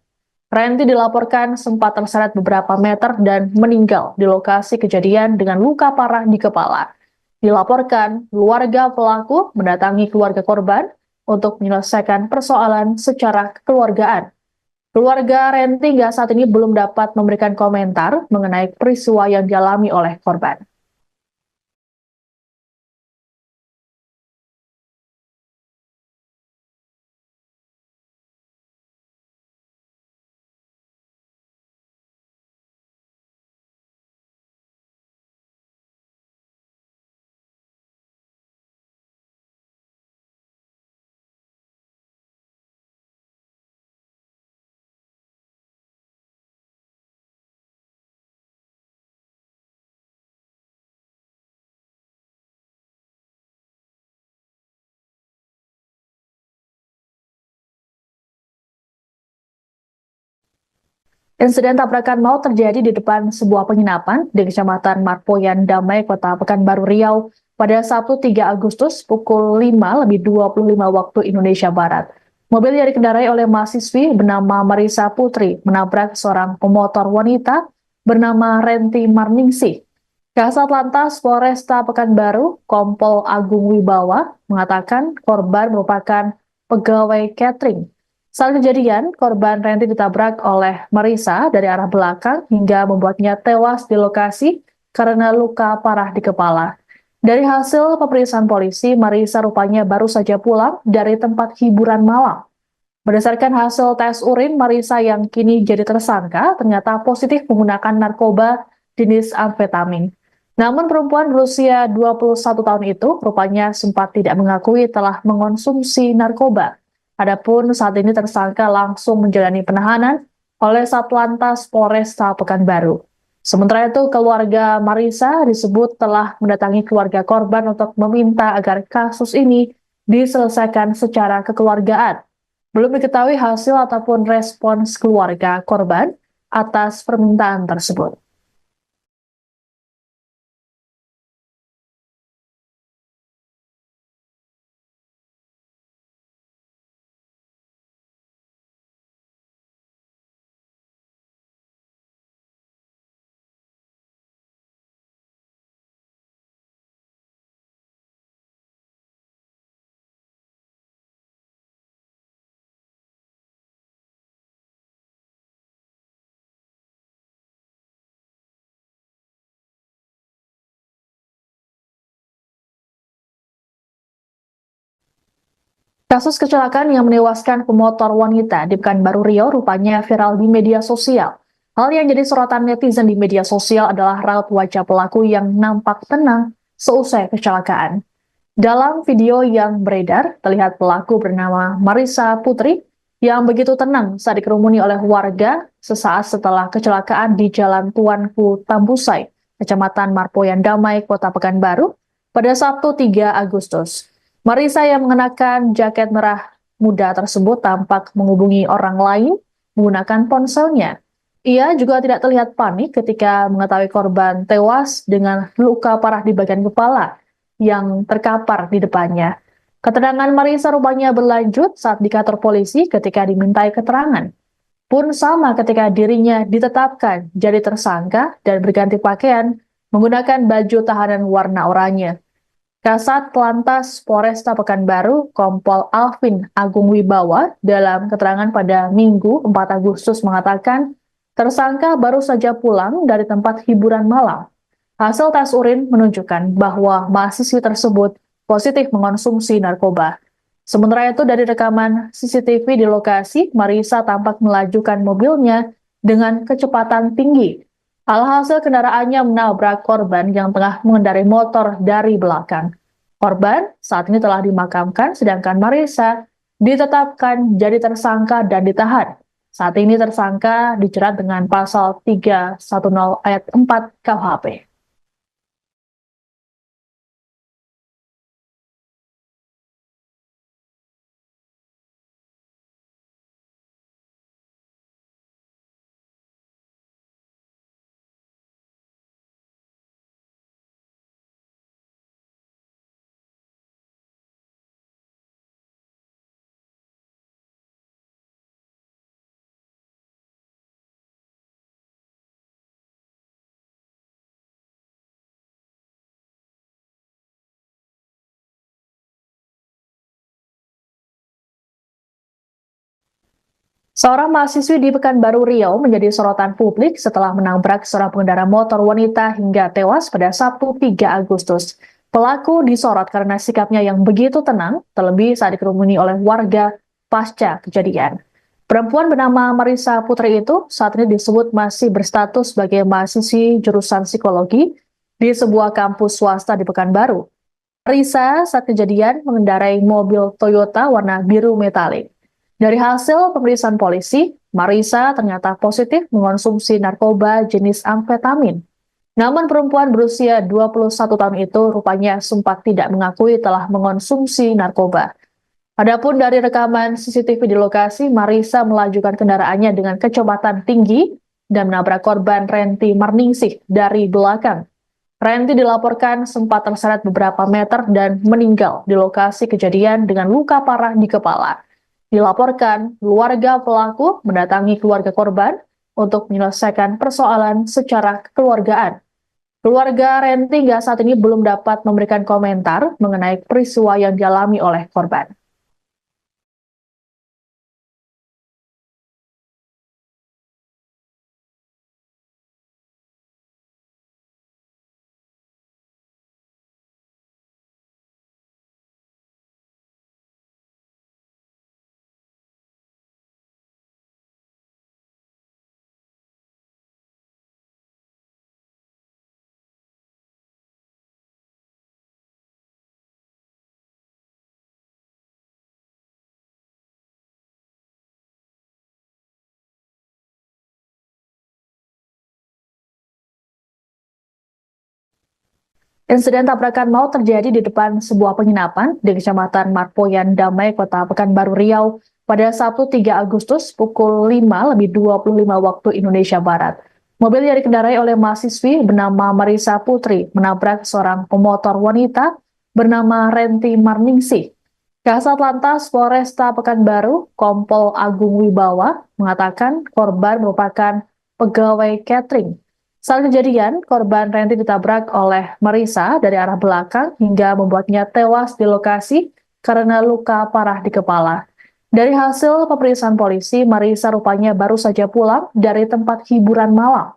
Renti dilaporkan sempat terseret beberapa meter dan meninggal di lokasi kejadian dengan luka parah di kepala. Dilaporkan, keluarga pelaku mendatangi keluarga korban untuk menyelesaikan persoalan secara kekeluargaan. Keluarga Renti hingga saat ini belum dapat memberikan komentar mengenai peristiwa yang dialami oleh korban. Insiden tabrakan maut terjadi di depan sebuah penginapan di Kecamatan Marpoyan Damai, Kota Pekanbaru Riau pada Sabtu 3 Agustus pukul 5:25 waktu Indonesia Barat. Mobil yang dikendarai oleh mahasiswi bernama Marissa Putri menabrak seorang pemotor wanita bernama Renti Marningsih. Kasat Lantas Polresta Pekanbaru, Kompol Agung Wibawa, mengatakan korban merupakan pegawai catering. Saat kejadian, korban Renti ditabrak oleh Marissa dari arah belakang hingga membuatnya tewas di lokasi karena luka parah di kepala. Dari hasil pemeriksaan polisi, Marissa rupanya baru saja pulang dari tempat hiburan malam. Berdasarkan hasil tes urin, Marissa yang kini jadi tersangka ternyata positif menggunakan narkoba jenis amfetamin. Namun perempuan berusia 21 tahun itu rupanya sempat tidak mengakui telah mengonsumsi narkoba. Adapun saat ini tersangka langsung menjalani penahanan oleh Satlantas Polresta Pekanbaru. Sementara itu, keluarga Marisa disebut telah mendatangi keluarga korban untuk meminta agar kasus ini diselesaikan secara kekeluargaan. Belum diketahui hasil ataupun respons keluarga korban atas permintaan tersebut. Kasus kecelakaan yang menewaskan pemotor wanita di Pekanbaru Riau rupanya viral di media sosial. Hal yang jadi sorotan netizen di media sosial adalah raut wajah pelaku yang nampak tenang seusai kecelakaan. Dalam video yang beredar, terlihat pelaku bernama Marisa Putri yang begitu tenang saat dikerumuni oleh warga sesaat setelah kecelakaan di Jalan Tuanku Tambusai, Kecamatan Marpoyan Damai, Kota Pekanbaru, pada Sabtu 3 Agustus. Marisa yang mengenakan jaket merah muda tersebut tampak menghubungi orang lain menggunakan ponselnya. Ia juga tidak terlihat panik ketika mengetahui korban tewas dengan luka parah di bagian kepala yang terkapar di depannya. Keterangan Marisa rupanya berlanjut saat di kantor polisi ketika dimintai keterangan. Pun sama ketika dirinya ditetapkan jadi tersangka dan berganti pakaian menggunakan baju tahanan warna oranye. Kasat Lantas Polresta Pekanbaru, Kompol Alvin Agung Wibawa, dalam keterangan pada Minggu 4 Agustus mengatakan, tersangka baru saja pulang dari tempat hiburan malam. Hasil tes urin menunjukkan bahwa mahasiswi tersebut positif mengonsumsi narkoba. Sementara itu dari rekaman CCTV di lokasi, Marisa tampak melajukan mobilnya dengan kecepatan tinggi. Alhasil kendaraannya menabrak korban yang tengah mengendarai motor dari belakang. Korban saat ini telah dimakamkan, sedangkan Marisa ditetapkan jadi tersangka dan ditahan. Saat ini tersangka dijerat dengan pasal 310 ayat 4 KUHP. Seorang mahasiswi di Pekanbaru Riau menjadi sorotan publik setelah menabrak seorang pengendara motor wanita hingga tewas pada Sabtu 3 Agustus. Pelaku disorot karena sikapnya yang begitu tenang, terlebih saat dikerumuni oleh warga pasca kejadian. Perempuan bernama Marisa Putri itu saat ini disebut masih berstatus sebagai mahasiswi jurusan psikologi di sebuah kampus swasta di Pekanbaru. Marisa saat kejadian mengendarai mobil Toyota warna biru metalik. Dari hasil pemeriksaan polisi, Marisa ternyata positif mengonsumsi narkoba jenis amfetamin. Namun perempuan berusia 21 tahun itu rupanya sempat tidak mengakui telah mengonsumsi narkoba. Adapun dari rekaman CCTV di lokasi, Marisa melajukan kendaraannya dengan kecepatan tinggi dan menabrak korban Renti Marningsih dari belakang. Renti dilaporkan sempat terseret beberapa meter dan meninggal di lokasi kejadian dengan luka parah di kepala. Dilaporkan, keluarga pelaku mendatangi keluarga korban untuk menyelesaikan persoalan secara kekeluargaan. Keluarga Renti hingga saat ini belum dapat memberikan komentar mengenai peristiwa yang dialami oleh korban. Insiden tabrakan maut terjadi di depan sebuah penginapan di Kecamatan Marpoyan Damai, Kota Pekanbaru Riau pada Sabtu 3 Agustus pukul 5:25 waktu Indonesia Barat. Mobil yang dikendarai oleh mahasiswi bernama Marisa Putri menabrak seorang pemotor wanita bernama Renti Marningsih. Kasat Lantas Polresta Pekanbaru, Kompol Agung Wibawa, mengatakan korban merupakan pegawai catering. Saat kejadian, korban Renti ditabrak oleh Marisa dari arah belakang hingga membuatnya tewas di lokasi karena luka parah di kepala. Dari hasil pemeriksaan polisi, Marisa rupanya baru saja pulang dari tempat hiburan malam.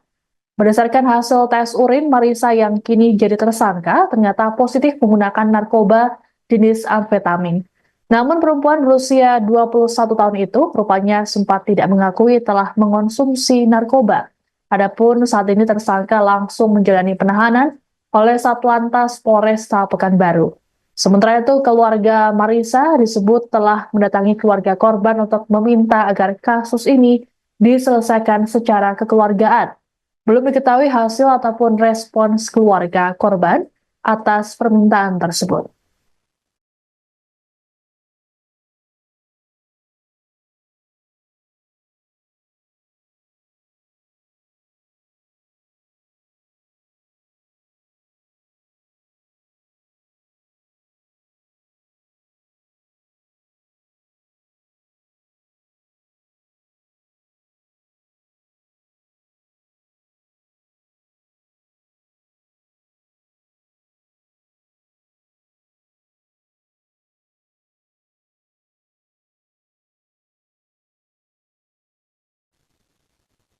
Berdasarkan hasil tes urin, Marisa yang kini jadi tersangka ternyata positif menggunakan narkoba jenis amfetamin. Namun perempuan berusia 21 tahun itu rupanya sempat tidak mengakui telah mengonsumsi narkoba. Adapun saat ini tersangka langsung menjalani penahanan oleh Satlantas Polresta Pekanbaru. Sementara itu, keluarga Marisa disebut telah mendatangi keluarga korban untuk meminta agar kasus ini diselesaikan secara kekeluargaan. Belum diketahui hasil ataupun respons keluarga korban atas permintaan tersebut.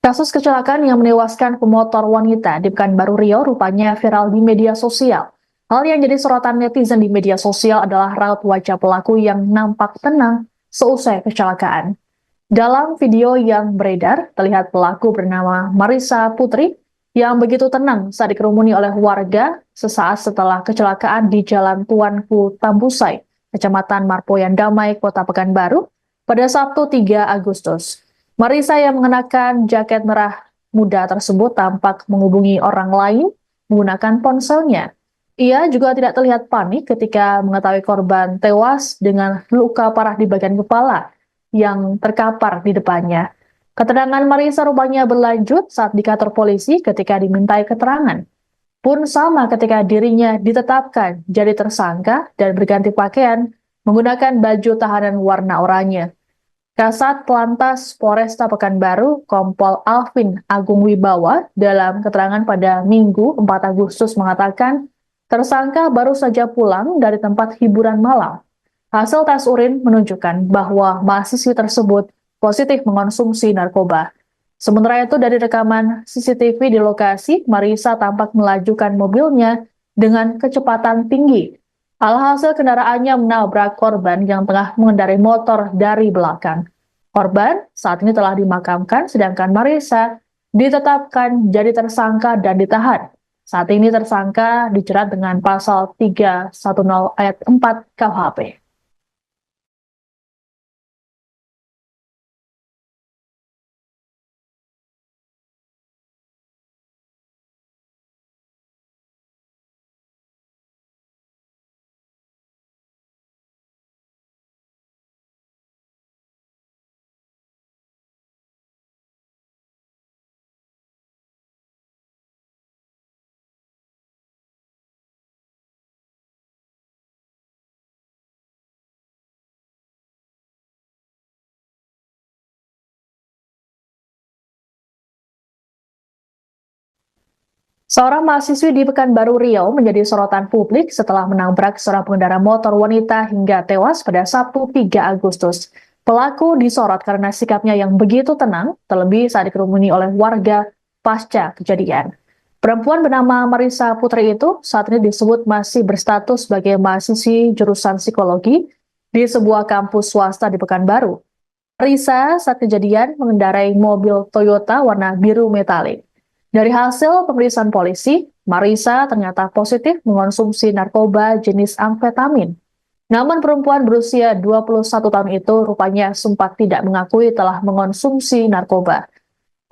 Kasus kecelakaan yang menewaskan pemotor wanita di Pekanbaru Riau rupanya viral di media sosial. Hal yang jadi sorotan netizen di media sosial adalah raut wajah pelaku yang nampak tenang seusai kecelakaan. Dalam video yang beredar, terlihat pelaku bernama Marisa Putri yang begitu tenang saat dikerumuni oleh warga sesaat setelah kecelakaan di Jalan Tuanku Tambusai, Kecamatan Marpoyan Damai, Kota Pekanbaru, pada Sabtu 3 Agustus. Marisa yang mengenakan jaket merah muda tersebut tampak menghubungi orang lain menggunakan ponselnya. Ia juga tidak terlihat panik ketika mengetahui korban tewas dengan luka parah di bagian kepala yang terkapar di depannya. Keterangan Marisa rupanya berlanjut saat di kantor polisi ketika dimintai keterangan. Pun sama ketika dirinya ditetapkan jadi tersangka dan berganti pakaian menggunakan baju tahanan warna oranye. Kasat Lantas Polresta Pekanbaru, Kompol Alvin Agung Wibawa, dalam keterangan pada Minggu 4 Agustus mengatakan, tersangka baru saja pulang dari tempat hiburan malam. Hasil tes urin menunjukkan bahwa mahasiswi tersebut positif mengonsumsi narkoba. Sementara itu, dari rekaman CCTV di lokasi, Marisa tampak melajukan mobilnya dengan kecepatan tinggi. Alhasil kendaraannya menabrak korban yang tengah mengendarai motor dari belakang. Korban saat ini telah dimakamkan, sedangkan Marisa ditetapkan jadi tersangka dan ditahan. Saat ini tersangka dijerat dengan pasal 310 ayat 4 KUHP. Seorang mahasiswi di Pekanbaru Riau menjadi sorotan publik setelah menabrak seorang pengendara motor wanita hingga tewas pada Sabtu 3 Agustus. Pelaku disorot karena sikapnya yang begitu tenang, terlebih saat dikerumuni oleh warga pasca kejadian. Perempuan bernama Marisa Putri itu saat ini disebut masih berstatus sebagai mahasiswi jurusan psikologi di sebuah kampus swasta di Pekanbaru. Marisa saat kejadian mengendarai mobil Toyota warna biru metalik. Dari hasil pemeriksaan polisi, Marisa ternyata positif mengonsumsi narkoba jenis amfetamin. Namun perempuan berusia 21 tahun itu rupanya sempat tidak mengakui telah mengonsumsi narkoba.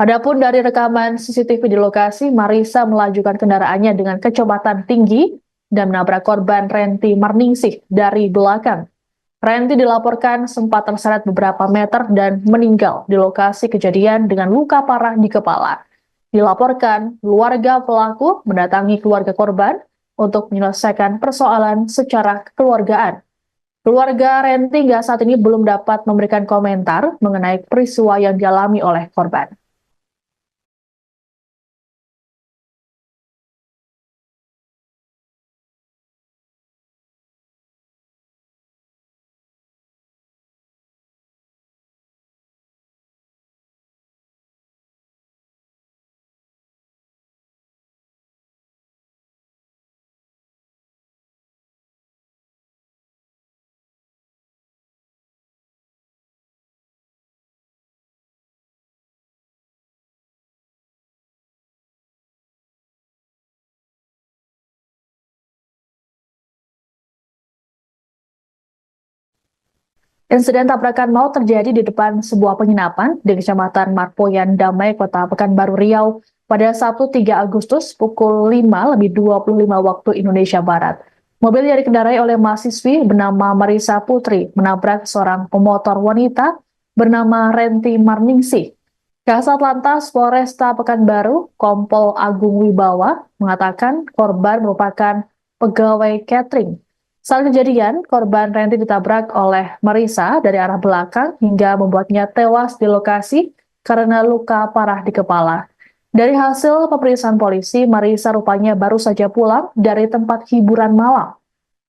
Adapun dari rekaman CCTV di lokasi, Marisa melajukan kendaraannya dengan kecepatan tinggi dan menabrak korban Renti Marningsih dari belakang. Renti dilaporkan sempat terseret beberapa meter dan meninggal di lokasi kejadian dengan luka parah di kepala. Dilaporkan, keluarga pelaku mendatangi keluarga korban untuk menyelesaikan persoalan secara kekeluargaan. Keluarga Renti hingga saat ini belum dapat memberikan komentar mengenai peristiwa yang dialami oleh korban. Insiden tabrakan maut terjadi di depan sebuah penginapan di Kecamatan Marpoyan Damai, Kota Pekanbaru Riau pada Sabtu 3 Agustus pukul 5:25 waktu Indonesia Barat. Mobil yang dikendarai oleh mahasiswi bernama Marisa Putri menabrak seorang pemotor wanita bernama Renti Marningsih. Kasat Lantas Polresta Pekanbaru, Kompol Agung Wibawa, mengatakan korban merupakan pegawai catering. Saat kejadian, korban Renti ditabrak oleh Marisa dari arah belakang hingga membuatnya tewas di lokasi karena luka parah di kepala. Dari hasil pemeriksaan polisi, Marisa rupanya baru saja pulang dari tempat hiburan malam.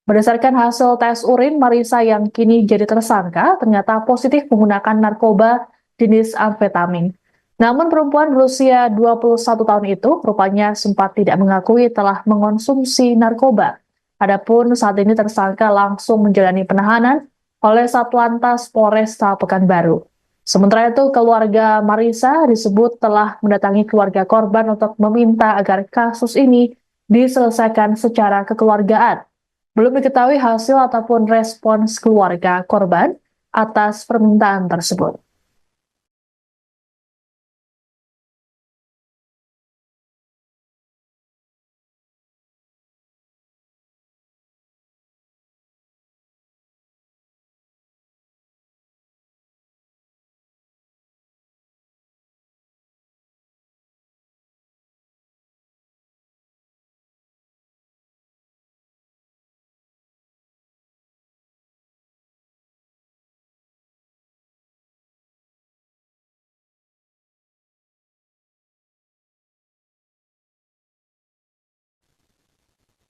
Berdasarkan hasil tes urin, Marisa yang kini jadi tersangka ternyata positif menggunakan narkoba jenis amfetamin. Namun perempuan berusia 21 tahun itu rupanya sempat tidak mengakui telah mengonsumsi narkoba. Adapun saat ini tersangka langsung menjalani penahanan oleh Satlantas Polresta Pekanbaru. Sementara itu, keluarga Marisa disebut telah mendatangi keluarga korban untuk meminta agar kasus ini diselesaikan secara kekeluargaan. Belum diketahui hasil ataupun respons keluarga korban atas permintaan tersebut.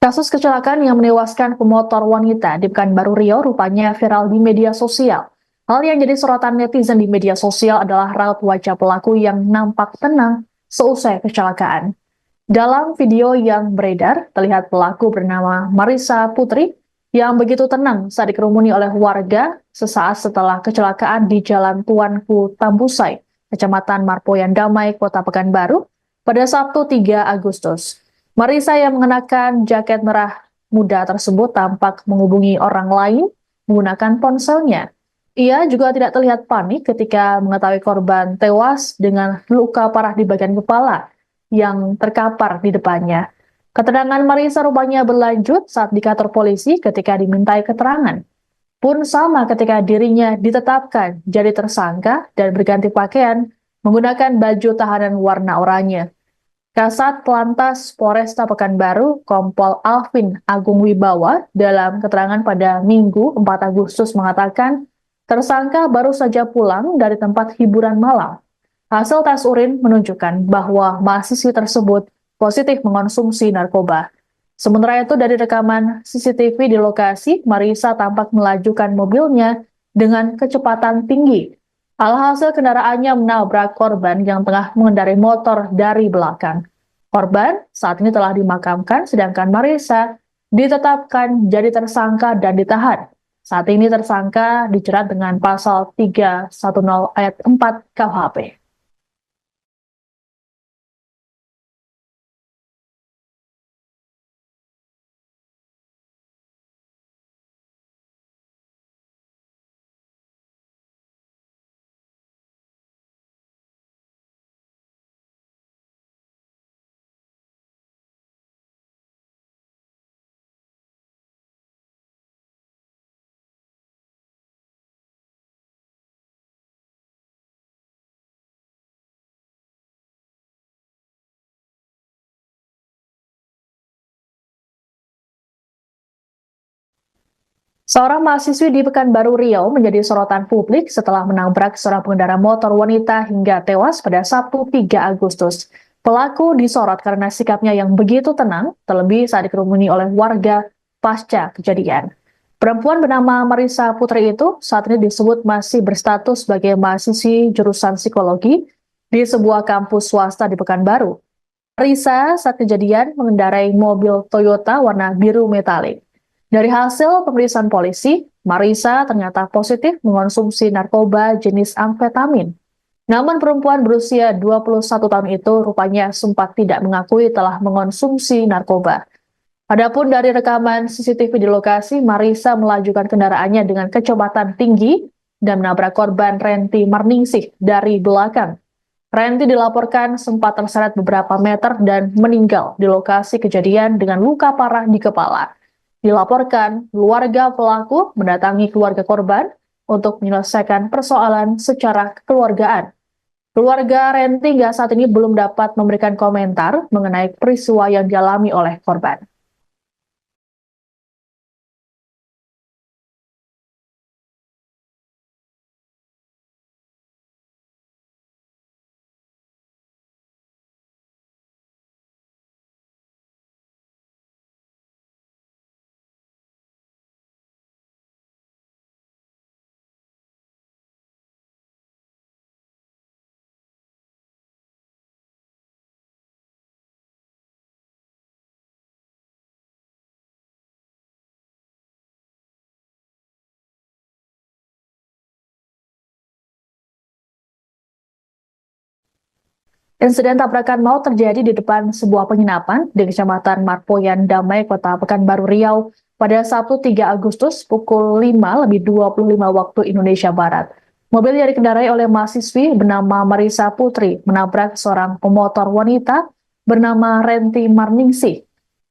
Kasus kecelakaan yang menewaskan pemotor wanita di Pekanbaru Riau rupanya viral di media sosial. Hal yang jadi sorotan netizen di media sosial adalah raut wajah pelaku yang nampak tenang seusai kecelakaan. Dalam video yang beredar, terlihat pelaku bernama Marisa Putri yang begitu tenang saat dikerumuni oleh warga sesaat setelah kecelakaan di Jalan Tuanku Tambusai, Kecamatan Marpoyan Damai, Kota Pekanbaru, pada Sabtu 3 Agustus. Marisa yang mengenakan jaket merah muda tersebut tampak menghubungi orang lain menggunakan ponselnya. Ia juga tidak terlihat panik ketika mengetahui korban tewas dengan luka parah di bagian kepala yang terkapar di depannya. Keterangan Marisa rupanya berlanjut saat di kantor polisi ketika dimintai keterangan. Pun sama ketika dirinya ditetapkan jadi tersangka dan berganti pakaian menggunakan baju tahanan warna oranye. Kasat Lantas Polresta Pekanbaru, Kompol Alvin Agung Wibawa, dalam keterangan pada Minggu 4 Agustus mengatakan, tersangka baru saja pulang dari tempat hiburan malam. Hasil tes urin menunjukkan bahwa mahasiswi tersebut positif mengonsumsi narkoba. Sementara itu dari rekaman CCTV di lokasi, Marisa tampak melajukan mobilnya dengan kecepatan tinggi. Alhasil kendaraannya menabrak korban yang tengah mengendarai motor dari belakang. Korban saat ini telah dimakamkan, sedangkan Marisa ditetapkan jadi tersangka dan ditahan. Saat ini tersangka dijerat dengan pasal 310 ayat 4 KUHP. Seorang mahasiswi di Pekanbaru Riau menjadi sorotan publik setelah menabrak seorang pengendara motor wanita hingga tewas pada Sabtu 3 Agustus. Pelaku disorot karena sikapnya yang begitu tenang, terlebih saat dikerumuni oleh warga pasca kejadian. Perempuan bernama Marisa Putri itu saat ini disebut masih berstatus sebagai mahasiswi jurusan psikologi di sebuah kampus swasta di Pekanbaru. Marisa saat kejadian mengendarai mobil Toyota warna biru metalik. Dari hasil pemeriksaan polisi, Marisa ternyata positif mengonsumsi narkoba jenis amfetamin. Namun perempuan berusia 21 tahun itu rupanya sempat tidak mengakui telah mengonsumsi narkoba. Adapun dari rekaman CCTV di lokasi, Marisa melajukan kendaraannya dengan kecepatan tinggi dan menabrak korban Renti Marningsih dari belakang. Renti dilaporkan sempat terseret beberapa meter dan meninggal di lokasi kejadian dengan luka parah di kepala. Dilaporkan, keluarga pelaku mendatangi keluarga korban untuk menyelesaikan persoalan secara kekeluargaan. Keluarga Renti hingga saat ini belum dapat memberikan komentar mengenai peristiwa yang dialami oleh korban. Insiden tabrakan maut terjadi di depan sebuah penginapan di Kecamatan Marpoyan Damai, Kota Pekanbaru Riau pada Sabtu 3 Agustus pukul 5:25 waktu Indonesia Barat. Mobil yang dikendarai oleh mahasiswi bernama Marisa Putri menabrak seorang pemotor wanita bernama Renti Marningsih.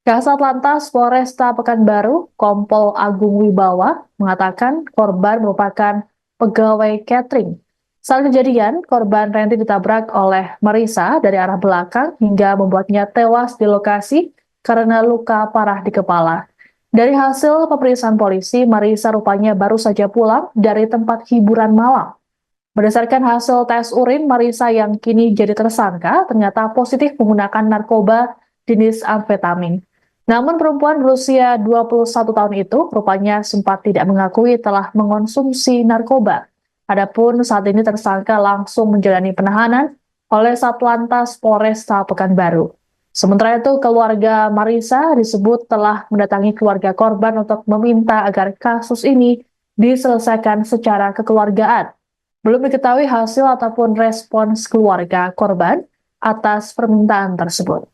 Kasat Lantas Polresta Pekanbaru, Kompol Agung Wibawa, mengatakan korban merupakan pegawai catering. Saat kejadian, korban Renti ditabrak oleh Marisa dari arah belakang hingga membuatnya tewas di lokasi karena luka parah di kepala. Dari hasil pemeriksaan polisi, Marisa rupanya baru saja pulang dari tempat hiburan malam. Berdasarkan hasil tes urin, Marisa yang kini jadi tersangka ternyata positif menggunakan narkoba jenis amfetamin. Namun perempuan berusia 21 tahun itu rupanya sempat tidak mengakui telah mengonsumsi narkoba. Adapun saat ini tersangka langsung menjalani penahanan oleh Satlantas Polresta Pekanbaru. Sementara itu, keluarga Marisa disebut telah mendatangi keluarga korban untuk meminta agar kasus ini diselesaikan secara kekeluargaan. Belum diketahui hasil ataupun respons keluarga korban atas permintaan tersebut.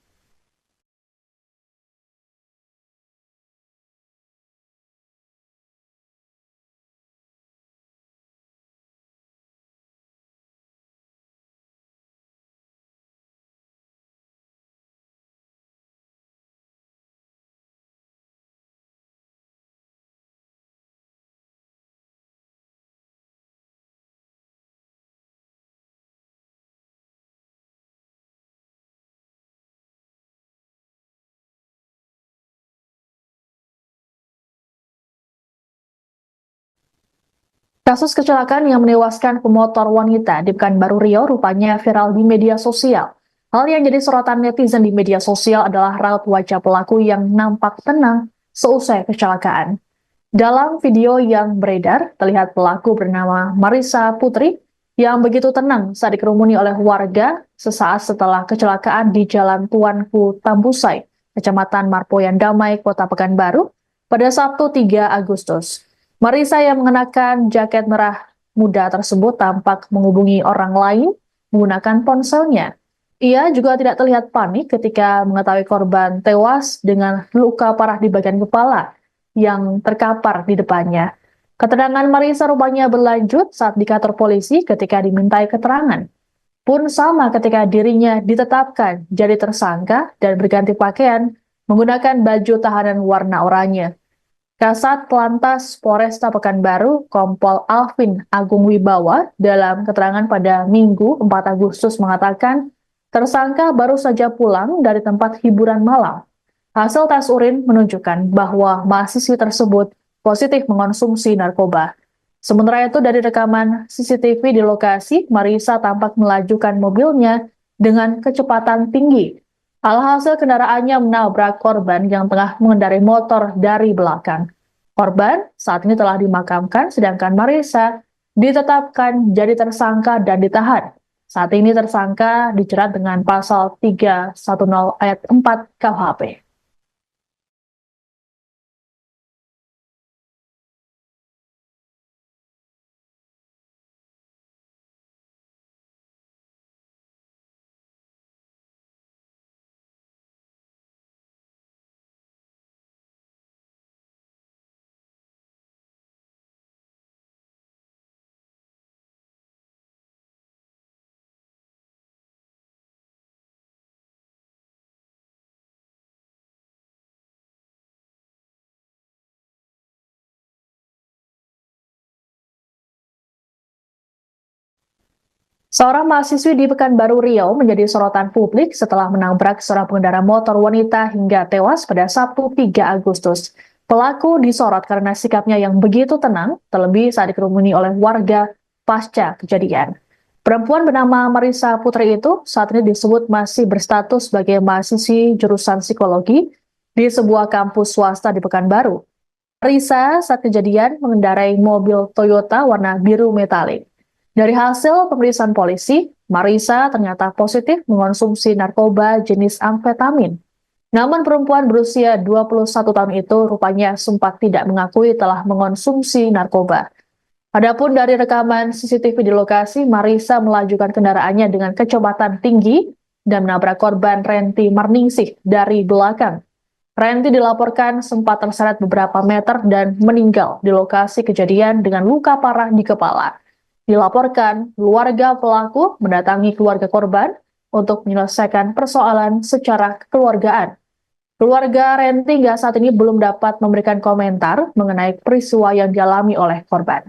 Kasus kecelakaan yang menewaskan pemotor wanita di Pekanbaru Riau rupanya viral di media sosial. Hal yang jadi sorotan netizen di media sosial adalah raut wajah pelaku yang nampak tenang seusai kecelakaan. Dalam video yang beredar, terlihat pelaku bernama Marisa Putri yang begitu tenang saat dikerumuni oleh warga sesaat setelah kecelakaan di Jalan Tuanku Tambusai, Kecamatan Marpoyan Damai, Kota Pekanbaru, pada Sabtu 3 Agustus. Marisa yang mengenakan jaket merah muda tersebut tampak menghubungi orang lain menggunakan ponselnya. Ia juga tidak terlihat panik ketika mengetahui korban tewas dengan luka parah di bagian kepala yang terkapar di depannya. Keterangan Marisa rupanya berlanjut saat di kantor polisi ketika dimintai keterangan. Pun sama ketika dirinya ditetapkan jadi tersangka dan berganti pakaian menggunakan baju tahanan warna oranye. Kasat Lantas Polresta Pekanbaru, Kompol Alvin Agung Wibawa, dalam keterangan pada Minggu 4 Agustus mengatakan, tersangka baru saja pulang dari tempat hiburan malam. Hasil tes urin menunjukkan bahwa mahasiswi tersebut positif mengonsumsi narkoba. Sementara itu dari rekaman CCTV di lokasi, Marisa tampak melajukan mobilnya dengan kecepatan tinggi. Alhasil kendaraannya menabrak korban yang tengah mengendarai motor dari belakang. Korban saat ini telah dimakamkan, sedangkan Marisa ditetapkan jadi tersangka dan ditahan. Saat ini tersangka dijerat dengan pasal 310 ayat 4 KUHP. Seorang mahasiswi di Pekanbaru Riau menjadi sorotan publik setelah menabrak seorang pengendara motor wanita hingga tewas pada Sabtu 3 Agustus. Pelaku disorot karena sikapnya yang begitu tenang, terlebih saat dikerumuni oleh warga pasca kejadian. Perempuan bernama Marisa Putri itu saat ini disebut masih berstatus sebagai mahasiswi jurusan psikologi di sebuah kampus swasta di Pekanbaru. Marisa saat kejadian mengendarai mobil Toyota warna biru metalik. Dari hasil pemeriksaan polisi, Marisa ternyata positif mengonsumsi narkoba jenis amfetamin. Namun perempuan berusia 21 tahun itu rupanya sempat tidak mengakui telah mengonsumsi narkoba. Adapun dari rekaman CCTV di lokasi, Marisa melajukan kendaraannya dengan kecepatan tinggi dan menabrak korban Renti Marningsih dari belakang. Renti dilaporkan sempat terseret beberapa meter dan meninggal di lokasi kejadian dengan luka parah di kepala. Dilaporkan, keluarga pelaku mendatangi keluarga korban untuk menyelesaikan persoalan secara kekeluargaan. Keluarga Renti hingga saat ini belum dapat memberikan komentar mengenai peristiwa yang dialami oleh korban.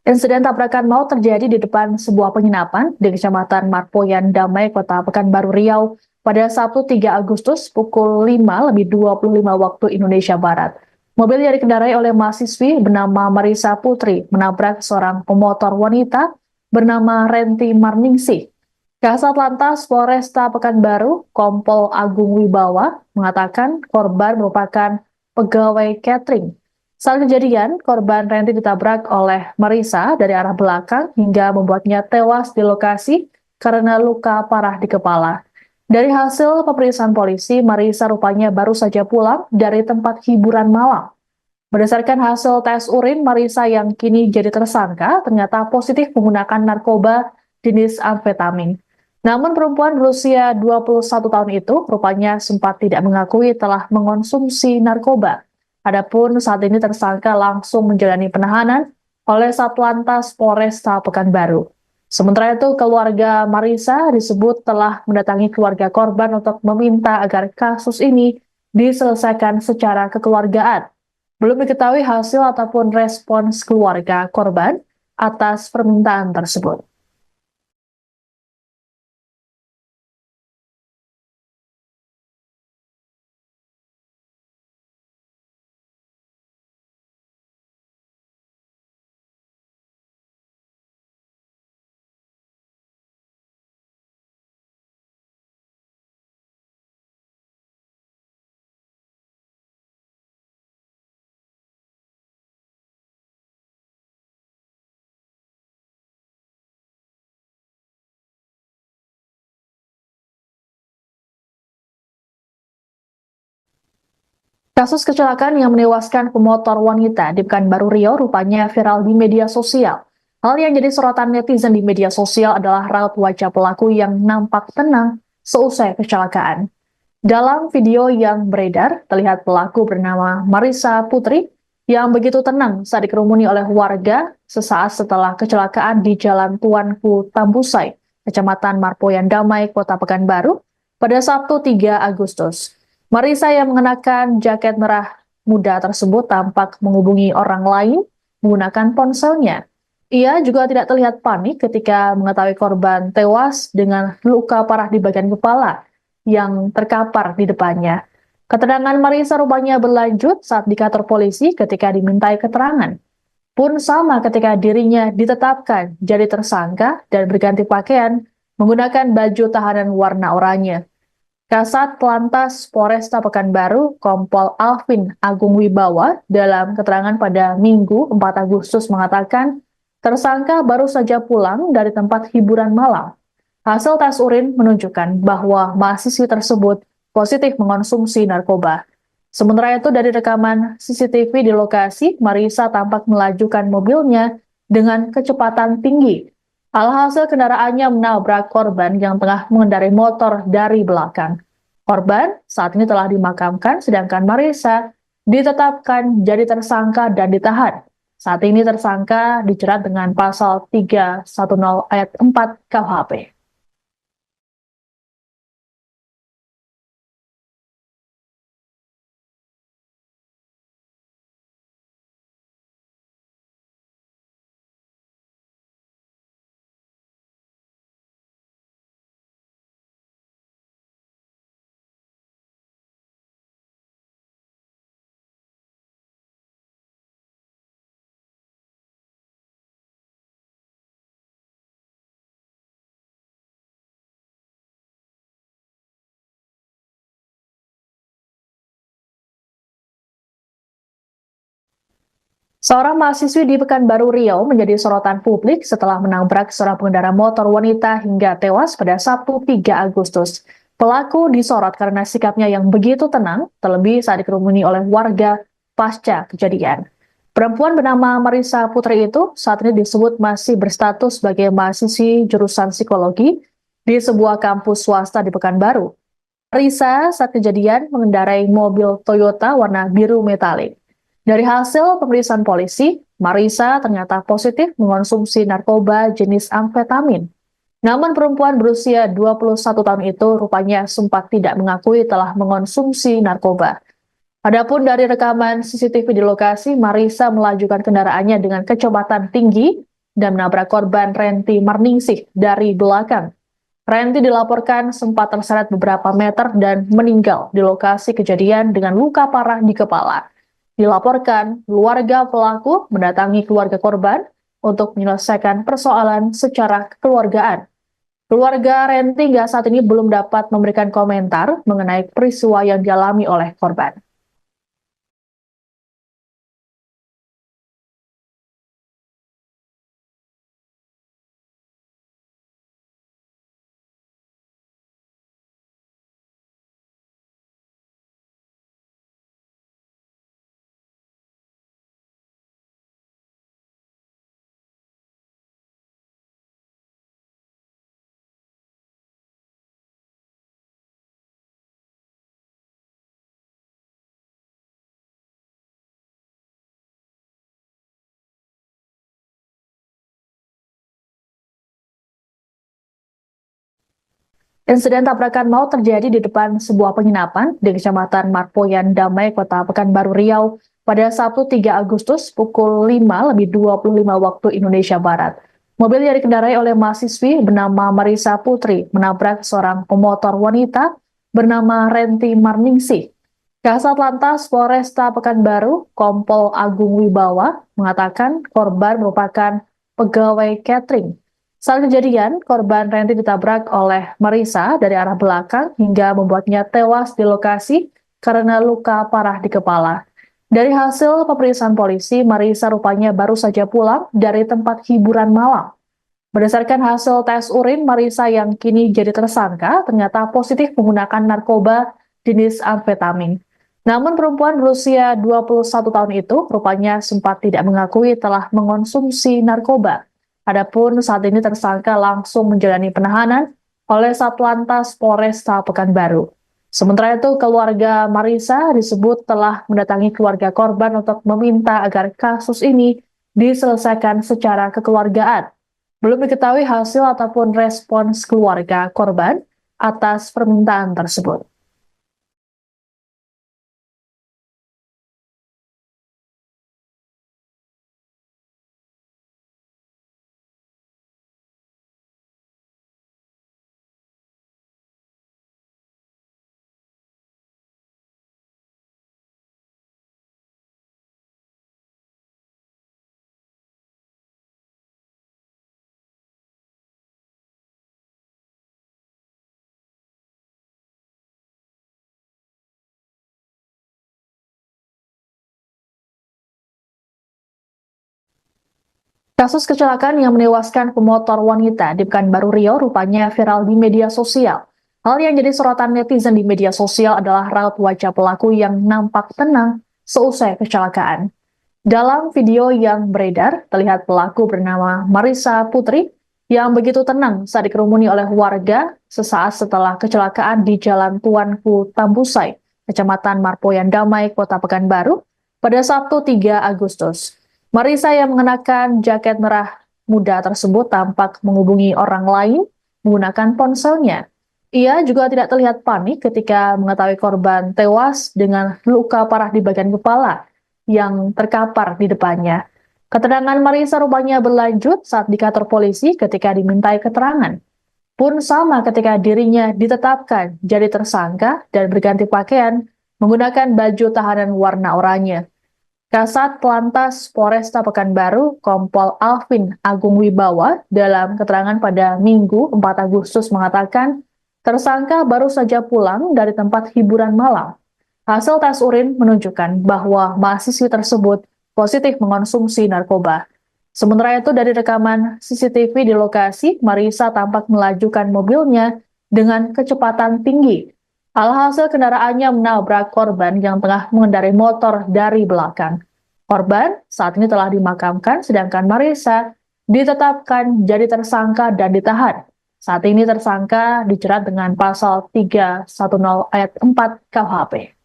Insiden tabrakan maut terjadi di depan sebuah penginapan di Kecamatan Marpoyan Damai, Kota Pekanbaru Riau pada Sabtu 3 Agustus pukul 5:25 waktu Indonesia Barat. Mobil yang dikendarai oleh mahasiswi bernama Marisa Putri menabrak seorang pemotor wanita bernama Renti Marningsih. Kasat Lantas Polresta Pekanbaru, Kompol Agung Wibawa, mengatakan korban merupakan pegawai catering. Saat kejadian, korban Renti ditabrak oleh Marisa dari arah belakang hingga membuatnya tewas di lokasi karena luka parah di kepala. Dari hasil pemeriksaan polisi, Marisa rupanya baru saja pulang dari tempat hiburan malam. Berdasarkan hasil tes urin, Marisa yang kini jadi tersangka ternyata positif menggunakan narkoba jenis amfetamin. Namun perempuan berusia 21 tahun itu rupanya sempat tidak mengakui telah mengonsumsi narkoba. Adapun saat ini tersangka langsung menjalani penahanan oleh Satlantas Polresta Pekanbaru. Sementara itu, keluarga Marisa disebut telah mendatangi keluarga korban untuk meminta agar kasus ini diselesaikan secara kekeluargaan. Belum diketahui hasil ataupun respons keluarga korban atas permintaan tersebut. Kasus kecelakaan yang menewaskan pemotor wanita di Pekanbaru Riau rupanya viral di media sosial. Hal yang jadi sorotan netizen di media sosial adalah raut wajah pelaku yang nampak tenang seusai kecelakaan. Dalam video yang beredar, terlihat pelaku bernama Marissa Putri yang begitu tenang saat dikerumuni oleh warga sesaat setelah kecelakaan di Jalan Tuanku Tambusai, Kecamatan Marpoyan Damai, Kota Pekanbaru, pada Sabtu 3 Agustus. Marissa yang mengenakan jaket merah muda tersebut tampak menghubungi orang lain menggunakan ponselnya. Ia juga tidak terlihat panik ketika mengetahui korban tewas dengan luka parah di bagian kepala yang terkapar di depannya. Keterangan Marissa rupanya berlanjut saat di kantor polisi ketika dimintai keterangan. Pun sama ketika dirinya ditetapkan jadi tersangka dan berganti pakaian menggunakan baju tahanan warna oranye. Kasat Lantas Polresta Pekanbaru, Kompol Alvin Agung Wibawa, dalam keterangan pada Minggu 4 Agustus mengatakan, tersangka baru saja pulang dari tempat hiburan malam. Hasil tes urin menunjukkan bahwa mahasiswi tersebut positif mengonsumsi narkoba. Sementara itu dari rekaman CCTV di lokasi, Marissa tampak melajukan mobilnya dengan kecepatan tinggi. Alhasil kendaraannya menabrak korban yang tengah mengendarai motor dari belakang. Korban saat ini telah dimakamkan, sedangkan Marissa ditetapkan jadi tersangka dan ditahan. Saat ini tersangka dijerat dengan pasal 310 ayat 4 KUHP. Seorang mahasiswi di Pekanbaru Riau menjadi sorotan publik setelah menabrak seorang pengendara motor wanita hingga tewas pada Sabtu 3 Agustus. Pelaku disorot karena sikapnya yang begitu tenang, terlebih saat dikerumuni oleh warga pasca kejadian. Perempuan bernama Marissa Putri itu saat ini disebut masih berstatus sebagai mahasiswi jurusan psikologi di sebuah kampus swasta di Pekanbaru. Marissa saat kejadian mengendarai mobil Toyota warna biru metalik. Dari hasil pemeriksaan polisi, Marissa ternyata positif mengonsumsi narkoba jenis amfetamin. Namun perempuan berusia 21 tahun itu rupanya sempat tidak mengakui telah mengonsumsi narkoba. Adapun dari rekaman CCTV di lokasi, Marissa melajukan kendaraannya dengan kecepatan tinggi dan menabrak korban Renti Marningsih dari belakang. Renti dilaporkan sempat terseret beberapa meter dan meninggal di lokasi kejadian dengan luka parah di kepala. Dilaporkan, keluarga pelaku mendatangi keluarga korban untuk menyelesaikan persoalan secara kekeluargaan. Keluarga Renti hingga saat ini belum dapat memberikan komentar mengenai peristiwa yang dialami oleh korban. Insiden tabrakan maut terjadi di depan sebuah penginapan di Kecamatan Marpoyan Damai, Kota Pekanbaru Riau pada Sabtu 3 Agustus pukul 5:25 waktu Indonesia Barat. Mobil yang dikendarai oleh mahasiswi bernama Marissa Putri menabrak seorang pemotor wanita bernama Renti Marningsih. Kasat Lantas Polresta Pekanbaru, Kompol Agung Wibawa, mengatakan korban merupakan pegawai catering. Saat kejadian, korban Renti ditabrak oleh Marissa dari arah belakang hingga membuatnya tewas di lokasi karena luka parah di kepala. Dari hasil pemeriksaan polisi, Marissa rupanya baru saja pulang dari tempat hiburan malam. Berdasarkan hasil tes urin, Marissa yang kini jadi tersangka ternyata positif menggunakan narkoba jenis amfetamin. Namun perempuan berusia 21 tahun itu rupanya sempat tidak mengakui telah mengonsumsi narkoba. Adapun saat ini tersangka langsung menjalani penahanan oleh Satlantas Polresta Pekanbaru. Sementara itu, keluarga Marisa disebut telah mendatangi keluarga korban untuk meminta agar kasus ini diselesaikan secara kekeluargaan. Belum diketahui hasil ataupun respons keluarga korban atas permintaan tersebut. Kasus kecelakaan yang menewaskan pemotor wanita di Pekanbaru Riau rupanya viral di media sosial. Hal yang jadi sorotan netizen di media sosial adalah raut wajah pelaku yang nampak tenang seusai kecelakaan. Dalam video yang beredar, terlihat pelaku bernama Marisa Putri yang begitu tenang saat dikerumuni oleh warga sesaat setelah kecelakaan di Jalan Tuanku Tambusai, Kecamatan Marpoyan Damai, Kota Pekanbaru, pada Sabtu 3 Agustus. Marisa yang mengenakan jaket merah muda tersebut tampak menghubungi orang lain menggunakan ponselnya. Ia juga tidak terlihat panik ketika mengetahui korban tewas dengan luka parah di bagian kepala yang terkapar di depannya. Keterangan Marisa rupanya berlanjut saat di kantor polisi ketika dimintai keterangan. Pun sama ketika dirinya ditetapkan jadi tersangka dan berganti pakaian menggunakan baju tahanan warna oranye. Kasat Lantas Polresta Pekanbaru, Kompol Alvin Agung Wibawa, dalam keterangan pada Minggu 4 Agustus mengatakan, tersangka baru saja pulang dari tempat hiburan malam. Hasil tes urin menunjukkan bahwa mahasiswi tersebut positif mengonsumsi narkoba. Sementara itu dari rekaman CCTV di lokasi, Marisa tampak melajukan mobilnya dengan kecepatan tinggi. Alhasil kendaraannya menabrak korban yang tengah mengendarai motor dari belakang. Korban saat ini telah dimakamkan, sedangkan Marisa ditetapkan jadi tersangka dan ditahan. Saat ini tersangka dijerat dengan pasal 310 ayat 4 KUHP.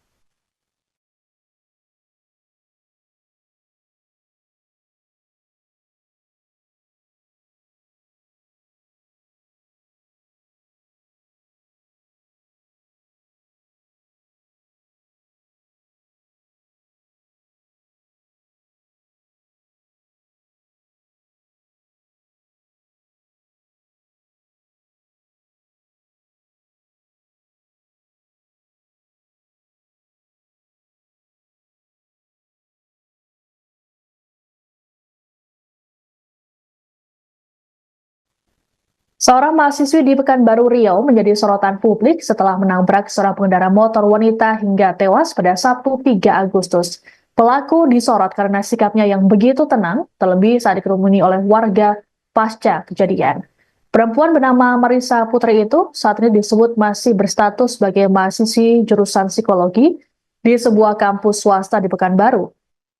Seorang mahasiswi di Pekanbaru Riau menjadi sorotan publik setelah menabrak seorang pengendara motor wanita hingga tewas pada Sabtu 3 Agustus. Pelaku disorot karena sikapnya yang begitu tenang, terlebih saat dikerumuni oleh warga pasca kejadian. Perempuan bernama Marisa Putri itu saat ini disebut masih berstatus sebagai mahasiswi jurusan psikologi di sebuah kampus swasta di Pekanbaru.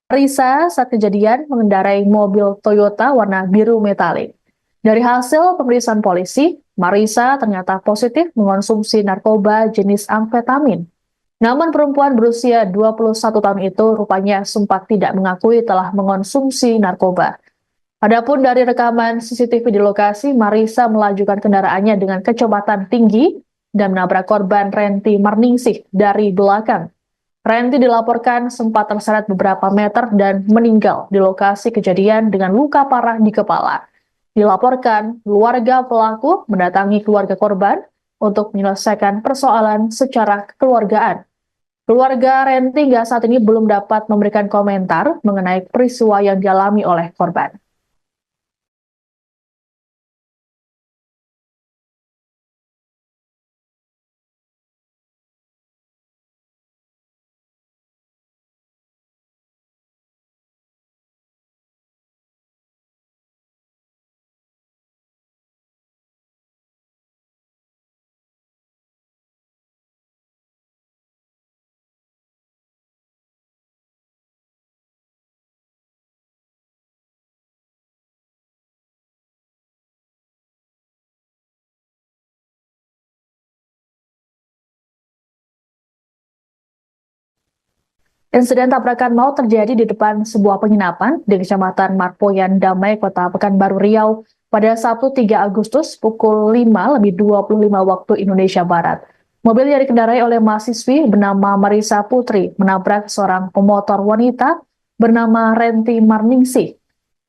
Marisa saat kejadian mengendarai mobil Toyota warna biru metalik. Dari hasil pemeriksaan polisi, Marisa ternyata positif mengonsumsi narkoba jenis amfetamin. Namun perempuan berusia 21 tahun itu rupanya sempat tidak mengakui telah mengonsumsi narkoba. Adapun dari rekaman CCTV di lokasi, Marisa melajukan kendaraannya dengan kecepatan tinggi dan menabrak korban Renti Marningsih dari belakang. Renti dilaporkan sempat terseret beberapa meter dan meninggal di lokasi kejadian dengan luka parah di kepala. Dilaporkan, keluarga pelaku mendatangi keluarga korban untuk menyelesaikan persoalan secara kekeluargaan. Keluarga Renti hingga saat ini belum dapat memberikan komentar mengenai peristiwa yang dialami oleh korban. Insiden tabrakan maut terjadi di depan sebuah penginapan di Kecamatan Marpoyan Damai, Kota Pekanbaru Riau pada Sabtu 3 Agustus pukul 5:25 waktu Indonesia Barat. Mobil yang dikendarai oleh mahasiswi bernama Marisa Putri menabrak seorang pemotor wanita bernama Renti Marningsih.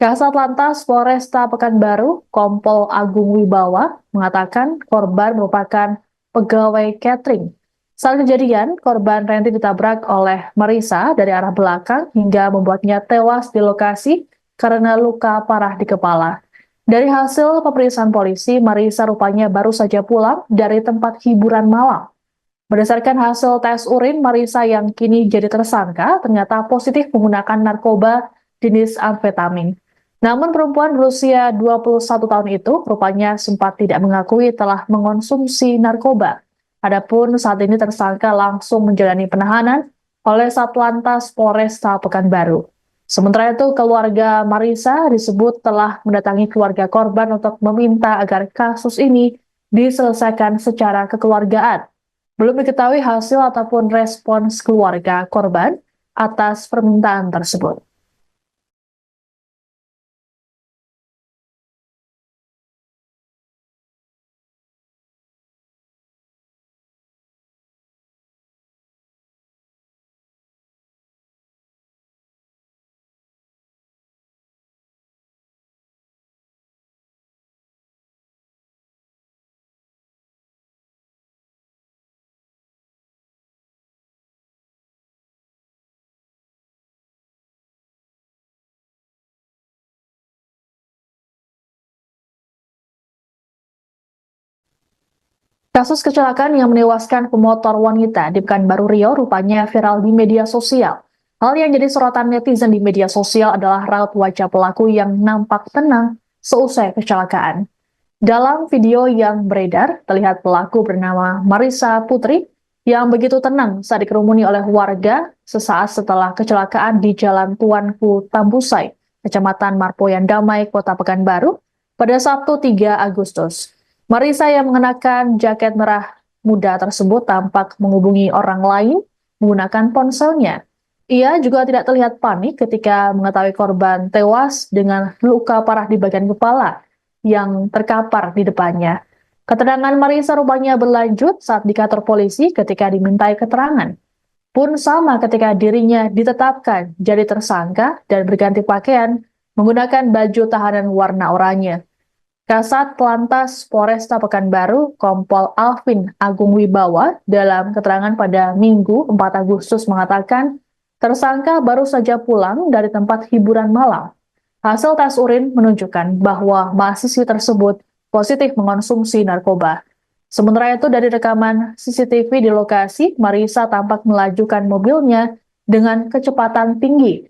Kasat Lantas Polresta Pekanbaru, Kompol Agung Wibawa, mengatakan korban merupakan pegawai catering. Saat kejadian, korban Renti ditabrak oleh Marisa dari arah belakang hingga membuatnya tewas di lokasi karena luka parah di kepala. Dari hasil pemeriksaan polisi, Marisa rupanya baru saja pulang dari tempat hiburan malam. Berdasarkan hasil tes urin, Marisa yang kini jadi tersangka ternyata positif menggunakan narkoba jenis amfetamin. Namun perempuan berusia 21 tahun itu rupanya sempat tidak mengakui telah mengonsumsi narkoba. Adapun saat ini tersangka langsung menjalani penahanan oleh Satlantas Polresta Pekanbaru. Sementara itu, keluarga Marisa disebut telah mendatangi keluarga korban untuk meminta agar kasus ini diselesaikan secara kekeluargaan. Belum diketahui hasil ataupun respons keluarga korban atas permintaan tersebut. Kasus kecelakaan yang menewaskan pemotor wanita di Pekanbaru Riau rupanya viral di media sosial. Hal yang jadi sorotan netizen di media sosial adalah raut wajah pelaku yang nampak tenang seusai kecelakaan. Dalam video yang beredar, terlihat pelaku bernama Marisa Putri yang begitu tenang saat dikerumuni oleh warga sesaat setelah kecelakaan di Jalan Tuanku Tambusai, Kecamatan Marpoyan Damai, Kota Pekanbaru, pada Sabtu 3 Agustus. Marisa yang mengenakan jaket merah muda tersebut tampak menghubungi orang lain menggunakan ponselnya. Ia juga tidak terlihat panik ketika mengetahui korban tewas dengan luka parah di bagian kepala yang terkapar di depannya. Keterangan Marisa rupanya berlanjut saat di kantor polisi ketika dimintai keterangan. Pun sama ketika dirinya ditetapkan jadi tersangka dan berganti pakaian menggunakan baju tahanan warna oranye. Kasat Lantas Polresta Pekanbaru, Kompol Alvin Agung Wibawa, dalam keterangan pada Minggu 4 Agustus mengatakan, tersangka baru saja pulang dari tempat hiburan malam. Hasil tes urin menunjukkan bahwa mahasiswi tersebut positif mengonsumsi narkoba. Sementara itu dari rekaman CCTV di lokasi, Marisa tampak melajukan mobilnya dengan kecepatan tinggi.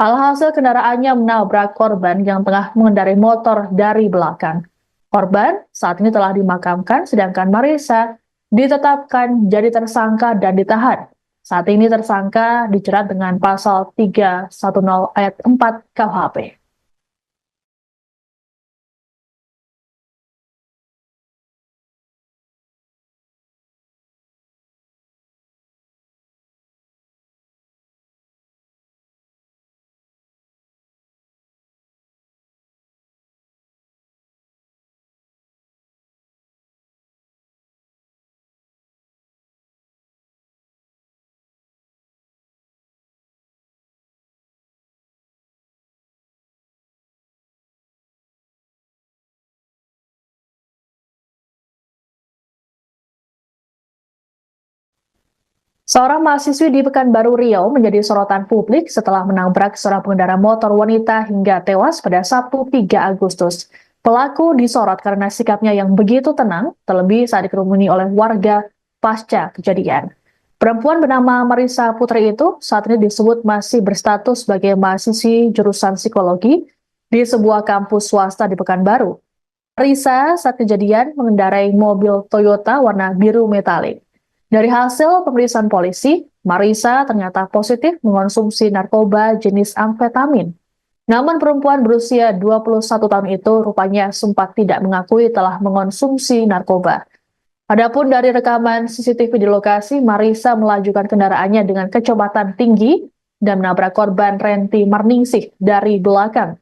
Alhasil kendaraannya menabrak korban yang tengah mengendarai motor dari belakang. Korban saat ini telah dimakamkan, sedangkan Marisa ditetapkan jadi tersangka dan ditahan. Saat ini tersangka dijerat dengan pasal 310 ayat 4 KUHP. Seorang mahasiswi di Pekanbaru Riau menjadi sorotan publik setelah menabrak seorang pengendara motor wanita hingga tewas pada Sabtu 3 Agustus. Pelaku disorot karena sikapnya yang begitu tenang, terlebih saat dikerumuni oleh warga pasca kejadian. Perempuan bernama Marisa Putri itu saat ini disebut masih berstatus sebagai mahasiswi jurusan psikologi di sebuah kampus swasta di Pekanbaru. Marisa saat kejadian mengendarai mobil Toyota warna biru metalik. Dari hasil pemeriksaan polisi, Marisa ternyata positif mengonsumsi narkoba jenis amfetamin. Namun perempuan berusia 21 tahun itu rupanya sempat tidak mengakui telah mengonsumsi narkoba. Adapun dari rekaman CCTV di lokasi, Marisa melajukan kendaraannya dengan kecepatan tinggi dan menabrak korban Renti Marningsih dari belakang.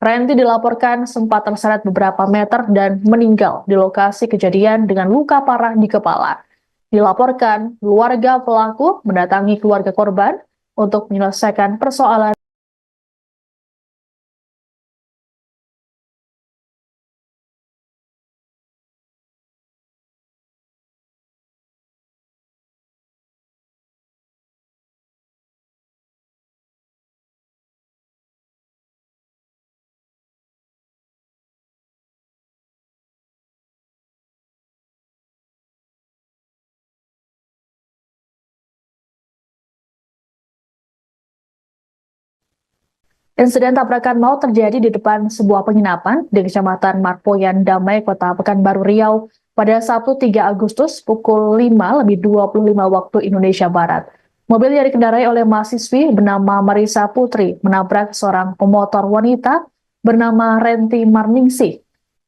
Renti dilaporkan sempat terseret beberapa meter dan meninggal di lokasi kejadian dengan luka parah di kepala. Dilaporkan, keluarga pelaku mendatangi keluarga korban untuk menyelesaikan persoalan. Insiden tabrakan maut terjadi di depan sebuah penginapan di Kecamatan Marpoyan Damai, Kota Pekanbaru Riau pada Sabtu 3 Agustus pukul 5:25 waktu Indonesia Barat. Mobil yang dikendarai oleh mahasiswi bernama Marisa Putri menabrak seorang pemotor wanita bernama Renti Marningsih.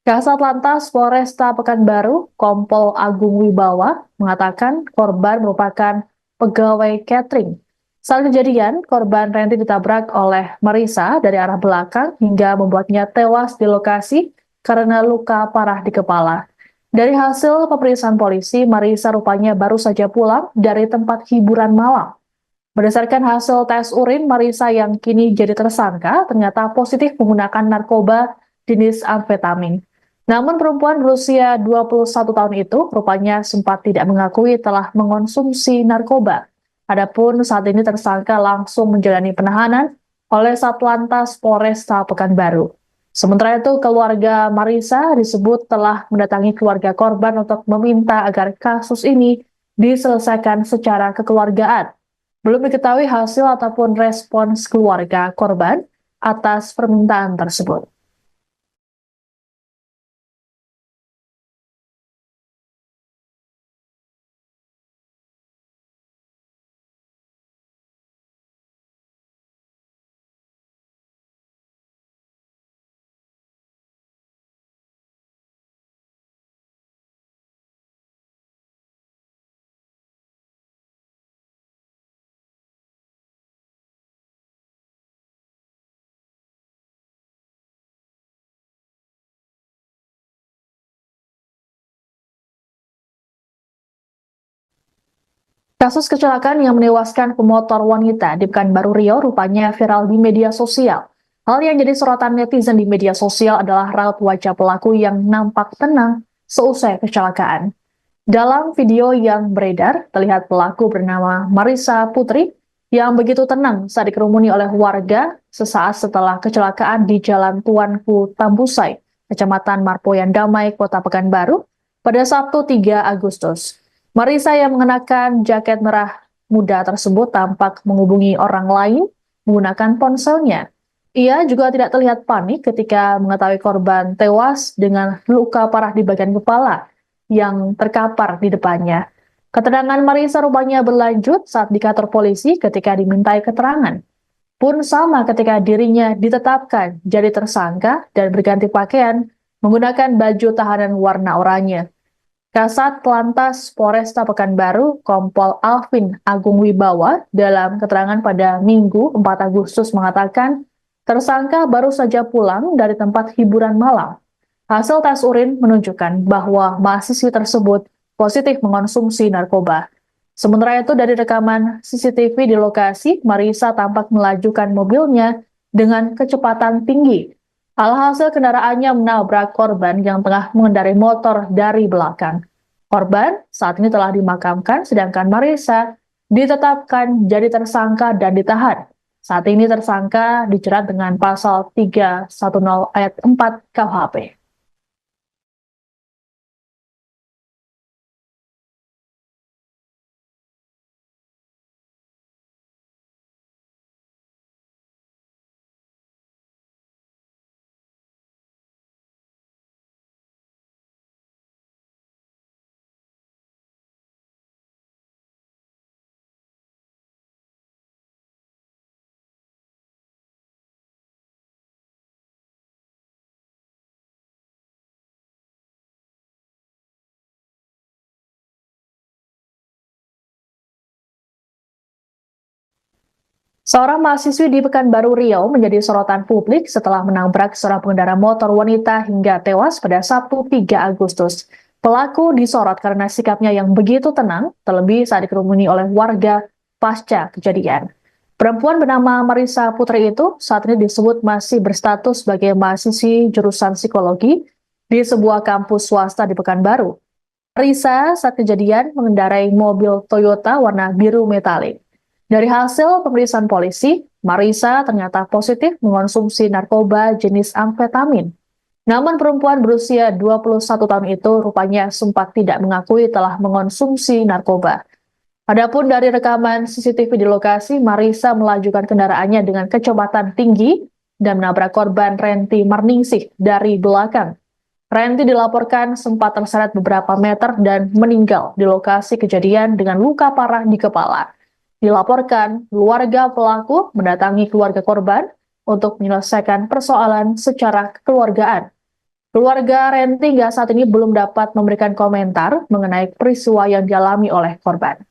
Kasat Lantas Polresta Pekanbaru, Kompol Agung Wibawa, mengatakan korban merupakan pegawai catering. Saat kejadian, korban Renti ditabrak oleh Marisa dari arah belakang hingga membuatnya tewas di lokasi karena luka parah di kepala. Dari hasil pemeriksaan polisi, Marisa rupanya baru saja pulang dari tempat hiburan malam. Berdasarkan hasil tes urin, Marisa yang kini jadi tersangka ternyata positif menggunakan narkoba jenis amfetamin. Namun perempuan berusia 21 tahun itu rupanya sempat tidak mengakui telah mengonsumsi narkoba. Adapun saat ini tersangka langsung menjalani penahanan oleh Satlantas Polresta Pekanbaru. Sementara itu, keluarga Marisa disebut telah mendatangi keluarga korban untuk meminta agar kasus ini diselesaikan secara kekeluargaan. Belum diketahui hasil ataupun respons keluarga korban atas permintaan tersebut. Kasus kecelakaan yang menewaskan pemotor wanita di Pekanbaru Riau rupanya viral di media sosial. Hal yang jadi sorotan netizen di media sosial adalah raut wajah pelaku yang nampak tenang seusai kecelakaan. Dalam video yang beredar, terlihat pelaku bernama Marisa Putri yang begitu tenang saat dikerumuni oleh warga sesaat setelah kecelakaan di Jalan Tuanku Tambusai, Kecamatan Marpoyan Damai, Kota Pekanbaru, pada Sabtu 3 Agustus. Marisa yang mengenakan jaket merah muda tersebut tampak menghubungi orang lain menggunakan ponselnya. Ia juga tidak terlihat panik ketika mengetahui korban tewas dengan luka parah di bagian kepala yang terkapar di depannya. Keterangan Marisa rupanya berlanjut saat di kantor polisi ketika dimintai keterangan. Pun sama ketika dirinya ditetapkan jadi tersangka dan berganti pakaian menggunakan baju tahanan warna oranye. Kasat Lantas Polresta Pekanbaru, Kompol Alvin Agung Wibawa, dalam keterangan pada Minggu 4 Agustus mengatakan, tersangka baru saja pulang dari tempat hiburan malam. Hasil tes urin menunjukkan bahwa mahasiswi tersebut positif mengonsumsi narkoba. Sementara itu dari rekaman CCTV di lokasi, Marisa tampak melajukan mobilnya dengan kecepatan tinggi. Alhasil kendaraannya menabrak korban yang tengah mengendarai motor dari belakang. Korban saat ini telah dimakamkan, sedangkan Marisa ditetapkan jadi tersangka dan ditahan. Saat ini tersangka dijerat dengan pasal 310 ayat 4 KUHP. Seorang mahasiswi di Pekanbaru Riau menjadi sorotan publik setelah menabrak seorang pengendara motor wanita hingga tewas pada Sabtu 3 Agustus. Pelaku disorot karena sikapnya yang begitu tenang, terlebih saat dikerumuni oleh warga pasca kejadian. Perempuan bernama Marisa Putri itu saat ini disebut masih berstatus sebagai mahasiswi jurusan psikologi di sebuah kampus swasta di Pekanbaru. Marisa saat kejadian mengendarai mobil Toyota warna biru metalik. Dari hasil pemeriksaan polisi, Marisa ternyata positif mengonsumsi narkoba jenis amfetamin. Namun perempuan berusia 21 tahun itu rupanya sempat tidak mengakui telah mengonsumsi narkoba. Adapun dari rekaman CCTV di lokasi, Marisa melajukan kendaraannya dengan kecepatan tinggi dan menabrak korban Renti Marningsih dari belakang. Renti dilaporkan sempat terseret beberapa meter dan meninggal di lokasi kejadian dengan luka parah di kepala. Dilaporkan, keluarga pelaku mendatangi keluarga korban untuk menyelesaikan persoalan secara kekeluargaan. Keluarga Renti hingga saat ini belum dapat memberikan komentar mengenai peristiwa yang dialami oleh korban.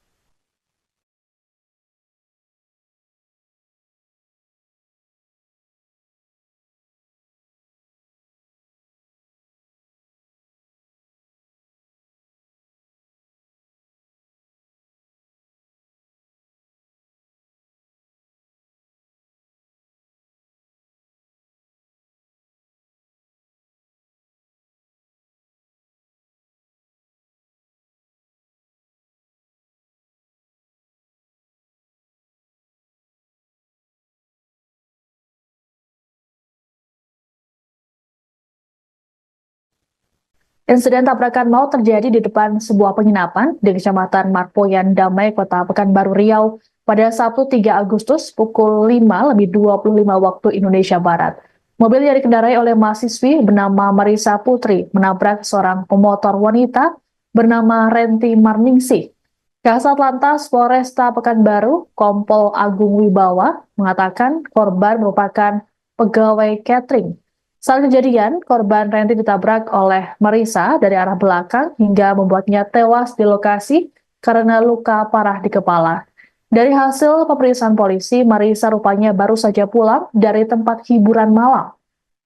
Insiden tabrakan maut terjadi di depan sebuah penginapan di Kecamatan Marpoyan Damai, Kota Pekanbaru Riau pada Sabtu 3 Agustus pukul 5:25 waktu Indonesia Barat. Mobil yang dikendarai oleh mahasiswi bernama Marisa Putri menabrak seorang pemotor wanita bernama Renti Marningsih. Kasat Lantas Polresta Pekanbaru, Kompol Agung Wibawa, mengatakan korban merupakan pegawai catering. Saat kejadian, korban Renti ditabrak oleh Marisa dari arah belakang hingga membuatnya tewas di lokasi karena luka parah di kepala. Dari hasil pemeriksaan polisi, Marisa rupanya baru saja pulang dari tempat hiburan malam.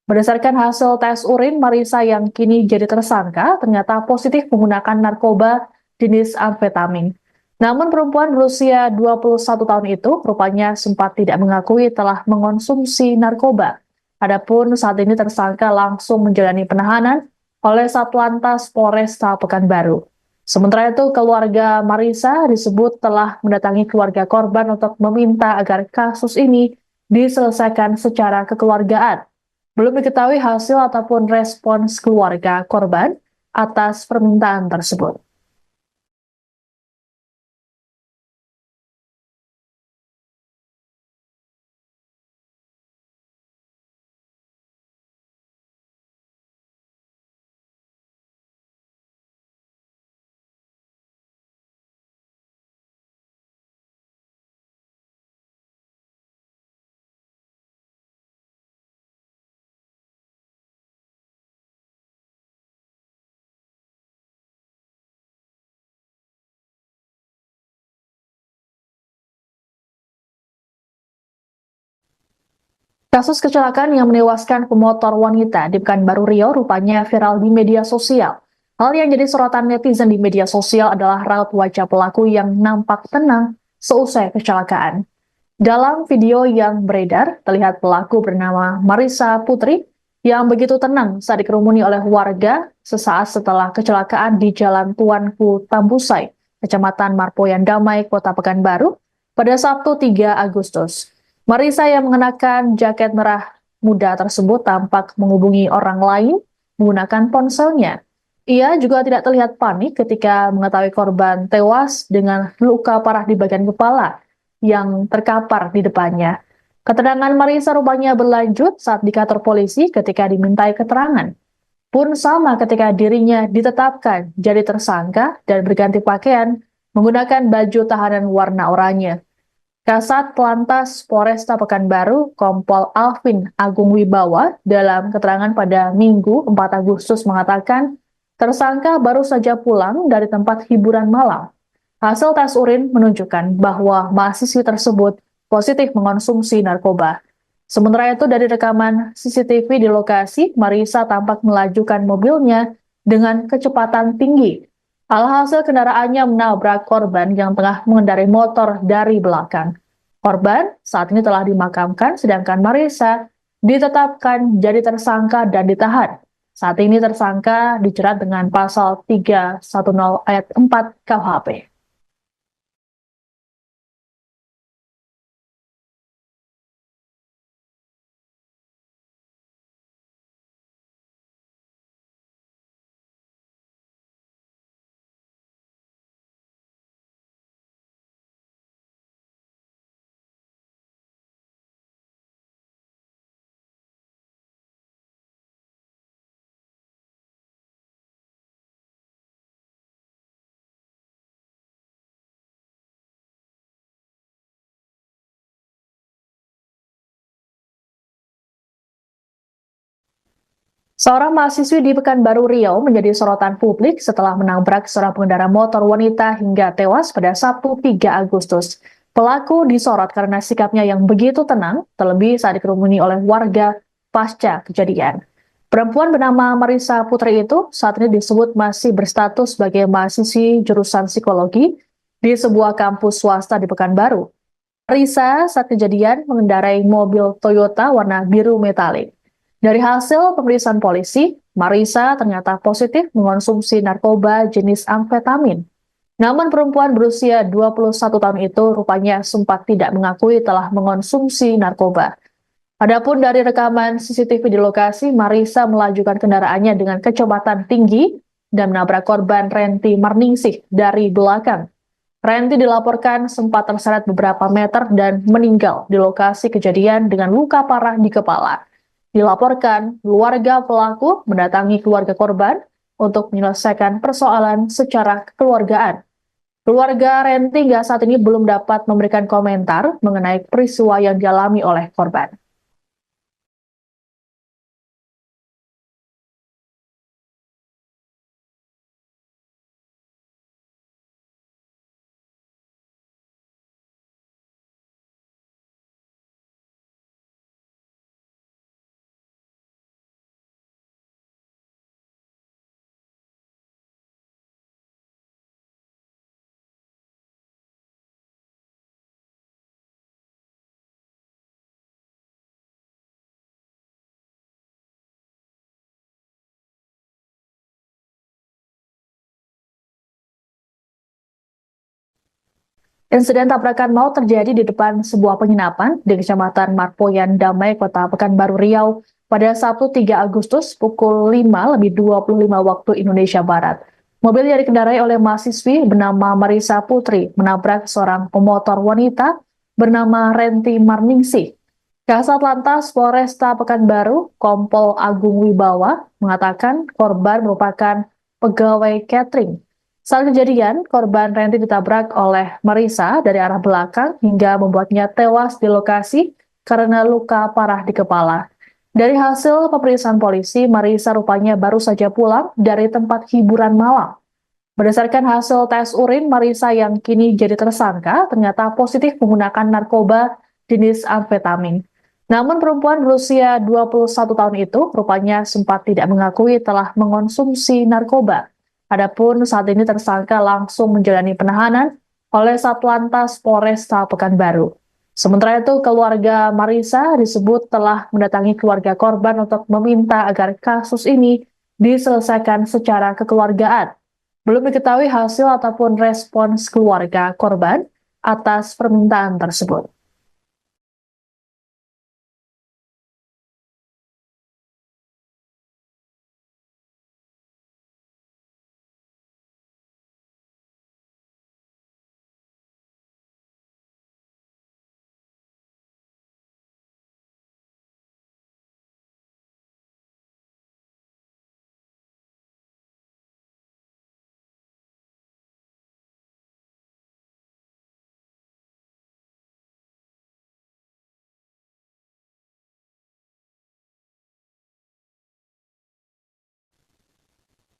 Berdasarkan hasil tes urin, Marisa yang kini jadi tersangka ternyata positif menggunakan narkoba jenis amfetamin. Namun perempuan berusia 21 tahun itu rupanya sempat tidak mengakui telah mengonsumsi narkoba. Adapun saat ini tersangka langsung menjalani penahanan oleh Satlantas Polresta Pekanbaru. Sementara itu, keluarga Marisa disebut telah mendatangi keluarga korban untuk meminta agar kasus ini diselesaikan secara kekeluargaan. Belum diketahui hasil ataupun respons keluarga korban atas permintaan tersebut. Kasus kecelakaan yang menewaskan pemotor wanita di Pekanbaru Riau rupanya viral di media sosial. Hal yang jadi sorotan netizen di media sosial adalah raut wajah pelaku yang nampak tenang seusai kecelakaan. Dalam video yang beredar, terlihat pelaku bernama Marisa Putri yang begitu tenang saat dikerumuni oleh warga sesaat setelah kecelakaan di Jalan Tuanku Tambusai, Kecamatan Marpoyan Damai, Kota Pekanbaru, pada Sabtu 3 Agustus. Marisa yang mengenakan jaket merah muda tersebut tampak menghubungi orang lain menggunakan ponselnya. Ia juga tidak terlihat panik ketika mengetahui korban tewas dengan luka parah di bagian kepala yang terkapar di depannya. Keterangan Marisa rupanya berlanjut saat di kantor polisi ketika dimintai keterangan. Pun sama ketika dirinya ditetapkan jadi tersangka dan berganti pakaian menggunakan baju tahanan warna oranye. Kasat Lantas Polresta Pekanbaru, Kompol Alvin Agung Wibawa, dalam keterangan pada Minggu 4 Agustus mengatakan, tersangka baru saja pulang dari tempat hiburan malam. Hasil tes urin menunjukkan bahwa mahasiswi tersebut positif mengonsumsi narkoba. Sementara itu dari rekaman CCTV di lokasi, Marisa tampak melajukan mobilnya dengan kecepatan tinggi. Alhasil kendaraannya menabrak korban yang tengah mengendarai motor dari belakang. Korban saat ini telah dimakamkan, sedangkan Marisa ditetapkan jadi tersangka dan ditahan. Saat ini tersangka dijerat dengan pasal 310 ayat 4 KUHP. Seorang mahasiswi di Pekanbaru Riau menjadi sorotan publik setelah menabrak seorang pengendara motor wanita hingga tewas pada Sabtu 3 Agustus. Pelaku disorot karena sikapnya yang begitu tenang, terlebih saat dikerumuni oleh warga pasca kejadian. Perempuan bernama Marisa Putri itu saat ini disebut masih berstatus sebagai mahasiswi jurusan psikologi di sebuah kampus swasta di Pekanbaru. Marisa saat kejadian mengendarai mobil Toyota warna biru metalik. Dari hasil pemeriksaan polisi, Marisa ternyata positif mengonsumsi narkoba jenis amfetamin. Namun perempuan berusia 21 tahun itu rupanya sempat tidak mengakui telah mengonsumsi narkoba. Adapun dari rekaman CCTV di lokasi, Marisa melajukan kendaraannya dengan kecepatan tinggi dan menabrak korban Renti Marningsih dari belakang. Renti dilaporkan sempat terseret beberapa meter dan meninggal di lokasi kejadian dengan luka parah di kepala. Dilaporkan, keluarga pelaku mendatangi keluarga korban untuk menyelesaikan persoalan secara kekeluargaan. Keluarga Renti hingga saat ini belum dapat memberikan komentar mengenai peristiwa yang dialami oleh korban. Insiden tabrakan maut terjadi di depan sebuah penginapan di Kecamatan Marpoyan Damai, Kota Pekanbaru Riau pada Sabtu 3 Agustus pukul 5:25 waktu Indonesia Barat. Mobil yang dikendarai oleh mahasiswi bernama Marisa Putri menabrak seorang pemotor wanita bernama Renti Marningsih. Kasat Lantas Polresta Pekanbaru, Kompol Agung Wibawa, mengatakan korban merupakan pegawai catering. Saat kejadian, korban Renti ditabrak oleh Marisa dari arah belakang hingga membuatnya tewas di lokasi karena luka parah di kepala. Dari hasil pemeriksaan polisi, Marisa rupanya baru saja pulang dari tempat hiburan malam. Berdasarkan hasil tes urin, Marisa yang kini jadi tersangka ternyata positif menggunakan narkoba jenis amfetamin. Namun perempuan berusia 21 tahun itu rupanya sempat tidak mengakui telah mengonsumsi narkoba. Adapun saat ini tersangka langsung menjalani penahanan oleh Satlantas Polresta Pekanbaru. Sementara itu, keluarga Marisa disebut telah mendatangi keluarga korban untuk meminta agar kasus ini diselesaikan secara kekeluargaan. Belum diketahui hasil ataupun respons keluarga korban atas permintaan tersebut.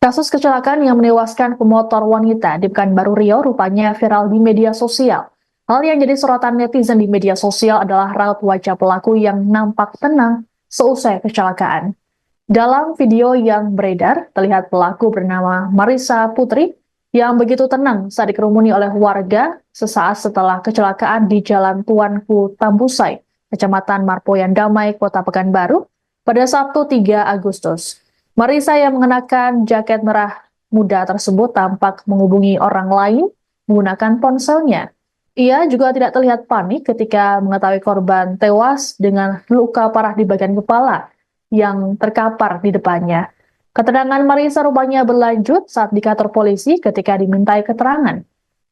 Kasus kecelakaan yang menewaskan pemotor wanita di Pekanbaru Riau rupanya viral di media sosial. Hal yang jadi sorotan netizen di media sosial adalah raut wajah pelaku yang nampak tenang seusai kecelakaan. Dalam video yang beredar, terlihat pelaku bernama Marissa Putri yang begitu tenang saat dikerumuni oleh warga sesaat setelah kecelakaan di Jalan Tuanku Tambusai, Kecamatan Marpoyan Damai, Kota Pekanbaru, pada Sabtu 3 Agustus. Marissa yang mengenakan jaket merah muda tersebut tampak menghubungi orang lain menggunakan ponselnya. Ia juga tidak terlihat panik ketika mengetahui korban tewas dengan luka parah di bagian kepala yang terkapar di depannya. Keterangan Marissa rupanya berlanjut saat di kantor polisi ketika dimintai keterangan.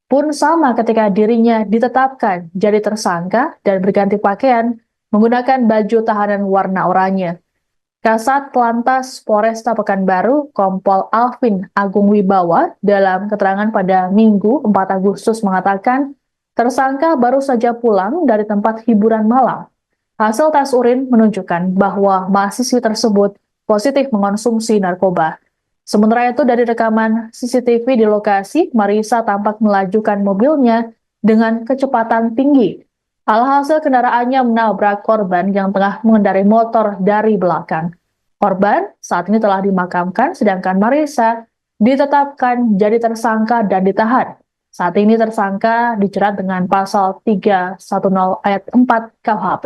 Pun sama ketika dirinya ditetapkan jadi tersangka dan berganti pakaian menggunakan baju tahanan warna oranye. Kasat Lantas Polresta Pekanbaru, Kompol Alvin Agung Wibawa, dalam keterangan pada Minggu 4 Agustus mengatakan, tersangka baru saja pulang dari tempat hiburan malam. Hasil tes urin menunjukkan bahwa mahasiswi tersebut positif mengonsumsi narkoba. Sementara itu dari rekaman CCTV di lokasi, Marissa tampak melajukan mobilnya dengan kecepatan tinggi. Alhasil kendaraannya menabrak korban yang tengah mengendarai motor dari belakang. Korban saat ini telah dimakamkan, sedangkan Marissa ditetapkan jadi tersangka dan ditahan. Saat ini tersangka dijerat dengan pasal 310 ayat 4 KUHP.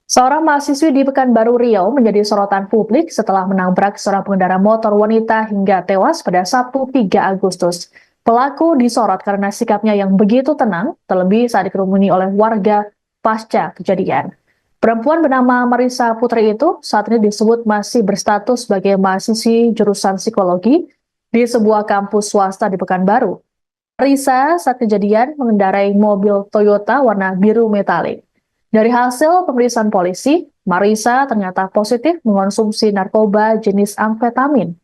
Seorang mahasiswi di Pekanbaru Riau menjadi sorotan publik setelah menabrak seorang pengendara motor wanita hingga tewas pada Sabtu 3 Agustus. Pelaku disorot karena sikapnya yang begitu tenang, terlebih saat dikerumuni oleh warga pasca kejadian. Perempuan bernama Marissa Putri itu saat ini disebut masih berstatus sebagai mahasiswi jurusan psikologi di sebuah kampus swasta di Pekanbaru. Marissa saat kejadian mengendarai mobil Toyota warna biru metalik. Dari hasil pemeriksaan polisi, Marissa ternyata positif mengonsumsi narkoba jenis amfetamin.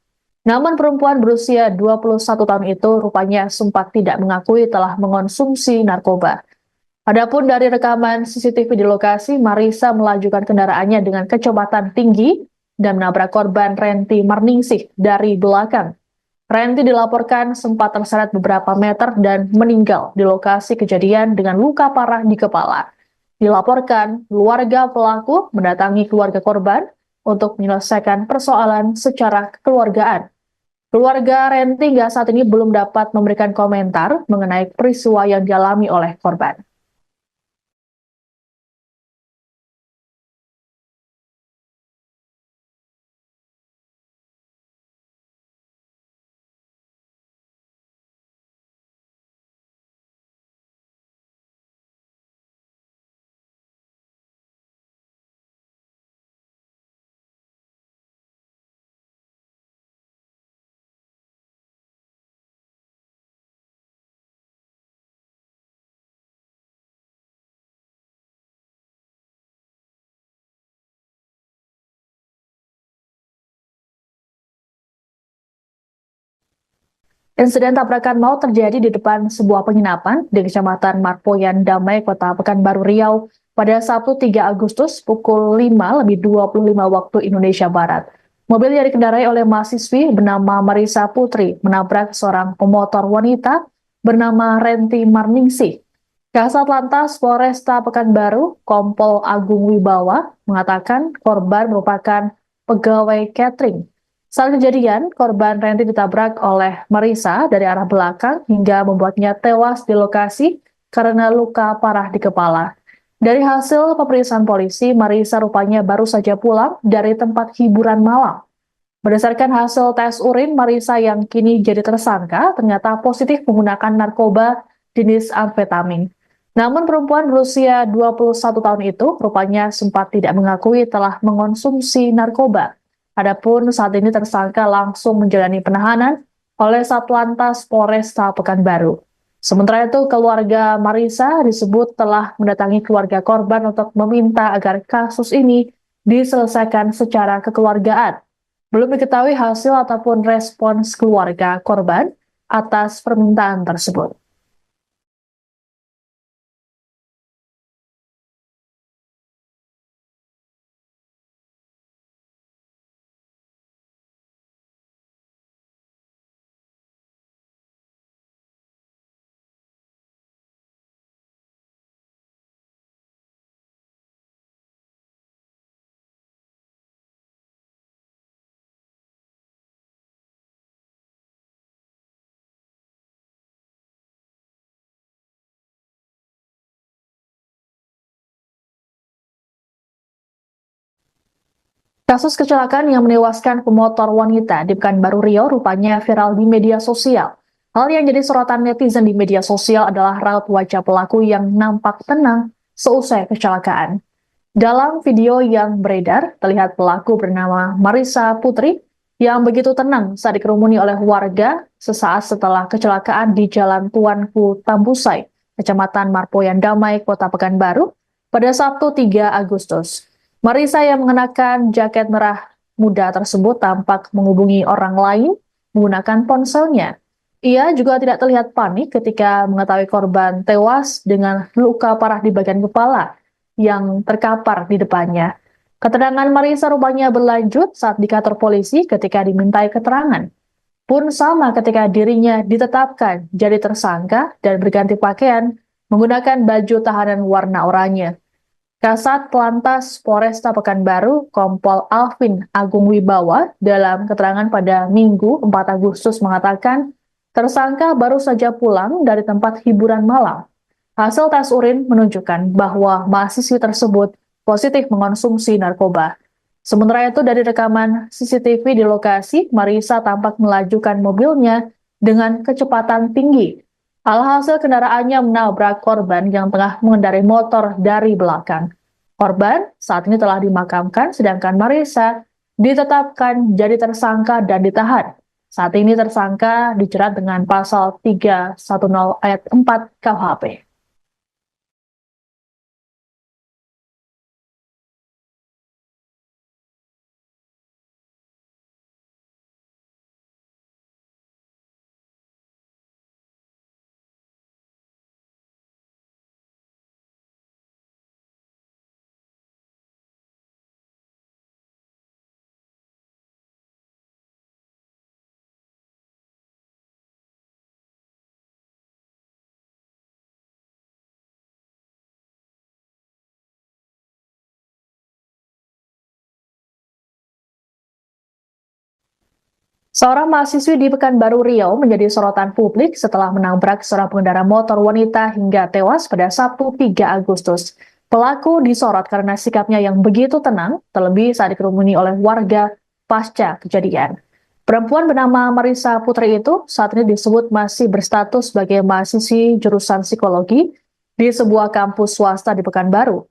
Namun perempuan berusia 21 tahun itu rupanya sempat tidak mengakui telah mengonsumsi narkoba. Adapun dari rekaman CCTV di lokasi, Marissa melajukan kendaraannya dengan kecepatan tinggi dan menabrak korban Renti Marningsih dari belakang. Renti dilaporkan sempat terseret beberapa meter dan meninggal di lokasi kejadian dengan luka parah di kepala. Dilaporkan, keluarga pelaku mendatangi keluarga korban untuk menyelesaikan persoalan secara kekeluargaan. Keluarga Renti hingga saat ini belum dapat memberikan komentar mengenai peristiwa yang dialami oleh korban. Insiden tabrakan maut terjadi di depan sebuah penginapan di Kecamatan Marpoyan Damai, Kota Pekanbaru Riau pada Sabtu 3 Agustus pukul 5:25 waktu Indonesia Barat. Mobil yang dikendarai oleh mahasiswi bernama Marissa Putri menabrak seorang pemotor wanita bernama Renti Marningsih. Kasat Lantas Polresta Pekanbaru, Kompol Agung Wibawa, mengatakan korban merupakan pegawai catering. Saat kejadian, korban Renti ditabrak oleh Marissa dari arah belakang hingga membuatnya tewas di lokasi karena luka parah di kepala. Dari hasil pemeriksaan polisi, Marissa rupanya baru saja pulang dari tempat hiburan malam. Berdasarkan hasil tes urin, Marissa yang kini jadi tersangka ternyata positif menggunakan narkoba jenis amfetamin. Namun perempuan berusia 21 tahun itu rupanya sempat tidak mengakui telah mengonsumsi narkoba. Adapun saat ini tersangka langsung menjalani penahanan oleh Satlantas Polresta Pekanbaru. Sementara itu, keluarga Marisa disebut telah mendatangi keluarga korban untuk meminta agar kasus ini diselesaikan secara kekeluargaan. Belum diketahui hasil ataupun respons keluarga korban atas permintaan tersebut. Kasus kecelakaan yang menewaskan pemotor wanita di Pekanbaru Riau rupanya viral di media sosial. Hal yang jadi sorotan netizen di media sosial adalah raut wajah pelaku yang nampak tenang seusai kecelakaan. Dalam video yang beredar, terlihat pelaku bernama Marisa Putri yang begitu tenang saat dikerumuni oleh warga sesaat setelah kecelakaan di Jalan Tuanku Tambusai, Kecamatan Marpoyan Damai, Kota Pekanbaru, pada Sabtu 3 Agustus. Marisa yang mengenakan jaket merah muda tersebut tampak menghubungi orang lain menggunakan ponselnya. Ia juga tidak terlihat panik ketika mengetahui korban tewas dengan luka parah di bagian kepala yang terkapar di depannya. Keterangan Marisa rupanya berlanjut saat di kantor polisi ketika dimintai keterangan. Pun sama ketika dirinya ditetapkan jadi tersangka dan berganti pakaian menggunakan baju tahanan warna oranye. Kasat Lantas Polresta Pekanbaru, Kompol Alvin Agung Wibawa, dalam keterangan pada Minggu 4 Agustus mengatakan, tersangka baru saja pulang dari tempat hiburan malam. Hasil tes urin menunjukkan bahwa mahasiswi tersebut positif mengonsumsi narkoba. Sementara itu dari rekaman CCTV di lokasi, Marisa tampak melajukan mobilnya dengan kecepatan tinggi. Alhasil kendaraannya menabrak korban yang tengah mengendarai motor dari belakang. Korban saat ini telah dimakamkan, sedangkan Marisa ditetapkan jadi tersangka dan ditahan. Saat ini tersangka dijerat dengan pasal 310 ayat 4 KUHP. Seorang mahasiswi di Pekanbaru Riau menjadi sorotan publik setelah menabrak seorang pengendara motor wanita hingga tewas pada Sabtu 3 Agustus. Pelaku disorot karena sikapnya yang begitu tenang, terlebih saat dikerumuni oleh warga pasca kejadian. Perempuan bernama Marisa Putri itu saat ini disebut masih berstatus sebagai mahasiswi jurusan psikologi di sebuah kampus swasta di Pekanbaru.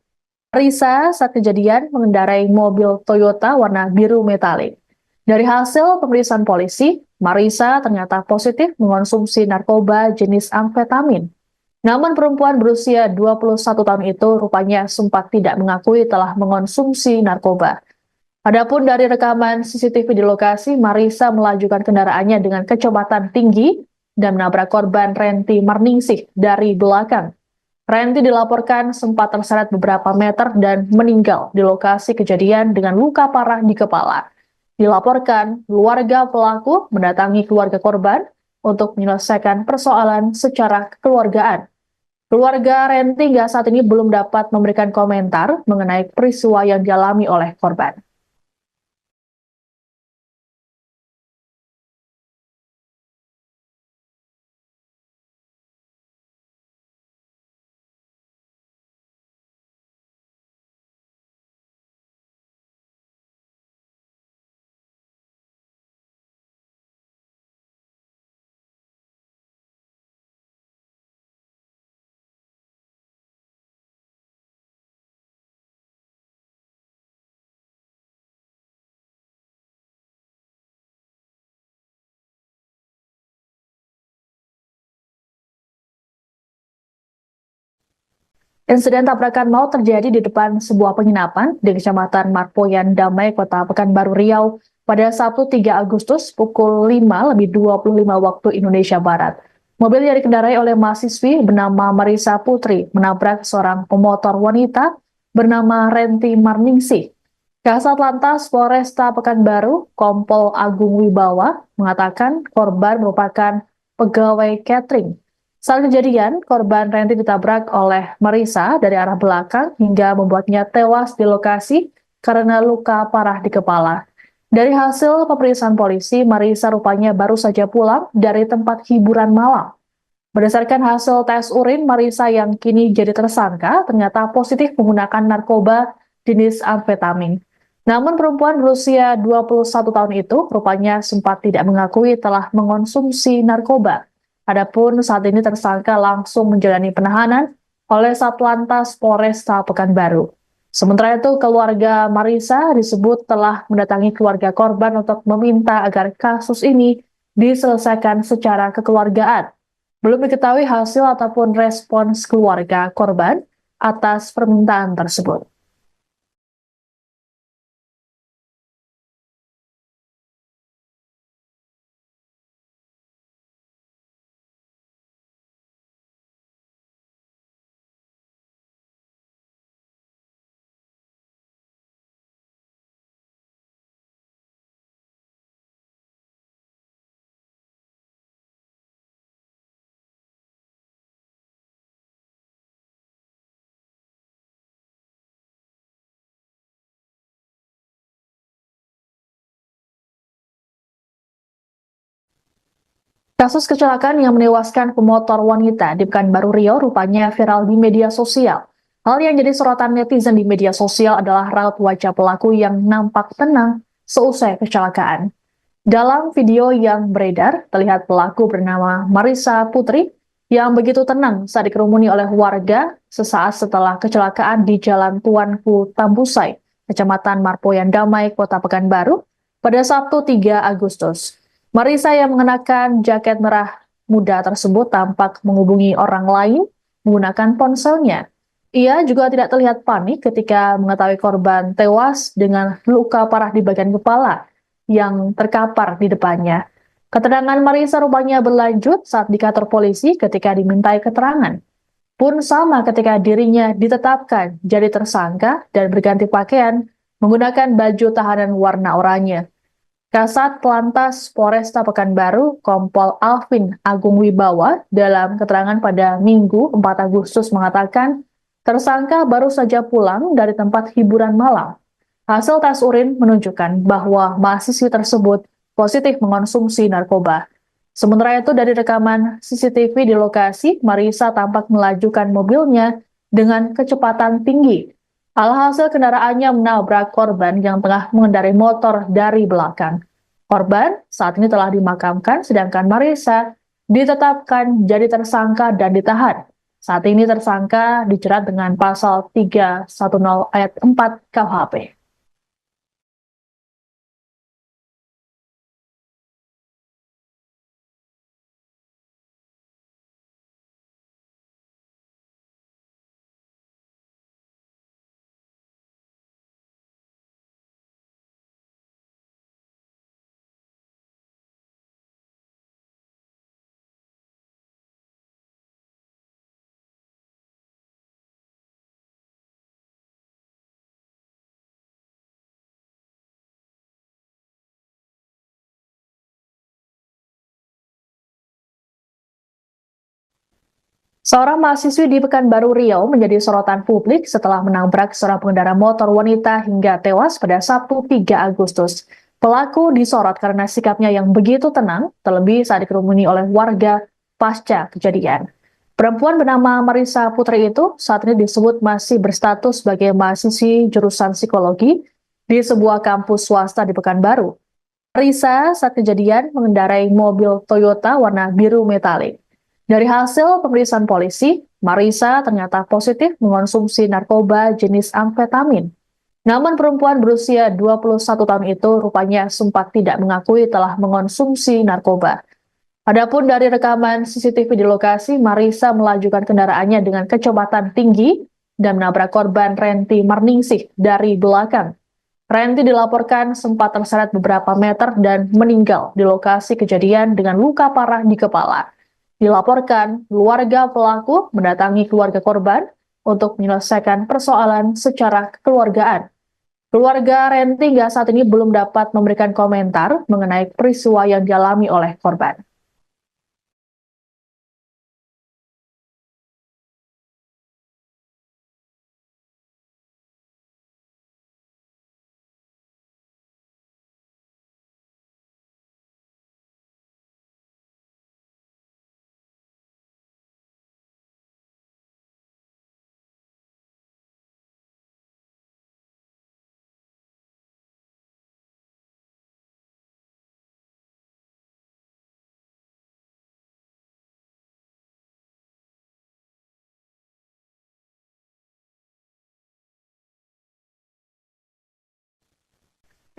Marisa saat kejadian mengendarai mobil Toyota warna biru metalik. Dari hasil pemeriksaan polisi, Marisa ternyata positif mengonsumsi narkoba jenis amfetamin. Namun perempuan berusia 21 tahun itu rupanya sempat tidak mengakui telah mengonsumsi narkoba. Adapun dari rekaman CCTV di lokasi, Marisa melajukan kendaraannya dengan kecepatan tinggi dan menabrak korban Renti Marningsih dari belakang. Renti dilaporkan sempat terseret beberapa meter dan meninggal di lokasi kejadian dengan luka parah di kepala. Dilaporkan, keluarga pelaku mendatangi keluarga korban untuk menyelesaikan persoalan secara kekeluargaan. Keluarga Renti hingga saat ini belum dapat memberikan komentar mengenai peristiwa yang dialami oleh korban. Insiden tabrakan maut terjadi di depan sebuah penginapan di Kecamatan Marpoyan Damai, Kota Pekanbaru Riau pada Sabtu 3 Agustus pukul 5:25 waktu Indonesia Barat. Mobil yang dikendarai oleh mahasiswi bernama Marisa Putri menabrak seorang pemotor wanita bernama Renti Marningsih. Kasat Lantas Polresta Pekanbaru, Kompol Agung Wibawa, mengatakan korban merupakan pegawai catering. Saat kejadian, korban Renti ditabrak oleh Marisa dari arah belakang hingga membuatnya tewas di lokasi karena luka parah di kepala. Dari hasil pemeriksaan polisi, Marisa rupanya baru saja pulang dari tempat hiburan malam. Berdasarkan hasil tes urin, Marisa yang kini jadi tersangka ternyata positif menggunakan narkoba jenis amfetamin. Namun perempuan berusia 21 tahun itu rupanya sempat tidak mengakui telah mengonsumsi narkoba. Adapun saat ini tersangka langsung menjalani penahanan oleh Satlantas Polresta Pekanbaru. Sementara itu, keluarga Marisa disebut telah mendatangi keluarga korban untuk meminta agar kasus ini diselesaikan secara kekeluargaan. Belum diketahui hasil ataupun respons keluarga korban atas permintaan tersebut. Kasus kecelakaan yang menewaskan pemotor wanita di Pekanbaru Riau rupanya viral di media sosial. Hal yang jadi sorotan netizen di media sosial adalah raut wajah pelaku yang nampak tenang seusai kecelakaan. Dalam video yang beredar, terlihat pelaku bernama Marisa Putri yang begitu tenang saat dikerumuni oleh warga sesaat setelah kecelakaan di Jalan Tuanku Tambusai, Kecamatan Marpoyan Damai, Kota Pekanbaru, pada Sabtu 3 Agustus. Marisa yang mengenakan jaket merah muda tersebut tampak menghubungi orang lain menggunakan ponselnya. Ia juga tidak terlihat panik ketika mengetahui korban tewas dengan luka parah di bagian kepala yang terkapar di depannya. Keterangan Marisa rupanya berlanjut saat di kantor polisi ketika dimintai keterangan. Pun sama ketika dirinya ditetapkan jadi tersangka dan berganti pakaian menggunakan baju tahanan warna oranye. Kasat Lantas Polresta Pekanbaru, Kompol Alvin Agung Wibawa, dalam keterangan pada Minggu 4 Agustus mengatakan, tersangka baru saja pulang dari tempat hiburan malam. Hasil tes urin menunjukkan bahwa mahasiswi tersebut positif mengonsumsi narkoba. Sementara itu, dari rekaman CCTV di lokasi, Marisa tampak melajukan mobilnya dengan kecepatan tinggi. Alhasil kendaraannya menabrak korban yang tengah mengendarai motor dari belakang. Korban saat ini telah dimakamkan, sedangkan Marisa ditetapkan jadi tersangka dan ditahan. Saat ini tersangka dijerat dengan pasal 310 ayat 4 KUHP. Seorang mahasiswi di Pekanbaru Riau menjadi sorotan publik setelah menabrak seorang pengendara motor wanita hingga tewas pada Sabtu 3 Agustus. Pelaku disorot karena sikapnya yang begitu tenang, terlebih saat dikerumuni oleh warga pasca kejadian. Perempuan bernama Marisa Putri itu saat ini disebut masih berstatus sebagai mahasiswi jurusan psikologi di sebuah kampus swasta di Pekanbaru. Marisa saat kejadian mengendarai mobil Toyota warna biru metalik. Dari hasil pemeriksaan polisi, Marisa ternyata positif mengonsumsi narkoba jenis amfetamin. Namun perempuan berusia 21 tahun itu rupanya sempat tidak mengakui telah mengonsumsi narkoba. Adapun dari rekaman CCTV di lokasi, Marisa melajukan kendaraannya dengan kecepatan tinggi dan menabrak korban Renti Marningsih dari belakang. Renti dilaporkan sempat terseret beberapa meter dan meninggal di lokasi kejadian dengan luka parah di kepala. Dilaporkan, keluarga pelaku mendatangi keluarga korban untuk menyelesaikan persoalan secara kekeluargaan. Keluarga Renti hingga saat ini belum dapat memberikan komentar mengenai peristiwa yang dialami oleh korban.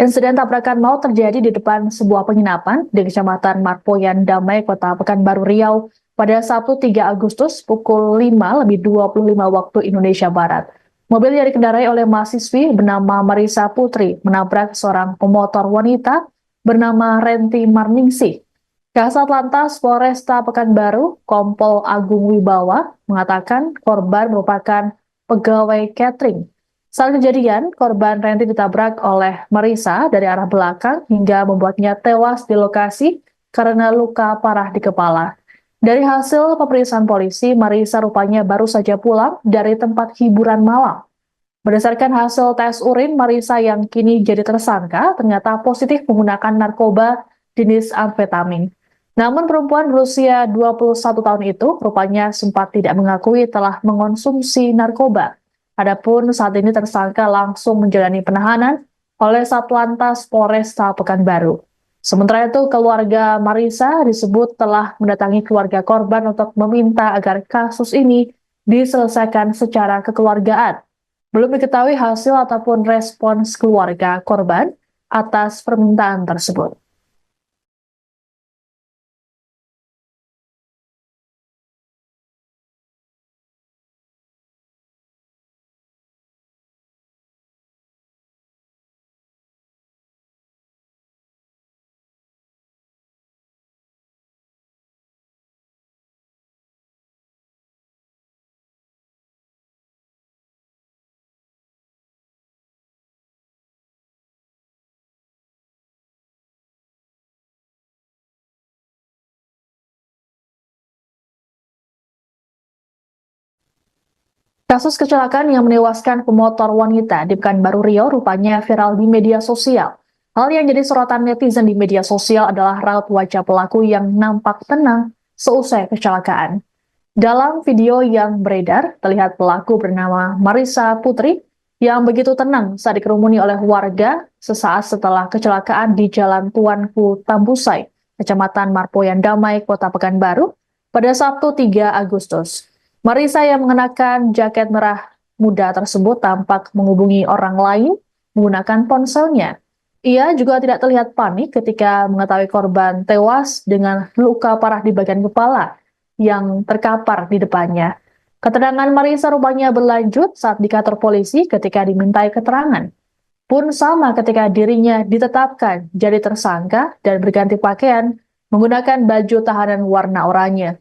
Insiden tabrakan maut terjadi di depan sebuah penginapan di Kecamatan Marpoyan Damai, Kota Pekanbaru Riau pada Sabtu 3 Agustus pukul 5:25 waktu Indonesia Barat. Mobil yang dikendarai oleh mahasiswi bernama Marisa Putri menabrak seorang pemotor wanita bernama Renti Marningsih. Kasat Lantas Polresta Pekanbaru, Kompol Agung Wibawa, mengatakan korban merupakan pegawai catering. Saat kejadian, korban Renti ditabrak oleh Marisa dari arah belakang hingga membuatnya tewas di lokasi karena luka parah di kepala. Dari hasil pemeriksaan polisi, Marisa rupanya baru saja pulang dari tempat hiburan malam. Berdasarkan hasil tes urin, Marisa yang kini jadi tersangka ternyata positif menggunakan narkoba jenis amfetamin. Namun perempuan berusia 21 tahun itu rupanya sempat tidak mengakui telah mengonsumsi narkoba. Adapun saat ini tersangka langsung menjalani penahanan oleh Satlantas Polresta Pekanbaru. Sementara itu, keluarga Marisa disebut telah mendatangi keluarga korban untuk meminta agar kasus ini diselesaikan secara kekeluargaan. Belum diketahui hasil ataupun respons keluarga korban atas permintaan tersebut. Kasus kecelakaan yang menewaskan pemotor wanita di Pekanbaru Riau rupanya viral di media sosial. Hal yang jadi sorotan netizen di media sosial adalah raut wajah pelaku yang nampak tenang seusai kecelakaan. Dalam video yang beredar, terlihat pelaku bernama Marisa Putri yang begitu tenang saat dikerumuni oleh warga sesaat setelah kecelakaan di Jalan Tuanku Tambusai, Kecamatan Marpoyan Damai, Kota Pekanbaru, pada Sabtu 3 Agustus. Marisa yang mengenakan jaket merah muda tersebut tampak menghubungi orang lain menggunakan ponselnya. Ia juga tidak terlihat panik ketika mengetahui korban tewas dengan luka parah di bagian kepala yang terkapar di depannya. Keterangan Marisa rupanya berlanjut saat di kantor polisi ketika dimintai keterangan. Pun sama ketika dirinya ditetapkan jadi tersangka dan berganti pakaian menggunakan baju tahanan warna oranye.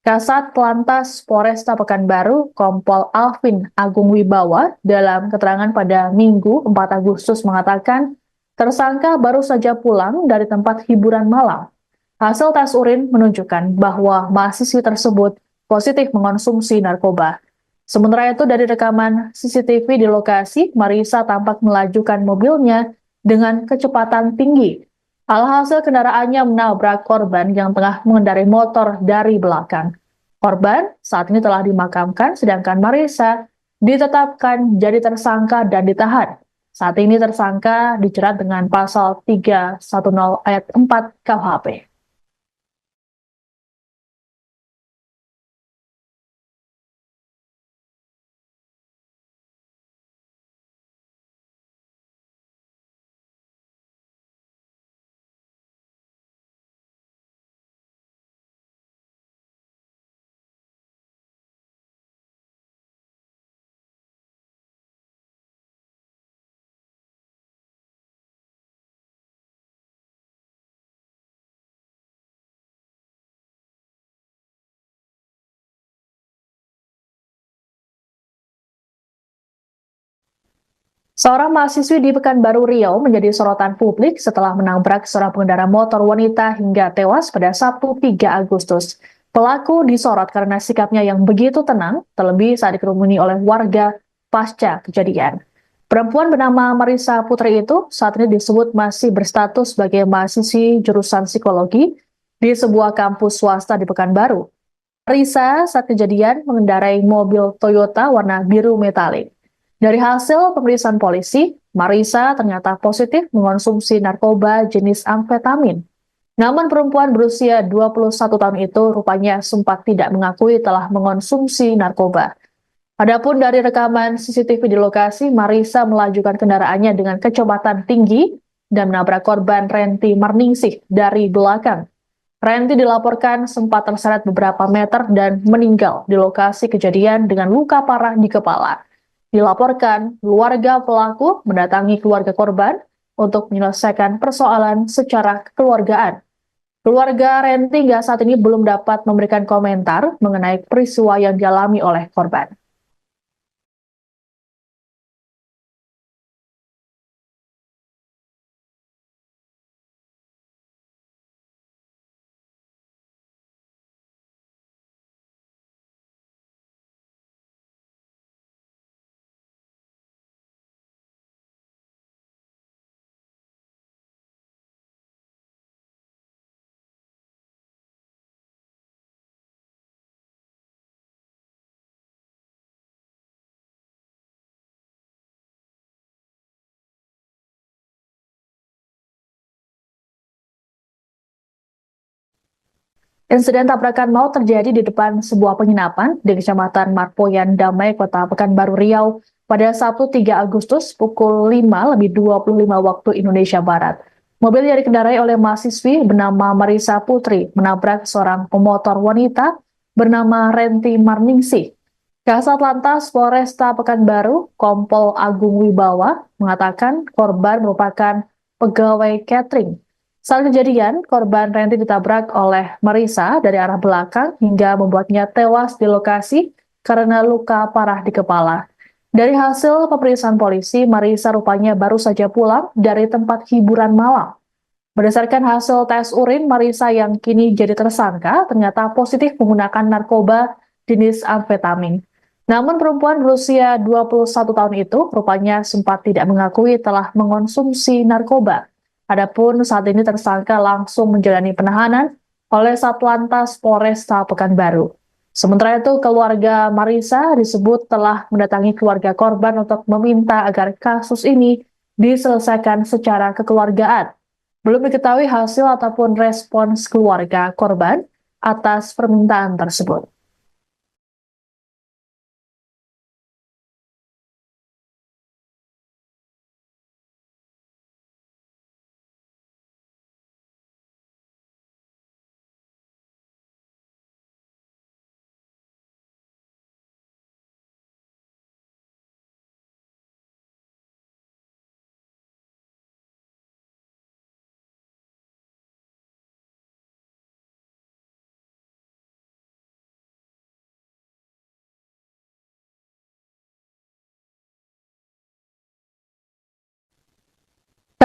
Kasat Lantas Polresta Pekanbaru, Kompol Alvin Agung Wibawa, dalam keterangan pada Minggu 4 Agustus mengatakan, tersangka baru saja pulang dari tempat hiburan malam. Hasil tes urin menunjukkan bahwa mahasiswi tersebut positif mengonsumsi narkoba. Sementara itu dari rekaman CCTV di lokasi, Marisa tampak melajukan mobilnya dengan kecepatan tinggi. Alhasil kendaraannya menabrak korban yang tengah mengendarai motor dari belakang. Korban saat ini telah dimakamkan, sedangkan Marisa ditetapkan jadi tersangka dan ditahan. Saat ini tersangka dijerat dengan pasal 310 ayat 4 KUHP. Seorang mahasiswi di Pekanbaru Riau menjadi sorotan publik setelah menabrak seorang pengendara motor wanita hingga tewas pada Sabtu 3 Agustus. Pelaku disorot karena sikapnya yang begitu tenang, terlebih saat dikerumuni oleh warga pasca kejadian. Perempuan bernama Marisa Putri itu saat ini disebut masih berstatus sebagai mahasiswi jurusan psikologi di sebuah kampus swasta di Pekanbaru. Marisa saat kejadian mengendarai mobil Toyota warna biru metalik. Dari hasil pemeriksaan polisi, Marisa ternyata positif mengonsumsi narkoba jenis amfetamin. Namun perempuan berusia 21 tahun itu rupanya sempat tidak mengakui telah mengonsumsi narkoba. Adapun dari rekaman CCTV di lokasi, Marisa melajukan kendaraannya dengan kecepatan tinggi dan menabrak korban Renti Marningsih dari belakang. Renti dilaporkan sempat terseret beberapa meter dan meninggal di lokasi kejadian dengan luka parah di kepala. Dilaporkan, keluarga pelaku mendatangi keluarga korban untuk menyelesaikan persoalan secara kekeluargaan. Keluarga Renti hingga saat ini belum dapat memberikan komentar mengenai peristiwa yang dialami oleh korban. Insiden tabrakan maut terjadi di depan sebuah penginapan di Kecamatan Marpoyan Damai, Kota Pekanbaru Riau pada Sabtu 3 Agustus pukul 5:25 waktu Indonesia Barat. Mobil yang dikendarai oleh mahasiswi bernama Marisa Putri menabrak seorang pemotor wanita bernama Renti Marningsih. Kasat Lantas Polresta Pekanbaru, Kompol Agung Wibawa, mengatakan korban merupakan pegawai catering. Saat kejadian, korban Renti ditabrak oleh Marisa dari arah belakang hingga membuatnya tewas di lokasi karena luka parah di kepala. Dari hasil pemeriksaan polisi, Marisa rupanya baru saja pulang dari tempat hiburan malam. Berdasarkan hasil tes urin, Marisa yang kini jadi tersangka ternyata positif menggunakan narkoba jenis amfetamin. Namun perempuan berusia 21 tahun itu rupanya sempat tidak mengakui telah mengonsumsi narkoba. Adapun saat ini tersangka langsung menjalani penahanan oleh Satlantas Polresta Pekanbaru. Sementara itu, keluarga Marisa disebut telah mendatangi keluarga korban untuk meminta agar kasus ini diselesaikan secara kekeluargaan. Belum diketahui hasil ataupun respons keluarga korban atas permintaan tersebut.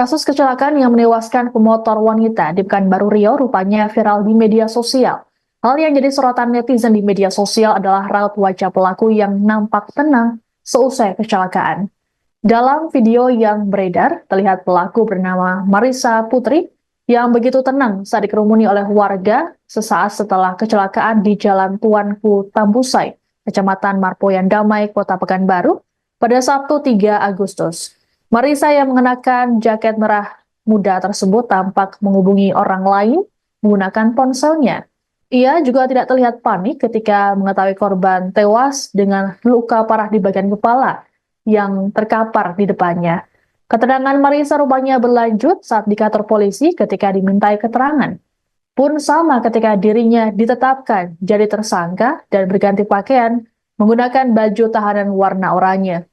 Kasus kecelakaan yang menewaskan pemotor wanita di Pekanbaru Riau rupanya viral di media sosial. Hal yang jadi sorotan netizen di media sosial adalah raut wajah pelaku yang nampak tenang seusai kecelakaan. Dalam video yang beredar, terlihat pelaku bernama Marisa Putri yang begitu tenang saat dikerumuni oleh warga sesaat setelah kecelakaan di Jalan Tuanku Tambusai, Kecamatan Marpoyan Damai, Kota Pekanbaru, pada Sabtu 3 Agustus. Marisa yang mengenakan jaket merah muda tersebut tampak menghubungi orang lain menggunakan ponselnya. Ia juga tidak terlihat panik ketika mengetahui korban tewas dengan luka parah di bagian kepala yang terkapar di depannya. Keterangan Marisa rupanya berlanjut saat di kantor polisi ketika dimintai keterangan. Pun sama ketika dirinya ditetapkan jadi tersangka dan berganti pakaian menggunakan baju tahanan warna oranye.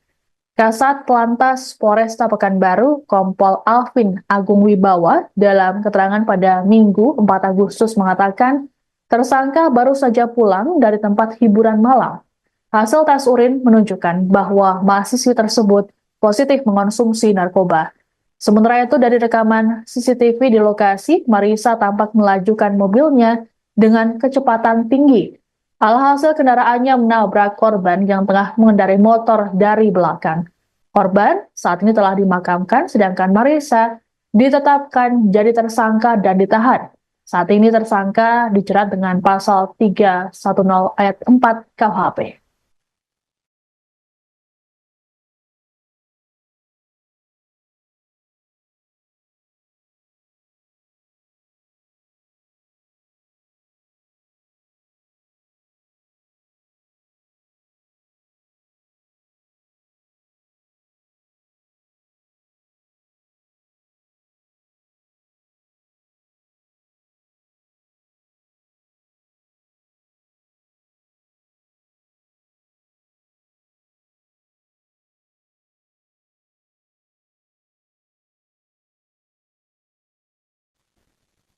Kasat Lantas Polresta Pekanbaru, Kompol Alvin Agung Wibawa, dalam keterangan pada Minggu 4 Agustus mengatakan, tersangka baru saja pulang dari tempat hiburan malam. Hasil tes urin menunjukkan bahwa mahasiswi tersebut positif mengonsumsi narkoba. Sementara itu dari rekaman CCTV di lokasi, Marisa tampak melajukan mobilnya dengan kecepatan tinggi. Alhasil kendaraannya menabrak korban yang tengah mengendarai motor dari belakang. Korban saat ini telah dimakamkan, sedangkan Marisa ditetapkan jadi tersangka dan ditahan. Saat ini tersangka dijerat dengan pasal 310 ayat 4 KUHP.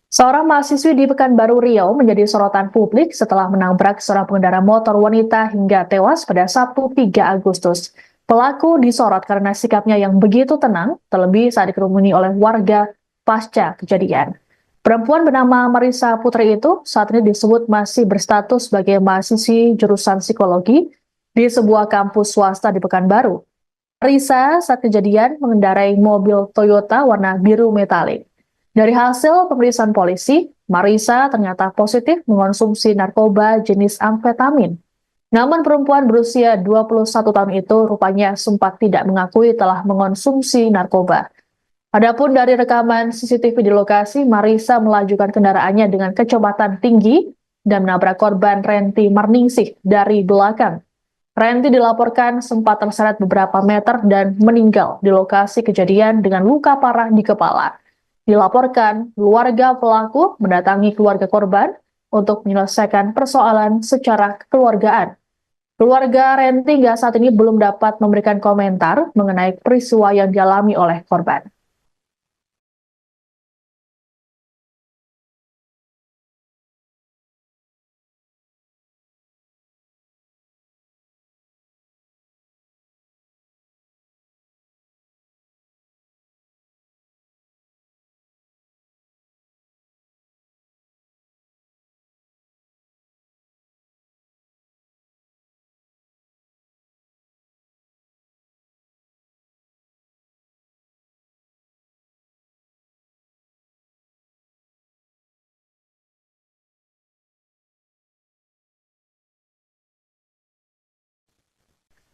Seorang mahasiswi di Pekanbaru Riau menjadi sorotan publik setelah menabrak seorang pengendara motor wanita hingga tewas pada Sabtu 3 Agustus. Pelaku disorot karena sikapnya yang begitu tenang, terlebih saat dikerumuni oleh warga pasca kejadian. Perempuan bernama Marisa Putri itu saat ini disebut masih berstatus sebagai mahasiswi jurusan psikologi di sebuah kampus swasta di Pekanbaru. Marisa saat kejadian mengendarai mobil Toyota warna biru metalik. Dari hasil pemeriksaan polisi, Marisa ternyata positif mengonsumsi narkoba jenis amfetamin. Namun perempuan berusia 21 tahun itu rupanya sempat tidak mengakui telah mengonsumsi narkoba. Adapun dari rekaman CCTV di lokasi, Marisa melajukan kendaraannya dengan kecepatan tinggi dan menabrak korban Renti Marningsih dari belakang. Renti dilaporkan sempat terseret beberapa meter dan meninggal di lokasi kejadian dengan luka parah di kepala. Dilaporkan, keluarga pelaku mendatangi keluarga korban untuk menyelesaikan persoalan secara kekeluargaan. Keluarga Renti hingga saat ini belum dapat memberikan komentar mengenai peristiwa yang dialami oleh korban.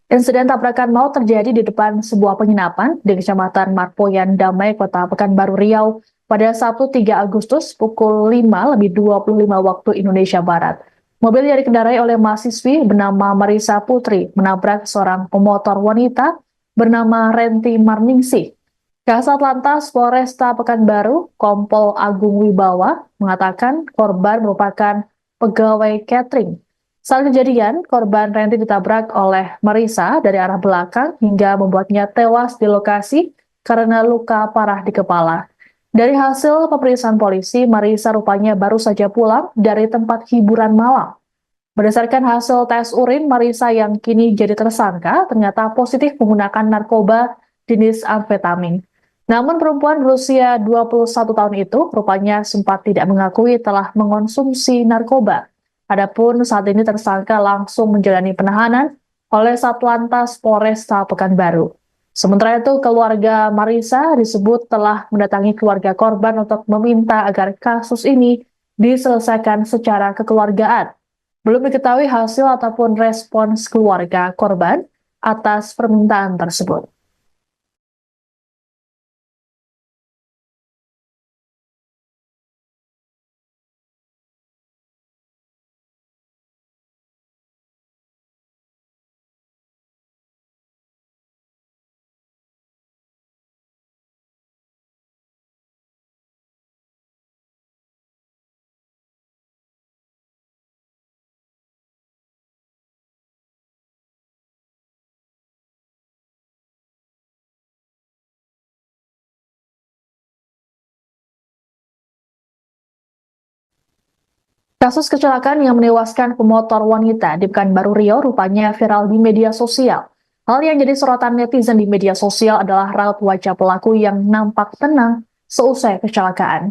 Insiden tabrakan maut terjadi di depan sebuah penginapan di Kecamatan Marpoyan Damai, Kota Pekanbaru Riau pada Sabtu 3 Agustus pukul 5:25 waktu Indonesia Barat. Mobil yang dikendarai oleh mahasiswi bernama Marisa Putri menabrak seorang pemotor wanita bernama Renti Marningsih. Kasat Lantas Polresta Pekanbaru, Kompol Agung Wibawa, mengatakan korban merupakan pegawai catering. Saat kejadian, korban Renti ditabrak oleh Marisa dari arah belakang hingga membuatnya tewas di lokasi karena luka parah di kepala. Dari hasil pemeriksaan polisi, Marisa rupanya baru saja pulang dari tempat hiburan malam. Berdasarkan hasil tes urin, Marisa yang kini jadi tersangka ternyata positif menggunakan narkoba jenis amfetamin. Namun perempuan berusia 21 tahun itu rupanya sempat tidak mengakui telah mengonsumsi narkoba. Adapun saat ini tersangka langsung menjalani penahanan oleh Satlantas Polresta Pekanbaru. Sementara itu, keluarga Marisa disebut telah mendatangi keluarga korban untuk meminta agar kasus ini diselesaikan secara kekeluargaan. Belum diketahui hasil ataupun respons keluarga korban atas permintaan tersebut. Kasus kecelakaan yang menewaskan pemotor wanita di Pekanbaru Riau rupanya viral di media sosial. Hal yang jadi sorotan netizen di media sosial adalah raut wajah pelaku yang nampak tenang seusai kecelakaan.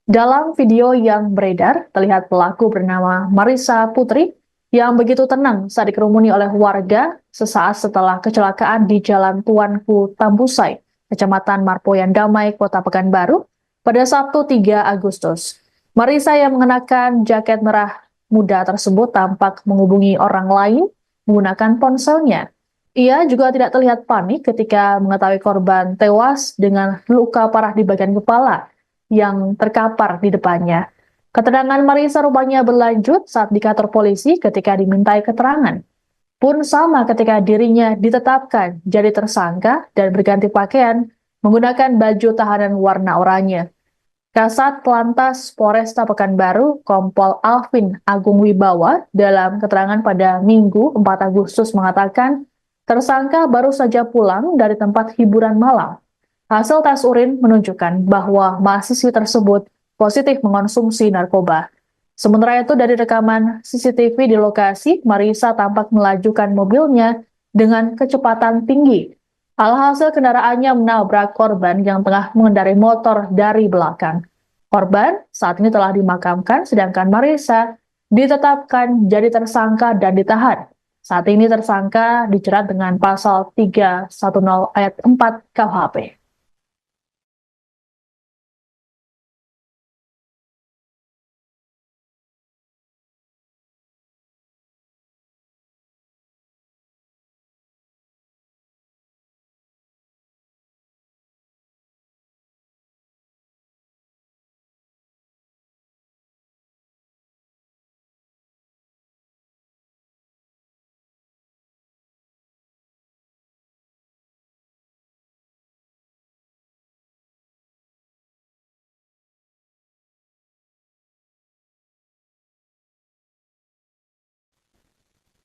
Dalam video yang beredar, terlihat pelaku bernama Marissa Putri yang begitu tenang saat dikerumuni oleh warga sesaat setelah kecelakaan di Jalan Tuanku Tambusai, Kecamatan Marpoyan Damai, Kota Pekanbaru, pada Sabtu 3 Agustus. Marissa yang mengenakan jaket merah muda tersebut tampak menghubungi orang lain menggunakan ponselnya. Ia juga tidak terlihat panik ketika mengetahui korban tewas dengan luka parah di bagian kepala yang terkapar di depannya. Keterangan Marissa rupanya berlanjut saat di kantor polisi ketika dimintai keterangan. Pun sama ketika dirinya ditetapkan jadi tersangka dan berganti pakaian menggunakan baju tahanan warna oranye. Kasat Lantas Polresta Pekanbaru, Kompol Alvin Agung Wibawa, dalam keterangan pada Minggu 4 Agustus mengatakan tersangka baru saja pulang dari tempat hiburan malam. Hasil tes urin menunjukkan bahwa mahasiswi tersebut positif mengonsumsi narkoba. Sementara itu dari rekaman CCTV di lokasi, Marissa tampak melajukan mobilnya dengan kecepatan tinggi. Alhasil kendaraannya menabrak korban yang tengah mengendarai motor dari belakang. Korban saat ini telah dimakamkan, sedangkan Marissa ditetapkan jadi tersangka dan ditahan. Saat ini tersangka dijerat dengan pasal 310 ayat 4 KUHP.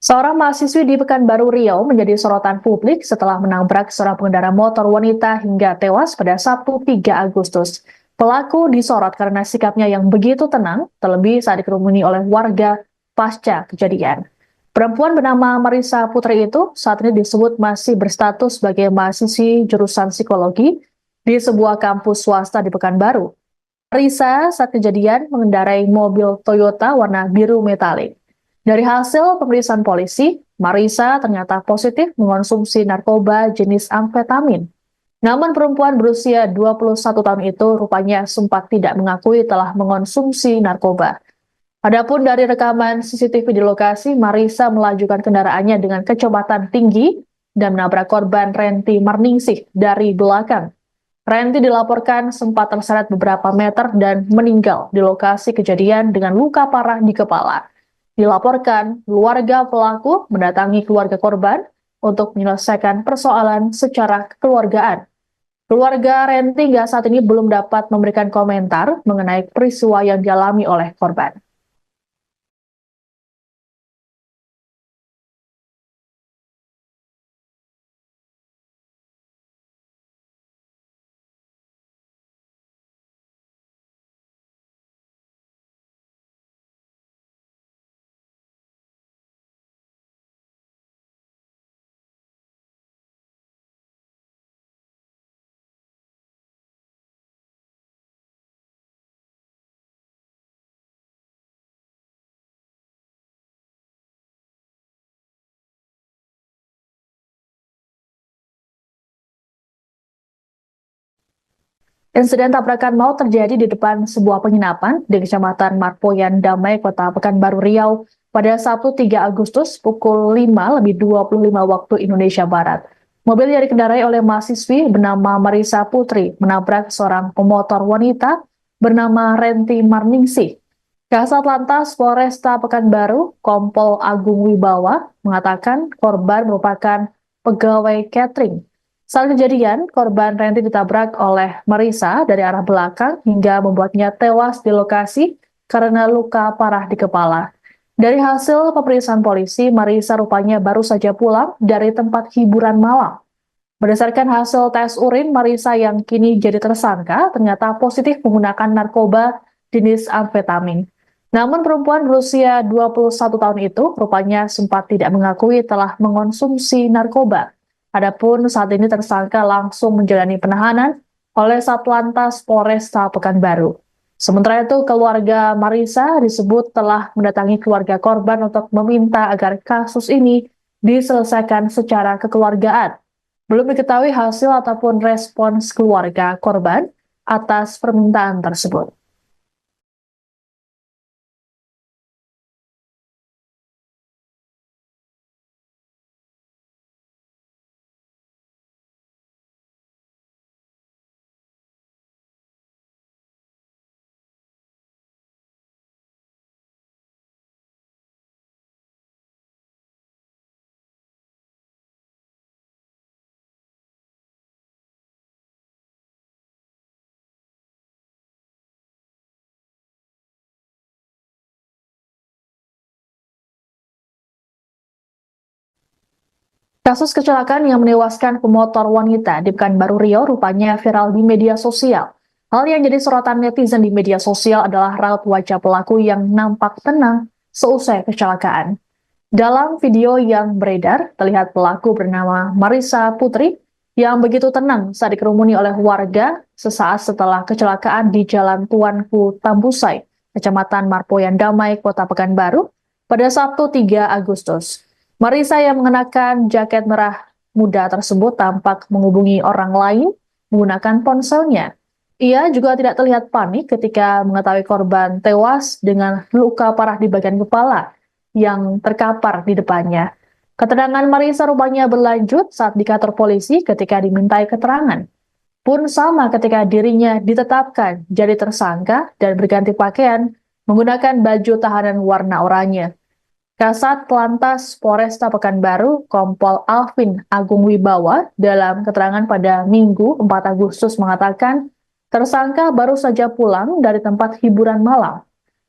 Seorang mahasiswi di Pekanbaru Riau menjadi sorotan publik setelah menabrak seorang pengendara motor wanita hingga tewas pada Sabtu 3 Agustus. Pelaku disorot karena sikapnya yang begitu tenang, terlebih saat dikerumuni oleh warga pasca kejadian. Perempuan bernama Marissa Putri itu saat ini disebut masih berstatus sebagai mahasiswi jurusan psikologi di sebuah kampus swasta di Pekanbaru. Marissa saat kejadian mengendarai mobil Toyota warna biru metalik. Dari hasil pemeriksaan polisi, Marissa ternyata positif mengonsumsi narkoba jenis amfetamin. Namun perempuan berusia 21 tahun itu rupanya sempat tidak mengakui telah mengonsumsi narkoba. Adapun dari rekaman CCTV di lokasi, Marissa melajukan kendaraannya dengan kecepatan tinggi dan menabrak korban Renti Marningsih dari belakang. Renti dilaporkan sempat terseret beberapa meter dan meninggal di lokasi kejadian dengan luka parah di kepala. Dilaporkan, keluarga pelaku mendatangi keluarga korban untuk menyelesaikan persoalan secara kekeluargaan. Keluarga Renti hingga saat ini belum dapat memberikan komentar mengenai peristiwa yang dialami oleh korban. Insiden tabrakan maut terjadi di depan sebuah penginapan di Kecamatan Marpoyan Damai, Kota Pekanbaru Riau pada Sabtu 3 Agustus pukul 5:25 waktu Indonesia Barat. Mobil yang dikendarai oleh mahasiswi bernama Marissa Putri menabrak seorang pemotor wanita bernama Renti Marningsih. Kasat Lantas Polresta Pekanbaru, Kompol Agung Wibawa, mengatakan korban merupakan pegawai catering. Saat kejadian, korban Renti ditabrak oleh Marissa dari arah belakang hingga membuatnya tewas di lokasi karena luka parah di kepala. Dari hasil pemeriksaan polisi, Marissa rupanya baru saja pulang dari tempat hiburan malam. Berdasarkan hasil tes urin, Marissa yang kini jadi tersangka ternyata positif menggunakan narkoba jenis amfetamin. Namun perempuan berusia 21 tahun itu rupanya sempat tidak mengakui telah mengonsumsi narkoba. Adapun saat ini tersangka langsung menjalani penahanan oleh Satlantas Polresta Pekanbaru. Sementara itu, keluarga Marisa disebut telah mendatangi keluarga korban untuk meminta agar kasus ini diselesaikan secara kekeluargaan. Belum diketahui hasil ataupun respons keluarga korban atas permintaan tersebut. Kasus kecelakaan yang menewaskan pemotor wanita di Pekanbaru Riau rupanya viral di media sosial. Hal yang jadi sorotan netizen di media sosial adalah raut wajah pelaku yang nampak tenang seusai kecelakaan. Dalam video yang beredar, terlihat pelaku bernama Marisa Putri yang begitu tenang saat dikerumuni oleh warga sesaat setelah kecelakaan di Jalan Tuanku Tambusai, Kecamatan Marpoyan Damai, Kota Pekanbaru, pada Sabtu 3 Agustus. Marisa yang mengenakan jaket merah muda tersebut tampak menghubungi orang lain menggunakan ponselnya. Ia juga tidak terlihat panik ketika mengetahui korban tewas dengan luka parah di bagian kepala yang terkapar di depannya. Keterangan Marisa rupanya berlanjut saat di kantor polisi ketika dimintai keterangan. Pun sama ketika dirinya ditetapkan jadi tersangka dan berganti pakaian menggunakan baju tahanan warna oranye. Kasat Lantas Polresta Pekanbaru, Kompol Alvin Agung Wibawa, dalam keterangan pada Minggu 4 Agustus mengatakan, tersangka baru saja pulang dari tempat hiburan malam.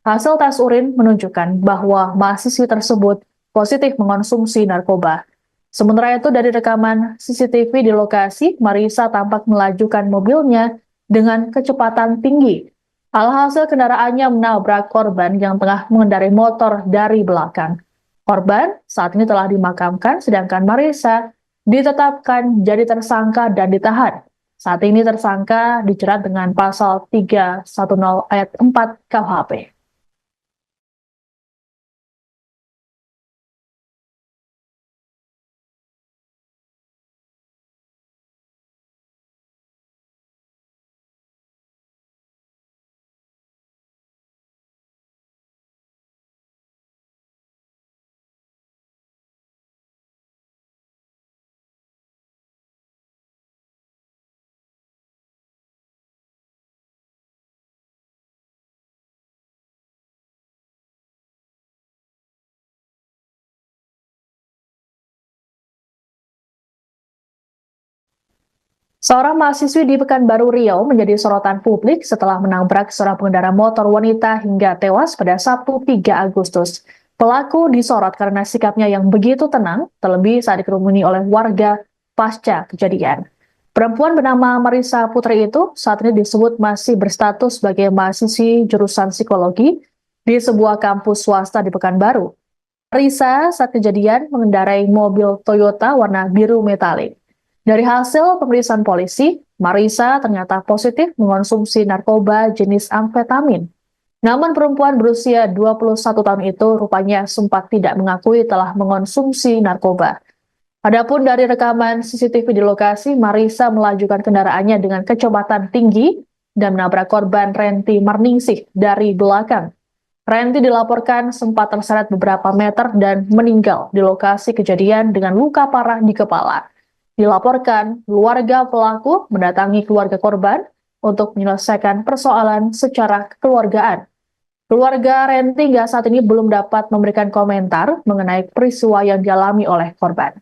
Hasil tes urin menunjukkan bahwa mahasiswi tersebut positif mengonsumsi narkoba. Sementara itu dari rekaman CCTV di lokasi, Marisa tampak melajukan mobilnya dengan kecepatan tinggi. Alhasil kendaraannya menabrak korban yang tengah mengendarai motor dari belakang. Korban saat ini telah dimakamkan, sedangkan Marisa ditetapkan jadi tersangka dan ditahan. Saat ini tersangka dijerat dengan pasal 310 ayat 4 KUHP. Seorang mahasiswi di Pekanbaru Riau menjadi sorotan publik setelah menabrak seorang pengendara motor wanita hingga tewas pada Sabtu 3 Agustus. Pelaku disorot karena sikapnya yang begitu tenang, terlebih saat dikerumuni oleh warga pasca kejadian. Perempuan bernama Marisa Putri itu saat ini disebut masih berstatus sebagai mahasiswi jurusan psikologi di sebuah kampus swasta di Pekanbaru. Marisa saat kejadian mengendarai mobil Toyota warna biru metalik. Dari hasil pemeriksaan polisi, Marisa ternyata positif mengonsumsi narkoba jenis amfetamin. Namun perempuan berusia 21 tahun itu rupanya sempat tidak mengakui telah mengonsumsi narkoba. Adapun dari rekaman CCTV di lokasi, Marisa melajukan kendaraannya dengan kecepatan tinggi dan menabrak korban Renti Marningsih dari belakang. Renti dilaporkan sempat terseret beberapa meter dan meninggal di lokasi kejadian dengan luka parah di kepala. Dilaporkan, keluarga pelaku mendatangi keluarga korban untuk menyelesaikan persoalan secara kekeluargaan. Keluarga Renti hingga saat ini belum dapat memberikan komentar mengenai peristiwa yang dialami oleh korban.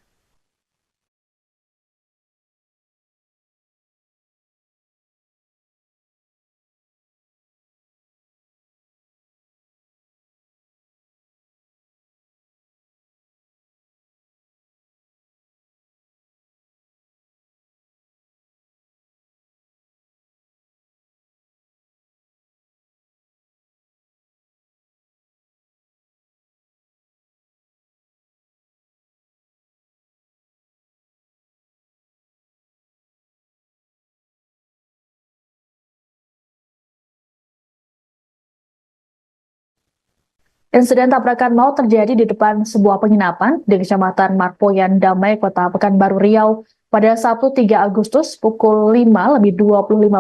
Insiden tabrakan maut terjadi di depan sebuah penginapan di Kecamatan Marpoyan Damai, Kota Pekanbaru Riau pada Sabtu 3 Agustus pukul 5:25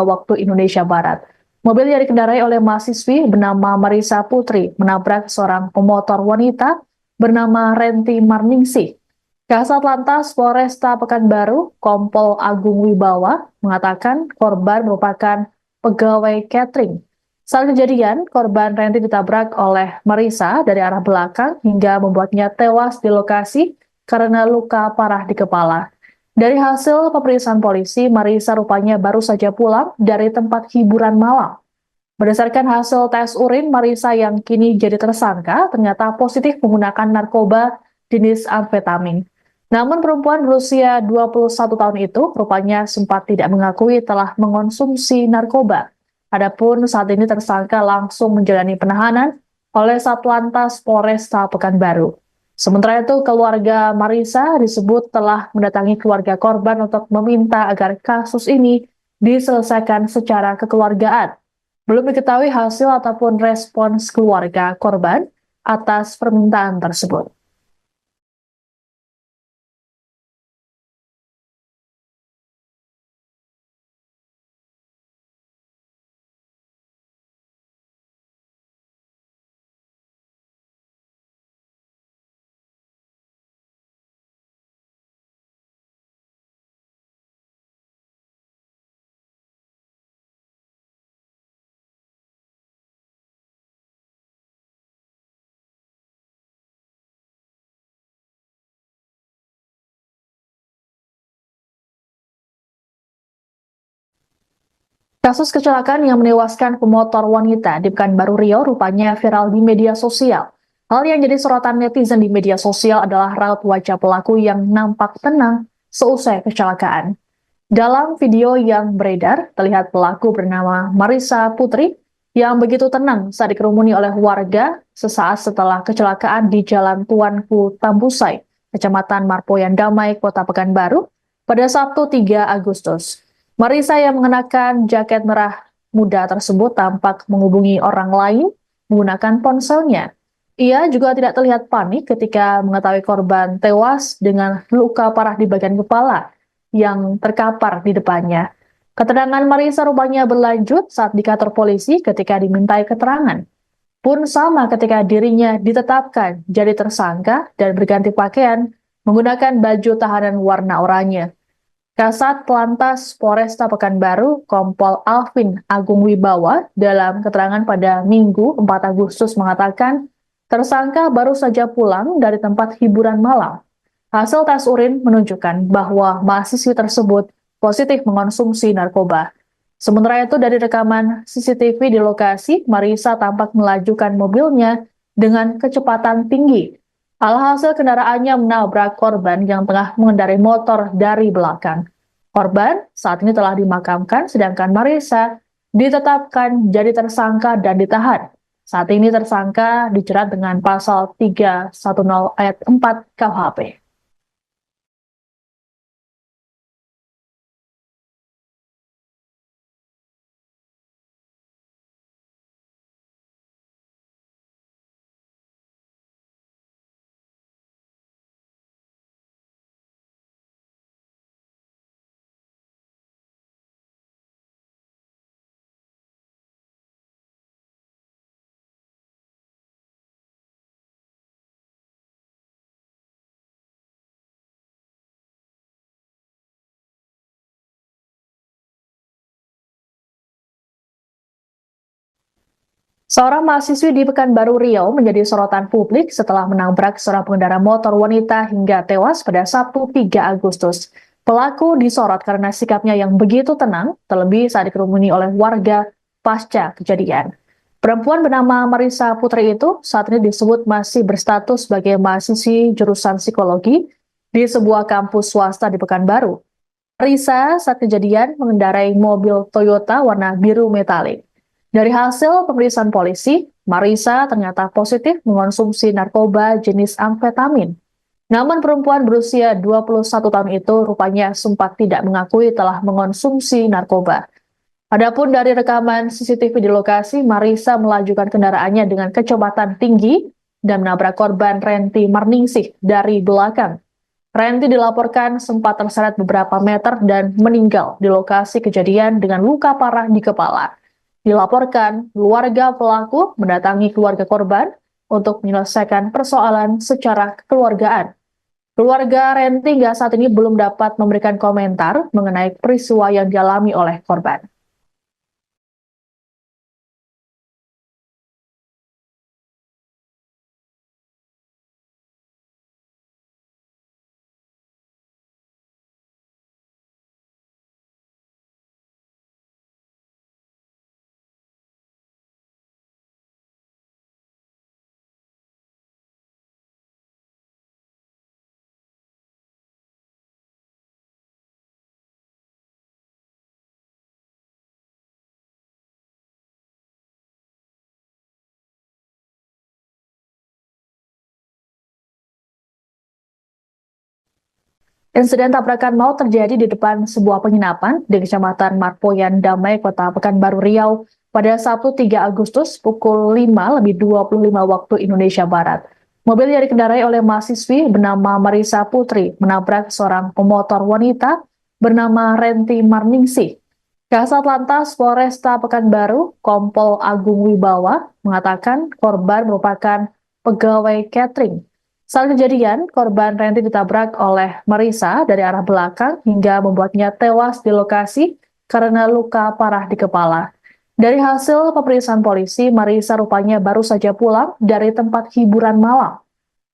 waktu Indonesia Barat. Mobil yang dikendarai oleh mahasiswi bernama Marisa Putri menabrak seorang pemotor wanita bernama Renti Marningsih. Kasat Lantas Polresta Pekanbaru, Kompol Agung Wibawa, mengatakan korban merupakan pegawai catering. Saat kejadian, korban Renti ditabrak oleh Marisa dari arah belakang hingga membuatnya tewas di lokasi karena luka parah di kepala. Dari hasil pemeriksaan polisi, Marisa rupanya baru saja pulang dari tempat hiburan malam. Berdasarkan hasil tes urin, Marisa yang kini jadi tersangka ternyata positif menggunakan narkoba jenis amfetamin. Namun perempuan berusia 21 tahun itu rupanya sempat tidak mengakui telah mengonsumsi narkoba. Adapun saat ini tersangka langsung menjalani penahanan oleh Satlantas Polresta Pekanbaru. Sementara itu, keluarga Marisa disebut telah mendatangi keluarga korban untuk meminta agar kasus ini diselesaikan secara kekeluargaan. Belum diketahui hasil ataupun respons keluarga korban atas permintaan tersebut. Kasus kecelakaan yang menewaskan pemotor wanita di Pekanbaru Riau rupanya viral di media sosial. Hal yang jadi sorotan netizen di media sosial adalah raut wajah pelaku yang nampak tenang seusai kecelakaan. Dalam video yang beredar, terlihat pelaku bernama Marisa Putri yang begitu tenang saat dikerumuni oleh warga sesaat setelah kecelakaan di Jalan Tuanku Tambusai, Kecamatan Marpoyan Damai, Kota Pekanbaru, pada Sabtu 3 Agustus. Marisa yang mengenakan jaket merah muda tersebut tampak menghubungi orang lain menggunakan ponselnya. Ia juga tidak terlihat panik ketika mengetahui korban tewas dengan luka parah di bagian kepala yang terkapar di depannya. Keterangan Marisa rupanya berlanjut saat di kantor polisi ketika dimintai keterangan. Pun sama ketika dirinya ditetapkan jadi tersangka dan berganti pakaian menggunakan baju tahanan warna oranye. Kasat Lantas Polresta Pekanbaru, Kompol Alvin Agung Wibawa, dalam keterangan pada Minggu 4 Agustus mengatakan, tersangka baru saja pulang dari tempat hiburan malam. Hasil tes urin menunjukkan bahwa mahasiswi tersebut positif mengonsumsi narkoba. Sementara itu dari rekaman CCTV di lokasi, Marisa tampak melajukan mobilnya dengan kecepatan tinggi. Alhasil kendaraannya menabrak korban yang tengah mengendarai motor dari belakang. Korban saat ini telah dimakamkan, sedangkan Marisa ditetapkan jadi tersangka dan ditahan. Saat ini tersangka dijerat dengan pasal 310 ayat 4 KUHP. Seorang mahasiswi di Pekanbaru Riau menjadi sorotan publik setelah menabrak seorang pengendara motor wanita hingga tewas pada Sabtu 3 Agustus. Pelaku disorot karena sikapnya yang begitu tenang, terlebih saat dikerumuni oleh warga pasca kejadian. Perempuan bernama Marisa Putri itu saat ini disebut masih berstatus sebagai mahasiswi jurusan psikologi di sebuah kampus swasta di Pekanbaru. Marisa saat kejadian mengendarai mobil Toyota warna biru metalik. Dari hasil pemeriksaan polisi, Marisa ternyata positif mengonsumsi narkoba jenis amfetamin. Namun perempuan berusia 21 tahun itu rupanya sempat tidak mengakui telah mengonsumsi narkoba. Adapun dari rekaman CCTV di lokasi, Marisa melajukan kendaraannya dengan kecepatan tinggi dan menabrak korban Renti Marningsih dari belakang. Renti dilaporkan sempat terseret beberapa meter dan meninggal di lokasi kejadian dengan luka parah di kepala. Dilaporkan, keluarga pelaku mendatangi keluarga korban untuk menyelesaikan persoalan secara kekeluargaan. Keluarga Renti hingga saat ini belum dapat memberikan komentar mengenai peristiwa yang dialami oleh korban. Insiden tabrakan maut terjadi di depan sebuah penginapan di Kecamatan Marpoyan Damai, Kota Pekanbaru Riau pada Sabtu 3 Agustus pukul 5:25 waktu Indonesia Barat. Mobil yang dikendarai oleh mahasiswi bernama Marisa Putri menabrak seorang pemotor wanita bernama Renti Marningsih. Kasat Lantas Polresta Pekanbaru, Kompol Agung Wibawa, mengatakan korban merupakan pegawai catering. Saat kejadian, korban Renti ditabrak oleh Marisa dari arah belakang hingga membuatnya tewas di lokasi karena luka parah di kepala. Dari hasil pemeriksaan polisi, Marisa rupanya baru saja pulang dari tempat hiburan malam.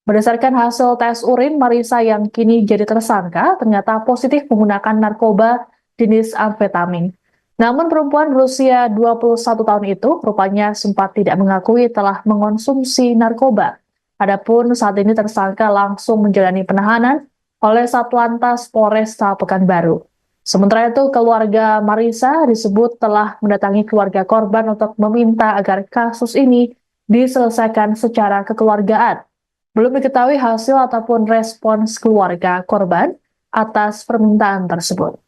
Berdasarkan hasil tes urin, Marisa yang kini jadi tersangka ternyata positif menggunakan narkoba jenis amfetamin. Namun perempuan berusia 21 tahun itu rupanya sempat tidak mengakui telah mengonsumsi narkoba. Adapun saat ini tersangka langsung menjalani penahanan oleh Satlantas Polresta Pekanbaru. Sementara itu, keluarga Marisa disebut telah mendatangi keluarga korban untuk meminta agar kasus ini diselesaikan secara kekeluargaan. Belum diketahui hasil ataupun respons keluarga korban atas permintaan tersebut.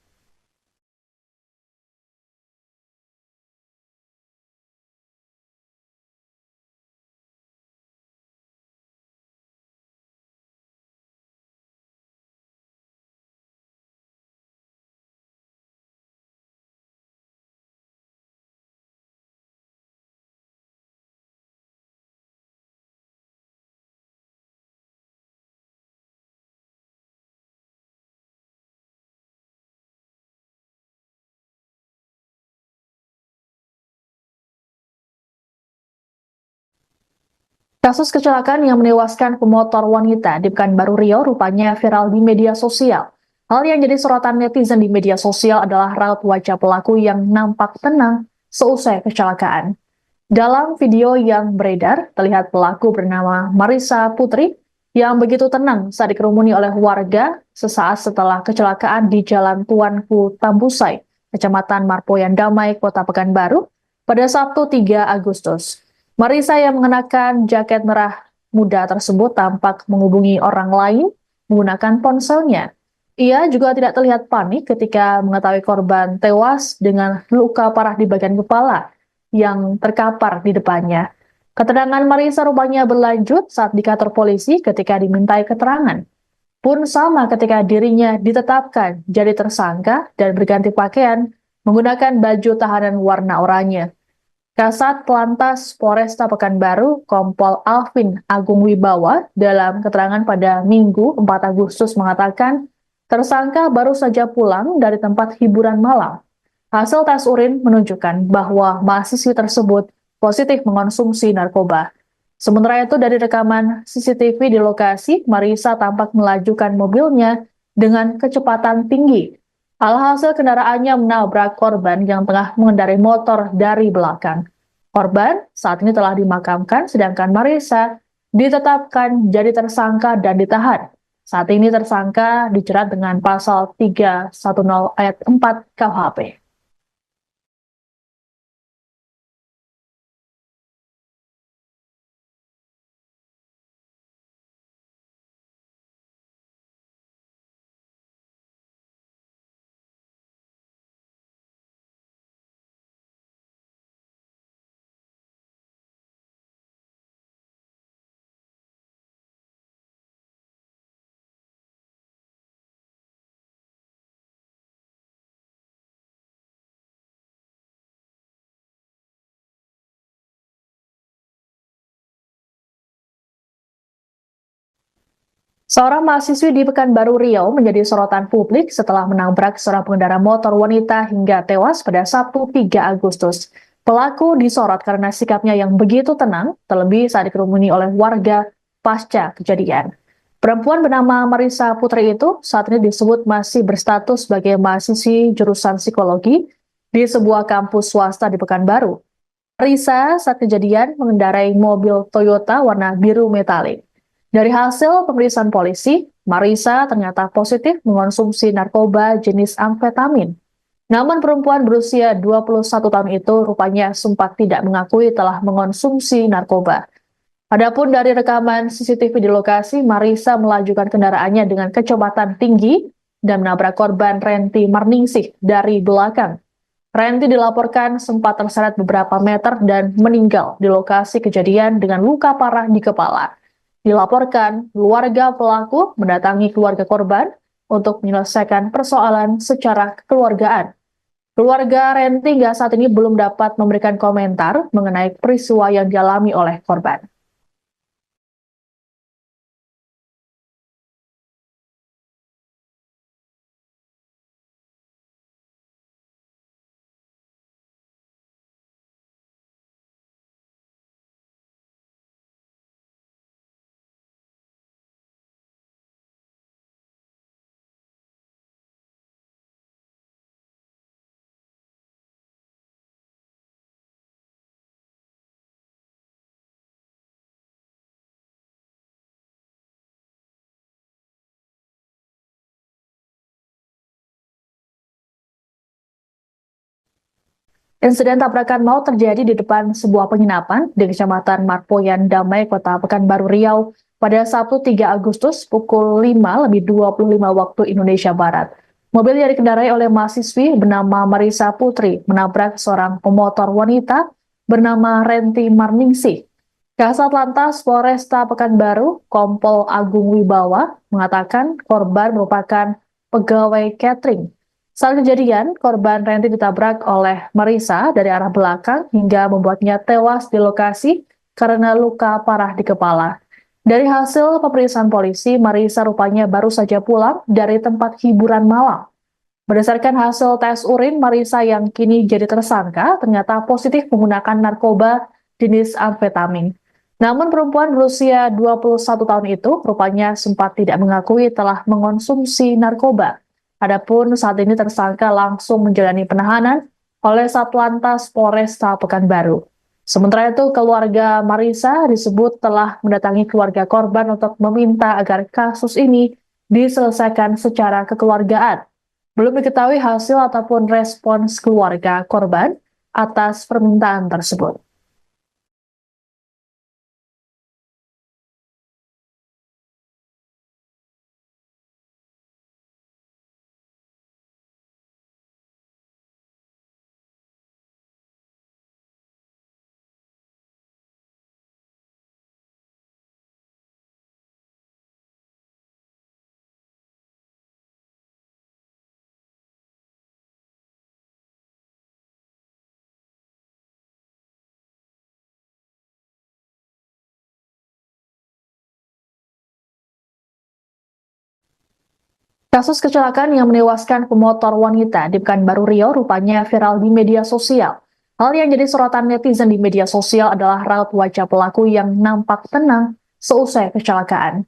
Kasus kecelakaan yang menewaskan pemotor wanita di Pekanbaru Riau rupanya viral di media sosial. Hal yang jadi sorotan netizen di media sosial adalah raut wajah pelaku yang nampak tenang seusai kecelakaan. Dalam video yang beredar, terlihat pelaku bernama Marisa Putri yang begitu tenang saat dikerumuni oleh warga sesaat setelah kecelakaan di Jalan Tuanku Tambusai, Kecamatan Marpoyan Damai, Kota Pekanbaru, pada Sabtu 3 Agustus. Marisa yang mengenakan jaket merah muda tersebut tampak menghubungi orang lain menggunakan ponselnya. Ia juga tidak terlihat panik ketika mengetahui korban tewas dengan luka parah di bagian kepala yang terkapar di depannya. Keterangan Marisa rupanya berlanjut saat di kantor polisi ketika dimintai keterangan. Pun sama ketika dirinya ditetapkan jadi tersangka dan berganti pakaian menggunakan baju tahanan warna oranye. Kasat Lantas Polresta Pekanbaru, Kompol Alvin Agung Wibawa, dalam keterangan pada Minggu 4 Agustus mengatakan, tersangka baru saja pulang dari tempat hiburan malam. Hasil tes urin menunjukkan bahwa mahasiswi tersebut positif mengonsumsi narkoba. Sementara itu dari rekaman CCTV di lokasi, Marisa tampak melajukan mobilnya dengan kecepatan tinggi. Alhasil kendaraannya menabrak korban yang tengah mengendarai motor dari belakang. Korban saat ini telah dimakamkan, sedangkan Marisa ditetapkan jadi tersangka dan ditahan. Saat ini tersangka dijerat dengan pasal 310 ayat 4 KUHP. Seorang mahasiswi di Pekanbaru Riau menjadi sorotan publik setelah menabrak seorang pengendara motor wanita hingga tewas pada Sabtu 3 Agustus. Pelaku disorot karena sikapnya yang begitu tenang, terlebih saat dikerumuni oleh warga pasca kejadian. Perempuan bernama Marisa Putri itu saat ini disebut masih berstatus sebagai mahasiswi jurusan psikologi di sebuah kampus swasta di Pekanbaru. Marisa saat kejadian mengendarai mobil Toyota warna biru metalik. Dari hasil pemeriksaan polisi, Marisa ternyata positif mengonsumsi narkoba jenis amfetamin. Namun perempuan berusia 21 tahun itu rupanya sempat tidak mengakui telah mengonsumsi narkoba. Adapun dari rekaman CCTV di lokasi, Marisa melajukan kendaraannya dengan kecepatan tinggi dan menabrak korban Renti Marningsih dari belakang. Renti dilaporkan sempat terseret beberapa meter dan meninggal di lokasi kejadian dengan luka parah di kepala. Dilaporkan, keluarga pelaku mendatangi keluarga korban untuk menyelesaikan persoalan secara kekeluargaan. Keluarga Renti hingga saat ini belum dapat memberikan komentar mengenai peristiwa yang dialami oleh korban. Insiden tabrakan maut terjadi di depan sebuah penginapan di Kecamatan Marpoyan Damai, Kota Pekanbaru Riau pada Sabtu 3 Agustus pukul 5:25 waktu Indonesia Barat. Mobil yang dikendarai oleh mahasiswi bernama Marisa Putri menabrak seorang pemotor wanita bernama Renti Marningsih. Kasat Lantas Polresta Pekanbaru, Kompol Agung Wibawa, mengatakan korban merupakan pegawai catering. Saat kejadian, korban Renti ditabrak oleh Marisa dari arah belakang hingga membuatnya tewas di lokasi karena luka parah di kepala. Dari hasil pemeriksaan polisi, Marisa rupanya baru saja pulang dari tempat hiburan malam. Berdasarkan hasil tes urin, Marisa yang kini jadi tersangka ternyata positif menggunakan narkoba jenis amfetamin. Namun perempuan berusia 21 tahun itu rupanya sempat tidak mengakui telah mengonsumsi narkoba. Adapun saat ini tersangka langsung menjalani penahanan oleh Satlantas Polresta Pekanbaru. Sementara itu, keluarga Marisa disebut telah mendatangi keluarga korban untuk meminta agar kasus ini diselesaikan secara kekeluargaan. Belum diketahui hasil ataupun respons keluarga korban atas permintaan tersebut. Kasus kecelakaan yang menewaskan pemotor wanita di Pekanbaru Riau rupanya viral di media sosial. Hal yang jadi sorotan netizen di media sosial adalah raut wajah pelaku yang nampak tenang seusai kecelakaan.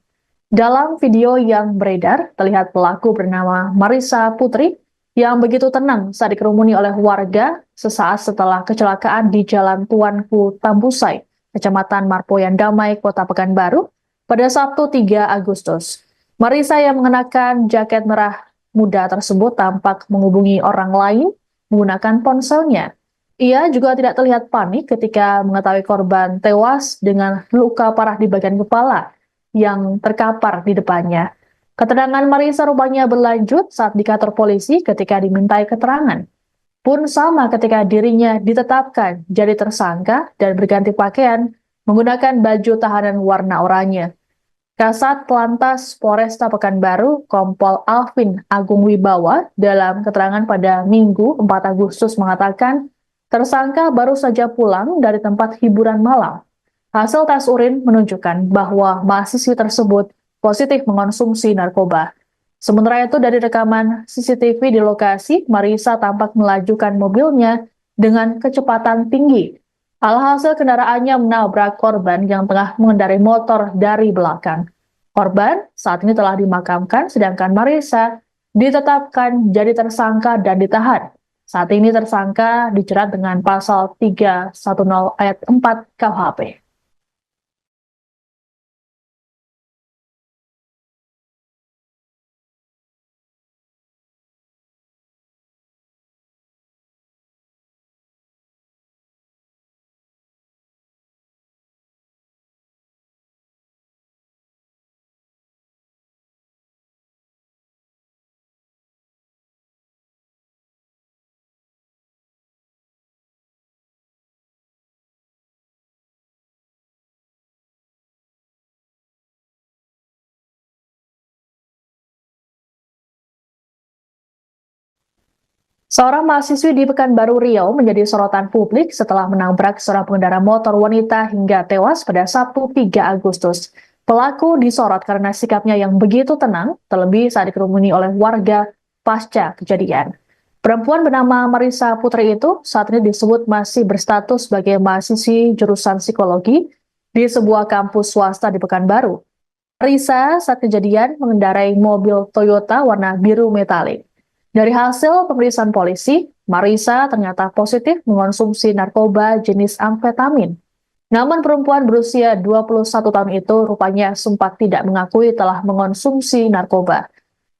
Dalam video yang beredar, terlihat pelaku bernama Marisa Putri yang begitu tenang saat dikerumuni oleh warga sesaat setelah kecelakaan di Jalan Tuanku Tambusai, Kecamatan Marpoyan Damai, Kota Pekanbaru, pada Sabtu 3 Agustus. Marisa yang mengenakan jaket merah muda tersebut tampak menghubungi orang lain menggunakan ponselnya. Ia juga tidak terlihat panik ketika mengetahui korban tewas dengan luka parah di bagian kepala yang terkapar di depannya. Keterangan Marisa rupanya berlanjut saat di kantor polisi ketika dimintai keterangan. Pun sama ketika dirinya ditetapkan jadi tersangka dan berganti pakaian menggunakan baju tahanan warna oranye. Kasat Lantas Polresta Pekanbaru, Kompol Alvin Agung Wibawa, dalam keterangan pada Minggu 4 Agustus mengatakan, tersangka baru saja pulang dari tempat hiburan malam. Hasil tes urin menunjukkan bahwa mahasiswi tersebut positif mengonsumsi narkoba. Sementara itu dari rekaman CCTV di lokasi, Marisa tampak melajukan mobilnya dengan kecepatan tinggi. Alhasil kendaraannya menabrak korban yang tengah mengendarai motor dari belakang. Korban saat ini telah dimakamkan, sedangkan Marisa ditetapkan jadi tersangka dan ditahan. Saat ini tersangka dijerat dengan pasal 310 ayat 4 KUHP. Seorang mahasiswi di Pekanbaru Riau menjadi sorotan publik setelah menabrak seorang pengendara motor wanita hingga tewas pada Sabtu 3 Agustus. Pelaku disorot karena sikapnya yang begitu tenang, terlebih saat dikerumuni oleh warga pasca kejadian. Perempuan bernama Marisa Putri itu saat ini disebut masih berstatus sebagai mahasiswi jurusan psikologi di sebuah kampus swasta di Pekanbaru. Marisa saat kejadian mengendarai mobil Toyota warna biru metalik. Dari hasil pemeriksaan polisi, Marisa ternyata positif mengonsumsi narkoba jenis amfetamin. Namun perempuan berusia 21 tahun itu rupanya sempat tidak mengakui telah mengonsumsi narkoba.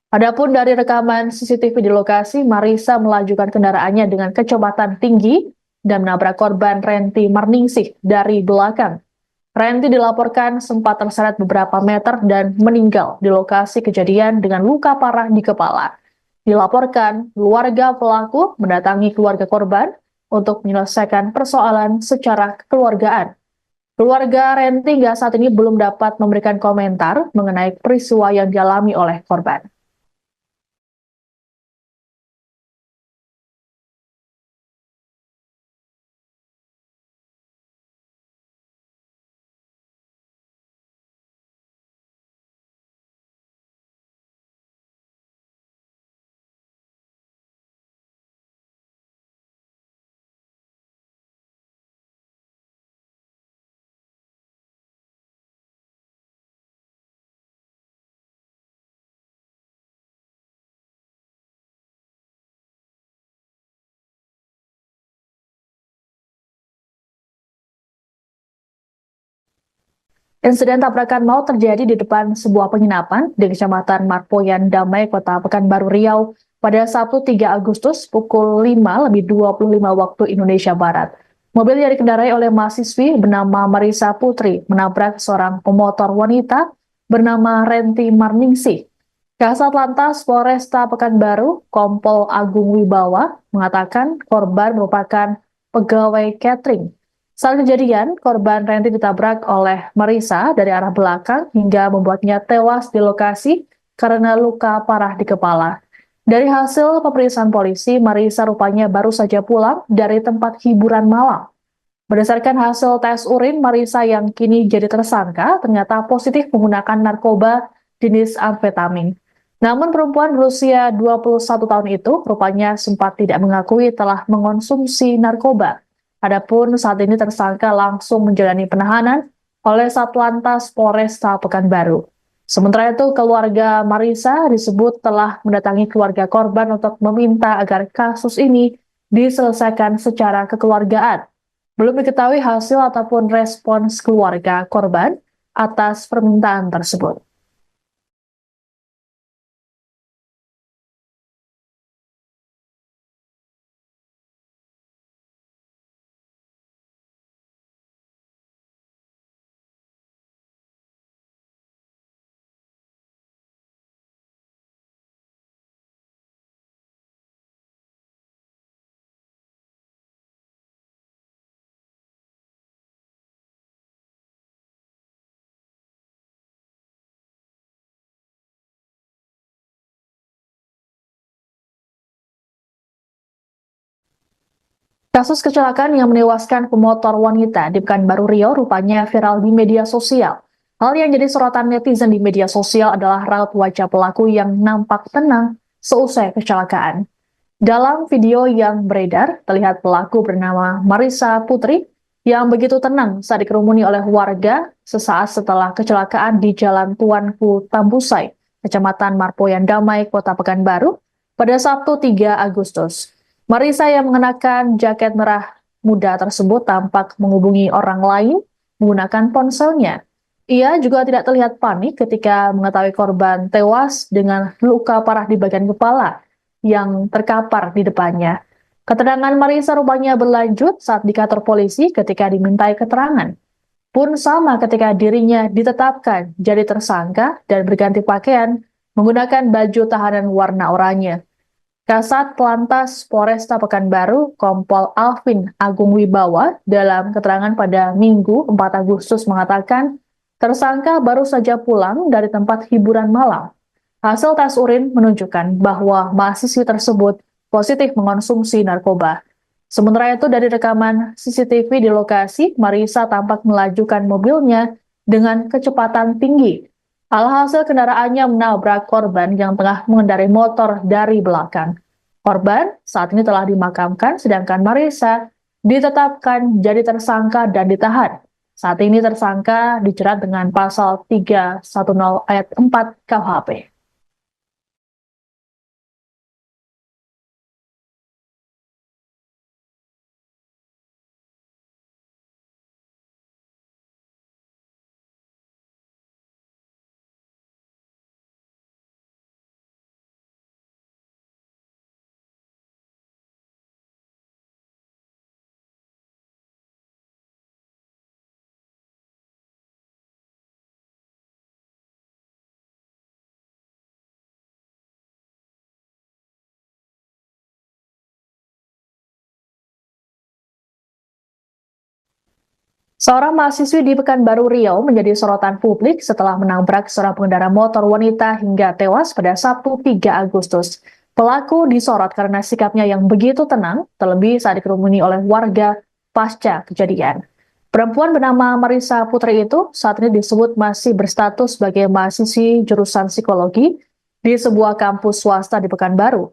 Adapun dari rekaman CCTV di lokasi, Marisa melajukan kendaraannya dengan kecepatan tinggi dan menabrak korban Renti Marningsih dari belakang. Renti dilaporkan sempat terseret beberapa meter dan meninggal di lokasi kejadian dengan luka parah di kepala. Dilaporkan, keluarga pelaku mendatangi keluarga korban untuk menyelesaikan persoalan secara kekeluargaan. Keluarga Renti hingga saat ini belum dapat memberikan komentar mengenai peristiwa yang dialami oleh korban. Insiden tabrakan maut terjadi di depan sebuah penginapan di Kecamatan Marpoyan Damai, Kota Pekanbaru Riau pada Sabtu 3 Agustus pukul 5:25 waktu Indonesia Barat. Mobil yang dikendarai oleh mahasiswi bernama Marisa Putri menabrak seorang pemotor wanita bernama Renti Marningsih. Kasat Lantas Polresta Pekanbaru, Kompol Agung Wibawa, mengatakan korban merupakan pegawai catering. Saat kejadian, korban Renti ditabrak oleh Marisa dari arah belakang hingga membuatnya tewas di lokasi karena luka parah di kepala. Dari hasil pemeriksaan polisi, Marisa rupanya baru saja pulang dari tempat hiburan malam. Berdasarkan hasil tes urin, Marisa yang kini jadi tersangka ternyata positif menggunakan narkoba jenis amfetamin. Namun perempuan berusia 21 tahun itu rupanya sempat tidak mengakui telah mengonsumsi narkoba. Adapun saat ini tersangka langsung menjalani penahanan oleh Satlantas Polresta Pekanbaru. Sementara itu, keluarga Marisa disebut telah mendatangi keluarga korban untuk meminta agar kasus ini diselesaikan secara kekeluargaan. Belum diketahui hasil ataupun respons keluarga korban atas permintaan tersebut. Kasus kecelakaan yang menewaskan pemotor wanita di Pekanbaru Riau rupanya viral di media sosial. Hal yang jadi sorotan netizen di media sosial adalah raut wajah pelaku yang nampak tenang seusai kecelakaan. Dalam video yang beredar, terlihat pelaku bernama Marissa Putri yang begitu tenang saat dikerumuni oleh warga sesaat setelah kecelakaan di Jalan Tuanku Tambusai, Kecamatan Marpoyan Damai, Kota Pekanbaru, pada Sabtu 3 Agustus. Marissa yang mengenakan jaket merah muda tersebut tampak menghubungi orang lain menggunakan ponselnya. Ia juga tidak terlihat panik ketika mengetahui korban tewas dengan luka parah di bagian kepala yang terkapar di depannya. Keterangan Marissa rupanya berlanjut saat di kantor polisi ketika dimintai keterangan. Pun sama ketika dirinya ditetapkan jadi tersangka dan berganti pakaian menggunakan baju tahanan warna oranye. Kasat Lantas Polresta Pekanbaru, Kompol Alvin Agung Wibawa, dalam keterangan pada Minggu 4 Agustus mengatakan, tersangka baru saja pulang dari tempat hiburan malam. Hasil tes urin menunjukkan bahwa mahasiswi tersebut positif mengonsumsi narkoba. Sementara itu dari rekaman CCTV di lokasi, Marissa tampak melajukan mobilnya dengan kecepatan tinggi. Alhasil kendaraannya menabrak korban yang tengah mengendarai motor dari belakang. Korban saat ini telah dimakamkan, sedangkan Marissa ditetapkan jadi tersangka dan ditahan. Saat ini tersangka dijerat dengan pasal 310 ayat 4 KUHP. Seorang mahasiswi di Pekanbaru Riau menjadi sorotan publik setelah menabrak seorang pengendara motor wanita hingga tewas pada Sabtu 3 Agustus. Pelaku disorot karena sikapnya yang begitu tenang, terlebih saat dikerumuni oleh warga pasca kejadian. Perempuan bernama Marissa Putri itu saat ini disebut masih berstatus sebagai mahasiswi jurusan psikologi di sebuah kampus swasta di Pekanbaru.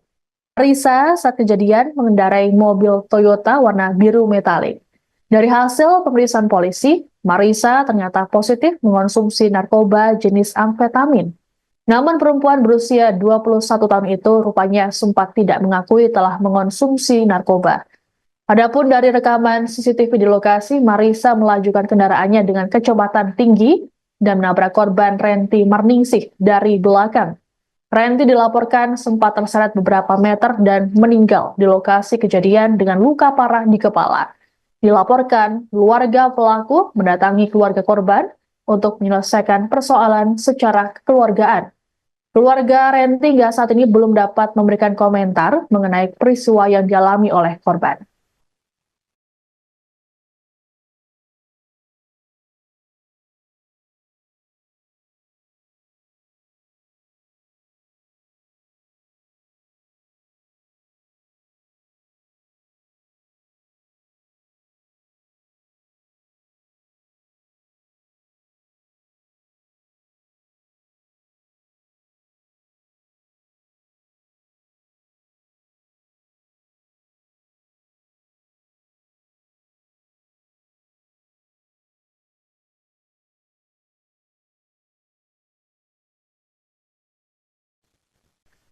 Marissa saat kejadian mengendarai mobil Toyota warna biru metalik. Dari hasil pemeriksaan polisi, Marissa ternyata positif mengonsumsi narkoba jenis amfetamin. Namun perempuan berusia 21 tahun itu rupanya sempat tidak mengakui telah mengonsumsi narkoba. Adapun dari rekaman CCTV di lokasi, Marissa melajukan kendaraannya dengan kecepatan tinggi dan menabrak korban Renti Marningsih dari belakang. Renti dilaporkan sempat terseret beberapa meter dan meninggal di lokasi kejadian dengan luka parah di kepala. Dilaporkan, keluarga pelaku mendatangi keluarga korban untuk menyelesaikan persoalan secara kekeluargaan. Keluarga Renti hingga saat ini belum dapat memberikan komentar mengenai peristiwa yang dialami oleh korban.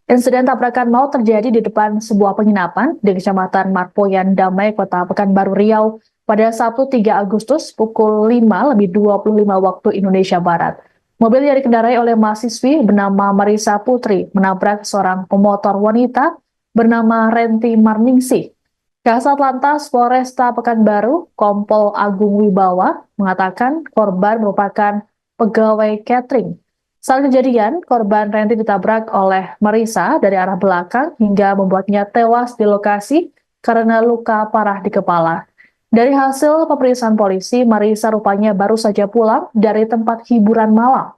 Insiden tabrakan maut terjadi di depan sebuah penginapan di Kecamatan Marpoyan Damai, Kota Pekanbaru Riau pada Sabtu 3 Agustus pukul 5:25 waktu Indonesia Barat. Mobil yang dikendarai oleh mahasiswi bernama Marissa Putri menabrak seorang pemotor wanita bernama Renti Marningsih. Kasat Lantas Polresta Pekanbaru, Kompol Agung Wibawa, mengatakan korban merupakan pegawai catering. Saat kejadian, korban Renti ditabrak oleh Marissa dari arah belakang hingga membuatnya tewas di lokasi karena luka parah di kepala. Dari hasil pemeriksaan polisi, Marissa rupanya baru saja pulang dari tempat hiburan malam.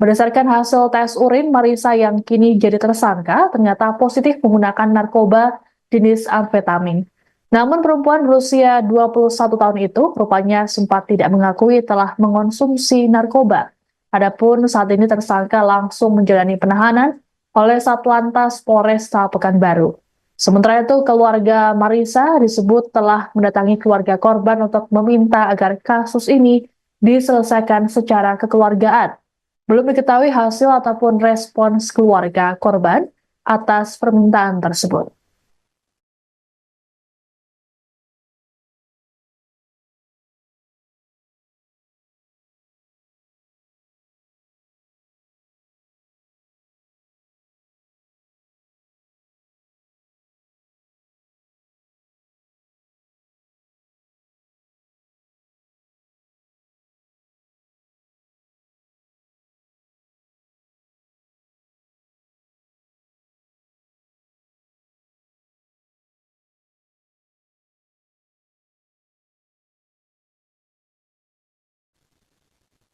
Berdasarkan hasil tes urin, Marissa yang kini jadi tersangka ternyata positif menggunakan narkoba jenis amfetamin. Namun perempuan berusia 21 tahun itu rupanya sempat tidak mengakui telah mengonsumsi narkoba. Adapun saat ini tersangka langsung menjalani penahanan oleh Satlantas Polresta Pekanbaru. Sementara itu, keluarga Marisa disebut telah mendatangi keluarga korban untuk meminta agar kasus ini diselesaikan secara kekeluargaan. Belum diketahui hasil ataupun respons keluarga korban atas permintaan tersebut.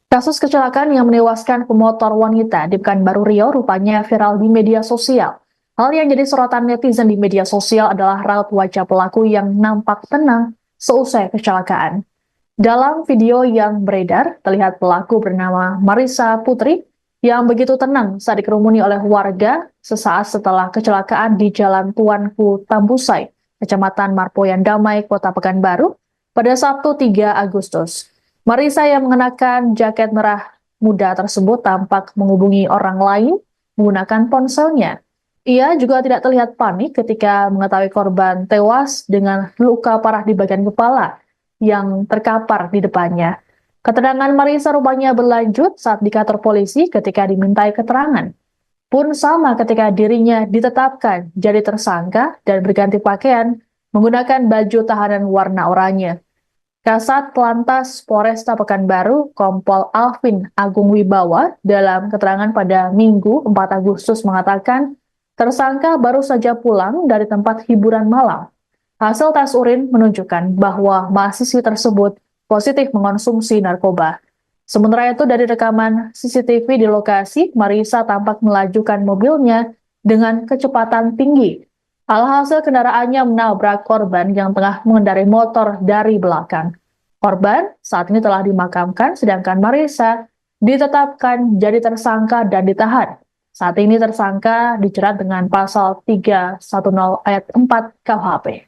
Kasus kecelakaan yang menewaskan pemotor wanita di Pekanbaru Riau rupanya viral di media sosial. Hal yang jadi sorotan netizen di media sosial adalah raut wajah pelaku yang nampak tenang seusai kecelakaan. Dalam video yang beredar, terlihat pelaku bernama Marisa Putri yang begitu tenang saat dikerumuni oleh warga sesaat setelah kecelakaan di Jalan Tuanku Tambusai, Kecamatan Marpoyan Damai, Kota Pekanbaru, pada Sabtu 3 Agustus. Marisa yang mengenakan jaket merah muda tersebut tampak menghubungi orang lain menggunakan ponselnya. Ia juga tidak terlihat panik ketika mengetahui korban tewas dengan luka parah di bagian kepala yang terkapar di depannya. Keterangan Marisa rupanya berlanjut saat di kantor polisi ketika dimintai keterangan. Pun sama ketika dirinya ditetapkan jadi tersangka dan berganti pakaian menggunakan baju tahanan warna oranye. Kasat Lantas Polresta Pekanbaru, Kompol Alvin Agung Wibawa, dalam keterangan pada Minggu 4 Agustus mengatakan, tersangka baru saja pulang dari tempat hiburan malam. Hasil tes urin menunjukkan bahwa mahasiswi tersebut positif mengonsumsi narkoba. Sementara itu dari rekaman CCTV di lokasi, Marisa tampak melajukan mobilnya dengan kecepatan tinggi. Alhasil kendaraannya menabrak korban yang tengah mengendarai motor dari belakang. Korban saat ini telah dimakamkan, sedangkan Marisa ditetapkan jadi tersangka dan ditahan. Saat ini tersangka dijerat dengan pasal 310 ayat 4 KUHP.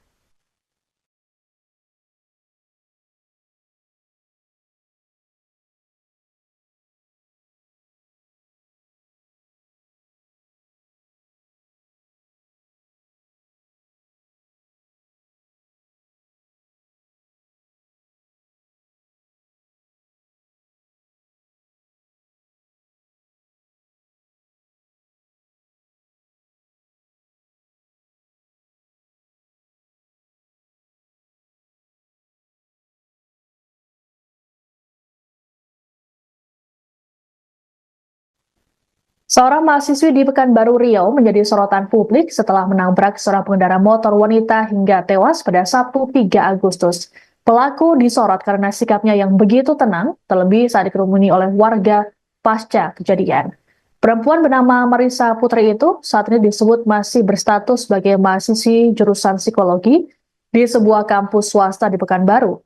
Seorang mahasiswi di Pekanbaru Riau menjadi sorotan publik setelah menabrak seorang pengendara motor wanita hingga tewas pada Sabtu 3 Agustus. Pelaku disorot karena sikapnya yang begitu tenang, terlebih saat dikerumuni oleh warga pasca kejadian. Perempuan bernama Marisa Putri itu saat ini disebut masih berstatus sebagai mahasiswi jurusan psikologi di sebuah kampus swasta di Pekanbaru.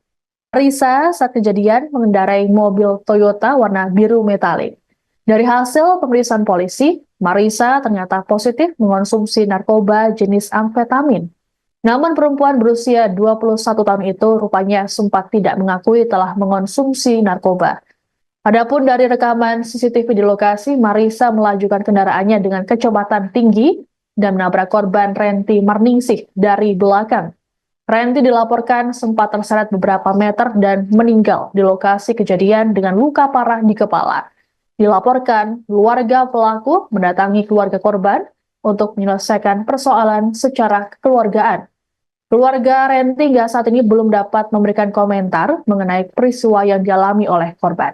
Marisa saat kejadian mengendarai mobil Toyota warna biru metalik. Dari hasil pemeriksaan polisi, Marisa ternyata positif mengonsumsi narkoba jenis amfetamin. Namun perempuan berusia 21 tahun itu rupanya sempat tidak mengakui telah mengonsumsi narkoba. Adapun dari rekaman CCTV di lokasi, Marisa melajukan kendaraannya dengan kecepatan tinggi dan menabrak korban Renti Marningsih dari belakang. Renti dilaporkan sempat terseret beberapa meter dan meninggal di lokasi kejadian dengan luka parah di kepala. Dilaporkan, keluarga pelaku mendatangi keluarga korban untuk menyelesaikan persoalan secara kekeluargaan. Keluarga Renti hingga saat ini belum dapat memberikan komentar mengenai peristiwa yang dialami oleh korban.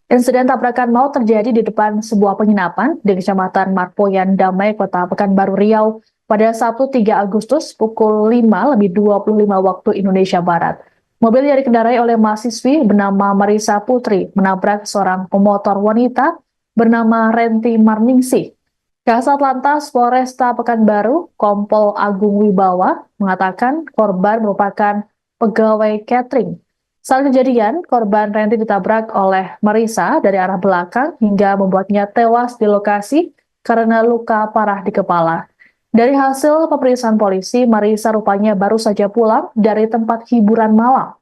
Insiden tabrakan maut terjadi di depan sebuah penginapan di Kecamatan Marpoyan Damai, Kota Pekanbaru Riau pada Sabtu 3 Agustus pukul 5:25 waktu Indonesia Barat. Mobil yang dikendarai oleh mahasiswi bernama Marisa Putri menabrak seorang pemotor wanita bernama Renti Marningsih. Kasat Lantas Polresta Pekanbaru, Kompol Agung Wibawa, mengatakan korban merupakan pegawai catering. Saat kejadian, korban Renti ditabrak oleh Marisa dari arah belakang hingga membuatnya tewas di lokasi karena luka parah di kepala. Dari hasil pemeriksaan polisi, Marisa rupanya baru saja pulang dari tempat hiburan malam.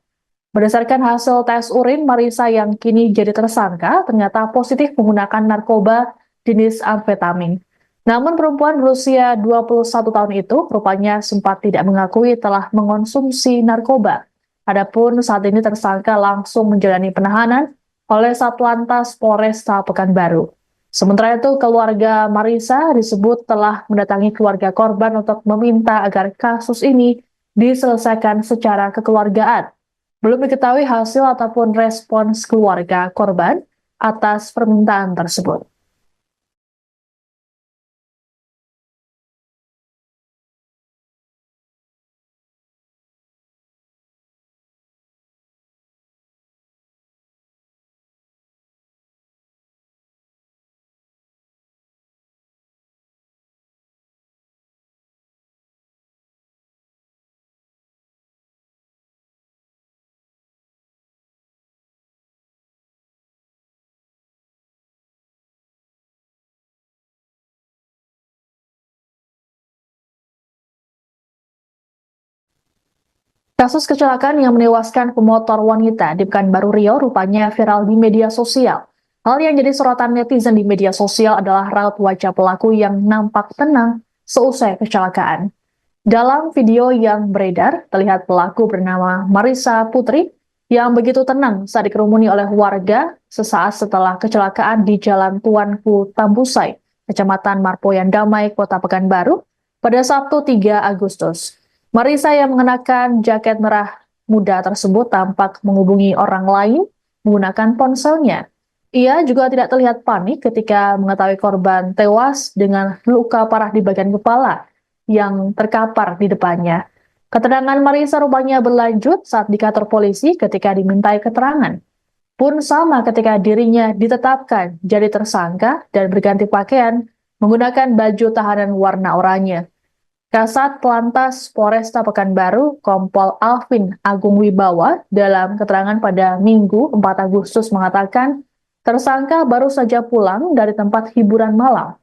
Berdasarkan hasil tes urin, Marisa yang kini jadi tersangka ternyata positif menggunakan narkoba jenis amfetamin. Namun perempuan berusia 21 tahun itu rupanya sempat tidak mengakui telah mengonsumsi narkoba. Adapun saat ini tersangka langsung menjalani penahanan oleh Satlantas Polresta Pekanbaru. Sementara itu, keluarga Marisa disebut telah mendatangi keluarga korban untuk meminta agar kasus ini diselesaikan secara kekeluargaan. Belum diketahui hasil ataupun respons keluarga korban atas permintaan tersebut. Kasus kecelakaan yang menewaskan pemotor wanita di Pekanbaru Riau rupanya viral di media sosial. Hal yang jadi sorotan netizen di media sosial adalah raut wajah pelaku yang nampak tenang seusai kecelakaan. Dalam video yang beredar, terlihat pelaku bernama Marisa Putri yang begitu tenang saat dikerumuni oleh warga sesaat setelah kecelakaan di Jalan Tuanku Tambusai, Kecamatan Marpoyan Damai, Kota Pekanbaru, pada Sabtu 3 Agustus. Marisa yang mengenakan jaket merah muda tersebut tampak menghubungi orang lain menggunakan ponselnya. Ia juga tidak terlihat panik ketika mengetahui korban tewas dengan luka parah di bagian kepala yang terkapar di depannya. Keterangan Marisa rupanya berlanjut saat di kantor polisi ketika dimintai keterangan. Pun sama ketika dirinya ditetapkan jadi tersangka dan berganti pakaian menggunakan baju tahanan warna oranye. Kasat Lantas Polresta Pekanbaru, Kompol Alvin Agung Wibawa, dalam keterangan pada Minggu 4 Agustus mengatakan, tersangka baru saja pulang dari tempat hiburan malam.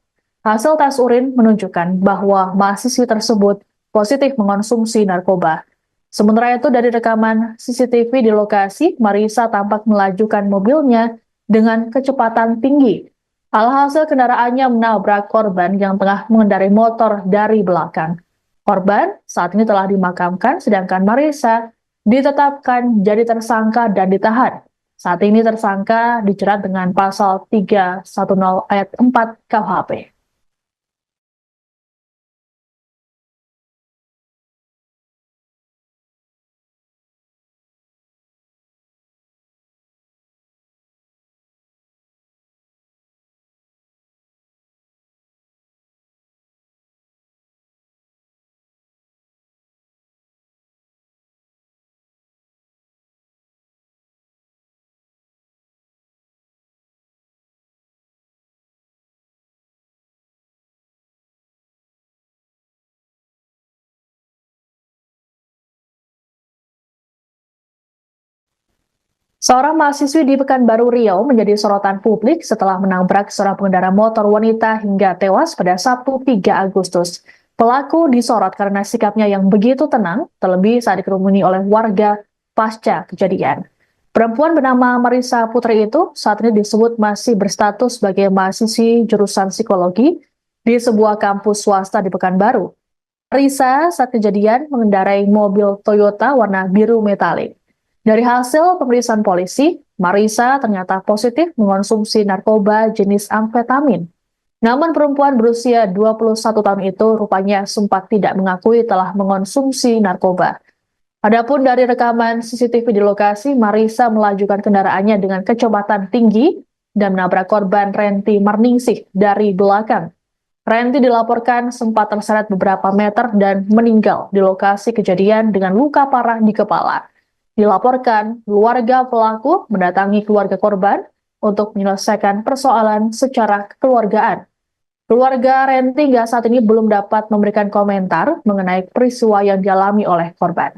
Hasil tes urin menunjukkan bahwa mahasiswi tersebut positif mengonsumsi narkoba. Sementara itu dari rekaman CCTV di lokasi, Marisa tampak melajukan mobilnya dengan kecepatan tinggi. Alhasil kendaraannya menabrak korban yang tengah mengendarai motor dari belakang. Korban saat ini telah dimakamkan, sedangkan Marisa ditetapkan jadi tersangka dan ditahan. Saat ini tersangka dijerat dengan pasal 310 ayat 4 KUHP. Seorang mahasiswi di Pekanbaru Riau menjadi sorotan publik setelah menabrak seorang pengendara motor wanita hingga tewas pada Sabtu 3 Agustus. Pelaku disorot karena sikapnya yang begitu tenang, terlebih saat dikerumuni oleh warga pasca kejadian. Perempuan bernama Marisa Putri itu saat ini disebut masih berstatus sebagai mahasiswi jurusan psikologi di sebuah kampus swasta di Pekanbaru. Marisa saat kejadian mengendarai mobil Toyota warna biru metalik. Dari hasil pemeriksaan polisi, Marisa ternyata positif mengonsumsi narkoba jenis amfetamin. Namun perempuan berusia 21 tahun itu rupanya sempat tidak mengakui telah mengonsumsi narkoba. Adapun dari rekaman CCTV di lokasi, Marisa melajukan kendaraannya dengan kecepatan tinggi dan menabrak korban Renti Marningsih dari belakang. Renti dilaporkan sempat terseret beberapa meter dan meninggal di lokasi kejadian dengan luka parah di kepala. Dilaporkan, keluarga pelaku mendatangi keluarga korban untuk menyelesaikan persoalan secara kekeluargaan. Keluarga Renti hingga saat ini belum dapat memberikan komentar mengenai peristiwa yang dialami oleh korban.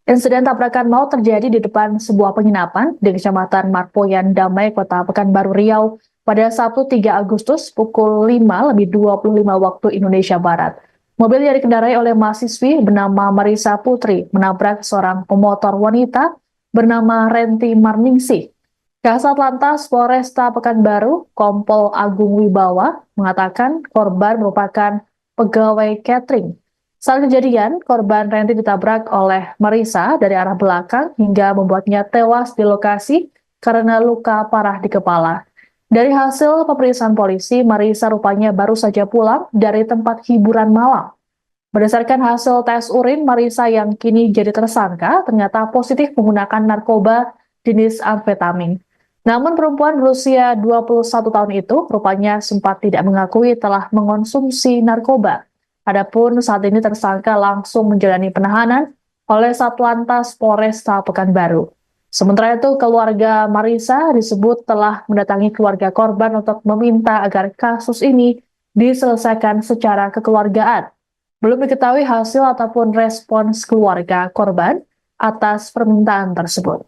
Insiden tabrakan maut terjadi di depan sebuah penginapan di Kecamatan Marpoyan Damai, Kota Pekanbaru Riau pada Sabtu 3 Agustus pukul 5:25 waktu Indonesia Barat. Mobil yang dikendarai oleh mahasiswi bernama Marisa Putri menabrak seorang pemotor wanita bernama Renti Marningsih. Kasat Lantas Polresta Pekanbaru, Kompol Agung Wibawa, mengatakan korban merupakan pegawai catering. Saat kejadian, korban Renti ditabrak oleh Marisa dari arah belakang hingga membuatnya tewas di lokasi karena luka parah di kepala. Dari hasil pemeriksaan polisi, Marisa rupanya baru saja pulang dari tempat hiburan malam. Berdasarkan hasil tes urin, Marisa yang kini jadi tersangka ternyata positif menggunakan narkoba jenis amfetamin. Namun perempuan berusia 21 tahun itu rupanya sempat tidak mengakui telah mengonsumsi narkoba. Adapun saat ini tersangka langsung menjalani penahanan oleh Satlantas Polresta Pekanbaru. Sementara itu, keluarga Marisa disebut telah mendatangi keluarga korban untuk meminta agar kasus ini diselesaikan secara kekeluargaan. Belum diketahui hasil ataupun respons keluarga korban atas permintaan tersebut.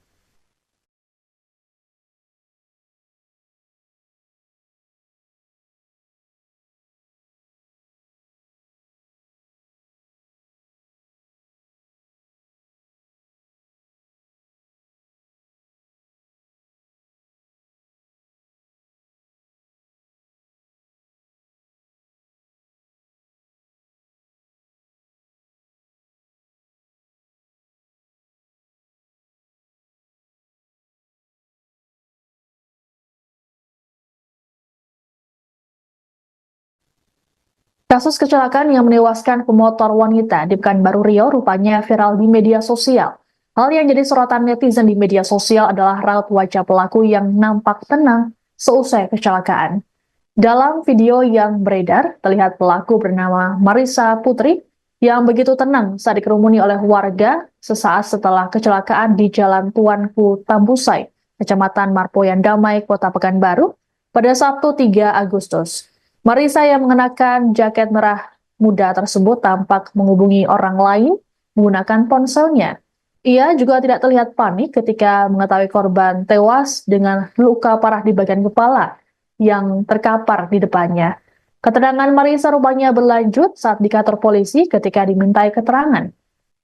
Kasus kecelakaan yang menewaskan pemotor wanita di Pekanbaru Riau rupanya viral di media sosial. Hal yang jadi sorotan netizen di media sosial adalah raut wajah pelaku yang nampak tenang seusai kecelakaan. Dalam video yang beredar, terlihat pelaku bernama Marisa Putri yang begitu tenang saat dikerumuni oleh warga sesaat setelah kecelakaan di Jalan Tuanku Tambusai, Kecamatan Marpoyan Damai, Kota Pekanbaru, pada Sabtu 3 Agustus. Marisa yang mengenakan jaket merah muda tersebut tampak menghubungi orang lain menggunakan ponselnya. Ia juga tidak terlihat panik ketika mengetahui korban tewas dengan luka parah di bagian kepala yang terkapar di depannya. Keterangan Marisa rupanya berlanjut saat di kantor polisi ketika dimintai keterangan.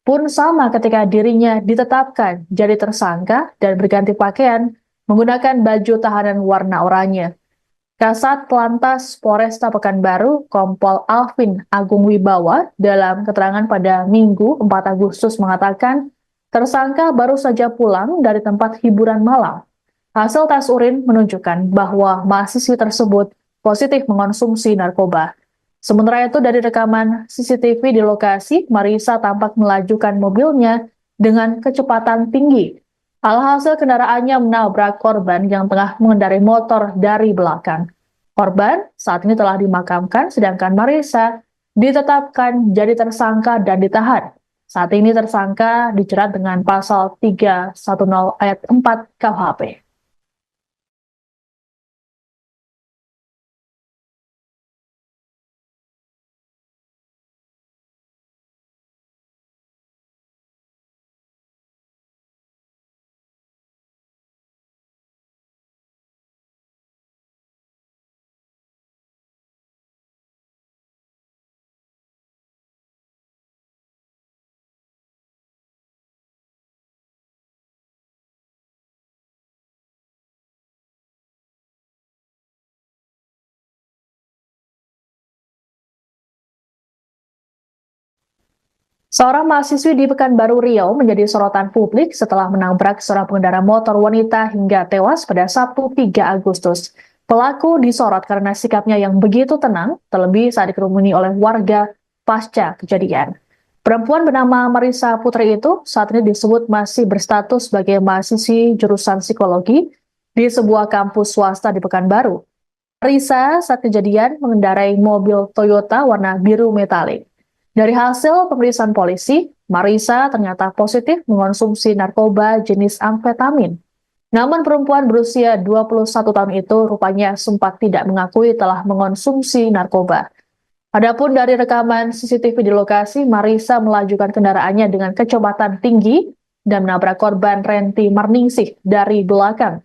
Pun sama ketika dirinya ditetapkan jadi tersangka dan berganti pakaian menggunakan baju tahanan warna oranye. Kasat Lantas Polresta Pekanbaru, Kompol Alvin Agung Wibawa, dalam keterangan pada Minggu 4 Agustus mengatakan, tersangka baru saja pulang dari tempat hiburan malam. Hasil tes urin menunjukkan bahwa mahasiswi tersebut positif mengonsumsi narkoba. Sementara itu dari rekaman CCTV di lokasi, Marisa tampak melajukan mobilnya dengan kecepatan tinggi. Alhasil kendaraannya menabrak korban yang tengah mengendarai motor dari belakang. Korban saat ini telah dimakamkan, sedangkan Marisa ditetapkan jadi tersangka dan ditahan. Saat ini tersangka dijerat dengan pasal 310 ayat 4 KUHP. Seorang mahasiswi di Pekanbaru Riau menjadi sorotan publik setelah menabrak seorang pengendara motor wanita hingga tewas pada Sabtu 3 Agustus. Pelaku disorot karena sikapnya yang begitu tenang, terlebih saat dikerumuni oleh warga pasca kejadian. Perempuan bernama Marisa Putri itu saat ini disebut masih berstatus sebagai mahasiswi jurusan psikologi di sebuah kampus swasta di Pekanbaru. Marisa saat kejadian mengendarai mobil Toyota warna biru metalik. Dari hasil pemeriksaan polisi, Marisa ternyata positif mengonsumsi narkoba jenis amfetamin. Namun perempuan berusia 21 tahun itu rupanya sempat tidak mengakui telah mengonsumsi narkoba. Adapun dari rekaman CCTV di lokasi, Marisa melajukan kendaraannya dengan kecepatan tinggi dan menabrak korban Renti Marningsih dari belakang.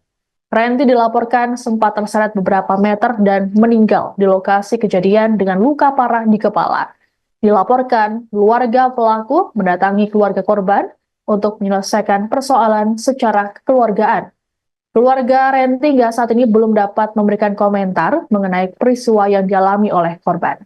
Renti dilaporkan sempat terseret beberapa meter dan meninggal di lokasi kejadian dengan luka parah di kepala. Dilaporkan, keluarga pelaku mendatangi keluarga korban untuk menyelesaikan persoalan secara kekeluargaan. Keluarga Renti hingga saat ini belum dapat memberikan komentar mengenai peristiwa yang dialami oleh korban.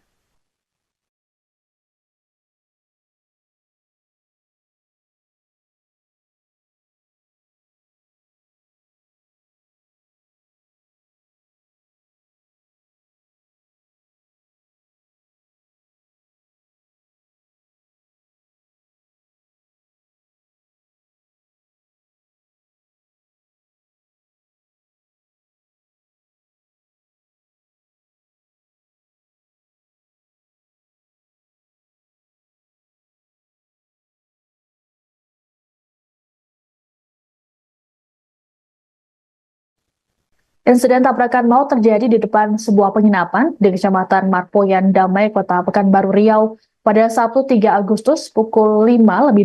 Insiden tabrakan maut terjadi di depan sebuah penginapan di Kecamatan Marpoyan Damai, Kota Pekanbaru Riau pada Sabtu 3 Agustus pukul 5:25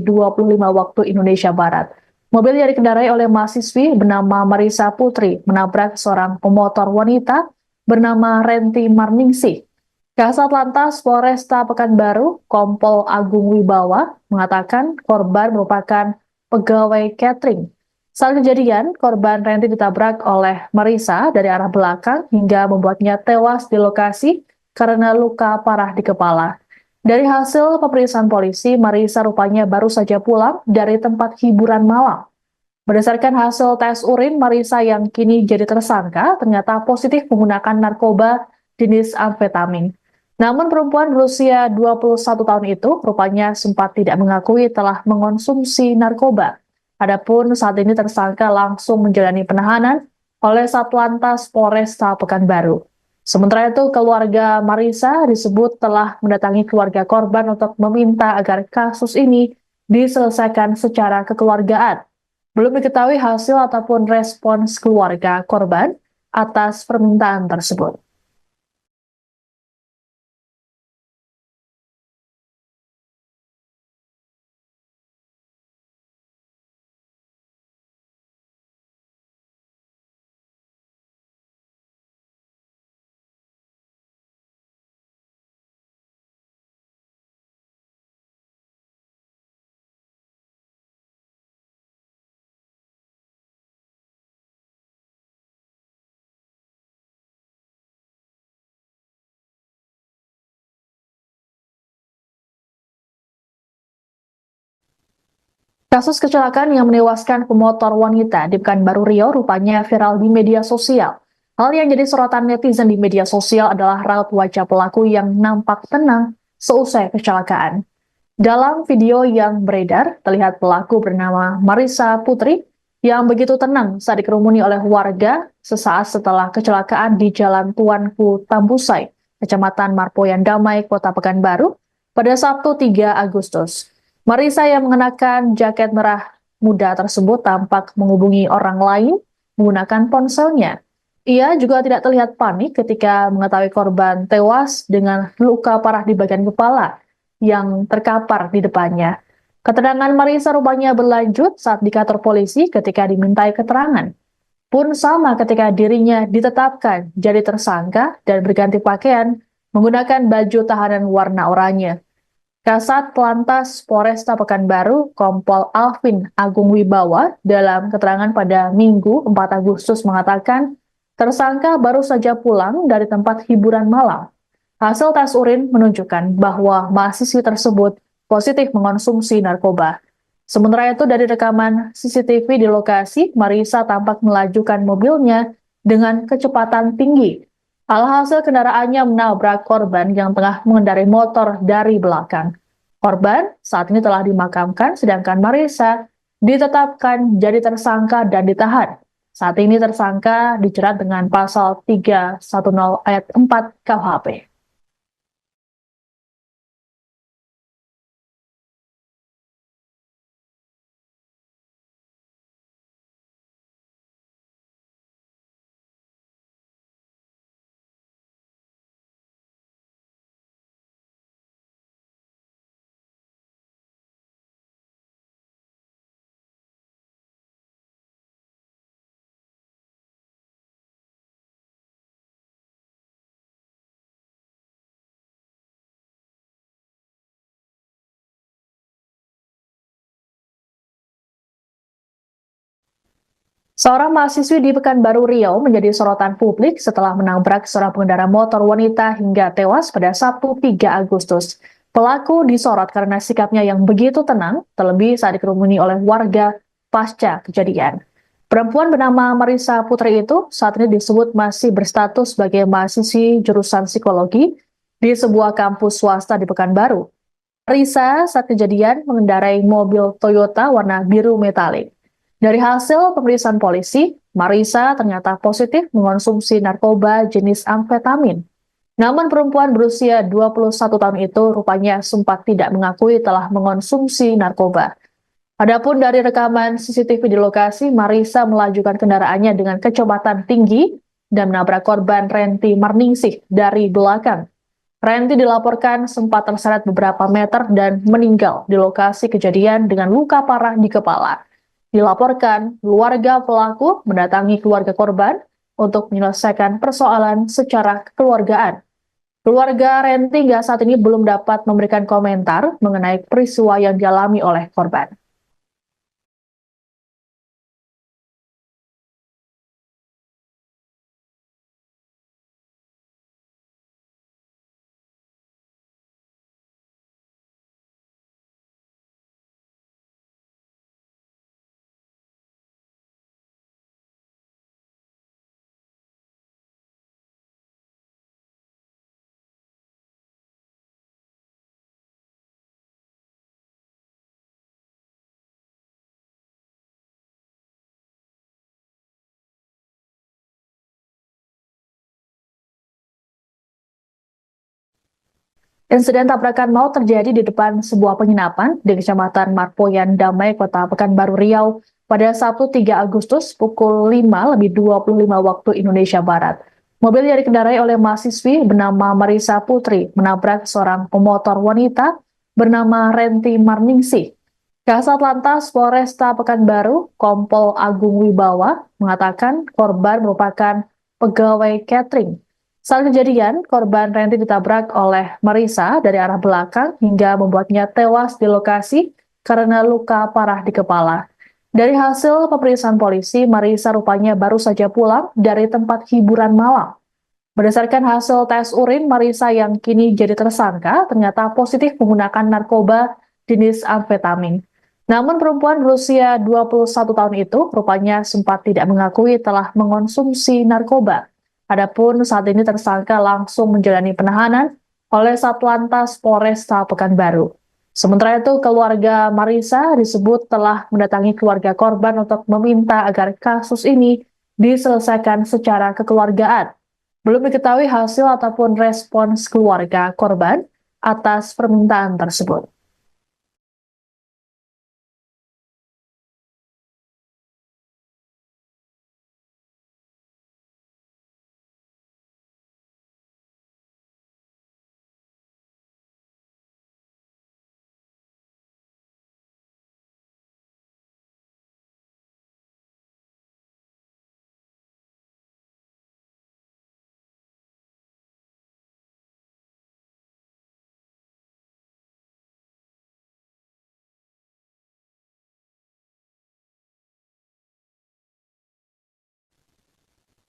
waktu Indonesia Barat. Mobil yang dikendarai oleh mahasiswi bernama Marisa Putri menabrak seorang pemotor wanita bernama Renti Marningsih. Kasat Lantas Polresta Pekanbaru, Kompol Agung Wibawa, mengatakan korban merupakan pegawai catering. Saat kejadian, korban Renti ditabrak oleh Marisa dari arah belakang hingga membuatnya tewas di lokasi karena luka parah di kepala. Dari hasil pemeriksaan polisi, Marisa rupanya baru saja pulang dari tempat hiburan malam. Berdasarkan hasil tes urin, Marisa yang kini jadi tersangka ternyata positif menggunakan narkoba jenis amfetamin. Namun perempuan berusia 21 tahun itu rupanya sempat tidak mengakui telah mengonsumsi narkoba. Adapun saat ini tersangka langsung menjalani penahanan oleh Satlantas Polresta Pekanbaru. Sementara itu, keluarga Marisa disebut telah mendatangi keluarga korban untuk meminta agar kasus ini diselesaikan secara kekeluargaan. Belum diketahui hasil ataupun respons keluarga korban atas permintaan tersebut. Kasus kecelakaan yang menewaskan pemotor wanita di Pekanbaru Riau rupanya viral di media sosial. Hal yang jadi sorotan netizen di media sosial adalah raut wajah pelaku yang nampak tenang seusai kecelakaan. Dalam video yang beredar, terlihat pelaku bernama Marisa Putri yang begitu tenang saat dikerumuni oleh warga sesaat setelah kecelakaan di Jalan Tuanku Tambusai, Kecamatan Marpoyan Damai, Kota Pekanbaru, pada Sabtu 3 Agustus. Marisa yang mengenakan jaket merah muda tersebut tampak menghubungi orang lain menggunakan ponselnya. Ia juga tidak terlihat panik ketika mengetahui korban tewas dengan luka parah di bagian kepala yang terkapar di depannya. Keterangan Marisa rupanya berlanjut saat di kantor polisi ketika dimintai keterangan. Pun sama ketika dirinya ditetapkan jadi tersangka dan berganti pakaian menggunakan baju tahanan warna oranye. Kasat Lantas Polresta Pekanbaru, Kompol Alvin Agung Wibawa, dalam keterangan pada Minggu 4 Agustus mengatakan, tersangka baru saja pulang dari tempat hiburan malam. Hasil tes urin menunjukkan bahwa mahasiswi tersebut positif mengonsumsi narkoba. Sementara itu dari rekaman CCTV di lokasi, Marisa tampak melajukan mobilnya dengan kecepatan tinggi. Alhasil kendaraannya menabrak korban yang tengah mengendarai motor dari belakang. Korban saat ini telah dimakamkan, sedangkan Marisa ditetapkan jadi tersangka dan ditahan. Saat ini tersangka dijerat dengan pasal 310 ayat 4 KUHP. Seorang mahasiswi di Pekanbaru Riau menjadi sorotan publik setelah menabrak seorang pengendara motor wanita hingga tewas pada Sabtu 3 Agustus. Pelaku disorot karena sikapnya yang begitu tenang, terlebih saat dikerumuni oleh warga pasca kejadian. Perempuan bernama Marisa Putri itu saat ini disebut masih berstatus sebagai mahasiswi jurusan psikologi di sebuah kampus swasta di Pekanbaru. Marisa saat kejadian mengendarai mobil Toyota warna biru metalik. Dari hasil pemeriksaan polisi, Marisa ternyata positif mengonsumsi narkoba jenis amfetamin. Namun perempuan berusia 21 tahun itu rupanya sempat tidak mengakui telah mengonsumsi narkoba. Adapun dari rekaman CCTV di lokasi, Marisa melajukan kendaraannya dengan kecepatan tinggi dan menabrak korban Renti Marningsih dari belakang. Renti dilaporkan sempat terseret beberapa meter dan meninggal di lokasi kejadian dengan luka parah di kepala. Dilaporkan, keluarga pelaku mendatangi keluarga korban untuk menyelesaikan persoalan secara kekeluargaan. Keluarga Renti hingga saat ini belum dapat memberikan komentar mengenai peristiwa yang dialami oleh korban. Insiden tabrakan maut terjadi di depan sebuah penginapan di Kecamatan Marpoyan Damai, Kota Pekanbaru Riau pada Sabtu 3 Agustus pukul 5:25 waktu Indonesia Barat. Mobil yang dikendarai oleh mahasiswi bernama Marisa Putri menabrak seorang pemotor wanita bernama Renti Marningsih. Kasat Lantas Polresta Pekanbaru, Kompol Agung Wibawa, mengatakan korban merupakan pegawai catering. Saat kejadian, korban Renti ditabrak oleh Marisa dari arah belakang hingga membuatnya tewas di lokasi karena luka parah di kepala. Dari hasil pemeriksaan polisi, Marisa rupanya baru saja pulang dari tempat hiburan malam. Berdasarkan hasil tes urin, Marisa yang kini jadi tersangka ternyata positif menggunakan narkoba jenis amfetamin. Namun perempuan berusia 21 tahun itu rupanya sempat tidak mengakui telah mengonsumsi narkoba. Adapun saat ini tersangka langsung menjalani penahanan oleh Satlantas Polresta Pekanbaru. Sementara itu, keluarga Marisa disebut telah mendatangi keluarga korban untuk meminta agar kasus ini diselesaikan secara kekeluargaan. Belum diketahui hasil ataupun respons keluarga korban atas permintaan tersebut.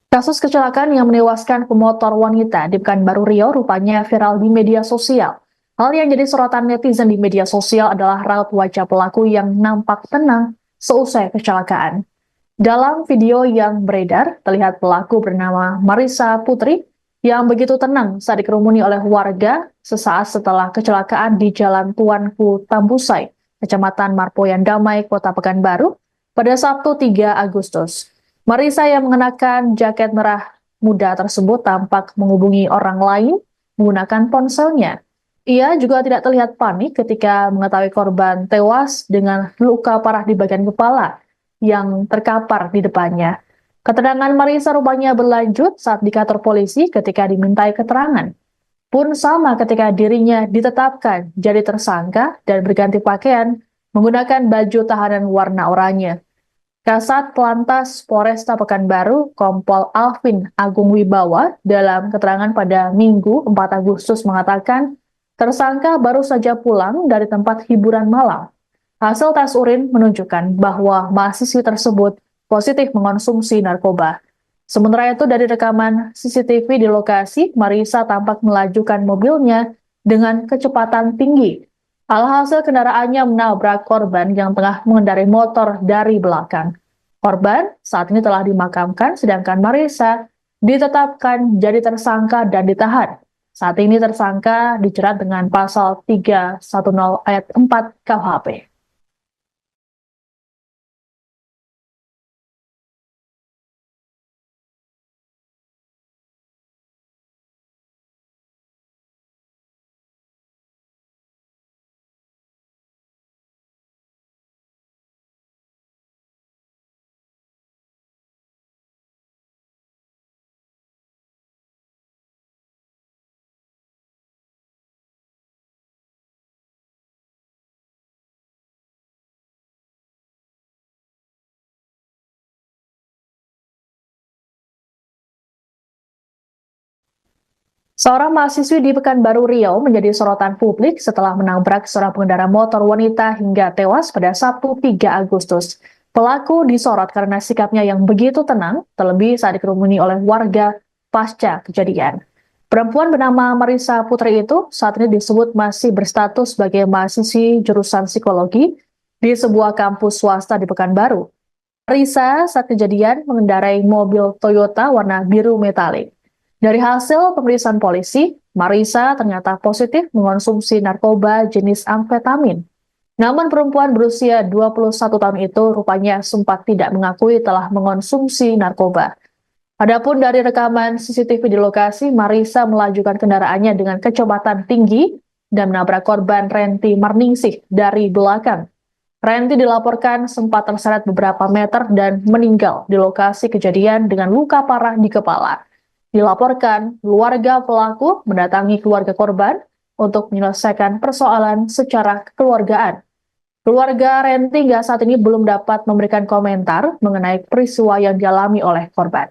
Kasus kecelakaan yang menewaskan pemotor wanita di Pekanbaru Riau rupanya viral di media sosial. Hal yang jadi sorotan netizen di media sosial adalah raut wajah pelaku yang nampak tenang seusai kecelakaan. Dalam video yang beredar, terlihat pelaku bernama Marissa Putri yang begitu tenang saat dikerumuni oleh warga sesaat setelah kecelakaan di Jalan Tuanku Tambusai, Kecamatan Marpoyan Damai, Kota Pekanbaru, pada Sabtu 3 Agustus. Marissa yang mengenakan jaket merah muda tersebut tampak menghubungi orang lain menggunakan ponselnya. Ia juga tidak terlihat panik ketika mengetahui korban tewas dengan luka parah di bagian kepala yang terkapar di depannya. Keterangan Marissa rupanya berlanjut saat di kantor polisi ketika dimintai keterangan. Pun sama ketika dirinya ditetapkan jadi tersangka dan berganti pakaian menggunakan baju tahanan warna oranye. Kasat Lantas Polresta Pekanbaru, Kompol Alvin Agung Wibawa, dalam keterangan pada Minggu 4 Agustus mengatakan, tersangka baru saja pulang dari tempat hiburan malam. Hasil tes urin menunjukkan bahwa mahasiswi tersebut positif mengonsumsi narkoba. Sementara itu dari rekaman CCTV di lokasi, Marissa tampak melajukan mobilnya dengan kecepatan tinggi. Alhasil kendaraannya menabrak korban yang tengah mengendarai motor dari belakang. Korban saat ini telah dimakamkan, sedangkan Marissa ditetapkan jadi tersangka dan ditahan. Saat ini tersangka dijerat dengan pasal 310 ayat 4 KUHP. Seorang mahasiswi di Pekanbaru Riau menjadi sorotan publik setelah menabrak seorang pengendara motor wanita hingga tewas pada Sabtu 3 Agustus. Pelaku disorot karena sikapnya yang begitu tenang, terlebih saat dikerumuni oleh warga pasca kejadian. Perempuan bernama Marissa Putri itu saat ini disebut masih berstatus sebagai mahasiswi jurusan psikologi di sebuah kampus swasta di Pekanbaru. Marissa saat kejadian mengendarai mobil Toyota warna biru metalik. Dari hasil pemeriksaan polisi, Marissa ternyata positif mengonsumsi narkoba jenis amfetamin. Namun perempuan berusia 21 tahun itu rupanya sempat tidak mengakui telah mengonsumsi narkoba. Adapun dari rekaman CCTV di lokasi, Marissa melajukan kendaraannya dengan kecepatan tinggi dan menabrak korban Renti Marningsih dari belakang. Renti dilaporkan sempat terseret beberapa meter dan meninggal di lokasi kejadian dengan luka parah di kepala. Dilaporkan, keluarga pelaku mendatangi keluarga korban untuk menyelesaikan persoalan secara kekeluargaan. Keluarga Renti hingga saat ini belum dapat memberikan komentar mengenai peristiwa yang dialami oleh korban.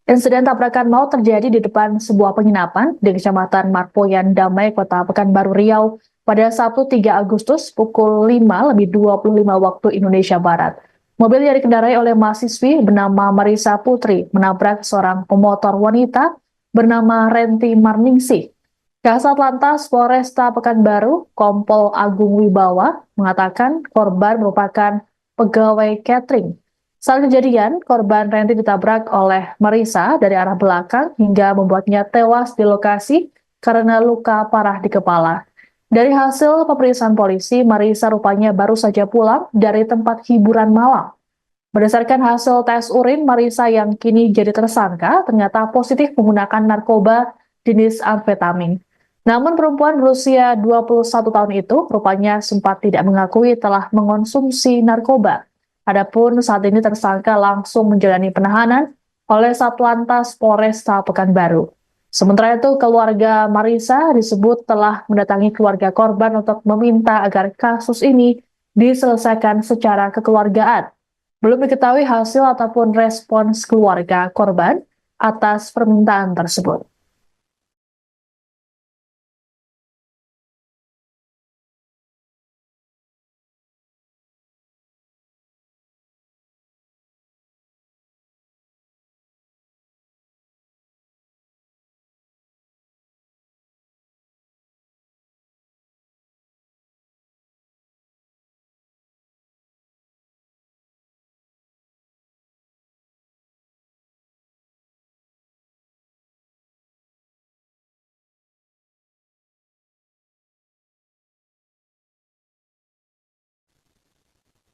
Insiden tabrakan maut terjadi di depan sebuah penginapan di Kecamatan Marpoyan Damai, Kota Pekanbaru Riau pada Sabtu 3 Agustus pukul 5:25 waktu Indonesia Barat. Mobil yang dikendarai oleh mahasiswi bernama Marissa Putri menabrak seorang pemotor wanita bernama Renti Marningsih. Kasat Lantas Polresta Pekanbaru, Kompol Agung Wibawa, mengatakan korban merupakan pegawai catering. Saat kejadian, korban Renti ditabrak oleh Marissa dari arah belakang hingga membuatnya tewas di lokasi karena luka parah di kepala. Dari hasil pemeriksaan polisi, Marissa rupanya baru saja pulang dari tempat hiburan malam. Berdasarkan hasil tes urin, Marissa yang kini jadi tersangka ternyata positif menggunakan narkoba jenis amfetamin. Namun perempuan berusia 21 tahun itu rupanya sempat tidak mengakui telah mengonsumsi narkoba. Adapun saat ini tersangka langsung menjalani penahanan oleh Satlantas Polresta Pekanbaru. Sementara itu, keluarga Marisa disebut telah mendatangi keluarga korban untuk meminta agar kasus ini diselesaikan secara kekeluargaan. Belum diketahui hasil ataupun respons keluarga korban atas permintaan tersebut.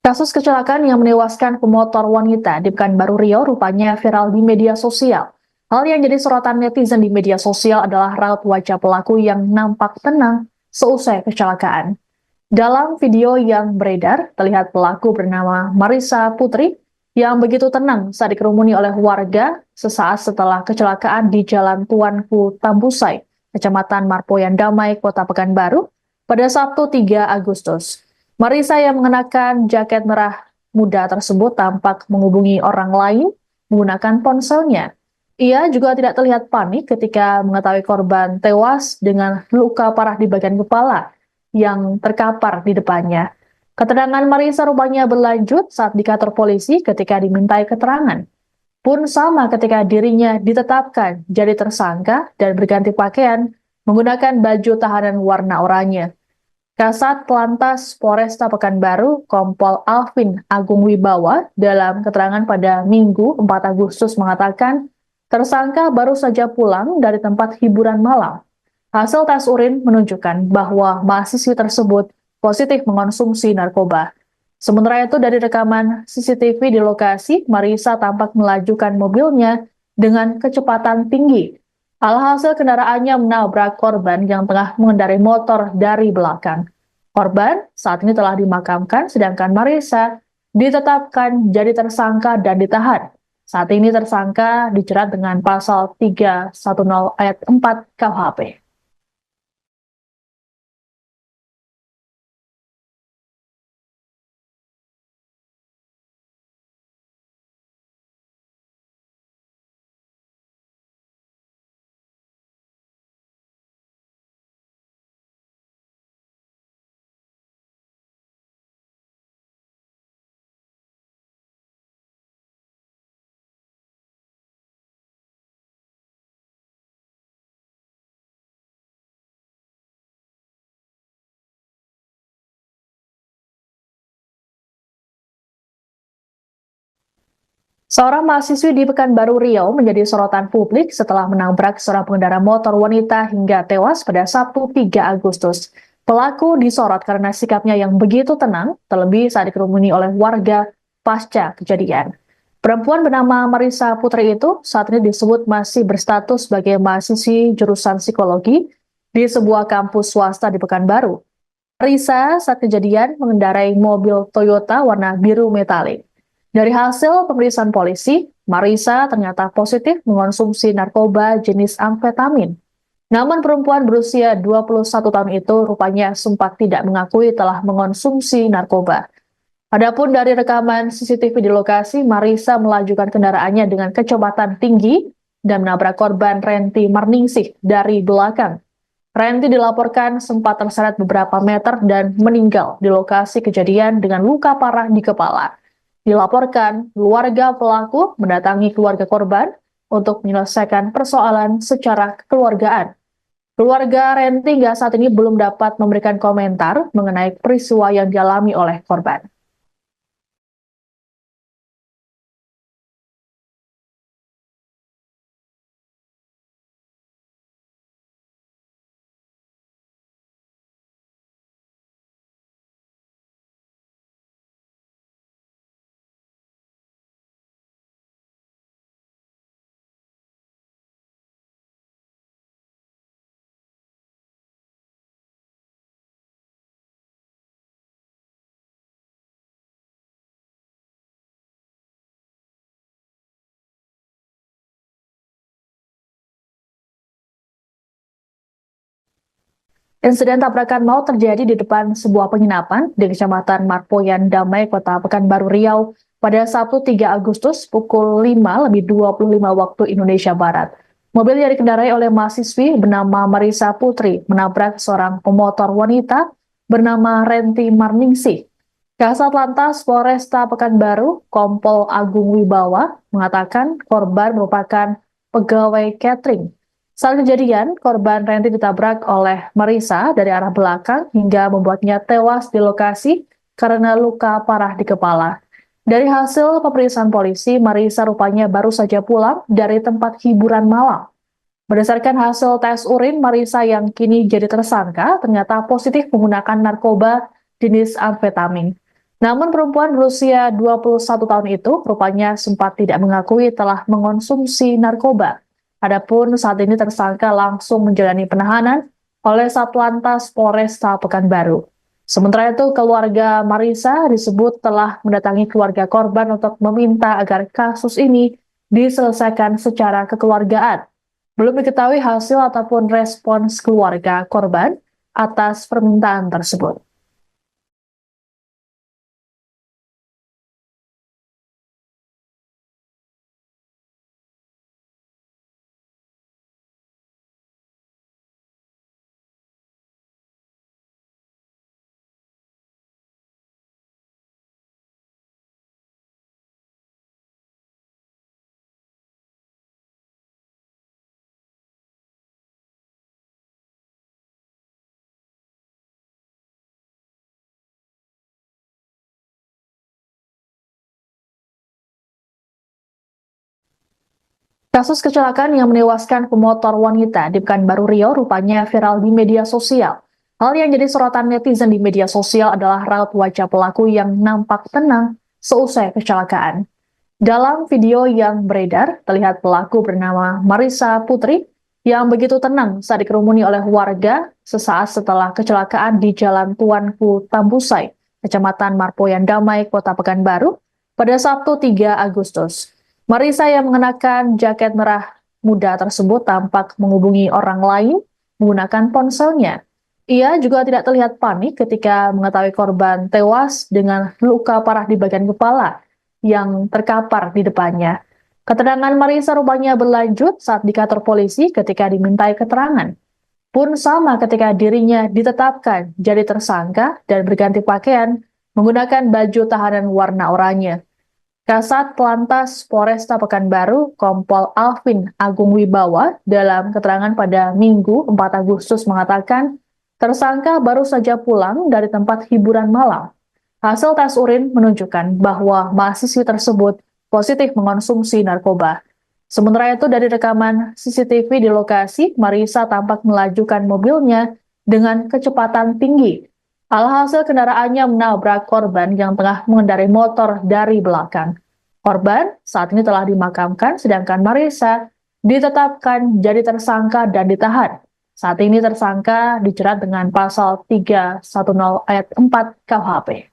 Kasus kecelakaan yang menewaskan pemotor wanita di Pekanbaru Riau rupanya viral di media sosial. Hal yang jadi sorotan netizen di media sosial adalah raut wajah pelaku yang nampak tenang seusai kecelakaan. Dalam video yang beredar, terlihat pelaku bernama Marisa Putri yang begitu tenang saat dikerumuni oleh warga sesaat setelah kecelakaan di Jalan Tuanku Tambusai, Kecamatan Marpoyan Damai, Kota Pekanbaru, pada Sabtu 3 Agustus. Marisa yang mengenakan jaket merah muda tersebut tampak menghubungi orang lain menggunakan ponselnya. Ia juga tidak terlihat panik ketika mengetahui korban tewas dengan luka parah di bagian kepala yang terkapar di depannya. Keterangan Marisa rupanya berlanjut saat di kantor polisi ketika dimintai keterangan. Pun sama ketika dirinya ditetapkan jadi tersangka dan berganti pakaian menggunakan baju tahanan warna oranye. Kasat Lantas Polresta Pekanbaru, Kompol Alvin Agung Wibawa, dalam keterangan pada Minggu 4 Agustus mengatakan, tersangka baru saja pulang dari tempat hiburan malam. Hasil tes urin menunjukkan bahwa mahasiswi tersebut positif mengonsumsi narkoba. Sementara itu dari rekaman CCTV di lokasi, Marisa tampak melajukan mobilnya dengan kecepatan tinggi. Alhasil kendaraannya menabrak korban yang tengah mengendarai motor dari belakang. Korban saat ini telah dimakamkan, sedangkan Marisa ditetapkan jadi tersangka dan ditahan. Saat ini tersangka dijerat dengan pasal 310 ayat 4 KUHP. Seorang mahasiswi di Pekanbaru Riau menjadi sorotan publik setelah menabrak seorang pengendara motor wanita hingga tewas pada Sabtu 3 Agustus. Pelaku disorot karena sikapnya yang begitu tenang, terlebih saat dikerumuni oleh warga pasca kejadian. Perempuan bernama Marisa Putri itu saat ini disebut masih berstatus sebagai mahasiswi jurusan psikologi di sebuah kampus swasta di Pekanbaru. Marisa saat kejadian mengendarai mobil Toyota warna biru metalik. Dari hasil pemeriksaan polisi, Marisa ternyata positif mengonsumsi narkoba jenis amfetamin. Namun perempuan berusia 21 tahun itu rupanya sempat tidak mengakui telah mengonsumsi narkoba. Adapun dari rekaman CCTV di lokasi, Marisa melajukan kendaraannya dengan kecepatan tinggi dan menabrak korban Renti Marningsih dari belakang. Renti dilaporkan sempat terseret beberapa meter dan meninggal di lokasi kejadian dengan luka parah di kepala. Dilaporkan, keluarga pelaku mendatangi keluarga korban untuk menyelesaikan persoalan secara kekeluargaan. Keluarga Renti hingga saat ini belum dapat memberikan komentar mengenai peristiwa yang dialami oleh korban. Insiden tabrakan maut terjadi di depan sebuah penginapan di Kecamatan Marpoyan Damai, Kota Pekanbaru Riau pada Sabtu 3 Agustus pukul 5:25 waktu Indonesia Barat. Mobil yang dikendarai oleh mahasiswi bernama Marisa Putri menabrak seorang pemotor wanita bernama Renti Marningsih. Kasat Lantas Polresta Pekanbaru, Kompol Agung Wibawa, mengatakan korban merupakan pegawai catering. Saat kejadian, korban Renti ditabrak oleh Marisa dari arah belakang hingga membuatnya tewas di lokasi karena luka parah di kepala. Dari hasil pemeriksaan polisi, Marisa rupanya baru saja pulang dari tempat hiburan malam. Berdasarkan hasil tes urin, Marisa yang kini jadi tersangka ternyata positif menggunakan narkoba jenis amfetamin. Namun perempuan berusia 21 tahun itu rupanya sempat tidak mengakui telah mengonsumsi narkoba. Adapun saat ini tersangka langsung menjalani penahanan oleh Satlantas Polresta Pekanbaru. Sementara itu, keluarga Marisa disebut telah mendatangi keluarga korban untuk meminta agar kasus ini diselesaikan secara kekeluargaan. Belum diketahui hasil ataupun respons keluarga korban atas permintaan tersebut. Kasus kecelakaan yang menewaskan pemotor wanita di Pekanbaru Riau rupanya viral di media sosial. Hal yang jadi sorotan netizen di media sosial adalah raut wajah pelaku yang nampak tenang seusai kecelakaan. Dalam video yang beredar, terlihat pelaku bernama Marisa Putri yang begitu tenang saat dikerumuni oleh warga sesaat setelah kecelakaan di Jalan Tuanku Tambusai, Kecamatan Marpoyan Damai, Kota Pekanbaru, pada Sabtu 3 Agustus. Marisa yang mengenakan jaket merah muda tersebut tampak menghubungi orang lain menggunakan ponselnya. Ia juga tidak terlihat panik ketika mengetahui korban tewas dengan luka parah di bagian kepala yang terkapar di depannya. Keterangan Marisa rupanya berlanjut saat di kantor polisi ketika dimintai keterangan. Pun sama ketika dirinya ditetapkan jadi tersangka dan berganti pakaian menggunakan baju tahanan warna oranye. Kasat Lantas Polresta Pekanbaru, Kompol Alvin Agung Wibawa, dalam keterangan pada Minggu 4 Agustus mengatakan, tersangka baru saja pulang dari tempat hiburan malam. Hasil tes urin menunjukkan bahwa mahasiswi tersebut positif mengonsumsi narkoba. Sementara itu dari rekaman CCTV di lokasi, Marisa tampak melajukan mobilnya dengan kecepatan tinggi. Alhasil kendaraannya menabrak korban yang tengah mengendarai motor dari belakang. Korban saat ini telah dimakamkan, sedangkan Marisa ditetapkan jadi tersangka dan ditahan. Saat ini tersangka dijerat dengan pasal 310 ayat 4 KUHP.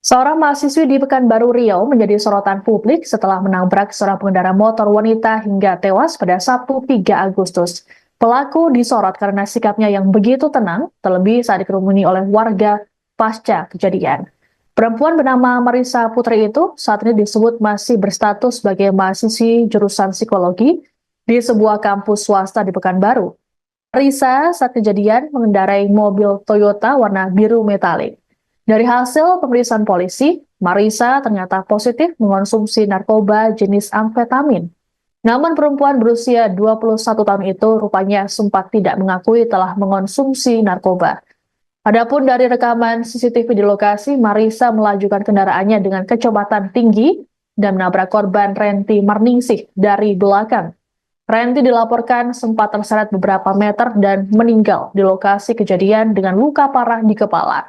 Seorang mahasiswi di Pekanbaru Riau menjadi sorotan publik setelah menabrak seorang pengendara motor wanita hingga tewas pada Sabtu 3 Agustus. Pelaku disorot karena sikapnya yang begitu tenang, terlebih saat dikerumuni oleh warga pasca kejadian. Perempuan bernama Marisa Putri itu saat ini disebut masih berstatus sebagai mahasiswi jurusan psikologi di sebuah kampus swasta di Pekanbaru. Marisa saat kejadian mengendarai mobil Toyota warna biru metalik. Dari hasil pemeriksaan polisi, Marisa ternyata positif mengonsumsi narkoba jenis amfetamin. Namun perempuan berusia 21 tahun itu rupanya sempat tidak mengakui telah mengonsumsi narkoba. Adapun dari rekaman CCTV di lokasi, Marisa melajukan kendaraannya dengan kecepatan tinggi dan menabrak korban Renti Marningsih dari belakang. Renti dilaporkan sempat terseret beberapa meter dan meninggal di lokasi kejadian dengan luka parah di kepala.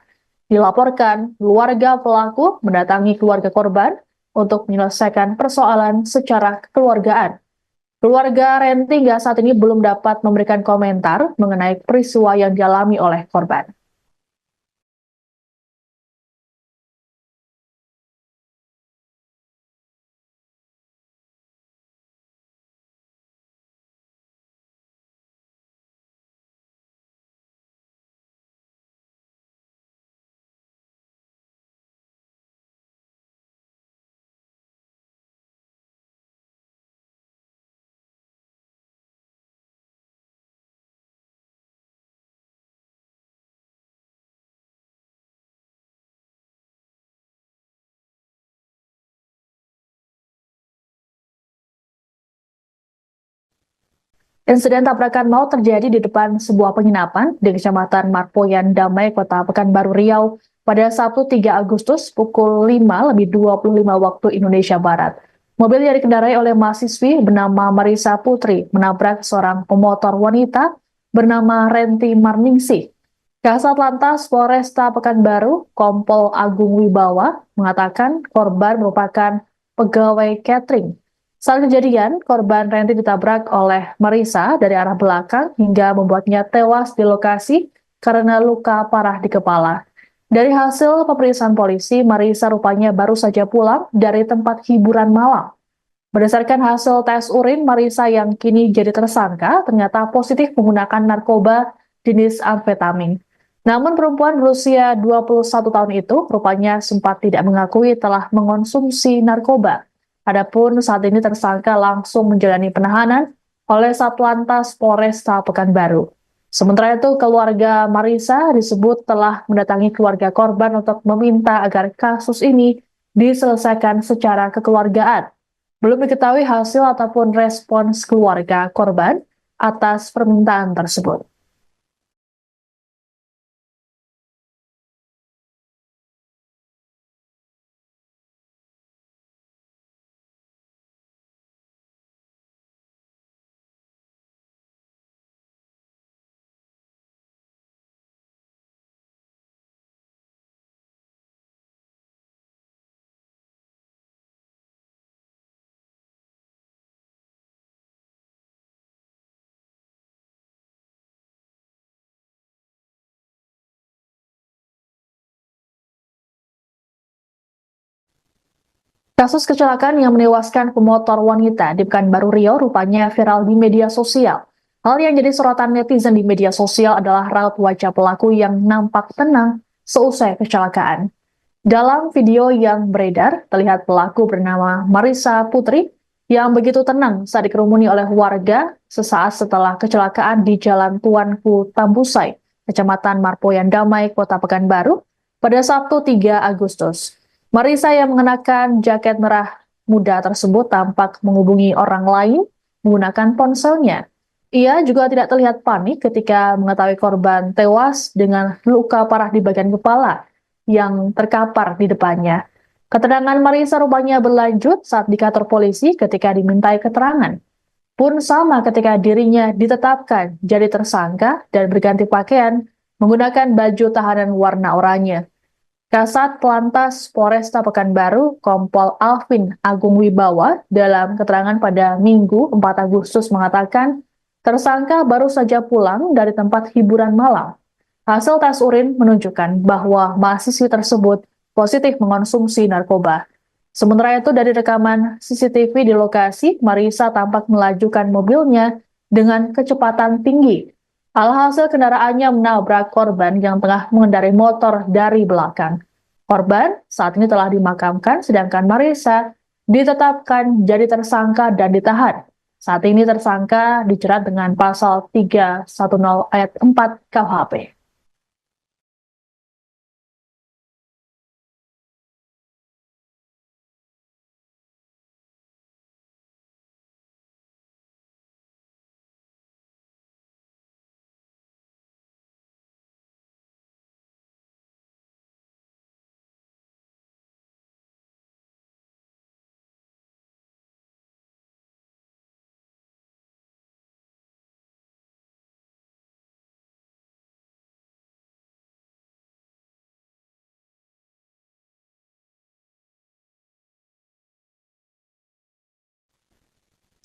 Dilaporkan, keluarga pelaku mendatangi keluarga korban untuk menyelesaikan persoalan secara kekeluargaan. Keluarga Renti hingga saat ini belum dapat memberikan komentar mengenai peristiwa yang dialami oleh korban. Insiden tabrakan maut terjadi di depan sebuah penginapan di Kecamatan Marpoyan Damai, Kota Pekanbaru Riau pada Sabtu 3 Agustus pukul 5:25 waktu Indonesia Barat. Mobil yang dikendarai oleh mahasiswi bernama Marisa Putri menabrak seorang pemotor wanita bernama Renti Marningsih. Kasat Lantas Polresta Pekanbaru, Kompol Agung Wibawa, mengatakan korban merupakan pegawai catering. Saat kejadian, korban Renti ditabrak oleh Marisa dari arah belakang hingga membuatnya tewas di lokasi karena luka parah di kepala. Dari hasil pemeriksaan polisi, Marisa rupanya baru saja pulang dari tempat hiburan malam. Berdasarkan hasil tes urin, Marisa yang kini jadi tersangka ternyata positif menggunakan narkoba jenis amfetamin. Namun perempuan berusia 21 tahun itu rupanya sempat tidak mengakui telah mengonsumsi narkoba. Adapun saat ini tersangka langsung menjalani penahanan oleh Satlantas Polresta Pekanbaru. Sementara itu, keluarga Marisa disebut telah mendatangi keluarga korban untuk meminta agar kasus ini diselesaikan secara kekeluargaan. Belum diketahui hasil ataupun respons keluarga korban atas permintaan tersebut. Kasus kecelakaan yang menewaskan pemotor wanita di Pekanbaru Riau rupanya viral di media sosial. Hal yang jadi sorotan netizen di media sosial adalah raut wajah pelaku yang nampak tenang seusai kecelakaan. Dalam video yang beredar, terlihat pelaku bernama Marisa Putri yang begitu tenang saat dikerumuni oleh warga sesaat setelah kecelakaan di Jalan Tuanku Tambusai, Kecamatan Marpoyan Damai, Kota Pekanbaru, pada Sabtu 3 Agustus. Marisa yang mengenakan jaket merah muda tersebut tampak menghubungi orang lain menggunakan ponselnya. Ia juga tidak terlihat panik ketika mengetahui korban tewas dengan luka parah di bagian kepala yang terkapar di depannya. Keterangan Marisa rupanya berlanjut saat di kantor polisi ketika dimintai keterangan. Pun sama ketika dirinya ditetapkan jadi tersangka dan berganti pakaian menggunakan baju tahanan warna oranye. Kasat Lantas Polresta Pekanbaru, Kompol Alvin Agung Wibawa, dalam keterangan pada Minggu 4 Agustus mengatakan, tersangka baru saja pulang dari tempat hiburan malam. Hasil tes urin menunjukkan bahwa mahasiswi tersebut positif mengonsumsi narkoba. Sementara itu dari rekaman CCTV di lokasi, Marisa tampak melajukan mobilnya dengan kecepatan tinggi. Alhasil kendaraannya menabrak korban yang tengah mengendarai motor dari belakang. Korban saat ini telah dimakamkan, sedangkan Marisa ditetapkan jadi tersangka dan ditahan. Saat ini tersangka dijerat dengan pasal 310 ayat 4 KUHP.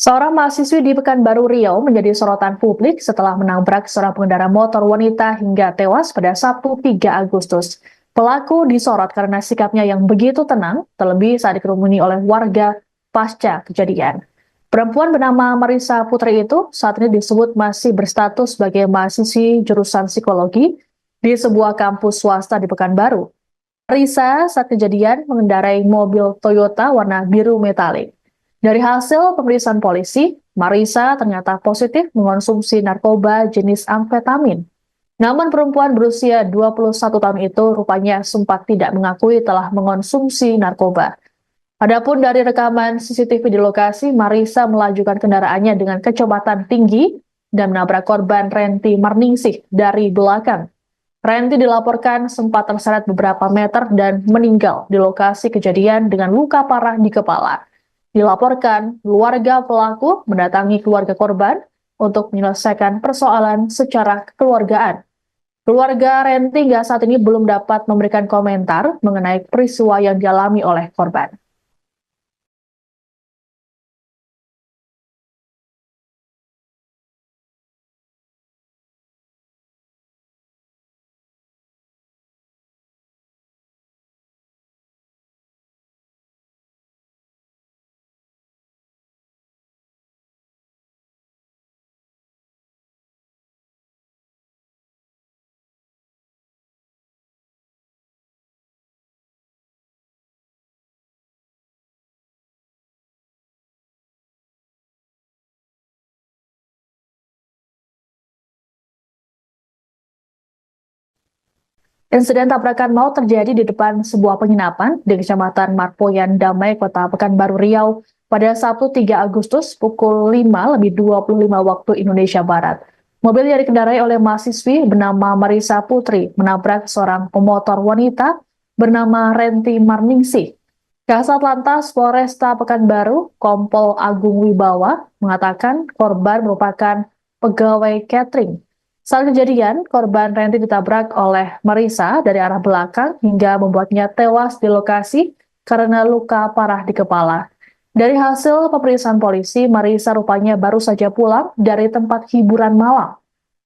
Seorang mahasiswi di Pekanbaru Riau menjadi sorotan publik setelah menabrak seorang pengendara motor wanita hingga tewas pada Sabtu 3 Agustus. Pelaku disorot karena sikapnya yang begitu tenang, terlebih saat dikerumuni oleh warga pasca kejadian. Perempuan bernama Marisa Putri itu saat ini disebut masih berstatus sebagai mahasiswi jurusan psikologi di sebuah kampus swasta di Pekanbaru. Marisa saat kejadian mengendarai mobil Toyota warna biru metalik. Dari hasil pemeriksaan polisi, Marisa ternyata positif mengonsumsi narkoba jenis amfetamin. Namun perempuan berusia 21 tahun itu rupanya sempat tidak mengakui telah mengonsumsi narkoba. Adapun dari rekaman CCTV di lokasi, Marisa melajukan kendaraannya dengan kecepatan tinggi dan menabrak korban Renti Marningsih dari belakang. Renti dilaporkan sempat terseret beberapa meter dan meninggal di lokasi kejadian dengan luka parah di kepala. Dilaporkan, keluarga pelaku mendatangi keluarga korban untuk menyelesaikan persoalan secara kekeluargaan. Keluarga Renti hingga saat ini belum dapat memberikan komentar mengenai peristiwa yang dialami oleh korban. Insiden tabrakan maut terjadi di depan sebuah penginapan di Kecamatan Marpoyan Damai, Kota Pekanbaru Riau pada Sabtu 3 Agustus pukul 5:25 waktu Indonesia Barat. Mobil yang dikendarai oleh mahasiswi bernama Marisa Putri menabrak seorang pemotor wanita bernama Renti Marningsih. Kasat Lantas Polresta Pekanbaru, Kompol Agung Wibawa, mengatakan korban merupakan pegawai catering. Saat kejadian, korban Renti ditabrak oleh Marisa dari arah belakang hingga membuatnya tewas di lokasi karena luka parah di kepala. Dari hasil pemeriksaan polisi, Marisa rupanya baru saja pulang dari tempat hiburan malam.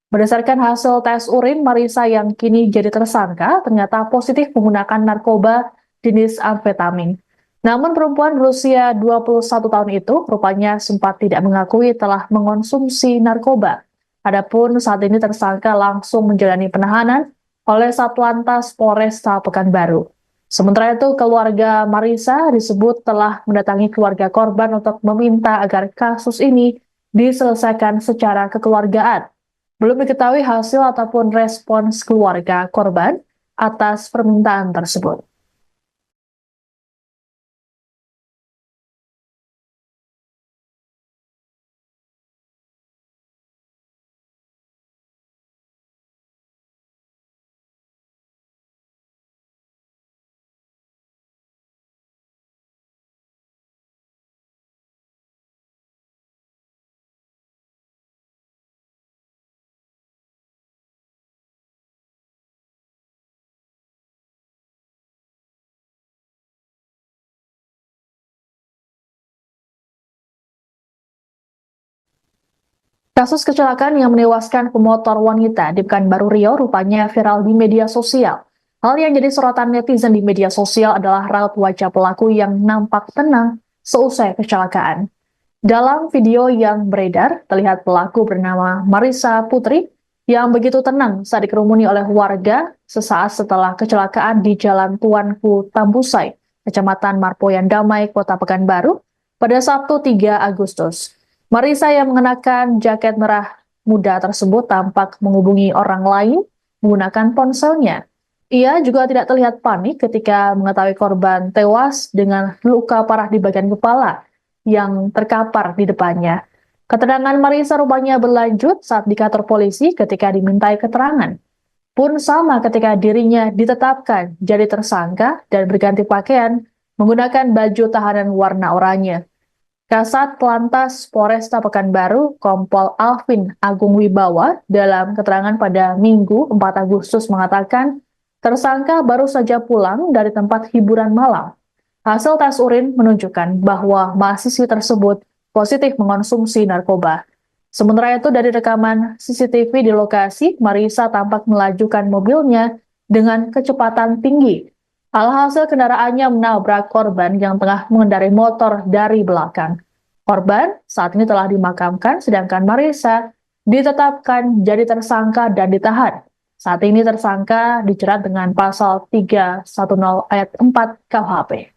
Berdasarkan hasil tes urin, Marisa yang kini jadi tersangka ternyata positif menggunakan narkoba jenis amfetamin. Namun perempuan berusia 21 tahun itu rupanya sempat tidak mengakui telah mengonsumsi narkoba. Adapun saat ini tersangka langsung menjalani penahanan oleh Satlantas Polresta Pekanbaru. Sementara itu, keluarga Marisa disebut telah mendatangi keluarga korban untuk meminta agar kasus ini diselesaikan secara kekeluargaan. Belum diketahui hasil ataupun respons keluarga korban atas permintaan tersebut. Kasus kecelakaan yang menewaskan pemotor wanita di Pekanbaru Riau rupanya viral di media sosial. Hal yang jadi sorotan netizen di media sosial adalah raut wajah pelaku yang nampak tenang seusai kecelakaan. Dalam video yang beredar, terlihat pelaku bernama Marisa Putri yang begitu tenang saat dikerumuni oleh warga sesaat setelah kecelakaan di Jalan Tuanku Tambusai, Kecamatan Marpoyan Damai, Kota Pekanbaru, pada Sabtu 3 Agustus. Marisa yang mengenakan jaket merah muda tersebut tampak menghubungi orang lain menggunakan ponselnya. Ia juga tidak terlihat panik ketika mengetahui korban tewas dengan luka parah di bagian kepala yang terkapar di depannya. Keterangan Marisa rupanya berlanjut saat di kantor polisi ketika dimintai keterangan. Pun sama ketika dirinya ditetapkan jadi tersangka dan berganti pakaian menggunakan baju tahanan warna oranye. Kasat Lantas Polresta Pekanbaru, Kompol Alvin Agung Wibawa, dalam keterangan pada Minggu 4 Agustus mengatakan, tersangka baru saja pulang dari tempat hiburan malam. Hasil tes urin menunjukkan bahwa mahasiswi tersebut positif mengonsumsi narkoba. Sementara itu dari rekaman CCTV di lokasi, Marisa tampak melajukan mobilnya dengan kecepatan tinggi. Alhasil kendaraannya menabrak korban yang tengah mengendarai motor dari belakang. Korban saat ini telah dimakamkan, sedangkan Marisa ditetapkan jadi tersangka dan ditahan. Saat ini tersangka dijerat dengan pasal 310 ayat 4 KUHP.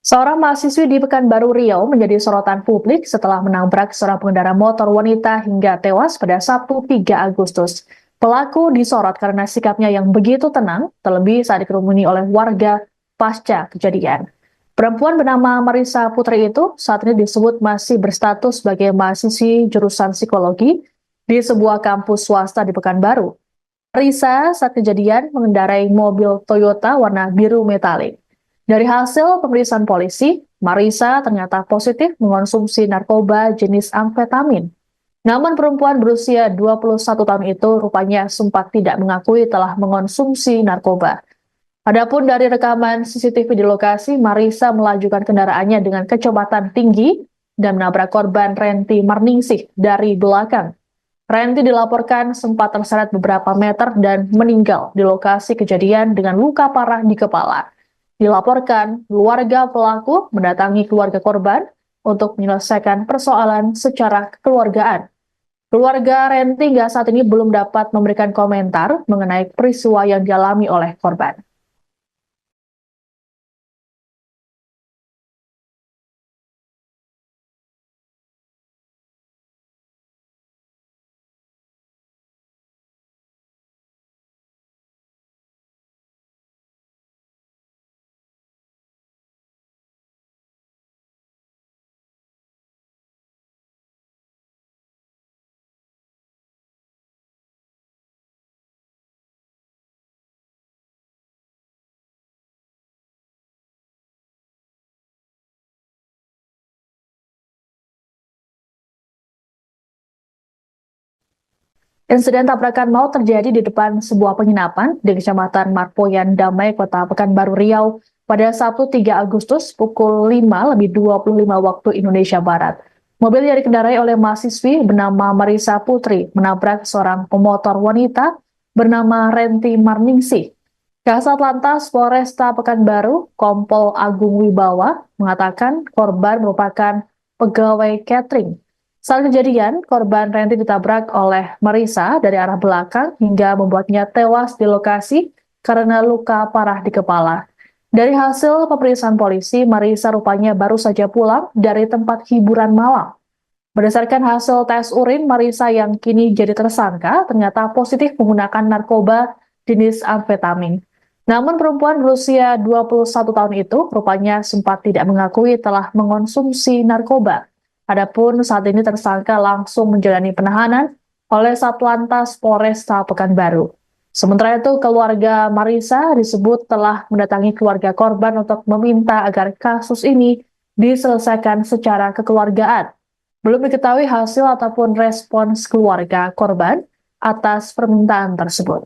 Seorang mahasiswi di Pekanbaru Riau menjadi sorotan publik setelah menabrak seorang pengendara motor wanita hingga tewas pada Sabtu 3 Agustus. Pelaku disorot karena sikapnya yang begitu tenang, terlebih saat dikerumuni oleh warga pasca kejadian. Perempuan bernama Marisa Putri itu saat ini disebut masih berstatus sebagai mahasiswi jurusan psikologi di sebuah kampus swasta di Pekanbaru. Marisa saat kejadian mengendarai mobil Toyota warna biru metalik. Dari hasil pemeriksaan polisi, Marisa ternyata positif mengonsumsi narkoba jenis amfetamin. Namun perempuan berusia 21 tahun itu rupanya sempat tidak mengakui telah mengonsumsi narkoba. Adapun dari rekaman CCTV di lokasi, Marisa melajukan kendaraannya dengan kecepatan tinggi dan menabrak korban Renti Marningsih dari belakang. Renti dilaporkan sempat terseret beberapa meter dan meninggal di lokasi kejadian dengan luka parah di kepala. Dilaporkan, keluarga pelaku mendatangi keluarga korban untuk menyelesaikan persoalan secara kekeluargaan. Keluarga Renti hingga saat ini belum dapat memberikan komentar mengenai peristiwa yang dialami oleh korban. Insiden tabrakan maut terjadi di depan sebuah penginapan di Kecamatan Marpoyan Damai, Kota Pekanbaru Riau pada Sabtu 3 Agustus pukul 5:25 waktu Indonesia Barat. Mobil yang dikendarai oleh mahasiswi bernama Marisa Putri menabrak seorang pemotor wanita bernama Renti Marningsih. Kasat Lantas Polresta Pekanbaru, Kompol Agung Wibawa, mengatakan korban merupakan pegawai catering. Saat kejadian, korban Renti ditabrak oleh Marisa dari arah belakang hingga membuatnya tewas di lokasi karena luka parah di kepala. Dari hasil pemeriksaan polisi, Marisa rupanya baru saja pulang dari tempat hiburan malam. Berdasarkan hasil tes urin, Marisa yang kini jadi tersangka ternyata positif menggunakan narkoba jenis amfetamin. Namun perempuan berusia 21 tahun itu rupanya sempat tidak mengakui telah mengonsumsi narkoba. Adapun saat ini tersangka langsung menjalani penahanan oleh Satlantas Polresta Pekanbaru. Sementara itu, keluarga Marisa disebut telah mendatangi keluarga korban untuk meminta agar kasus ini diselesaikan secara kekeluargaan. Belum diketahui hasil ataupun respons keluarga korban atas permintaan tersebut.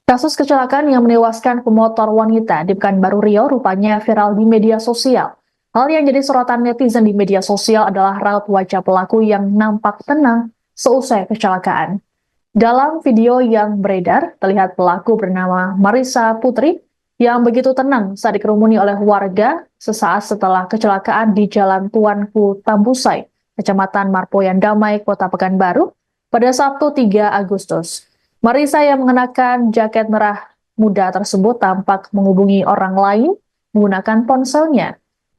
Kasus kecelakaan yang menewaskan pemotor wanita di Pekanbaru Riau rupanya viral di media sosial. Hal yang jadi sorotan netizen di media sosial adalah raut wajah pelaku yang nampak tenang seusai kecelakaan. Dalam video yang beredar, terlihat pelaku bernama Marissa Putri yang begitu tenang saat dikerumuni oleh warga sesaat setelah kecelakaan di Jalan Tuanku Tambusai, Kecamatan Marpoyan Damai, Kota Pekanbaru, pada Sabtu 3 Agustus. Marissa yang mengenakan jaket merah muda tersebut tampak menghubungi orang lain menggunakan ponselnya.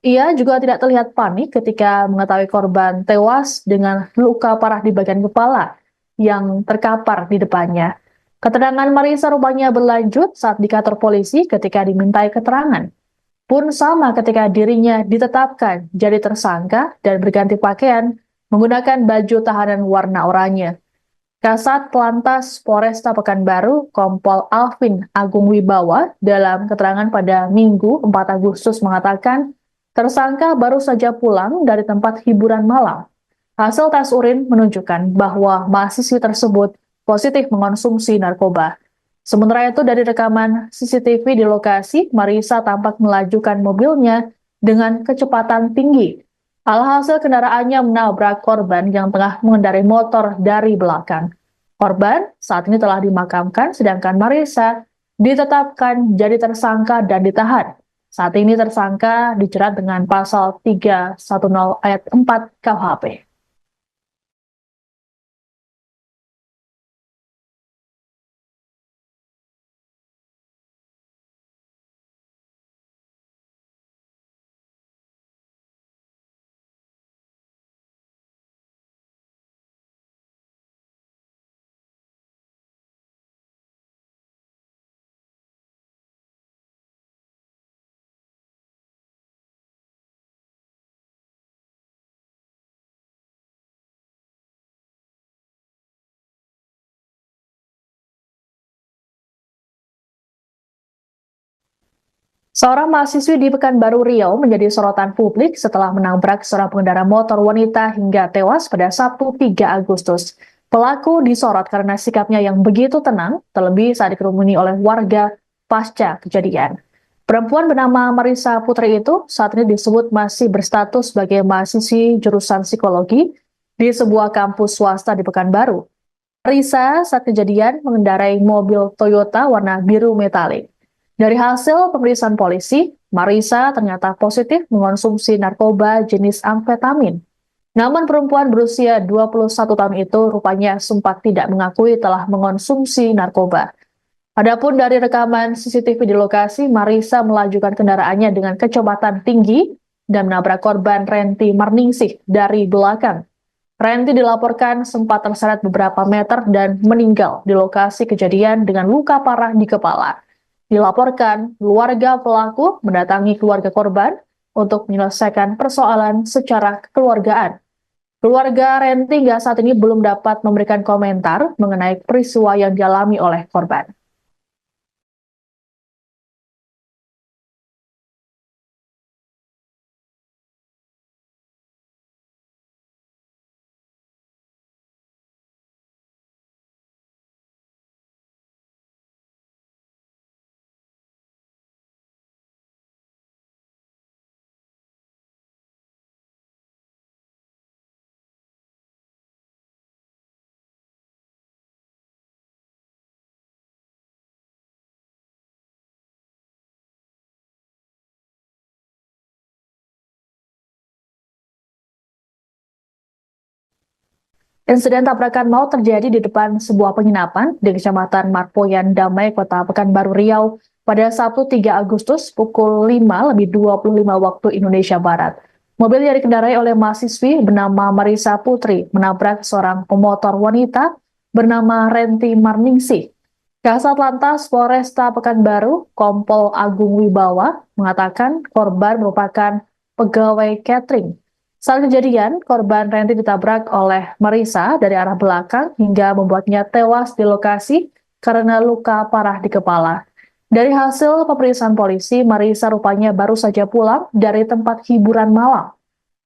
Ia juga tidak terlihat panik ketika mengetahui korban tewas dengan luka parah di bagian kepala yang terkapar di depannya. Keterangan Marissa rupanya berlanjut saat di kantor polisi ketika dimintai keterangan. Pun sama ketika dirinya ditetapkan jadi tersangka dan berganti pakaian menggunakan baju tahanan warna oranye. Kasat Lantas Polresta Pekanbaru, Kompol Alvin Agung Wibawa, dalam keterangan pada Minggu 4 Agustus mengatakan tersangka baru saja pulang dari tempat hiburan malam. Hasil tes urin menunjukkan bahwa mahasiswi tersebut positif mengonsumsi narkoba. Sementara itu dari rekaman CCTV di lokasi, Marissa tampak melajukan mobilnya dengan kecepatan tinggi. Alhasil kendaraannya menabrak korban yang tengah mengendarai motor dari belakang. Korban saat ini telah dimakamkan, sedangkan Marissa ditetapkan jadi tersangka dan ditahan. Saat ini tersangka dijerat dengan pasal 310 ayat 4 KUHP. Seorang mahasiswi di Pekanbaru Riau menjadi sorotan publik setelah menabrak seorang pengendara motor wanita hingga tewas pada Sabtu 3 Agustus. Pelaku disorot karena sikapnya yang begitu tenang, terlebih saat dikerumuni oleh warga pasca kejadian. Perempuan bernama Marissa Putri itu saat ini disebut masih berstatus sebagai mahasiswi jurusan psikologi di sebuah kampus swasta di Pekanbaru. Marissa saat kejadian mengendarai mobil Toyota warna biru metalik. Dari hasil pemeriksaan polisi, Marissa ternyata positif mengonsumsi narkoba jenis amfetamin. Namun perempuan berusia 21 tahun itu rupanya sempat tidak mengakui telah mengonsumsi narkoba. Adapun dari rekaman CCTV di lokasi, Marissa melajukan kendaraannya dengan kecepatan tinggi dan menabrak korban Renti Marningsih dari belakang. Renti dilaporkan sempat terseret beberapa meter dan meninggal di lokasi kejadian dengan luka parah di kepala. Dilaporkan, keluarga pelaku mendatangi keluarga korban untuk menyelesaikan persoalan secara kekeluargaan. Keluarga Renti hingga saat ini belum dapat memberikan komentar mengenai peristiwa yang dialami oleh korban. Insiden tabrakan maut terjadi di depan sebuah penginapan di Kecamatan Marpoyan Damai, Kota Pekanbaru Riau pada Sabtu 3 Agustus pukul 5:25 waktu Indonesia Barat. Mobil yang dikendarai oleh mahasiswi bernama Marissa Putri menabrak seorang pemotor wanita bernama Renti Marningsih. Kasat Lantas Polresta Pekanbaru, Kompol Agung Wibawa, mengatakan korban merupakan pegawai catering. Saat kejadian, korban Renti ditabrak oleh Marissa dari arah belakang hingga membuatnya tewas di lokasi karena luka parah di kepala. Dari hasil pemeriksaan polisi, Marissa rupanya baru saja pulang dari tempat hiburan malam.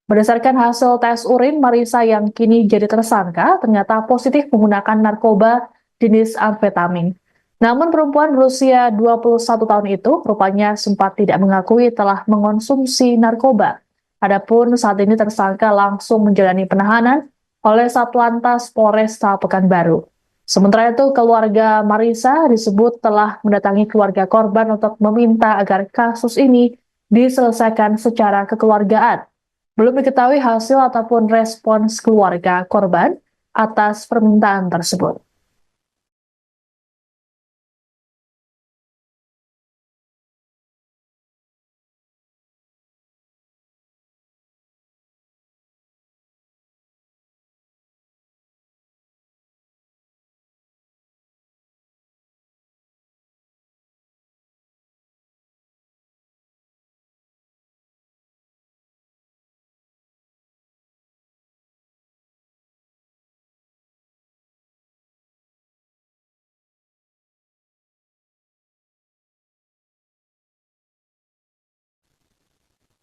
Berdasarkan hasil tes urin, Marissa yang kini jadi tersangka ternyata positif menggunakan narkoba jenis amfetamin. Namun perempuan berusia 21 tahun itu rupanya sempat tidak mengakui telah mengonsumsi narkoba. Adapun saat ini tersangka langsung menjalani penahanan oleh Satlantas Polresta Pekanbaru. Sementara itu, keluarga Marisa disebut telah mendatangi keluarga korban untuk meminta agar kasus ini diselesaikan secara kekeluargaan. Belum diketahui hasil ataupun respons keluarga korban atas permintaan tersebut.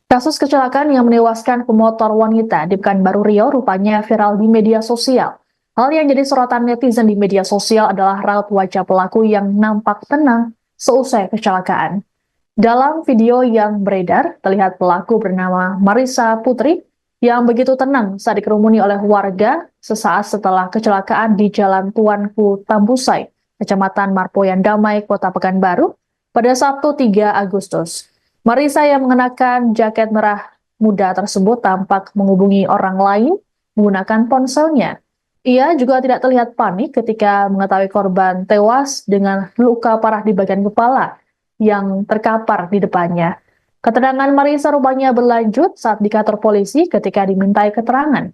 Kasus kecelakaan yang menewaskan pemotor wanita di Pekanbaru Riau rupanya viral di media sosial. Hal yang jadi sorotan netizen di media sosial adalah raut wajah pelaku yang nampak tenang seusai kecelakaan. Dalam video yang beredar, terlihat pelaku bernama Marisa Putri yang begitu tenang saat dikerumuni oleh warga sesaat setelah kecelakaan di Jalan Tuanku Tambusai, Kecamatan Marpoyan Damai, Kota Pekanbaru, pada Sabtu 3 Agustus. Marisa yang mengenakan jaket merah muda tersebut tampak menghubungi orang lain menggunakan ponselnya. Ia juga tidak terlihat panik ketika mengetahui korban tewas dengan luka parah di bagian kepala yang terkapar di depannya. Keterangan Marisa rupanya berlanjut saat di kantor polisi ketika dimintai keterangan.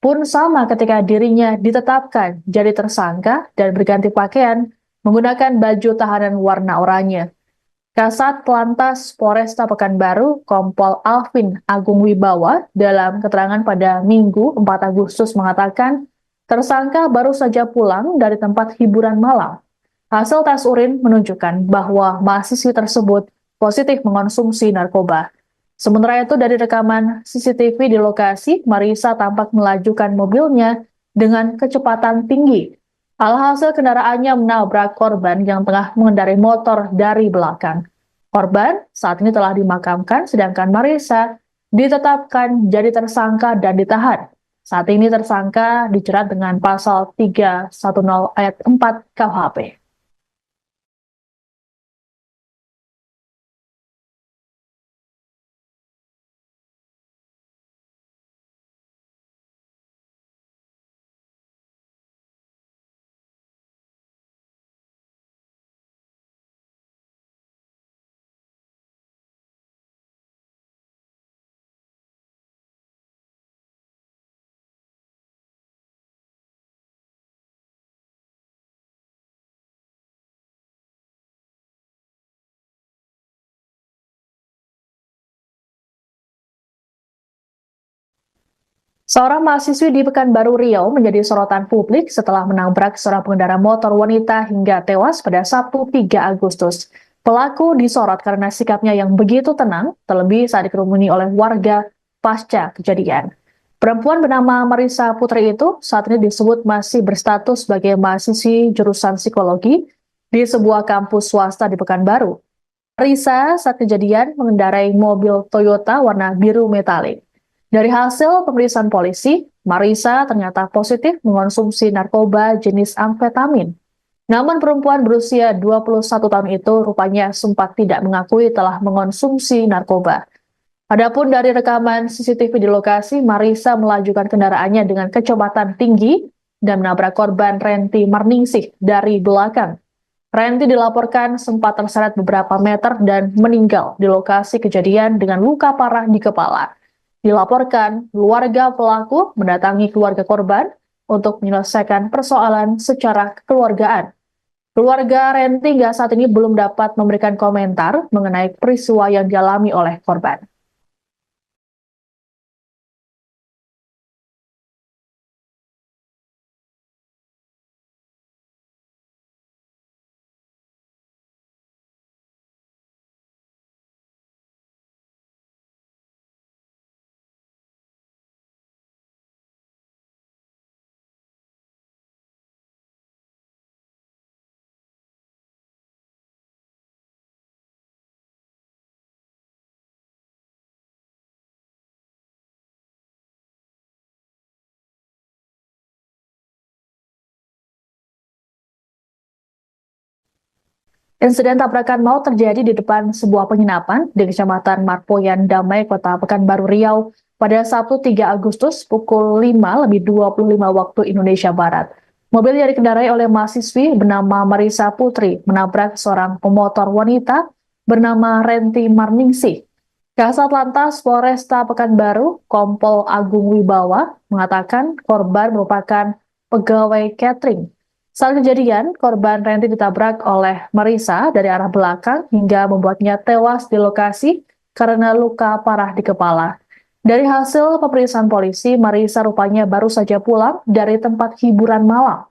Pun sama ketika dirinya ditetapkan jadi tersangka dan berganti pakaian menggunakan baju tahanan warna oranye. Kasat Lantas Polresta Pekanbaru, Kompol Alvin Agung Wibawa, dalam keterangan pada Minggu 4 Agustus mengatakan, tersangka baru saja pulang dari tempat hiburan malam. Hasil tes urin menunjukkan bahwa mahasiswi tersebut positif mengonsumsi narkoba. Sementara itu dari rekaman CCTV di lokasi, Marisa tampak melajukan mobilnya dengan kecepatan tinggi. Alhasil kendaraannya menabrak korban yang tengah mengendarai motor dari belakang. Korban saat ini telah dimakamkan, sedangkan Marisa ditetapkan jadi tersangka dan ditahan. Saat ini tersangka dijerat dengan pasal 310 ayat 4 KUHP. Seorang mahasiswi di Pekanbaru Riau menjadi sorotan publik setelah menabrak seorang pengendara motor wanita hingga tewas pada Sabtu 3 Agustus. Pelaku disorot karena sikapnya yang begitu tenang, terlebih saat dikerumuni oleh warga pasca kejadian. Perempuan bernama Marisa Putri itu saat ini disebut masih berstatus sebagai mahasiswi jurusan psikologi di sebuah kampus swasta di Pekanbaru. Marisa saat kejadian mengendarai mobil Toyota warna biru metalik. Dari hasil pemeriksaan polisi, Marisa ternyata positif mengonsumsi narkoba jenis amfetamin. Namun perempuan berusia 21 tahun itu rupanya sempat tidak mengakui telah mengonsumsi narkoba. Adapun dari rekaman CCTV di lokasi, Marisa melajukan kendaraannya dengan kecepatan tinggi dan menabrak korban Renti Marningsih dari belakang. Renti dilaporkan sempat terseret beberapa meter dan meninggal di lokasi kejadian dengan luka parah di kepala. Dilaporkan, keluarga pelaku mendatangi keluarga korban untuk menyelesaikan persoalan secara kekeluargaan. Keluarga Renti hingga saat ini belum dapat memberikan komentar mengenai peristiwa yang dialami oleh korban. Insiden tabrakan maut terjadi di depan sebuah penginapan di Kecamatan Marpoyan Damai, Kota Pekanbaru Riau pada Sabtu 3 Agustus pukul 5:25 waktu Indonesia Barat. Mobil yang dikendarai oleh mahasiswi bernama Marisa Putri menabrak seorang pemotor wanita bernama Renti Marningsih. Kasat Lantas Polresta Pekanbaru, Kompol Agung Wibawa, mengatakan korban merupakan pegawai catering. Saat kejadian, korban Renti ditabrak oleh Marisa dari arah belakang hingga membuatnya tewas di lokasi karena luka parah di kepala. Dari hasil pemeriksaan polisi, Marisa rupanya baru saja pulang dari tempat hiburan malam.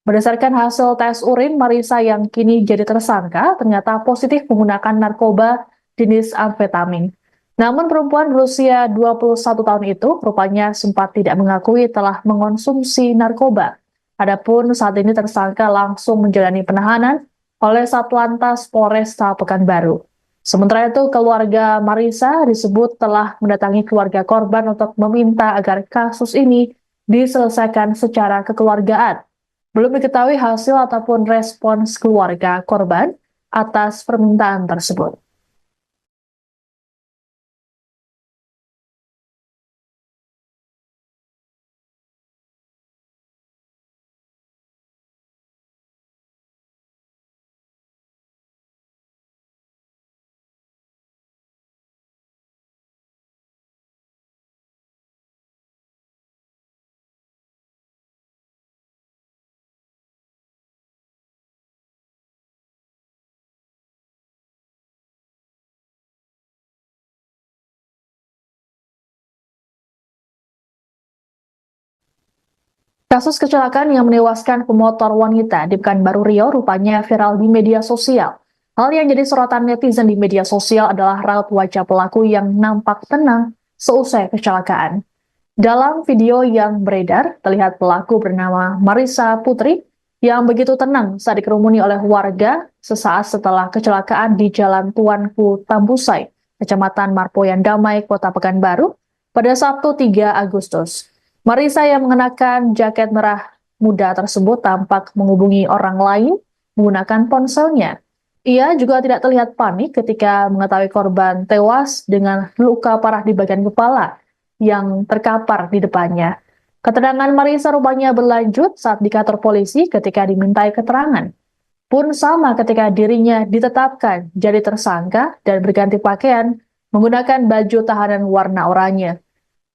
Berdasarkan hasil tes urin, Marisa yang kini jadi tersangka ternyata positif menggunakan narkoba jenis amfetamin. Namun perempuan berusia 21 tahun itu rupanya sempat tidak mengakui telah mengonsumsi narkoba. Adapun saat ini tersangka langsung menjalani penahanan oleh Satlantas Polresta Pekanbaru. Sementara itu, keluarga Marisa disebut telah mendatangi keluarga korban untuk meminta agar kasus ini diselesaikan secara kekeluargaan. Belum diketahui hasil ataupun respons keluarga korban atas permintaan tersebut. Kasus kecelakaan yang menewaskan pemotor wanita di Pekanbaru Riau rupanya viral di media sosial. Hal yang jadi sorotan netizen di media sosial adalah raut wajah pelaku yang nampak tenang seusai kecelakaan. Dalam video yang beredar, terlihat pelaku bernama Marisa Putri yang begitu tenang saat dikerumuni oleh warga sesaat setelah kecelakaan di Jalan Tuanku Tambusai, Kecamatan Marpoyan Damai, Kota Pekanbaru, pada Sabtu 3 Agustus. Marisa yang mengenakan jaket merah muda tersebut tampak menghubungi orang lain menggunakan ponselnya. Ia juga tidak terlihat panik ketika mengetahui korban tewas dengan luka parah di bagian kepala yang terkapar di depannya. Keterangan Marisa rupanya berlanjut saat di kantor polisi ketika dimintai keterangan. Pun sama ketika dirinya ditetapkan jadi tersangka dan berganti pakaian menggunakan baju tahanan warna oranye.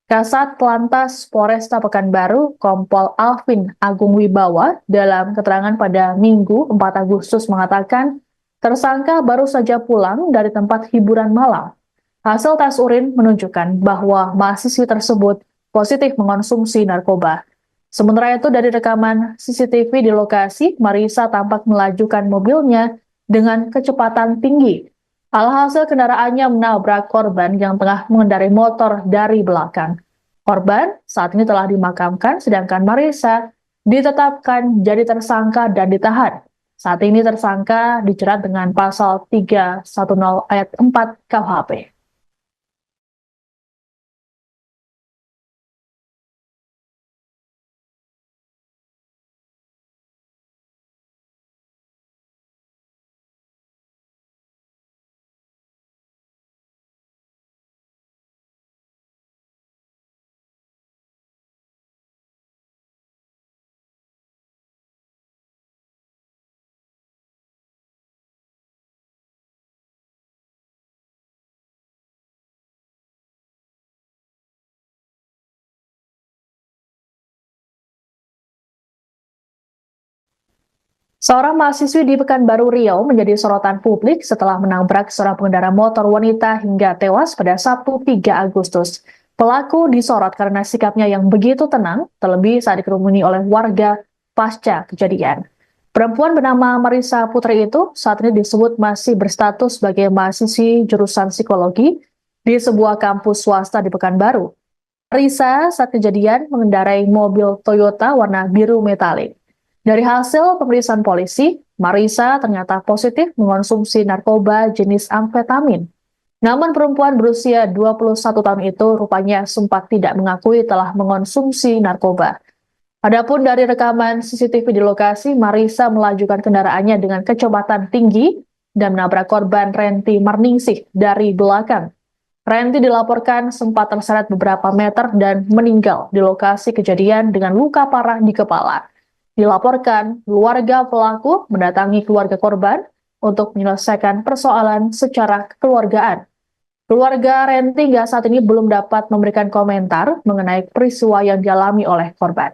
Kasat Lantas Polresta Pekanbaru, Kompol Alvin Agung Wibawa, dalam keterangan pada Minggu 4 Agustus mengatakan, tersangka baru saja pulang dari tempat hiburan malam. Hasil tes urin menunjukkan bahwa mahasiswi tersebut positif mengonsumsi narkoba. Sementara itu, dari rekaman CCTV di lokasi, Marisa tampak melajukan mobilnya dengan kecepatan tinggi. Alhasil kendaraannya menabrak korban yang tengah mengendarai motor dari belakang. Korban saat ini telah dimakamkan, sedangkan Marisa ditetapkan jadi tersangka dan ditahan. Saat ini tersangka dijerat dengan pasal 310 ayat 4 KUHP. Seorang mahasiswi di Pekanbaru Riau menjadi sorotan publik setelah menabrak seorang pengendara motor wanita hingga tewas pada Sabtu 3 Agustus. Pelaku disorot karena sikapnya yang begitu tenang, terlebih saat dikerumuni oleh warga pasca kejadian. Perempuan bernama Marisa Putri itu saat ini disebut masih berstatus sebagai mahasiswi jurusan psikologi di sebuah kampus swasta di Pekanbaru. Marisa saat kejadian mengendarai mobil Toyota warna biru metalik. Dari hasil pemeriksaan polisi, Marisa ternyata positif mengonsumsi narkoba jenis amfetamin. Namun perempuan berusia 21 tahun itu rupanya sempat tidak mengakui telah mengonsumsi narkoba. Adapun dari rekaman CCTV di lokasi, Marisa melajukan kendaraannya dengan kecepatan tinggi dan menabrak korban Renti Marningsih dari belakang. Renti dilaporkan sempat terseret beberapa meter dan meninggal di lokasi kejadian dengan luka parah di kepala. Dilaporkan, keluarga pelaku mendatangi keluarga korban untuk menyelesaikan persoalan secara kekeluargaan. Keluarga Renti hingga saat ini belum dapat memberikan komentar mengenai peristiwa yang dialami oleh korban.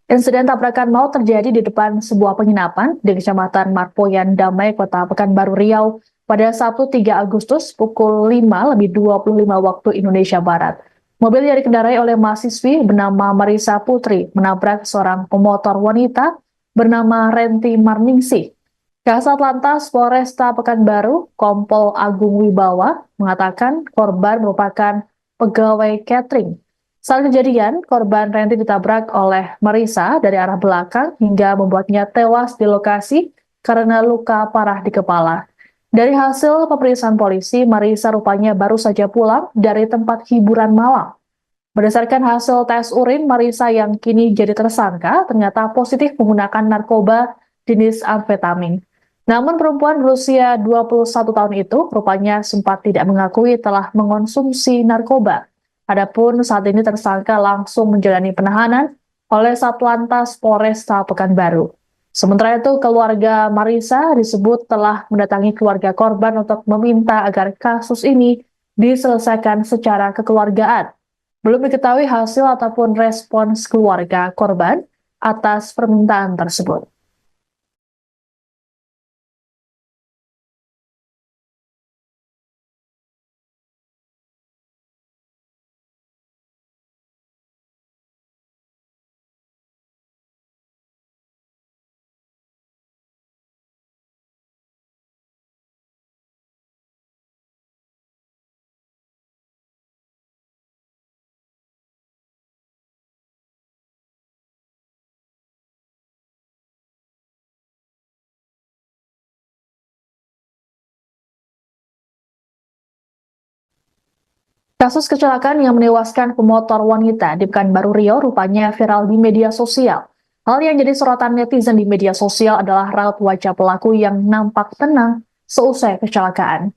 Insiden tabrakan maut terjadi di depan sebuah penginapan di Kecamatan Marpoyan Damai, Kota Pekanbaru Riau pada Sabtu 3 Agustus pukul 5:25 waktu Indonesia Barat. Mobil yang dikendarai oleh mahasiswi bernama Marisa Putri menabrak seorang pemotor wanita bernama Renti Marningsih. Kasat Lantas Polresta Pekanbaru, Kompol Agung Wibawa, mengatakan korban merupakan pegawai catering. Saat kejadian, korban Renti ditabrak oleh Marisa dari arah belakang hingga membuatnya tewas di lokasi karena luka parah di kepala. Dari hasil pemeriksaan polisi, Marisa rupanya baru saja pulang dari tempat hiburan malam. Berdasarkan hasil tes urin, Marisa yang kini jadi tersangka ternyata positif menggunakan narkoba jenis amfetamin. Namun perempuan berusia 21 tahun itu rupanya sempat tidak mengakui telah mengonsumsi narkoba. Adapun saat ini tersangka langsung menjalani penahanan oleh Satlantas Polresta Pekanbaru. Sementara itu, keluarga Marisa disebut telah mendatangi keluarga korban untuk meminta agar kasus ini diselesaikan secara kekeluargaan. Belum diketahui hasil ataupun respons keluarga korban atas permintaan tersebut. Kasus kecelakaan yang menewaskan pemotor wanita di Pekanbaru Riau rupanya viral di media sosial. Hal yang jadi sorotan netizen di media sosial adalah raut wajah pelaku yang nampak tenang seusai kecelakaan.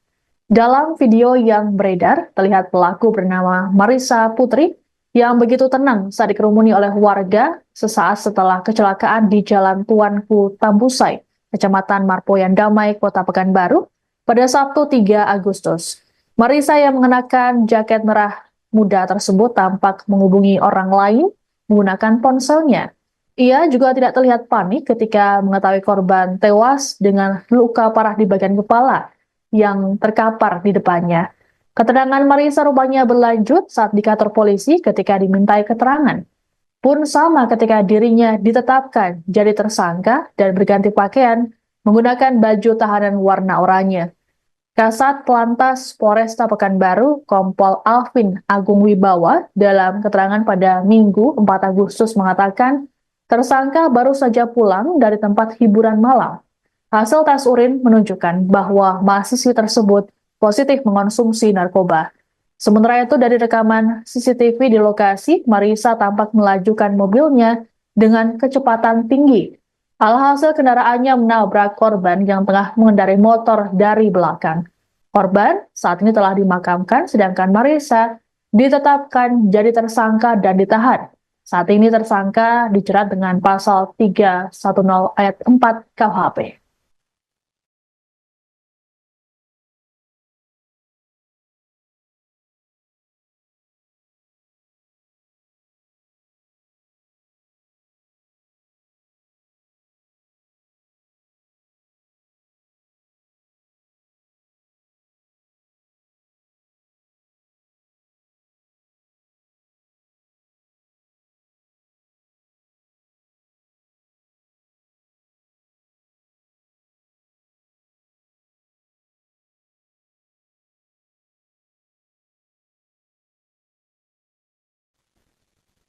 Dalam video yang beredar, terlihat pelaku bernama Marisa Putri yang begitu tenang saat dikerumuni oleh warga sesaat setelah kecelakaan di Jalan Tuanku Tambusai, Kecamatan Marpoyan Damai, Kota Pekanbaru, pada Sabtu 3 Agustus. Marisa yang mengenakan jaket merah muda tersebut tampak menghubungi orang lain menggunakan ponselnya. Ia juga tidak terlihat panik ketika mengetahui korban tewas dengan luka parah di bagian kepala yang terkapar di depannya. Keterangan Marisa rupanya berlanjut saat di kantor polisi ketika dimintai keterangan. Pun sama ketika dirinya ditetapkan jadi tersangka dan berganti pakaian menggunakan baju tahanan warna oranye. Kasat Lantas Polresta Pekanbaru, Kompol Alvin Agung Wibawa, dalam keterangan pada Minggu 4 Agustus mengatakan, tersangka baru saja pulang dari tempat hiburan malam. Hasil tes urin menunjukkan bahwa mahasiswi tersebut positif mengonsumsi narkoba. Sementara itu dari rekaman CCTV di lokasi, Marisa tampak melajukan mobilnya dengan kecepatan tinggi. Alhasil kendaraannya menabrak korban yang tengah mengendarai motor dari belakang. Korban saat ini telah dimakamkan, sedangkan Marisa ditetapkan jadi tersangka dan ditahan. Saat ini tersangka dijerat dengan pasal 310 ayat 4 KUHP.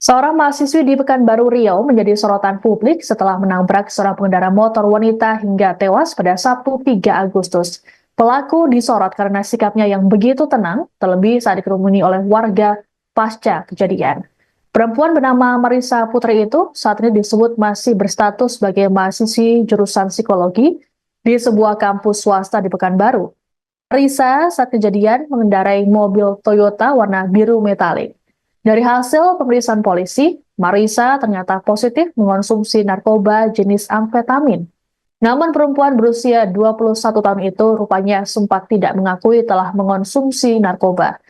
Seorang mahasiswi di Pekanbaru Riau menjadi sorotan publik setelah menabrak seorang pengendara motor wanita hingga tewas pada Sabtu 3 Agustus. Pelaku disorot karena sikapnya yang begitu tenang, terlebih saat dikerumuni oleh warga pasca kejadian. Perempuan bernama Marisa Putri itu saat ini disebut masih berstatus sebagai mahasiswi jurusan psikologi di sebuah kampus swasta di Pekanbaru. Marisa saat kejadian mengendarai mobil Toyota warna biru metalik. Dari hasil pemeriksaan polisi, Marisa ternyata positif mengonsumsi narkoba jenis amfetamin. Namun perempuan berusia 21 tahun itu rupanya sempat tidak mengakui telah mengonsumsi narkoba.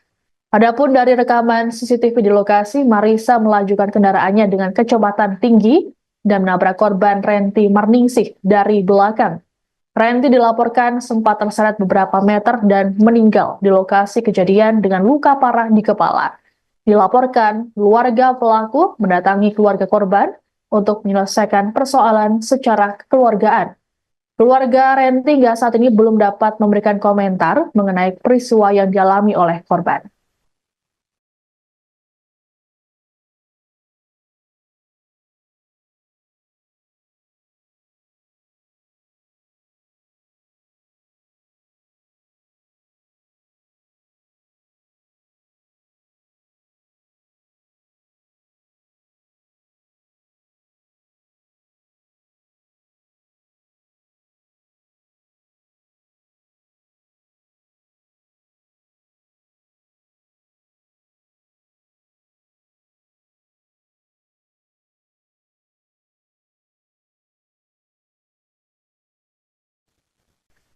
Adapun dari rekaman CCTV di lokasi, Marisa melajukan kendaraannya dengan kecepatan tinggi dan menabrak korban Renti Marningsih dari belakang. Renti dilaporkan sempat terseret beberapa meter dan meninggal di lokasi kejadian dengan luka parah di kepala. Dilaporkan, keluarga pelaku mendatangi keluarga korban untuk menyelesaikan persoalan secara kekeluargaan. Keluarga Renti hingga saat ini belum dapat memberikan komentar mengenai peristiwa yang dialami oleh korban.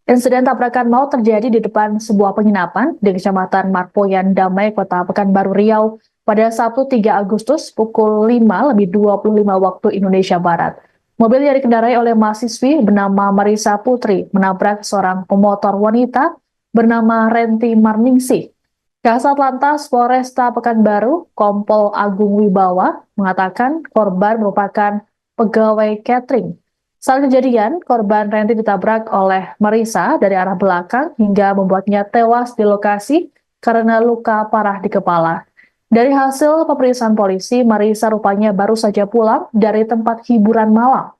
Insiden tabrakan maut terjadi di depan sebuah penginapan di Kecamatan Marpoyan Damai, Kota Pekanbaru Riau pada Sabtu 3 Agustus pukul 5:25 waktu Indonesia Barat. Mobil yang dikendarai oleh mahasiswi bernama Marisa Putri menabrak seorang pemotor wanita bernama Renti Marningsih. Kasat Lantas Polresta Pekanbaru, Kompol Agung Wibawa, mengatakan korban merupakan pegawai catering. Saat kejadian, korban Renti ditabrak oleh Marisa dari arah belakang hingga membuatnya tewas di lokasi karena luka parah di kepala. Dari hasil pemeriksaan polisi, Marisa rupanya baru saja pulang dari tempat hiburan malam.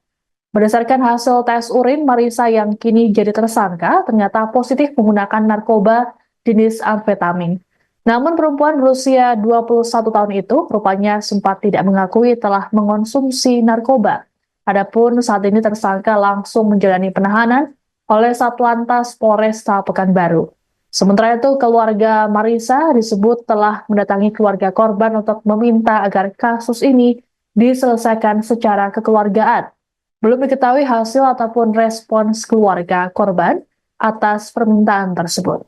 Berdasarkan hasil tes urin, Marisa yang kini jadi tersangka ternyata positif menggunakan narkoba jenis amfetamin. Namun perempuan berusia 21 tahun itu rupanya sempat tidak mengakui telah mengonsumsi narkoba. Adapun saat ini tersangka langsung menjalani penahanan oleh Satlantas Polresta Pekanbaru. Sementara itu, keluarga Marisa disebut telah mendatangi keluarga korban untuk meminta agar kasus ini diselesaikan secara kekeluargaan. Belum diketahui hasil ataupun respons keluarga korban atas permintaan tersebut.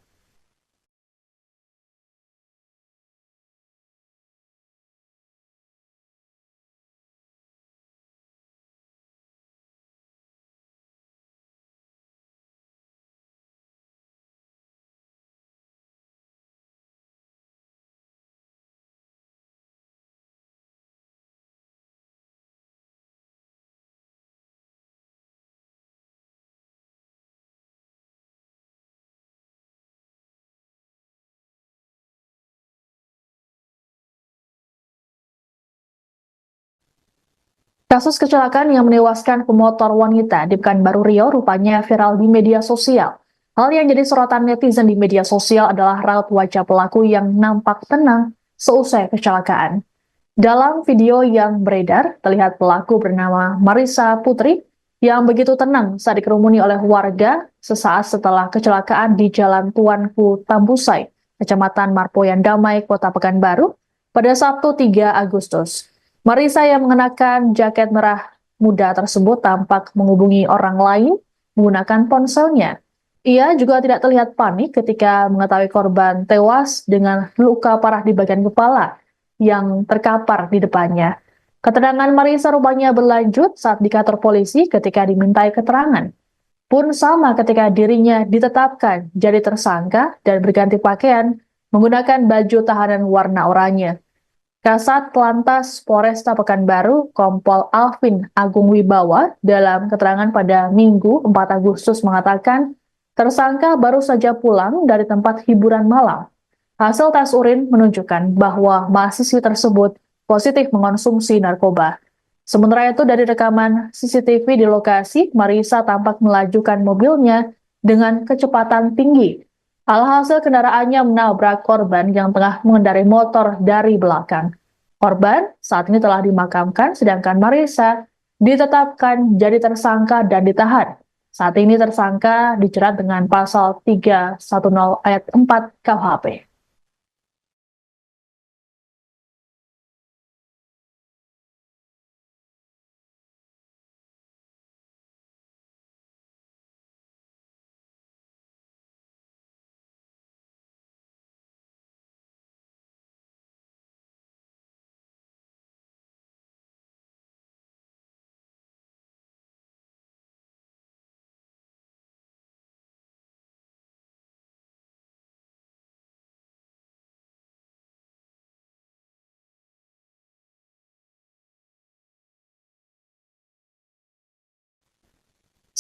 Kasus kecelakaan yang menewaskan pemotor wanita di Pekanbaru Riau rupanya viral di media sosial. Hal yang jadi sorotan netizen di media sosial adalah raut wajah pelaku yang nampak tenang seusai kecelakaan. Dalam video yang beredar, terlihat pelaku bernama Marisa Putri yang begitu tenang saat dikerumuni oleh warga sesaat setelah kecelakaan di Jalan Tuanku Tambusai, Kecamatan Marpoyan Damai, Kota Pekanbaru, pada Sabtu 3 Agustus. Marisa yang mengenakan jaket merah muda tersebut tampak menghubungi orang lain menggunakan ponselnya. Ia juga tidak terlihat panik ketika mengetahui korban tewas dengan luka parah di bagian kepala yang terkapar di depannya. Keterangan Marisa rupanya berlanjut saat di kantor polisi ketika dimintai keterangan. Pun sama ketika dirinya ditetapkan jadi tersangka dan berganti pakaian menggunakan baju tahanan warna oranye. Kasat Lantas Polresta Pekanbaru, Kompol Alvin Agung Wibawa, dalam keterangan pada Minggu 4 Agustus mengatakan, tersangka baru saja pulang dari tempat hiburan malam. Hasil tes urin menunjukkan bahwa mahasiswi tersebut positif mengonsumsi narkoba. Sementara itu dari rekaman CCTV di lokasi, Marisa tampak melajukan mobilnya dengan kecepatan tinggi. Alhasil kendaraannya menabrak korban yang tengah mengendarai motor dari belakang. Korban saat ini telah dimakamkan, sedangkan Marisa ditetapkan jadi tersangka dan ditahan. Saat ini tersangka dijerat dengan pasal 310 ayat 4 KUHP.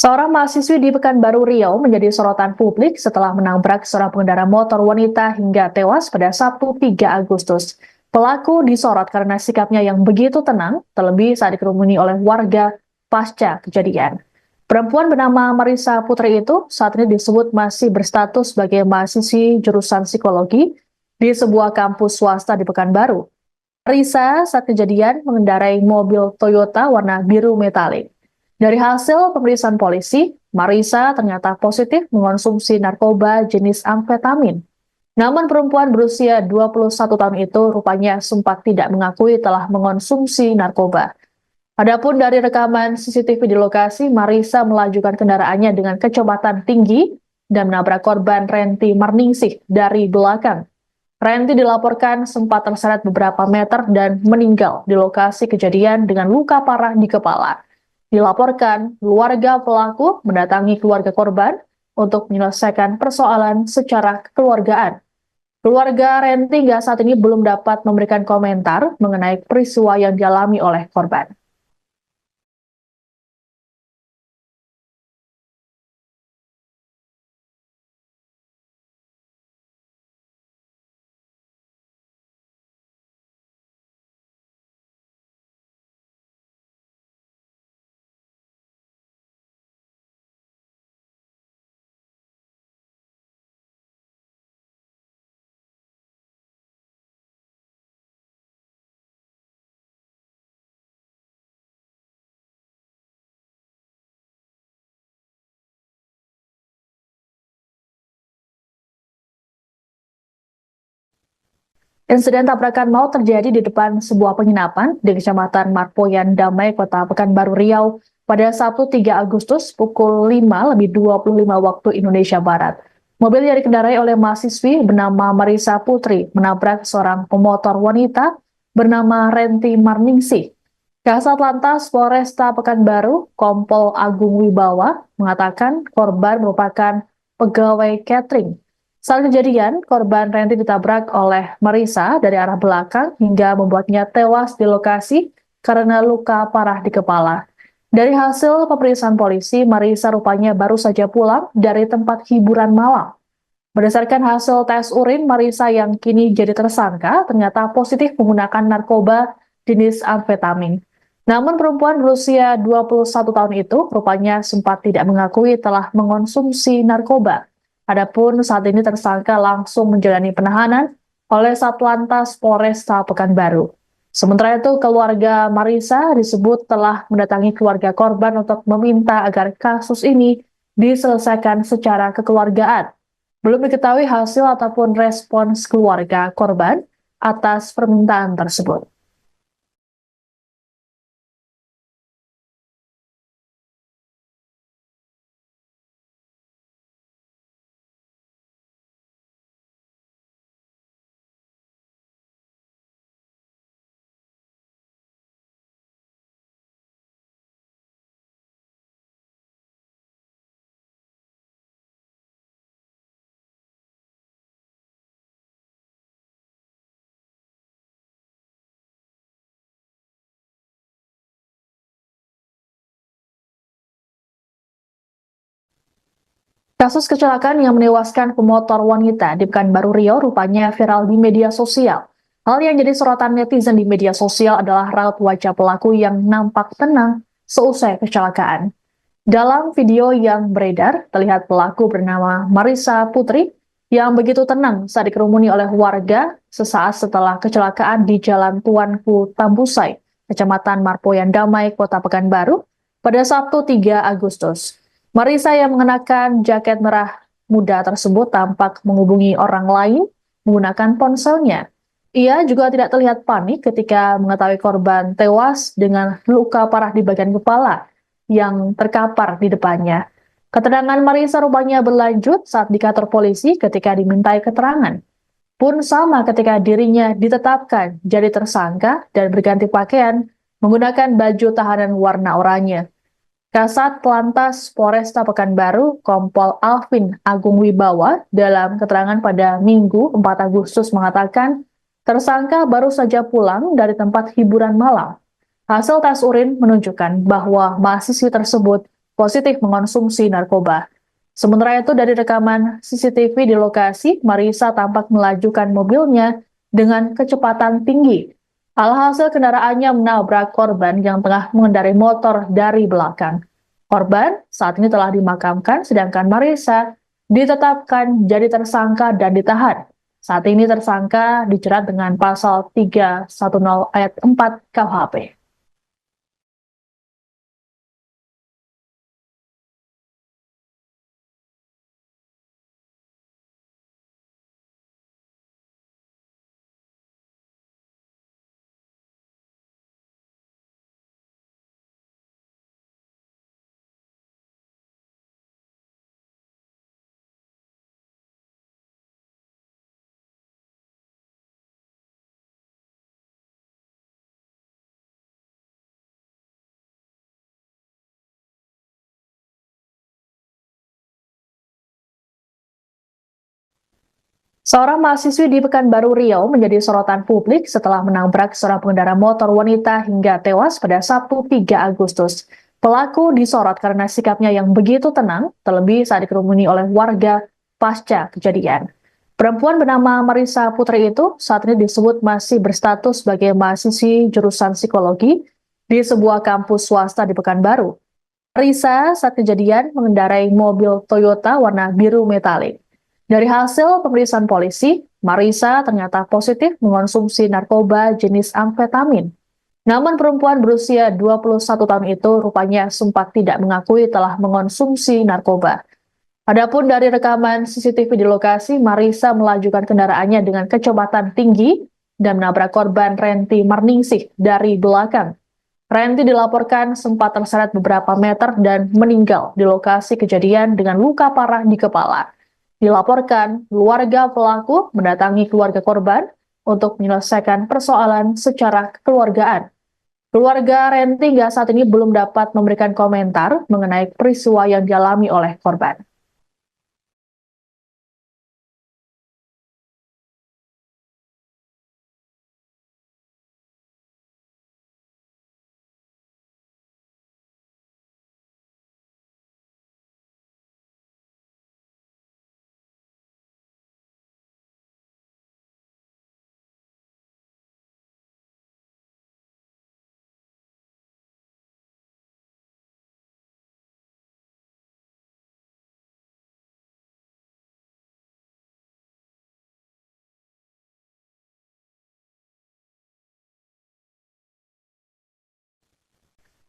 Seorang mahasiswi di Pekanbaru Riau menjadi sorotan publik setelah menabrak seorang pengendara motor wanita hingga tewas pada Sabtu 3 Agustus. Pelaku disorot karena sikapnya yang begitu tenang, terlebih saat dikerumuni oleh warga pasca kejadian. Perempuan bernama Marisa Putri itu saat ini disebut masih berstatus sebagai mahasiswi jurusan psikologi di sebuah kampus swasta di Pekanbaru. Marisa saat kejadian mengendarai mobil Toyota warna biru metalik. Dari hasil pemeriksaan polisi, Marisa ternyata positif mengonsumsi narkoba jenis amfetamin. Namun perempuan berusia 21 tahun itu rupanya sempat tidak mengakui telah mengonsumsi narkoba. Adapun dari rekaman CCTV di lokasi, Marisa melajukan kendaraannya dengan kecepatan tinggi dan menabrak korban Renti Marningsih dari belakang. Renti dilaporkan sempat terseret beberapa meter dan meninggal di lokasi kejadian dengan luka parah di kepala. Dilaporkan, keluarga pelaku mendatangi keluarga korban untuk menyelesaikan persoalan secara kekeluargaan. Keluarga Renti hingga saat ini belum dapat memberikan komentar mengenai peristiwa yang dialami oleh korban. Insiden tabrakan maut terjadi di depan sebuah penginapan di Kecamatan Marpoyan Damai, Kota Pekanbaru Riau pada Sabtu 3 Agustus pukul 5:25 waktu Indonesia Barat. Mobil yang dikendarai oleh mahasiswi bernama Marisa Putri menabrak seorang pemotor wanita bernama Renti Marningsih. Kasat Lantas Polresta Pekanbaru, Kompol Agung Wibawa, mengatakan korban merupakan pegawai catering. Saat kejadian, korban Renti ditabrak oleh Marisa dari arah belakang hingga membuatnya tewas di lokasi karena luka parah di kepala. Dari hasil pemeriksaan polisi, Marisa rupanya baru saja pulang dari tempat hiburan malam. Berdasarkan hasil tes urin, Marisa yang kini jadi tersangka ternyata positif menggunakan narkoba jenis amfetamin. Namun perempuan berusia 21 tahun itu rupanya sempat tidak mengakui telah mengonsumsi narkoba. Adapun saat ini tersangka langsung menjalani penahanan oleh Satlantas Polresta Pekanbaru. Sementara itu, keluarga Marisa disebut telah mendatangi keluarga korban untuk meminta agar kasus ini diselesaikan secara kekeluargaan. Belum diketahui hasil ataupun respons keluarga korban atas permintaan tersebut. Kasus kecelakaan yang menewaskan pemotor wanita di Pekanbaru Riau rupanya viral di media sosial. Hal yang jadi sorotan netizen di media sosial adalah raut wajah pelaku yang nampak tenang seusai kecelakaan. Dalam video yang beredar, terlihat pelaku bernama Marissa Putri yang begitu tenang saat dikerumuni oleh warga sesaat setelah kecelakaan di Jalan Tuanku Tambusai, Kecamatan Marpoyan Damai, Kota Pekanbaru, pada Sabtu 3 Agustus. Marissa yang mengenakan jaket merah muda tersebut tampak menghubungi orang lain menggunakan ponselnya. Ia juga tidak terlihat panik ketika mengetahui korban tewas dengan luka parah di bagian kepala yang terkapar di depannya. Keterangan Marissa rupanya berlanjut saat di kantor polisi ketika dimintai keterangan. Pun sama ketika dirinya ditetapkan jadi tersangka dan berganti pakaian menggunakan baju tahanan warna oranye. Kasat Lantas Polresta Pekanbaru, Kompol Alvin Agung Wibawa, dalam keterangan pada Minggu 4 Agustus mengatakan, tersangka baru saja pulang dari tempat hiburan malam. Hasil tes urin menunjukkan bahwa mahasiswi tersebut positif mengonsumsi narkoba. Sementara itu dari rekaman CCTV di lokasi, Marissa tampak melajukan mobilnya dengan kecepatan tinggi. Alhasil kendaraannya menabrak korban yang tengah mengendarai motor dari belakang. Korban saat ini telah dimakamkan, sedangkan Marissa ditetapkan jadi tersangka dan ditahan. Saat ini tersangka dijerat dengan pasal 310 ayat 4 KUHP. Seorang mahasiswi di Pekanbaru Riau menjadi sorotan publik setelah menabrak seorang pengendara motor wanita hingga tewas pada Sabtu 3 Agustus. Pelaku disorot karena sikapnya yang begitu tenang, terlebih saat dikerumuni oleh warga pasca kejadian. Perempuan bernama Marissa Putri itu saat ini disebut masih berstatus sebagai mahasiswi jurusan psikologi di sebuah kampus swasta di Pekanbaru. Marissa saat kejadian mengendarai mobil Toyota warna biru metalik. Dari hasil pemeriksaan polisi, Marissa ternyata positif mengonsumsi narkoba jenis amfetamin. Namun perempuan berusia 21 tahun itu rupanya sempat tidak mengakui telah mengonsumsi narkoba. Adapun dari rekaman CCTV di lokasi, Marissa melajukan kendaraannya dengan kecepatan tinggi dan menabrak korban Renti Marningsih dari belakang. Renti dilaporkan sempat terseret beberapa meter dan meninggal di lokasi kejadian dengan luka parah di kepala. Dilaporkan, keluarga pelaku mendatangi keluarga korban untuk menyelesaikan persoalan secara kekeluargaan. Keluarga Renti hingga saat ini belum dapat memberikan komentar mengenai peristiwa yang dialami oleh korban.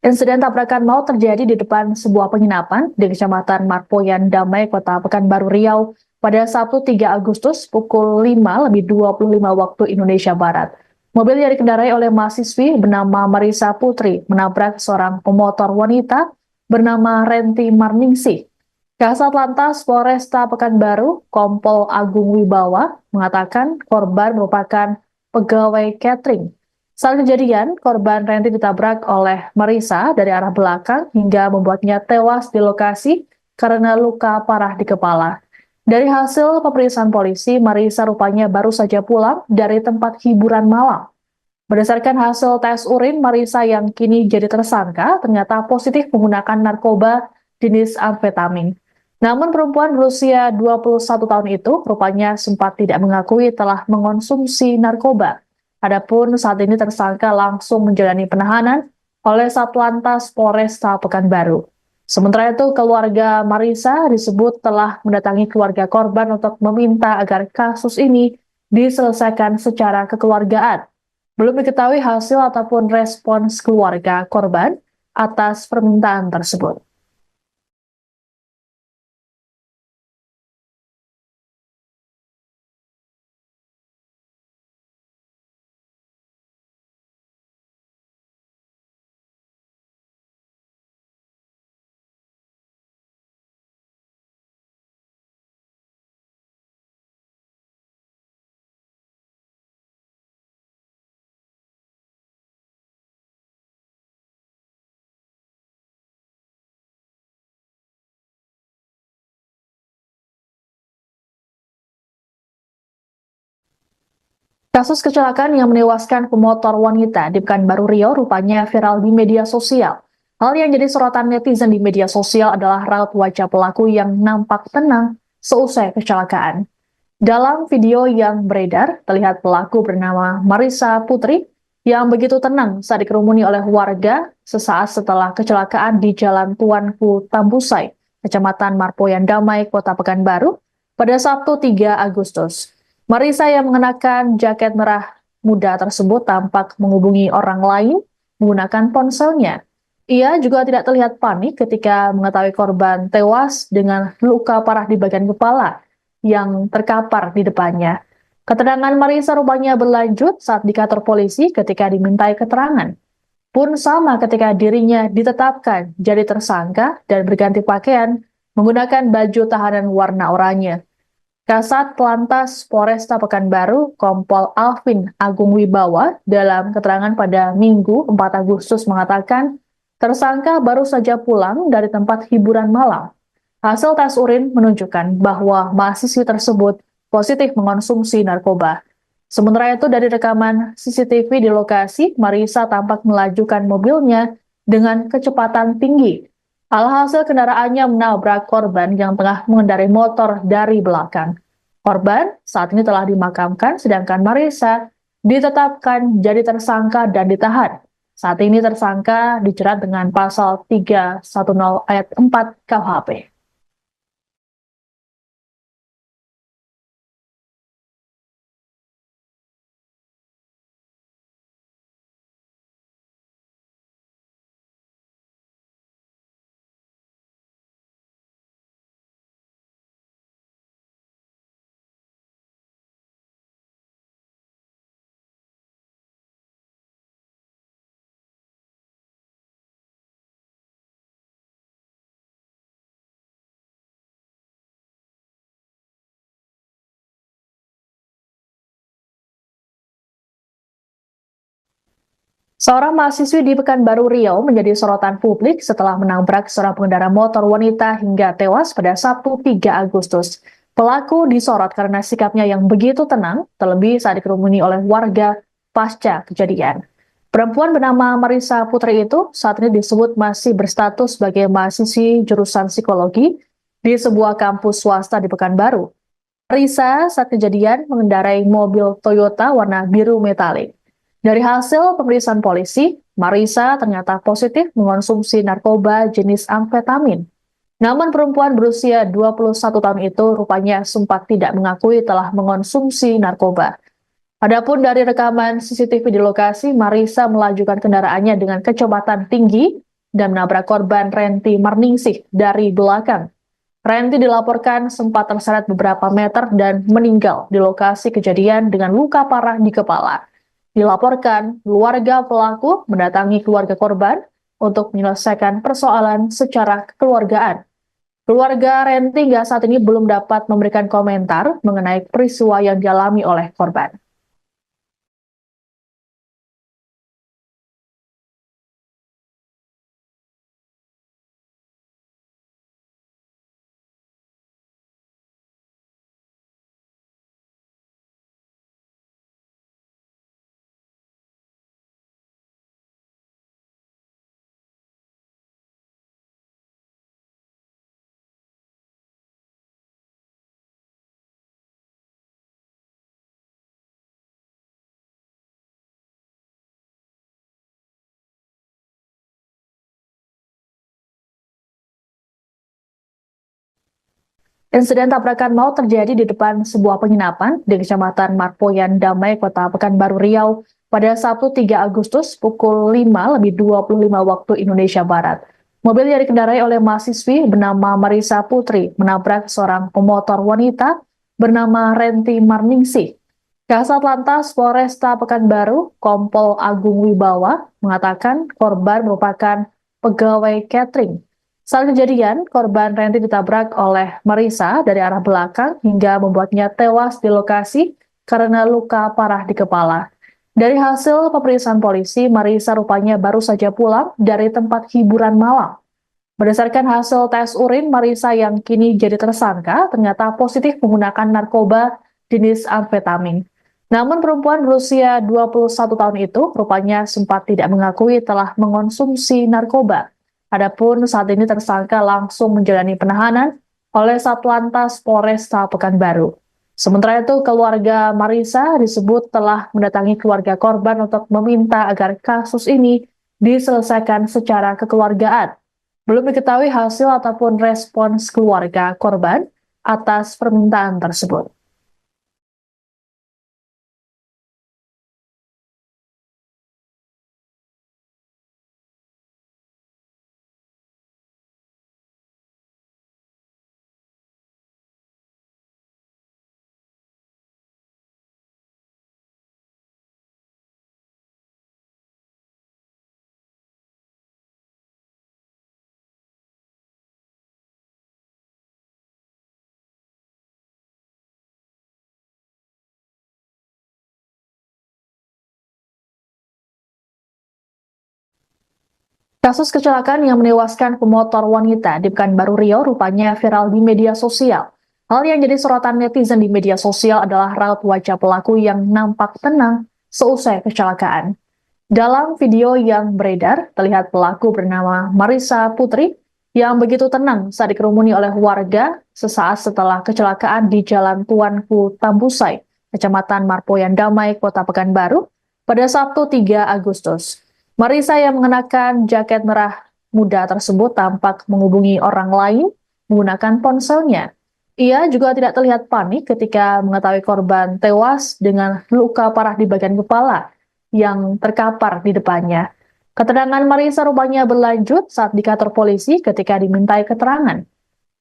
Insiden tabrakan maut terjadi di depan sebuah penginapan di Kecamatan Marpoyan Damai, Kota Pekanbaru Riau pada Sabtu 3 Agustus pukul 5:25 waktu Indonesia Barat. Mobil yang dikendarai oleh mahasiswi bernama Marissa Putri menabrak seorang pemotor wanita bernama Renti Marningsih. Kasat Lantas Polresta Pekanbaru, Kompol Agung Wibawa, mengatakan korban merupakan pegawai catering. Saat kejadian, korban Renti ditabrak oleh Marissa dari arah belakang hingga membuatnya tewas di lokasi karena luka parah di kepala. Dari hasil pemeriksaan polisi, Marissa rupanya baru saja pulang dari tempat hiburan malam. Berdasarkan hasil tes urin, Marissa yang kini jadi tersangka ternyata positif menggunakan narkoba jenis amfetamin. Namun perempuan berusia 21 tahun itu rupanya sempat tidak mengakui telah mengonsumsi narkoba. Adapun saat ini tersangka langsung menjalani penahanan oleh Satlantas Polresta Pekanbaru. Sementara itu, keluarga Marisa disebut telah mendatangi keluarga korban untuk meminta agar kasus ini diselesaikan secara kekeluargaan. Belum diketahui hasil ataupun respons keluarga korban atas permintaan tersebut. Kasus kecelakaan yang menewaskan pemotor wanita di Pekanbaru Riau rupanya viral di media sosial. Hal yang jadi sorotan netizen di media sosial adalah raut wajah pelaku yang nampak tenang seusai kecelakaan. Dalam video yang beredar, terlihat pelaku bernama Marisa Putri yang begitu tenang saat dikerumuni oleh warga sesaat setelah kecelakaan di Jalan Tuanku Tambusai, Kecamatan Marpoyan Damai, Kota Pekanbaru, pada Sabtu 3 Agustus. Marisa yang mengenakan jaket merah muda tersebut tampak menghubungi orang lain menggunakan ponselnya. Ia juga tidak terlihat panik ketika mengetahui korban tewas dengan luka parah di bagian kepala yang terkapar di depannya. Keterangan Marisa rupanya berlanjut saat di kantor polisi ketika dimintai keterangan. Pun sama ketika dirinya ditetapkan jadi tersangka dan berganti pakaian menggunakan baju tahanan warna oranye. Kasat Lantas Polresta Pekanbaru, Kompol Alvin Agung Wibawa, dalam keterangan pada Minggu 4 Agustus mengatakan, tersangka baru saja pulang dari tempat hiburan malam. Hasil tes urin menunjukkan bahwa mahasiswi tersebut positif mengonsumsi narkoba. Sementara itu dari rekaman CCTV di lokasi, Marisa tampak melajukan mobilnya dengan kecepatan tinggi. Alhasil kendaraannya menabrak korban yang tengah mengendarai motor dari belakang. Korban saat ini telah dimakamkan, sedangkan Marisa ditetapkan jadi tersangka dan ditahan. Saat ini tersangka dijerat dengan pasal 310 ayat 4 KUHP. Seorang mahasiswi di Pekanbaru Riau menjadi sorotan publik setelah menabrak seorang pengendara motor wanita hingga tewas pada Sabtu 3 Agustus. Pelaku disorot karena sikapnya yang begitu tenang, terlebih saat dikerumuni oleh warga pasca kejadian. Perempuan bernama Marisa Putri itu saat ini disebut masih berstatus sebagai mahasiswi jurusan psikologi di sebuah kampus swasta di Pekanbaru. Marisa saat kejadian mengendarai mobil Toyota warna biru metalik. Dari hasil pemeriksaan polisi, Marisa ternyata positif mengonsumsi narkoba jenis amfetamin. Namun perempuan berusia 21 tahun itu rupanya sempat tidak mengakui telah mengonsumsi narkoba. Adapun dari rekaman CCTV di lokasi, Marisa melajukan kendaraannya dengan kecepatan tinggi dan menabrak korban Renti Marningsih dari belakang. Renti dilaporkan sempat terseret beberapa meter dan meninggal di lokasi kejadian dengan luka parah di kepala. Dilaporkan, keluarga pelaku mendatangi keluarga korban untuk menyelesaikan persoalan secara kekeluargaan. Keluarga Renti hingga saat ini belum dapat memberikan komentar mengenai peristiwa yang dialami oleh korban. Insiden tabrakan maut terjadi di depan sebuah penginapan di Kecamatan Marpoyan Damai, Kota Pekanbaru Riau pada Sabtu 3 Agustus pukul 5:25 waktu Indonesia Barat. Mobil yang dikendarai oleh mahasiswi bernama Marisa Putri menabrak seorang pemotor wanita bernama Renti Marningsih. Kasat Lantas Polresta Pekanbaru, Kompol Agung Wibawa, mengatakan korban merupakan pegawai catering. Saat kejadian, korban Renti ditabrak oleh Marisa dari arah belakang hingga membuatnya tewas di lokasi karena luka parah di kepala. Dari hasil pemeriksaan polisi, Marisa rupanya baru saja pulang dari tempat hiburan malam. Berdasarkan hasil tes urin, Marisa yang kini jadi tersangka ternyata positif menggunakan narkoba jenis amfetamin. Namun perempuan berusia 21 tahun itu rupanya sempat tidak mengakui telah mengonsumsi narkoba. Adapun saat ini tersangka langsung menjalani penahanan oleh Satlantas Polresta Pekanbaru. Sementara itu, keluarga Marisa disebut telah mendatangi keluarga korban untuk meminta agar kasus ini diselesaikan secara kekeluargaan. Belum diketahui hasil ataupun respons keluarga korban atas permintaan tersebut. Kasus kecelakaan yang menewaskan pemotor wanita di Pekanbaru Riau rupanya viral di media sosial. Hal yang jadi sorotan netizen di media sosial adalah raut wajah pelaku yang nampak tenang seusai kecelakaan. Dalam video yang beredar, terlihat pelaku bernama Marisa Putri yang begitu tenang saat dikerumuni oleh warga sesaat setelah kecelakaan di Jalan Tuanku Tambusai, Kecamatan Marpoyan Damai, Kota Pekanbaru, pada Sabtu 3 Agustus. Marisa yang mengenakan jaket merah muda tersebut tampak menghubungi orang lain menggunakan ponselnya. Ia juga tidak terlihat panik ketika mengetahui korban tewas dengan luka parah di bagian kepala yang terkapar di depannya. Keterangan Marisa rupanya berlanjut saat di kantor polisi ketika dimintai keterangan.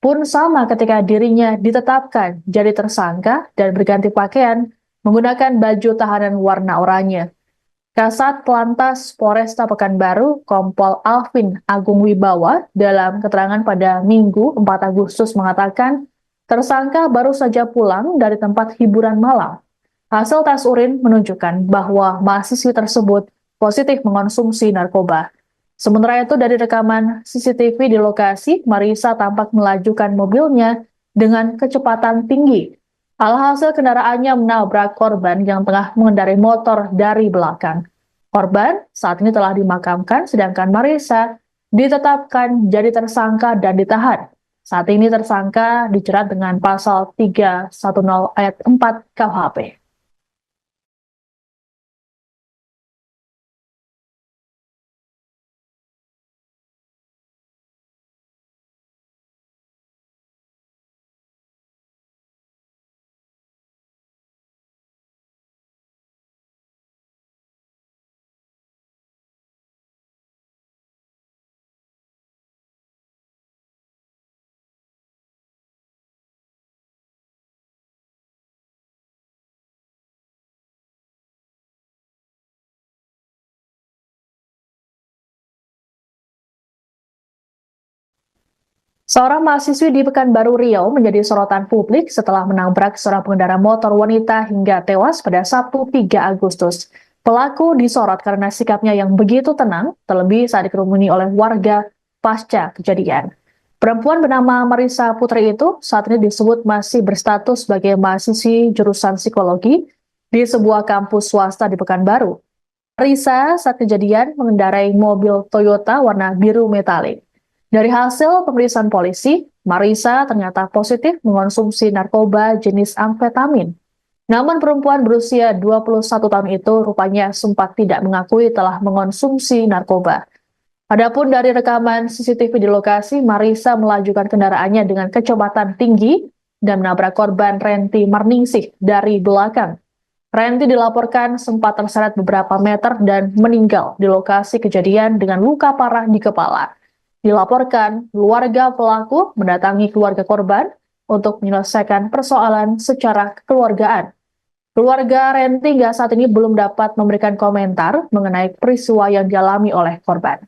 Pun sama ketika dirinya ditetapkan jadi tersangka dan berganti pakaian menggunakan baju tahanan warna oranye. Kasat Lantas Polresta Pekanbaru, Kompol Alvin Agung Wibawa, dalam keterangan pada Minggu 4 Agustus mengatakan, tersangka baru saja pulang dari tempat hiburan malam. Hasil tes urin menunjukkan bahwa mahasiswi tersebut positif mengonsumsi narkoba. Sementara itu dari rekaman CCTV di lokasi, Marisa tampak melajukan mobilnya dengan kecepatan tinggi. Alhasil kendaraannya menabrak korban yang tengah mengendarai motor dari belakang. Korban saat ini telah dimakamkan, sedangkan Marisa ditetapkan jadi tersangka dan ditahan. Saat ini tersangka dijerat dengan pasal 310 ayat 4 KUHP. Seorang mahasiswi di Pekanbaru Riau menjadi sorotan publik setelah menabrak seorang pengendara motor wanita hingga tewas pada Sabtu 3 Agustus. Pelaku disorot karena sikapnya yang begitu tenang, terlebih saat dikerumuni oleh warga pasca kejadian. Perempuan bernama Marisa Putri itu saat ini disebut masih berstatus sebagai mahasiswi jurusan psikologi di sebuah kampus swasta di Pekanbaru. Marisa saat kejadian mengendarai mobil Toyota warna biru metalik. Dari hasil pemeriksaan polisi, Marisa ternyata positif mengonsumsi narkoba jenis amfetamin. Namun perempuan berusia 21 tahun itu rupanya sempat tidak mengakui telah mengonsumsi narkoba. Adapun dari rekaman CCTV di lokasi, Marisa melajukan kendaraannya dengan kecepatan tinggi dan menabrak korban Renti Marningsih dari belakang. Renti dilaporkan sempat terseret beberapa meter dan meninggal di lokasi kejadian dengan luka parah di kepala. Dilaporkan, keluarga pelaku mendatangi keluarga korban untuk menyelesaikan persoalan secara kekeluargaan. Keluarga Renti hingga saat ini belum dapat memberikan komentar mengenai peristiwa yang dialami oleh korban.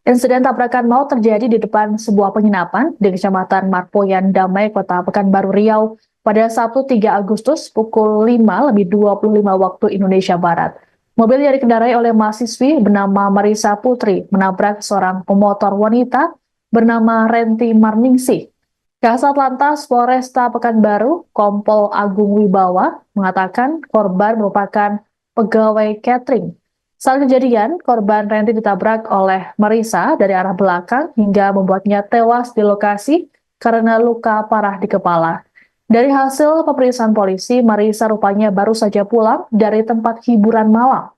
Insiden tabrakan maut terjadi di depan sebuah penginapan di Kecamatan Marpoyan Damai, Kota Pekanbaru Riau pada Sabtu 3 Agustus pukul 5:25 waktu Indonesia Barat. Mobil yang dikendarai oleh mahasiswi bernama Marisa Putri menabrak seorang pemotor wanita bernama Renti Marningsih. Kasat Lantas Polresta Pekanbaru, Kompol Agung Wibawa, mengatakan korban merupakan pegawai catering. Saat kejadian, korban Renti ditabrak oleh Marisa dari arah belakang hingga membuatnya tewas di lokasi karena luka parah di kepala. Dari hasil pemeriksaan polisi, Marisa rupanya baru saja pulang dari tempat hiburan malam.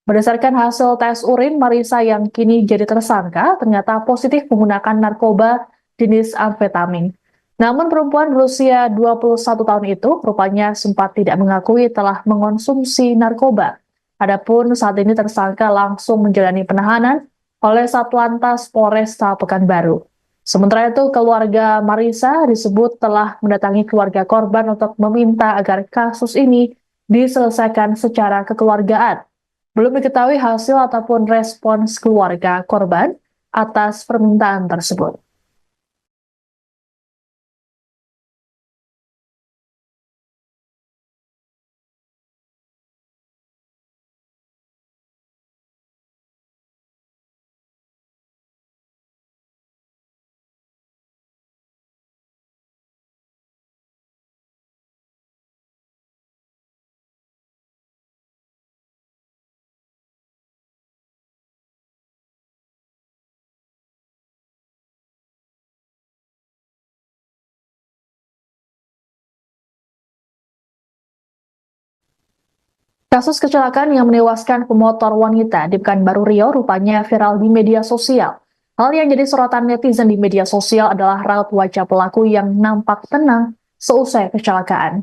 Berdasarkan hasil tes urin, Marisa yang kini jadi tersangka ternyata positif menggunakan narkoba jenis amfetamin. Namun perempuan berusia 21 tahun itu rupanya sempat tidak mengakui telah mengonsumsi narkoba. Adapun saat ini tersangka langsung menjalani penahanan oleh Satlantas Polresta Pekanbaru. Sementara itu, keluarga Marisa disebut telah mendatangi keluarga korban untuk meminta agar kasus ini diselesaikan secara kekeluargaan. Belum diketahui hasil ataupun respons keluarga korban atas permintaan tersebut. Kasus kecelakaan yang menewaskan pemotor wanita di Pekanbaru Riau rupanya viral di media sosial. Hal yang jadi sorotan netizen di media sosial adalah raut wajah pelaku yang nampak tenang seusai kecelakaan.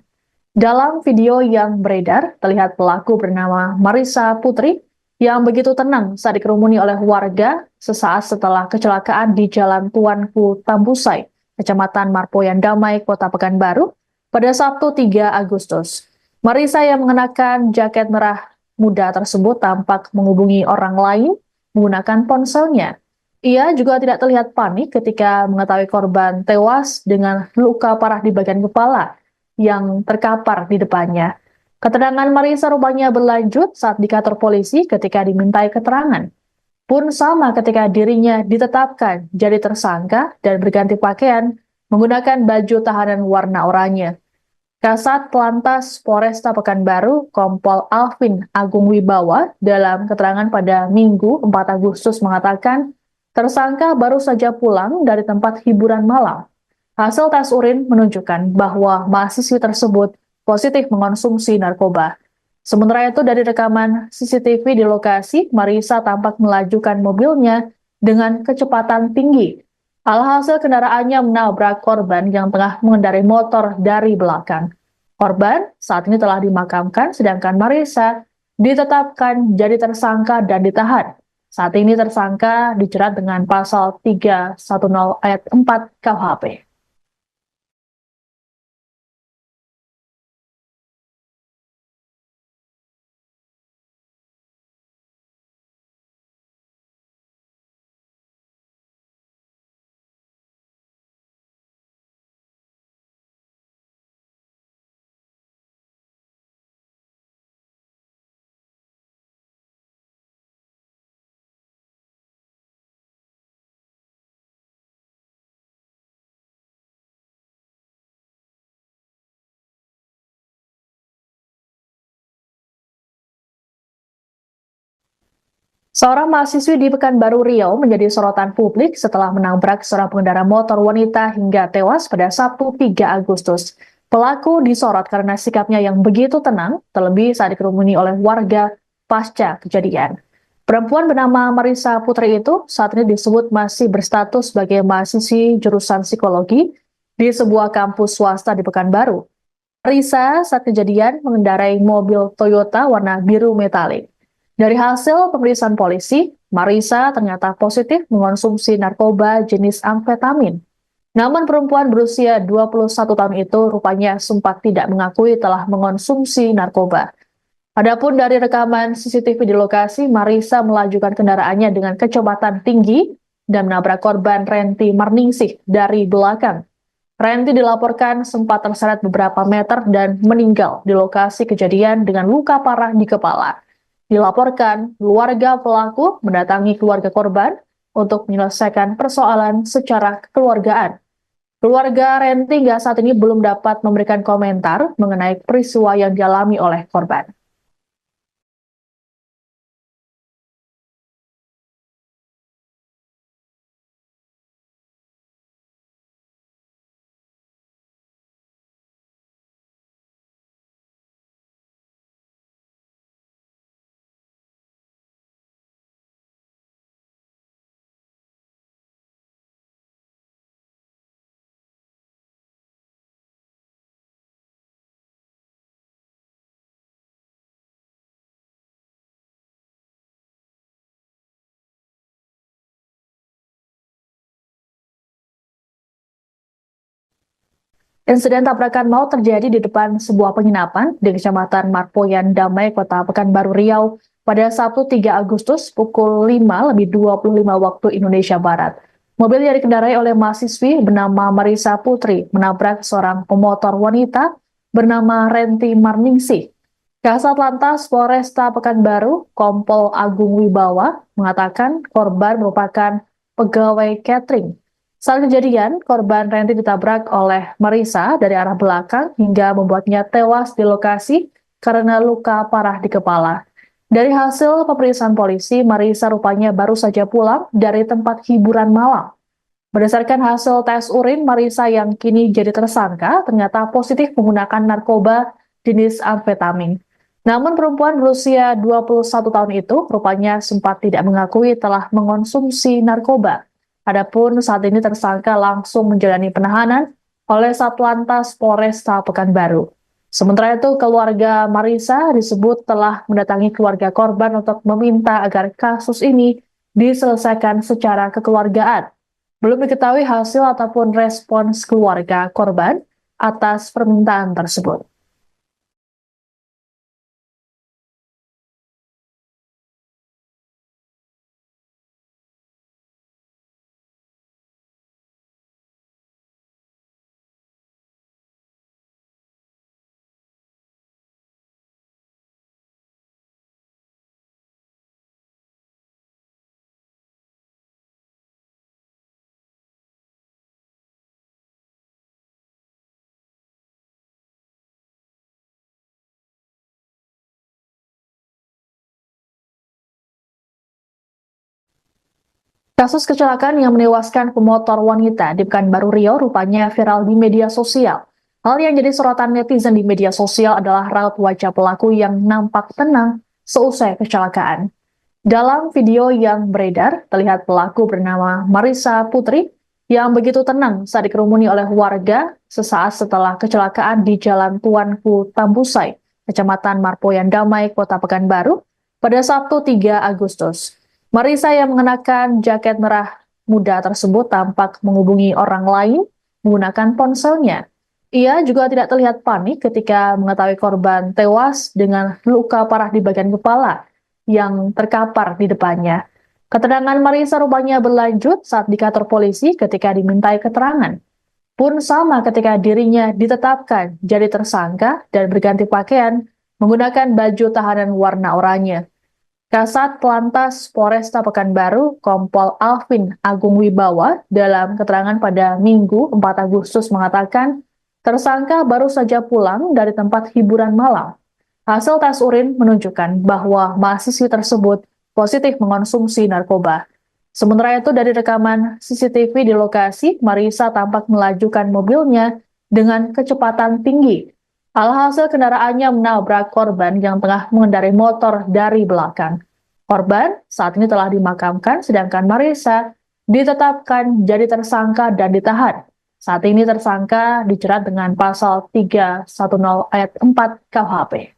Dalam video yang beredar, terlihat pelaku bernama Marisa Putri yang begitu tenang saat dikerumuni oleh warga sesaat setelah kecelakaan di Jalan Tuanku Tambusai, Kecamatan Marpoyan Damai, Kota Pekanbaru, pada Sabtu 3 Agustus. Marisa yang mengenakan jaket merah muda tersebut tampak menghubungi orang lain menggunakan ponselnya. Ia juga tidak terlihat panik ketika mengetahui korban tewas dengan luka parah di bagian kepala yang terkapar di depannya. Keterangan Marisa rupanya berlanjut saat di kantor polisi ketika dimintai keterangan. Pun sama ketika dirinya ditetapkan jadi tersangka dan berganti pakaian menggunakan baju tahanan warna oranye. Kasat Lantas Polresta Pekanbaru, Kompol Alvin Agung Wibawa, dalam keterangan pada Minggu 4 Agustus mengatakan, tersangka baru saja pulang dari tempat hiburan malam. Hasil tes urin menunjukkan bahwa mahasiswi tersebut positif mengonsumsi narkoba. Sementara itu dari rekaman CCTV di lokasi, Marisa tampak melajukan mobilnya dengan kecepatan tinggi. Alhasil kendaraannya menabrak korban yang tengah mengendarai motor dari belakang. Korban saat ini telah dimakamkan, sedangkan Marisa ditetapkan jadi tersangka dan ditahan. Saat ini tersangka dijerat dengan pasal 310 ayat 4 KUHP. Seorang mahasiswi di Pekanbaru Riau menjadi sorotan publik setelah menabrak seorang pengendara motor wanita hingga tewas pada Sabtu 3 Agustus. Pelaku disorot karena sikapnya yang begitu tenang, terlebih saat dikerumuni oleh warga pasca kejadian. Perempuan bernama Marisa Putri itu saat ini disebut masih berstatus sebagai mahasiswi jurusan psikologi di sebuah kampus swasta di Pekanbaru. Marisa saat kejadian mengendarai mobil Toyota warna biru metalik. Dari hasil pemeriksaan polisi, Marisa ternyata positif mengonsumsi narkoba jenis amfetamin. Namun perempuan berusia 21 tahun itu rupanya sempat tidak mengakui telah mengonsumsi narkoba. Adapun dari rekaman CCTV di lokasi, Marisa melajukan kendaraannya dengan kecepatan tinggi dan menabrak korban Renti Marningsih dari belakang. Renti dilaporkan sempat terseret beberapa meter dan meninggal di lokasi kejadian dengan luka parah di kepala. Dilaporkan, keluarga pelaku mendatangi keluarga korban untuk menyelesaikan persoalan secara kekeluargaan. Keluarga Renti hingga saat ini belum dapat memberikan komentar mengenai peristiwa yang dialami oleh korban. Insiden tabrakan maut terjadi di depan sebuah penginapan di Kecamatan Marpoyan Damai, Kota Pekanbaru Riau pada Sabtu 3 Agustus pukul 5:25 waktu Indonesia Barat. Mobil yang dikendarai oleh mahasiswi bernama Marisa Putri menabrak seorang pemotor wanita bernama Renti Marningsih. Kasat Lantas Polresta Pekanbaru, Kompol Agung Wibawa, mengatakan korban merupakan pegawai catering. Saat kejadian, korban Renti ditabrak oleh Marisa dari arah belakang hingga membuatnya tewas di lokasi karena luka parah di kepala. Dari hasil pemeriksaan polisi, Marisa rupanya baru saja pulang dari tempat hiburan malam. Berdasarkan hasil tes urin, Marisa yang kini jadi tersangka ternyata positif menggunakan narkoba jenis amfetamin. Namun perempuan berusia 21 tahun itu rupanya sempat tidak mengakui telah mengonsumsi narkoba. Adapun saat ini tersangka langsung menjalani penahanan oleh Satlantas Polresta Pekanbaru. Sementara itu, keluarga Marisa disebut telah mendatangi keluarga korban untuk meminta agar kasus ini diselesaikan secara kekeluargaan. Belum diketahui hasil ataupun respons keluarga korban atas permintaan tersebut. Kasus kecelakaan yang menewaskan pemotor wanita di Pekanbaru Riau rupanya viral di media sosial. Hal yang jadi sorotan netizen di media sosial adalah raut wajah pelaku yang nampak tenang seusai kecelakaan. Dalam video yang beredar, terlihat pelaku bernama Marisa Putri yang begitu tenang saat dikerumuni oleh warga sesaat setelah kecelakaan di Jalan Tuanku Tambusai, Kecamatan Marpoyan Damai, Kota Pekanbaru, pada Sabtu 3 Agustus. Marisa yang mengenakan jaket merah muda tersebut tampak menghubungi orang lain menggunakan ponselnya. Ia juga tidak terlihat panik ketika mengetahui korban tewas dengan luka parah di bagian kepala yang terkapar di depannya. Keterangan Marisa rupanya berlanjut saat di kantor polisi ketika dimintai keterangan. Pun sama ketika dirinya ditetapkan jadi tersangka dan berganti pakaian menggunakan baju tahanan warna oranye. Kasat Lantas Polresta Pekanbaru, Kompol Alvin Agung Wibawa, dalam keterangan pada Minggu 4 Agustus mengatakan, tersangka baru saja pulang dari tempat hiburan malam. Hasil tes urin menunjukkan bahwa mahasiswi tersebut positif mengonsumsi narkoba. Sementara itu dari rekaman CCTV di lokasi, Marisa tampak melajukan mobilnya dengan kecepatan tinggi. Alhasil kendaraannya menabrak korban yang tengah mengendarai motor dari belakang. Korban saat ini telah dimakamkan, sedangkan Marisa ditetapkan jadi tersangka dan ditahan. Saat ini tersangka dijerat dengan pasal 310 ayat 4 KUHP.